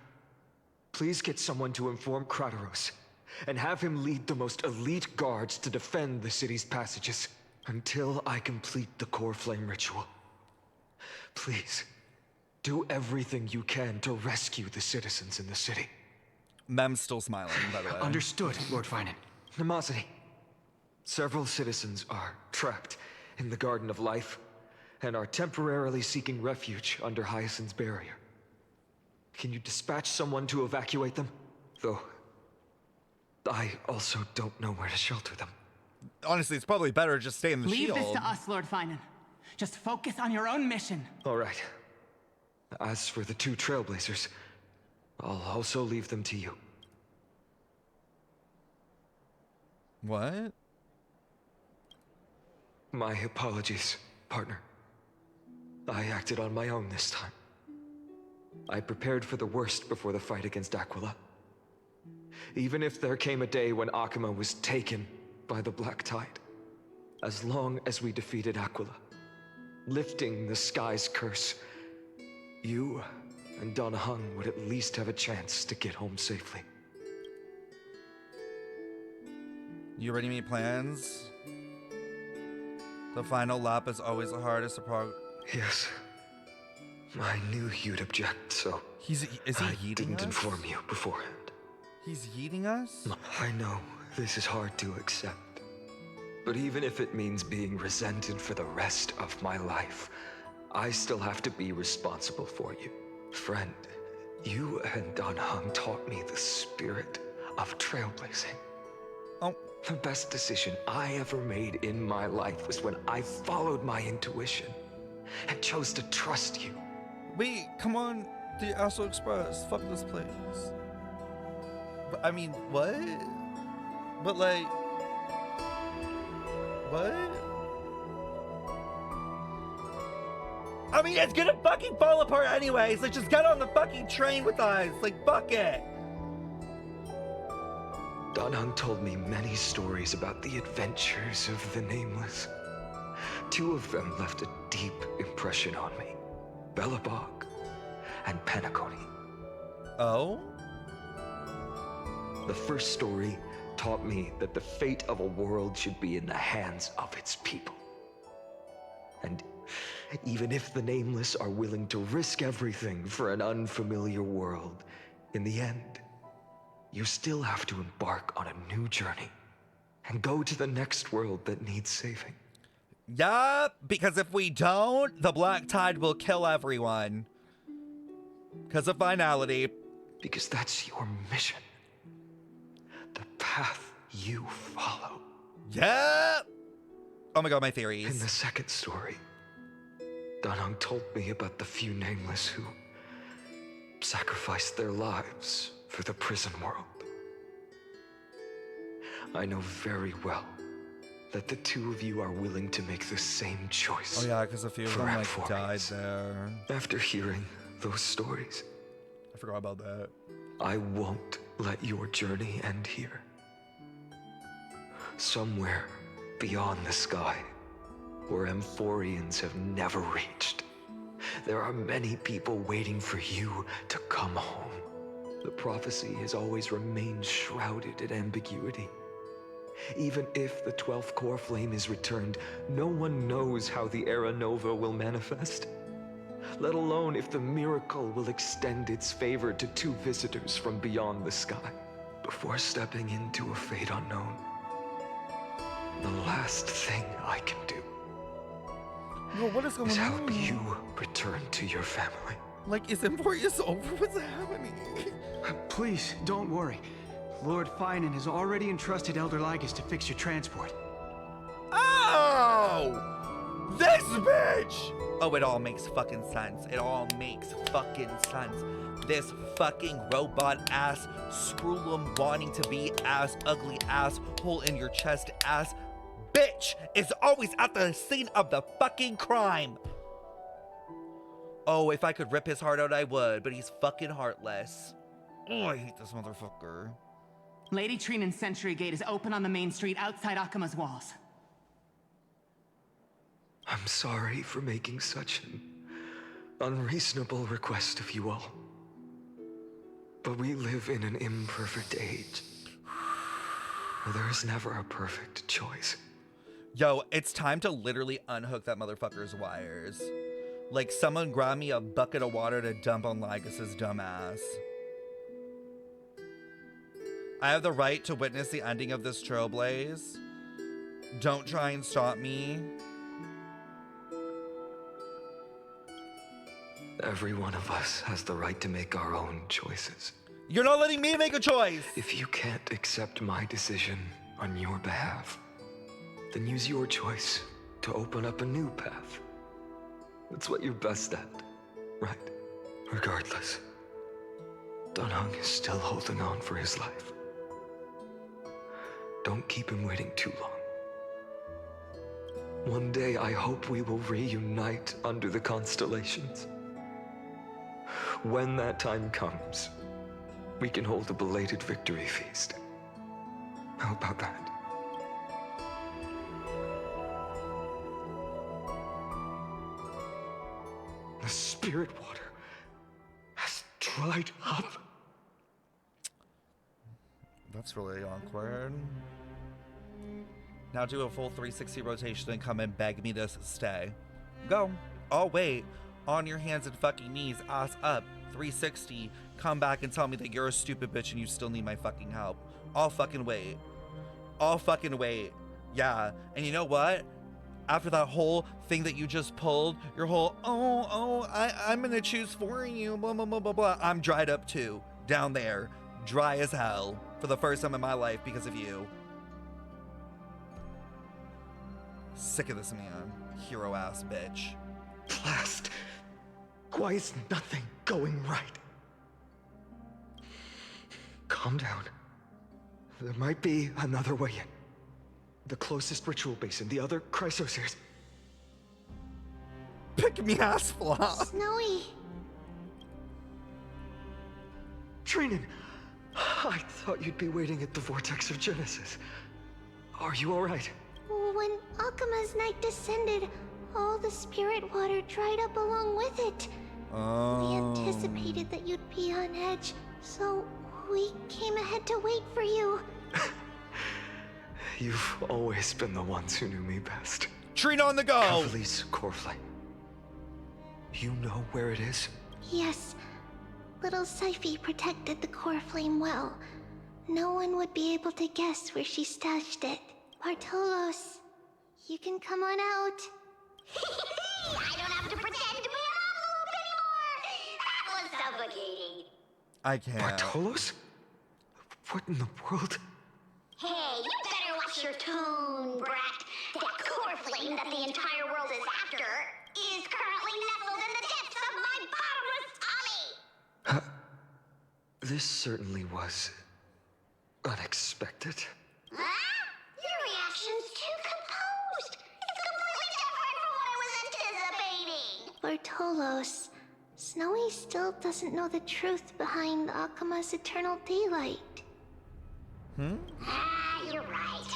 G: please get someone to inform Kratos and have him lead the most elite guards to defend the city's passages until I complete the core flame ritual. Please, do everything you can to rescue the citizens in the city.
A: Mem's still smiling, by the way.
T: Understood, Lord Finan.
G: Nemosity, several citizens are trapped in the Garden of Life and are temporarily seeking refuge under Hyacinth's barrier. Can you dispatch someone to evacuate them? Though, I also don't know where to shelter them.
A: Honestly, it's probably better to just stay in the shield.
E: Leave this to us, Lord Finan. Just focus on your own mission.
G: All right. As for the 2 trailblazers, I'll also leave them to you.
A: What?
G: My apologies, partner. I acted on my own this time. I prepared for the worst before the fight against Aquila. Even if there came a day when Akuma was taken by the Black Tide, as long as we defeated Aquila, lifting the sky's curse, you and Don Hung would at least have a chance to get home safely.
A: You already made plans? The final lap is always the hardest to
G: Yes. I knew you'd object, so
A: is he
G: I didn't inform you beforehand.
A: He's yeeting us?
G: I know this is hard to accept, but even if it means being resented for the rest of my life, I still have to be responsible for you. Friend, you and Don Hung taught me the spirit of trailblazing.
A: Oh.
G: The best decision I ever made in my life was when I followed my intuition and chose to trust you.
A: Wait, come on, the Astral Express. Fuck this place. But, I mean, what? But like, what? I mean, it's gonna fucking fall apart anyways. Like, just get on the fucking train with us. Like, fuck it.
G: Don Hung told me many stories about the adventures of the Nameless. 2 of them left a deep impression on me. Belobog and Penacony.
A: Oh?
G: The first story taught me that the fate of a world should be in the hands of its people. And even if the Nameless are willing to risk everything for an unfamiliar world, in the end, you still have to embark on a new journey and go to the next world that needs saving.
A: Yup, because if we don't, the Black Tide will kill everyone. Because of finality.
G: Because that's your mission. The path you follow.
A: Yep! Oh my god, my theories.
G: In the second story, Don Hung told me about the few Nameless who sacrificed their lives for the prison world. I know very well that the 2 of you are willing to make the same choice.
A: Oh yeah, because a few of them like died there.
G: After hearing those stories,
A: I forgot about that.
G: I won't let your journey end here. Somewhere beyond the sky, where Amphorians have never reached, there are many people waiting for you to come home. The prophecy has always remained shrouded in ambiguity. Even if the 12th core flame is returned, no one knows how the Era Nova will manifest, let alone if the miracle will extend its favor to 2 visitors from beyond the sky. Before stepping into a fate unknown, the last thing I can do
A: what is going
G: is
A: on?
G: help you return to your family.
A: Like, is Emphorius over? What's happening?
T: Please, don't worry. Lord Finan has already entrusted Elder Ligus to fix your transport.
A: Oh! This bitch! Oh, it all makes fucking sense. It all makes fucking sense. This fucking robot-ass, scrollum wanting to be ass, ugly ass, hole in your chest ass bitch is always at the scene of the fucking crime. Oh, if I could rip his heart out, I would, but he's fucking heartless. Oh, I hate this motherfucker.
E: Lady Trinan's Sentry Gate is open on the main street outside Akuma's walls.
G: I'm sorry for making such an unreasonable request of you all. But we live in an imperfect age. There is never a perfect choice.
A: Yo, it's time to literally unhook that motherfucker's wires. Like, someone grab me a bucket of water to dump on Ligus's dumb ass. I have the right to witness the ending of this trailblaze. Don't try and stop me.
G: Every one of us has the right to make our own choices.
A: You're not letting me make a choice!
G: If you can't accept my decision on your behalf, then use your choice to open up a new path. That's what you're best at, right? Regardless, Dunhung is still holding on for his life. Don't keep him waiting too long. One day, I hope we will reunite under the constellations. When that time comes, we can hold a belated victory feast. How about that? The spirit water has dried up.
A: That's really awkward. Now do a full 360 rotation and come and beg me to stay. Go. I'll wait. On your hands and fucking knees, ass up, 360. Come back and tell me that you're a stupid bitch and you still need my fucking help. I'll fucking wait. I'll fucking wait. Yeah. And you know what? After that whole thing that you just pulled, your whole, I'm gonna choose for you, blah, blah, blah, blah, blah. I'm dried up too. Down there. Dry as hell. For the first time in my life because of you. Sick of this man. Hero ass bitch.
G: Blast. Why is nothing going right? Calm down. There might be another way in. The closest ritual basin, the other chrysociers.
A: Pick me ass flop.
M: Snowy.
G: Trinan, I thought you'd be waiting at the vortex of Genesis. Are you alright?
M: When Akuma's night descended, all the spirit water dried up along with it. We anticipated that you'd be on edge, so we came ahead to wait for you.
G: You've always been the ones who knew me best.
A: Trina on the go!
G: Cavali's core flame. You know where it is?
M: Yes. Little Cipher protected the core flame well. No one would be able to guess where she stashed it. Bartolos, you can come on out. I don't have to pretend to be an envelope anymore! That was suffocating.
A: I can't.
G: Bartolos? What in the world?
M: Hey, you better watch your tone, brat. That core flame that the entire world is after is currently nestled in the depths of my bottomless tummy!
G: This certainly was unexpected.
M: Huh? Your reaction's too composed. It's completely different from what I was anticipating. Bartolos, Snowy still doesn't know the truth behind Akuma's eternal daylight. You're right.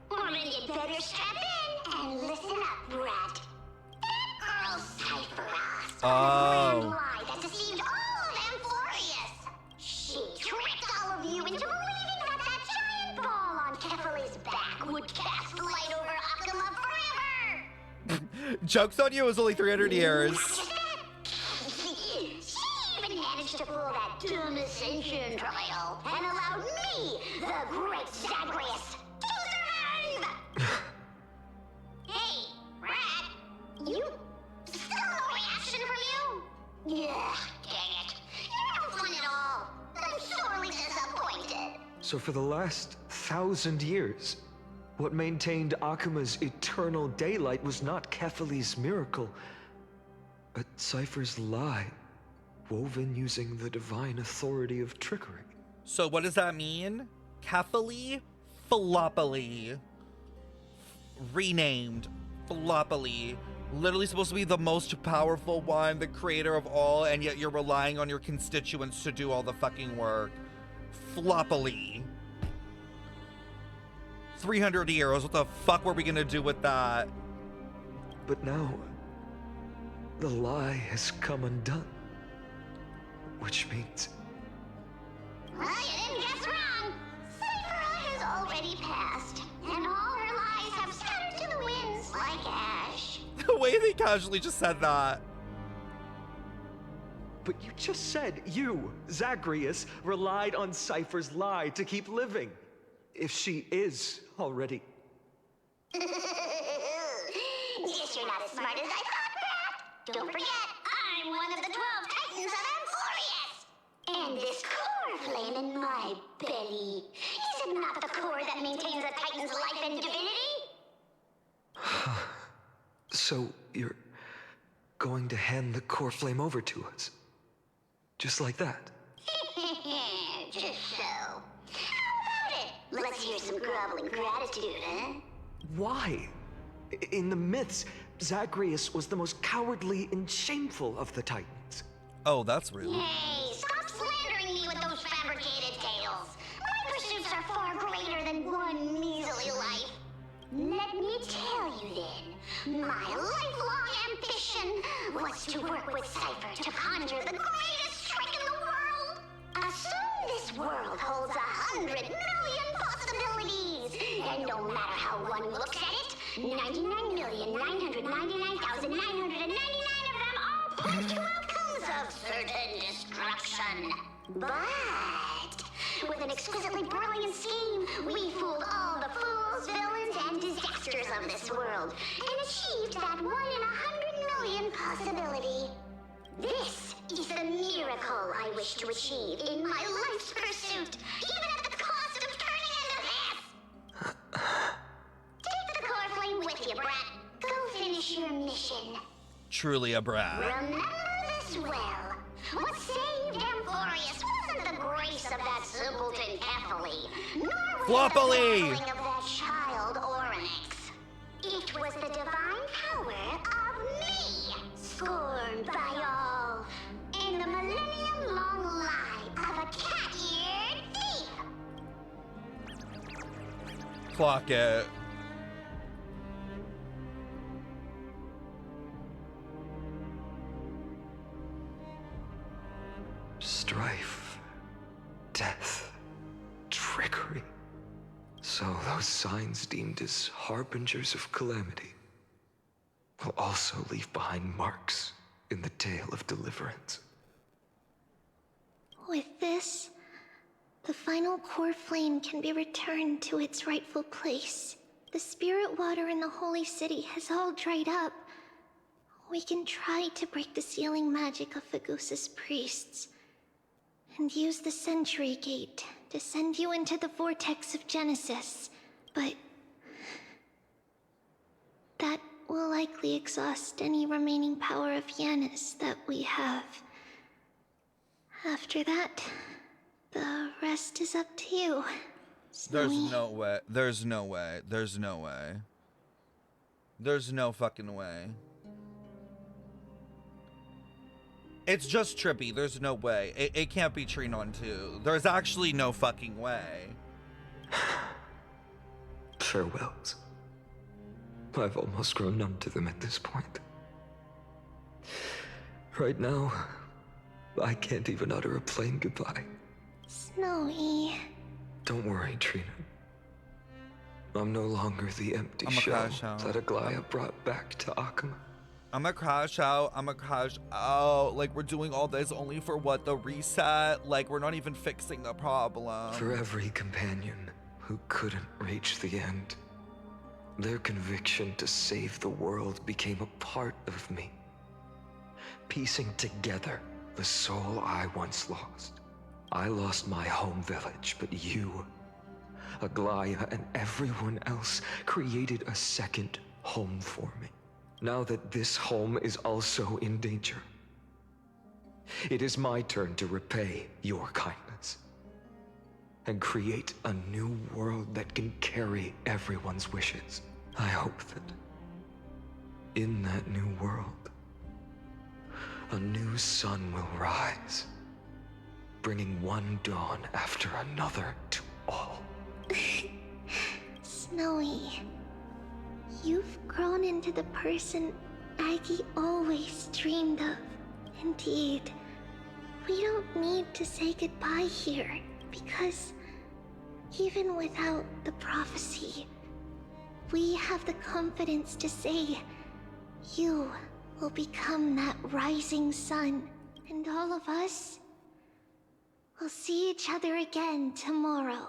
M: Well, then you'd better strap in and listen up, brat. That girl Cipher asked a grand lie that deceived all of Amphorius. She tricked all of you into believing that giant ball on Kefali's back would cast light over Akuma forever.
A: Joke's on you, it was only 300 years.
M: She even managed to pull that dumb ascension trial and allowed me, the great Zagreus, to survive! Hey, Brad, you still no reaction from you? Yeah, dang it. You're no fun at all. I'm sorely disappointed.
G: So for the last 1,000 years, what maintained Akuma's eternal daylight was not Kefali's miracle, but Cipher's lie, woven using the divine authority of trickery.
A: So what does that mean? Kefali? Philopoly. Renamed. Philopoly. Literally supposed to be the most powerful one, the creator of all, and yet you're relying on your constituents to do all the fucking work. Philopoly. 300 years, what the fuck were we gonna do with that?
G: But now, the lie has come undone. Which means...
M: Well, you didn't guess wrong. Cipher has already passed.
A: casually just said that.
G: But you just said you, Zagreus, relied on Cipher's lie to keep living. If she is already...
M: Guess you're not as smart as I thought, Pat. Don't forget, I'm one of the 12 Titans of Amphorius. And this core flame in my belly, is it not the core that maintains a Titan's life and divinity?
G: So, you're going to hand the core flame over to us? Just like that?
M: Just so. How about it? Let's hear some groveling gratitude, huh?
G: Why? In the myths, Zagreus was the most cowardly and shameful of the Titans.
A: Oh, that's real.
M: Hey, stop slandering me with those fabricated tales. My pursuits are far greater than one measly life. Let me tell you then, my lifelong ambition was to work with Cipher to conjure the greatest trick in the world. Assume this world holds 100 million possibilities, and no matter how one looks at it, 99,999,999 of them all point to outcomes of certain destruction. But with an exquisitely brilliant scheme, we fooled all the fools, villains, and disasters of this world, and achieved that 1 in 100 million possibility. This is the miracle I wish to achieve in my life's pursuit, even at the cost of turning into this! Take the core flame with you, brat. Go finish your mission.
A: Truly a brat.
M: Remember this well. What saved Amphorius wasn't the grace of that simpleton Philia, nor was it the battling of that child Oryx. It was the divine power of me, scorned by all, in the millennium-long lie of a cat-eared thief.
A: Clock it.
G: Strife, death, trickery. So those signs deemed as harbingers of calamity will also leave behind marks in the tale of deliverance.
D: With this, the final core flame can be returned to its rightful place. The spirit water in the holy city has all dried up. We can try to break the sealing magic of Fagusa's priests, and use the Century Gate to send you into the vortex of Genesis, but that will likely exhaust any remaining power of Yanis that we have. After that, the rest is up to you, Snowy.
A: There's no way. There's no way. There's no way. There's no fucking way. It's just trippy. There's no way. It can't be Trinon 2. There's actually no fucking way.
G: Farewells. I've almost grown numb to them at this point. Right now, I can't even utter a plain goodbye.
D: Snowy.
G: Don't worry, Trinon. I'm no longer the empty shell that Aglaea brought back to Akama.
A: I'm gonna crash out. I'm gonna crash out. Like, we're doing all this only for what? The reset? Like, we're not even fixing the problem.
G: For every companion who couldn't reach the end, their conviction to save the world became a part of me, piecing together the soul I once lost. I lost my home village, but you, Aglaea, and everyone else created a second home for me. Now that this home is also in danger, it is my turn to repay your kindness and create a new world that can carry everyone's wishes. I hope that in that new world, a new sun will rise, bringing one dawn after another to all.
D: Snowy, you've grown into the person Aggie always dreamed of. Indeed, we don't need to say goodbye here, because even without the prophecy, we have the confidence to say you
M: will become that rising sun, and all of us will see each other again tomorrow.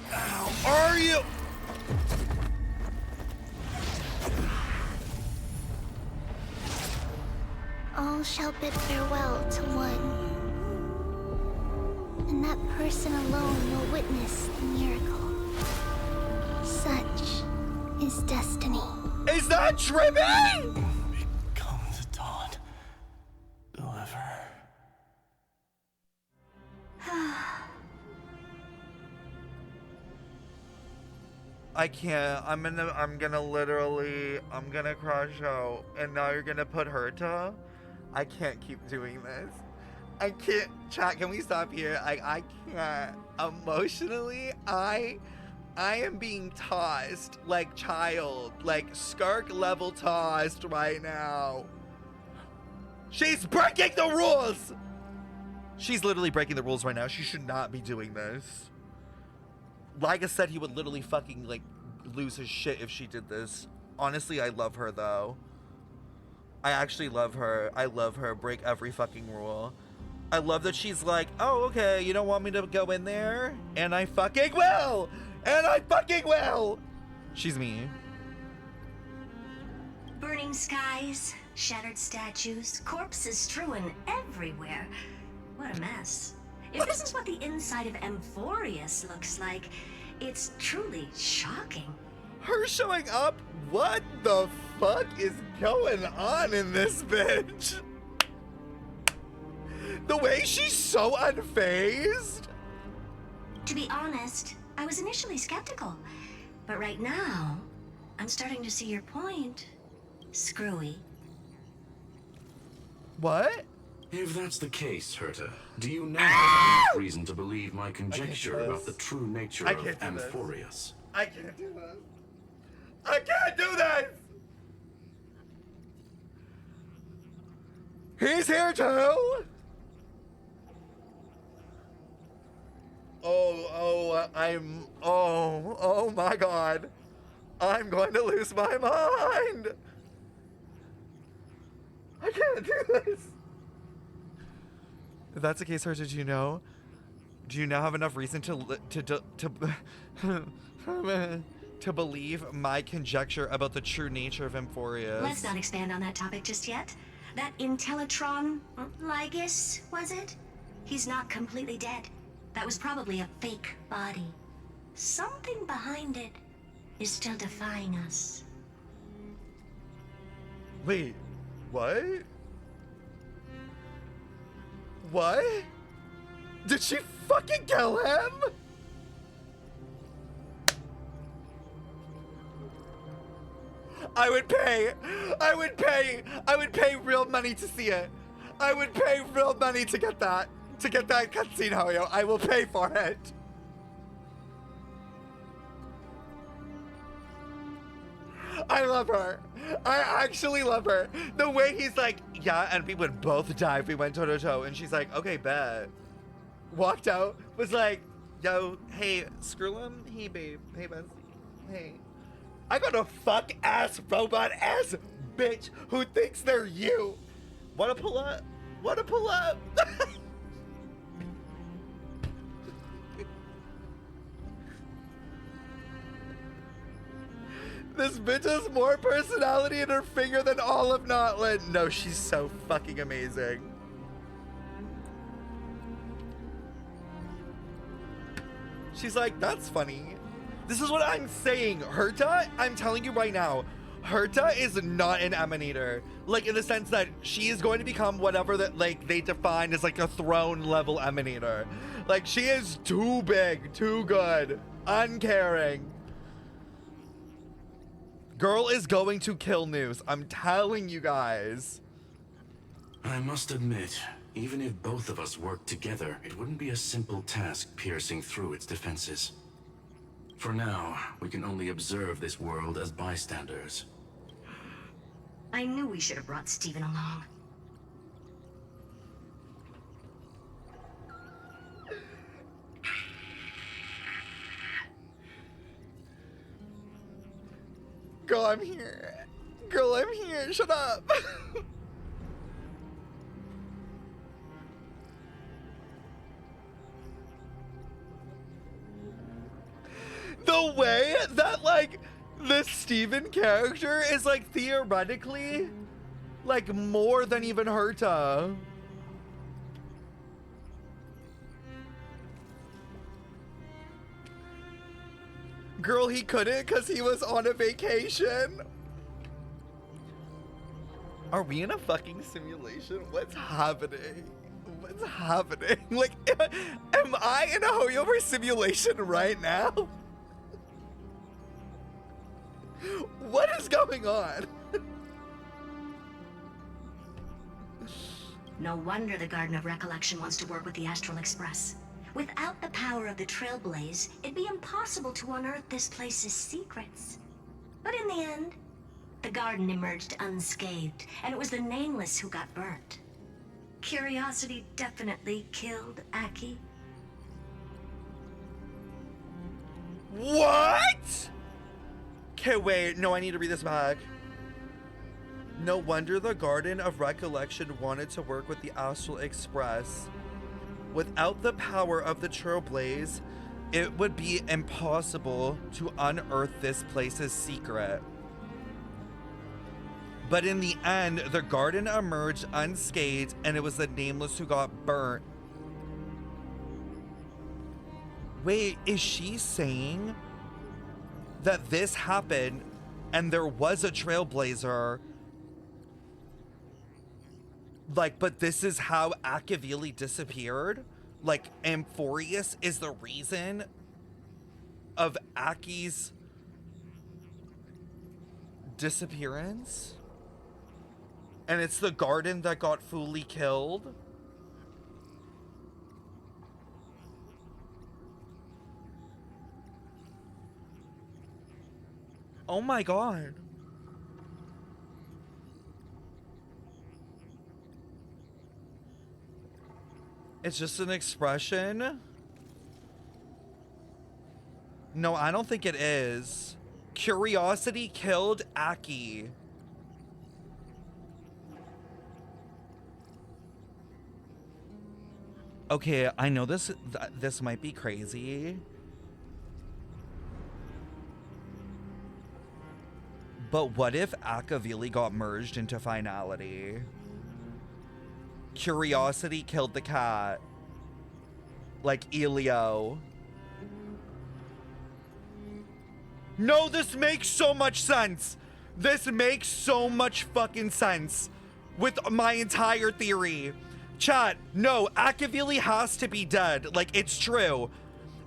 A: How are you?
D: All shall bid farewell to one, and that person alone will witness the miracle. Such is destiny.
A: Is that trippy?
B: Become the dawn. Deliver.
A: I can't. I'm gonna crash out. And now you're gonna put Herta? I can't keep doing this. I can't. Chat, can we stop here? I can't. Emotionally, I am being tossed like child, like Skark level tossed right now. She's breaking the rules! She's literally breaking the rules right now. She should not be doing this. Ligus said he would literally fucking like lose his shit if she did this. Honestly, I love her though. I actually love her. I love her. Break every fucking rule. I love that she's like, oh, okay, you don't want me to go in there? And I fucking will! And I fucking will! She's me.
S: Burning skies, shattered statues, corpses strewn everywhere. What a mess. If this is what the inside of Amphorius looks like, it's truly shocking.
A: Her showing up? What the fuck is going on in this bitch? The way she's so unfazed?
S: To be honest, I was initially skeptical, but right now, I'm starting to see your point. Screwy.
A: What?
Q: If that's the case, Herta, do you now have enough reason to believe my conjecture about the true nature of Amphorius?
A: I can't do this. I can't do this! He's here too! Oh my god. I'm going to lose my mind! I can't do this! If that's the case, Herta, do you now have enough reason to believe my conjecture about the true nature of Amphorius?
S: Let's not expand on that topic just yet. That Intellitron, Ligus, was it? He's not completely dead. That was probably a fake body. Something behind it is still defying us.
A: Wait, what? What? Did she fucking kill him? I would pay real money to see it. I would pay real money to get that cutscene, Hoyo. I will pay for it. I love her. I actually love her. The way he's like, yeah, and we would both die if we went toe to toe. And she's like, okay, bet. Walked out, was like, yo, hey, Skrullum, hey, babe, hey, bestie, hey. I got a fuck ass robot ass bitch who thinks they're you. Wanna pull up? Wanna pull up? This bitch has more personality in her finger than all of Notland. No, she's so fucking amazing. She's like, that's funny. This is what I'm saying. Herta, I'm telling you right now, Herta is not an emanator. Like, in the sense that she is going to become whatever that, like, they define as, like, a throne level emanator. Like, she is too big, too good, uncaring. Girl is going to kill News. I'm telling you guys.
Q: I must admit, even if both of us worked together, it wouldn't be a simple task piercing through its defenses. For now, we can only observe this world as bystanders.
S: I knew we should have brought Steven along.
A: Girl, I'm here. Girl, I'm here. Shut up. The way that, like, the Steven character is, like, theoretically, like, more than even Herta. Girl, he couldn't because he was on a vacation. Are we in a fucking simulation? What's happening? What's happening? Like, am I in a Hoyover simulation right now? What is going on?
S: No wonder the Garden of Recollection wants to work with the Astral Express. Without the power of the Trailblaze, it'd be impossible to unearth this place's secrets. But in the end, the garden emerged unscathed, and it was the Nameless who got burnt. Curiosity definitely killed Aki.
A: What? Okay, wait. No, I need to read this back. No wonder the Garden of Recollection wanted to work with the Astral Express. Without the power of the Trailblaze, it would be impossible to unearth this place's secret. But in the end, the garden emerged unscathed, and it was the Nameless who got burnt. Wait, is she saying that this happened and there was a Trailblazer? Like, but this is how Akavili disappeared? Like, Amphorius is the reason of Aki's disappearance? And it's the garden that got fully killed? Oh my god. It's just an expression? No, I don't think it is. Curiosity killed Aki. Okay, I know this might be crazy. But what if Akavili got merged into finality? Curiosity killed the cat. Like Elio. No, this makes so much sense. This makes so much fucking sense with my entire theory. Chat, no, Akavili has to be dead. Like, it's true.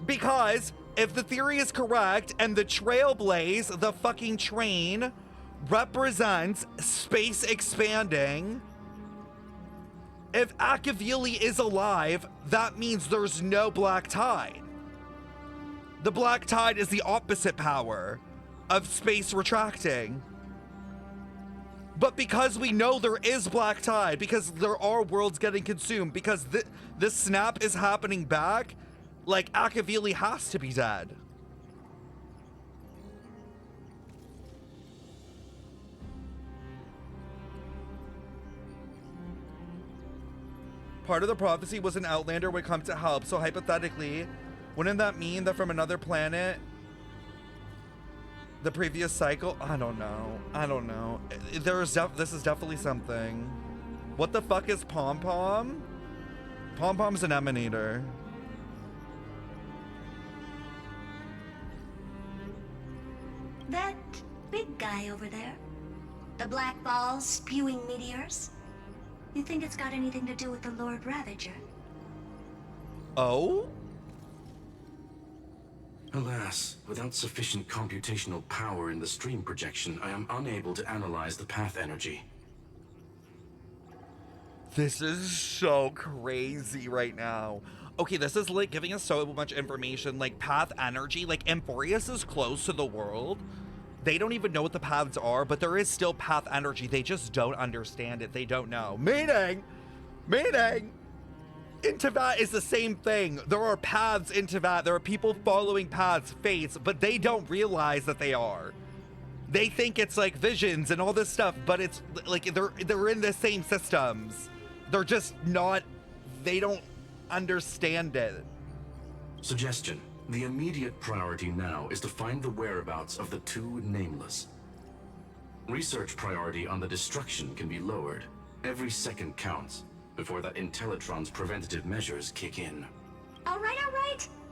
A: Because if the theory is correct and the Trailblaze, the fucking train, represents space expanding, if Akavili is alive, that means there's no black tide. The black tide is the opposite power of space retracting. But because we know there is black tide, because there are worlds getting consumed, because this snap is happening back, like, Akavili has to be dead. Part of the prophecy was an Outlander would come to help, so hypothetically, wouldn't that mean that from another planet, the previous cycle? I don't know. I don't know. This is definitely something. What the fuck is Pom Pom? Pom Pom's an emanator.
S: That big guy over there, the black ball spewing meteors, you think it's got anything to do with the Lord Ravager?
A: Oh?
J: Alas, without sufficient computational power in the stream projection, I am unable to analyze the path energy.
A: This is so crazy right now. Okay, this is like giving us so much information, like path energy, like Amphorius is close to the world. They don't even know what the paths are, but there is still path energy. They just don't understand it. They don't know. Meaning, in Teyvat is the same thing. There are paths in Teyvat. There are people following paths, fates, but they don't realize that they are. they think it's like visions and all this stuff, but it's like they're in the same systems. They're just not, they don't understand it.
J: Suggestion. The immediate priority now is to find the whereabouts of the two nameless. Research priority on the destruction can be lowered. Every second counts before that Intellitron's preventative measures kick in.
S: All right.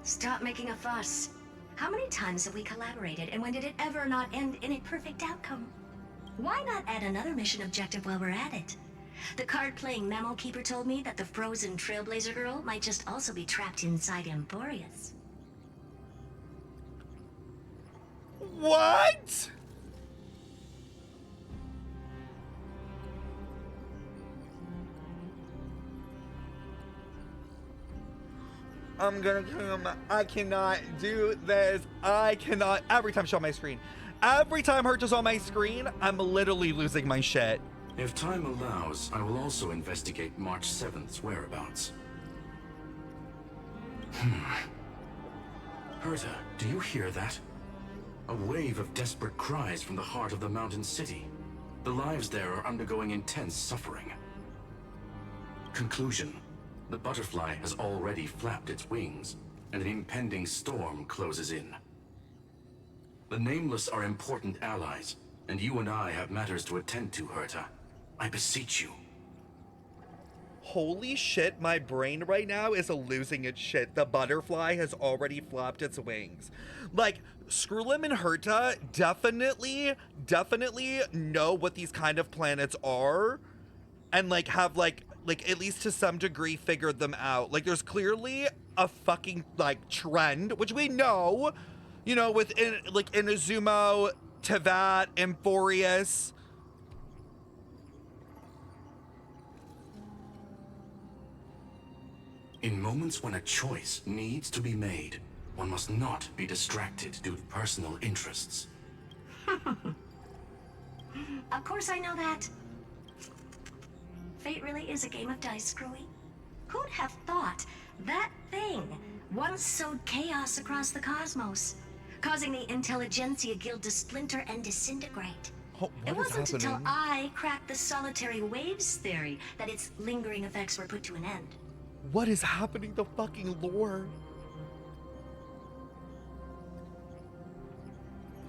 S: Stop making a fuss. How many times have we collaborated, and when did it ever not end in a perfect outcome? Why not add another mission objective while we're at it? The card-playing memo keeper told me that the frozen Trailblazer girl might just also be trapped inside Emporius.
A: What? I'm gonna kill him. I cannot do this. I cannot. Every time she's on my screen. Every time Herta's on my screen, I'm literally losing my shit.
J: If time allows, I will also investigate March 7th's whereabouts. Herta, do you hear that? A wave of desperate cries from the heart of the mountain city. The lives there are undergoing intense suffering. Conclusion. The butterfly has already flapped its wings, and an impending storm closes in. The Nameless are important allies, and you and I have matters to attend to, Herta. I beseech you.
A: Holy shit, my brain right now is losing its shit. The butterfly has already flapped its wings. Like, Skrulim and Herta definitely know what these kind of planets are, and like have like at least to some degree figured them out. Like, there's clearly a fucking like trend, which we know, you know, with Inazumo, Tevat, Emporius.
J: In moments when a choice needs to be made, one must not be distracted due to personal interests.
S: Of course I know that. Fate really is a game of dice, Screwy. Who'd have thought that thing once sowed chaos across the cosmos, causing the Intelligentsia Guild to splinter and disintegrate? It wasn't until I cracked the solitary waves theory that its lingering effects were put to an end.
A: What is happening to fucking lore?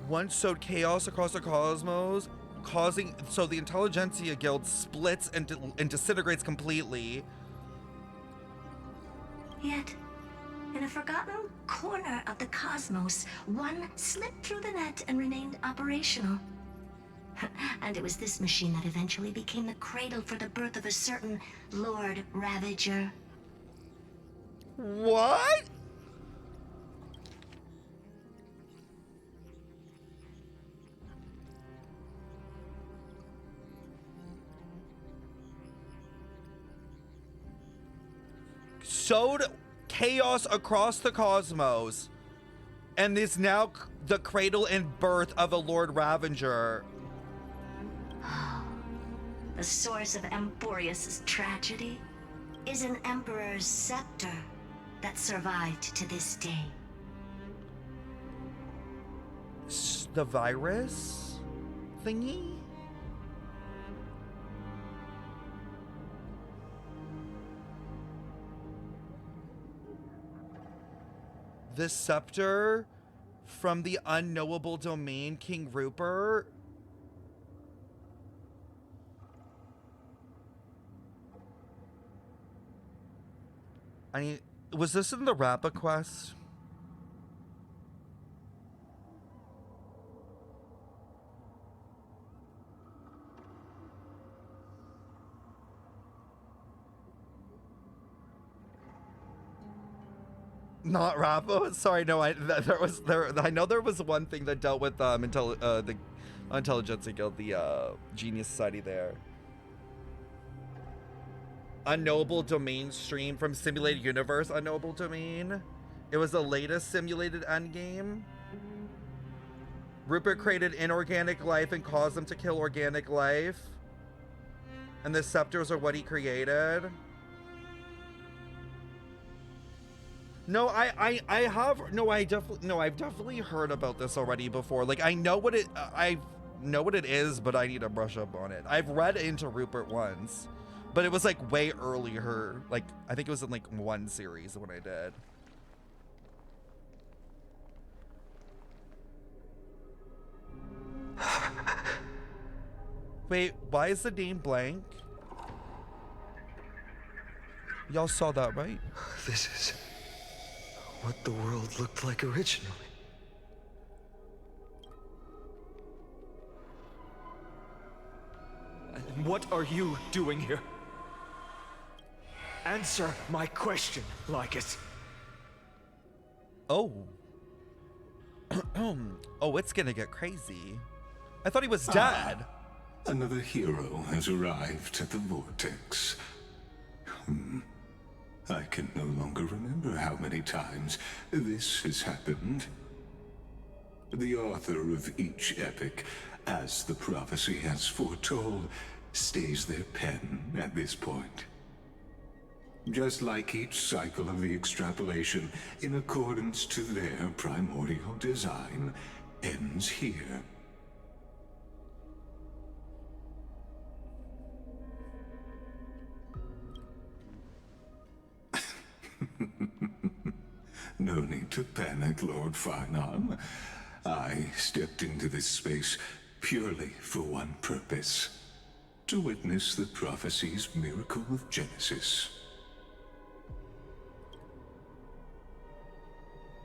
A: Once sowed chaos across the cosmos, so the Intelligentsia Guild splits and disintegrates completely.
S: Yet, in a forgotten corner of the cosmos, one slipped through the net and remained operational. And it was this machine that eventually became the cradle for the birth of a certain Lord Ravager.
A: What? Sowed chaos across the cosmos, and is now the cradle and birth of a Lord Ravager.
S: The source of Emporius' tragedy is an Emperor's scepter that survived to this day.
A: The virus thingy? The scepter from the unknowable domain, King Rupert. I mean, was this in the Rappa quest? Not Rappa. Sorry, no. I know there was one thing that dealt with the Intelligentsia Guild, the Genius Society there. Unknowable Domain stream from Simulated Universe. Unknowable Domain. It was the latest simulated endgame. Rupert created inorganic life and caused them to kill organic life. And the scepters are what he created. No, I've definitely heard about this already before. Like, I know what it, know what it is, but I need to brush up on it. I've read into Rupert once, but it was like way earlier. Like, I think it was in like one series when I did. Wait, why is the name blank? Y'all saw that, right?
B: This is what the world looked like originally.
L: And what are you doing here? Answer my question, Ligus.
A: Oh. Oh, it's gonna get crazy. I thought he was dead.
Q: Another hero has arrived at the vortex. I can no longer remember how many times this has happened. The author of each epic, as the prophecy has foretold, stays their pen at this point. Just like each cycle of the extrapolation, in accordance to their primordial design, ends here. No need to panic, Lord Farnon. I stepped into this space purely for one purpose: to witness the prophecy's miracle of Genesis.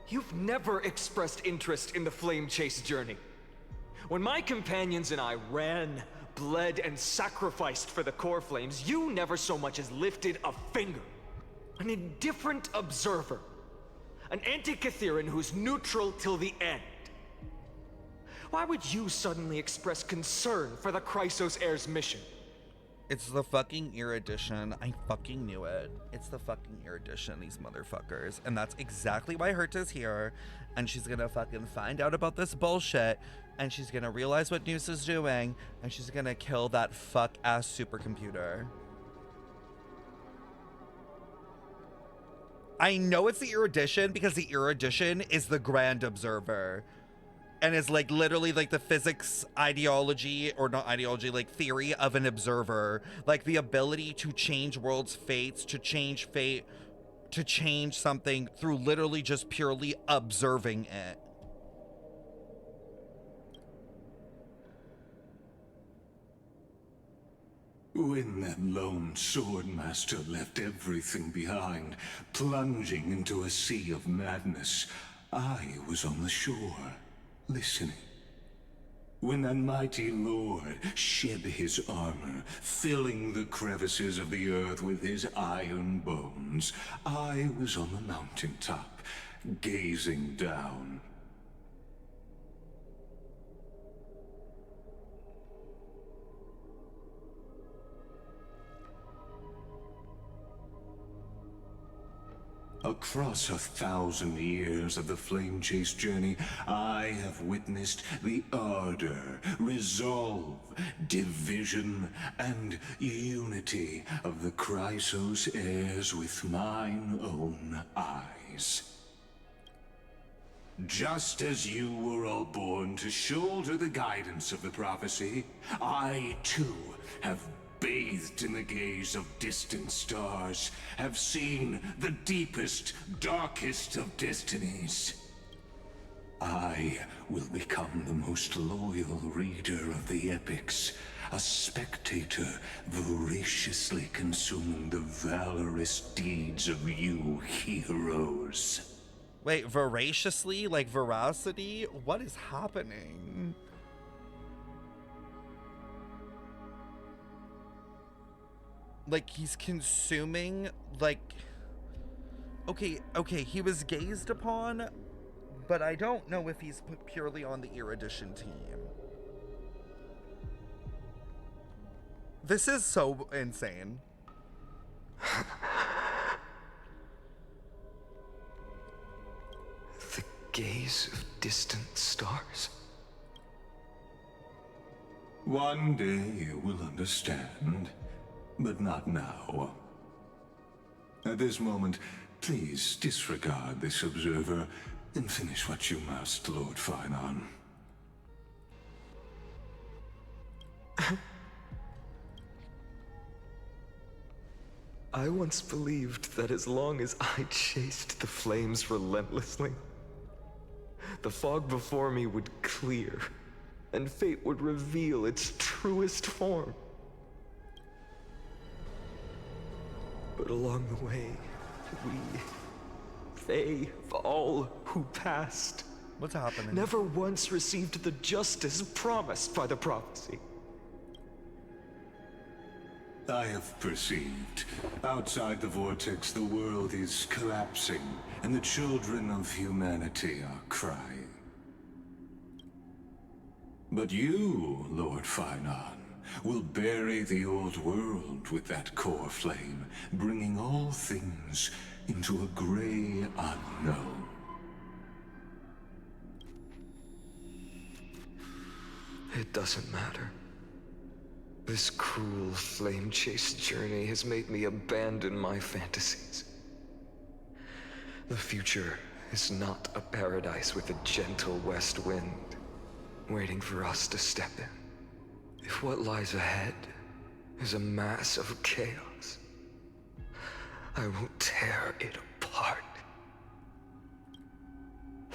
L: You've never expressed interest in the Flame Chase journey. When my companions and I ran, bled, and sacrificed for the core flames, you never so much as lifted a finger. An indifferent observer. An anti-Catharan who's neutral till the end. Why would you suddenly express concern for the Chrysos heir's mission?
A: It's the fucking erudition. I fucking knew it. It's the fucking erudition, these motherfuckers. And that's exactly why Herta's here. And she's gonna fucking find out about this bullshit. And she's gonna realize what Noose is doing. And she's gonna kill that fuck-ass supercomputer. I know it's the erudition because the erudition is the grand observer. And is like literally like the physics ideology, or not ideology, like theory of an observer. Like the ability to change world's fates, to change fate, to change something through literally just purely observing it.
Q: When that lone swordmaster left everything behind, plunging into a sea of madness, I was on the shore, listening. When that mighty lord shed his armor, filling the crevices of the earth with his iron bones, I was on the mountaintop, gazing down. Across 1,000 years of the Flame Chase journey, I have witnessed the ardor, resolve, division, and unity of the Chrysos heirs with mine own eyes. Just as you were all born to shoulder the guidance of the prophecy, I too have bathed in the gaze of distant stars, have seen the deepest, darkest of destinies. I will become the most loyal reader of the epics, a spectator voraciously consuming the valorous deeds of you heroes.
A: Wait, voraciously? Like veracity? What is happening? Like, he's consuming, like... Okay, he was gazed upon, but I don't know if he's put purely on the erudition team. This is so insane.
B: The gaze of distant stars?
Q: One day you will understand. But not now. At this moment, please disregard this observer and finish what you must, Lord Farnon.
G: I once believed that as long as I chased the flames relentlessly, the fog before me would clear, and fate would reveal its truest form. But along the way, they, all who passed,
A: what's happening?
G: Never once received the justice promised by the prophecy.
Q: I have perceived. Outside the vortex, the world is collapsing, and the children of humanity are crying. But you, Lord Finon, will bury the old world with that core flame, bringing all things into a gray unknown.
G: It doesn't matter. This cruel flame-chased journey has made me abandon my fantasies. The future is not a paradise with a gentle west wind, waiting for us to step in. If what lies ahead is a mass of chaos, I will tear it apart.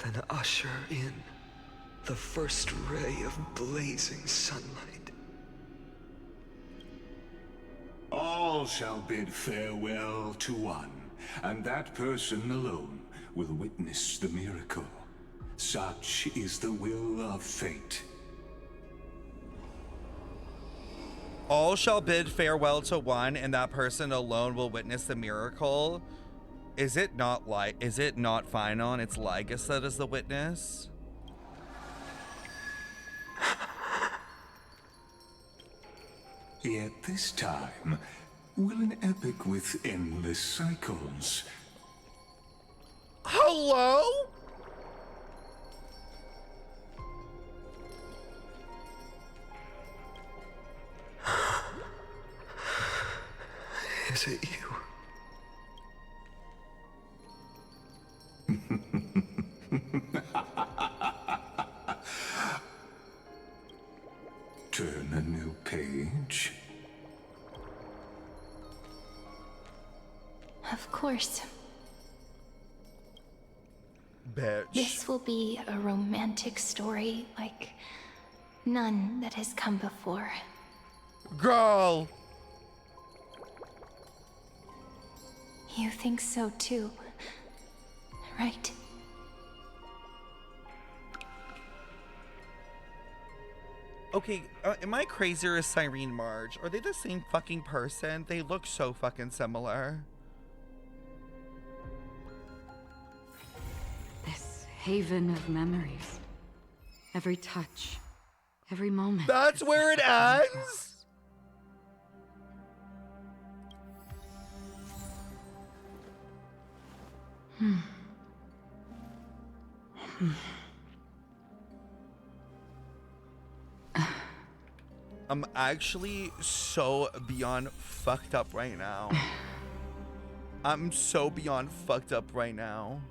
G: Then usher in the first ray of blazing sunlight.
Q: All shall bid farewell to one, and that person alone will witness the miracle. Such is the will of fate.
A: All shall bid farewell to one, and that person alone will witness the miracle. Is it not Finon? It's Ligus that is the witness.
Q: Yet this time, will an epic with endless cycles.
A: Hello?
G: Is it you?
Q: Turn a new page.
D: Of course.
A: Bitch.
D: This will be a romantic story like none that has come before.
A: Girl!
D: You think so too, right?
A: Okay, am I crazy or is Cyrene Marge? Are they the same fucking person? They look so fucking similar.
N: This haven of memories. Every touch, every moment.
A: That's where it ends? I'm actually so beyond fucked up right now. I'm so beyond fucked up right now.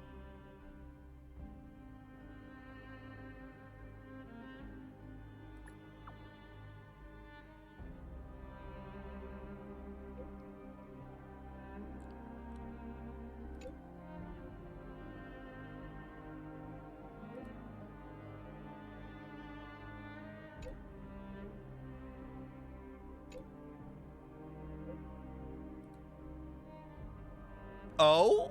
A: Oh?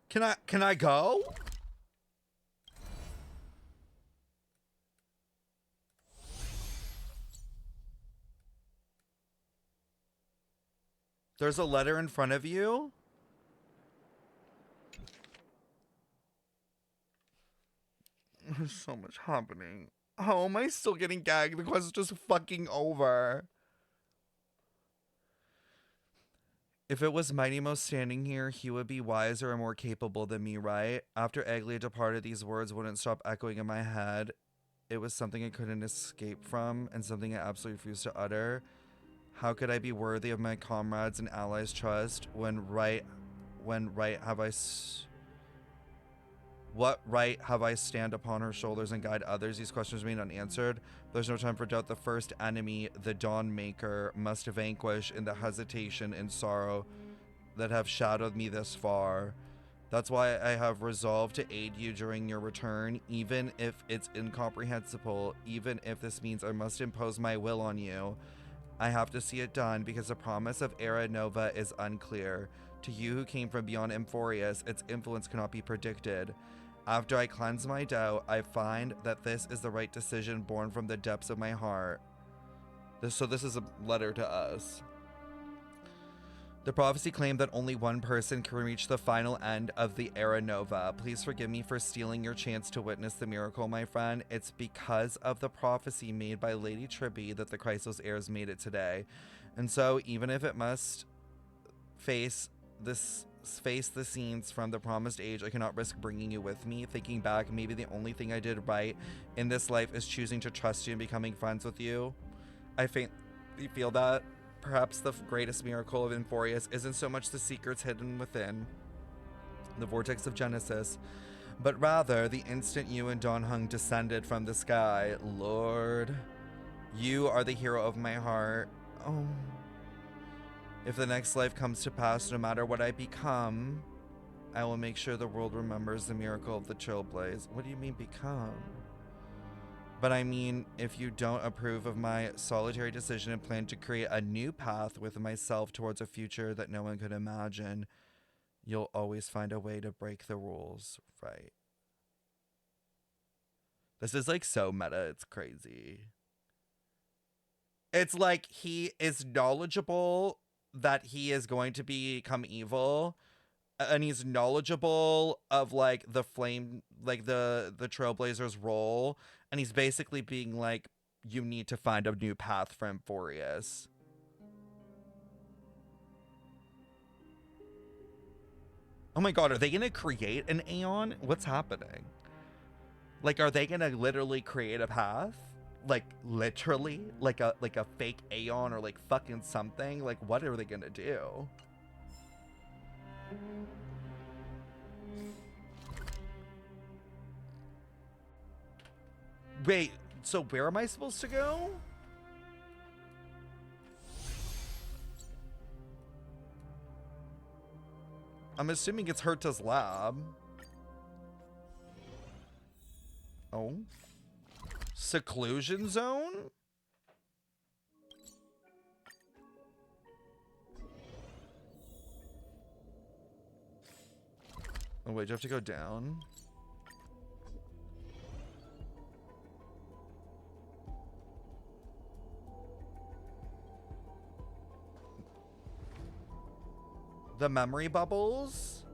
A: Can I go? There's a letter in front of you? There's so much happening. How am I still getting gagged? The quest is just fucking over. If it was Mighty Mo standing here, he would be wiser and more capable than me, right? After Aglaea departed, these words wouldn't stop echoing in my head. It was something I couldn't escape from, and something I absolutely refused to utter. How could I be worthy of my comrades' and allies' trust when right have I What right have I stand upon her shoulders and guide others? These questions remain unanswered. There's no time for doubt. The first enemy, the Dawn Maker, must vanquish in the hesitation and sorrow that have shadowed me this far. That's why I have resolved to aid you during your return, even if it's incomprehensible, even if this means I must impose my will on you. I have to see it done because the promise of Era Nova is unclear. To you who came from beyond Emphorius, its influence cannot be predicted. After I cleanse my doubt, I find that this is the right decision born from the depths of my heart. So this is a letter to us. The prophecy claimed that only one person can reach the final end of the Era Nova. Please forgive me for stealing your chance to witness the miracle, my friend. It's because of the prophecy made by Lady Tribby that the Chrysos heirs made it today. And so, even if it must face the scenes from the promised age, I cannot risk bringing you with me. Thinking back, maybe the only thing I did right in this life is choosing to trust you and becoming friends with you. I faintly feel that perhaps the greatest miracle of Emphorius isn't so much the secrets hidden within the vortex of Genesis, but rather the instant you and Dawn Hung descended from the sky. Lord, you are the hero of my heart. Oh, if the next life comes to pass, no matter what I become, I will make sure the world remembers the miracle of the Trailblaze. What do you mean become? But I mean, if you don't approve of my solitary decision and plan to create a new path with myself towards a future that no one could imagine, you'll always find a way to break the rules, right? This is like so meta, it's crazy. It's like he is knowledgeable that he is going to become evil, and he's knowledgeable of like the flame, like the Trailblazer's role, and he's basically being like, you need to find a new path for Emphorius. Oh my god, are they gonna create an Aeon? What's happening? Like, are they gonna literally create a path? Like, literally? Like a fake Aeon or like fucking something? Like, what are they gonna do? Wait, so where am I supposed to go? I'm assuming it's Herta's lab. Oh. Seclusion zone? Oh wait, do you have to go down? The memory bubbles?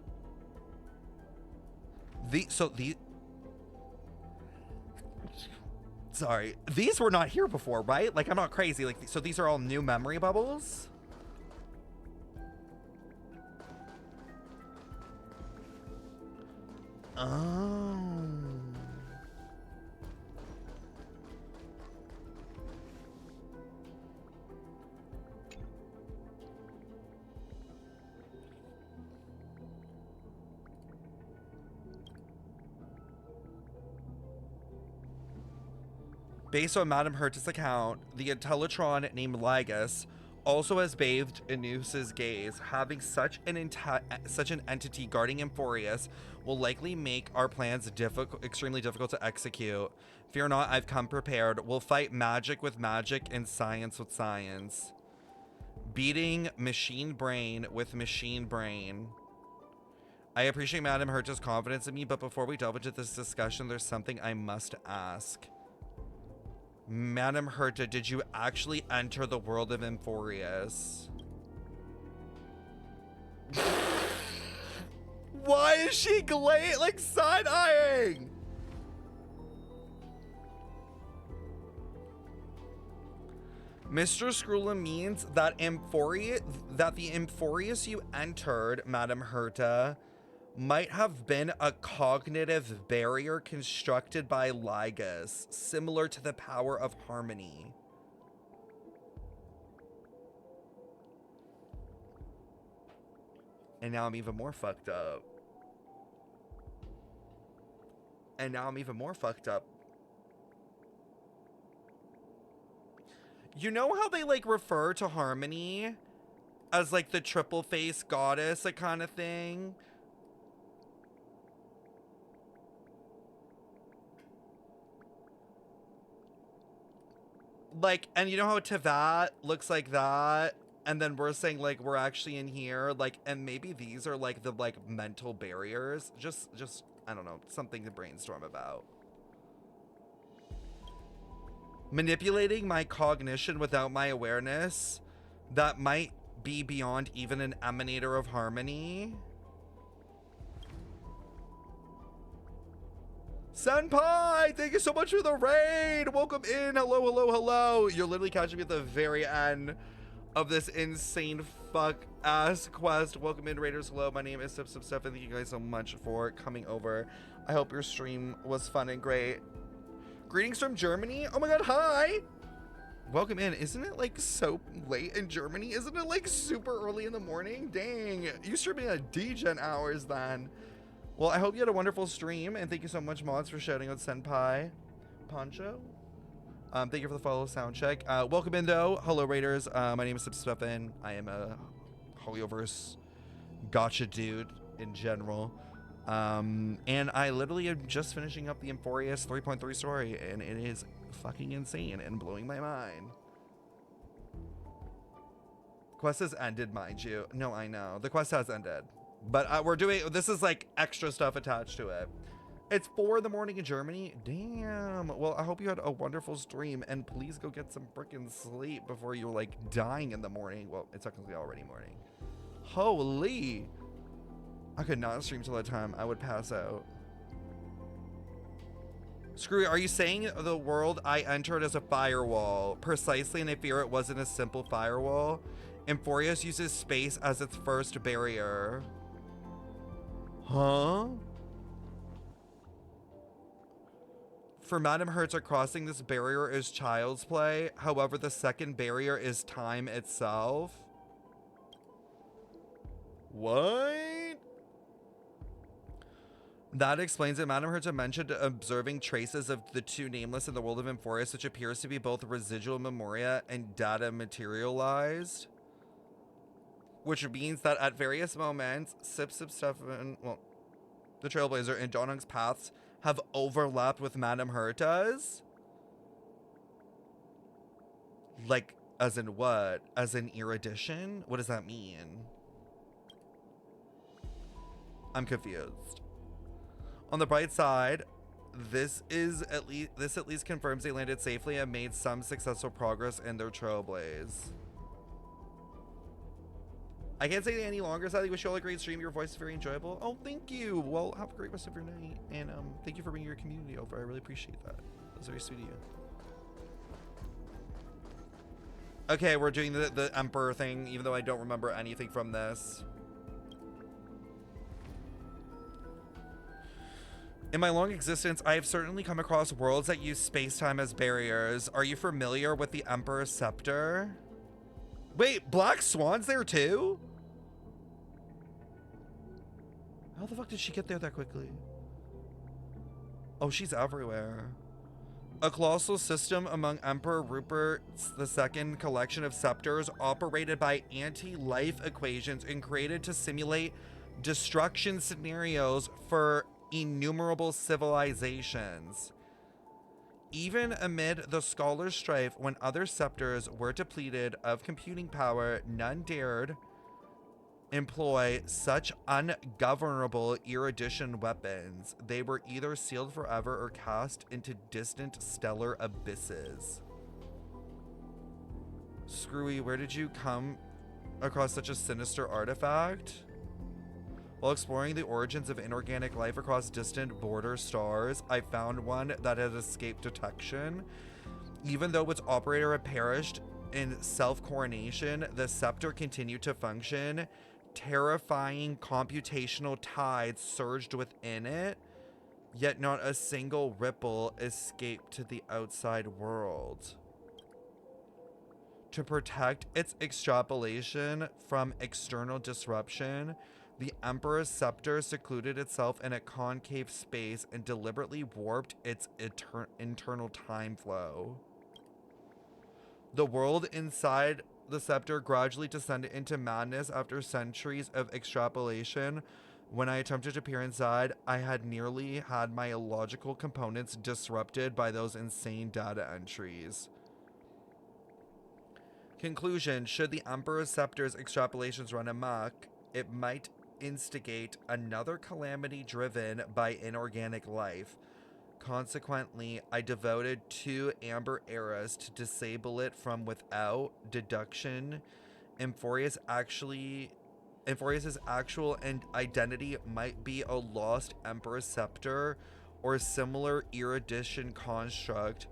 A: Sorry, these were not here before, right? Like, I'm not crazy. Like, so these are all new memory bubbles? Oh. Based on Madame Herta's account, the Intellitron named Ligus also has bathed Anus's gaze. Having such an entity guarding Emphorius will likely make our plans extremely difficult to execute. Fear not, I've come prepared. We'll fight magic with magic and science with science. Beating machine brain with machine brain. I appreciate Madame Herta's confidence in me, but before we delve into this discussion, there's something I must ask. Madame Herta, did you actually enter the world of Emphorius? Why is she like side-eyeing? Mr. Scrula means that the Emphorius you entered, Madame Herta, might have been a cognitive barrier constructed by Ligus, similar to the power of harmony. And now I'm even more fucked up. And now I'm even more fucked up. You know how they like refer to Harmony as like the triple face goddess, like kind of thing? Like, and you know how Tevat looks like that? And then we're saying like we're actually in here, like, and maybe these are like the like mental barriers. Just I don't know, something to brainstorm about. Manipulating my cognition without my awareness, that might be beyond even an emanator of harmony. Senpai, thank you so much for the raid. Welcome in. Hello, hello, hello. You're literally catching me at the very end of this insane fuck ass quest. Welcome in, raiders. Hello, my name is SipSipStefen. Thank you guys so much for coming over. I hope your stream was fun and great. Greetings from Germany. Oh my god, hi. Welcome in. Isn't it like so late in Germany? Isn't it like super early in the morning? Dang, you streaming at D-Gen hours then. Well, I hope you had a wonderful stream, and thank you so much, mods, for shouting out Senpai Poncho. Thank you for the follow sound check. Welcome in, though. Hello, raiders. My name is SipSipStefen. I am a Hollyoverse gotcha dude in general. And I literally am just finishing up the Emphorius 3.3 story, and it is fucking insane and blowing my mind. Quest has ended, mind you. No, I know. The quest has ended. But we're doing, this is like extra stuff attached to it. It's 4 in the morning in Germany. Damn. Well, I hope you had a wonderful stream, and please go get some freaking sleep before you're like dying in the morning. Well, it's technically already morning. Holy. I could not stream till that time. I would pass out. Screwy, are you saying the world I entered as a firewall? Precisely, and I fear it wasn't a simple firewall. Emphorius uses space as its first barrier. Huh? For Madame Hertz, crossing this barrier is child's play. However, the second barrier is time itself. What? That explains it. Madame Hertz mentioned observing traces of the two nameless in the world of Emphorius, which appears to be both residual memoria and data materialized. Which means that at various moments, SipSipStefen, well, the Trailblazer, and Donung's paths have overlapped with Madame Herta's? Like, as in what? As in erudition? What does that mean? I'm confused. On the bright side, this at least confirms they landed safely and made some successful progress in their Trailblaze. I can't say any longer, so I wish you all a great stream. Your voice is very enjoyable. Oh, thank you. Well, have a great rest of your night. And thank you for bringing your community over. I really appreciate that. That was very sweet of you. Okay, we're doing the Emperor thing, even though I don't remember anything from this. In my long existence, I have certainly come across worlds that use space-time as barriers. Are you familiar with the Emperor's Scepter? Wait, Black Swan's there too? How the fuck did she get there that quickly? Oh, she's everywhere. A colossal system among Emperor Rupert II's collection of scepters operated by anti-life equations and created to simulate destruction scenarios for innumerable civilizations. Even amid the scholars' strife, when other scepters were depleted of computing power, none dared employ such ungovernable erudition weapons. They were either sealed forever or cast into distant stellar abysses. Screwy, where did you come across such a sinister artifact? While exploring the origins of inorganic life across distant border stars, I found one that had escaped detection. Even though its operator had perished in self-coronation, the scepter continued to function. Terrifying computational tides surged within it, yet not a single ripple escaped to the outside world. To protect its extrapolation from external disruption, The Emperor's scepter secluded itself in a concave space and deliberately warped its internal time flow. The world inside the scepter gradually descended into madness after centuries of extrapolation. When I attempted to peer inside, I had nearly had my illogical components disrupted by those insane data entries. Conclusion: should the Emperor's scepter's extrapolations run amok, it might instigate another calamity driven by inorganic life. Consequently, I devoted 2 amber eras to disable it from without. Deduction: Emphorius' actual identity might be a lost Emperor's scepter or similar erudition construct,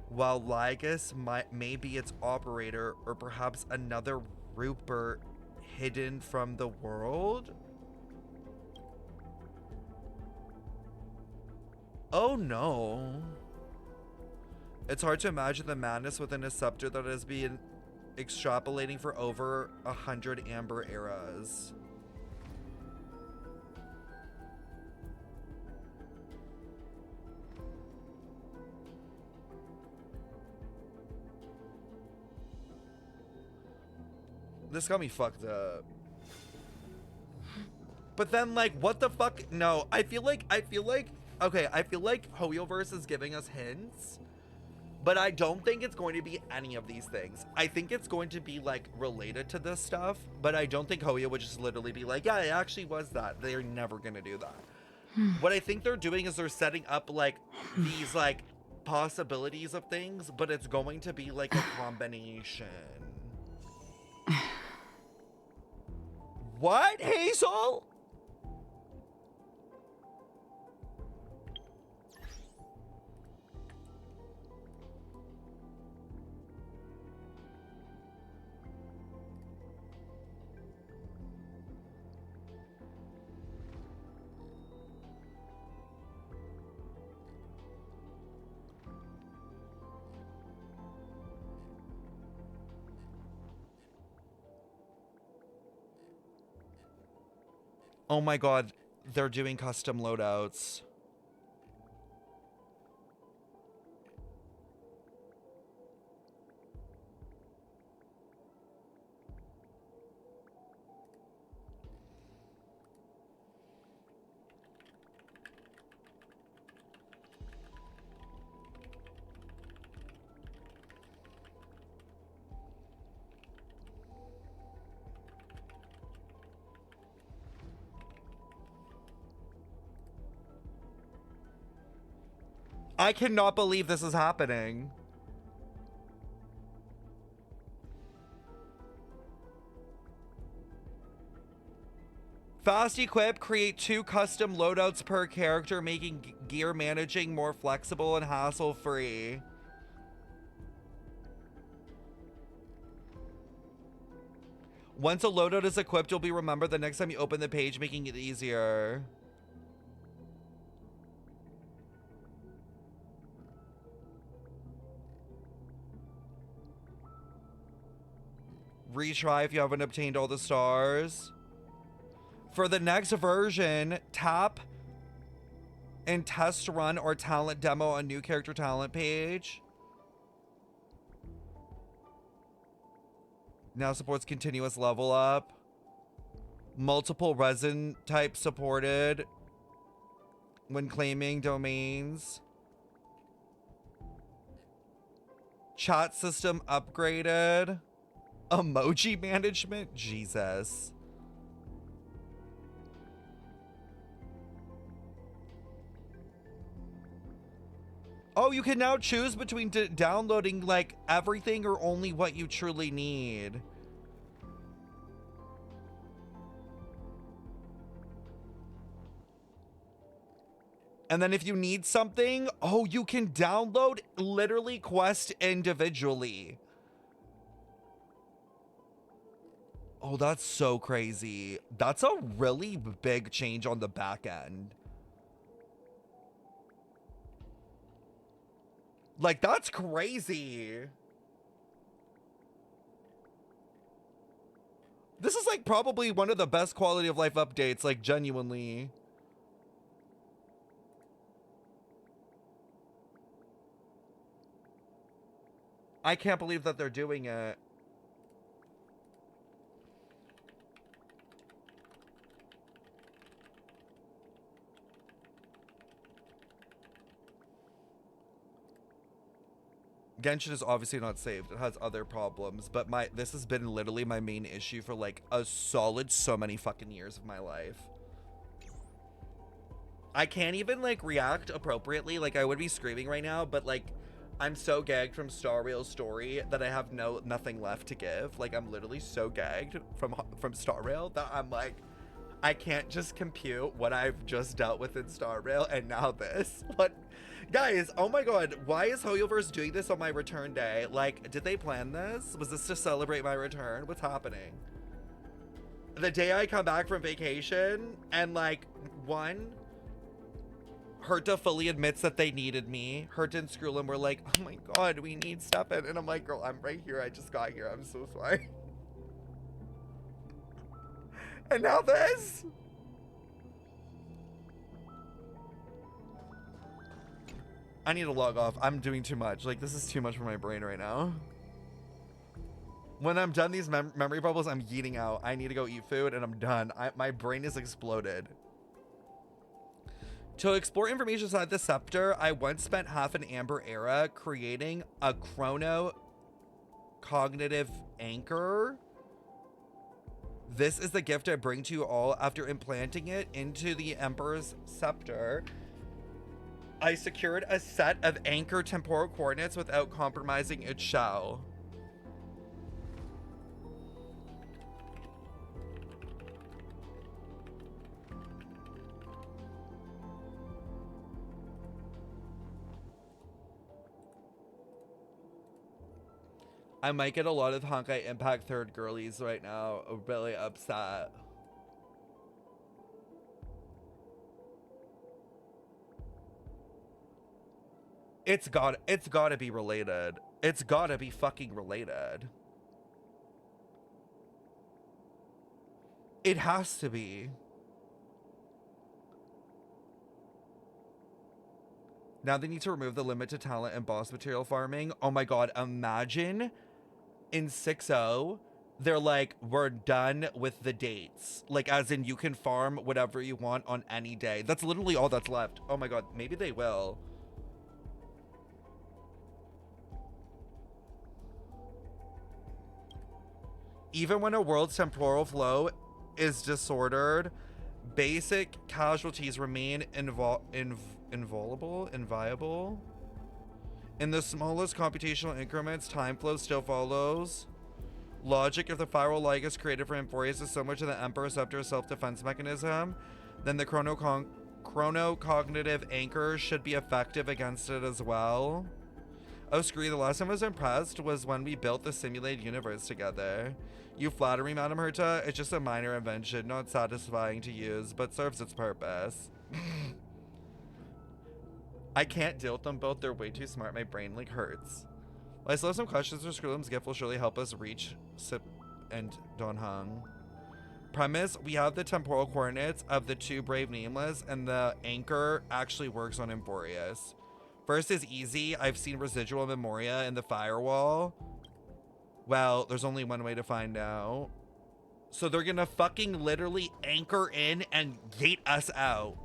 A: while Ligus may be its operator, or perhaps another Rupert hidden from the world? Oh no. It's hard to imagine the madness within a scepter that has been extrapolating for over 100 amber eras. This got me fucked up. But then, like, what the fuck? No, I feel like, okay, I feel like Hoyoverse is giving us hints, but I don't think it's going to be any of these things. I think it's going to be, like, related to this stuff, but I don't think Hoyo would just literally be like, yeah, it actually was that. They're never gonna do that. What I think they're doing is they're setting up, like, these, like, possibilities of things, but it's going to be, like, a combination. What, Hazel? Oh my god, they're doing custom loadouts. I cannot believe this is happening. Fast equip, create 2 custom loadouts per character, making gear managing more flexible and hassle-free. Once a loadout is equipped, you'll be remembered the next time you open the page, making it easier. Retry if you haven't obtained all the stars. For the next version, tap and test run or talent demo a new character talent page. Now supports continuous level up. Multiple resin types supported when claiming domains. Chat system upgraded. Emoji management? Jesus. Oh, you can now choose between downloading, like, everything or only what you truly need. And then if you need something, oh, you can download literally quest individually. Oh, that's so crazy. That's a really big change on the back end. Like, that's crazy. This is like probably one of the best quality of life updates, like genuinely. I can't believe that they're doing it. Genshin is obviously not saved. It has other problems, but this has been literally my main issue for like a solid so many fucking years of my life. I can't even like react appropriately. Like I would be screaming right now, but like I'm so gagged from Star Rail's story that I have nothing left to give. Like I'm literally so gagged from Star Rail that I'm like, I can't just compute what I've just dealt with in Star Rail and now this. What? Guys, oh my god, why is Hoyoverse doing this on my return day? Like, did they plan this? Was this to celebrate my return? What's happening? The day I come back from vacation and like, Herta fully admits that they needed me. Herta and Skrullum were like, oh my god, we need Stefan. And I'm like, girl, I'm right here. I just got here. I'm so sorry. And now this? I need to log off. I'm doing too much. Like, this is too much for my brain right now. When I'm done these memory bubbles, I'm yeeting out. I need to go eat food and I'm done. My brain is exploded. To explore information inside the scepter, I once spent half an Amber era creating a chrono-cognitive anchor. This is the gift I bring to you all after implanting it into the Emperor's scepter. I secured a set of anchor temporal coordinates without compromising its shell. I might get a lot of Honkai Impact third girlies right now. Really upset. It's gotta be related. It's gotta be fucking related. It has to be. Now they need to remove the limit to talent and boss material farming. Oh my god, imagine in 6.0, they're like, we're done with the dates. Like, as in, you can farm whatever you want on any day. That's literally all that's left. Oh my god, maybe they will. Even when a world's temporal flow is disordered, basic casualties remain inviolable. In the smallest computational increments, time flow still follows. Logic: if the firewall Ligus created for Emphorius is similar to the Emperor Scepter's self-defense mechanism, then the chrono-cognitive anchor should be effective against it as well. Oh, screw, the last time I was impressed was when we built the simulated universe together. You flatter me, Madam Herta. It's just a minor invention, not satisfying to use, but serves its purpose. I can't deal with them both. They're way too smart. My brain, like, hurts. Well, I still have some questions for Skrullum's gift will surely help us reach Sip and Don Hung. Premise: we have the temporal coordinates of the two Brave Nameless, and the anchor actually works on Emphorius. First is easy. I've seen residual memoria in the firewall. Well, there's only one way to find out. So they're gonna fucking literally anchor in and gate us out.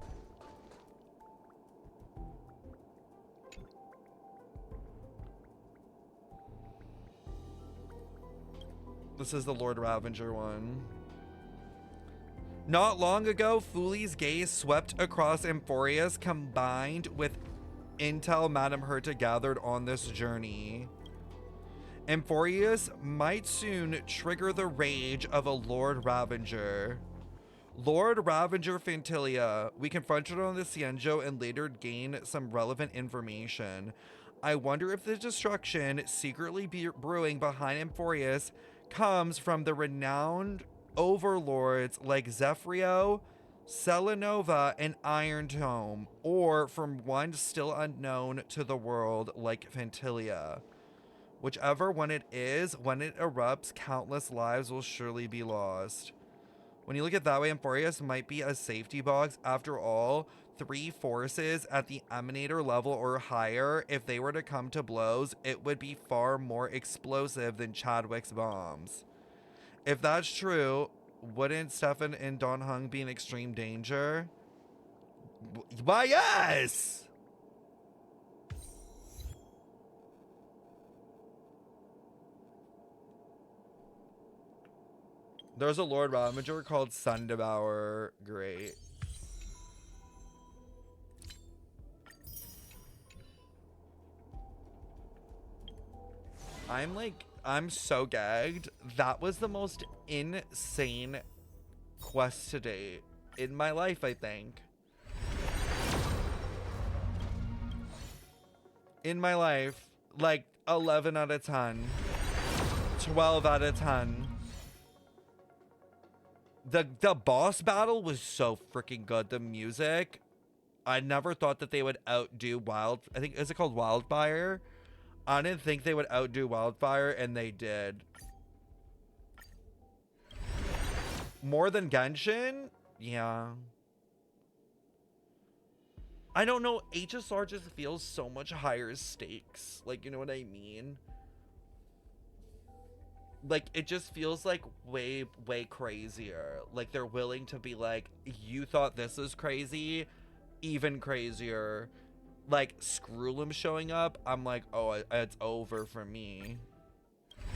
A: This is the Lord Ravager one. Not long ago, Fuli's gaze swept across Emphorius, combined with intel Madam Herta gathered on this journey. Emphorius might soon trigger the rage of a Lord Ravager. Lord Ravager Philia. We confronted on the Cienjo and later gained some relevant information. I wonder if the destruction secretly brewing behind Emphorius comes from the renowned overlords like Zephyrio, Selenova, and Iron Tome, or from one still unknown to the world like Philia. Whichever one it is, when it erupts, countless lives will surely be lost. When you look at that way, Emporius might be a safety box. After all, 3 forces at the emanator level or higher, if they were to come to blows, it would be far more explosive than Chadwick's bombs. If that's true, wouldn't Stefan and Don Hung be in extreme danger? Why, yes! There's a Lord Ravager called Sundevourer. Great. I'm so gagged. That was the most insane quest to date in my life, I think. In my life, like 11 out of 10. 12 out of 10. The boss battle was so freaking good. The music, I never thought that they would outdo I think, is it called Wildfire? I didn't think they would outdo Wildfire, and they did. More than Genshin? Yeah. I don't know, HSR just feels so much higher stakes. Like, you know what I mean? Like, it just feels like way, way crazier. Like, they're willing to be like, you thought this was crazy? Even crazier. Like, Skrullum showing up, I'm like, oh, it's over for me.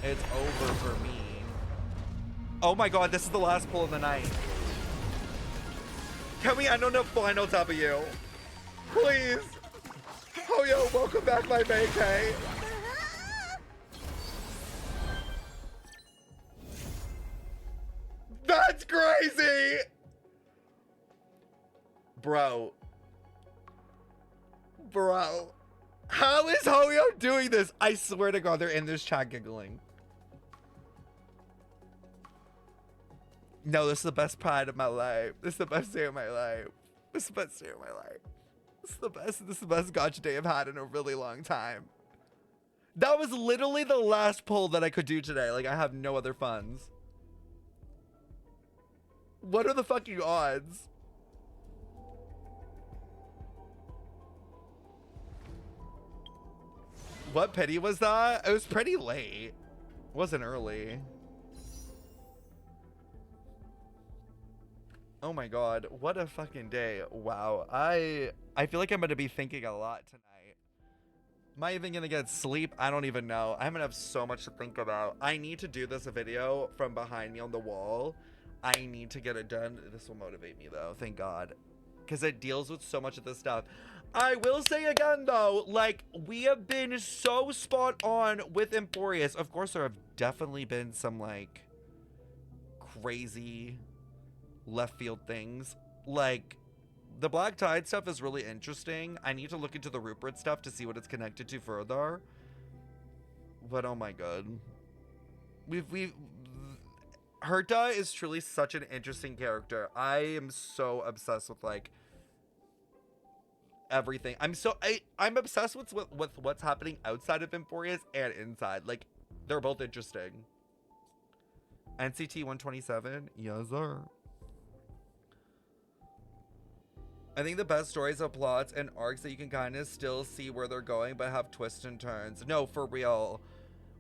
A: It's over for me. Oh my god, this is the last pull of the night. Can we end on a final W? Please. Oh, yo, welcome back, my vacay. That's crazy! Bro. How is Hoyo doing this? I swear to God, they're in this chat giggling. No, this is the best pride of my life. This is the best day of my life. This is the best day of my life. This is the best gacha day I've had in a really long time. That was literally the last pull that I could do today. Like, I have no other funds. What are the fucking odds? What pity was that? It was pretty late. It wasn't early. Oh my god, what a fucking day. Wow. I feel like I'm gonna be thinking a lot tonight. Am I even gonna get sleep? I don't even know. I'm gonna have so much to think about. I need to do this video from behind me on the wall. I need to get it done. This will motivate me though, thank God. Because it deals with so much of this stuff. I will say again though, like, we have been so spot on with Emporius. Of course, there have definitely been some, like, crazy left field things. Like, the Black Tide stuff is really interesting. I need to look into the Rupert stuff to see what it's connected to further. But oh my god. Herta is truly such an interesting character. I am so obsessed with, like, everything. I'm obsessed with what's happening outside of Emporius and inside. Like, they're both interesting. NCT 127? Yes, sir. I think the best stories are plots and arcs that you can kind of still see where they're going, but have twists and turns. No, for real.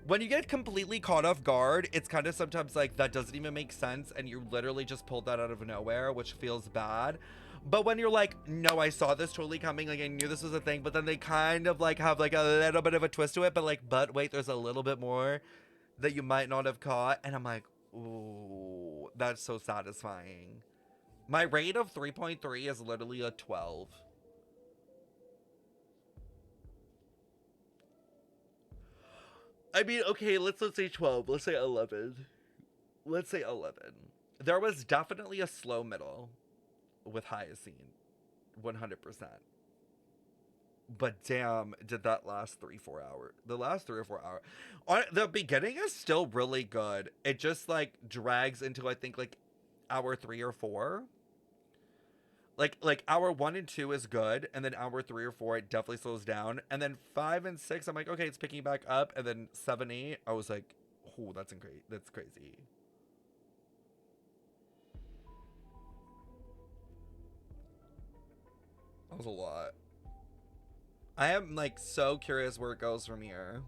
A: When you get completely caught off guard, it's kind of sometimes like, that doesn't even make sense, and you literally just pulled that out of nowhere, which feels bad. But when you're like, no, I saw this totally coming, like, I knew this was a thing, but then they kind of, like, have, like, a little bit of a twist to it, but wait, there's a little bit more that you might not have caught, and I'm like, ooh, that's so satisfying. My rate of 3.3 is literally a 12. I mean, okay, let's say 12. Let's say 11. Let's say 11. There was definitely a slow middle with Hyacinth. 100%. But damn, did that last 3-4 hours. The last 3 or 4 hours. The beginning is still really good. It just, like, drags into, I think, like, hour 3 or 4. Like hour 1 and 2 is good, and then hour 3 or 4 it definitely slows down, and then 5 and 6 I'm like, okay, it's picking back up, and then 7, 8 I was like, oh, that's crazy. That was a lot. I am like so curious where it goes from here.